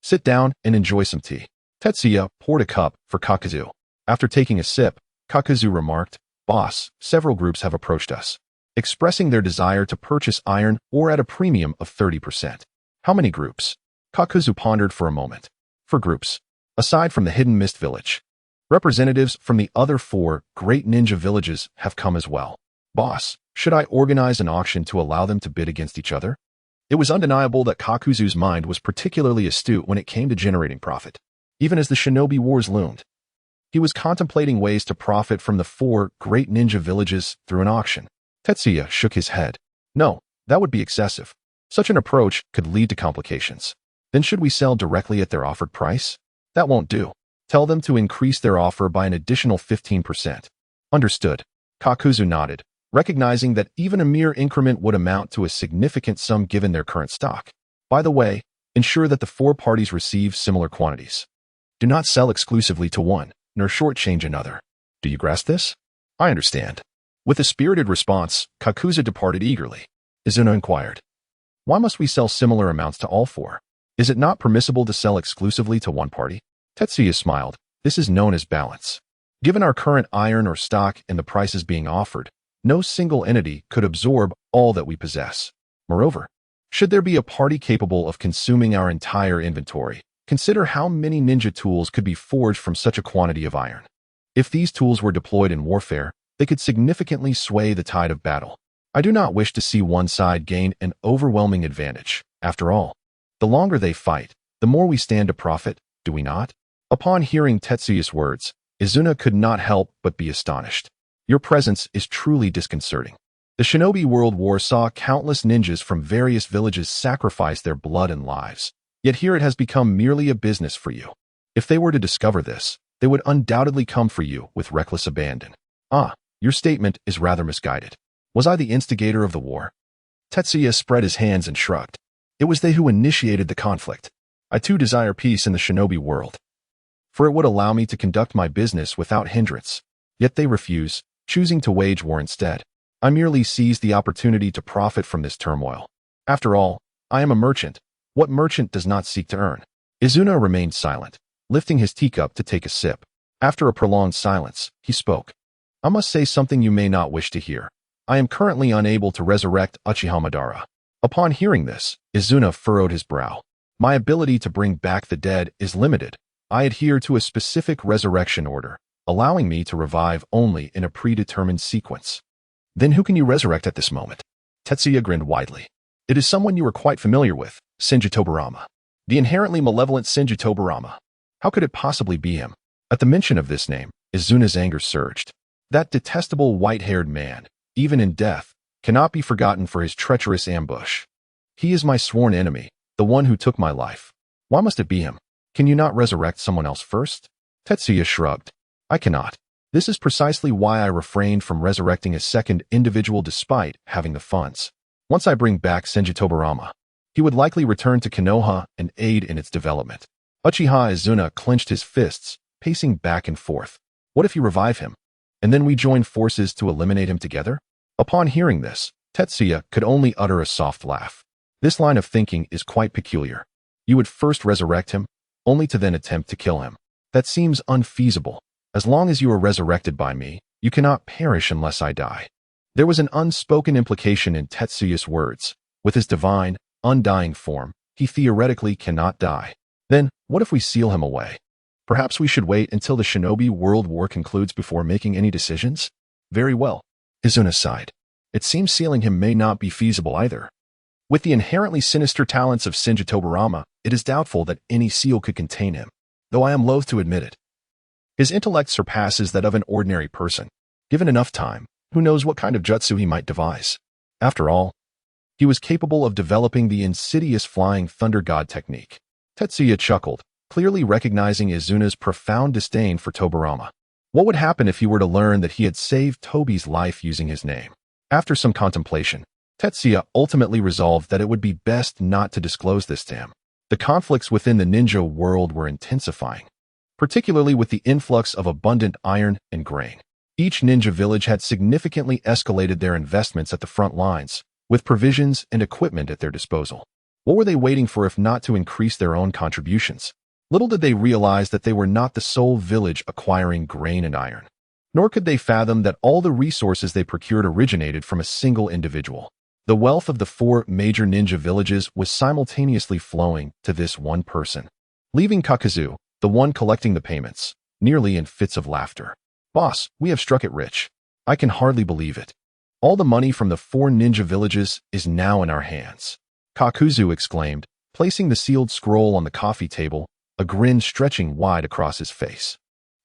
sit down and enjoy some tea. Tetsuya poured a cup for Kakuzu. After taking a sip, Kakuzu remarked, Boss, several groups have approached us. expressing their desire to purchase iron or at a premium of 30%. How many groups? Kakuzu pondered for a moment. 4 groups. Aside from the Hidden Mist Village, representatives from the other 4 great ninja villages have come as well. Boss, should I organize an auction to allow them to bid against each other? It was undeniable that Kakuzu's mind was particularly astute when it came to generating profit. Even as the shinobi wars loomed, he was contemplating ways to profit from the 4 great ninja villages through an auction. Tetsuya shook his head. No, that would be excessive. Such an approach could lead to complications. Then should we sell directly at their offered price? That won't do. Tell them to increase their offer by an additional 15%. Understood. Kakuzu nodded, recognizing that even a mere increment would amount to a significant sum given their current stock. By the way, ensure that the 4 parties receive similar quantities. Do not sell exclusively to one, nor shortchange another. Do you grasp this? I understand. With a spirited response, Kakuzu departed eagerly. Izuna inquired, why must we sell similar amounts to all 4? Is it not permissible to sell exclusively to one party? Tetsuya smiled. This is known as balance. Given our current iron or stock and the prices being offered, no single entity could absorb all that we possess. Moreover, should there be a party capable of consuming our entire inventory, consider how many ninja tools could be forged from such a quantity of iron. If these tools were deployed in warfare, they could significantly sway the tide of battle. I do not wish to see one side gain an overwhelming advantage. After all, the longer they fight, the more we stand to profit, do we not? Upon hearing Tetsuya's words, Izuna could not help but be astonished. Your presence is truly disconcerting. The Shinobi World War saw countless ninjas from various villages sacrifice their blood and lives. Yet here it has become merely a business for you. If they were to discover this, they would undoubtedly come for you with reckless abandon. Your statement is rather misguided. Was I the instigator of the war? Tetsuya spread his hands and shrugged. It was they who initiated the conflict. I too desire peace in the shinobi world, for it would allow me to conduct my business without hindrance. Yet they refuse, choosing to wage war instead. I merely seized the opportunity to profit from this turmoil. After all, I am a merchant. What merchant does not seek to earn? Izuna remained silent, lifting his teacup to take a sip. After a prolonged silence, he spoke. I must say something you may not wish to hear. I am currently unable to resurrect Uchiha Madara. Upon hearing this, Izuna furrowed his brow. My ability to bring back the dead is limited. I adhere to a specific resurrection order, allowing me to revive only in a predetermined sequence. Then who can you resurrect at this moment? Tetsuya grinned widely. It is someone you are quite familiar with, Senju Tobarama. The inherently malevolent Senju Tobarama. How could it possibly be him? At the mention of this name, Izuna's anger surged. That detestable white-haired man, even in death, cannot be forgotten for his treacherous ambush. He is my sworn enemy, the one who took my life. Why must it be him? Can you not resurrect someone else first? Tetsuya shrugged. I cannot. This is precisely why I refrained from resurrecting a second individual despite having the funds. Once I bring back Senju Tobarama, he would likely return to Konoha and aid in its development. Uchiha Izuna clenched his fists, pacing back and forth. What if you revive him? And then we join forces to eliminate him together? Upon hearing this, Tetsuya could only utter a soft laugh. This line of thinking is quite peculiar. You would first resurrect him, only to then attempt to kill him. That seems unfeasible. As long as you are resurrected by me, you cannot perish unless I die. There was an unspoken implication in Tetsuya's words. With his divine, undying form, he theoretically cannot die. Then, what if we seal him away? Perhaps we should wait until the Shinobi World War concludes before making any decisions? Very well. Izuna sighed. It seems sealing him may not be feasible either. With the inherently sinister talents of Senju Tobarama, it is doubtful that any seal could contain him, though I am loath to admit it. His intellect surpasses that of an ordinary person. Given enough time, who knows what kind of jutsu he might devise. After all, he was capable of developing the insidious flying thunder god technique. Tetsuya chuckled, clearly recognizing Izuna's profound disdain for Tobarama. What would happen if he were to learn that he had saved Tobi's life using his name? After some contemplation, Tetsuya ultimately resolved that it would be best not to disclose this to him. The conflicts within the ninja world were intensifying, particularly with the influx of abundant iron and grain. Each ninja village had significantly escalated their investments at the front lines, with provisions and equipment at their disposal. What were they waiting for if not to increase their own contributions? Little did they realize that they were not the sole village acquiring grain and iron. Nor could they fathom that all the resources they procured originated from a single individual. The wealth of the 4 major ninja villages was simultaneously flowing to this one person, leaving Kakuzu, the one collecting the payments, nearly in fits of laughter. "Boss, we have struck it rich. I can hardly believe it. All the money from the 4 ninja villages is now in our hands," Kakuzu exclaimed, placing the sealed scroll on the coffee table, a grin stretching wide across his face.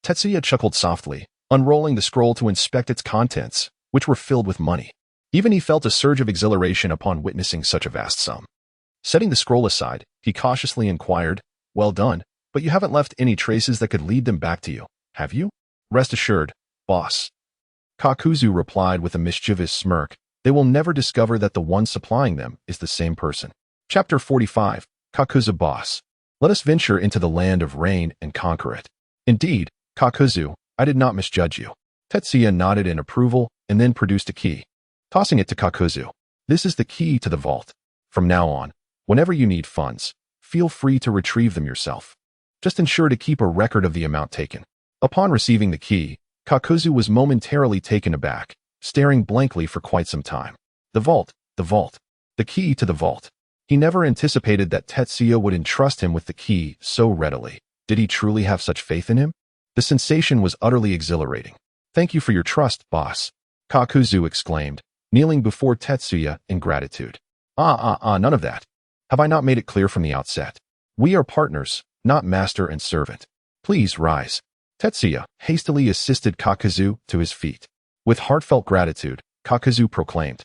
Tetsuya chuckled softly, unrolling the scroll to inspect its contents, which were filled with money. Even he felt a surge of exhilaration upon witnessing such a vast sum. Setting the scroll aside, he cautiously inquired, "Well done, but you haven't left any traces that could lead them back to you, have you?" "Rest assured, boss," Kakuzu replied with a mischievous smirk, "they will never discover that the one supplying them is the same person." Chapter 45, Kakuzu Boss. Let us venture into the land of rain and conquer it. Indeed, Kakuzu, I did not misjudge you. Tetsuya nodded in approval and then produced a key. Tossing it to Kakuzu, "This is the key to the vault. From now on, whenever you need funds, feel free to retrieve them yourself. Just ensure to keep a record of the amount taken." Upon receiving the key, Kakuzu was momentarily taken aback, staring blankly for quite some time. The vault, the key to the vault. He never anticipated that Tetsuya would entrust him with the key so readily. Did he truly have such faith in him? The sensation was utterly exhilarating. "Thank you for your trust, boss," Kakuzu exclaimed, kneeling before Tetsuya in gratitude. None of that. Have I not made it clear from the outset? We are partners, not master and servant. Please rise." Tetsuya hastily assisted Kakuzu to his feet. With heartfelt gratitude, Kakuzu proclaimed,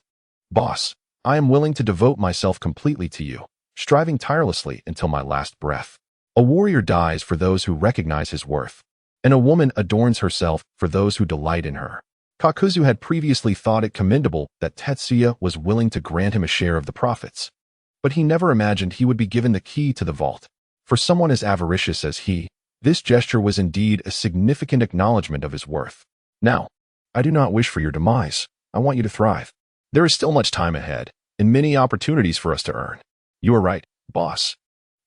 "Boss, I am willing to devote myself completely to you, striving tirelessly until my last breath. A warrior dies for those who recognize his worth, and a woman adorns herself for those who delight in her." Kakuzu had previously thought it commendable that Tetsuya was willing to grant him a share of the profits, but he never imagined he would be given the key to the vault. For someone as avaricious as he, this gesture was indeed a significant acknowledgement of his worth. "Now, I do not wish for your demise. I want you to thrive. There is still much time ahead, and many opportunities for us to earn. You are right, boss.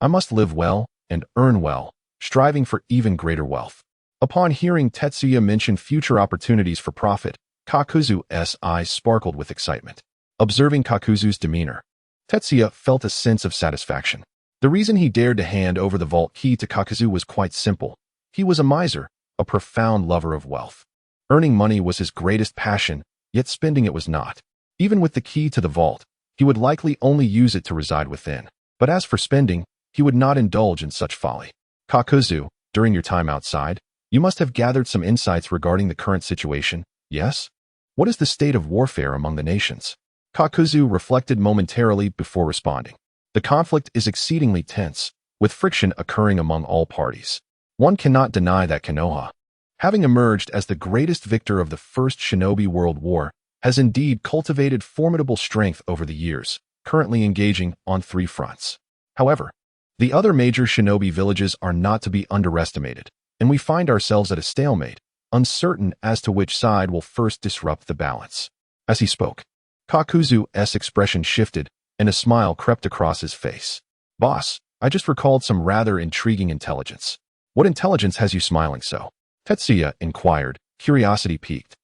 I must live well and earn well, striving for even greater wealth." Upon hearing Tetsuya mention future opportunities for profit, Kakuzu's eyes sparkled with excitement. Observing Kakuzu's demeanor, Tetsuya felt a sense of satisfaction. The reason he dared to hand over the vault key to Kakuzu was quite simple. He was a miser, a profound lover of wealth. Earning money was his greatest passion, yet spending it was not. Even with the key to the vault, he would likely only use it to reside within. But as for spending, he would not indulge in such folly. "Kakuzu, during your time outside, you must have gathered some insights regarding the current situation, yes? What is the state of warfare among the nations?" Kakuzu reflected momentarily before responding. "The conflict is exceedingly tense, with friction occurring among all parties. One cannot deny that Konoha, having emerged as the greatest victor of the First Shinobi World War, has indeed cultivated formidable strength over the years, currently engaging on 3 fronts. However, the other major shinobi villages are not to be underestimated, and we find ourselves at a stalemate, uncertain as to which side will first disrupt the balance." As he spoke, Kakuzu's expression shifted, and a smile crept across his face. "Boss, I just recalled some rather intriguing intelligence." "What intelligence has you smiling so?" Tetsuya inquired, curiosity piqued.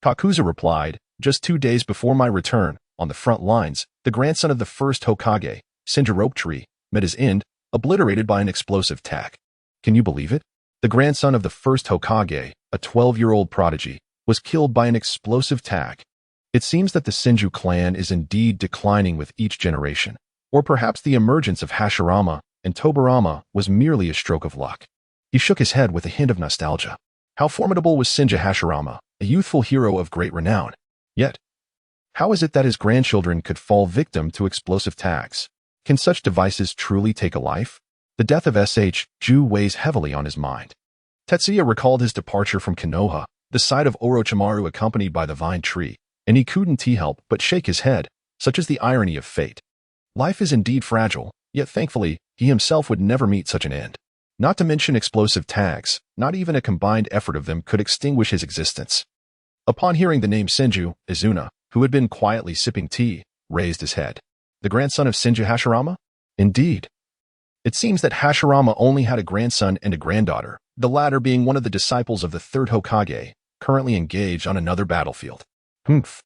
Kakuzu replied, "Just 2 days before my return, on the front lines, the grandson of the first Hokage, Senju met his end, obliterated by an explosive attack. Can you believe it? The grandson of the first Hokage, a 12-year-old prodigy, was killed by an explosive attack. It seems that the Senju clan is indeed declining with each generation, or perhaps the emergence of Hashirama and Tobirama was merely a stroke of luck." He shook his head with a hint of nostalgia. How formidable was Senju Hashirama, a youthful hero of great renown. Yet, how is it that his grandchildren could fall victim to explosive attacks? Can such devices truly take a life? The death of Ju weighs heavily on his mind. Tetsuya recalled his departure from Konoha, the site of Orochimaru accompanied by the vine tree, and he couldn't help but shake his head, such is the irony of fate. Life is indeed fragile, yet thankfully, he himself would never meet such an end. Not to mention explosive tags, not even a combined effort of them could extinguish his existence. Upon hearing the name Senju, Izuna, who had been quietly sipping tea, raised his head. The grandson of Senju Hashirama? Indeed. It seems that Hashirama only had a grandson and a granddaughter, the latter being one of the disciples of the third Hokage, currently engaged on another battlefield. Humph.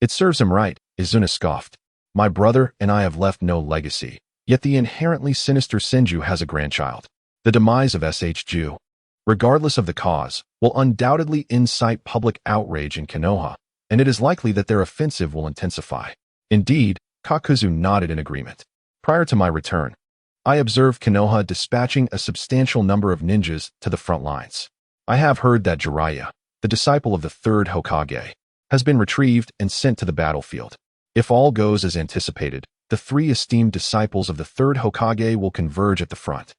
It serves him right, Izuna scoffed. My brother and I have left no legacy, yet the inherently sinister Senju has a grandchild. The demise of SH-Ju, regardless of the cause, will undoubtedly incite public outrage in Konoha, and it is likely that their offensive will intensify. Indeed, Kakuzu nodded in agreement. Prior to my return, I observed Konoha dispatching a substantial number of ninjas to the front lines. I have heard that Jiraiya, the disciple of the third Hokage, has been retrieved and sent to the battlefield. If all goes as anticipated, the three esteemed disciples of the third Hokage will converge at the front,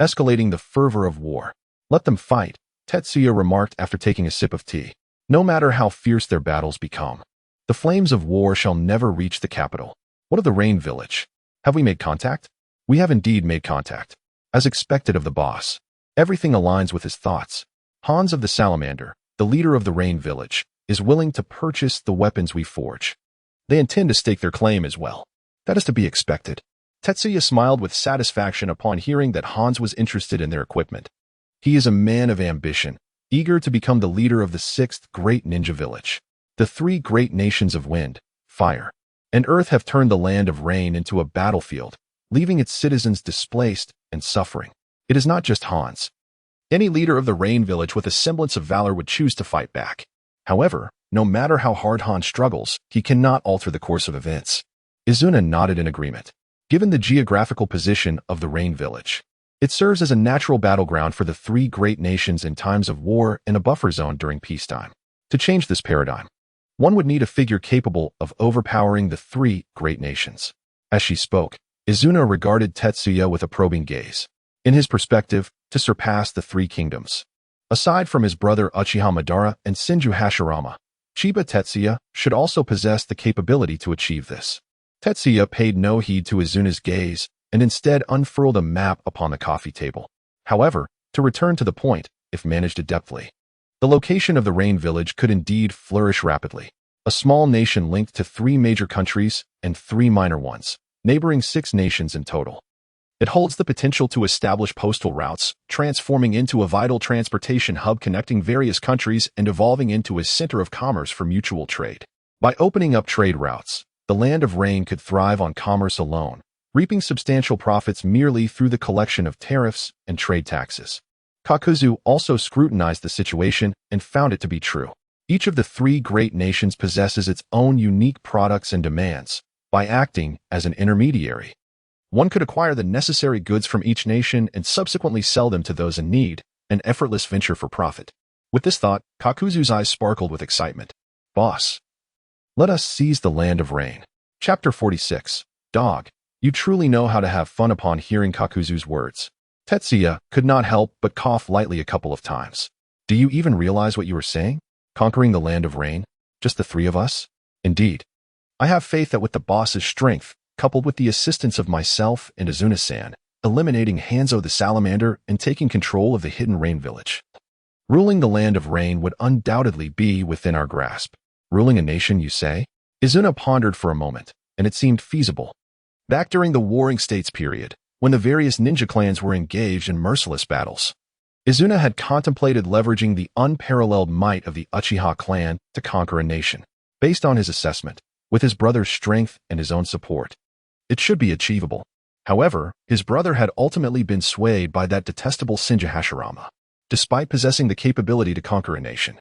escalating the fervor of war. Let them fight, Tetsuya remarked after taking a sip of tea. No matter how fierce their battles become, the flames of war shall never reach the capital. What of the Rain Village? Have we made contact? We have indeed made contact. As expected of the boss, everything aligns with his thoughts. Hans of the Salamander, the leader of the Rain Village, is willing to purchase the weapons we forge. They intend to stake their claim as well. That is to be expected. Tetsuya smiled with satisfaction upon hearing that Hans was interested in their equipment. He is a man of ambition, eager to become the leader of the sixth great ninja village. The three great nations of wind, fire, and earth have turned the land of rain into a battlefield, leaving its citizens displaced and suffering. It is not just Hans. Any leader of the Rain Village with a semblance of valor would choose to fight back. However, no matter how hard Hans struggles, he cannot alter the course of events. Izuna nodded in agreement. Given the geographical position of the Rain Village, it serves as a natural battleground for the three great nations in times of war and a buffer zone during peacetime. To change this paradigm, one would need a figure capable of overpowering the three great nations. As she spoke, Izuna regarded Tetsuya with a probing gaze. In his perspective, to surpass the three kingdoms, aside from his brother Uchiha Madara and Senju Hashirama, Chiba Tetsuya should also possess the capability to achieve this. Tetsuya paid no heed to Izuna's gaze and instead unfurled a map upon the coffee table. However, to return to the point, if managed adeptly, the location of the Rain Village could indeed flourish rapidly. A small nation linked to three major countries and three minor ones, neighboring 6 nations in total. It holds the potential to establish postal routes, transforming into a vital transportation hub connecting various countries and evolving into a center of commerce for mutual trade. By opening up trade routes, the Land of Rain could thrive on commerce alone, reaping substantial profits merely through the collection of tariffs and trade taxes. Kakuzu also scrutinized the situation and found it to be true. Each of the three great nations possesses its own unique products and demands. By acting as an intermediary, one could acquire the necessary goods from each nation and subsequently sell them to those in need, an effortless venture for profit. With this thought, Kakuzu's eyes sparkled with excitement. Boss, let us seize the Land of Rain. Chapter 46. Dog, you truly know how to have fun. Upon hearing Kakuzu's words, Tetsuya could not help but cough lightly a couple of times. Do you even realize what you are saying? Conquering the Land of Rain? Just the three of us? Indeed. I have faith that with the boss's strength, coupled with the assistance of myself and Izuna-san, eliminating Hanzo the Salamander and taking control of the hidden Rain Village, ruling the Land of Rain would undoubtedly be within our grasp. Ruling a nation, you say? Izuna pondered for a moment, and it seemed feasible. Back during the Warring States period, when the various ninja clans were engaged in merciless battles, Izuna had contemplated leveraging the unparalleled might of the Uchiha clan to conquer a nation. Based on his assessment, with his brother's strength and his own support, it should be achievable. However, his brother had ultimately been swayed by that detestable Senju Hashirama. Despite possessing the capability to conquer a nation,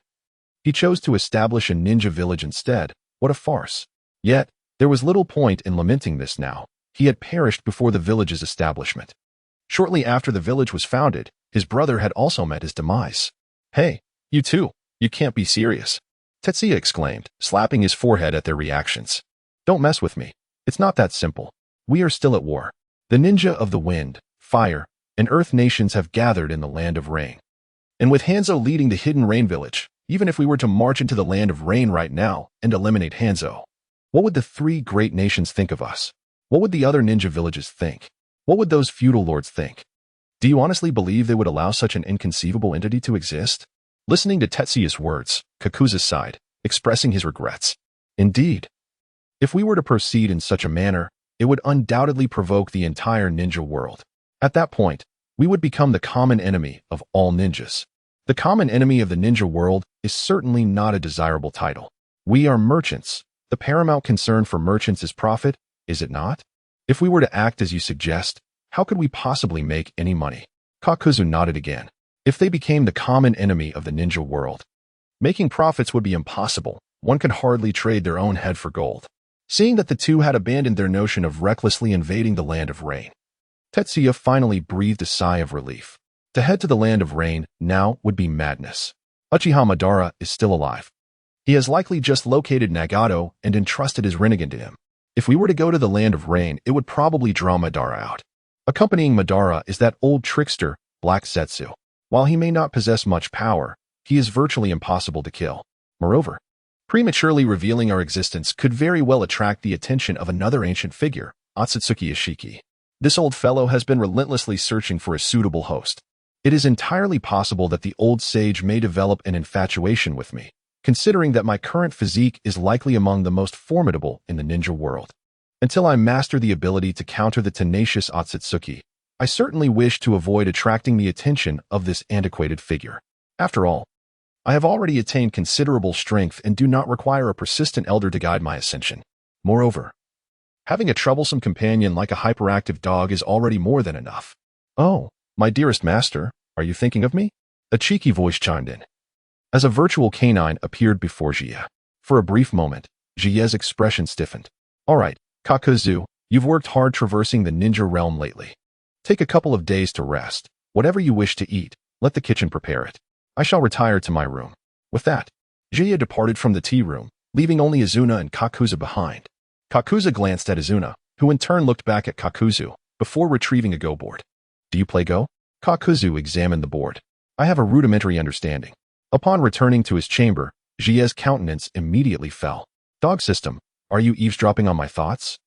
he chose to establish a ninja village instead. What a farce. Yet, there was little point in lamenting this now. He had perished before the village's establishment. Shortly after the village was founded, his brother had also met his demise. Hey, you two, you can't be serious, Tetsuya exclaimed, slapping his forehead at their reactions. Don't mess with me. It's not that simple. We are still at war. The ninja of the wind, fire, and earth nations have gathered in the Land of Rain. And with Hanzo leading the hidden Rain Village, even if we were to march into the Land of Rain right now and eliminate Hanzo, what would the three great nations think of us? What would the other ninja villages think? What would those feudal lords think? Do you honestly believe they would allow such an inconceivable entity to exist? Listening to Tetsuya's words, Kakuzu sighed, expressing his regrets. Indeed, if we were to proceed in such a manner, it would undoubtedly provoke the entire ninja world. At that point, we would become the common enemy of all ninjas. The common enemy of the ninja world is certainly not a desirable title. We are merchants. The paramount concern for merchants is profit, is it not? If we were to act as you suggest, how could we possibly make any money? Kakuzu nodded again. If they became the common enemy of the ninja world, making profits would be impossible. One could hardly trade their own head for gold. Seeing that the two had abandoned their notion of recklessly invading the land of rain, Tetsuya finally breathed a sigh of relief. To head to the land of rain now would be madness. Uchiha Madara is still alive. He has likely just located Nagato and entrusted his Rinnegan to him. If we were to go to the land of rain, it would probably draw Madara out. Accompanying Madara is that old trickster, Black Setsu. While he may not possess much power, he is virtually impossible to kill. Moreover, prematurely revealing our existence could very well attract the attention of another ancient figure, Otsutsuki Ishiki. This old fellow has been relentlessly searching for a suitable host. It is entirely possible that the old sage may develop an infatuation with me, considering that my current physique is likely among the most formidable in the ninja world. Until I master the ability to counter the tenacious Otsutsuki, I certainly wish to avoid attracting the attention of this antiquated figure. After all, I have already attained considerable strength and do not require a persistent elder to guide my ascension. Moreover, having a troublesome companion like a hyperactive dog is already more than enough. Oh, my dearest master, are you thinking of me? A cheeky voice chimed in, as a virtual canine appeared before Jie. For a brief moment, Jie's expression stiffened. All right, Kakuzu, you've worked hard traversing the ninja realm lately. Take a couple of days to rest. Whatever you wish to eat, let the kitchen prepare it. I shall retire to my room. With that, Jie departed from the tea room, leaving only Izuna and Kakuzu behind. Kakuzu glanced at Izuna, who in turn looked back at Kakuzu, before retrieving a Go board. Do you play Go? Kakuzu examined the board. I have a rudimentary understanding. Upon returning to his chamber, Jie's countenance immediately fell. Dog system, are you eavesdropping on my thoughts?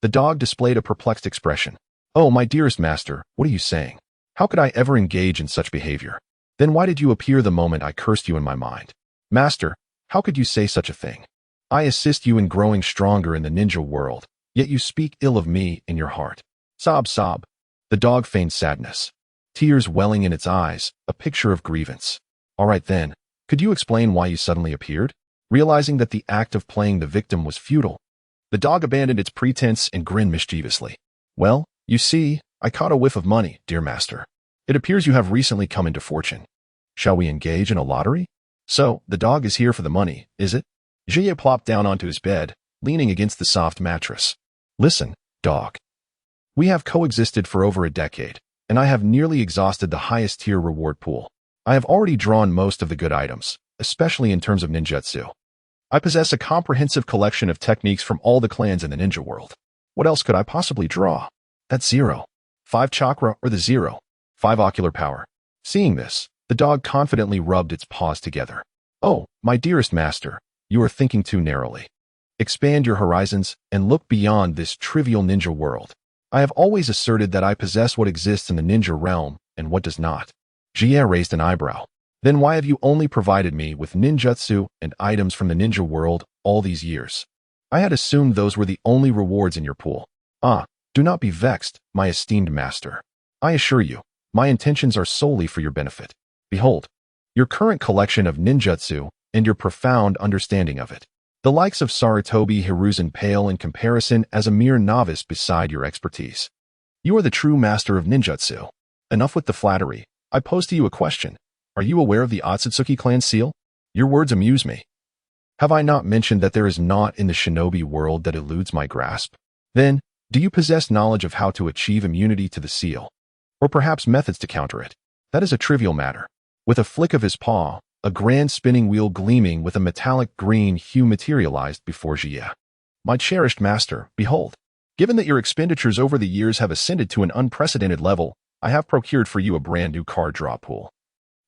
The dog displayed a perplexed expression. Oh, my dearest master, what are you saying? How could I ever engage in such behavior? Then why did you appear the moment I cursed you in my mind? Master, how could you say such a thing? I assist you in growing stronger in the ninja world, yet you speak ill of me in your heart. Sob, sob. The dog feigned sadness, tears welling in its eyes, a picture of grievance. All right then, could you explain why you suddenly appeared? Realizing that the act of playing the victim was futile, the dog abandoned its pretense and grinned mischievously. Well, you see, I caught a whiff of money, dear master. It appears you have recently come into fortune. Shall we engage in a lottery? So, the dog is here for the money, is it? Jie plopped down onto his bed, leaning against the soft mattress. Listen, dog. We have coexisted for over a decade, and I have nearly exhausted the highest tier reward pool. I have already drawn most of the good items, especially in terms of ninjutsu. I possess a comprehensive collection of techniques from all the clans in the ninja world. What else could I possibly draw? That's 0. 5 chakra or the 0. 5 ocular power. Seeing this, the dog confidently rubbed its paws together. Oh, my dearest master, you are thinking too narrowly. Expand your horizons and look beyond this trivial ninja world. I have always asserted that I possess what exists in the ninja realm and what does not. Jie raised an eyebrow. Then why have you only provided me with ninjutsu and items from the ninja world all these years? I had assumed those were the only rewards in your pool. Do not be vexed, my esteemed master. I assure you, my intentions are solely for your benefit. Behold, your current collection of ninjutsu and your profound understanding of it. The likes of Sarutobi Hiruzen pale in comparison as a mere novice beside your expertise. You are the true master of ninjutsu. Enough with the flattery. I pose to you a question. Are you aware of the Otsutsuki clan seal? Your words amuse me. Have I not mentioned that there is naught in the shinobi world that eludes my grasp? Then, do you possess knowledge of how to achieve immunity to the seal? Or perhaps methods to counter it? That is a trivial matter. With a flick of his paw, a grand spinning wheel gleaming with a metallic green hue materialized before Jie. My cherished master, behold. Given that your expenditures over the years have ascended to an unprecedented level, I have procured for you a brand new card draw pool,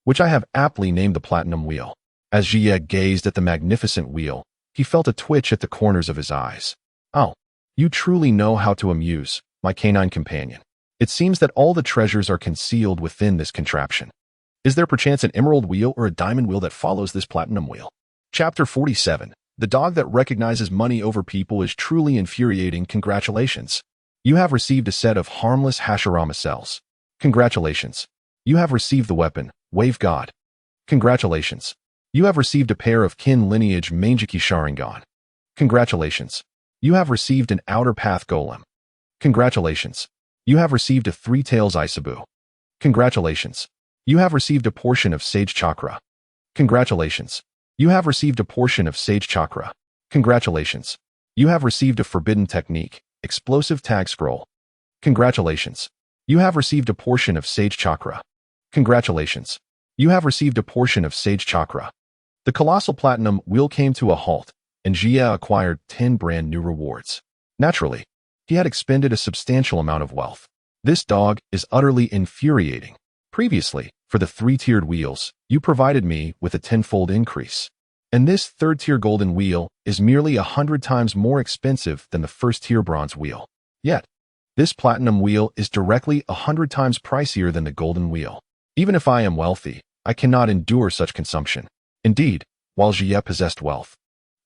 which I have aptly named the Platinum Wheel. As Jie gazed at the magnificent wheel, he felt a twitch at the corners of his eyes. Oh, you truly know how to amuse, my canine companion. It seems that all the treasures are concealed within this contraption. Is there perchance an emerald wheel or a diamond wheel that follows this platinum wheel? Chapter 47. The dog that recognizes money over people is truly infuriating. Congratulations. You have received a set of harmless Hashirama cells. Congratulations. You have received the weapon, Wave God. Congratulations. You have received a pair of kin lineage Mangeki Sharingan. Congratulations. You have received an outer path golem. Congratulations. You have received a three-tails Isabu. Congratulations. You have received a portion of Sage Chakra. Congratulations. You have received a portion of Sage Chakra. Congratulations. You have received a forbidden technique, explosive tag scroll. Congratulations. You have received a portion of Sage Chakra. Congratulations. You have received a portion of Sage Chakra. The colossal platinum wheel came to a halt, and Jia acquired 10 brand new rewards. Naturally, he had expended a substantial amount of wealth. This dog is utterly infuriating. Previously, for the 3-tiered wheels, you provided me with a 10-fold increase. And this 3rd-tier golden wheel is merely 100 times more expensive than the 1st-tier bronze wheel. Yet, this platinum wheel is directly 100 times pricier than the golden wheel. Even if I am wealthy, I cannot endure such consumption. Indeed, while Jie possessed wealth,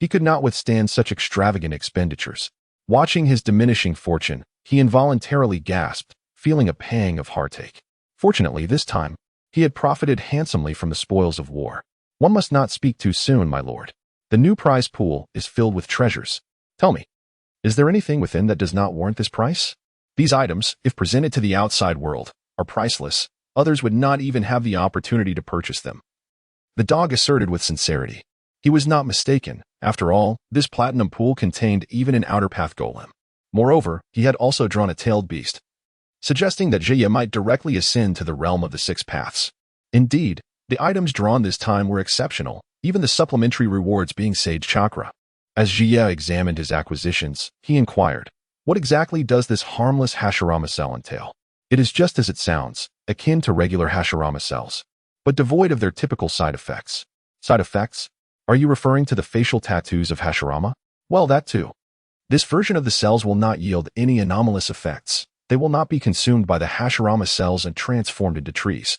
he could not withstand such extravagant expenditures. Watching his diminishing fortune, he involuntarily gasped, feeling a pang of heartache. Fortunately, this time, he had profited handsomely from the spoils of war. One must not speak too soon, my lord. The new prize pool is filled with treasures. Tell me, is there anything within that does not warrant this price? These items, if presented to the outside world, are priceless. Others would not even have the opportunity to purchase them. The dog asserted with sincerity. He was not mistaken. After all, this platinum pool contained even an outer path golem. Moreover, he had also drawn a tailed beast, suggesting that Jie might directly ascend to the realm of the 6 paths. Indeed, the items drawn this time were exceptional, even the supplementary rewards being Sage Chakra. As Jie examined his acquisitions, he inquired, what exactly does this harmless Hashirama cell entail? It is just as it sounds, akin to regular Hashirama cells, but devoid of their typical side effects. Side effects? Are you referring to the facial tattoos of Hashirama? Well, that too. This version of the cells will not yield any anomalous effects. They will not be consumed by the Hashirama cells and transformed into trees.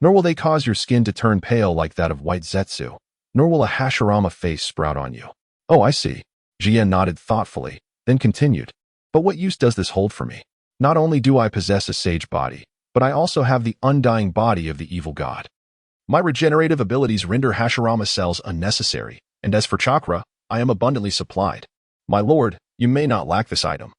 Nor will they cause your skin to turn pale like that of white Zetsu. Nor will a Hashirama face sprout on you. Oh, I see. Jie nodded thoughtfully, then continued. But what use does this hold for me? Not only do I possess a sage body, but I also have the undying body of the evil god. My regenerative abilities render Hashirama cells unnecessary, and as for chakra, I am abundantly supplied. My lord, you may not lack this item,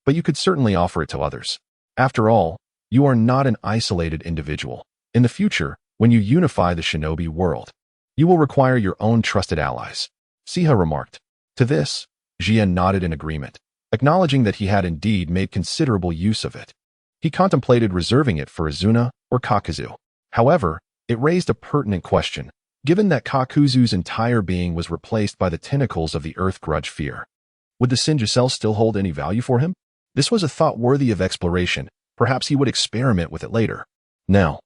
but you could certainly offer it to others. After all, you are not an isolated individual. In the future, when you unify the shinobi world, you will require your own trusted allies. Siha remarked. To this, Jian nodded in agreement, acknowledging that he had indeed made considerable use of it. He contemplated reserving it for Izuna or Kakuzu. However, it raised a pertinent question, given that Kakuzu's entire being was replaced by the tentacles of the Earth Grudge Fear. Would the Sinju cell still hold any value for him? This was a thought worthy of exploration. Perhaps he would experiment with it later. Now,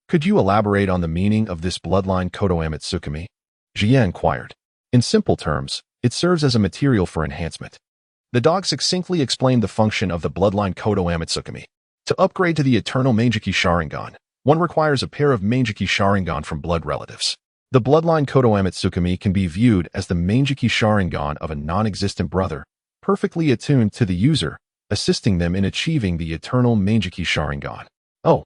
could you elaborate on the meaning of this bloodline Kodo Amitsukami? Jie inquired. In simple terms, it serves as a material for enhancement. The dog succinctly explained the function of the bloodline Kodo Amitsukami. To upgrade to the eternal Mangeki Sharingan, one requires a pair of Mangeki Sharingan from blood relatives. The bloodline Kodo Amitsukami can be viewed as the Mangeki Sharingan of a non-existent brother, perfectly attuned to the user, assisting them in achieving the eternal Mangeki Sharingan. Oh,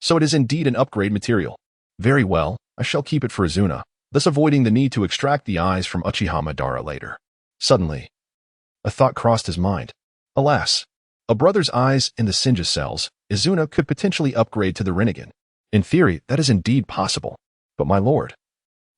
so it is indeed an upgrade material. Very well, I shall keep it for Izuna, thus avoiding the need to extract the eyes from Uchiha Madara later. Suddenly, a thought crossed his mind. Alas, a brother's eyes in the Sinja cells, Izuna could potentially upgrade to the Rinnegan. In theory, that is indeed possible. But my lord,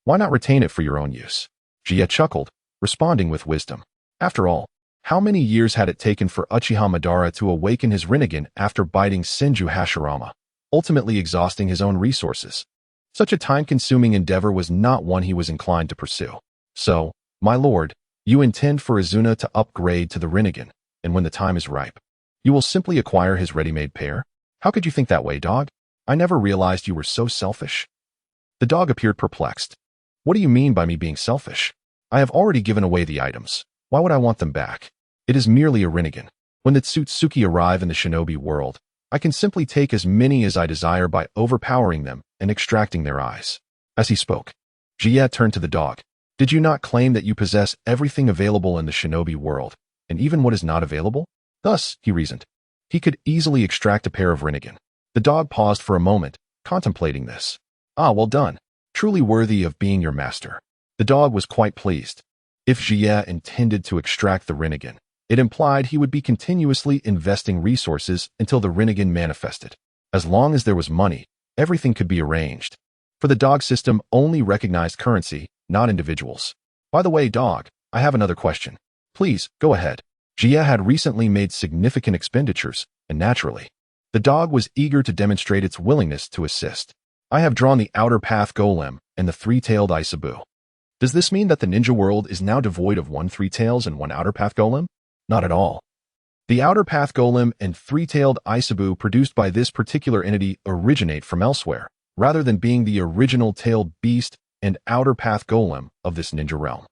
why not retain it for your own use? Jie chuckled, responding with wisdom. After all, how many years had it taken for Uchiha Madara to awaken his Rinnegan after biting Senju Hashirama, ultimately exhausting his own resources? Such a time-consuming endeavor was not one he was inclined to pursue. So, my lord, you intend for Izuna to upgrade to the Rinnegan, and when the time is ripe, you will simply acquire his ready-made pair? How could you think that way, dog? I never realized you were so selfish. The dog appeared perplexed. What do you mean by me being selfish? I have already given away the items. Why would I want them back? It is merely a Rinnegan. When the Tsutsuki arrive in the shinobi world, I can simply take as many as I desire by overpowering them and extracting their eyes. As he spoke, Jie turned to the dog. Did you not claim that you possess everything available in the shinobi world, and even what is not available? Thus, he reasoned, he could easily extract a pair of Rinnegan. The dog paused for a moment, contemplating this. Ah, well done. truly worthy of being your master. The dog was quite pleased. If Jie intended to extract the Rinnegan, it implied he would be continuously investing resources until the Rinnegan manifested. As long as there was money, everything could be arranged. For the dog system only recognized currency, not individuals. By the way, dog, I have another question. Please, go ahead. Jie had recently made significant expenditures, and naturally, the dog was eager to demonstrate its willingness to assist. I have drawn the outer path golem and the three-tailed Isabu. Does this mean that the ninja world is now devoid of one three-tails and one outer path golem? Not at all. The outer path golem and three-tailed Isabu produced by this particular entity originate from elsewhere, rather than being the original tailed beast and outer path golem of this ninja realm.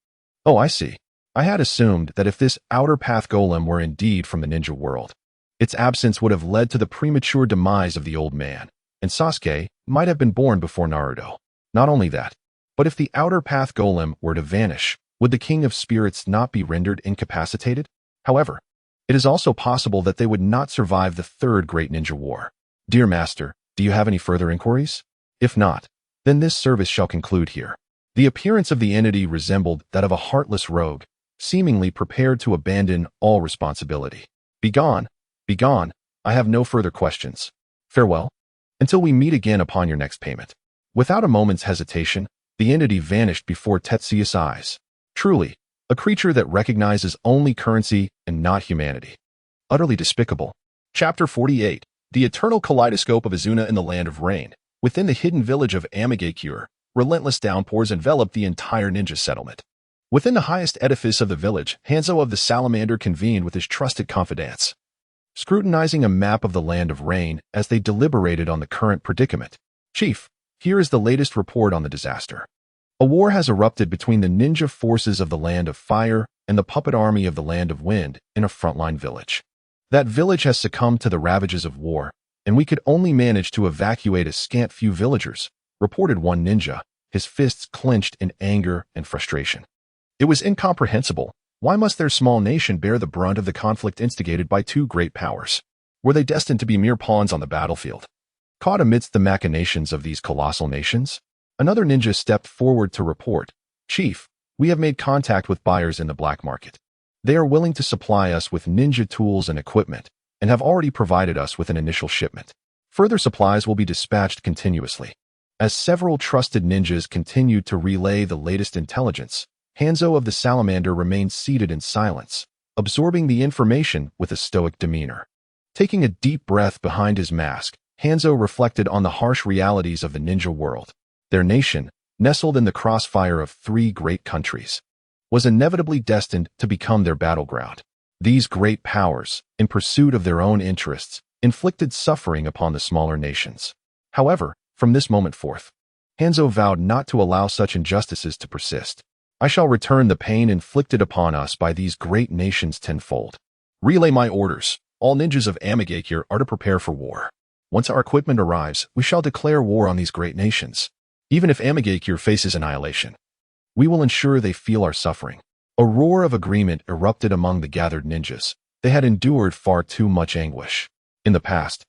Oh, I see. I had assumed that if this outer path golem were indeed from the ninja world, its absence would have led to the premature demise of the old man, and Sasuke might have been born before Naruto. Not only that, but if the outer path golem were to vanish, would the king of spirits not be rendered incapacitated? However, it is also possible that they would not survive the third great ninja war. Dear master, do you have any further inquiries? If not, then this service shall conclude here. The appearance of the entity resembled that of a heartless rogue, seemingly prepared to abandon all responsibility. Begone, begone, I have no further questions. Farewell, until we meet again upon your next payment. Without a moment's hesitation, the entity vanished before Tetsuya's eyes. Truly, a creature that recognizes only currency and not humanity. Utterly despicable. Chapter 48. The Eternal Kaleidoscope of Izuna in the Land of Rain. Within the hidden village of Amigakure, relentless downpours enveloped the entire ninja settlement. Within the highest edifice of the village, Hanzo of the Salamander convened with his trusted confidants, scrutinizing a map of the Land of Rain as they deliberated on the current predicament. Chief, here is the latest report on the disaster. A war has erupted between the ninja forces of the Land of Fire and the puppet army of the Land of Wind in a frontline village. That village has succumbed to the ravages of war, and we could only manage to evacuate a scant few villagers, reported one ninja, his fists clenched in anger and frustration. It was incomprehensible. Why must their small nation bear the brunt of the conflict instigated by two great powers? Were they destined to be mere pawns on the battlefield? Caught amidst the machinations of these colossal nations, another ninja stepped forward to report, Chief, we have made contact with buyers in the black market. They are willing to supply us with ninja tools and equipment, and have already provided us with an initial shipment. Further supplies will be dispatched continuously. As several trusted ninjas continued to relay the latest intelligence, Hanzo of the Salamander remained seated in silence, absorbing the information with a stoic demeanor. Taking a deep breath behind his mask, Hanzo reflected on the harsh realities of the ninja world. Their nation, nestled in the crossfire of three great countries, was inevitably destined to become their battleground. These great powers, in pursuit of their own interests, inflicted suffering upon the smaller nations. However, from this moment forth, Hanzo vowed not to allow such injustices to persist. I shall return the pain inflicted upon us by these great nations tenfold. Relay my orders. All ninjas of Amigakure are to prepare for war. Once our equipment arrives, we shall declare war on these great nations. Even if Amigakure faces annihilation, we will ensure they feel our suffering. A roar of agreement erupted among the gathered ninjas. They had endured far too much anguish. In the past,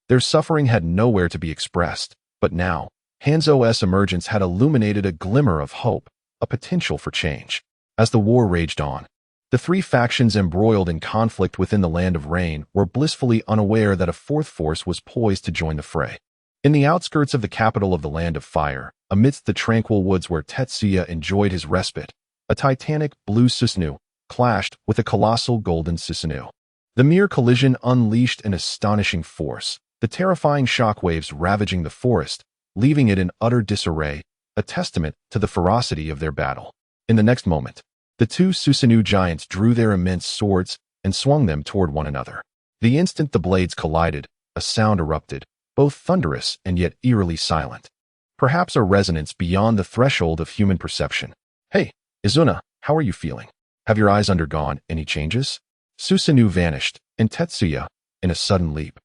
their suffering had nowhere to be expressed, but now, Hanzo's emergence had illuminated a glimmer of hope, a potential for change. As the war raged on, the three factions embroiled in conflict within the Land of Rain were blissfully unaware that a fourth force was poised to join the fray. In the outskirts of the capital of the Land of Fire, amidst the tranquil woods where Tetsuya enjoyed his respite, a titanic blue Susanoo clashed with a colossal golden Susanoo. The mere collision unleashed an astonishing force, the terrifying shockwaves ravaging the forest, leaving it in utter disarray, a testament to the ferocity of their battle. In the next moment, the two Susanoo giants drew their immense swords and swung them toward one another. The instant the blades collided, a sound erupted, both thunderous and yet eerily silent. Perhaps a resonance beyond the threshold of human perception. Hey, Izuna, how are you feeling? Have your eyes undergone any changes? Susanoo vanished, and Tetsuya, in a sudden leap,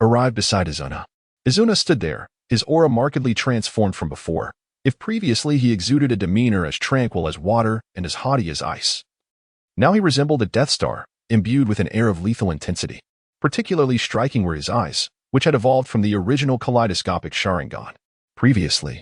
arrived beside Izuna. Izuna stood there, his aura markedly transformed from before. If previously he exuded a demeanor as tranquil as water and as haughty as ice, now he resembled a Death Star, imbued with an air of lethal intensity. Particularly striking were his eyes, which had evolved from the original kaleidoscopic Sharingan. Previously,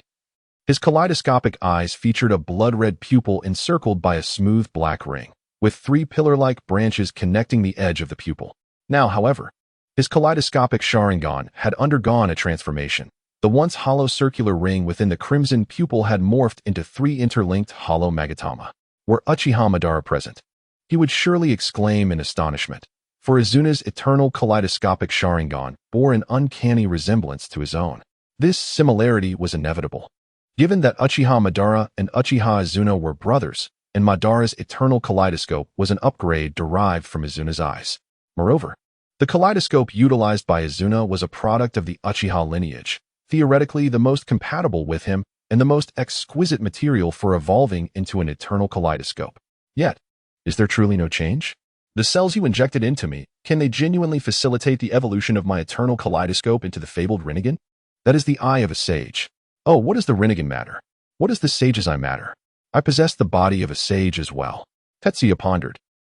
His kaleidoscopic eyes featured a blood-red pupil encircled by a smooth black ring, with three pillar-like branches connecting the edge of the pupil. Now, however, his kaleidoscopic Sharingan had undergone a transformation. The once hollow circular ring within the crimson pupil had morphed into three interlinked hollow Magatama. Were Uchiha Madara present, he would surely exclaim in astonishment, for Izuna's eternal kaleidoscopic Sharingan bore an uncanny resemblance to his own. This similarity was inevitable, given that Uchiha Madara and Uchiha Izuna were brothers, and Madara's eternal kaleidoscope was an upgrade derived from Izuna's eyes. Moreover, the kaleidoscope utilized by Izuna was a product of the Uchiha lineage, theoretically the most compatible with him and the most exquisite material for evolving into an eternal kaleidoscope. Yet, is there truly no change? The cells you injected into me, can they genuinely facilitate the evolution of my eternal kaleidoscope into the fabled Rinnegan? That is the eye of a sage. Oh, what does the Rinnegan matter? What does the sage's eye matter? I possess the body of a sage as well. Tetsuya pondered,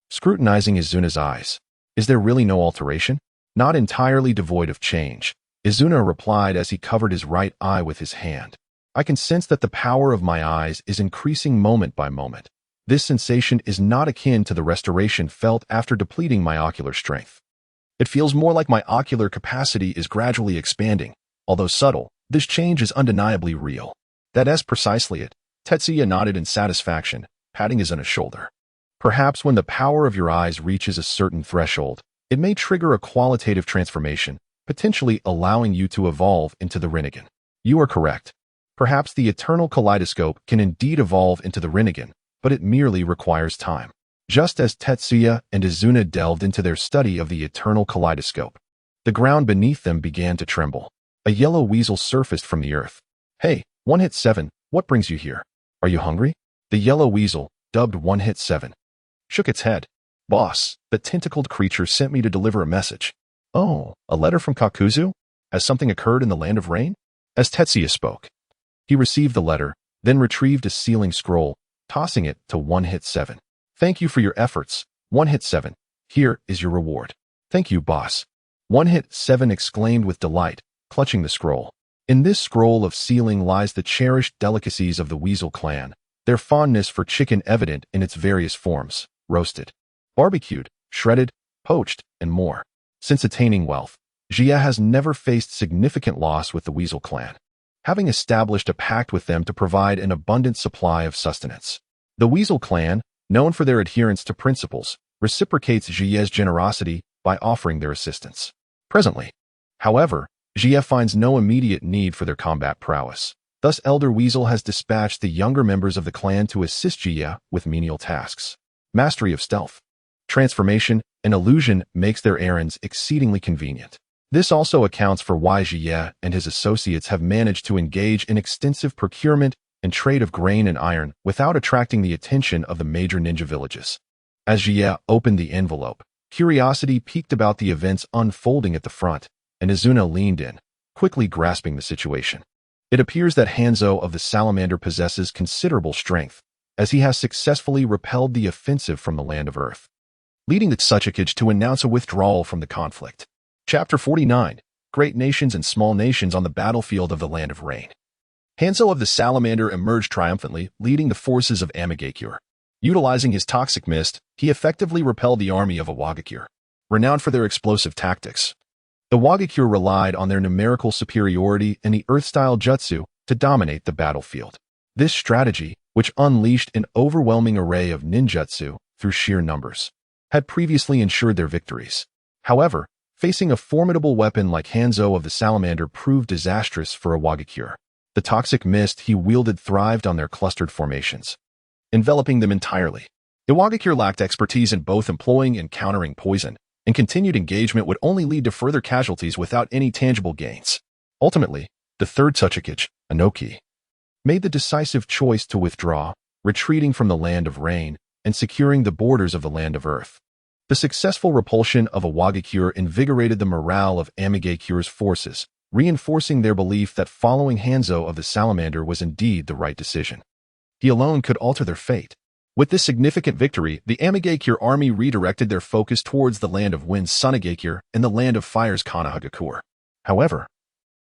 scrutinizing Izuna's eyes. Is there really no alteration? Not entirely devoid of change, Izuna replied as he covered his right eye with his hand. I can sense that the power of my eyes is increasing moment by moment. This sensation is not akin to the restoration felt after depleting my ocular strength. It feels more like my ocular capacity is gradually expanding. Although subtle, this change is undeniably real. That is precisely it. Tetsuya nodded in satisfaction, patting Izuna's shoulder. Perhaps when the power of your eyes reaches a certain threshold, it may trigger a qualitative transformation, potentially allowing you to evolve into the Rinnegan. You are correct. Perhaps the eternal kaleidoscope can indeed evolve into the Rinnegan, but it merely requires time. Just as Tetsuya and Izuna delved into their study of the eternal kaleidoscope, the ground beneath them began to tremble. A yellow weasel surfaced from the earth. Hey, One Hit 7, what brings you here? Are you hungry? The yellow weasel, dubbed One Hit 7, shook its head. Boss, the tentacled creature sent me to deliver a message. Oh, a letter from Kakuzu? Has something occurred in the Land of Rain? As Tetsuya spoke, he received the letter, then retrieved a sealing scroll, tossing it to One Hit 7. Thank you for your efforts, One Hit 7. Here is your reward. Thank you, boss. One Hit 7 exclaimed with delight, clutching the scroll. In this scroll of sealing lies the cherished delicacies of the Weasel clan, their fondness for chicken evident in its various forms, roasted, barbecued, shredded, poached, and more. Since attaining wealth, Jia has never faced significant loss with the Weasel clan, having established a pact with them to provide an abundant supply of sustenance. The Weasel clan, known for their adherence to principles, reciprocates Jia's generosity by offering their assistance. Presently, however, Jia finds no immediate need for their combat prowess. Thus, Elder Weasel has dispatched the younger members of the clan to assist Jia with menial tasks. Mastery of stealth, transformation, and illusion makes their errands exceedingly convenient. This also accounts for why Jia and his associates have managed to engage in extensive procurement and trade of grain and iron without attracting the attention of the major ninja villages. As Jia opened the envelope, curiosity piqued about the events unfolding at the front, and Izuna leaned in, quickly grasping the situation. It appears that Hanzo of the Salamander possesses considerable strength, as he has successfully repelled the offensive from the Land of Earth, leading the Tsuchikage to announce a withdrawal from the conflict. Chapter 49. Great Nations and Small Nations on the Battlefield of the Land of Rain. Hanzo of the Salamander emerged triumphantly, leading the forces of Amigakure. Utilizing his toxic mist, he effectively repelled the army of Awagakure, renowned for their explosive tactics. The Wagakure relied on their numerical superiority and the Earth-style jutsu to dominate the battlefield. This strategy, which unleashed an overwhelming array of ninjutsu through sheer numbers, had previously ensured their victories. However, facing a formidable weapon like Hanzo of the Salamander proved disastrous for Awagakure. The toxic mist he wielded thrived on their clustered formations, enveloping them entirely. Iwagakure lacked expertise in both employing and countering poison, and continued engagement would only lead to further casualties without any tangible gains. Ultimately, the third Tsuchikage, Anoki, made the decisive choice to withdraw, retreating from the Land of Rain and securing the borders of the Land of Earth. The successful repulsion of Awagakure invigorated the morale of Amigakure's forces, reinforcing their belief that following Hanzo of the Salamander was indeed the right decision. He alone could alter their fate. With this significant victory, the Amigakure army redirected their focus towards the Land of Wind's Sunagakure and the Land of Fire's Konohagakure. However,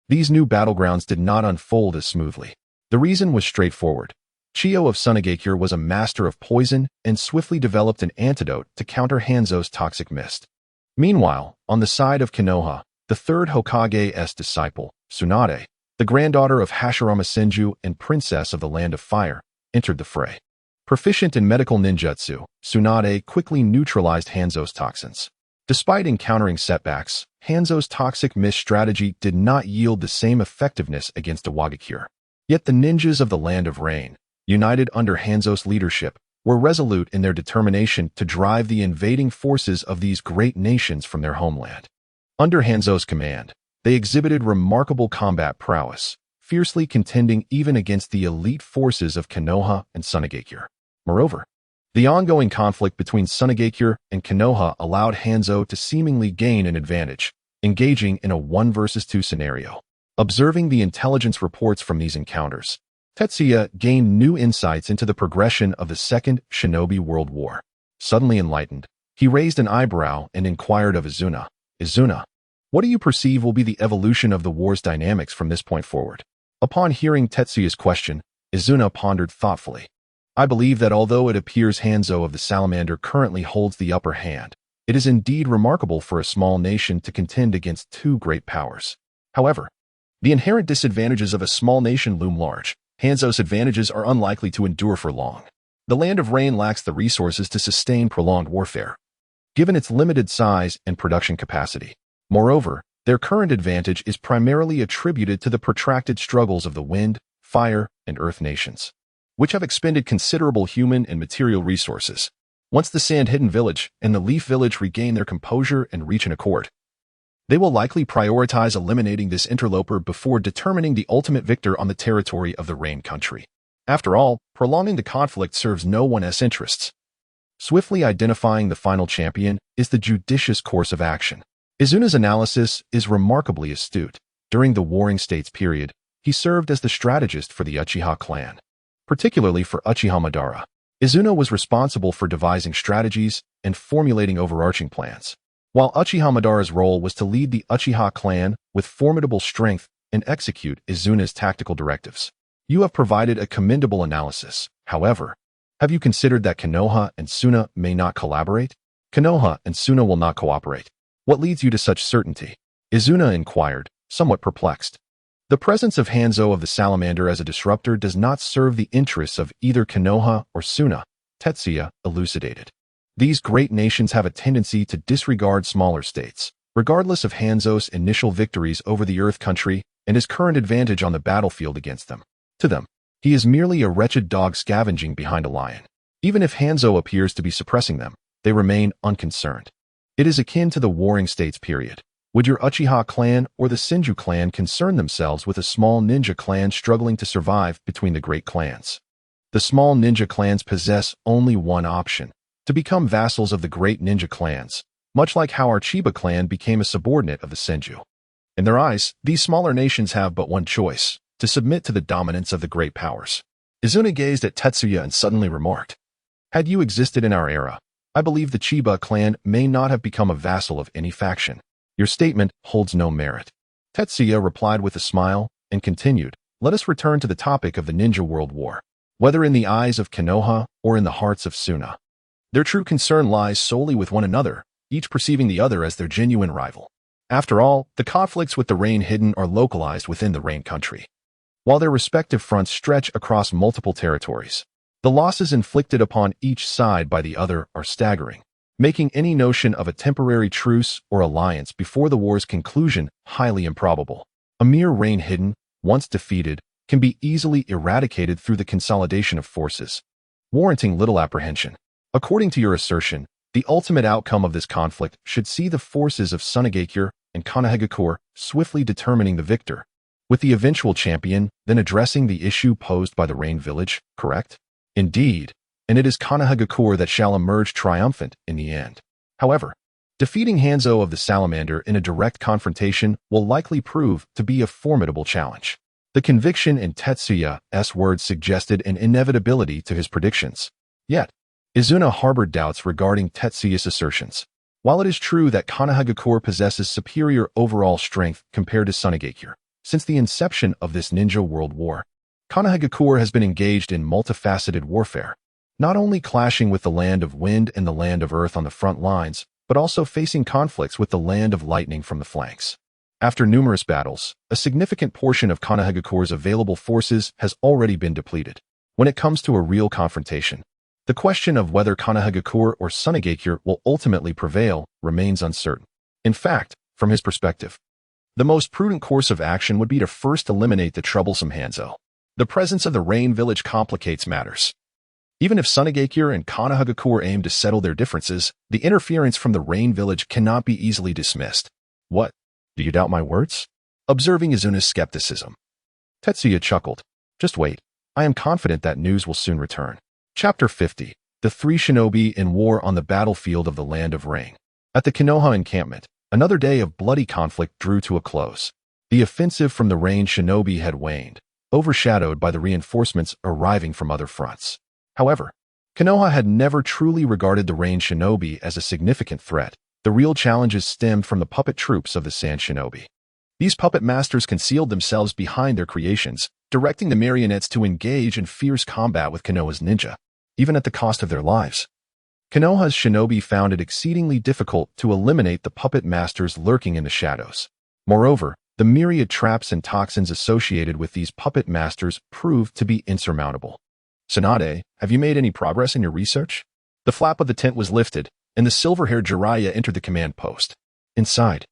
these new battlegrounds did not unfold as smoothly. The reason was straightforward. Chiyo of Sunagakure was a master of poison and swiftly developed an antidote to counter Hanzo's toxic mist. Meanwhile, on the side of Konoha, the third Hokage's disciple, Tsunade, the granddaughter of Hashirama Senju and princess of the Land of Fire, entered the fray. Proficient in medical ninjutsu, Tsunade quickly neutralized Hanzo's toxins. Despite encountering setbacks, Hanzo's toxic mist strategy did not yield the same effectiveness against Iwagakure. Yet the ninjas of the Land of Rain, united under Hanzo's leadership, were resolute in their determination to drive the invading forces of these great nations from their homeland. Under Hanzo's command, they exhibited remarkable combat prowess, fiercely contending even against the elite forces of Konoha and Sunagakure. Moreover, the ongoing conflict between Sunagakure and Konoha allowed Hanzo to seemingly gain an advantage, engaging in a 1 versus 2 scenario. Observing the intelligence reports from these encounters, Tetsuya gained new insights into the progression of the Second Shinobi World War. Suddenly enlightened, he raised an eyebrow and inquired of Izuna, "Izuna, what do you perceive will be the evolution of the war's dynamics from this point forward?" Upon hearing Tetsuya's question, Izuna pondered thoughtfully. "I believe that although it appears Hanzo of the Salamander currently holds the upper hand, it is indeed remarkable for a small nation to contend against two great powers. However, the inherent disadvantages of a small nation loom large. Hanzo's advantages are unlikely to endure for long. The Land of Rain lacks the resources to sustain prolonged warfare, given its limited size and production capacity. Moreover, their current advantage is primarily attributed to the protracted struggles of the Wind, Fire, and Earth nations, which have expended considerable human and material resources. Once the Sand-Hidden Village and the Leaf Village regain their composure and reach an accord, they will likely prioritize eliminating this interloper before determining the ultimate victor on the territory of the Rain country. After all, prolonging the conflict serves no one's interests. Swiftly identifying the final champion is the judicious course of action. Izuna's analysis is remarkably astute. During the Warring States period, he served as the strategist for the Uchiha clan, particularly for Uchiha Madara. Izuna was responsible for devising strategies and formulating overarching plans, while Uchiha Madara's role was to lead the Uchiha clan with formidable strength and execute Izuna's tactical directives. You have provided a commendable analysis. However, have you considered that Konoha and Suna may not collaborate? Konoha and Suna will not cooperate. What leads you to such certainty? Izuna inquired, somewhat perplexed. The presence of Hanzo of the Salamander as a disruptor does not serve the interests of either Konoha or Suna, Tetsuya elucidated. These great nations have a tendency to disregard smaller states, regardless of Hanzo's initial victories over the Earth country and his current advantage on the battlefield against them. To them, he is merely a wretched dog scavenging behind a lion. Even if Hanzo appears to be suppressing them, they remain unconcerned. It is akin to the Warring States period. Would your Uchiha clan or the Senju clan concern themselves with a small ninja clan struggling to survive between the great clans? The small ninja clans possess only one option: to become vassals of the great ninja clans, much like how our Chiba clan became a subordinate of the Senju. In their eyes, these smaller nations have but one choice: to submit to the dominance of the great powers. Izuna gazed at Tetsuya and suddenly remarked, "Had you existed in our era, I believe the Chiba clan may not have become a vassal of any faction. Your statement holds no merit." Tetsuya replied with a smile and continued, "Let us return to the topic of the Ninja World War. Whether in the eyes of Konoha or in the hearts of Suna, their true concern lies solely with one another, each perceiving the other as their genuine rival. After all, the conflicts with the Rain Hidden are localized within the Rain country, while their respective fronts stretch across multiple territories. The losses inflicted upon each side by the other are staggering, making any notion of a temporary truce or alliance before the war's conclusion highly improbable. A mere Rain Hidden, once defeated, can be easily eradicated through the consolidation of forces, warranting little apprehension. According to your assertion, the ultimate outcome of this conflict should see the forces of Sunagakure and Konohagakure swiftly determining the victor, with the eventual champion then addressing the issue posed by the Rain Village, correct? Indeed, and it is Konohagakure that shall emerge triumphant in the end. However, defeating Hanzo of the Salamander in a direct confrontation will likely prove to be a formidable challenge. The conviction in Tetsuya's words suggested an inevitability to his predictions. Yet, Izuna harbored doubts regarding Tetsuya's assertions. While it is true that Konohagakure possesses superior overall strength compared to Sunagakure, since the inception of this ninja world war, Konohagakure has been engaged in multifaceted warfare, not only clashing with the land of wind and the land of earth on the front lines, but also facing conflicts with the land of lightning from the flanks. After numerous battles, a significant portion of Konohagakure's available forces has already been depleted. When it comes to a real confrontation, the question of whether Konohagakure or Tsunegakure will ultimately prevail remains uncertain. In fact, from his perspective, the most prudent course of action would be to first eliminate the troublesome Hanzo. The presence of the Rain Village complicates matters. Even if Tsunegakure and Konohagakure aim to settle their differences, the interference from the Rain Village cannot be easily dismissed. What? Do you doubt my words? Observing Izuna's skepticism, Tetsuya chuckled. Just wait. I am confident that news will soon return. Chapter 50. The Three Shinobi in War on the Battlefield of the Land of Rain. At the Konoha encampment, another day of bloody conflict drew to a close. The offensive from the Rain Shinobi had waned, overshadowed by the reinforcements arriving from other fronts. However, Konoha had never truly regarded the Rain Shinobi as a significant threat. The real challenges stemmed from the puppet troops of the Sand Shinobi. These puppet masters concealed themselves behind their creations, directing the marionettes to engage in fierce combat with Konoha's ninja, even at the cost of their lives. Konoha's shinobi found it exceedingly difficult to eliminate the puppet masters lurking in the shadows. Moreover, the myriad traps and toxins associated with these puppet masters proved to be insurmountable. Tsunade, have you made any progress in your research? The flap of the tent was lifted, and the silver-haired Jiraiya entered the command post. Inside,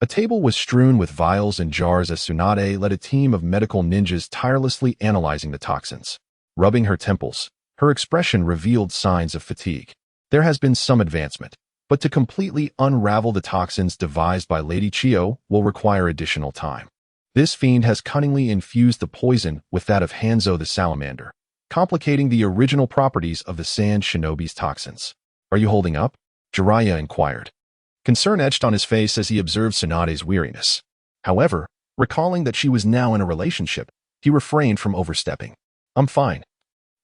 a table was strewn with vials and jars as Tsunade led a team of medical ninjas tirelessly analyzing the toxins. Rubbing her temples, her expression revealed signs of fatigue. There has been some advancement, but to completely unravel the toxins devised by Lady Chiyo will require additional time. This fiend has cunningly infused the poison with that of Hanzo the Salamander, complicating the original properties of the Sand Shinobi's toxins. Are you holding up? Jiraiya inquired. Concern etched on his face as he observed Tsunade's weariness. However, recalling that she was now in a relationship, he refrained from overstepping. I'm fine.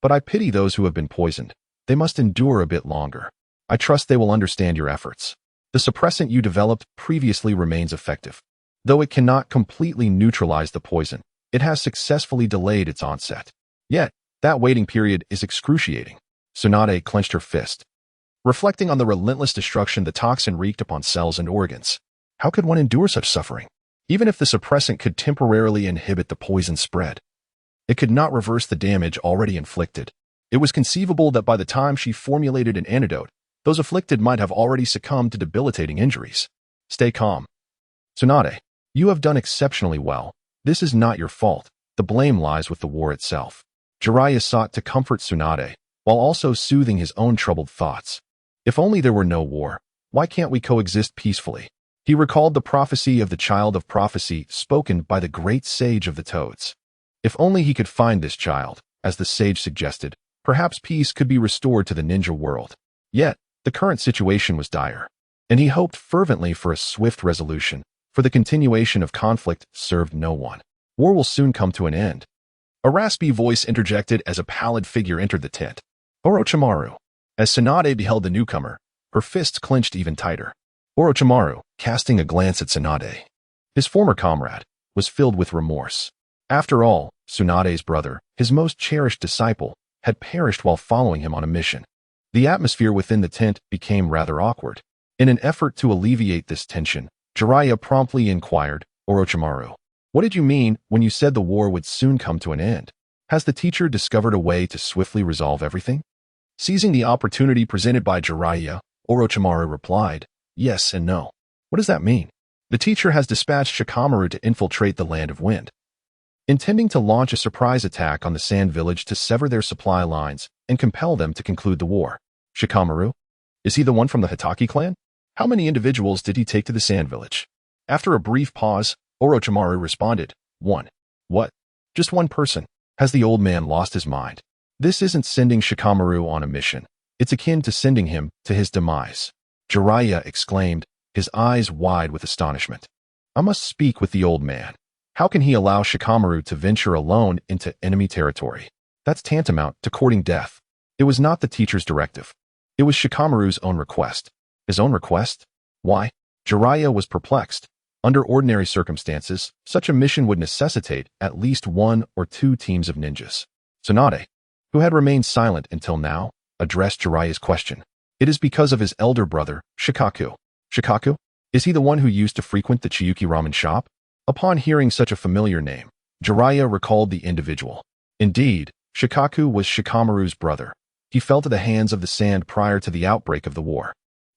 But I pity those who have been poisoned. They must endure a bit longer. I trust they will understand your efforts. The suppressant you developed previously remains effective. Though it cannot completely neutralize the poison, it has successfully delayed its onset. Yet, that waiting period is excruciating. Tsunade clenched her fist, reflecting on the relentless destruction the toxin wreaked upon cells and organs. How could one endure such suffering? Even if the suppressant could temporarily inhibit the poison spread, it could not reverse the damage already inflicted. It was conceivable that by the time she formulated an antidote, those afflicted might have already succumbed to debilitating injuries. Stay calm. Tsunade, you have done exceptionally well. This is not your fault. The blame lies with the war itself. Jiraiya sought to comfort Tsunade, while also soothing his own troubled thoughts. If only there were no war, why can't we coexist peacefully? He recalled the prophecy of the child of prophecy spoken by the great sage of the toads. If only he could find this child, as the sage suggested, perhaps peace could be restored to the ninja world. Yet, the current situation was dire, and he hoped fervently for a swift resolution, for the continuation of conflict served no one. War will soon come to an end. A raspy voice interjected as a pallid figure entered the tent. Orochimaru. As Tsunade beheld the newcomer, her fists clenched even tighter. Orochimaru, casting a glance at Tsunade, his former comrade, was filled with remorse. After all, Tsunade's brother, his most cherished disciple, had perished while following him on a mission. The atmosphere within the tent became rather awkward. In an effort to alleviate this tension, Jiraiya promptly inquired, Orochimaru, what did you mean when you said the war would soon come to an end? Has the teacher discovered a way to swiftly resolve everything? Seizing the opportunity presented by Jiraiya, Orochimaru replied, yes and no. What does that mean? The teacher has dispatched Shikamaru to infiltrate the Land of Wind, intending to launch a surprise attack on the Sand Village to sever their supply lines and compel them to conclude the war. Shikamaru? Is he the one from the Hitaki clan? How many individuals did he take to the Sand Village? After a brief pause, Orochimaru responded, one. What? Just one person. Has the old man lost his mind? This isn't sending Shikamaru on a mission. It's akin to sending him to his demise. Jiraiya exclaimed, his eyes wide with astonishment. I must speak with the old man. How can he allow Shikamaru to venture alone into enemy territory? That's tantamount to courting death. It was not the teacher's directive. It was Shikamaru's own request. His own request? Why? Jiraiya was perplexed. Under ordinary circumstances, such a mission would necessitate at least 1 or 2 teams of ninjas. Tsunade, who had remained silent until now, addressed Jiraiya's question. It is because of his elder brother, Shikaku. Shikaku? Is he the one who used to frequent the Chiyuki ramen shop? Upon hearing such a familiar name, Jiraiya recalled the individual. Indeed, Shikaku was Shikamaru's brother. He fell to the hands of the sand prior to the outbreak of the war.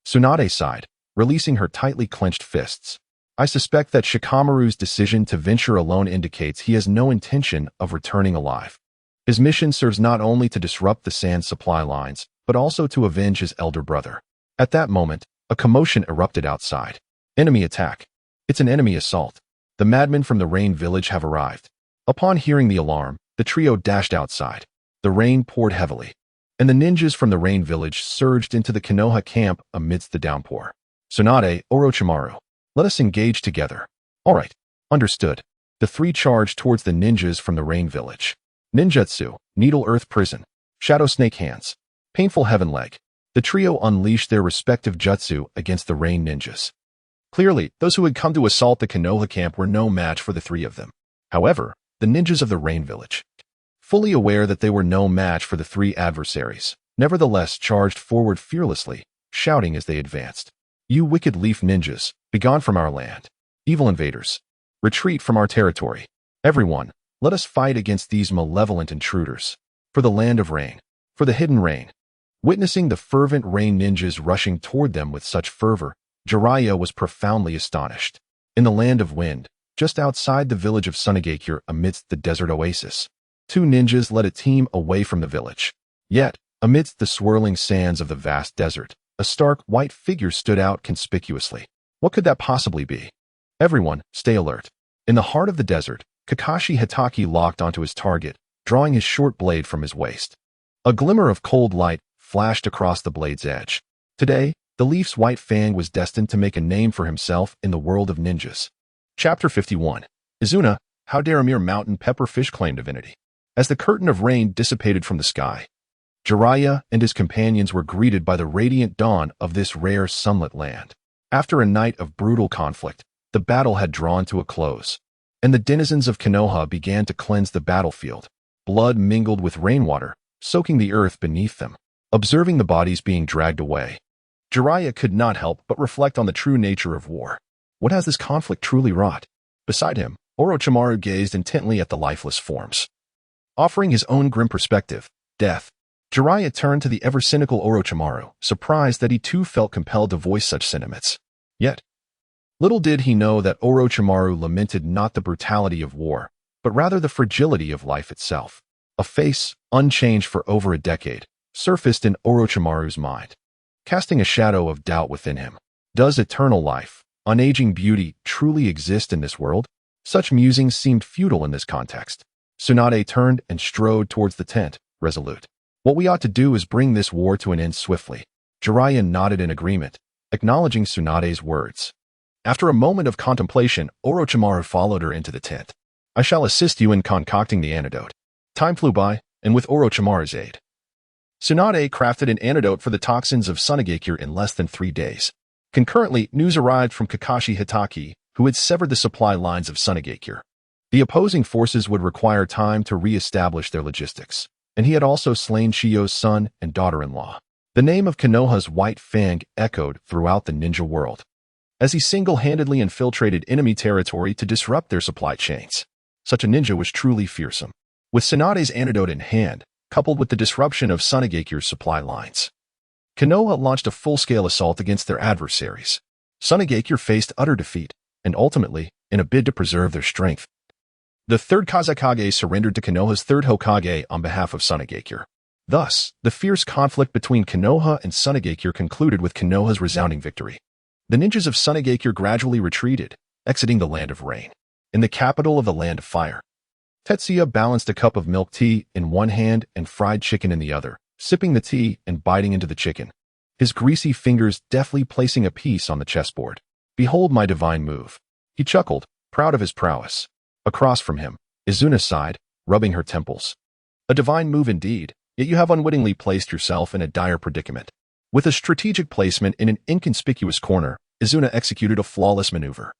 Tsunade sighed, releasing her tightly clenched fists. I suspect that Shikamaru's decision to venture alone indicates he has no intention of returning alive. His mission serves not only to disrupt the sand supply lines, but also to avenge his elder brother. At that moment, a commotion erupted outside. Enemy attack. It's an enemy assault. The madmen from the Rain village have arrived. Upon hearing the alarm, the trio dashed outside. The rain poured heavily, and the ninjas from the Rain village surged into the Konoha camp amidst the downpour. Tsunade, Orochimaru, let us engage together. All right, understood. The 3 charged towards the ninjas from the Rain village. Ninjutsu, Needle Earth Prison, Shadow Snake Hands, Painful Heaven Leg. The trio unleashed their respective jutsu against the Rain ninjas. Clearly, those who had come to assault the Konoha camp were no match for the 3 of them. However, the ninjas of the Rain village, fully aware that they were no match for the 3 adversaries, nevertheless charged forward fearlessly, shouting as they advanced. You wicked leaf ninjas, begone from our land. Evil invaders, retreat from our territory. Everyone, let us fight against these malevolent intruders. For the land of rain, for the hidden rain. Witnessing the fervent Rain ninjas rushing toward them with such fervor, Jiraiya was profoundly astonished. In the land of wind, just outside the village of Sunagakure amidst the desert oasis, 2 ninjas led a team away from the village. Yet, amidst the swirling sands of the vast desert, a stark white figure stood out conspicuously. What could that possibly be? Everyone, stay alert. In the heart of the desert, Kakashi Hitaki locked onto his target, drawing his short blade from his waist. A glimmer of cold light flashed across the blade's edge. Today, the Leaf's white fang was destined to make a name for himself in the world of ninjas. Chapter 51. Izuna, how dare a mere mountain pepperfish claim divinity? As the curtain of rain dissipated from the sky, Jiraiya and his companions were greeted by the radiant dawn of this rare sunlit land. After a night of brutal conflict, the battle had drawn to a close, and the denizens of Konoha began to cleanse the battlefield. Blood mingled with rainwater, soaking the earth beneath them. Observing the bodies being dragged away, Jiraiya could not help but reflect on the true nature of war. What has this conflict truly wrought? Beside him, Orochimaru gazed intently at the lifeless forms. Offering his own grim perspective, death, Jiraiya turned to the ever-cynical Orochimaru, surprised that he too felt compelled to voice such sentiments. Yet, little did he know that Orochimaru lamented not the brutality of war, but rather the fragility of life itself. A face, unchanged for over a decade, surfaced in Orochimaru's mind, casting a shadow of doubt within him. Does eternal life, unaging beauty, truly exist in this world? Such musings seemed futile in this context. Tsunade turned and strode towards the tent, resolute. What we ought to do is bring this war to an end swiftly. Jiraiya nodded in agreement, acknowledging Tsunade's words. After a moment of contemplation, Orochimaru followed her into the tent. I shall assist you in concocting the antidote. Time flew by, and with Orochimaru's aid, Tsunade crafted an antidote for the toxins of Sunagakure in less than 3 days. Concurrently, news arrived from Kakashi Hitaki, who had severed the supply lines of Sunagakure. The opposing forces would require time to re-establish their logistics, and he had also slain Shio's son and daughter-in-law. The name of Konoha's White Fang echoed throughout the ninja world, as he single-handedly infiltrated enemy territory to disrupt their supply chains. Such a ninja was truly fearsome. With Tsunade's antidote in hand, coupled with the disruption of Sunagakure's supply lines, Konoha launched a full-scale assault against their adversaries. Sunagakure faced utter defeat, and ultimately, in a bid to preserve their strength, the 3rd Kazekage surrendered to Konoha's 3rd Hokage on behalf of Sunagakure. Thus, the fierce conflict between Konoha and Sunagakure concluded with Konoha's resounding victory. The ninjas of Sunagakure gradually retreated, exiting the Land of Rain. In the capital of the Land of Fire, Tetsuya balanced a cup of milk tea in one hand and fried chicken in the other, sipping the tea and biting into the chicken, his greasy fingers deftly placing a piece on the chessboard. Behold my divine move. He chuckled, proud of his prowess. Across from him, Izuna sighed, rubbing her temples. A divine move indeed, yet you have unwittingly placed yourself in a dire predicament. With a strategic placement in an inconspicuous corner, Izuna executed a flawless maneuver.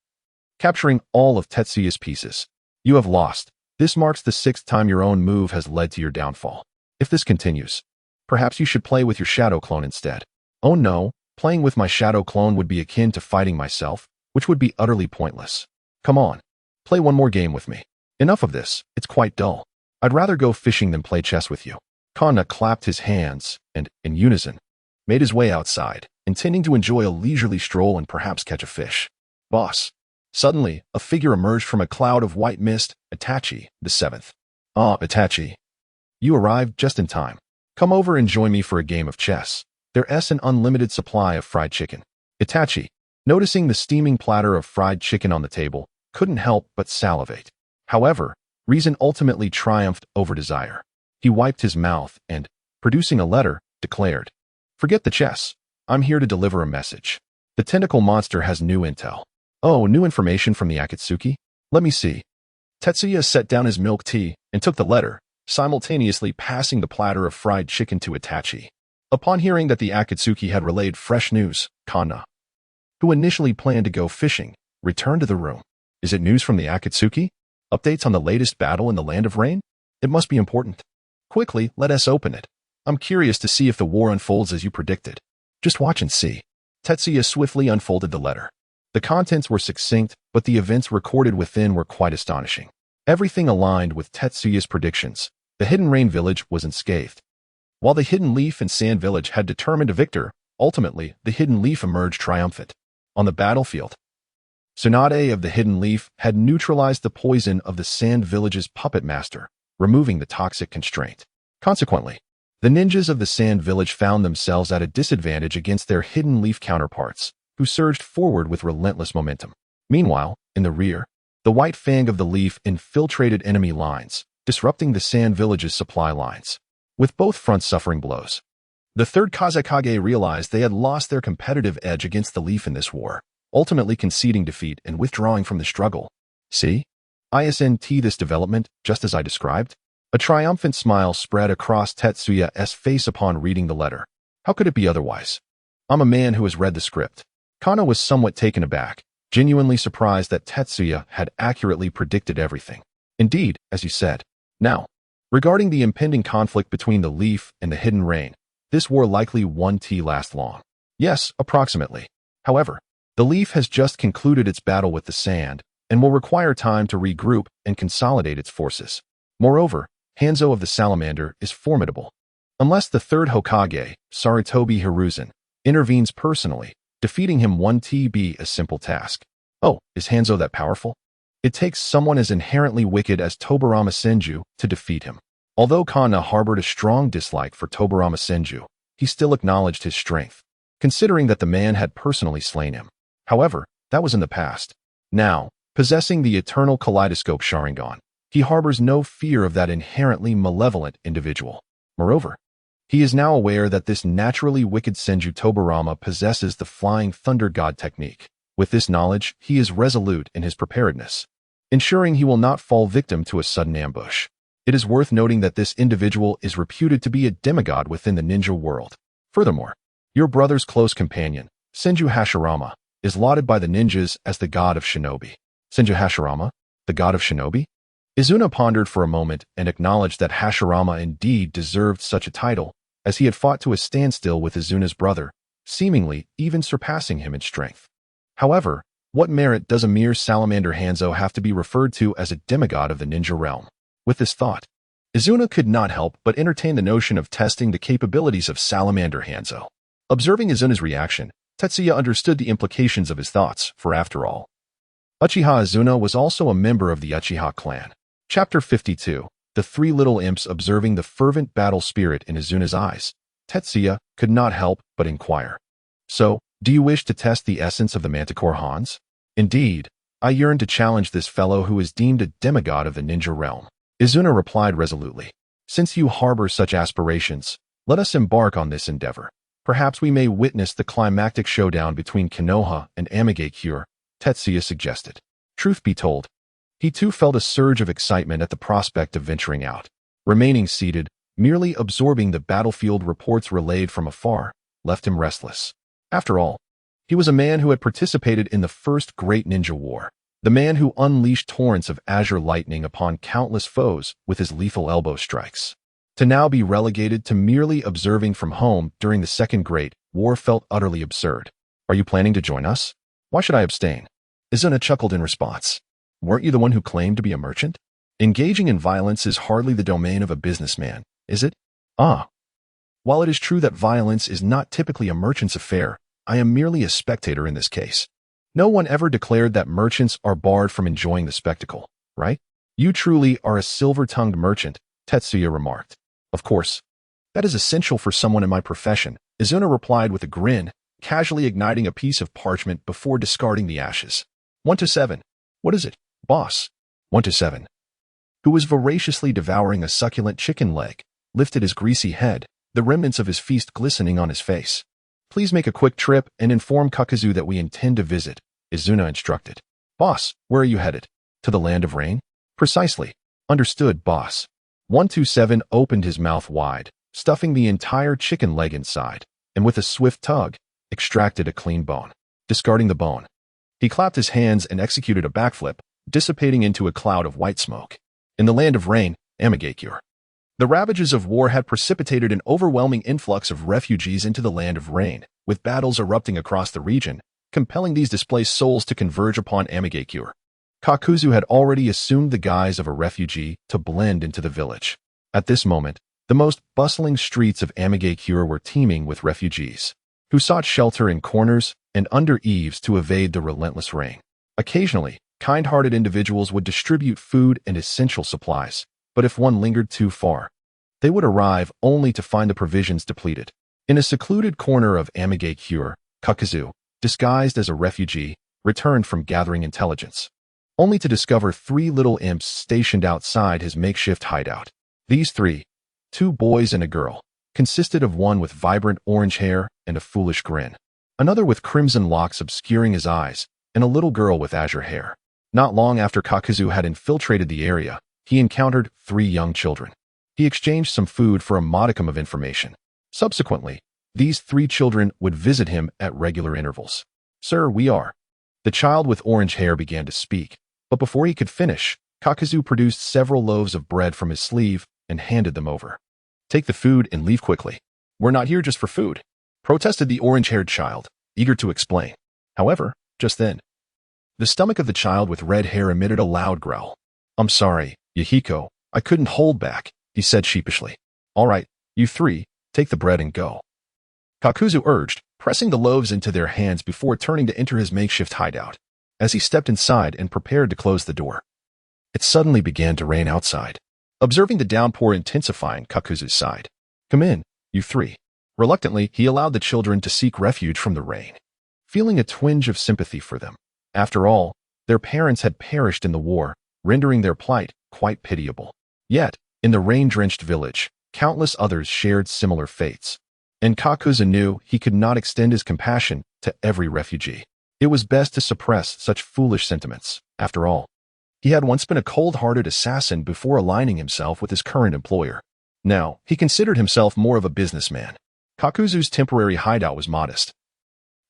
capturing all of Tetsuya's pieces. You have lost. This marks the 6th time your own move has led to your downfall. If this continues, perhaps you should play with your shadow clone instead. Oh no, playing with my shadow clone would be akin to fighting myself, which would be utterly pointless. Come on, play one more game with me. Enough of this, it's quite dull. I'd rather go fishing than play chess with you. Kanna clapped his hands and, in unison, made his way outside, intending to enjoy a leisurely stroll and perhaps catch a fish. Boss. Suddenly, a figure emerged from a cloud of white mist, Itachi, the 7th. Ah, Itachi. You arrived just in time. Come over and join me for a game of chess. There's an unlimited supply of fried chicken. Itachi, noticing the steaming platter of fried chicken on the table, couldn't help but salivate. However, reason ultimately triumphed over desire. He wiped his mouth and, producing a letter, declared, "Forget the chess. I'm here to deliver a message. The tentacle monster has new intel." "Oh, new information from the Akatsuki? Let me see." Tetsuya set down his milk tea and took the letter, simultaneously passing the platter of fried chicken to Itachi. Upon hearing that the Akatsuki had relayed fresh news, Kanna, who initially planned to go fishing, returned to the room. "Is it news from the Akatsuki? Updates on the latest battle in the Land of Rain? It must be important. Quickly, let us open it. I'm curious to see if the war unfolds as you predicted." "Just watch and see." Tetsuya swiftly unfolded the letter. The contents were succinct, but the events recorded within were quite astonishing. Everything aligned with Tetsuya's predictions. The Hidden Rain village was unscathed. While the Hidden Leaf and Sand village had determined a victor, ultimately, the Hidden Leaf emerged triumphant. On the battlefield, Tsunade of the Hidden Leaf had neutralized the poison of the Sand village's puppet master, removing the toxic constraint. Consequently, the ninjas of the Sand village found themselves at a disadvantage against their Hidden Leaf counterparts, who surged forward with relentless momentum. Meanwhile, in the rear, the White Fang of the Leaf infiltrated enemy lines, disrupting the Sand village's supply lines, with both fronts suffering blows. The 3rd Kazekage realized they had lost their competitive edge against the Leaf in this war, ultimately conceding defeat and withdrawing from the struggle. See? Isn't this development just as I described? A triumphant smile spread across Tetsuya's face upon reading the letter. How could it be otherwise? I'm a man who has read the script. Kanna was somewhat taken aback, genuinely surprised that Tetsuya had accurately predicted everything. Indeed, as you said. Now, regarding the impending conflict between the Leaf and the Hidden Rain, this war likely won't last long. Yes, approximately. However, the Leaf has just concluded its battle with the Sand and will require time to regroup and consolidate its forces. Moreover, Hanzo of the Salamander is formidable. Unless the 3rd Hokage, Sarutobi Hiruzen, intervenes personally, defeating him won't be a simple task. Oh, is Hanzo that powerful? It takes someone as inherently wicked as Tobarama Senju to defeat him. Although Kanna harbored a strong dislike for Tobarama Senju, he still acknowledged his strength, considering that the man had personally slain him. However, that was in the past. Now, possessing the eternal kaleidoscope Sharingan, he harbors no fear of that inherently malevolent individual. Moreover, he is now aware that this naturally wicked Senju Tobarama possesses the Flying Thunder God technique. With this knowledge, he is resolute in his preparedness, ensuring he will not fall victim to a sudden ambush. It is worth noting that this individual is reputed to be a demigod within the ninja world. Furthermore, your brother's close companion, Senju Hashirama, is lauded by the ninjas as the god of shinobi. Senju Hashirama, the god of shinobi? Izuna pondered for a moment and acknowledged that Hashirama indeed deserved such a title, as he had fought to a standstill with Izuna's brother, seemingly even surpassing him in strength. However, what merit does a mere salamander Hanzo have to be referred to as a demigod of the ninja realm? With this thought, Izuna could not help but entertain the notion of testing the capabilities of salamander Hanzo. Observing Izuna's reaction, Tetsuya understood the implications of his thoughts, for after all, Uchiha Izuna was also a member of the Uchiha clan. Chapter 52. The 3 little imps observing the fervent battle spirit in Izuna's eyes, Tetsuya could not help but inquire. "So, do you wish to test the essence of the Manticore Hans?" "Indeed, I yearn to challenge this fellow who is deemed a demigod of the ninja realm." Izuna replied resolutely. "Since you harbor such aspirations, let us embark on this endeavor. Perhaps we may witness the climactic showdown between Konoha and Amigakure," Tetsuya suggested. Truth be told, he too felt a surge of excitement at the prospect of venturing out. Remaining seated, merely absorbing the battlefield reports relayed from afar, left him restless. After all, he was a man who had participated in the first great ninja war. The man who unleashed torrents of azure lightning upon countless foes with his lethal elbow strikes. To now be relegated to merely observing from home during the Second Great War felt utterly absurd. Are you planning to join us? Why should I abstain? Izuna chuckled in response. Weren't you the one who claimed to be a merchant? Engaging in violence is hardly the domain of a businessman, is it? Ah. While it is true that violence is not typically a merchant's affair, I am merely a spectator in this case. No one ever declared that merchants are barred from enjoying the spectacle, right? You truly are a silver-tongued merchant, Tetsuya remarked. Of course. That is essential for someone in my profession, Izuna replied with a grin, casually igniting a piece of parchment before discarding the ashes. 1 to 7. What is it, boss? 1 to 7. Who was voraciously devouring a succulent chicken leg, lifted his greasy head, the remnants of his feast glistening on his face. Please make a quick trip and inform Kakuzu that we intend to visit, Izuna instructed. Boss, where are you headed? To the land of rain? Precisely. Understood, boss. 127 opened his mouth wide, stuffing the entire chicken leg inside, and with a swift tug, extracted a clean bone. Discarding the bone, he clapped his hands and executed a backflip, dissipating into a cloud of white smoke. In the land of rain, Amigakure. The ravages of war had precipitated an overwhelming influx of refugees into the land of rain, with battles erupting across the region, compelling these displaced souls to converge upon Amigakure. Kakuzu had already assumed the guise of a refugee to blend into the village. At this moment, the most bustling streets of Amigakure were teeming with refugees, who sought shelter in corners and under eaves to evade the relentless rain. Occasionally, kind-hearted individuals would distribute food and essential supplies, but if one lingered too far, they would arrive only to find the provisions depleted. In a secluded corner of Amigakure, Kakuzu, disguised as a refugee, returned from gathering intelligence, only to discover 3 little imps stationed outside his makeshift hideout. These 3, 2 boys and a girl, consisted of one with vibrant orange hair and a foolish grin, another with crimson locks obscuring his eyes, and a little girl with azure hair. Not long after Kakuzu had infiltrated the area, he encountered 3 young children. He exchanged some food for a modicum of information. Subsequently, these 3 children would visit him at regular intervals. Sir, we are. The child with orange hair began to speak, but before he could finish, Kakuzu produced several loaves of bread from his sleeve and handed them over. Take the food and leave quickly. We're not here just for food, protested the orange-haired child, eager to explain. However, just then, the stomach of the child with red hair emitted a loud growl. I'm sorry, Yahiko, I couldn't hold back, he said sheepishly. All right, you 3, take the bread and go. Kakuzu urged, pressing the loaves into their hands before turning to enter his makeshift hideout. As he stepped inside and prepared to close the door, it suddenly began to rain outside. Observing the downpour intensifying, Kakuzu sighed. Come in, you 3. Reluctantly, he allowed the children to seek refuge from the rain, feeling a twinge of sympathy for them. After all, their parents had perished in the war, rendering their plight quite pitiable. Yet, in the rain-drenched village, countless others shared similar fates. And Kakuzu knew he could not extend his compassion to every refugee. It was best to suppress such foolish sentiments. After all, he had once been a cold-hearted assassin before aligning himself with his current employer. Now, he considered himself more of a businessman. Kakuzu's temporary hideout was modest,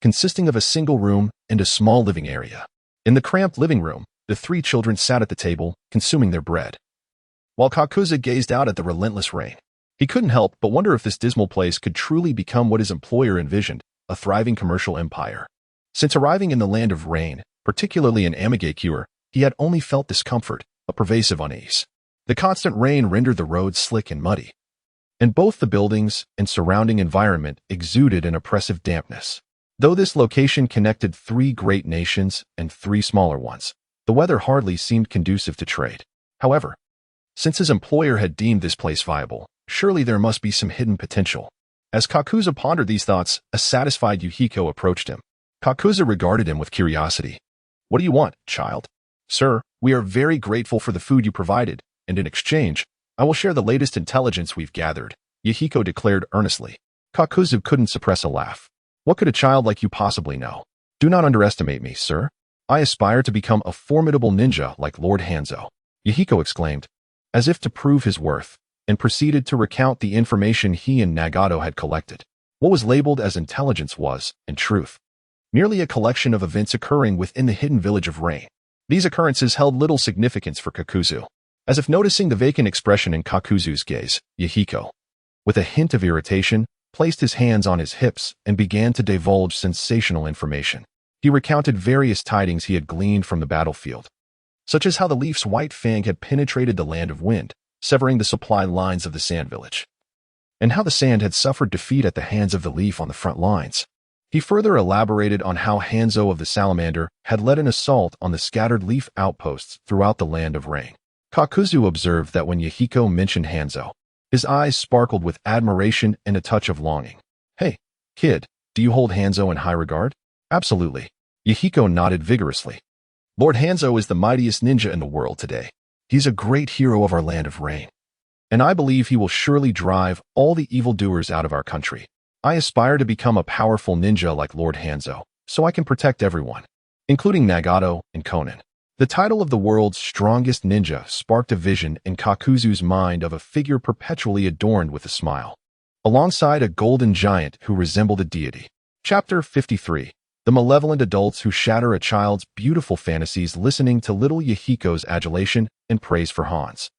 consisting of a single room and a small living area. In the cramped living room, the 3 children sat at the table, consuming their bread, while Kakuzu gazed out at the relentless rain. He couldn't help but wonder if this dismal place could truly become what his employer envisioned, a thriving commercial empire. Since arriving in the land of rain, particularly in Amigakure, he had only felt discomfort, a pervasive unease. The constant rain rendered the roads slick and muddy, and both the buildings and surrounding environment exuded an oppressive dampness. Though this location connected 3 great nations and 3 smaller ones, the weather hardly seemed conducive to trade. However, since his employer had deemed this place viable, surely there must be some hidden potential. As Kakuzu pondered these thoughts, a satisfied Yuhiko approached him. Kakuzu regarded him with curiosity. What do you want, child? Sir, we are very grateful for the food you provided, and in exchange, I will share the latest intelligence we've gathered, Yuhiko declared earnestly. Kakuzu couldn't suppress a laugh. What could a child like you possibly know? Do not underestimate me, sir. I aspire to become a formidable ninja like Lord Hanzo, Yuhiko exclaimed, as if to prove his worth, and proceeded to recount the information he and Nagato had collected. What was labeled as intelligence was, in truth, merely a collection of events occurring within the hidden village of Rain. These occurrences held little significance for Kakuzu. As if noticing the vacant expression in Kakuzu's gaze, Yahiko, with a hint of irritation, placed his hands on his hips and began to divulge sensational information. He recounted various tidings he had gleaned from the battlefield, such as how the Leaf's white fang had penetrated the land of wind, severing the supply lines of the Sand Village, and how the Sand had suffered defeat at the hands of the Leaf on the front lines. He further elaborated on how Hanzo of the Salamander had led an assault on the scattered Leaf outposts throughout the land of rain. Kakuzu observed that when Yahiko mentioned Hanzo, his eyes sparkled with admiration and a touch of longing. "Hey, kid, do you hold Hanzo in high regard?" "Absolutely." Yahiko nodded vigorously. "Lord Hanzo is the mightiest ninja in the world today. He's a great hero of our land of rain, and I believe he will surely drive all the evildoers out of our country. I aspire to become a powerful ninja like Lord Hanzo, so I can protect everyone, including Nagato and Conan." The title of the world's strongest ninja sparked a vision in Kakuzu's mind of a figure perpetually adorned with a smile, alongside a golden giant who resembled a deity. Chapter 53. The malevolent adults who shatter a child's beautiful fantasies, listening to little Yahiko's adulation and praise for Hans.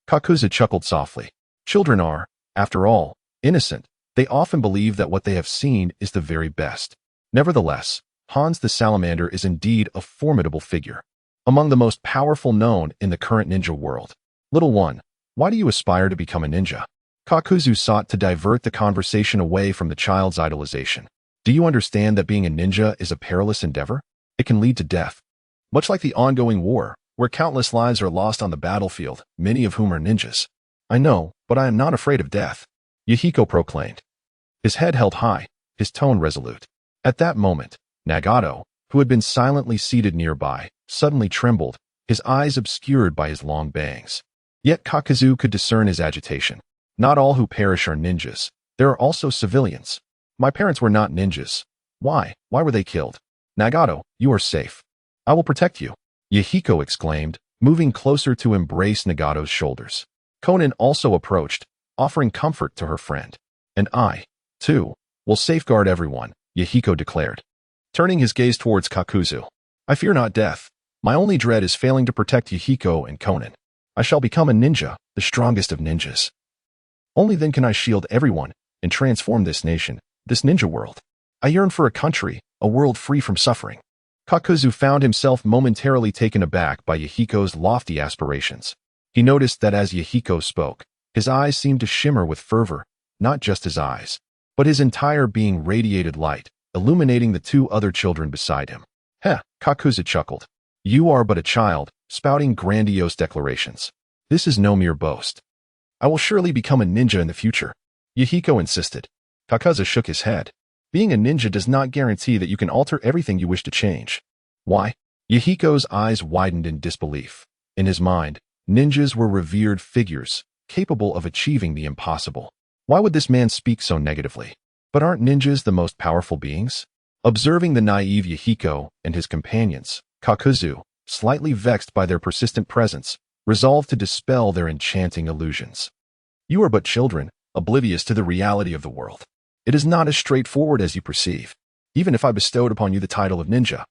Kakuzu chuckled softly. Children are, after all, innocent. They often believe that what they have seen is the very best. Nevertheless, Hans the Salamander is indeed a formidable figure, among the most powerful known in the current ninja world. Little one, why do you aspire to become a ninja? Kakuzu sought to divert the conversation away from the child's idolization. Do you understand that being a ninja is a perilous endeavor? It can lead to death. Much like the ongoing war, where countless lives are lost on the battlefield, many of whom are ninjas. I know, but I am not afraid of death, Yahiko proclaimed, his head held high, his tone resolute. At that moment, Nagato, who had been silently seated nearby, suddenly trembled, his eyes obscured by his long bangs. Yet Kakuzu could discern his agitation. Not all who perish are ninjas. There are also civilians. My parents were not ninjas. Why? Why were they killed? Nagato, you are safe. I will protect you, Yahiko exclaimed, moving closer to embrace Nagato's shoulders. Conan also approached, offering comfort to her friend. And I, too, will safeguard everyone, Yahiko declared, turning his gaze towards Kakuzu. I fear not death. My only dread is failing to protect Yahiko and Conan. I shall become a ninja, the strongest of ninjas. Only then can I shield everyone and transform this nation, this ninja world. I yearn for a country, a world free from suffering. Kakuzu found himself momentarily taken aback by Yahiko's lofty aspirations. He noticed that as Yahiko spoke, his eyes seemed to shimmer with fervor, not just his eyes, but his entire being radiated light, illuminating the two other children beside him. Heh, Kakuzu chuckled. You are but a child, spouting grandiose declarations. This is no mere boast. I will surely become a ninja in the future, Yahiko insisted. Kakuzu shook his head. Being a ninja does not guarantee that you can alter everything you wish to change. Why? Yahiko's eyes widened in disbelief. In his mind, ninjas were revered figures, capable of achieving the impossible. Why would this man speak so negatively? But aren't ninjas the most powerful beings? Observing the naive Yahiko and his companions, Kakuzu, slightly vexed by their persistent presence, resolved to dispel their enchanting illusions. You are but children, oblivious to the reality of the world. It is not as straightforward as you perceive. Even if I bestowed upon you the title of ninja,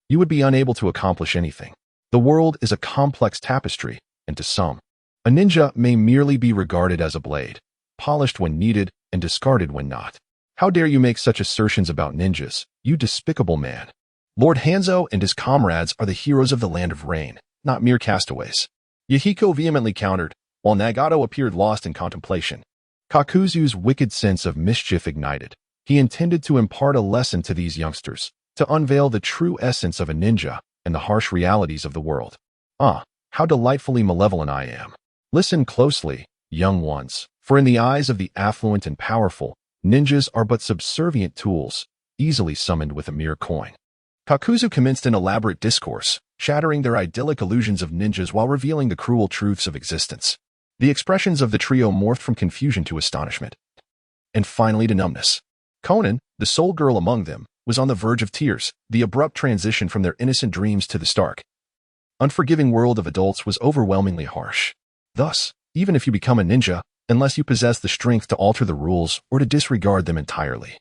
you would be unable to accomplish anything. The world is a complex tapestry, and to some, a ninja may merely be regarded as a blade, polished when needed and discarded when not. How dare you make such assertions about ninjas, you despicable man? Lord Hanzo and his comrades are the heroes of the land of rain, not mere castaways, Yahiko vehemently countered, while Nagato appeared lost in contemplation. Kakuzu's wicked sense of mischief ignited. He intended to impart a lesson to these youngsters, to unveil the true essence of a ninja and the harsh realities of the world. Ah, how delightfully malevolent I am. Listen closely, young ones, for in the eyes of the affluent and powerful, ninjas are but subservient tools, easily summoned with a mere coin. Kakuzu commenced an elaborate discourse, shattering their idyllic illusions of ninjas while revealing the cruel truths of existence. The expressions of the trio morphed from confusion to astonishment, and finally to numbness. Conan, the sole girl among them, was on the verge of tears. The abrupt transition from their innocent dreams to the stark, unforgiving world of adults was overwhelmingly harsh. Thus, even if you become a ninja, unless you possess the strength to alter the rules or to disregard them entirely,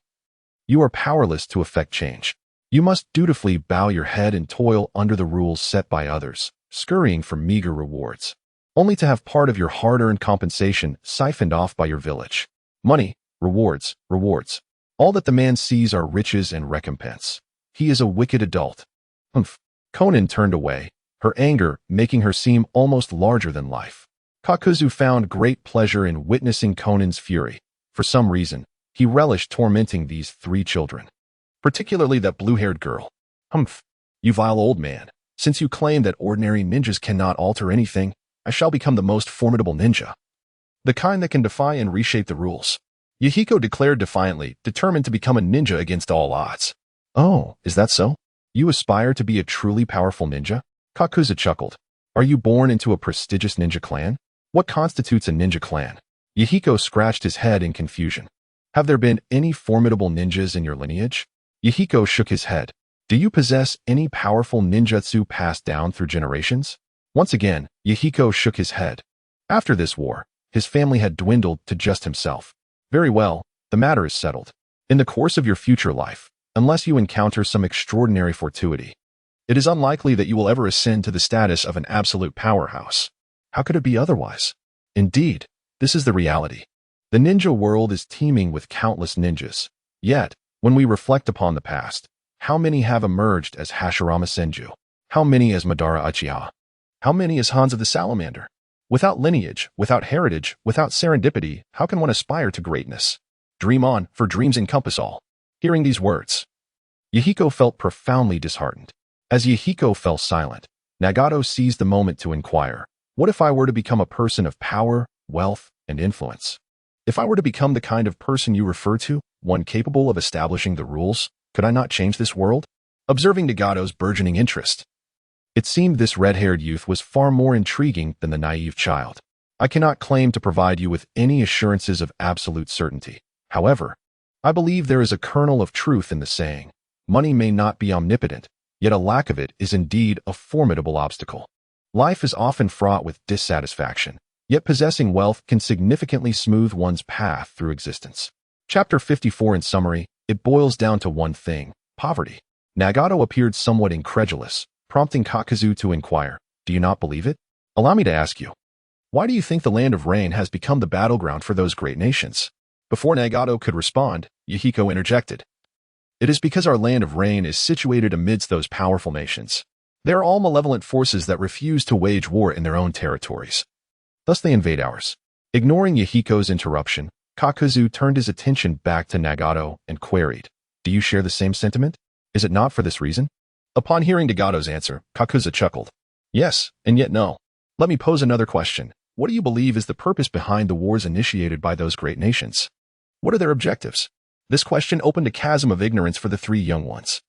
you are powerless to effect change. You must dutifully bow your head and toil under the rules set by others, scurrying for meager rewards, only to have part of your hard-earned compensation siphoned off by your village. Money, rewards, rewards. All that the man sees are riches and recompense. He is a wicked adult. Humph. Conan turned away, her anger making her seem almost larger than life. Kakuzu found great pleasure in witnessing Conan's fury. For some reason, he relished tormenting these three children, particularly that blue-haired girl. Humph, you vile old man. Since you claim that ordinary ninjas cannot alter anything, I shall become the most formidable ninja. The kind that can defy and reshape the rules. Yahiko declared defiantly, determined to become a ninja against all odds. Oh, is that so? You aspire to be a truly powerful ninja? Kakuzu chuckled. Are you born into a prestigious ninja clan? What constitutes a ninja clan? Yahiko scratched his head in confusion. Have there been any formidable ninjas in your lineage? Yahiko shook his head. Do you possess any powerful ninjutsu passed down through generations? Once again, Yahiko shook his head. After this war, his family had dwindled to just himself. Very well, the matter is settled. In the course of your future life, unless you encounter some extraordinary fortuity, it is unlikely that you will ever ascend to the status of an absolute powerhouse. How could it be otherwise? Indeed, this is the reality. The ninja world is teeming with countless ninjas. Yet, when we reflect upon the past, how many have emerged as Hashirama Senju? How many as Madara Uchiha? How many as Hans of the Salamander? Without lineage, without heritage, without serendipity, how can one aspire to greatness? Dream on, for dreams encompass all. Hearing these words, Yahiko felt profoundly disheartened. As Yahiko fell silent, Nagato seized the moment to inquire, what if I were to become a person of power, wealth, and influence? If I were to become the kind of person you refer to, one capable of establishing the rules, could I not change this world? Observing Nagato's burgeoning interest, it seemed this red-haired youth was far more intriguing than the naive child. I cannot claim to provide you with any assurances of absolute certainty. However, I believe there is a kernel of truth in the saying, money may not be omnipotent, yet a lack of it is indeed a formidable obstacle. Life is often fraught with dissatisfaction, yet possessing wealth can significantly smooth one's path through existence. Chapter 54 in summary, it boils down to one thing, poverty. Nagato appeared somewhat incredulous, prompting Kakuzu to inquire, do you not believe it? Allow me to ask you, why do you think the land of rain has become the battleground for those great nations? Before Nagato could respond, Yahiko interjected. It is because our land of rain is situated amidst those powerful nations. They are all malevolent forces that refuse to wage war in their own territories. Thus they invade ours. Ignoring Yahiko's interruption, Kakuzu turned his attention back to Nagato and queried, do you share the same sentiment? Is it not for this reason? Upon hearing Nagato's answer, Kakuzu chuckled. Yes, and yet no. Let me pose another question. What do you believe is the purpose behind the wars initiated by those great nations? What are their objectives? This question opened a chasm of ignorance for the three young ones.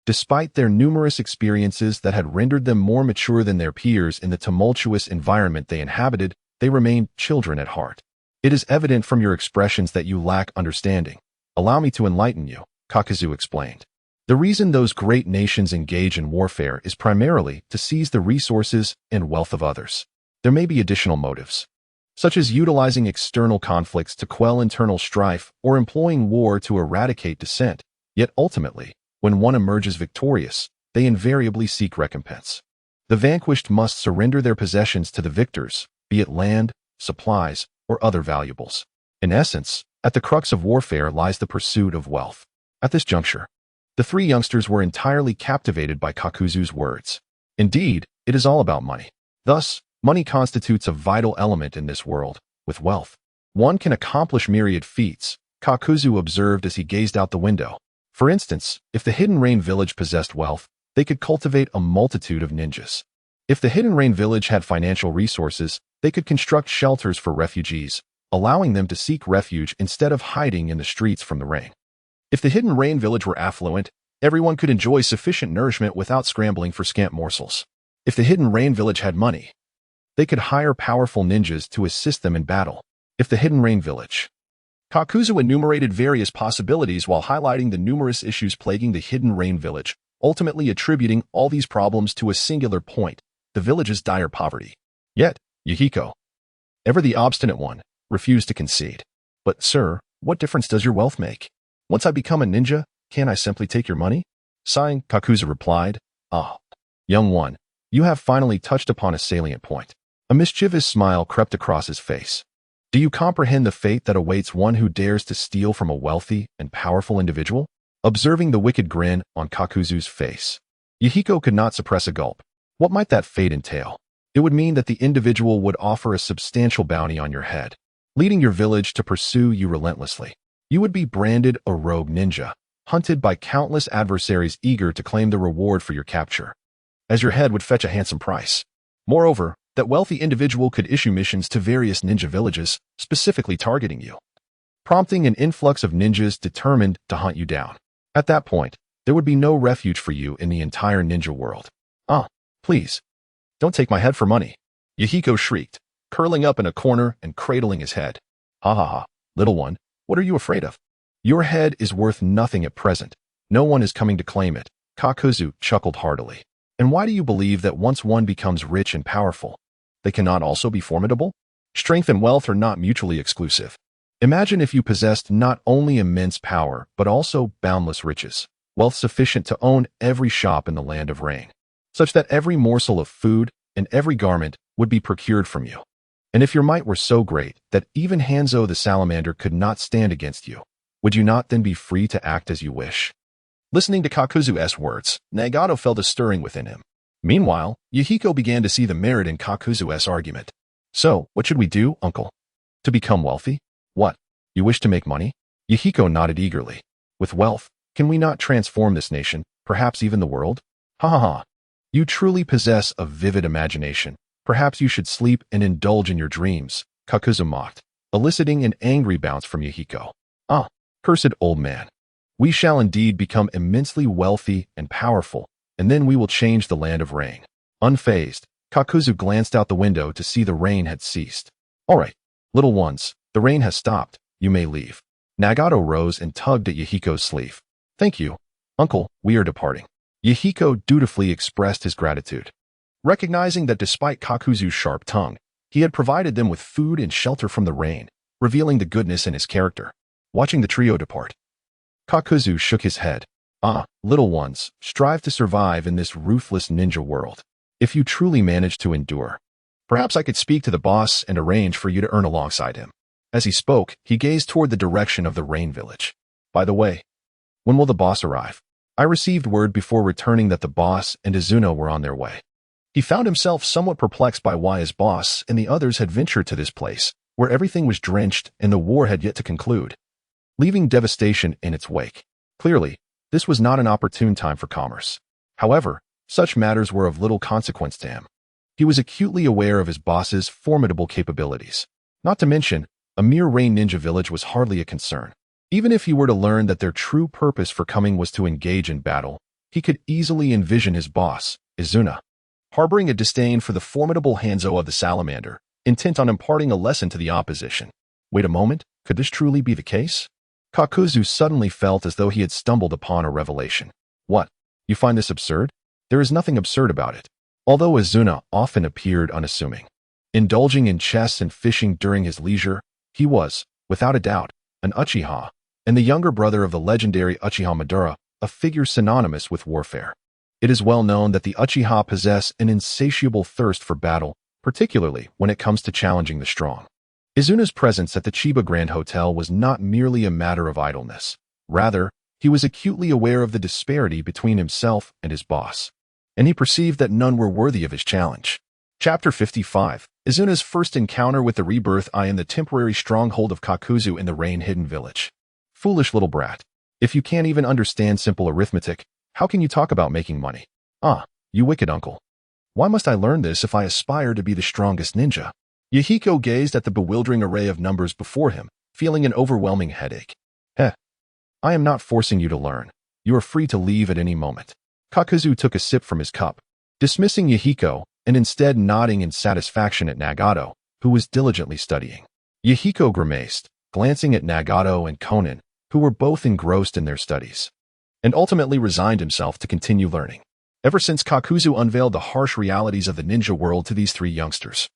Despite their numerous experiences that had rendered them more mature than their peers in the tumultuous environment they inhabited, they remained children at heart. It is evident from your expressions that you lack understanding. Allow me to enlighten you, Kakuzu explained. The reason those great nations engage in warfare is primarily to seize the resources and wealth of others. There may be additional motives, such as utilizing external conflicts to quell internal strife or employing war to eradicate dissent. Yet ultimately, when one emerges victorious, they invariably seek recompense. The vanquished must surrender their possessions to the victors, be it land, supplies, or other valuables. In essence, at the crux of warfare lies the pursuit of wealth. At this juncture, the three youngsters were entirely captivated by Kakuzu's words. Indeed, it is all about money. Thus, money constitutes a vital element in this world. With wealth, one can accomplish myriad feats, Kakuzu observed as he gazed out the window. For instance, if the Hidden Rain Village possessed wealth, they could cultivate a multitude of ninjas. If the Hidden Rain Village had financial resources, they could construct shelters for refugees, allowing them to seek refuge instead of hiding in the streets from the rain. If the Hidden Rain Village were affluent, everyone could enjoy sufficient nourishment without scrambling for scant morsels. If the Hidden Rain Village had money, they could hire powerful ninjas to assist them in battle. If the Hidden Rain Village. Kakuzu enumerated various possibilities while highlighting the numerous issues plaguing the Hidden Rain Village, ultimately attributing all these problems to a singular point, the village's dire poverty. Yet, Yahiko, ever the obstinate one, refused to concede. But, sir, what difference does your wealth make? Once I become a ninja, can't I simply take your money? Sighing, Kakuzu replied, "Ah, young one, you have finally touched upon a salient point." A mischievous smile crept across his face. "Do you comprehend the fate that awaits one who dares to steal from a wealthy and powerful individual?" Observing the wicked grin on Kakuzu's face, Yahiko could not suppress a gulp. What might that fate entail? It would mean that the individual would offer a substantial bounty on your head, leading your village to pursue you relentlessly. You would be branded a rogue ninja, hunted by countless adversaries eager to claim the reward for your capture, as your head would fetch a handsome price. Moreover, that wealthy individual could issue missions to various ninja villages, specifically targeting you, prompting an influx of ninjas determined to hunt you down. At that point, there would be no refuge for you in the entire ninja world. "Ah, please, don't take my head for money," Yahiko shrieked, curling up in a corner and cradling his head. "Ha ha ha, little one, what are you afraid of? Your head is worth nothing at present. No one is coming to claim it." Kakuzu chuckled heartily. "And why do you believe that once one becomes rich and powerful, they cannot also be formidable? Strength and wealth are not mutually exclusive. Imagine if you possessed not only immense power, but also boundless riches, wealth sufficient to own every shop in the land of rain, such that every morsel of food and every garment would be procured from you. And if your might were so great that even Hanzo the salamander could not stand against you, would you not then be free to act as you wish?" Listening to Kakuzu's words, Nagato felt a stirring within him. Meanwhile, Yahiko began to see the merit in Kakuzu's argument. "So, what should we do, uncle? To become wealthy? What? You wish to make money?" Yahiko nodded eagerly. "With wealth, can we not transform this nation, perhaps even the world?" "Ha ha ha. You truly possess a vivid imagination. Perhaps you should sleep and indulge in your dreams," Kakuzu mocked, eliciting an angry bounce from Yahiko. "Ah, cursed old man. We shall indeed become immensely wealthy and powerful, and then we will change the land of rain." Unfazed, Kakuzu glanced out the window to see the rain had ceased. "All right, little ones, the rain has stopped. You may leave." Nagato rose and tugged at Yahiko's sleeve. "Thank you, uncle, we are departing." Yahiko dutifully expressed his gratitude, recognizing that despite Kakuzu's sharp tongue, he had provided them with food and shelter from the rain, revealing the goodness in his character. Watching the trio depart, Kakuzu shook his head. "Ah, little ones, strive to survive in this ruthless ninja world. If you truly manage to endure, perhaps I could speak to the boss and arrange for you to earn alongside him." As he spoke, he gazed toward the direction of the rain village. "By the way, when will the boss arrive? I received word before returning that the boss and Izuna were on their way." He found himself somewhat perplexed by why his boss and the others had ventured to this place, where everything was drenched and the war had yet to conclude, leaving devastation in its wake. Clearly, this was not an opportune time for commerce. However, such matters were of little consequence to him. He was acutely aware of his boss's formidable capabilities. Not to mention, a mere rain ninja village was hardly a concern. Even if he were to learn that their true purpose for coming was to engage in battle, he could easily envision his boss, Izuna, harboring a disdain for the formidable Hanzo of the salamander, intent on imparting a lesson to the opposition. Wait a moment, could this truly be the case? Kakuzu suddenly felt as though he had stumbled upon a revelation. "What? You find this absurd?" "There is nothing absurd about it." Although Izuna often appeared unassuming, indulging in chess and fishing during his leisure, he was, without a doubt, an Uchiha, and the younger brother of the legendary Uchiha Madara, a figure synonymous with warfare. It is well known that the Uchiha possess an insatiable thirst for battle, particularly when it comes to challenging the strong. Izuna's presence at the Chiba Grand Hotel was not merely a matter of idleness. Rather, he was acutely aware of the disparity between himself and his boss, and he perceived that none were worthy of his challenge. Chapter 55. Izuna's first encounter with the rebirth eye in the temporary stronghold of Kakuzu in the rain-hidden village. "Foolish little brat. If you can't even understand simple arithmetic, how can you talk about making money? Ah, you wicked uncle. Why must I learn this if I aspire to be the strongest ninja?" Yahiko gazed at the bewildering array of numbers before him, feeling an overwhelming headache. "Heh. I am not forcing you to learn. You are free to leave at any moment." Kakuzu took a sip from his cup, dismissing Yahiko, and instead nodding in satisfaction at Nagato, who was diligently studying. Yahiko grimaced, glancing at Nagato and Konan, who were both engrossed in their studies, and ultimately resigned himself to continue learning. Ever since Kakuzu unveiled the harsh realities of the ninja world to these three youngsters,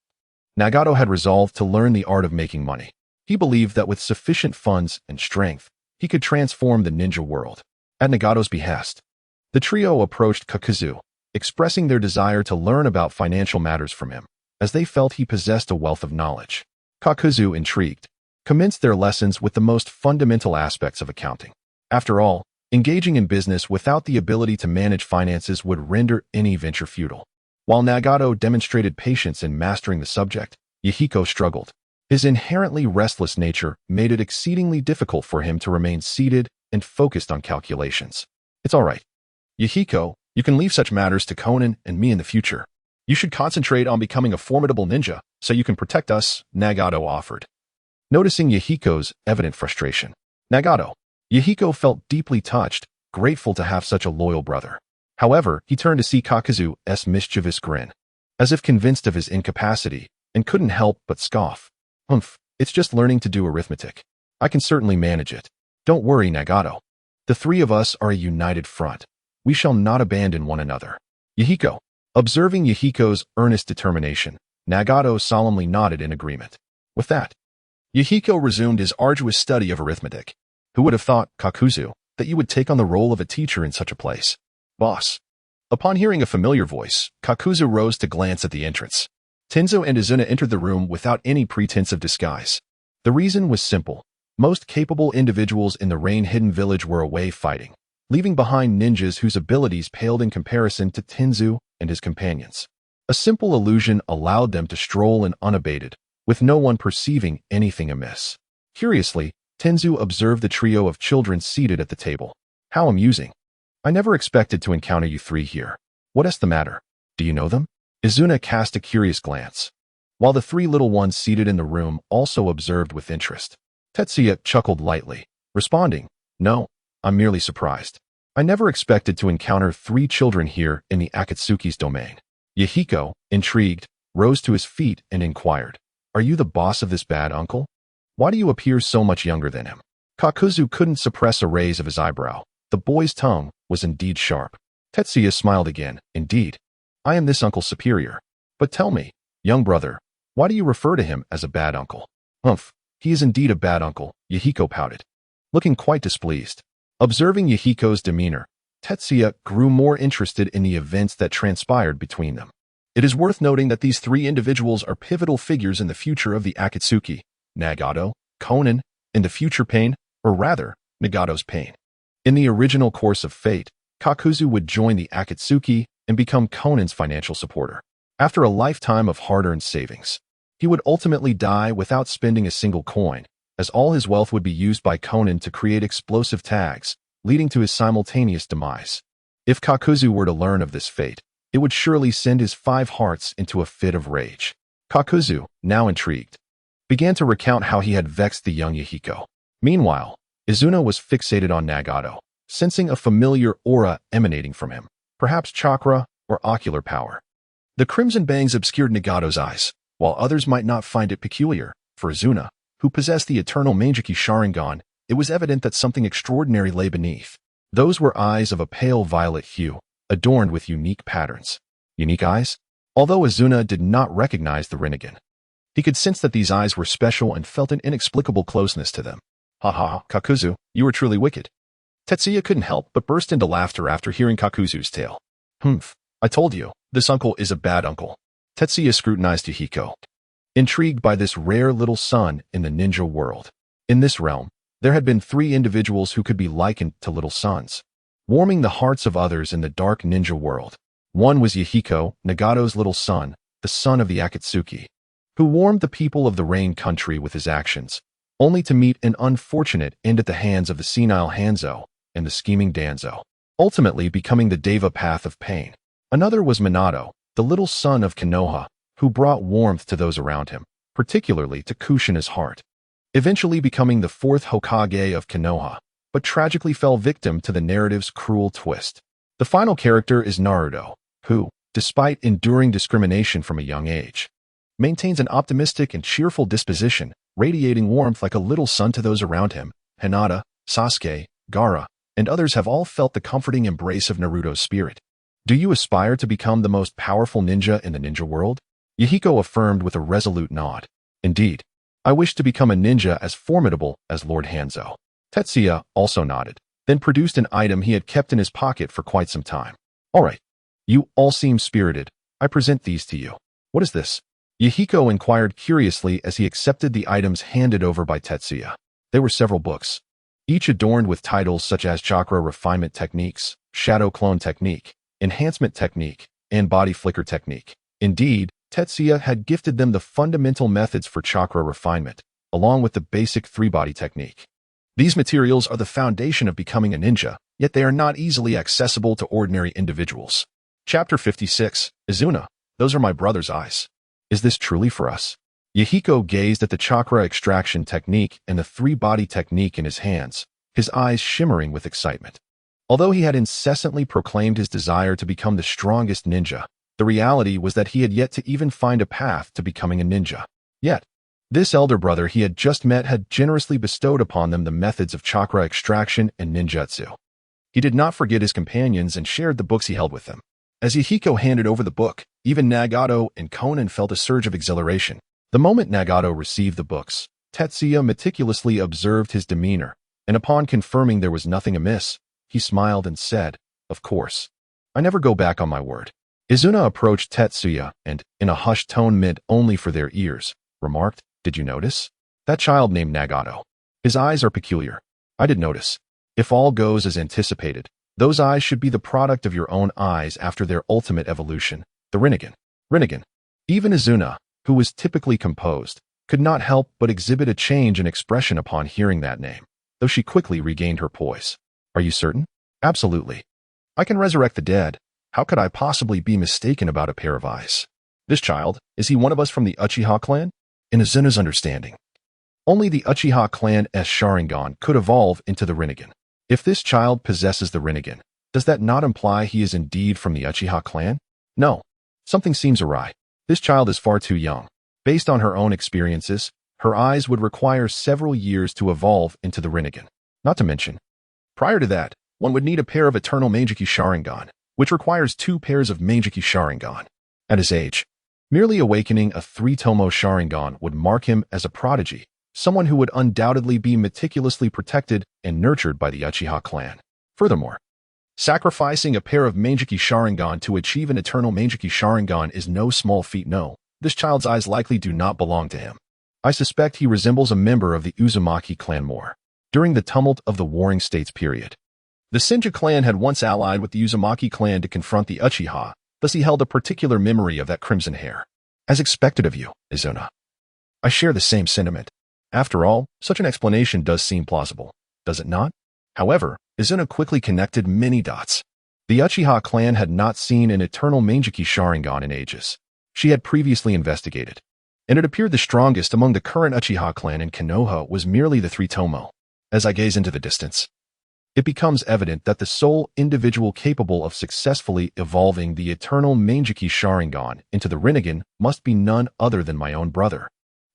Nagato had resolved to learn the art of making money. He believed that with sufficient funds and strength, he could transform the ninja world. At Nagato's behest, The trio approached Kakuzu, expressing their desire to learn about financial matters from him, as they felt he possessed a wealth of knowledge. Kakuzu, intrigued, commenced their lessons with the most fundamental aspects of accounting. After all, engaging in business without the ability to manage finances would render any venture futile. While Nagato demonstrated patience in mastering the subject, Yahiko struggled. His inherently restless nature made it exceedingly difficult for him to remain seated and focused on calculations. It's all right, Yahiko, you can leave such matters to Conan and me in the future. You should concentrate on becoming a formidable ninja so you can protect us, Nagato offered. Noticing Yahiko's evident frustration, Yahiko felt deeply touched, grateful to have such a loyal brother. However, he turned to see Kakuzu's mischievous grin, as if convinced of his incapacity, and couldn't help but scoff. It's just learning to do arithmetic. I can certainly manage it. Don't worry, Nagato. The three of us are a united front. We shall not abandon one another. Yahiko. Observing Yahiko's earnest determination, Nagato solemnly nodded in agreement. With that, Yahiko resumed his arduous study of arithmetic. Who would have thought, Kakuzu, that you would take on the role of a teacher in such a place? Boss. Upon hearing a familiar voice, Kakuzu rose to glance at the entrance. Tenzo and Izuna entered the room without any pretense of disguise. The reason was simple. Most capable individuals in the rain-hidden village were away fighting, leaving behind ninjas whose abilities paled in comparison to Tenzo and his companions. A simple illusion allowed them to stroll in unabated, with no one perceiving anything amiss. Curiously, Tenzo observed the trio of children seated at the table. How amusing. I never expected to encounter you three here. What is the matter? Do you know them? Izuna cast a curious glance, while the three little ones seated in the room also observed with interest. Tetsuya chuckled lightly, responding, No, I'm merely surprised. I never expected to encounter three children here in the Akatsuki's domain. Yahiko, intrigued, rose to his feet and inquired, Are you the boss of this bad uncle? Why do you appear so much younger than him? Kakuzu couldn't suppress a raise of his eyebrow. The boy's tongue was indeed sharp. Tetsuya smiled again. Indeed, I am this uncle's superior. But tell me, young brother, why do you refer to him as a bad uncle? He is indeed a bad uncle, Yahiko pouted, looking quite displeased. Observing Yahiko's demeanor, Tetsuya grew more interested in the events that transpired between them. It is worth noting that these three individuals are pivotal figures in the future of the Akatsuki, Nagato, Conan, and the future pain, or rather, Nagato's pain. In the original course of fate, Kakuzu would join the Akatsuki and become Conan's financial supporter. After a lifetime of hard-earned savings, he would ultimately die without spending a single coin, as all his wealth would be used by Conan to create explosive tags, leading to his simultaneous demise. If Kakuzu were to learn of this fate, it would surely send his 5 hearts into a fit of rage. Kakuzu, now intrigued, began to recount how he had vexed the young Yahiko. Meanwhile, Izuna was fixated on Nagato, sensing a familiar aura emanating from him, perhaps chakra or ocular power. The crimson bangs obscured Nagato's eyes, while others might not find it peculiar. For Izuna, who possessed the eternal Manjiki Sharingan, it was evident that something extraordinary lay beneath. Those were eyes of a pale violet hue, adorned with unique patterns. Unique eyes? Although Izuna did not recognize the Rinnegan, he could sense that these eyes were special and felt an inexplicable closeness to them. Kakuzu, you were truly wicked. Tetsuya couldn't help but burst into laughter after hearing Kakuzu's tale. I told you, this uncle is a bad uncle. Tetsuya scrutinized Yahiko, intrigued by this rare little son in the ninja world. In this realm, there had been 3 individuals who could be likened to little sons, warming the hearts of others in the dark ninja world. One was Yahiko, Nagato's little son, the son of the Akatsuki, who warmed the people of the Rain Country with his actions, only to meet an unfortunate end at the hands of the senile Hanzo and the scheming Danzo, ultimately becoming the Deva path of pain. Another was Minato, the little son of Konoha, who brought warmth to those around him, particularly to Kushina's heart, eventually becoming the 4th Hokage of Konoha, but tragically fell victim to the narrative's cruel twist. The final character is Naruto, who, despite enduring discrimination from a young age, maintains an optimistic and cheerful disposition, radiating warmth like a little son to those around him. Hinata, Sasuke, Gaara, and others have all felt the comforting embrace of Naruto's spirit. Do you aspire to become the most powerful ninja in the ninja world? Yahiko affirmed with a resolute nod. Indeed, I wish to become a ninja as formidable as Lord Hanzo. Tetsuya also nodded, then produced an item he had kept in his pocket for quite some time. All right. You all seem spirited. I present these to you. What is this? Yahiko inquired curiously as he accepted the items handed over by Tetsuya. They were several books, each adorned with titles such as Chakra Refinement Techniques, Shadow Clone Technique, Enhancement Technique, and Body Flicker Technique. Indeed, Tetsuya had gifted them the fundamental methods for chakra refinement, along with the basic three-body technique. These materials are the foundation of becoming a ninja, yet they are not easily accessible to ordinary individuals. Chapter 56, Izuna, those are my brother's eyes. Is this truly for us? Yahiko gazed at the chakra extraction technique and the three-body technique in his hands, his eyes shimmering with excitement. Although he had incessantly proclaimed his desire to become the strongest ninja, the reality was that he had yet to even find a path to becoming a ninja. Yet, this elder brother he had just met had generously bestowed upon them the methods of chakra extraction and ninjutsu. He did not forget his companions and shared the books he held with them. As Yahiko handed over the book, even Nagato and Konan felt a surge of exhilaration. The moment Nagato received the books, Tetsuya meticulously observed his demeanor, and upon confirming there was nothing amiss, he smiled and said, "Of course. I never go back on my word." Izuna approached Tetsuya and, in a hushed tone meant only for their ears, remarked, "Did you notice? That child named Nagato. His eyes are peculiar." "I did notice. If all goes as anticipated, those eyes should be the product of your own eyes after their ultimate evolution, the Rinnegan." Rinnegan. Even Izuna, who was typically composed, could not help but exhibit a change in expression upon hearing that name, though she quickly regained her poise. "Are you certain?" "Absolutely. I can resurrect the dead. How could I possibly be mistaken about a pair of eyes? This child, is he one of us from the Uchiha clan?" In Izuna's understanding, only the Uchiha clan's Sharingan could evolve into the Rinnegan. If this child possesses the Rinnegan, does that not imply he is indeed from the Uchiha clan? No. Something seems awry. This child is far too young. Based on her own experiences, her eyes would require several years to evolve into the Rinnegan. Not to mention, prior to that, one would need a pair of Eternal Meijiki Sharingan, which requires 2 pairs of Meijiki Sharingan. At his age, merely awakening a 3-tomo Sharingan would mark him as a prodigy, someone who would undoubtedly be meticulously protected and nurtured by the Uchiha clan. Furthermore, sacrificing a pair of Meijiki Sharingan to achieve an Eternal Meijiki Sharingan is no small feat. No, this child's eyes likely do not belong to him. I suspect he resembles a member of the Uzumaki clan more. During the tumult of the Warring States period, the Senju clan had once allied with the Uzumaki clan to confront the Uchiha, thus he held a particular memory of that crimson hair. As expected of you, Izuna. I share the same sentiment. After all, such an explanation does seem plausible, does it not? However, Izuna quickly connected many dots. The Uchiha clan had not seen an Eternal Meijiki Sharingan in ages. She had previously investigated, and it appeared the strongest among the current Uchiha clan in Konoha was merely the 3-tomo. As I gaze into the distance, it becomes evident that the sole individual capable of successfully evolving the Eternal Meijiki Sharingan into the Rinnegan must be none other than my own brother,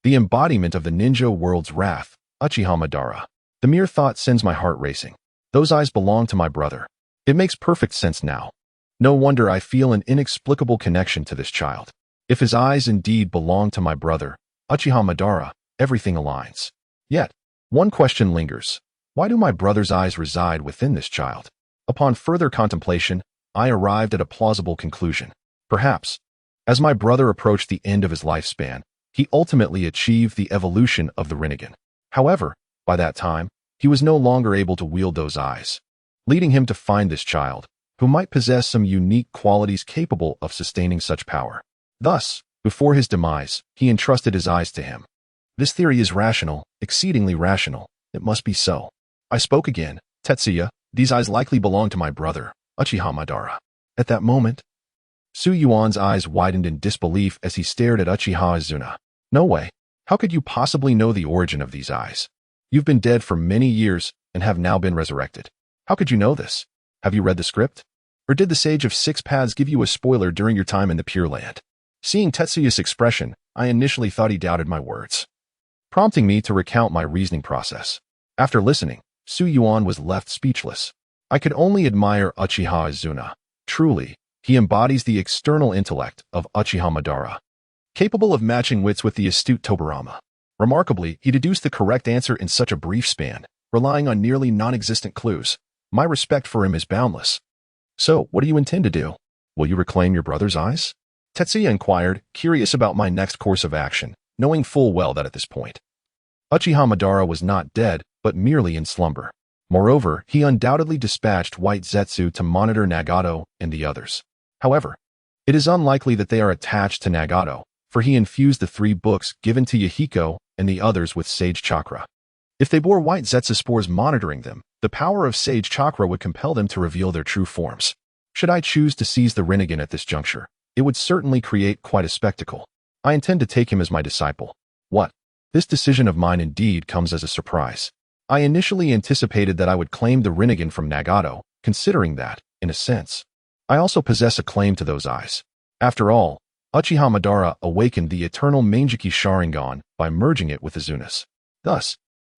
the embodiment of the ninja world's wrath, Uchiha Madara. The mere thought sends my heart racing. Those eyes belong to my brother. It makes perfect sense now. No wonder I feel an inexplicable connection to this child. If his eyes indeed belong to my brother, Uchiha Madara, everything aligns. Yet, one question lingers. Why do my brother's eyes reside within this child? Upon further contemplation, I arrived at a plausible conclusion. Perhaps, as my brother approached the end of his lifespan, he ultimately achieved the evolution of the Rinnegan. However, by that time, he was no longer able to wield those eyes, leading him to find this child, who might possess some unique qualities capable of sustaining such power. Thus, before his demise, he entrusted his eyes to him. This theory is rational, exceedingly rational. It must be so. I spoke again. Tetsuya, these eyes likely belong to my brother, Uchiha Madara. At that moment, Su Yuan's eyes widened in disbelief as he stared at Uchiha Izuna. No way. How could you possibly know the origin of these eyes? You've been dead for many years and have now been resurrected. How could you know this? Have you read the script? Or did the Sage of Six Paths give you a spoiler during your time in the Pure Land? Seeing Tetsuya's expression, I initially thought he doubted my words, prompting me to recount my reasoning process. After listening, Su Yuan was left speechless. I could only admire Uchiha Izuna. Truly, he embodies the external intellect of Uchiha Madara, capable of matching wits with the astute Tobirama. Remarkably, he deduced the correct answer in such a brief span, relying on nearly non-existent clues. My respect for him is boundless. So, what do you intend to do? Will you reclaim your brother's eyes? Tetsuya inquired, curious about my next course of action, knowing full well that at this point, Uchiha Madara was not dead, but merely in slumber. Moreover, he undoubtedly dispatched White Zetsu to monitor Nagato and the others. However, it is unlikely that they are attached to Nagato, for he infused the 3 books given to Yahiko and the others with Sage Chakra. If they bore White Zetsu spores monitoring them, the power of Sage Chakra would compel them to reveal their true forms. Should I choose to seize the Rinnegan at this juncture, it would certainly create quite a spectacle. I intend to take him as my disciple. What? This decision of mine indeed comes as a surprise. I initially anticipated that I would claim the Rinnegan from Nagato, considering that, in a sense, I also possess a claim to those eyes. After all, Uchiha Madara awakened the eternal Manjiki Sharingan by merging it with Izuna's. Thus,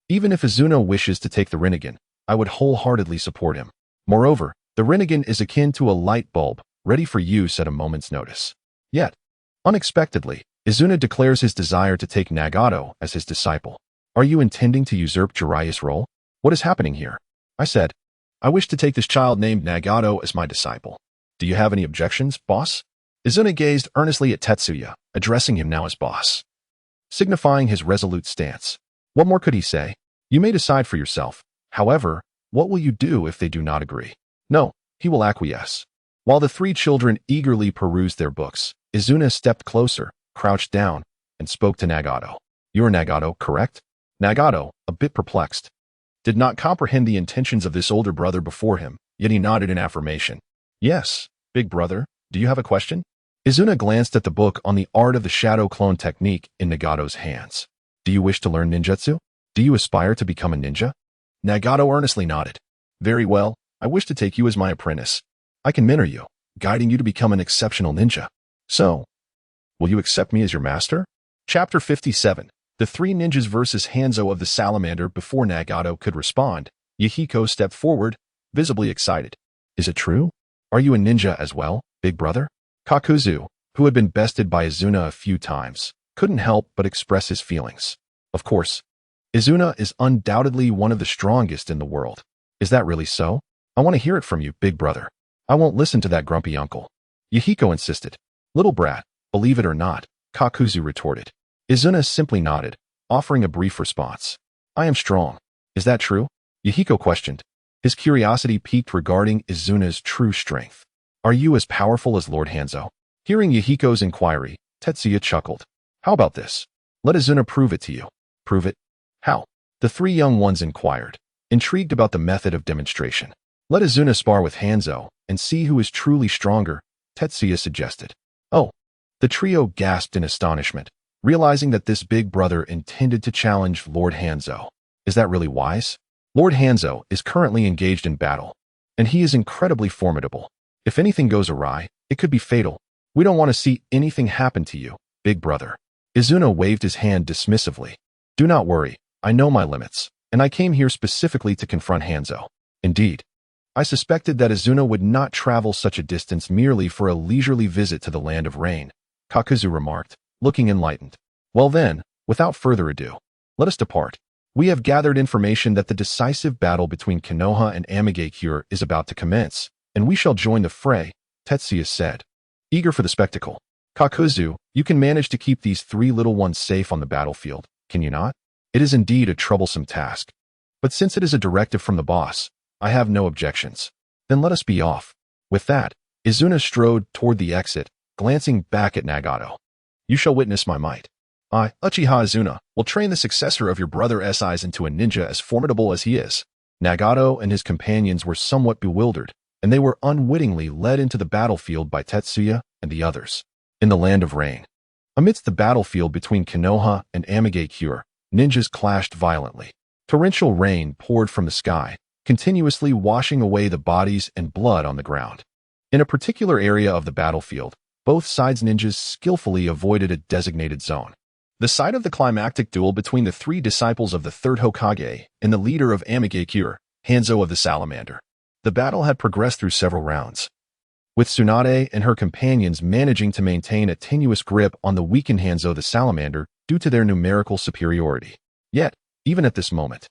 even if Izuna wishes to take the Rinnegan, I would wholeheartedly support him. Moreover, the Rinnegan is akin to a light bulb, ready for use at a moment's notice. Yet, unexpectedly, Izuna declares his desire to take Nagato as his disciple. Are you intending to usurp Jiraiya's role? What is happening here? I said, I wish to take this child named Nagato as my disciple. Do you have any objections, boss? Izuna gazed earnestly at Tetsuya, addressing him now as boss, signifying his resolute stance. What more could he say? You may decide for yourself. However, what will you do if they do not agree? No, he will acquiesce. While the 3 children eagerly perused their books, Izuna stepped closer, crouched down, and spoke to Nagato. You are Nagato, correct? Nagato, a bit perplexed, did not comprehend the intentions of this older brother before him, yet he nodded in affirmation. Yes, big brother, do you have a question? Izuna glanced at the book on the art of the shadow clone technique in Nagato's hands. Do you wish to learn ninjutsu? Do you aspire to become a ninja? Nagato earnestly nodded. Very well, I wish to take you as my apprentice. I can mentor you, guiding you to become an exceptional ninja. So, will you accept me as your master? Chapter 57. The 3 ninjas versus Hanzo of the Salamander. Before Nagato could respond, Yahiko stepped forward, visibly excited. Is it true? Are you a ninja as well, big brother? Kakuzu, who had been bested by Izuna a few times, couldn't help but express his feelings. Of course, Izuna is undoubtedly one of the strongest in the world. Is that really so? I want to hear it from you, big brother. I won't listen to that grumpy uncle. Yahiko insisted. Little brat, believe it or not, Kakuzu retorted. Izuna simply nodded, offering a brief response. I am strong. Is that true? Yahiko questioned. His curiosity piqued regarding Izuna's true strength. Are you as powerful as Lord Hanzo? Hearing Yahiko's inquiry, Tetsuya chuckled. How about this? Let Izuna prove it to you. Prove it? How? The 3 young ones inquired, intrigued about the method of demonstration. Let Izuna spar with Hanzo and see who is truly stronger, Tetsuya suggested. Oh! The trio gasped in astonishment, realizing that this big brother intended to challenge Lord Hanzo. Is that really wise? Lord Hanzo is currently engaged in battle, and he is incredibly formidable. If anything goes awry, it could be fatal. We don't want to see anything happen to you, big brother. Izuna waved his hand dismissively. Do not worry, I know my limits, and I came here specifically to confront Hanzo. Indeed, I suspected that Izuna would not travel such a distance merely for a leisurely visit to the land of rain, Kakuzu remarked, looking enlightened. Well then, without further ado, let us depart. We have gathered information that the decisive battle between Konoha and Amigakure is about to commence, and we shall join the fray, Tetsuya said, eager for the spectacle. Kakuzu, you can manage to keep these 3 little ones safe on the battlefield, can you not? It is indeed a troublesome task. But since it is a directive from the boss, I have no objections. Then let us be off. With that, Izuna strode toward the exit, glancing back at Nagato. You shall witness my might. I, Uchiha Izuna, will train the successor of your brother S's into a ninja as formidable as he is. Nagato and his companions were somewhat bewildered, and they were unwittingly led into the battlefield by Tetsuya and the others. In the land of rain. Amidst the battlefield between Konoha and Amigakure, ninjas clashed violently. Torrential rain poured from the sky, continuously washing away the bodies and blood on the ground. In a particular area of the battlefield, both sides' ninjas skillfully avoided a designated zone. The site of the climactic duel between the 3 disciples of the 3rd Hokage and the leader of Amigakure, Hanzo of the Salamander. The battle had progressed through several rounds, with Tsunade and her companions managing to maintain a tenuous grip on the weakened Hanzo the Salamander due to their numerical superiority. Yet, even at this moment,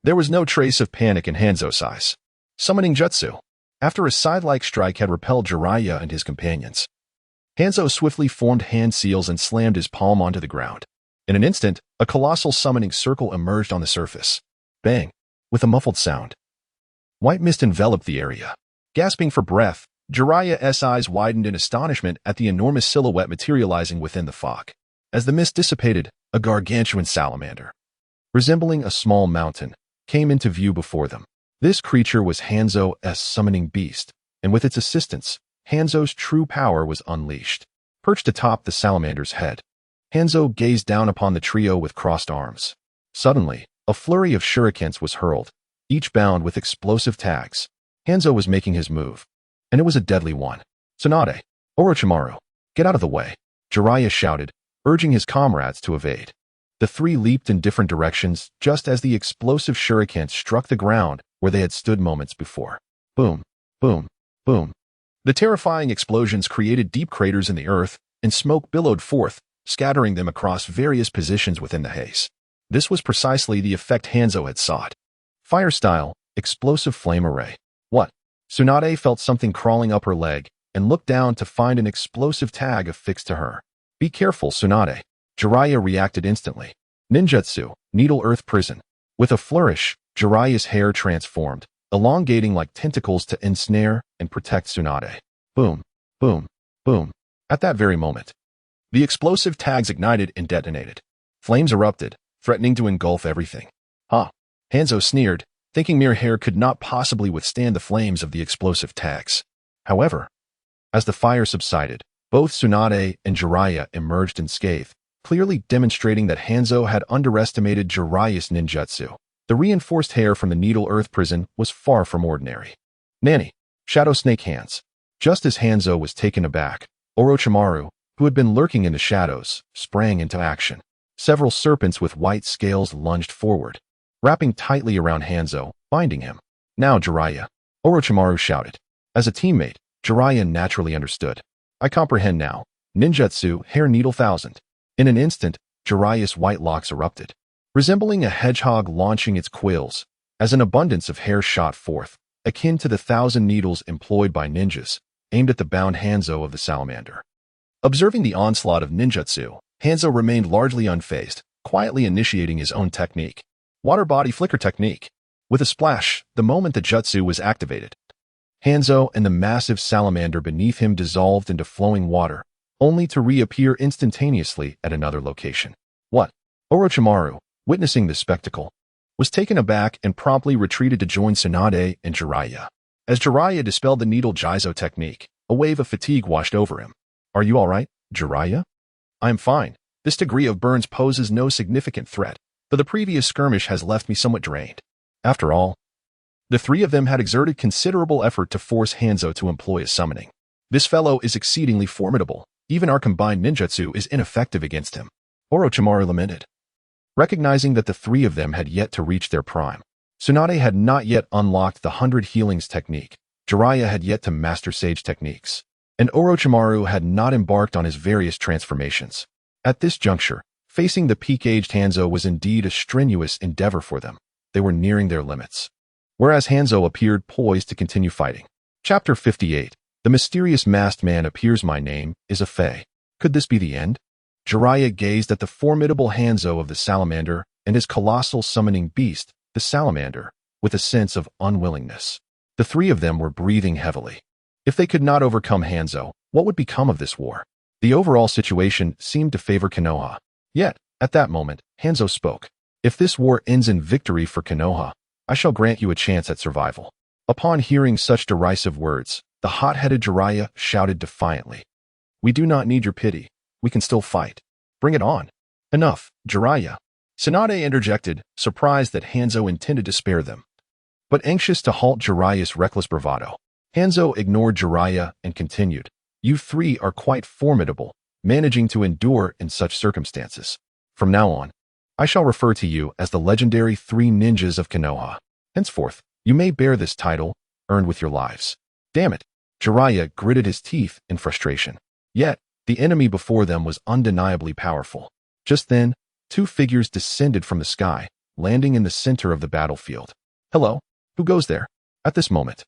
there was no trace of panic in Hanzo's eyes. Summoning Jutsu. After a side-like strike had repelled Jiraiya and his companions, Hanzo swiftly formed hand seals and slammed his palm onto the ground. In an instant, a colossal summoning circle emerged on the surface. Bang! With a muffled sound, white mist enveloped the area. Gasping for breath, Jiraiya's eyes widened in astonishment at the enormous silhouette materializing within the fog. As the mist dissipated, a gargantuan salamander, resembling a small mountain, came into view before them. This creature was Hanzo's summoning beast, and with its assistance, Hanzo's true power was unleashed. Perched atop the salamander's head, Hanzo gazed down upon the trio with crossed arms. Suddenly, a flurry of shurikens was hurled, each bound with explosive tags. Hanzo was making his move, and it was a deadly one. Tsunade, Orochimaru, get out of the way, Jiraiya shouted, urging his comrades to evade. The three leaped in different directions just as the explosive shurikens struck the ground where they had stood moments before. Boom, boom, boom. The terrifying explosions created deep craters in the earth, and smoke billowed forth, scattering them across various positions within the haze. This was precisely the effect Hanzo had sought. Fire style, explosive flame array. What? Tsunade felt something crawling up her leg and looked down to find an explosive tag affixed to her. Be careful, Tsunade. Jiraiya reacted instantly. Ninjutsu, Needle Earth Prison. With a flourish, Jiraiya's hair transformed, elongating like tentacles to ensnare and protect Tsunade. Boom, boom, boom. At that very moment, the explosive tags ignited and detonated. Flames erupted, threatening to engulf everything. Ha! Hanzo sneered, thinking mere hair could not possibly withstand the flames of the explosive tags. However, as the fire subsided, both Tsunade and Jiraiya emerged unscathed, clearly demonstrating that Hanzo had underestimated Jiraiya's ninjutsu. The reinforced hair from the Needle Earth Prison was far from ordinary. Nani, Shadow Snake Hands. Just as Hanzo was taken aback, Orochimaru, who had been lurking in the shadows, sprang into action. Several serpents with white scales lunged forward, wrapping tightly around Hanzo, binding him. Now, Jiraiya, Orochimaru shouted. As a teammate, Jiraiya naturally understood. I comprehend now. Ninjutsu, Hair Needle Thousand. In an instant, Jiraiya's white locks erupted, resembling a hedgehog launching its quills, as an abundance of hair shot forth, akin to the 1,000 needles employed by ninjas, aimed at the bound Hanzo of the salamander. Observing the onslaught of ninjutsu, Hanzo remained largely unfazed, quietly initiating his own technique. Water Body Flicker Technique. With a splash, the moment the jutsu was activated, Hanzo and the massive salamander beneath him dissolved into flowing water, only to reappear instantaneously at another location. What? Orochimaru, witnessing this spectacle, was taken aback and promptly retreated to join Tsunade and Jiraiya. As Jiraiya dispelled the needle Jizo technique, a wave of fatigue washed over him. Are you all right, Jiraiya? I'm fine. This degree of burns poses no significant threat, but the previous skirmish has left me somewhat drained. After all, the three of them had exerted considerable effort to force Hanzo to employ a summoning. This fellow is exceedingly formidable. Even our combined ninjutsu is ineffective against him, Orochimaru lamented. Recognizing that the three of them had yet to reach their prime, Tsunade had not yet unlocked the 100 Healings technique, Jiraiya had yet to master Sage techniques, and Orochimaru had not embarked on his various transformations. At this juncture, facing the peak-aged Hanzo was indeed a strenuous endeavor for them. They were nearing their limits. Whereas Hanzo appeared poised to continue fighting. Chapter 58. The mysterious masked man appears. My name is a Fae. Could this be the end? Jiraiya gazed at the formidable Hanzo of the salamander and his colossal summoning beast, the salamander, with a sense of unwillingness. The three of them were breathing heavily. If they could not overcome Hanzo, what would become of this war? The overall situation seemed to favor Konoha. Yet, at that moment, Hanzo spoke. If this war ends in victory for Konoha, I shall grant you a chance at survival. Upon hearing such derisive words, the hot-headed Jiraiya shouted defiantly. We do not need your pity. We can still fight. Bring it on. Enough, Jiraiya. Tsunade interjected, surprised that Hanzo intended to spare them, but anxious to halt Jiraiya's reckless bravado. Hanzo ignored Jiraiya and continued. You three are quite formidable, managing to endure in such circumstances. From now on, I shall refer to you as the legendary Three Ninjas of Konoha. Henceforth, you may bear this title, earned with your lives. Damn it! Jiraiya gritted his teeth in frustration. Yet, the enemy before them was undeniably powerful. Just then, two figures descended from the sky, landing in the center of the battlefield. Hello, who goes there? At this moment,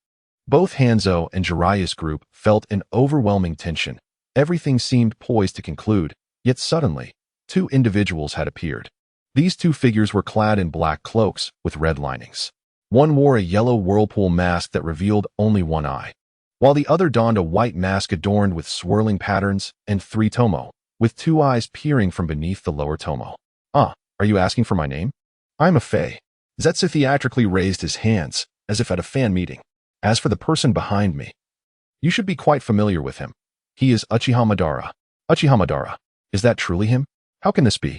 both Hanzo and Jiraiya's group felt an overwhelming tension. Everything seemed poised to conclude, yet suddenly, two individuals had appeared. These two figures were clad in black cloaks with red linings. One wore a yellow whirlpool mask that revealed only one eye, while the other donned a white mask adorned with swirling patterns and three tomo, with two eyes peering from beneath the lower tomo. Ah, are you asking for my name? I'm a Fae. Zetsu theatrically raised his hands, as if at a fan meeting. As for the person behind me, you should be quite familiar with him. He is Uchiha Madara. Uchiha Madara. Is that truly him? How can this be?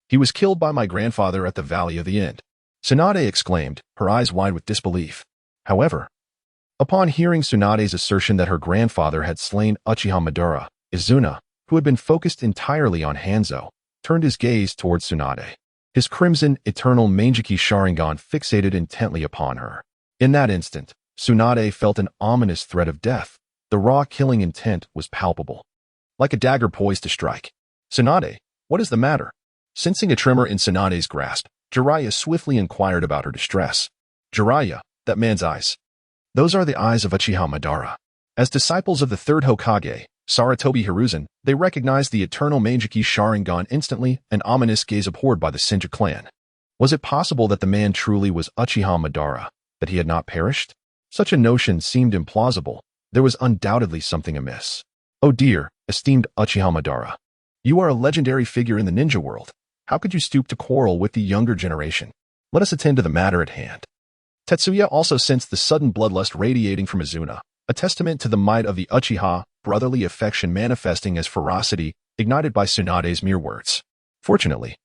He was killed by my grandfather at the Valley of the End. Tsunade exclaimed, her eyes wide with disbelief. However, upon hearing Tsunade's assertion that her grandfather had slain Uchiha Madara, Izuna, who had been focused entirely on Hanzo, turned his gaze towards Tsunade. His crimson, eternal Mangeki Sharingan fixated intently upon her. In that instant, Tsunade felt an ominous threat of death. The raw killing intent was palpable, like a dagger poised to strike. Tsunade, what is the matter? Sensing a tremor in Tsunade's grasp, Jiraiya swiftly inquired about her distress. Jiraiya, that man's eyes. Those are the eyes of Uchiha Madara. As disciples of the third Hokage, Sarutobi Hiruzen, they recognized the eternal Mangeki Sharingan instantly, an ominous gaze abhorred by the Senju clan. Was it possible that the man truly was Uchiha Madara, that he had not perished? Such a notion seemed implausible. There was undoubtedly something amiss. Oh dear, esteemed Uchiha Madara. You are a legendary figure in the ninja world. How could you stoop to quarrel with the younger generation? Let us attend to the matter at hand. Tetsuya also sensed the sudden bloodlust radiating from Izuna, a testament to the might of the Uchiha, brotherly affection manifesting as ferocity, ignited by Tsunade's mere words. Fortunately,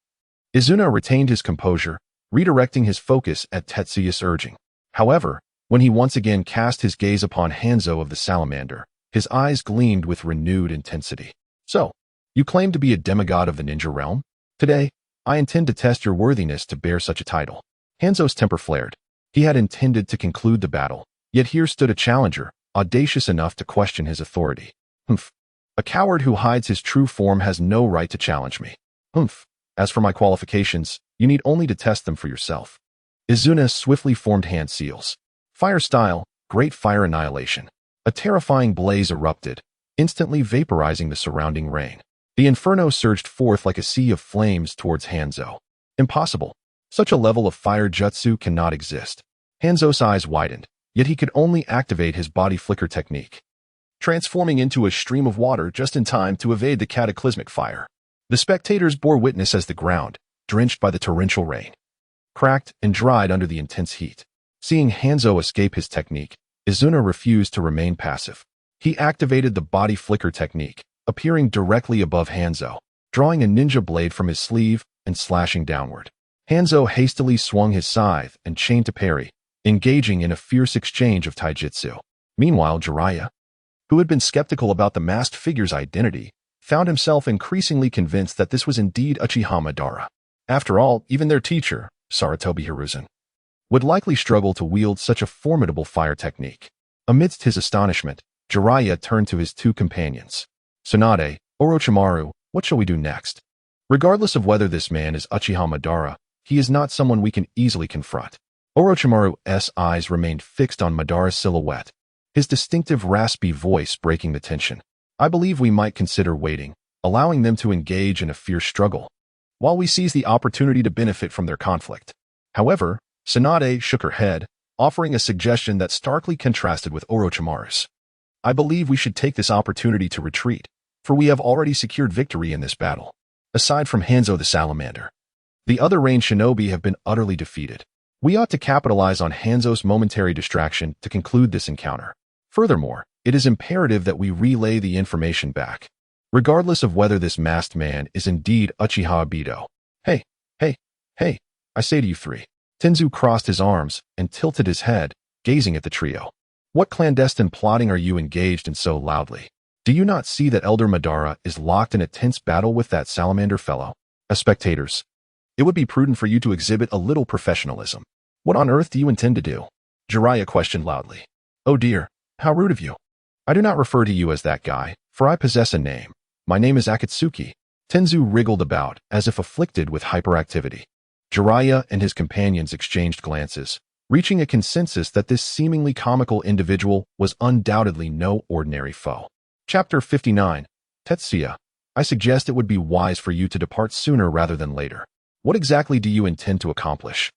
Izuna retained his composure, redirecting his focus at Tetsuya's urging. However, when he once again cast his gaze upon Hanzo of the Salamander, his eyes gleamed with renewed intensity. So, you claim to be a demigod of the ninja realm? Today, I intend to test your worthiness to bear such a title. Hanzo's temper flared. He had intended to conclude the battle, yet here stood a challenger, audacious enough to question his authority. Humph. A coward who hides his true form has no right to challenge me. Humph. As for my qualifications, you need only to test them for yourself. Izuna swiftly formed hand seals. Fire style, great fire annihilation. A terrifying blaze erupted, instantly vaporizing the surrounding rain. The inferno surged forth like a sea of flames towards Hanzo. Impossible. Such a level of fire jutsu cannot exist. Hanzo's eyes widened, yet he could only activate his body flicker technique, transforming into a stream of water just in time to evade the cataclysmic fire. The spectators bore witness as the ground, drenched by the torrential rain, cracked and dried under the intense heat. Seeing Hanzo escape his technique, Izuna refused to remain passive. He activated the body flicker technique, appearing directly above Hanzo, drawing a ninja blade from his sleeve and slashing downward. Hanzo hastily swung his scythe and chained to parry, engaging in a fierce exchange of taijutsu. Meanwhile, Jiraiya, who had been skeptical about the masked figure's identity, found himself increasingly convinced that this was indeed Uchiha Madara. After all, even their teacher, Sarutobi Hiruzen, would likely struggle to wield such a formidable fire technique. Amidst his astonishment, Jiraiya turned to his two companions. Tsunade, Orochimaru, what shall we do next? Regardless of whether this man is Uchiha Madara, he is not someone we can easily confront. Orochimaru's eyes remained fixed on Madara's silhouette, his distinctive raspy voice breaking the tension. I believe we might consider waiting, allowing them to engage in a fierce struggle, while we seize the opportunity to benefit from their conflict. However, Tsunade shook her head, offering a suggestion that starkly contrasted with Orochimaru's. I believe we should take this opportunity to retreat, for we have already secured victory in this battle. Aside from Hanzo the Salamander, the other range shinobi have been utterly defeated. We ought to capitalize on Hanzo's momentary distraction to conclude this encounter. Furthermore, it is imperative that we relay the information back, regardless of whether this masked man is indeed Uchiha Obito. Hey, I say to you three. Tenzu crossed his arms and tilted his head, gazing at the trio. What clandestine plotting are you engaged in so loudly? Do you not see that Elder Madara is locked in a tense battle with that salamander fellow? As spectators, it would be prudent for you to exhibit a little professionalism. What on earth do you intend to do? Jiraiya questioned loudly. Oh dear, how rude of you. I do not refer to you as that guy, for I possess a name. My name is Akatsuki. Tenzu wriggled about, as if afflicted with hyperactivity. Jiraiya and his companions exchanged glances, reaching a consensus that this seemingly comical individual was undoubtedly no ordinary foe. Chapter 59. Tetsuya, I suggest it would be wise for you to depart sooner rather than later. What exactly do you intend to accomplish?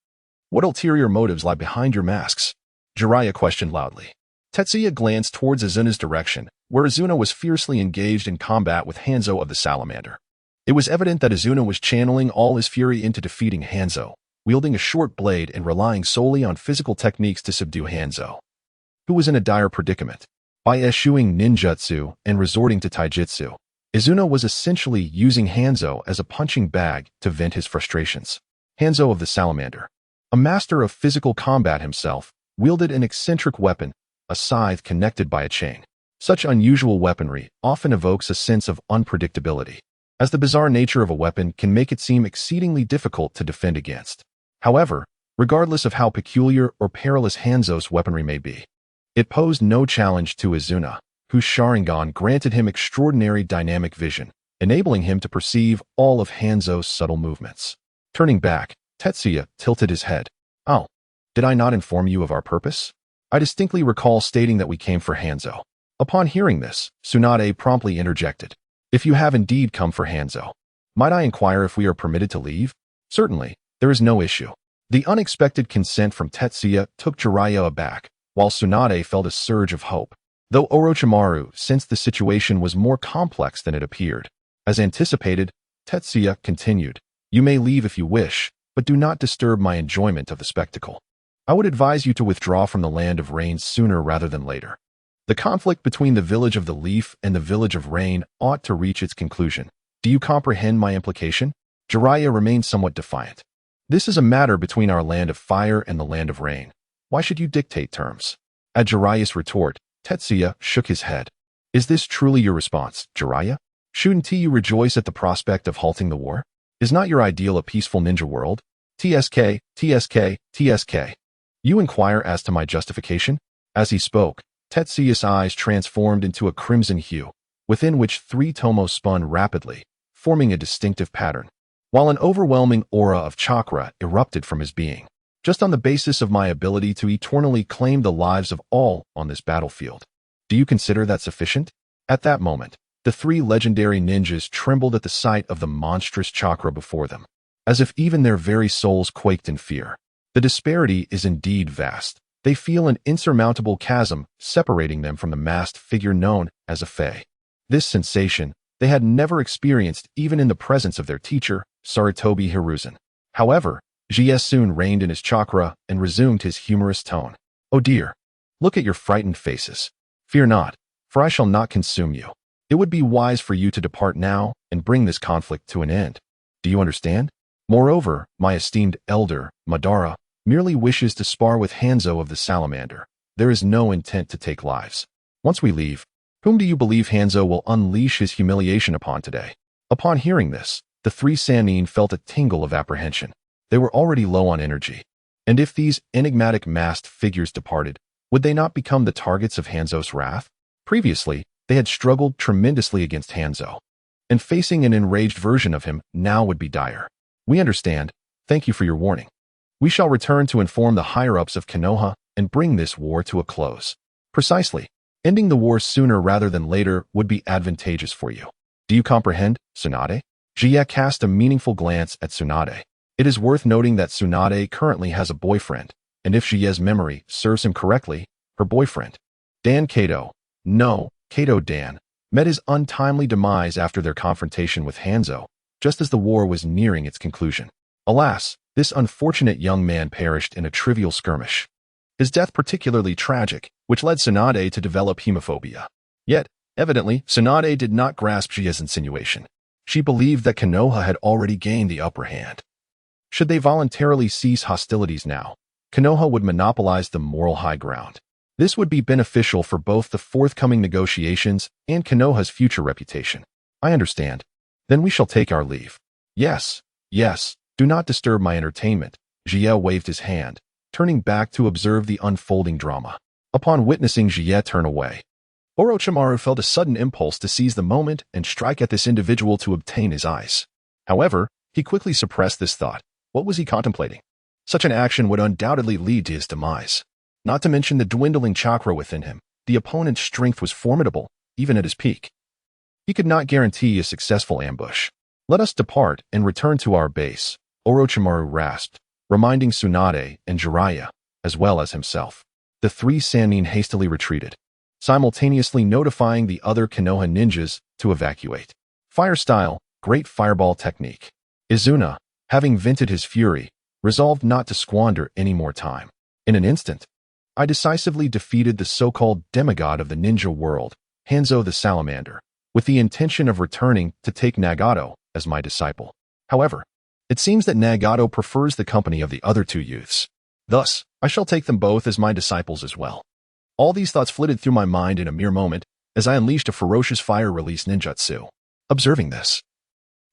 What ulterior motives lie behind your masks? Jiraiya questioned loudly. Tetsuya glanced towards Azuna's direction, where Azuna was fiercely engaged in combat with Hanzo of the Salamander. It was evident that Azuna was channeling all his fury into defeating Hanzo, wielding a short blade and relying solely on physical techniques to subdue Hanzo, who was in a dire predicament. By eschewing ninjutsu and resorting to taijutsu, Azuna was essentially using Hanzo as a punching bag to vent his frustrations. Hanzo of the Salamander, a master of physical combat himself, wielded an eccentric weapon, a scythe connected by a chain. Such unusual weaponry often evokes a sense of unpredictability, as the bizarre nature of a weapon can make it seem exceedingly difficult to defend against. However, regardless of how peculiar or perilous Hanzo's weaponry may be, it posed no challenge to Azuna, whose Sharingan granted him extraordinary dynamic vision, enabling him to perceive all of Hanzo's subtle movements. Turning back, Tetsuya tilted his head. Oh, did I not inform you of our purpose? I distinctly recall stating that we came for Hanzo. Upon hearing this, Tsunade promptly interjected. If you have indeed come for Hanzo, might I inquire if we are permitted to leave? Certainly, there is no issue. The unexpected consent from Tetsuya took Jiraiya aback, while Tsunade felt a surge of hope. Though Orochimaru sensed the situation was more complex than it appeared. As anticipated, Tetsuya continued, You may leave if you wish, but do not disturb my enjoyment of the spectacle. I would advise you to withdraw from the Land of Rain sooner rather than later. The conflict between the Village of the Leaf and the Village of Rain ought to reach its conclusion. Do you comprehend my implication? Jiraiya remained somewhat defiant. This is a matter between our Land of Fire and the Land of Rain. Why should you dictate terms? At Jiraiya's retort, Tetsuya shook his head. Is this truly your response, Jiraiya? Shouldn't you rejoice at the prospect of halting the war? Is not your ideal a peaceful ninja world? TSK, TSK, TSK. You inquire as to my justification? As he spoke, Tetsuya's eyes transformed into a crimson hue, within which 3 tomos spun rapidly, forming a distinctive pattern, while an overwhelming aura of chakra erupted from his being. Just on the basis of my ability to eternally claim the lives of all on this battlefield. Do you consider that sufficient? At that moment, the 3 legendary ninjas trembled at the sight of the monstrous chakra before them, as if even their very souls quaked in fear. The disparity is indeed vast. They feel an insurmountable chasm separating them from the masked figure known as a Fae. This sensation they had never experienced even in the presence of their teacher, Sarutobi Hiruzen. However, Jie soon reined in his chakra and resumed his humorous tone. Oh dear, look at your frightened faces. Fear not, for I shall not consume you. It would be wise for you to depart now and bring this conflict to an end. Do you understand? Moreover, my esteemed elder, Madara, merely wishes to spar with Hanzo of the Salamander. There is no intent to take lives. Once we leave, whom do you believe Hanzo will unleash his humiliation upon today? Upon hearing this, the 3 Sannin felt a tingle of apprehension. They were already low on energy. And if these enigmatic masked figures departed, would they not become the targets of Hanzo's wrath? Previously, they had struggled tremendously against Hanzo, and facing an enraged version of him now would be dire. We understand. Thank you for your warning. We shall return to inform the higher-ups of Konoha and bring this war to a close. Precisely. Ending the war sooner rather than later would be advantageous for you. Do you comprehend, Tsunade? Jie cast a meaningful glance at Tsunade. It is worth noting that Tsunade currently has a boyfriend, and if Jie's memory serves him correctly, her boyfriend, Dan Kato, no, Kato Dan, met his untimely demise after their confrontation with Hanzo, just as the war was nearing its conclusion. Alas, this unfortunate young man perished in a trivial skirmish. His death particularly tragic, which led Tsunade to develop hemophobia. Yet, evidently, Tsunade did not grasp Jie's insinuation. She believed that Konoha had already gained the upper hand. Should they voluntarily cease hostilities now, Konoha would monopolize the moral high ground. This would be beneficial for both the forthcoming negotiations and Konoha's future reputation. I understand. Then we shall take our leave. Yes, yes, do not disturb my entertainment. Jie waved his hand, turning back to observe the unfolding drama. Upon witnessing Jie turn away, Orochimaru felt a sudden impulse to seize the moment and strike at this individual to obtain his eyes. However, he quickly suppressed this thought. What was he contemplating? Such an action would undoubtedly lead to his demise. Not to mention the dwindling chakra within him, the opponent's strength was formidable, even at his peak. He could not guarantee a successful ambush. Let us depart and return to our base, Orochimaru rasped, reminding Tsunade and Jiraiya, as well as himself. The three Sannin hastily retreated, simultaneously notifying the other Konoha ninjas to evacuate. Fire style, great fireball technique. Izuna, having vented his fury, resolved not to squander any more time. In an instant, I decisively defeated the so-called demigod of the ninja world, Hanzo the Salamander, with the intention of returning to take Nagato as my disciple. However, it seems that Nagato prefers the company of the other two youths. Thus, I shall take them both as my disciples as well. All these thoughts flitted through my mind in a mere moment as I unleashed a ferocious fire-release ninjutsu. Observing this,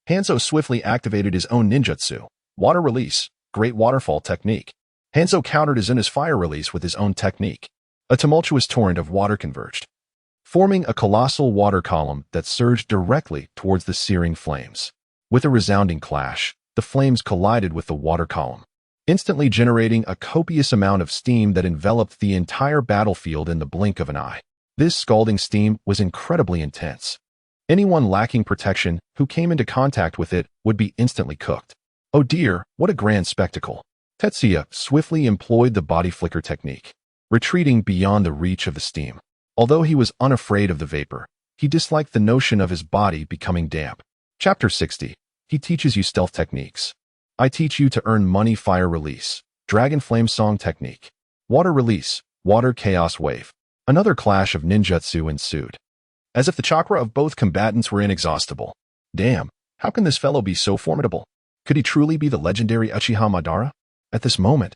Hanzo swiftly activated his own ninjutsu, water release, great waterfall technique. Hanzo countered Izuna's fire release with his own technique. A tumultuous torrent of water converged, forming a colossal water column that surged directly towards the searing flames. With a resounding clash, the flames collided with the water column, instantly generating a copious amount of steam that enveloped the entire battlefield in the blink of an eye. This scalding steam was incredibly intense. Anyone lacking protection who came into contact with it would be instantly cooked. Oh dear, what a grand spectacle. Tetsuya swiftly employed the body flicker technique, retreating beyond the reach of the steam. Although he was unafraid of the vapor, he disliked the notion of his body becoming damp. Chapter 60. He teaches you stealth techniques. I teach you to earn money. Fire release, dragon flame song technique. Water release, water chaos wave. Another clash of ninjutsu ensued, as if the chakra of both combatants were inexhaustible. Damn, how can this fellow be so formidable? Could he truly be the legendary Uchiha Madara? At this moment,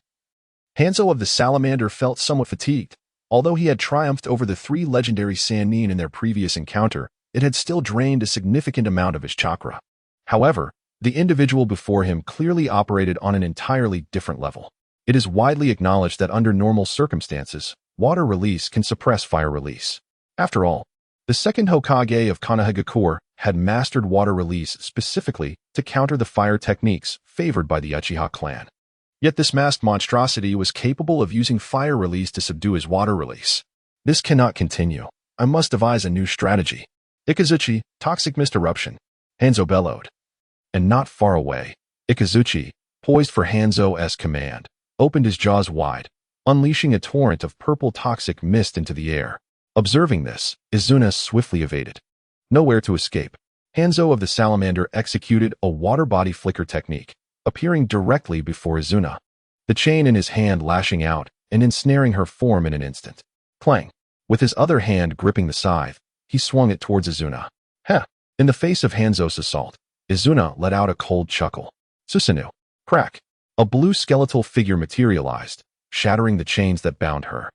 Hanzo of the Salamander felt somewhat fatigued. Although he had triumphed over the three legendary Sannin in their previous encounter, it had still drained a significant amount of his chakra. However, the individual before him clearly operated on an entirely different level. It is widely acknowledged that under normal circumstances, water release can suppress fire release. After all, the second Hokage of Konohagakure had mastered water release specifically to counter the fire techniques favored by the Uchiha clan. Yet this masked monstrosity was capable of using fire release to subdue his water release. This cannot continue. I must devise a new strategy. Ikazuchi, toxic mist eruption. Hanzo bellowed. And not far away, Ikazuchi, poised for Hanzo's command, opened his jaws wide, unleashing a torrent of purple toxic mist into the air. Observing this, Izuna swiftly evaded. Nowhere to escape, Hanzo of the Salamander executed a water body flicker technique, appearing directly before Izuna, the chain in his hand lashing out and ensnaring her form in an instant. Clang! With his other hand gripping the scythe, he swung it towards Izuna. Heh! In the face of Hanzo's assault, Izuna let out a cold chuckle. Susanoo. Crack! A blue skeletal figure materialized, shattering the chains that bound her,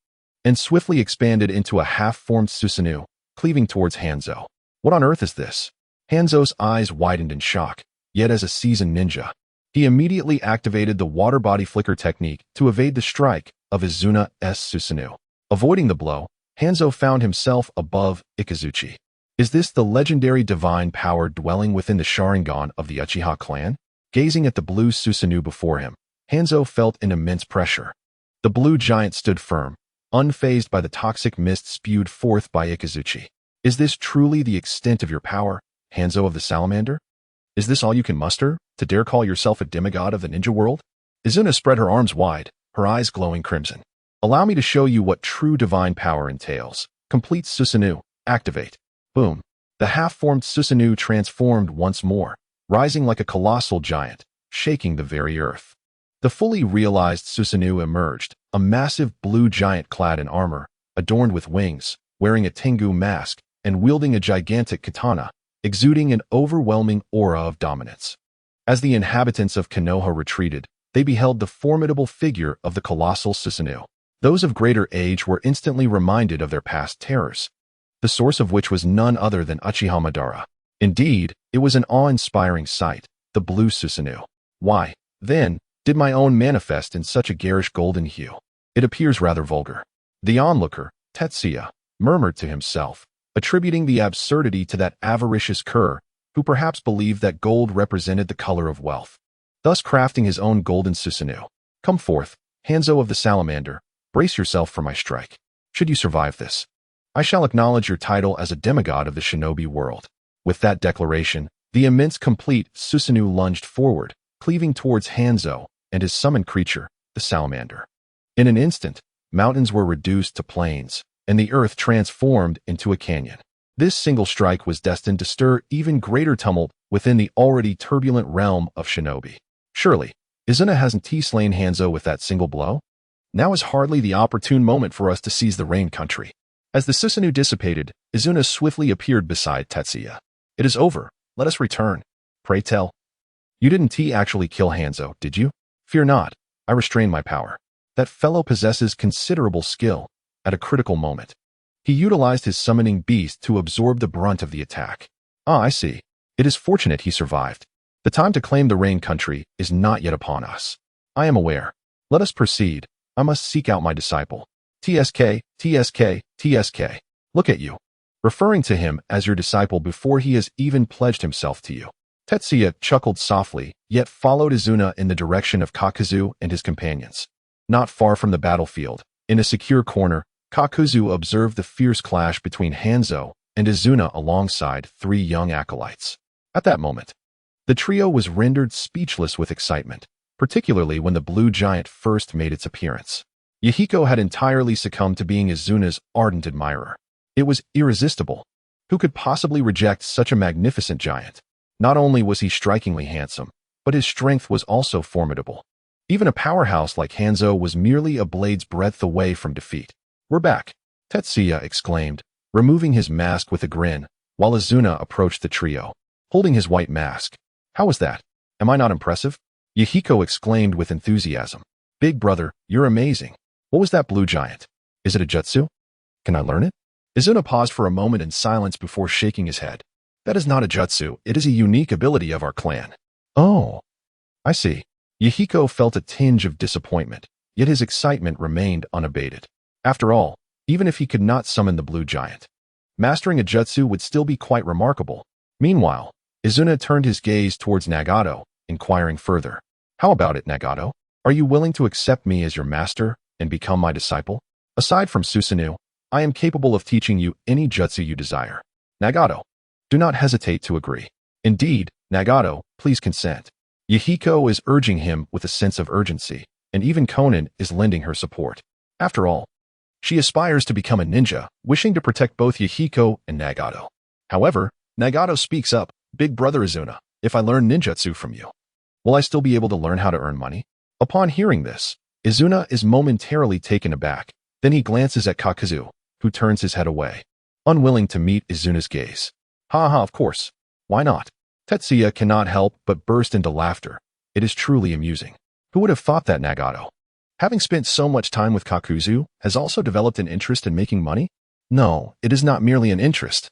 and swiftly expanded into a half-formed Susanoo, cleaving towards Hanzo. What on earth is this? Hanzo's eyes widened in shock, yet as a seasoned ninja, he immediately activated the water body flicker technique to evade the strike of Izuna's Susanoo. Avoiding the blow, Hanzo found himself above Ikazuchi. Is this the legendary divine power dwelling within the Sharingan of the Uchiha clan? Gazing at the blue Susanoo before him, Hanzo felt an immense pressure. The blue giant stood firm, unfazed by the toxic mist spewed forth by Ikazuchi. Is this truly the extent of your power, Hanzo of the Salamander? Is this all you can muster, to dare call yourself a demigod of the ninja world? Izuna spread her arms wide, her eyes glowing crimson. Allow me to show you what true divine power entails. Complete Susanoo, activate. Boom. The half-formed Susanoo transformed once more, rising like a colossal giant, shaking the very earth. The fully realized Susanoo emerged, a massive blue giant clad in armor, adorned with wings, wearing a Tengu mask, and wielding a gigantic katana, exuding an overwhelming aura of dominance. As the inhabitants of Konoha retreated, they beheld the formidable figure of the colossal Susanoo. Those of greater age were instantly reminded of their past terrors, the source of which was none other than Uchiha Madara. Indeed, it was an awe-inspiring sight, the blue Susanoo. Why, then, did my own manifest in such a garish golden hue? It appears rather vulgar. The onlooker, Tetsuya, murmured to himself, attributing the absurdity to that avaricious cur, who perhaps believed that gold represented the color of wealth, thus crafting his own golden Susanoo. Come forth, Hanzo of the Salamander, brace yourself for my strike. Should you survive this, I shall acknowledge your title as a demigod of the shinobi world. With that declaration, the immense complete Susanoo lunged forward, cleaving towards Hanzo and his summoned creature, the salamander. In an instant, mountains were reduced to plains, and the earth transformed into a canyon. This single strike was destined to stir even greater tumult within the already turbulent realm of shinobi. Surely, Izuna hasn't slain Hanzo with that single blow? Now is hardly the opportune moment for us to seize the rain country. As the Susanoo dissipated, Izuna swiftly appeared beside Tetsuya. It is over. Let us return. Pray tell. You didn't actually kill Hanzo, did you? Fear not. I restrain my power. That fellow possesses considerable skill. At a critical moment, he utilized his summoning beast to absorb the brunt of the attack. Ah, I see. It is fortunate he survived. The time to claim the rain country is not yet upon us. I am aware. Let us proceed. I must seek out my disciple. TSK, TSK, TSK. Look at you. Referring to him as your disciple before he has even pledged himself to you. Tetsuya chuckled softly, yet followed Izuna in the direction of Kakuzu and his companions. Not far from the battlefield, in a secure corner, Kakuzu observed the fierce clash between Hanzo and Izuna alongside 3 young acolytes. At that moment, the trio was rendered speechless with excitement, particularly when the blue giant first made its appearance. Yahiko had entirely succumbed to being Izuna's ardent admirer. It was irresistible. Who could possibly reject such a magnificent giant? Not only was he strikingly handsome, but his strength was also formidable. Even a powerhouse like Hanzo was merely a blade's breadth away from defeat. We're back, Tetsuya exclaimed, removing his mask with a grin, while Izuna approached the trio, holding his white mask. How was that? Am I not impressive? Yahiko exclaimed with enthusiasm. Big brother, you're amazing. What was that blue giant? Is it a jutsu? Can I learn it? Izuna paused for a moment in silence before shaking his head. That is not a jutsu, it is a unique ability of our clan. Oh, I see. Yahiko felt a tinge of disappointment, yet his excitement remained unabated. After all, even if he could not summon the blue giant, mastering a jutsu would still be quite remarkable. Meanwhile, Izuna turned his gaze towards Nagato, inquiring further. How about it, Nagato? Are you willing to accept me as your master and become my disciple? Aside from Susanoo, I am capable of teaching you any jutsu you desire. Nagato, do not hesitate to agree. Indeed, Nagato, please consent. Yahiko is urging him with a sense of urgency, and even Konan is lending her support. After all, she aspires to become a ninja, wishing to protect both Yahiko and Nagato. However, Nagato speaks up, Big brother Izuna, if I learn ninjutsu from you, will I still be able to learn how to earn money? Upon hearing this, Izuna is momentarily taken aback. Then he glances at Kakuzu, who turns his head away, unwilling to meet Izuna's gaze. Ha, of course. Why not? Tetsuya cannot help but burst into laughter. It is truly amusing. Who would have thought that Nagato, having spent so much time with Kakuzu, has also developed an interest in making money? No, it is not merely an interest.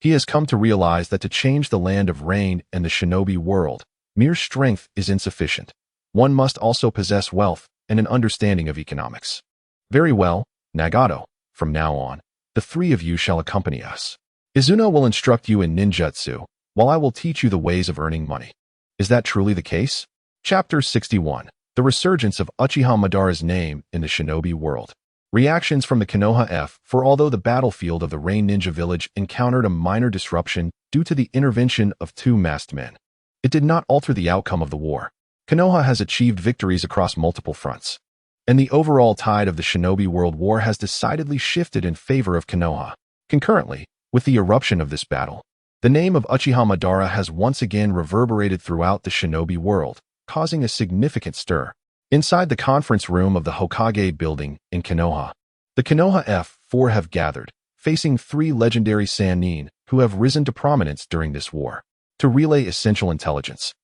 He has come to realize that to change the land of rain and the shinobi world, mere strength is insufficient. One must also possess wealth and an understanding of economics. Very well, Nagato, from now on, the 3 of you shall accompany us. Izuna will instruct you in ninjutsu, while I will teach you the ways of earning money. Is that truly the case? Chapter 61. The resurgence of Uchiha Madara's name in the shinobi world. Reactions from the Konoha F. For although the battlefield of the Rain Ninja Village encountered a minor disruption due to the intervention of 2 masked men, it did not alter the outcome of the war. Konoha has achieved victories across multiple fronts, and the overall tide of the shinobi world war has decidedly shifted in favor of Konoha. Concurrently, with the eruption of this battle, the name of Uchiha Madara has once again reverberated throughout the shinobi world, causing a significant stir. Inside the conference room of the Hokage building in Konoha, the Konoha F4 have gathered, facing 3 legendary Sannin who have risen to prominence during this war, to relay essential intelligence.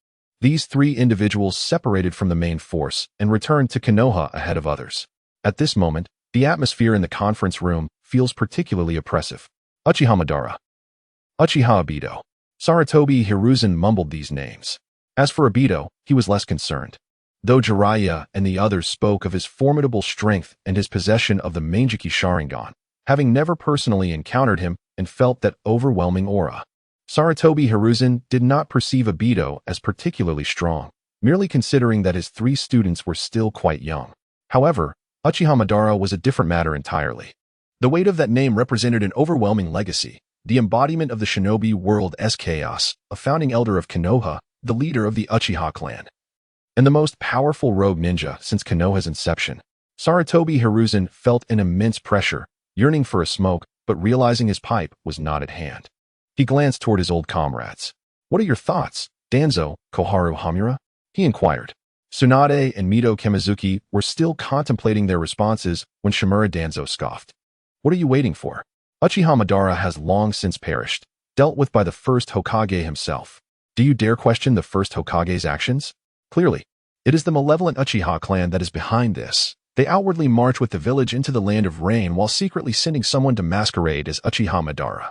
These 3 individuals separated from the main force and returned to Konoha ahead of others. At this moment, the atmosphere in the conference room feels particularly oppressive. Uchiha Madara, Uchiha Obito. Sarutobi Hiruzen mumbled these names. As for Obito, he was less concerned, though Jiraiya and the others spoke of his formidable strength and his possession of the Manjiki Sharingan, having never personally encountered him and felt that overwhelming aura. Sarutobi Hiruzen did not perceive Obito as particularly strong, merely considering that his 3 students were still quite young. However, Uchiha Madara was a different matter entirely. The weight of that name represented an overwhelming legacy, the embodiment of the shinobi world's chaos, a founding elder of Konoha, the leader of the Uchiha clan, and the most powerful rogue ninja since Konoha's inception. Sarutobi Hiruzen felt an immense pressure, yearning for a smoke, but realizing his pipe was not at hand. He glanced toward his old comrades. "What are your thoughts, Danzo, Koharu Hamura?" he inquired. Tsunade and Mito Kamizuki were still contemplating their responses when Shimura Danzo scoffed. "What are you waiting for? Uchiha Madara has long since perished, dealt with by the first Hokage himself. Do you dare question the first Hokage's actions? Clearly, it is the malevolent Uchiha clan that is behind this. They outwardly march with the village into the land of rain while secretly sending someone to masquerade as Uchiha Madara.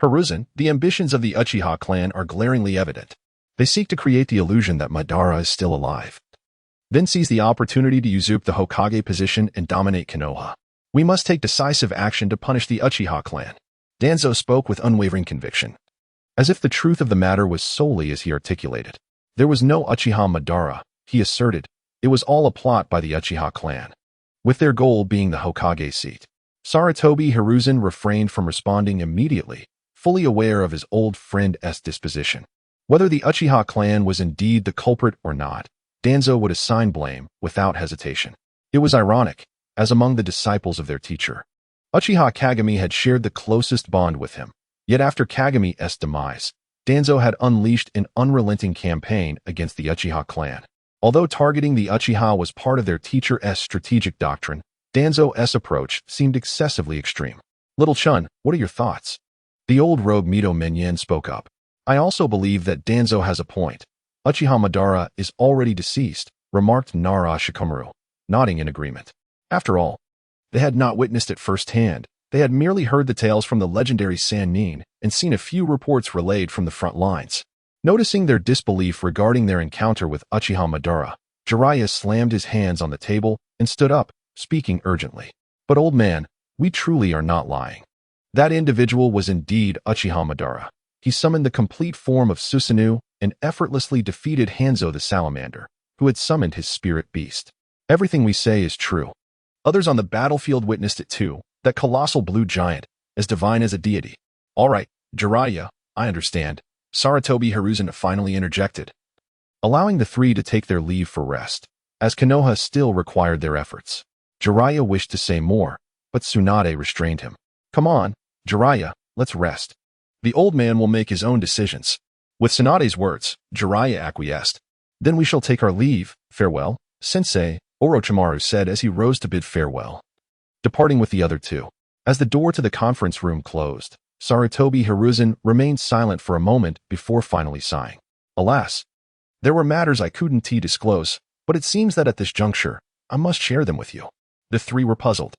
Hiruzen, the ambitions of the Uchiha clan are glaringly evident. They seek to create the illusion that Madara is still alive, then seize the opportunity to usurp the Hokage position and dominate Konoha. We must take decisive action to punish the Uchiha clan." Danzo spoke with unwavering conviction, as if the truth of the matter was solely as he articulated. There was no Uchiha Madara, he asserted. It was all a plot by the Uchiha clan, with their goal being the Hokage seat. Sarutobi Hiruzen refrained from responding immediately, fully aware of his old friend's disposition. Whether the Uchiha clan was indeed the culprit or not, Danzo would assign blame without hesitation. It was ironic, as among the disciples of their teacher, Uchiha Kagami had shared the closest bond with him. Yet after Kagami's demise, Danzo had unleashed an unrelenting campaign against the Uchiha clan. Although targeting the Uchiha was part of their teacher's strategic doctrine, Danzo's approach seemed excessively extreme. "Little Chun, what are your thoughts?" The old rogue Mito Menyen spoke up. "I also believe that Danzo has a point. Uchiha Madara is already deceased," remarked Nara Shikamaru, nodding in agreement. After all, they had not witnessed it firsthand. They had merely heard the tales from the legendary Sannin and seen a few reports relayed from the front lines. Noticing their disbelief regarding their encounter with Uchiha Madara, Jiraiya slammed his hands on the table and stood up, speaking urgently. "But old man, we truly are not lying. That individual was indeed Uchiha Madara. He summoned the complete form of Susanoo and effortlessly defeated Hanzo the Salamander, who had summoned his spirit beast. Everything we say is true. Others on the battlefield witnessed it too, that colossal blue giant, as divine as a deity." "All right, Jiraiya, I understand," Sarutobi Hiruzen finally interjected, allowing the 3 to take their leave for rest, as Konoha still required their efforts. Jiraiya wished to say more, but Tsunade restrained him. "Come on, Jiraiya, let's rest. The old man will make his own decisions." With Tsunade's words, Jiraiya acquiesced. "Then we shall take our leave. Farewell, Sensei," Orochimaru said as he rose to bid farewell, departing with the other 2. As the door to the conference room closed, Sarutobi Hiruzen remained silent for a moment before finally sighing. "Alas, there were matters I couldn't disclose, but it seems that at this juncture, I must share them with you." The 3 were puzzled,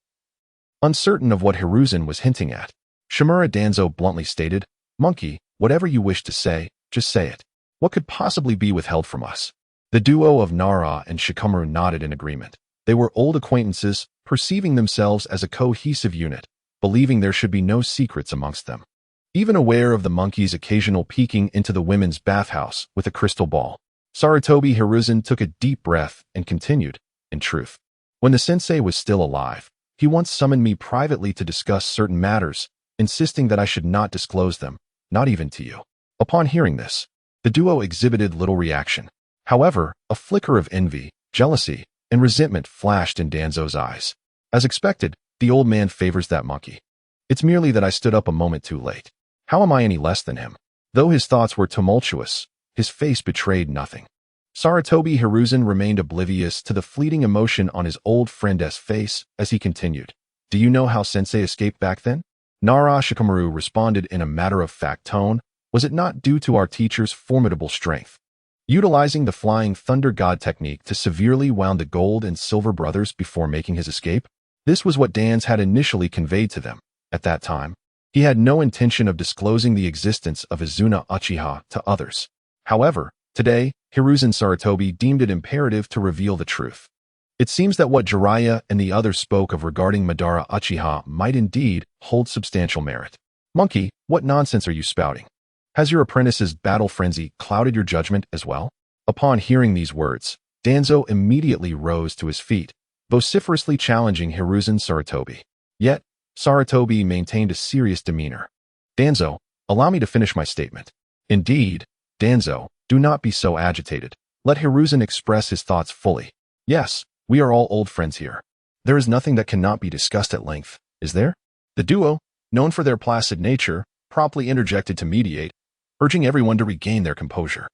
uncertain of what Hiruzen was hinting at. Shimura Danzo bluntly stated, "Monkey, whatever you wish to say, just say it. What could possibly be withheld from us?" The duo of Nara and Shikamaru nodded in agreement. They were old acquaintances, perceiving themselves as a cohesive unit, believing there should be no secrets amongst them. Even aware of the monkey's occasional peeking into the women's bathhouse with a crystal ball, Sarutobi Hiruzen took a deep breath and continued, "In truth, when the sensei was still alive, he once summoned me privately to discuss certain matters, insisting that I should not disclose them, not even to you." Upon hearing this, the duo exhibited little reaction. However, a flicker of envy, jealousy, and resentment flashed in Danzo's eyes. As expected, the old man favors that monkey. It's merely that I stood up a moment too late. How am I any less than him? Though his thoughts were tumultuous, his face betrayed nothing. Sarutobi Hiruzen remained oblivious to the fleeting emotion on his old friend's face as he continued. "Do you know how Sensei escaped back then?" Nara Shikamaru responded in a matter-of-fact tone. "Was it not due to our teacher's formidable strength? Utilizing the flying thunder god technique to severely wound the gold and silver brothers before making his escape?" This was what Dans had initially conveyed to them. At that time, he had no intention of disclosing the existence of Izuna Uchiha to others. However, today, Hiruzen Sarutobi deemed it imperative to reveal the truth. It seems that what Jiraiya and the others spoke of regarding Madara Uchiha might indeed hold substantial merit. "Monkey, what nonsense are you spouting? Has your apprentice's battle frenzy clouded your judgment as well?" Upon hearing these words, Danzo immediately rose to his feet, vociferously challenging Hiruzen Sarutobi. Yet, Sarutobi maintained a serious demeanor. Danzo, allow me to finish my statement. Indeed, Danzo, do not be so agitated. Let Hiruzen express his thoughts fully. Yes, we are all old friends here. There is nothing that cannot be discussed at length, is there? The duo, known for their placid nature, promptly interjected to mediate, urging everyone to regain their composure.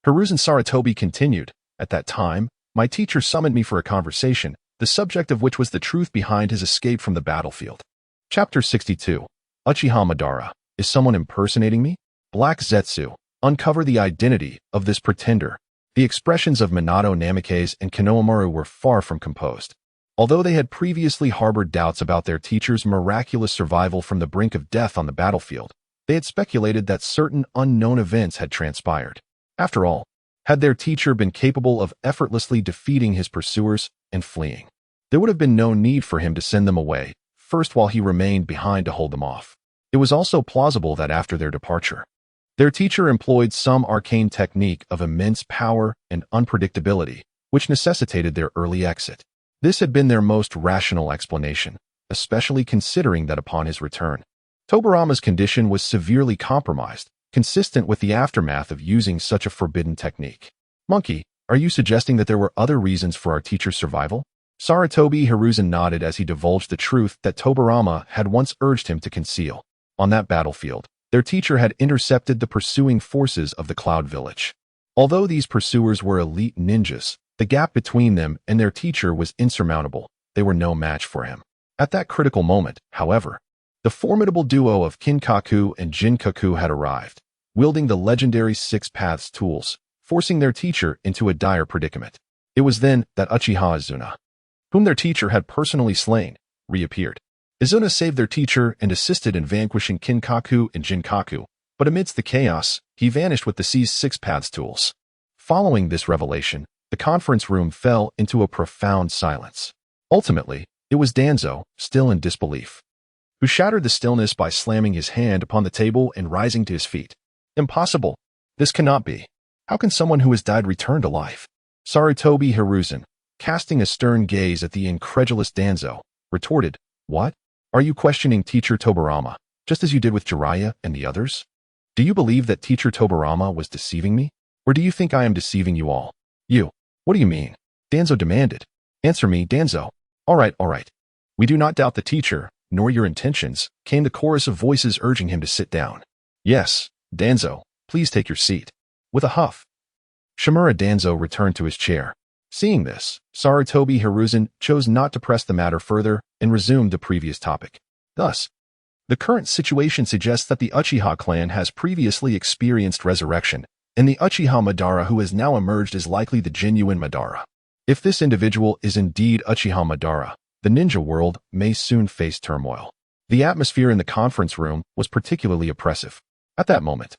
Hiruzen Sarutobi continued, at that time, my teacher summoned me for a conversation, the subject of which was the truth behind his escape from the battlefield. Chapter 62. Uchiha Madara. Is someone impersonating me? Black Zetsu. Uncover the identity of this pretender. The expressions of Minato Namikaze and Konohamaru were far from composed. Although they had previously harbored doubts about their teacher's miraculous survival from the brink of death on the battlefield, they had speculated that certain unknown events had transpired. After all, had their teacher been capable of effortlessly defeating his pursuers and fleeing, there would have been no need for him to send them away, first while he remained behind to hold them off. It was also plausible that after their departure, their teacher employed some arcane technique of immense power and unpredictability, which necessitated their early exit. This had been their most rational explanation, especially considering that upon his return, Tobirama's condition was severely compromised, consistent with the aftermath of using such a forbidden technique. Monkey, are you suggesting that there were other reasons for our teacher's survival? Sarutobi Hiruzen nodded as he divulged the truth that Tobirama had once urged him to conceal. On that battlefield, their teacher had intercepted the pursuing forces of the Cloud Village. Although these pursuers were elite ninjas, the gap between them and their teacher was insurmountable. They were no match for him. At that critical moment, however, the formidable duo of Kinkaku and Jinkaku had arrived, wielding the legendary Six Paths tools, forcing their teacher into a dire predicament. It was then that Uchiha Izuna, whom their teacher had personally slain, reappeared. Izuna saved their teacher and assisted in vanquishing Kinkaku and Jinkaku, but amidst the chaos, he vanished with the seized Six Paths tools. Following this revelation, the conference room fell into a profound silence. Ultimately, it was Danzo, still in disbelief, who shattered the stillness by slamming his hand upon the table and rising to his feet. Impossible. This cannot be. How can someone who has died return to life? Sarutobi Hiruzen, casting a stern gaze at the incredulous Danzo, retorted, What? Are you questioning Teacher Tobirama, just as you did with Jiraiya and the others? Do you believe that Teacher Tobirama was deceiving me? Or do you think I am deceiving you all? You. What do you mean? Danzo demanded. Answer me, Danzo. All right. We do not doubt the teacher, nor your intentions, came the chorus of voices urging him to sit down. Yes, Danzo, please take your seat. With a huff, Shimura Danzo returned to his chair. Seeing this, Sarutobi Hiruzen chose not to press the matter further and resumed the previous topic. Thus, the current situation suggests that the Uchiha clan has previously experienced resurrection, and the Uchiha Madara who has now emerged is likely the genuine Madara. If this individual is indeed Uchiha Madara, the ninja world may soon face turmoil. The atmosphere in the conference room was particularly oppressive. At that moment,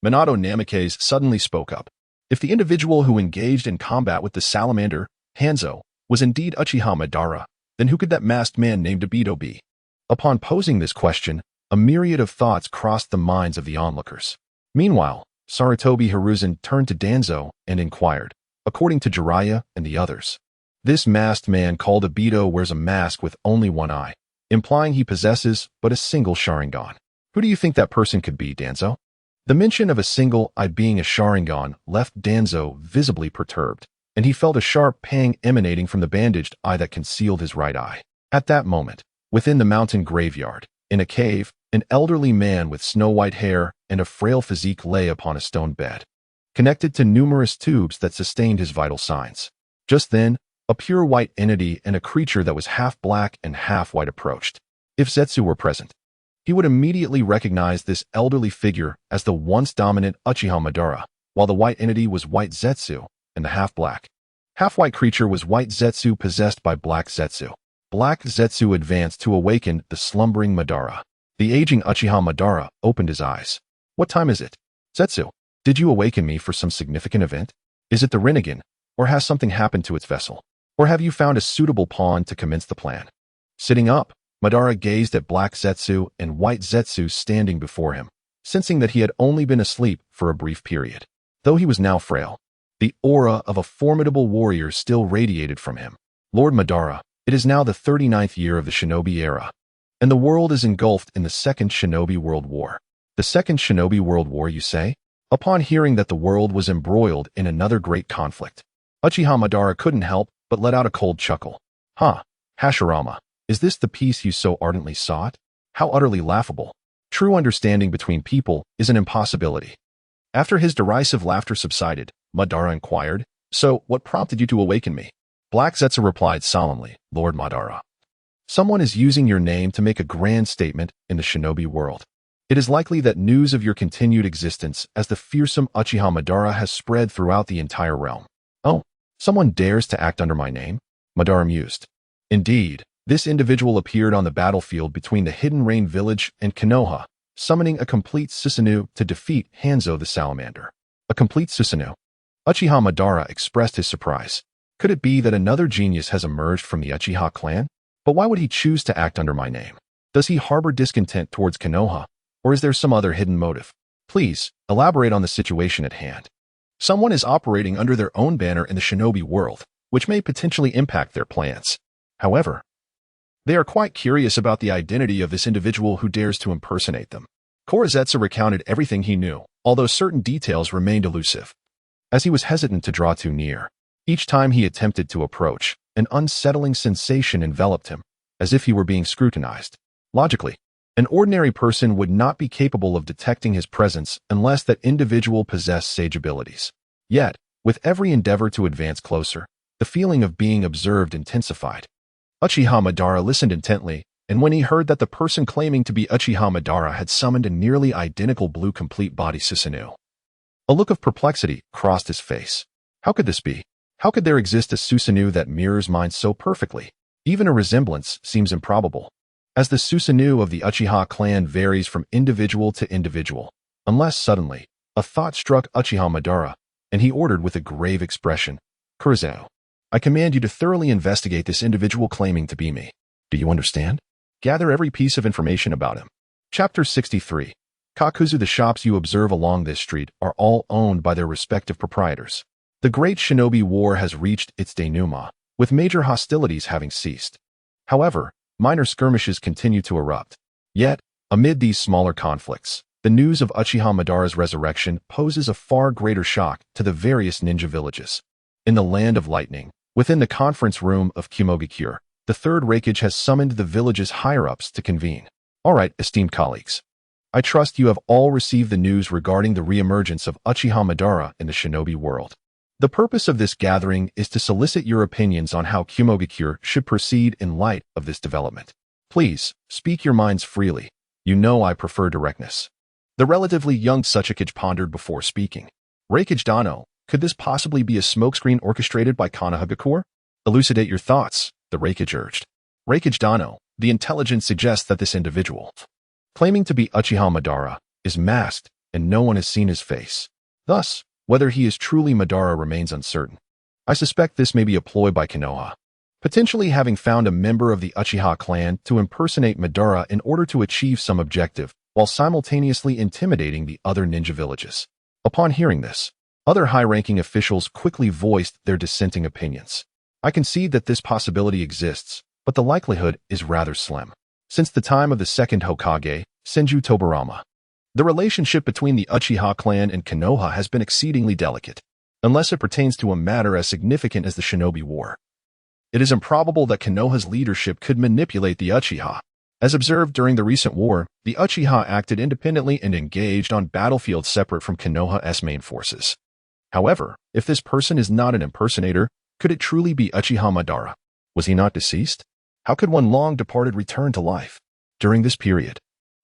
Minato Namikaze suddenly spoke up. If the individual who engaged in combat with the salamander, Hanzo, was indeed Uchiha Madara, then who could that masked man named Obito be? Upon posing this question, a myriad of thoughts crossed the minds of the onlookers. Meanwhile, Sarutobi Hiruzen turned to Danzo and inquired, according to Jiraiya and the others, this masked man called Obito wears a mask with only one eye, implying he possesses but a single Sharingan. Who do you think that person could be, Danzo? The mention of a single eye being a Sharingan left Danzo visibly perturbed, and he felt a sharp pang emanating from the bandaged eye that concealed his right eye. At that moment, within the mountain graveyard, in a cave, an elderly man with snow-white hair and a frail physique lay upon a stone bed, connected to numerous tubes that sustained his vital signs. Just then, a pure white entity and a creature that was half black and half white approached. If Zetsu were present, he would immediately recognize this elderly figure as the once dominant Uchiha Madara, while the white entity was white Zetsu, and the half-black, half-white creature was white Zetsu possessed by black Zetsu. Black Zetsu advanced to awaken the slumbering Madara. The aging Uchiha Madara opened his eyes. What time is it? Zetsu, did you awaken me for some significant event? Is it the Rinnegan, or has something happened to its vessel? Or have you found a suitable pawn to commence the plan? Sitting up, Madara gazed at black Zetsu and white Zetsu standing before him, sensing that he had only been asleep for a brief period. Though he was now frail, The aura of a formidable warrior still radiated from him. Lord Madara, it is now the 39th year of the Shinobi era, and the world is engulfed in the Second Shinobi World War. The Second Shinobi World War, you say? Upon hearing that the world was embroiled in another great conflict, Uchiha Madara couldn't help but let out a cold chuckle. Huh, Hashirama, is this the peace you so ardently sought? How utterly laughable. True understanding between people is an impossibility. After his derisive laughter subsided, Madara inquired, "So, what prompted you to awaken me?" Black Zetsu replied solemnly, "Lord Madara, someone is using your name to make a grand statement in the shinobi world. It is likely that news of your continued existence as the fearsome Uchiha Madara has spread throughout the entire realm." "Oh, someone dares to act under my name?" Madara mused. Indeed, this individual appeared on the battlefield between the Hidden Rain village and Konoha, summoning a complete Susanoo to defeat Hanzo the Salamander. A complete Susanoo? Uchiha Madara expressed his surprise. Could it be that another genius has emerged from the Uchiha clan? But why would he choose to act under my name? Does he harbor discontent towards Konoha, or is there some other hidden motive? Please, elaborate on the situation at hand. Someone is operating under their own banner in the shinobi world, which may potentially impact their plans. However, they are quite curious about the identity of this individual who dares to impersonate them. Korezetsu recounted everything he knew, although certain details remained elusive. As he was hesitant to draw too near, each time he attempted to approach, an unsettling sensation enveloped him, as if he were being scrutinized. Logically, an ordinary person would not be capable of detecting his presence unless that individual possessed sage abilities. Yet, with every endeavor to advance closer, the feeling of being observed intensified. Uchiha Madara listened intently, and when he heard that the person claiming to be Uchiha Madara had summoned a nearly identical blue complete body Susanoo, a look of perplexity crossed his face. How could this be? How could there exist a Susanoo that mirrors mine so perfectly? Even a resemblance seems improbable, as the Susanoo of the Uchiha clan varies from individual to individual, unless suddenly, a thought struck Uchiha Madara, and he ordered with a grave expression, "Kurozu, I command you to thoroughly investigate this individual claiming to be me. Do you understand? Gather every piece of information about him." Chapter 63. Kakuzu. The shops you observe along this street are all owned by their respective proprietors. The Great Shinobi War has reached its denouement, with major hostilities having ceased. However, minor skirmishes continue to erupt. Yet, amid these smaller conflicts, the news of Uchiha Madara's resurrection poses a far greater shock to the various ninja villages. In the Land of Lightning, within the conference room of Kumogakure, the Third Raikage has summoned the village's higher-ups to convene. All right, esteemed colleagues. I trust you have all received the news regarding the reemergence of Uchiha Madara in the shinobi world. The purpose of this gathering is to solicit your opinions on how Kumogakure should proceed in light of this development. Please, speak your minds freely. You know I prefer directness. The relatively young Tsuchikage pondered before speaking. Raikage Dano, could this possibly be a smokescreen orchestrated by Konohagakure? Elucidate your thoughts, the Raikage urged. Raikage Dano, the intelligence suggests that this individual, claiming to be Uchiha Madara, is masked and no one has seen his face. Thus, whether he is truly Madara remains uncertain. I suspect this may be a ploy by Konoha, potentially having found a member of the Uchiha clan to impersonate Madara in order to achieve some objective, while simultaneously intimidating the other ninja villages. Upon hearing this, other high-ranking officials quickly voiced their dissenting opinions. I concede that this possibility exists, but the likelihood is rather slim. Since the time of the second Hokage, Senju Tobarama, the relationship between the Uchiha clan and Konoha has been exceedingly delicate, unless it pertains to a matter as significant as the Shinobi War. It is improbable that Konoha's leadership could manipulate the Uchiha. As observed during the recent war, the Uchiha acted independently and engaged on battlefields separate from Konoha's main forces. However, if this person is not an impersonator, could it truly be Uchiha Madara? Was he not deceased? How could one long departed return to life? During this period,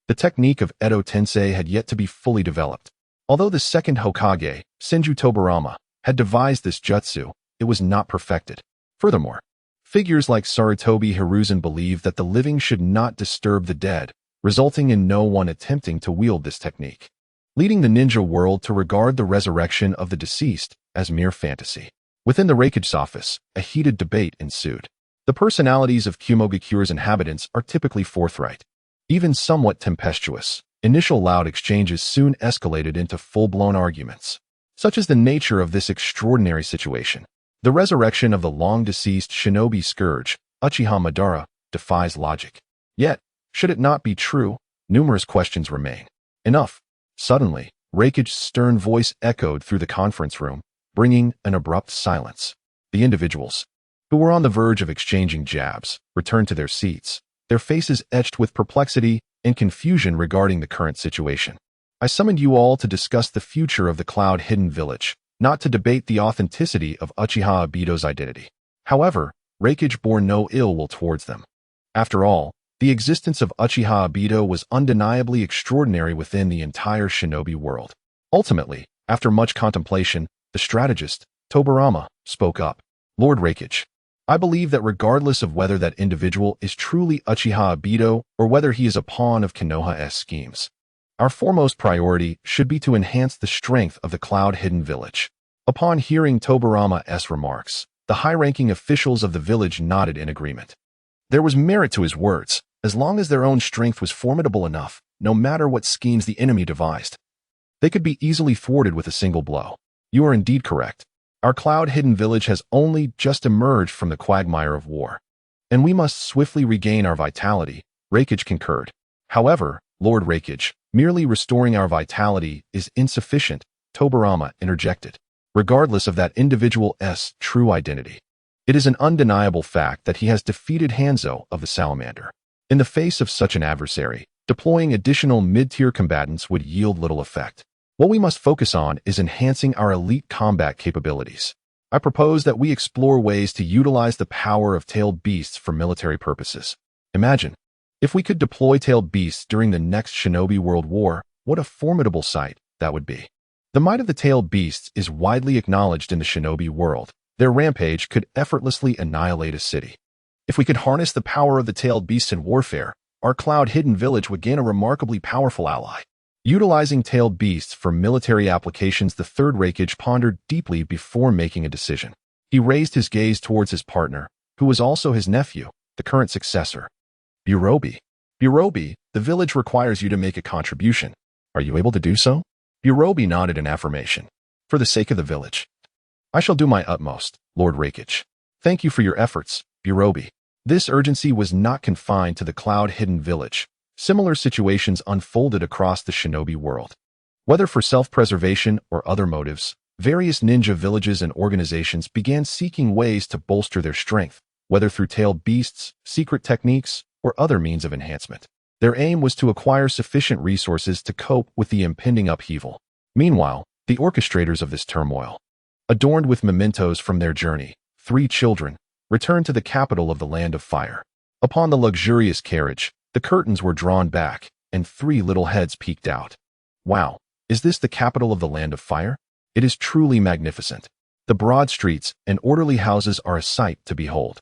the technique of Edo Tensei had yet to be fully developed. Although the second Hokage, Senju Tobarama, had devised this jutsu, it was not perfected. Furthermore, figures like Sarutobi Hiruzen believed that the living should not disturb the dead, resulting in no one attempting to wield this technique, leading the ninja world to regard the resurrection of the deceased as mere fantasy. Within the Raikage's office, a heated debate ensued. The personalities of Kumogakure's inhabitants are typically forthright, even somewhat tempestuous. Initial loud exchanges soon escalated into full-blown arguments. Such is the nature of this extraordinary situation. The resurrection of the long-deceased shinobi scourge, Uchiha Madara, defies logic. Yet, should it not be true, numerous questions remain. Enough. Suddenly, Rakich's stern voice echoed through the conference room, bringing an abrupt silence. The individuals, who were on the verge of exchanging jabs, returned to their seats, their faces etched with perplexity and confusion regarding the current situation. I summoned you all to discuss the future of the Cloud-Hidden Village, not to debate the authenticity of Uchiha Obito's identity. However, Rakich bore no ill will towards them. After all, the existence of Uchiha Obito was undeniably extraordinary within the entire shinobi world. Ultimately, after much contemplation, the strategist, Tobirama, spoke up. Lord Rakich, I believe that regardless of whether that individual is truly Uchiha Obito or whether he is a pawn of Konoha's schemes, our foremost priority should be to enhance the strength of the Cloud-Hidden Village. Upon hearing Tobirama's remarks, the high-ranking officials of the village nodded in agreement. There was merit to his words, as long as their own strength was formidable enough, no matter what schemes the enemy devised. They could be easily thwarted with a single blow. You are indeed correct. Our Cloud-Hidden Village has only just emerged from the quagmire of war, and we must swiftly regain our vitality, Rakich concurred. However, Lord Rakich, merely restoring our vitality is insufficient, Tobirama interjected. Regardless of that individual's true identity, it is an undeniable fact that he has defeated Hanzo of the Salamander. In the face of such an adversary, deploying additional mid-tier combatants would yield little effect. What we must focus on is enhancing our elite combat capabilities. I propose that we explore ways to utilize the power of tailed beasts for military purposes. Imagine, if we could deploy tailed beasts during the next Shinobi World War, what a formidable sight that would be. The might of the tailed beasts is widely acknowledged in the Shinobi world. Their rampage could effortlessly annihilate a city. If we could harness the power of the tailed beasts in warfare, our Cloud-Hidden Village would gain a remarkably powerful ally. Utilizing tailed beasts for military applications, the third Rakich pondered deeply before making a decision. He raised his gaze towards his partner, who was also his nephew, the current successor. Burobi. Burobi, the village requires you to make a contribution. Are you able to do so? Burobi nodded in affirmation. For the sake of the village, I shall do my utmost, Lord Rakich. Thank you for your efforts, Burobi. This urgency was not confined to the Cloud-Hidden Village. Similar situations unfolded across the shinobi world. Whether for self-preservation or other motives, various ninja villages and organizations began seeking ways to bolster their strength, whether through tailed beasts, secret techniques, or other means of enhancement. Their aim was to acquire sufficient resources to cope with the impending upheaval. Meanwhile, the orchestrators of this turmoil, adorned with mementos from their journey, 3 children, returned to the capital of the Land of Fire. Upon the luxurious carriage, the curtains were drawn back, and 3 little heads peeked out. Wow, is this the capital of the Land of Fire? It is truly magnificent. The broad streets and orderly houses are a sight to behold.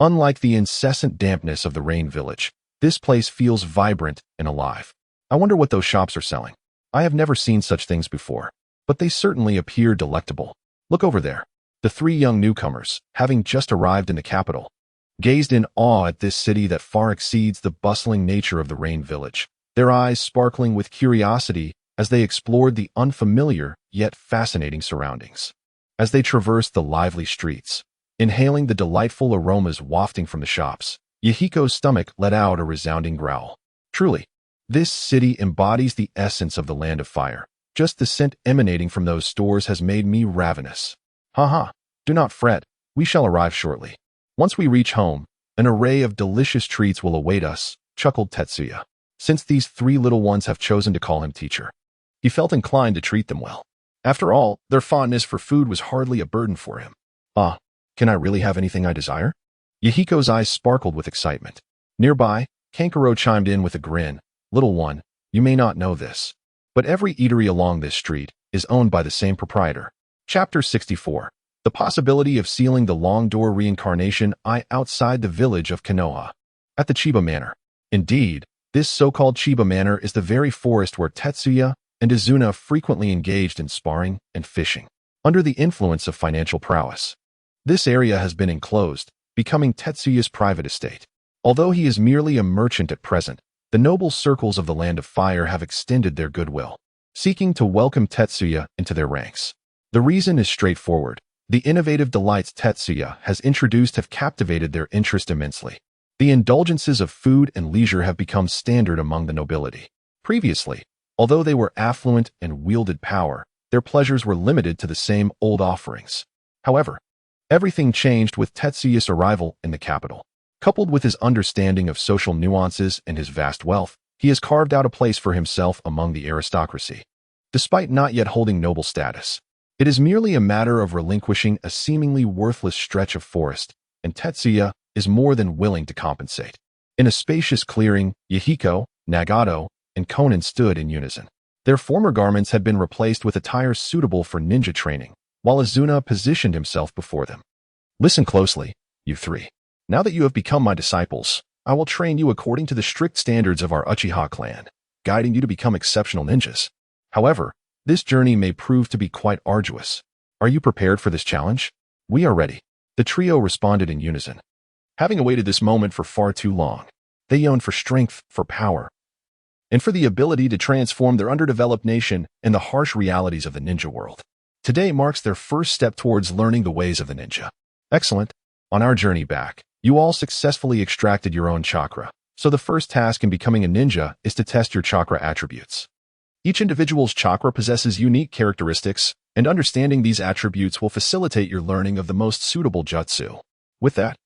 Unlike the incessant dampness of the Rain Village, this place feels vibrant and alive. I wonder what those shops are selling. I have never seen such things before, but they certainly appear delectable. Look over there. The 3 young newcomers, having just arrived in the capital, gazed in awe at this city that far exceeds the bustling nature of the Rain Village, their eyes sparkling with curiosity as they explored the unfamiliar yet fascinating surroundings. As they traversed the lively streets, inhaling the delightful aromas wafting from the shops, Yahiko's stomach let out a resounding growl. Truly, this city embodies the essence of the Land of Fire. Just the scent emanating from those stores has made me ravenous. Haha, do not fret, we shall arrive shortly. Once we reach home, an array of delicious treats will await us, chuckled Tetsuya. Since these 3 little ones have chosen to call him teacher, he felt inclined to treat them well. After all, their fondness for food was hardly a burden for him. Ah, can I really have anything I desire? Yahiko's eyes sparkled with excitement. Nearby, Kankuro chimed in with a grin. Little one, you may not know this, but every eatery along this street is owned by the same proprietor. Chapter 64. The possibility of sealing the long door reincarnation outside the village of Konoha. At the Chiba Manor. Indeed, this so-called Chiba Manor is the very forest where Tetsuya and Izuna frequently engaged in sparring and fishing. Under the influence of financial prowess, this area has been enclosed, becoming Tetsuya's private estate. Although he is merely a merchant at present, the noble circles of the Land of Fire have extended their goodwill, seeking to welcome Tetsuya into their ranks. The reason is straightforward. The innovative delights Tetsuya has introduced have captivated their interest immensely. The indulgences of food and leisure have become standard among the nobility. Previously, although they were affluent and wielded power, their pleasures were limited to the same old offerings. However, everything changed with Tetsuya's arrival in the capital. Coupled with his understanding of social nuances and his vast wealth, he has carved out a place for himself among the aristocracy. Despite not yet holding noble status, it is merely a matter of relinquishing a seemingly worthless stretch of forest, and Tetsuya is more than willing to compensate. In a spacious clearing, Yahiko, Nagato, and Konan stood in unison. Their former garments had been replaced with attire suitable for ninja training, while Izuna positioned himself before them. Listen closely, you three. Now that you have become my disciples, I will train you according to the strict standards of our Uchiha clan, guiding you to become exceptional ninjas. However, this journey may prove to be quite arduous. Are you prepared for this challenge? We are ready. The trio responded in unison. Having awaited this moment for far too long, they yearned for strength, for power, and for the ability to transform their underdeveloped nation in the harsh realities of the ninja world. Today marks their first step towards learning the ways of the ninja. Excellent. On our journey back, you all successfully extracted your own chakra, so the first task in becoming a ninja is to test your chakra attributes. Each individual's chakra possesses unique characteristics, and understanding these attributes will facilitate your learning of the most suitable jutsu. With that,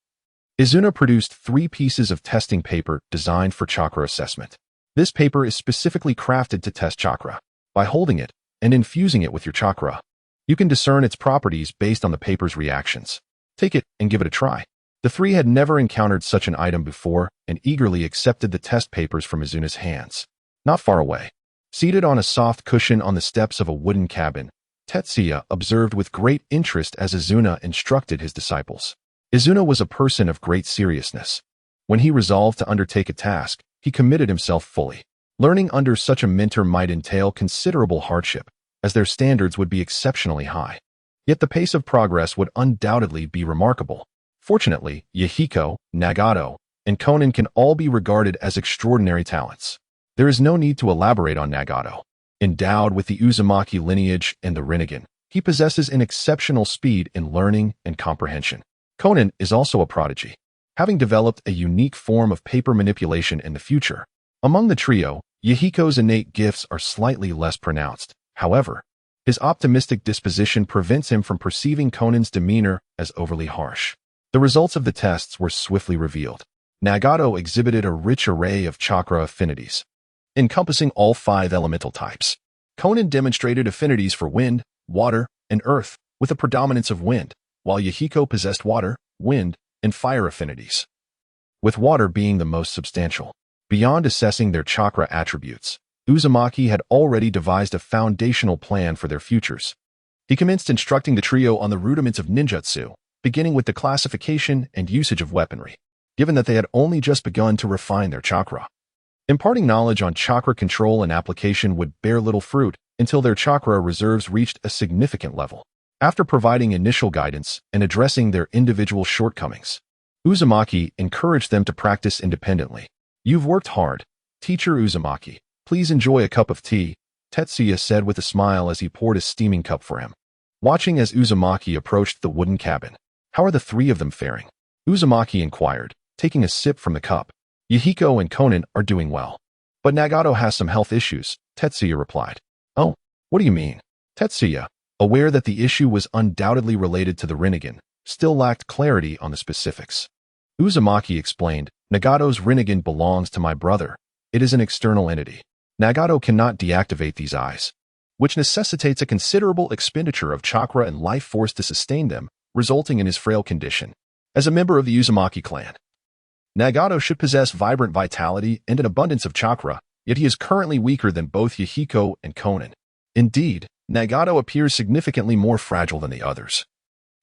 Izuna produced 3 pieces of testing paper designed for chakra assessment. This paper is specifically crafted to test chakra. By holding it and infusing it with your chakra, you can discern its properties based on the paper's reactions. Take it and give it a try. The 3 had never encountered such an item before and eagerly accepted the test papers from Izuna's hands. Not far away, seated on a soft cushion on the steps of a wooden cabin, Tetsuya observed with great interest as Izuna instructed his disciples. Izuna was a person of great seriousness. When he resolved to undertake a task, he committed himself fully. Learning under such a mentor might entail considerable hardship, as their standards would be exceptionally high. Yet the pace of progress would undoubtedly be remarkable. Fortunately, Yahiko, Nagato, and Konan can all be regarded as extraordinary talents. There is no need to elaborate on Nagato. Endowed with the Uzumaki lineage and the Rinnegan, he possesses an exceptional speed in learning and comprehension. Konan is also a prodigy, having developed a unique form of paper manipulation in the future. Among the trio, Yahiko's innate gifts are slightly less pronounced. However, his optimistic disposition prevents him from perceiving Konan's demeanor as overly harsh. The results of the tests were swiftly revealed. Nagato exhibited a rich array of chakra affinities, encompassing all 5 elemental types. Konan demonstrated affinities for wind, water, and earth, with a predominance of wind, while Yahiko possessed water, wind, and fire affinities, with water being the most substantial. Beyond assessing their chakra attributes, Uzumaki had already devised a foundational plan for their futures. He commenced instructing the trio on the rudiments of ninjutsu, beginning with the classification and usage of weaponry, given that they had only just begun to refine their chakra. Imparting knowledge on chakra control and application would bear little fruit until their chakra reserves reached a significant level. After providing initial guidance and addressing their individual shortcomings, Uzumaki encouraged them to practice independently. You've worked hard, Teacher Uzumaki. Please enjoy a cup of tea, Tetsuya said with a smile as he poured a steaming cup for him. Watching as Uzumaki approached the wooden cabin. How are the 3 of them faring? Uzumaki inquired, taking a sip from the cup. Yahiko and Konan are doing well, but Nagato has some health issues, Tetsuya replied. Oh, what do you mean? Tetsuya, aware that the issue was undoubtedly related to the Rinnegan, still lacked clarity on the specifics. Uzumaki explained, Nagato's Rinnegan belongs to my brother. It is an external entity. Nagato cannot deactivate these eyes, which necessitates a considerable expenditure of chakra and life force to sustain them, resulting in his frail condition. As a member of the Uzumaki clan, Nagato should possess vibrant vitality and an abundance of chakra, yet he is currently weaker than both Yahiko and Konan. Indeed, Nagato appears significantly more fragile than the others.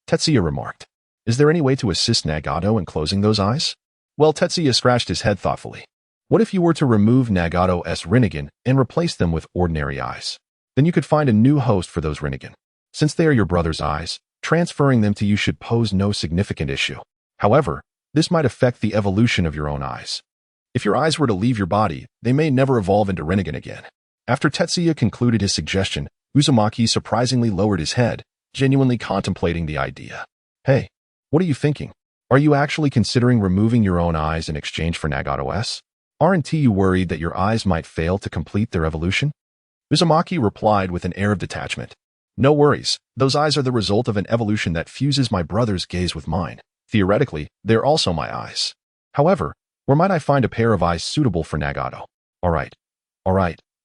Tetsuya remarked, Is there any way to assist Nagato in closing those eyes? Well, Tetsuya scratched his head thoughtfully. What if you were to remove Nagato's Rinnegan and replace them with ordinary eyes? Then you could find a new host for those Rinnegan. Since they are your brother's eyes, transferring them to you should pose no significant issue. However, this might affect the evolution of your own eyes. If your eyes were to leave your body, they may never evolve into Rinnegan again. After Tetsuya concluded his suggestion, Uzumaki surprisingly lowered his head, genuinely contemplating the idea. Hey, what are you thinking? Are you actually considering removing your own eyes in exchange for Nagato's? Aren't you worried that your eyes might fail to complete their evolution? Uzumaki replied with an air of detachment. No worries, those eyes are the result of an evolution that fuses my brother's gaze with mine. Theoretically, they're also my eyes. However, where might I find a pair of eyes suitable for Nagato? Alright,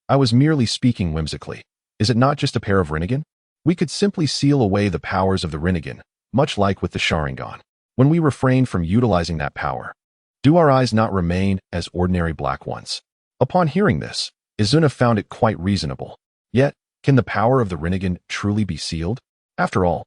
I was merely speaking whimsically. Is it not just a pair of Rinnegan? We could simply seal away the powers of the Rinnegan, much like with the Sharingan. When we refrain from utilizing that power, do our eyes not remain as ordinary black ones? Upon hearing this, Izuna found it quite reasonable. Yet, can the power of the Rinnegan truly be sealed? After all,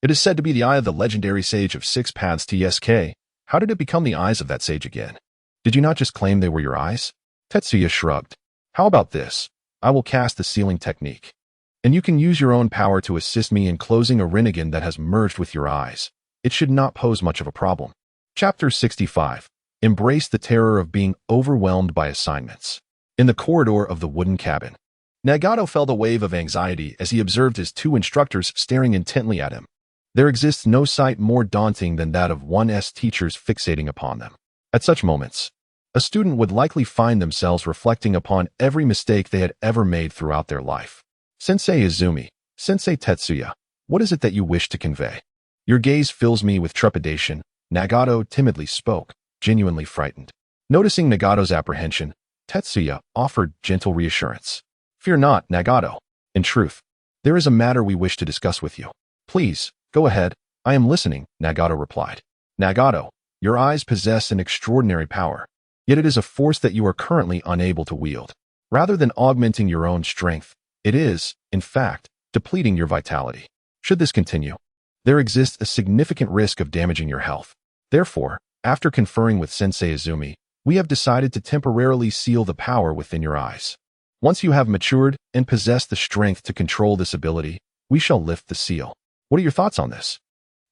it is said to be the eye of the legendary sage of six paths TSK. How did it become the eyes of that sage again? Did you not just claim they were your eyes? Tetsuya shrugged. How about this? I will cast the sealing technique, and you can use your own power to assist me in closing a Rinnegan that has merged with your eyes. It should not pose much of a problem. Chapter 65. Embrace the terror of being overwhelmed by assignments. In the corridor of the wooden cabin, Nagato felt a wave of anxiety as he observed his two instructors staring intently at him. There exists no sight more daunting than that of one's teachers fixating upon them. At such moments, a student would likely find themselves reflecting upon every mistake they had ever made throughout their life. Sensei Izumi, Sensei Tetsuya, what is it that you wish to convey? Your gaze fills me with trepidation, Nagato timidly spoke, genuinely frightened. Noticing Nagato's apprehension, Tetsuya offered gentle reassurance. Fear not, Nagato. In truth, there is a matter we wish to discuss with you. Please, go ahead, I am listening, Nagato replied. Nagato, your eyes possess an extraordinary power, yet it is a force that you are currently unable to wield. Rather than augmenting your own strength, it is, in fact, depleting your vitality. Should this continue, there exists a significant risk of damaging your health. Therefore, after conferring with Sensei Izumi, we have decided to temporarily seal the power within your eyes. Once you have matured and possess the strength to control this ability, we shall lift the seal. What are your thoughts on this?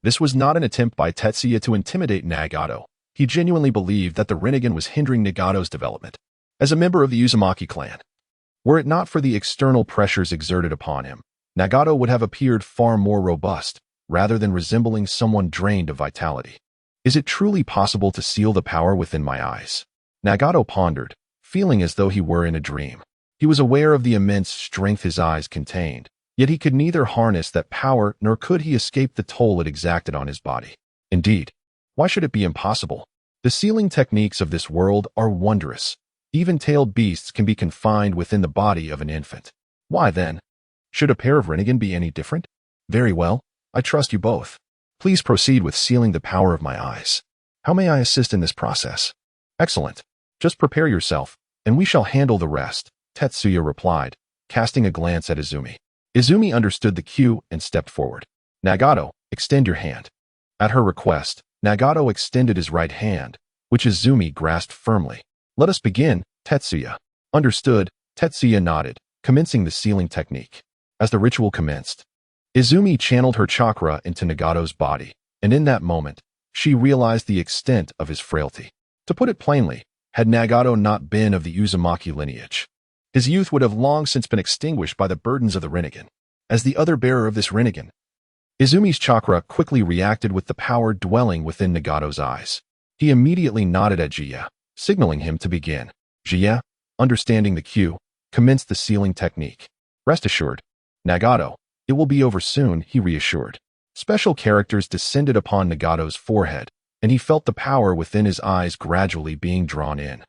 This was not an attempt by Tetsuya to intimidate Nagato. He genuinely believed that the Rinnegan was hindering Nagato's development. As a member of the Uzumaki clan, were it not for the external pressures exerted upon him, Nagato would have appeared far more robust, rather than resembling someone drained of vitality. Is it truly possible to seal the power within my eyes? Nagato pondered, feeling as though he were in a dream. He was aware of the immense strength his eyes contained, yet he could neither harness that power nor could he escape the toll it exacted on his body. Indeed, why should it be impossible? The sealing techniques of this world are wondrous. Even-tailed beasts can be confined within the body of an infant. Why then? Should a pair of Rinnegan be any different? Very well, I trust you both. Please proceed with sealing the power of my eyes. How may I assist in this process? Excellent. Just prepare yourself, and we shall handle the rest, Tetsuya replied, casting a glance at Izumi. Izumi understood the cue and stepped forward. Nagato, extend your hand. At her request, Nagato extended his right hand, which Izumi grasped firmly. Let us begin, Tetsuya. Understood, Tetsuya nodded, commencing the sealing technique. As the ritual commenced, Izumi channeled her chakra into Nagato's body, and in that moment, she realized the extent of his frailty. To put it plainly, had Nagato not been of the Uzumaki lineage, his youth would have long since been extinguished by the burdens of the Rinnegan. As the other bearer of this Rinnegan, Izumi's chakra quickly reacted with the power dwelling within Nagato's eyes. He immediately nodded at Jia, signaling him to begin. Jia, understanding the cue, commenced the sealing technique. Rest assured, Nagato, it will be over soon, he reassured. Special characters descended upon Nagato's forehead, and he felt the power within his eyes gradually being drawn in.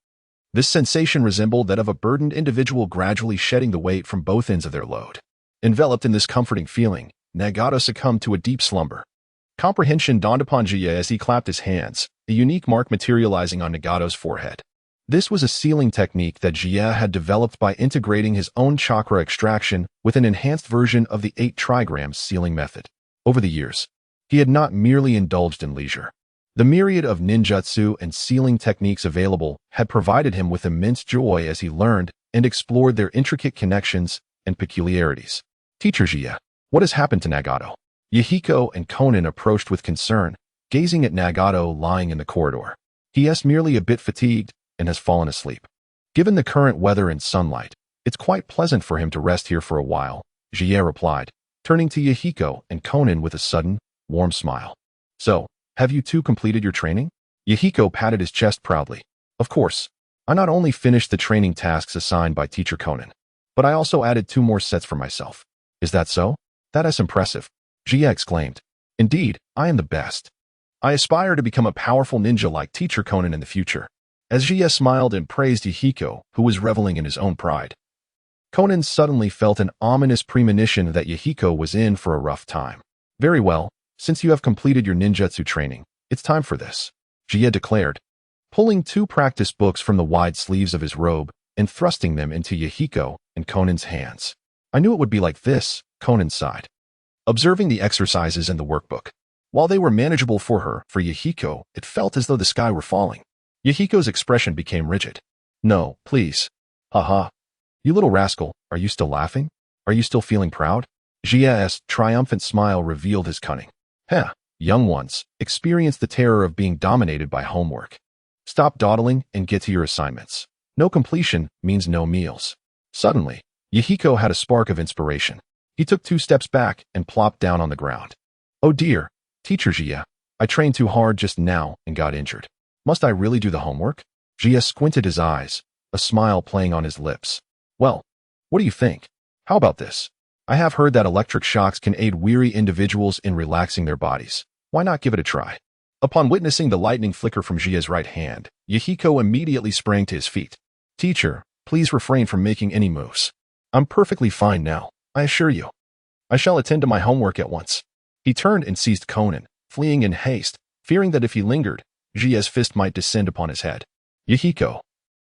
This sensation resembled that of a burdened individual gradually shedding the weight from both ends of their load. Enveloped in this comforting feeling, Nagato succumbed to a deep slumber. Comprehension dawned upon Jia as he clapped his hands, a unique mark materializing on Nagato's forehead. This was a sealing technique that Jia had developed by integrating his own chakra extraction with an enhanced version of the 8 trigrams sealing method. Over the years, he had not merely indulged in leisure. The myriad of ninjutsu and sealing techniques available had provided him with immense joy as he learned and explored their intricate connections and peculiarities. Teacher Jia, what has happened to Nagato? Yahiko and Konan approached with concern, gazing at Nagato lying in the corridor. He is merely a bit fatigued and has fallen asleep. Given the current weather and sunlight, it's quite pleasant for him to rest here for a while, Jia replied, turning to Yahiko and Conan with a sudden, warm smile. So, have you two completed your training? Yahiko patted his chest proudly. Of course. I not only finished the training tasks assigned by Teacher Conan, but I also added 2 more sets for myself. Is that so? That is impressive, Jia exclaimed. Indeed, I am the best. I aspire to become a powerful ninja like Teacher Conan in the future. As Jia smiled and praised Yahiko, who was reveling in his own pride, Conan suddenly felt an ominous premonition that Yahiko was in for a rough time. Very well, since you have completed your ninjutsu training, it's time for this, Jia declared, pulling 2 practice books from the wide sleeves of his robe and thrusting them into Yahiko and Conan's hands. I knew it would be like this, Conan sighed, observing the exercises in the workbook. While they were manageable for her, for Yahiko, it felt as though the sky were falling. Yahiko's expression became rigid. No, please. Haha. You little rascal, are you still laughing? Are you still feeling proud? Jia's triumphant smile revealed his cunning. Heh, young ones, experience the terror of being dominated by homework. Stop dawdling and get to your assignments. No completion means no meals. Suddenly, Yahiko had a spark of inspiration. He took 2 steps back and plopped down on the ground. Oh dear, Teacher Jia, I trained too hard just now and got injured. Must I really do the homework? Jia squinted his eyes, a smile playing on his lips. Well, what do you think? How about this? I have heard that electric shocks can aid weary individuals in relaxing their bodies. Why not give it a try? Upon witnessing the lightning flicker from Jia's right hand, Yahiko immediately sprang to his feet. Teacher, please refrain from making any moves. I'm perfectly fine now, I assure you. I shall attend to my homework at once. He turned and seized Conan, fleeing in haste, fearing that if he lingered, Jia's fist might descend upon his head. Yahiko,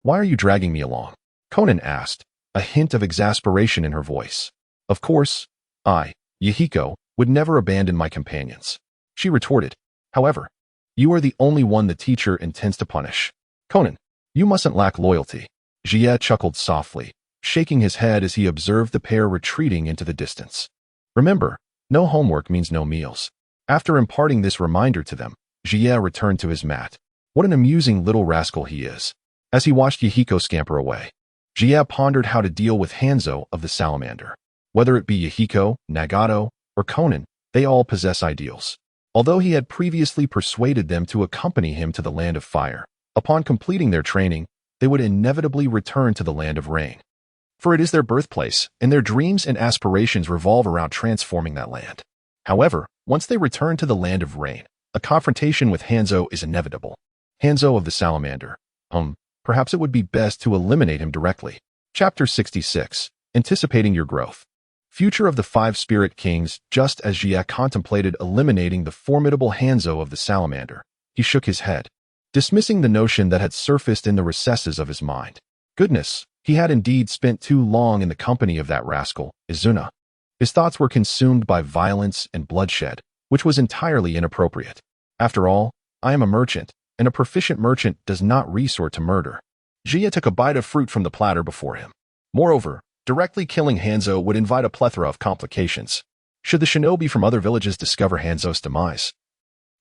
why are you dragging me along? Conan asked, a hint of exasperation in her voice. Of course, I, Yahiko, would never abandon my companions. She retorted. However, you are the only one the teacher intends to punish. Conan, you mustn't lack loyalty. Jia chuckled softly, shaking his head as he observed the pair retreating into the distance. Remember, no homework means no meals. After imparting this reminder to them, Jia returned to his mat. What an amusing little rascal he is. As he watched Yahiko scamper away, Jia pondered how to deal with Hanzo of the Salamander. Whether it be Yahiko, Nagato, or Conan, they all possess ideals. Although he had previously persuaded them to accompany him to the Land of Fire, upon completing their training, they would inevitably return to the Land of Rain. For it is their birthplace, and their dreams and aspirations revolve around transforming that land. However, once they return to the Land of Rain, a confrontation with Hanzo is inevitable. Hanzo of the Salamander. Perhaps it would be best to eliminate him directly. Chapter 66. Anticipating Your Growth. Future of the 5 Spirit Kings. Just as Jia contemplated eliminating the formidable Hanzo of the Salamander, he shook his head, dismissing the notion that had surfaced in the recesses of his mind. Goodness, he had indeed spent too long in the company of that rascal, Izuna. His thoughts were consumed by violence and bloodshed, which was entirely inappropriate. After all, I am a merchant, and a proficient merchant does not resort to murder. Jia took a bite of fruit from the platter before him. Moreover, directly killing Hanzo would invite a plethora of complications. Should the shinobi from other villages discover Hanzo's demise,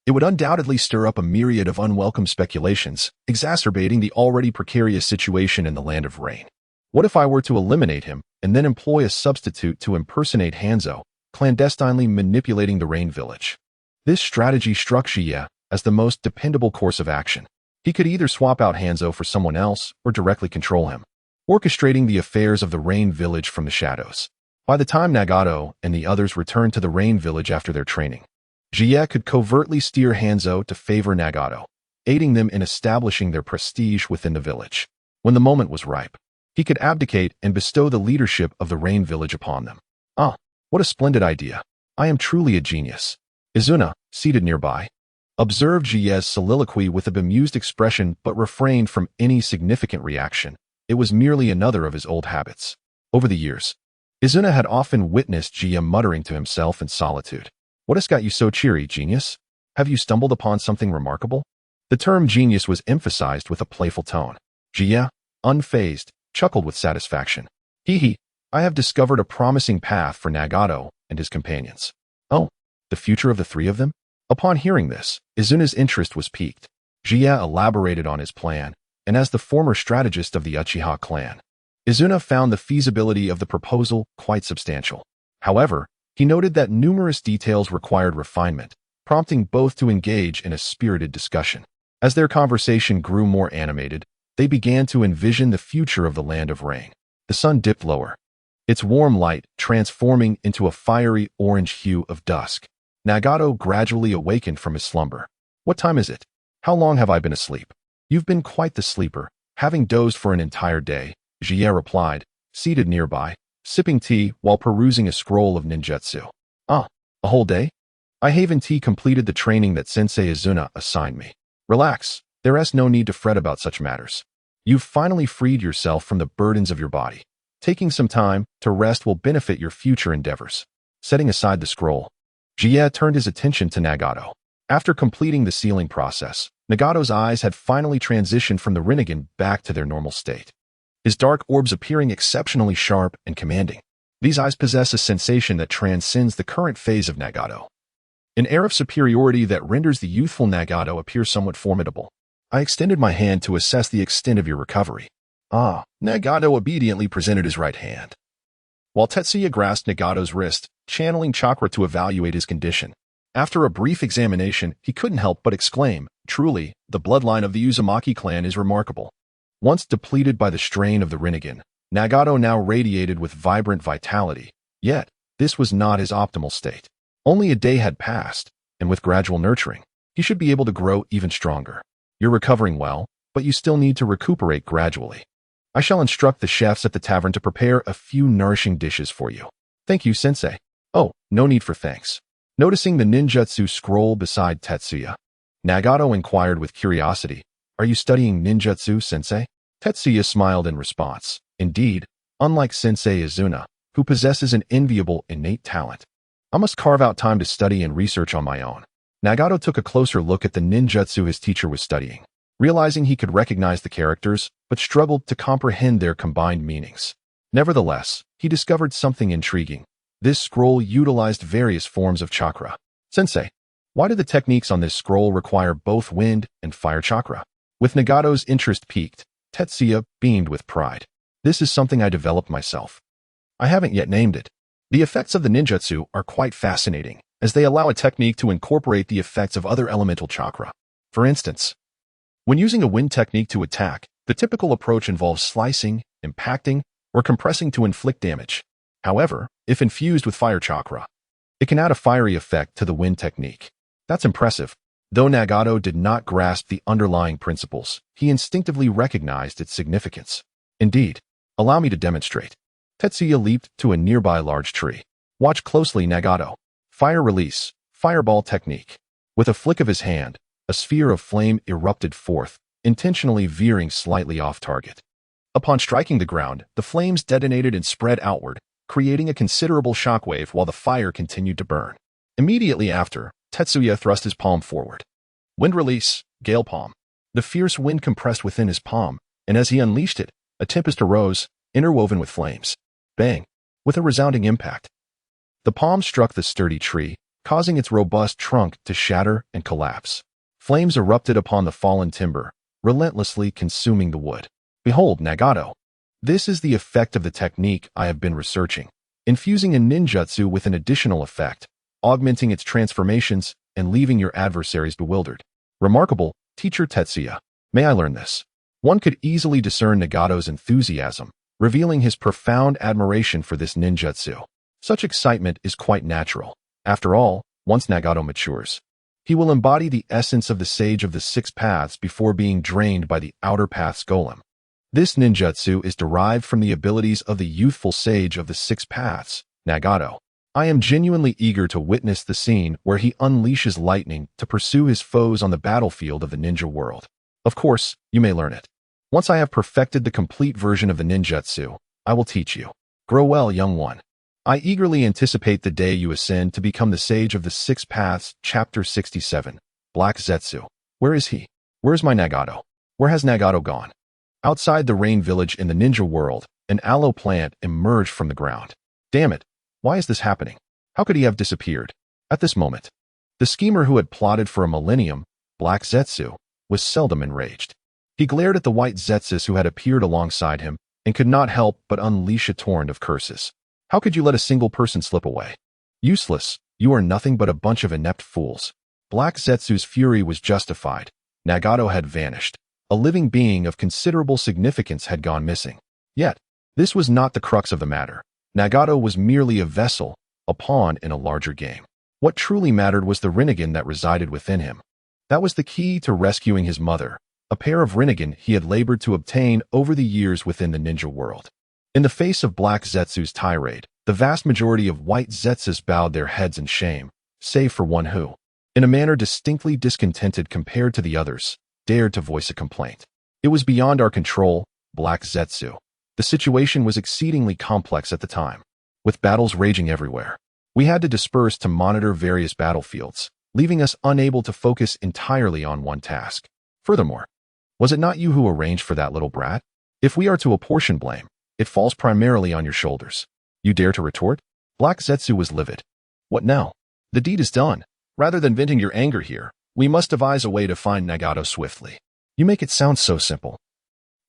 it would undoubtedly stir up a myriad of unwelcome speculations, exacerbating the already precarious situation in the Land of Rain. What if I were to eliminate him and then employ a substitute to impersonate Hanzo, clandestinely manipulating the Rain village? This strategy struck Jia as the most dependable course of action. He could either swap out Hanzo for someone else or directly control him, orchestrating the affairs of the Rain village from the shadows. By the time Nagato and the others returned to the Rain village after their training, Jia could covertly steer Hanzo to favor Nagato, aiding them in establishing their prestige within the village. When the moment was ripe, he could abdicate and bestow the leadership of the Rain village upon them. Ah, what a splendid idea. I am truly a genius. Izuna, seated nearby, observed Jia's soliloquy with a bemused expression but refrained from any significant reaction. It was merely another of his old habits. Over the years, Izuna had often witnessed Jia muttering to himself in solitude. What has got you so cheery, genius? Have you stumbled upon something remarkable? The term genius was emphasized with a playful tone. Jia, unfazed, chuckled with satisfaction. Hee, I have discovered a promising path for Nagato and his companions. Oh, the future of the 3 of them? Upon hearing this, Izuna's interest was piqued. Jia elaborated on his plan, and as the former strategist of the Uchiha clan, Izuna found the feasibility of the proposal quite substantial. However, He noted that numerous details required refinement, prompting both to engage in a spirited discussion. As their conversation grew more animated, they began to envision the future of the land of rain. The sun dipped lower, its warm light transforming into a fiery orange hue of dusk. Nagato gradually awakened from his slumber. "What time is it? How long have I been asleep?" "You've been quite the sleeper, having dozed for an entire day," Jie replied, seated nearby, sipping tea while perusing a scroll of ninjutsu. "Ah, a whole day? I haven't completed the training that Sensei Izuna assigned me." "Relax, there's no need to fret about such matters. You've finally freed yourself from the burdens of your body. Taking some time to rest will benefit your future endeavors." Setting aside the scroll, Jie turned his attention to Nagato. After completing the sealing process, Nagato's eyes had finally transitioned from the Rinnegan back to their normal state, his dark orbs appearing exceptionally sharp and commanding. These eyes possess a sensation that transcends the current phase of Nagato, an air of superiority that renders the youthful Nagato appear somewhat formidable. I extended my hand to assess the extent of your recovery. "Ah," Nagato obediently presented his right hand, while Tetsuya grasped Nagato's wrist, channeling chakra to evaluate his condition. After a brief examination, he couldn't help but exclaim, "Truly, the bloodline of the Uzumaki clan is remarkable." Once depleted by the strain of the Rinnegan, Nagato now radiated with vibrant vitality. Yet, this was not his optimal state. Only a day had passed, and with gradual nurturing, he should be able to grow even stronger. "You're recovering well, but you still need to recuperate gradually. I shall instruct the chefs at the tavern to prepare a few nourishing dishes for you." "Thank you, Sensei." "Oh, no need for thanks." Noticing the ninjutsu scroll beside Tetsuya, Nagato inquired with curiosity, "Are you studying ninjutsu, Sensei?" Tetsuya smiled in response. "Indeed, unlike Sensei Izuna, who possesses an enviable innate talent, I must carve out time to study and research on my own." Nagato took a closer look at the ninjutsu his teacher was studying, realizing he could recognize the characters, but struggled to comprehend their combined meanings. Nevertheless, he discovered something intriguing. This scroll utilized various forms of chakra. "Sensei, why do the techniques on this scroll require both wind and fire chakra?" With Nagato's interest piqued, Tetsuya beamed with pride. "This is something I developed myself. I haven't yet named it. The effects of the ninjutsu are quite fascinating, as they allow a technique to incorporate the effects of other elemental chakra. For instance, when using a wind technique to attack, the typical approach involves slicing, impacting, or compressing to inflict damage. However, if infused with fire chakra, it can add a fiery effect to the wind technique. That's impressive. Though Nagato did not grasp the underlying principles, he instinctively recognized its significance. "Indeed. Allow me to demonstrate." Tetsuya leaped to a nearby large tree. "Watch closely, Nagato. Fire release, fireball technique." With a flick of his hand, a sphere of flame erupted forth, intentionally veering slightly off target. Upon striking the ground, the flames detonated and spread outward, creating a considerable shockwave while the fire continued to burn. Immediately after, Tetsuya thrust his palm forward. Wind release, gale palm. The fierce wind compressed within his palm, and as he unleashed it, a tempest arose, interwoven with flames. Bang! With a resounding impact, the palm struck the sturdy tree, causing its robust trunk to shatter and collapse. Flames erupted upon the fallen timber, relentlessly consuming the wood. "Behold, Nagato. This is the effect of the technique I have been researching, infusing a ninjutsu with an additional effect, augmenting its transformations and leaving your adversaries bewildered. Remarkable, Teacher Tetsuya. May I learn this?" One could easily discern Nagato's enthusiasm, revealing his profound admiration for this ninjutsu. Such excitement is quite natural. After all, once Nagato matures, he will embody the essence of the Sage of the Six Paths before being drained by the Outer Path's golem. This ninjutsu is derived from the abilities of the youthful Sage of the Six Paths, Nagato. I am genuinely eager to witness the scene where he unleashes lightning to pursue his foes on the battlefield of the ninja world. Of course, you may learn it. Once I have perfected the complete version of the ninjutsu, I will teach you. Grow well, young one. I eagerly anticipate the day you ascend to become the Sage of the Six Paths. Chapter 67. Black Zetsu. Where is he? Where is my Nagato? Where has Nagato gone? Outside the rain village in the ninja world, an aloe plant emerged from the ground. Damn it. Why is this happening? How could he have disappeared? At this moment, the schemer who had plotted for a millennium, Black Zetsu, was seldom enraged. He glared at the white Zetsus who had appeared alongside him and could not help but unleash a torrent of curses. How could you let a single person slip away? Useless, you are nothing but a bunch of inept fools. Black Zetsu's fury was justified. Nagato had vanished. A living being of considerable significance had gone missing. Yet, this was not the crux of the matter. Nagato was merely a vessel, a pawn in a larger game. What truly mattered was the Rinnegan that resided within him. That was the key to rescuing his mother, a pair of Rinnegan he had labored to obtain over the years within the ninja world. In the face of Black Zetsu's tirade, the vast majority of white Zetsus bowed their heads in shame, save for one who, in a manner distinctly discontented compared to the others, dared to voice a complaint. It was beyond our control, Black Zetsu. The situation was exceedingly complex at the time, with battles raging everywhere. We had to disperse to monitor various battlefields, leaving us unable to focus entirely on one task. Furthermore, was it not you who arranged for that little brat? If we are to apportion blame, it falls primarily on your shoulders. You dare to retort? Black Zetsu was livid. What now? The deed is done. Rather than venting your anger here, we must devise a way to find Nagato swiftly. You make it sound so simple.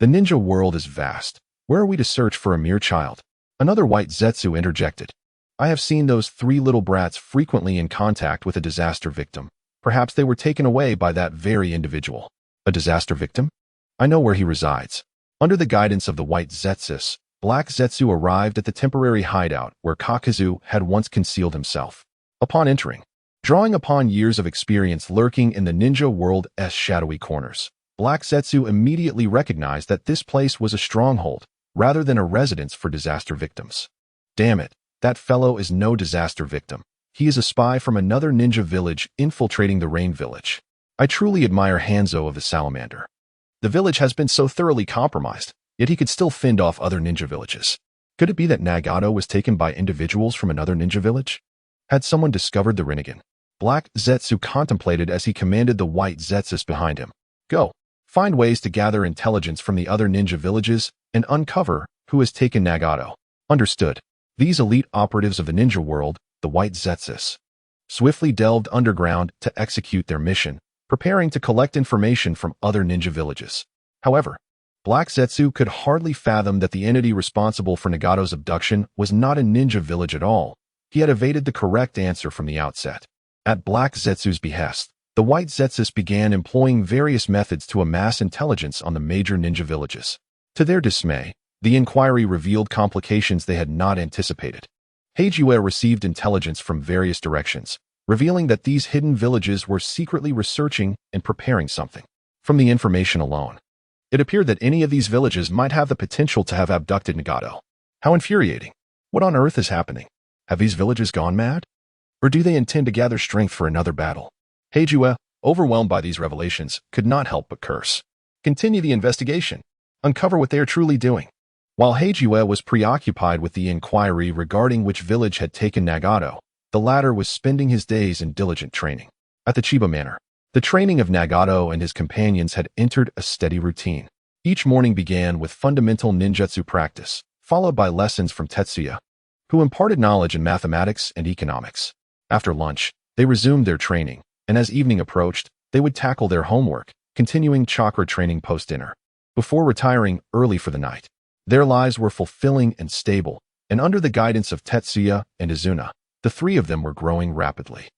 The ninja world is vast. Where are we to search for a mere child? Another white Zetsu interjected. I have seen those three little brats frequently in contact with a disaster victim. Perhaps they were taken away by that very individual. A disaster victim? I know where he resides. Under the guidance of the white Zetsus, Black Zetsu arrived at the temporary hideout where Kakuzu had once concealed himself. Upon entering, drawing upon years of experience lurking in the ninja world's shadowy corners, Black Zetsu immediately recognized that this place was a stronghold, rather than a residence for disaster victims. Damn it, that fellow is no disaster victim. He is a spy from another ninja village infiltrating the Rain Village. I truly admire Hanzo of the Salamander. The village has been so thoroughly compromised, yet he could still fend off other ninja villages. Could it be that Nagato was taken by individuals from another ninja village? Had someone discovered the Rinnegan? Black Zetsu contemplated as he commanded the white Zetsus behind him. Go. Find ways to gather intelligence from the other ninja villages and uncover who has taken Nagato. Understood. These elite operatives of the ninja world, the white Zetsus, swiftly delved underground to execute their mission, preparing to collect information from other ninja villages. However, Black Zetsu could hardly fathom that the entity responsible for Nagato's abduction was not a ninja village at all. He had evaded the correct answer from the outset. At Black Zetsu's behest, the white Zetsus began employing various methods to amass intelligence on the major ninja villages. To their dismay, the inquiry revealed complications they had not anticipated. Heijue received intelligence from various directions, revealing that these hidden villages were secretly researching and preparing something. From the information alone, it appeared that any of these villages might have the potential to have abducted Nagato. How infuriating. What on earth is happening? Have these villages gone mad? Or do they intend to gather strength for another battle? Heijue, overwhelmed by these revelations, could not help but curse. Continue the investigation. Uncover what they are truly doing. While Heijue was preoccupied with the inquiry regarding which village had taken Nagato, the latter was spending his days in diligent training. At the Chiba Manor, the training of Nagato and his companions had entered a steady routine. Each morning began with fundamental ninjutsu practice, followed by lessons from Tetsuya, who imparted knowledge in mathematics and economics. After lunch, they resumed their training, and as evening approached, they would tackle their homework, continuing chakra training post-dinner. Before retiring early for the night, their lives were fulfilling and stable, and under the guidance of Tetsuya and Izuna, the three of them were growing rapidly.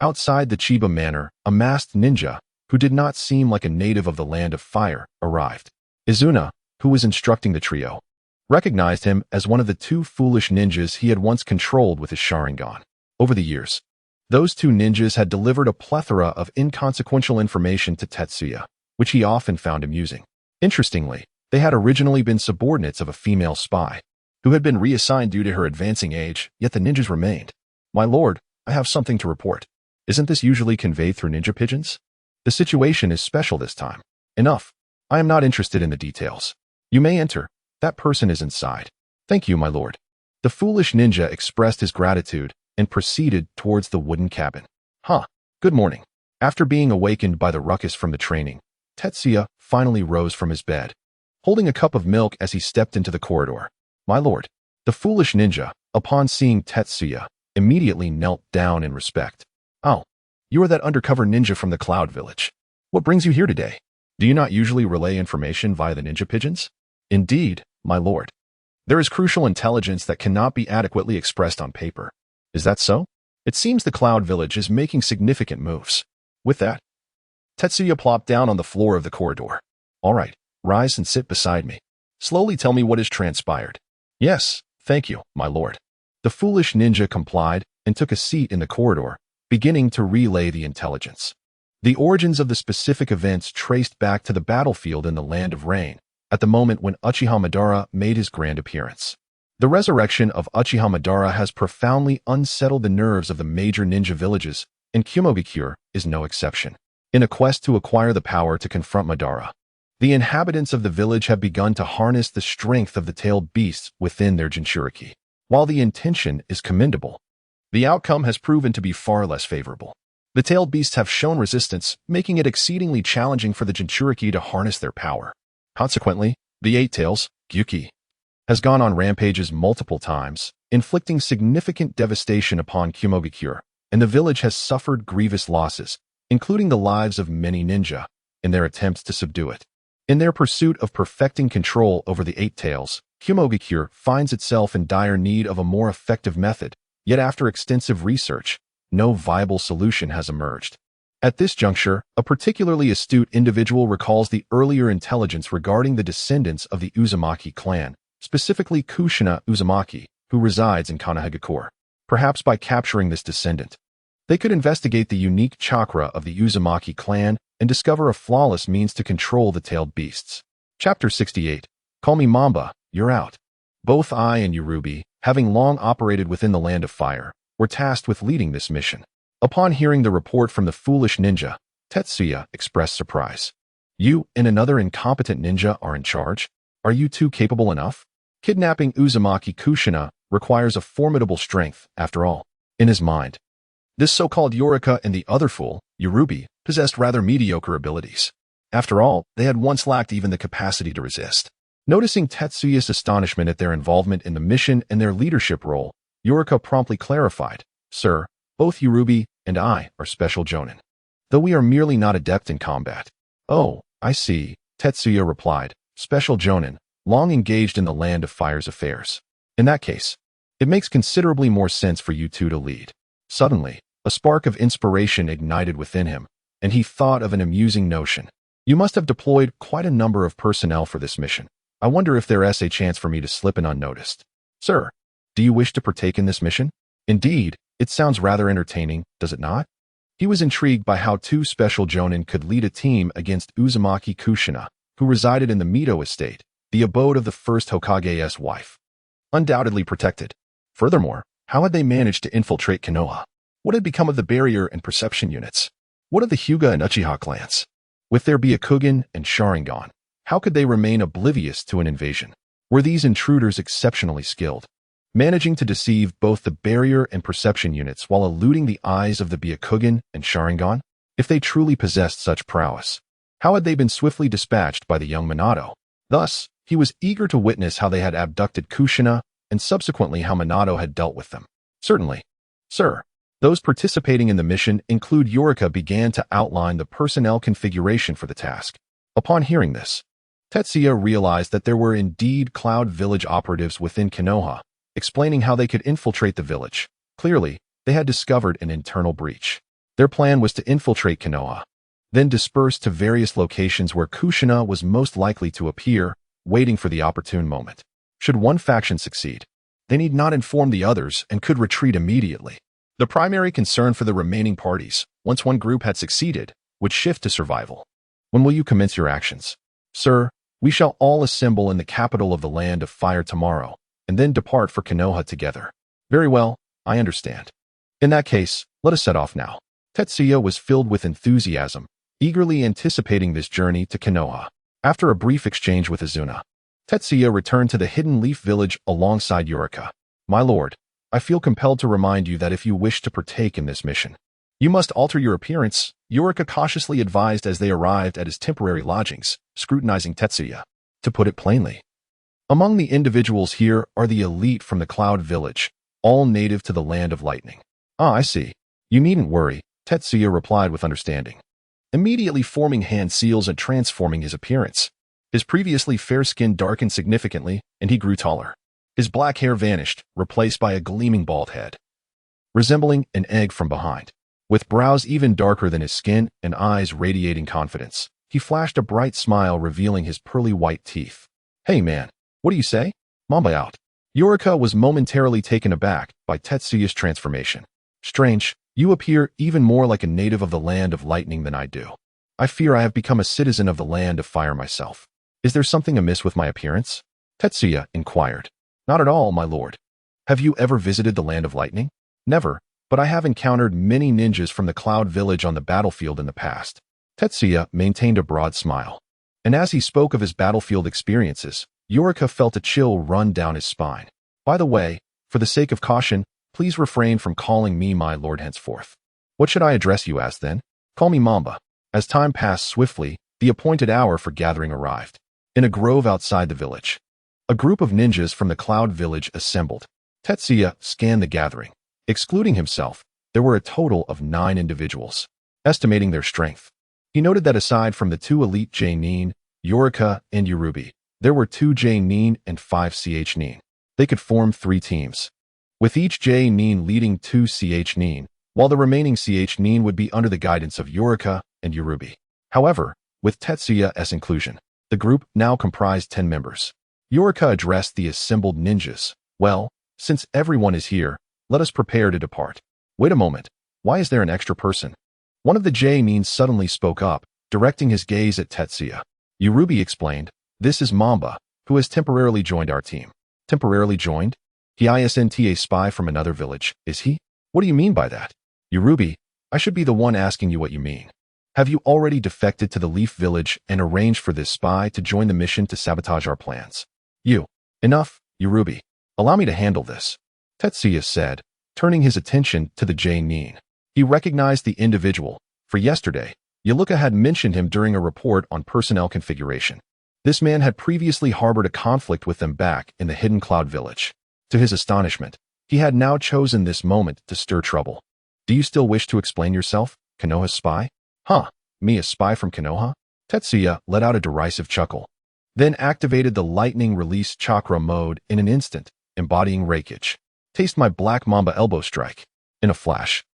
Outside the Chiba Manor, a masked ninja, who did not seem like a native of the Land of Fire, arrived. Izuna, who was instructing the trio, recognized him as one of the two foolish ninjas he had once controlled with his Sharingan. Over the years, those two ninjas had delivered a plethora of inconsequential information to Tetsuya, which he often found amusing. Interestingly, they had originally been subordinates of a female spy, who had been reassigned due to her advancing age, yet the ninjas remained. My lord, I have something to report. Isn't this usually conveyed through ninja pigeons? The situation is special this time. Enough. I am not interested in the details. You may enter. That person is inside. Thank you, my lord. The foolish ninja expressed his gratitude and proceeded towards the wooden cabin. Good morning. After being awakened by the ruckus from the training, Tetsuya finally rose from his bed, holding a cup of milk as he stepped into the corridor. My lord. The foolish ninja, upon seeing Tetsuya, immediately knelt down in respect. Oh, you are that undercover ninja from the Cloud Village. What brings you here today? Do you not usually relay information via the ninja pigeons? Indeed, my lord. There is crucial intelligence that cannot be adequately expressed on paper. Is that so? It seems the Cloud Village is making significant moves. With that, Tetsuya plopped down on the floor of the corridor. All right, rise and sit beside me. Slowly tell me what has transpired. Yes, thank you, my lord. The foolish ninja complied and took a seat in the corridor, beginning to relay the intelligence. The origins of the specific events traced back to the battlefield in the Land of Rain, at the moment when Uchiha Madara made his grand appearance. The resurrection of Uchiha Madara has profoundly unsettled the nerves of the major ninja villages, and Kumogakure is no exception. In a quest to acquire the power to confront Madara, the inhabitants of the village have begun to harness the strength of the tailed beasts within their Jinchuriki. While the intention is commendable, the outcome has proven to be far less favorable. The tailed beasts have shown resistance, making it exceedingly challenging for the Jinchuriki to harness their power. Consequently, the Eight Tails, Gyuki, has gone on rampages multiple times, inflicting significant devastation upon Kumogakure, and the village has suffered grievous losses, including the lives of many ninja, in their attempts to subdue it. In their pursuit of perfecting control over the Eight Tails, Kumogakure finds itself in dire need of a more effective method, yet after extensive research, no viable solution has emerged. At this juncture, a particularly astute individual recalls the earlier intelligence regarding the descendants of the Uzumaki clan, specifically Kushina Uzumaki, who resides in Konohagakure. Perhaps by capturing this descendant, they could investigate the unique chakra of the Uzumaki clan and discover a flawless means to control the tailed beasts. Chapter 68. Call me Mamba, you're out. Both I and Yorubi, having long operated within the Land of Fire, were tasked with leading this mission. Upon hearing the report from the foolish ninja, Tetsuya expressed surprise. You and another incompetent ninja are in charge? Are you two capable enough? Kidnapping Uzumaki Kushina requires a formidable strength, after all. In his mind, this so-called Yorika and the other fool, Yorubi, possessed rather mediocre abilities. After all, they had once lacked even the capacity to resist. Noticing Tetsuya's astonishment at their involvement in the mission and their leadership role, Yorika promptly clarified, Sir, both Yorubi and I are special jonin, though we are merely not adept in combat. Oh, I see, Tetsuya replied, special jonin, long engaged in the Land of Fire's affairs. In that case, it makes considerably more sense for you two to lead. Suddenly, a spark of inspiration ignited within him, and he thought of an amusing notion. You must have deployed quite a number of personnel for this mission. I wonder if there is a chance for me to slip in unnoticed. Sir, do you wish to partake in this mission? Indeed, it sounds rather entertaining, does it not? He was intrigued by how two special jonin could lead a team against Uzumaki Kushina, who resided in the Mito estate, the abode of the first Hokage's wife. Undoubtedly protected. Furthermore, how had they managed to infiltrate Konoha? What had become of the barrier and perception units? What of the Hyuga and Uchiha clans? With their Byakugan and Sharingan, how could they remain oblivious to an invasion? Were these intruders exceptionally skilled, managing to deceive both the barrier and perception units while eluding the eyes of the Byakugan and Sharingan? If they truly possessed such prowess, how had they been swiftly dispatched by the young Minato? Thus, he was eager to witness how they had abducted Kushina and subsequently how Minato had dealt with them. Certainly, sir. Those participating in the mission include Yorika began to outline the personnel configuration for the task. Upon hearing this, Tetsuya realized that there were indeed Cloud Village operatives within Konoha, explaining how they could infiltrate the village. Clearly, they had discovered an internal breach. Their plan was to infiltrate Konoha, then disperse to various locations where Kushina was most likely to appear, waiting for the opportune moment. Should one faction succeed, they need not inform the others and could retreat immediately. The primary concern for the remaining parties, once one group had succeeded, would shift to survival. When will you commence your actions? Sir, we shall all assemble in the capital of the Land of Fire tomorrow, and then depart for Konoha together. Very well, I understand. In that case, let us set off now. Tetsuya was filled with enthusiasm, eagerly anticipating this journey to Konoha. After a brief exchange with Izuna, Tetsuya returned to the Hidden Leaf Village alongside Yorika. My lord, I feel compelled to remind you that if you wish to partake in this mission, you must alter your appearance, Yorika cautiously advised as they arrived at his temporary lodgings, scrutinizing Tetsuya. To put it plainly, among the individuals here are the elite from the Cloud Village, all native to the Land of Lightning. Ah, I see. You needn't worry, Tetsuya replied with understanding, immediately forming hand seals and transforming his appearance. His previously fair skin darkened significantly, and he grew taller. His black hair vanished, replaced by a gleaming bald head. resembling an egg from behind. With brows even darker than his skin and eyes radiating confidence, he flashed a bright smile revealing his pearly white teeth. "Hey man, what do you say? Mamba out." Yorika was momentarily taken aback by Tetsuya's transformation. "Strange, you appear even more like a native of the land of lightning than I do. I fear I have become a citizen of the land of fire myself. Is there something amiss with my appearance?" Tetsuya inquired. "Not at all, my lord. Have you ever visited the land of lightning?" "Never, but I have encountered many ninjas from the Cloud Village on the battlefield in the past." Tetsuya maintained a broad smile. And as he spoke of his battlefield experiences, Yorika felt a chill run down his spine. "By the way, for the sake of caution, please refrain from calling me my lord henceforth. What should I address you as then?" "Call me Mamba." As time passed swiftly, the appointed hour for gathering arrived. In a grove outside the village, a group of ninjas from the Cloud Village assembled. Tetsuya scanned the gathering. Excluding himself, there were a total of 9 individuals. Estimating their strength, he noted that aside from the 2 elite J-nin, Yorika and Yurubi, there were 2 J-nin and 5 CH-nin. They could form 3 teams, with each J-nin leading 2 CH-nin, while the remaining CH-nin would be under the guidance of Yorika and Yurubi. However, with Tetsuya's inclusion, the group now comprised 10 members. Yorika addressed the assembled ninjas. "Well, since everyone is here, let us prepare to depart." "Wait a moment, why is there an extra person?" One of the J-nin suddenly spoke up, directing his gaze at Tetsuya. Yurubi explained, "This is Mamba, who has temporarily joined our team." "Temporarily joined? He isn't a spy from another village, is he?" "What do you mean by that?" "Yurubi, I should be the one asking you what you mean. Have you already defected to the Leaf Village and arranged for this spy to join the mission to sabotage our plans?" "You." "Enough, Yurubi. Allow me to handle this," Tetsuya said, turning his attention to the J-nin. He recognized the individual, for yesterday, Yaluka had mentioned him during a report on personnel configuration. This man had previously harbored a conflict with them back in the Hidden Cloud Village. To his astonishment, he had now chosen this moment to stir trouble. "Do you still wish to explain yourself, Konoha's spy?" "Huh, me a spy from Konoha?" Tetsuya let out a derisive chuckle, then activated the lightning release chakra mode in an instant, embodying Reikage. "Taste my Black Mamba elbow strike." In a flash,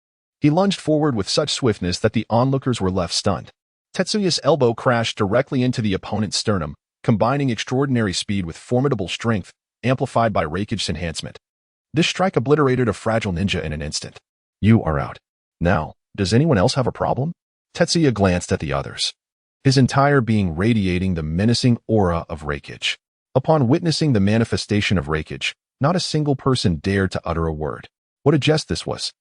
he lunged forward with such swiftness that the onlookers were left stunned. Tetsuya's elbow crashed directly into the opponent's sternum, combining extraordinary speed with formidable strength, amplified by Reikage's enhancement. This strike obliterated a fragile ninja in an instant. "You are out. Now, does anyone else have a problem?" Tetsuya glanced at the others, his entire being radiating the menacing aura of Reikage. Upon witnessing the manifestation of Reikage, not a single person dared to utter a word. What a jest this was.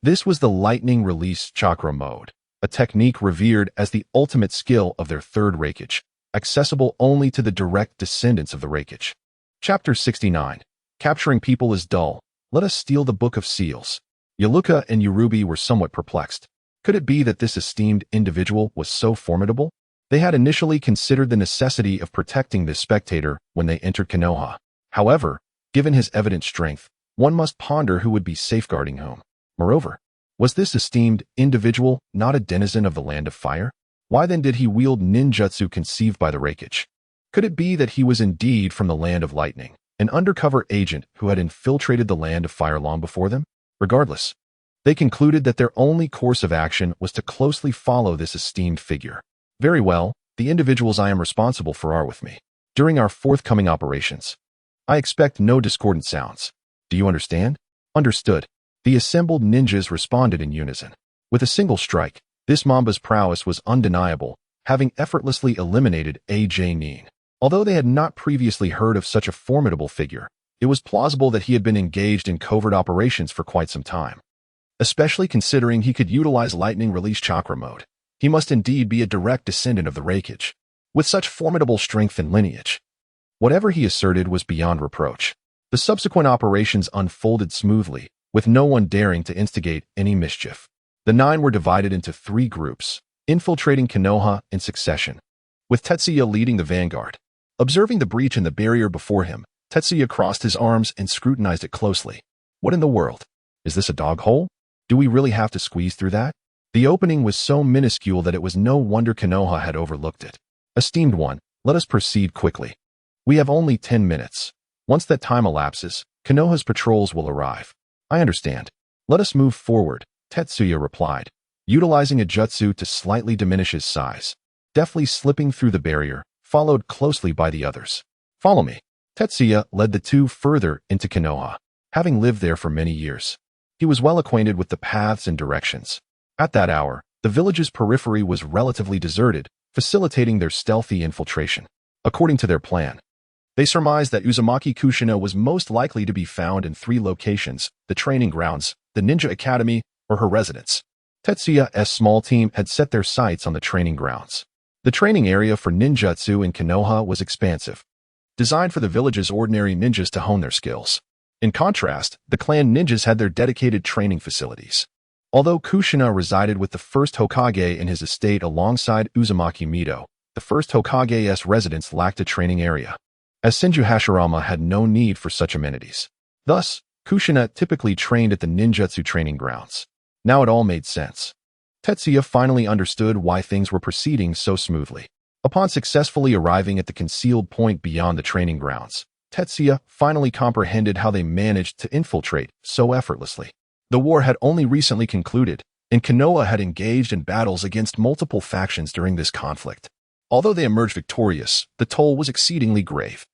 This was the lightning release chakra mode, a technique revered as the ultimate skill of their third Reikage, accessible only to the direct descendants of the Reikage. Chapter 69. Capturing people is dull. Let us steal the Book of Seals. Yaluka and Yurubi were somewhat perplexed. Could it be that this esteemed individual was so formidable? They had initially considered the necessity of protecting this spectator when they entered Konoha. However, given his evident strength, one must ponder who would be safeguarding whom. Moreover, was this esteemed individual not a denizen of the Land of Fire? Why then did he wield ninjutsu conceived by the Reikage? Could it be that he was indeed from the Land of Lightning, an undercover agent who had infiltrated the Land of Fire long before them? Regardless, they concluded that their only course of action was to closely follow this esteemed figure. "Very well, the individuals I am responsible for are with me during our forthcoming operations. I expect no discordant sounds. Do you understand?" "Understood." The assembled ninjas responded in unison. With a single strike, this Mamba's prowess was undeniable, having effortlessly eliminated J-nin. Although they had not previously heard of such a formidable figure, it was plausible that he had been engaged in covert operations for quite some time. Especially considering he could utilize lightning release chakra mode. He must indeed be a direct descendant of the Reikage, with such formidable strength and lineage. Whatever he asserted was beyond reproach. The subsequent operations unfolded smoothly, with no one daring to instigate any mischief. The 9 were divided into 3 groups, infiltrating Konoha in succession, with Tetsuya leading the vanguard. Observing the breach in the barrier before him, Tetsuya crossed his arms and scrutinized it closely. What in the world? Is this a dog hole? Do we really have to squeeze through that? The opening was so minuscule that it was no wonder Konoha had overlooked it. "Esteemed one, let us proceed quickly. We have only 10 minutes. Once that time elapses, Konoha's patrols will arrive." "I understand." Let us move forward, Tetsuya replied, utilizing a jutsu to slightly diminish his size, deftly slipping through the barrier, followed closely by the others. Follow me. Tetsuya led the two further into Konoha, having lived there for many years. He was well acquainted with the paths and directions. At that hour, the village's periphery was relatively deserted, facilitating their stealthy infiltration. According to their plan, they surmised that Uzumaki Kushina was most likely to be found in 3 locations: the training grounds, the ninja academy, or her residence. Tetsuya's small team had set their sights on the training grounds. The training area for ninjutsu in Konoha was expansive, designed for the village's ordinary ninjas to hone their skills. In contrast, the clan ninjas had their dedicated training facilities. Although Kushina resided with the first Hokage in his estate alongside Uzumaki Mido, the first Hokage's residence lacked a training area, as Senju Hashirama had no need for such amenities. Thus, Kushina typically trained at the ninjutsu training grounds. Now it all made sense. Tetsuya finally understood why things were proceeding so smoothly. Upon successfully arriving at the concealed point beyond the training grounds, Tetsuya finally comprehended how they managed to infiltrate so effortlessly. The war had only recently concluded, and Konoha had engaged in battles against multiple factions during this conflict. Although they emerged victorious, the toll was exceedingly grave.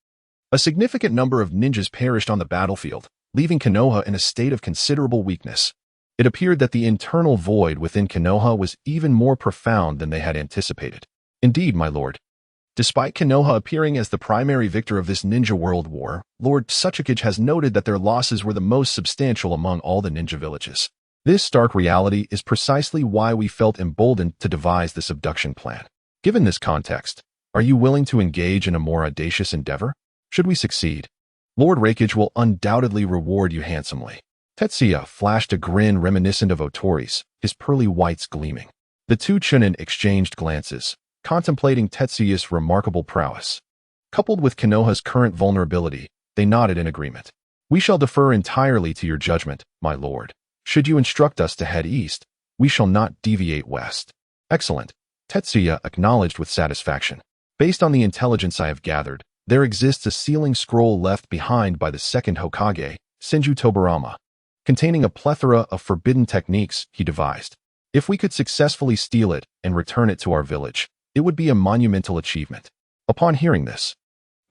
A significant number of ninjas perished on the battlefield, leaving Konoha in a state of considerable weakness. It appeared that the internal void within Konoha was even more profound than they had anticipated. Indeed, my lord. Despite Konoha appearing as the primary victor of this ninja world war, Lord Tsuchikage has noted that their losses were the most substantial among all the ninja villages. This stark reality is precisely why we felt emboldened to devise this abduction plan. Given this context, are you willing to engage in a more audacious endeavor? Should we succeed, Lord Raikage will undoubtedly reward you handsomely. Tetsuya flashed a grin reminiscent of Otori's, his pearly whites gleaming. The two Chunin exchanged glances, contemplating Tetsuya's remarkable prowess. Coupled with Konoha's current vulnerability, they nodded in agreement. We shall defer entirely to your judgment, my lord. Should you instruct us to head east, we shall not deviate west. Excellent, Tetsuya acknowledged with satisfaction. Based on the intelligence I have gathered, there exists a sealing scroll left behind by the second Hokage, Senju Tobarama, containing a plethora of forbidden techniques he devised. If we could successfully steal it and return it to our village, it would be a monumental achievement. Upon hearing this,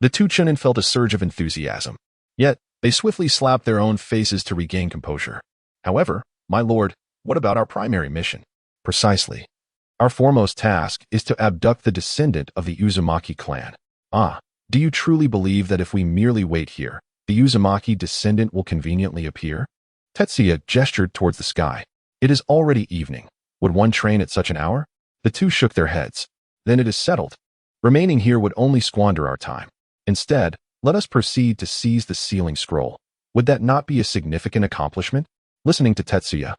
the two Chunin felt a surge of enthusiasm. Yet, they swiftly slapped their own faces to regain composure. However, my lord, what about our primary mission? Precisely. Our foremost task is to abduct the descendant of the Uzumaki clan. Ah, do you truly believe that if we merely wait here, the Uzumaki descendant will conveniently appear? Tetsuya gestured towards the sky. It is already evening. Would one train at such an hour? The two shook their heads. Then it is settled. Remaining here would only squander our time. Instead, let us proceed to seize the sealing scroll. Would that not be a significant accomplishment? Listening to Tetsuya,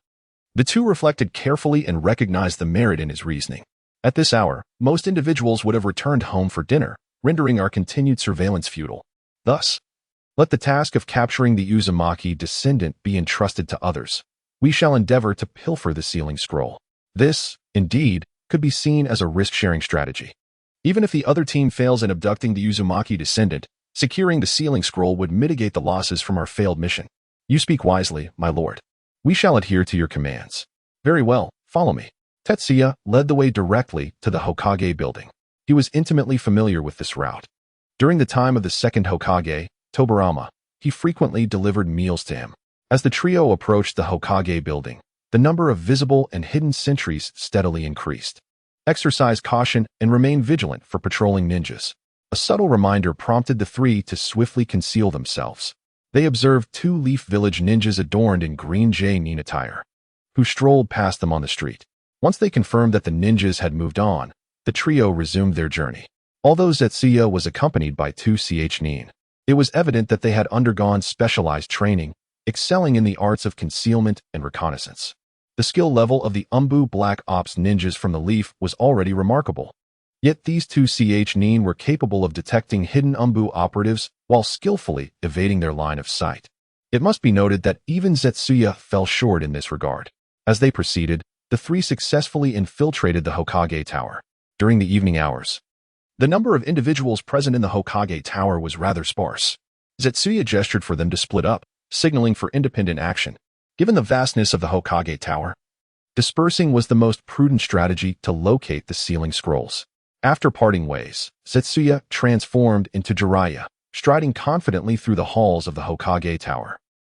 the two reflected carefully and recognized the merit in his reasoning. At this hour, most individuals would have returned home for dinner, rendering our continued surveillance futile. Thus, let the task of capturing the Uzumaki descendant be entrusted to others. We shall endeavor to pilfer the sealing scroll. This, indeed, could be seen as a risk-sharing strategy. Even if the other team fails in abducting the Uzumaki descendant, securing the sealing scroll would mitigate the losses from our failed mission. You speak wisely, my lord. We shall adhere to your commands. Very well, follow me. Tetsuya led the way directly to the Hokage building. He was intimately familiar with this route. During the time of the second Hokage, Tobarama, he frequently delivered meals to him. As the trio approached the Hokage building, the number of visible and hidden sentries steadily increased. Exercise caution and remain vigilant for patrolling ninjas. A subtle reminder prompted the three to swiftly conceal themselves. They observed two Leaf Village ninjas adorned in green J-nin attire, who strolled past them on the street. Once they confirmed that the ninjas had moved on, the trio resumed their journey. Although Zetsuya was accompanied by two ch-nin, it was evident that they had undergone specialized training, excelling in the arts of concealment and reconnaissance. The skill level of the Umbu Black Ops ninjas from the Leaf was already remarkable. Yet these two ch-nin were capable of detecting hidden Umbu operatives while skillfully evading their line of sight. It must be noted that even Zetsuya fell short in this regard. As they proceeded, the three successfully infiltrated the Hokage Tower. During the evening hours, the number of individuals present in the Hokage Tower was rather sparse. Zetsuya gestured for them to split up, signaling for independent action. Given the vastness of the Hokage Tower, dispersing was the most prudent strategy to locate the sealing scrolls. After parting ways, Setsuya transformed into Jiraiya, striding confidently through the halls of the Hokage Tower.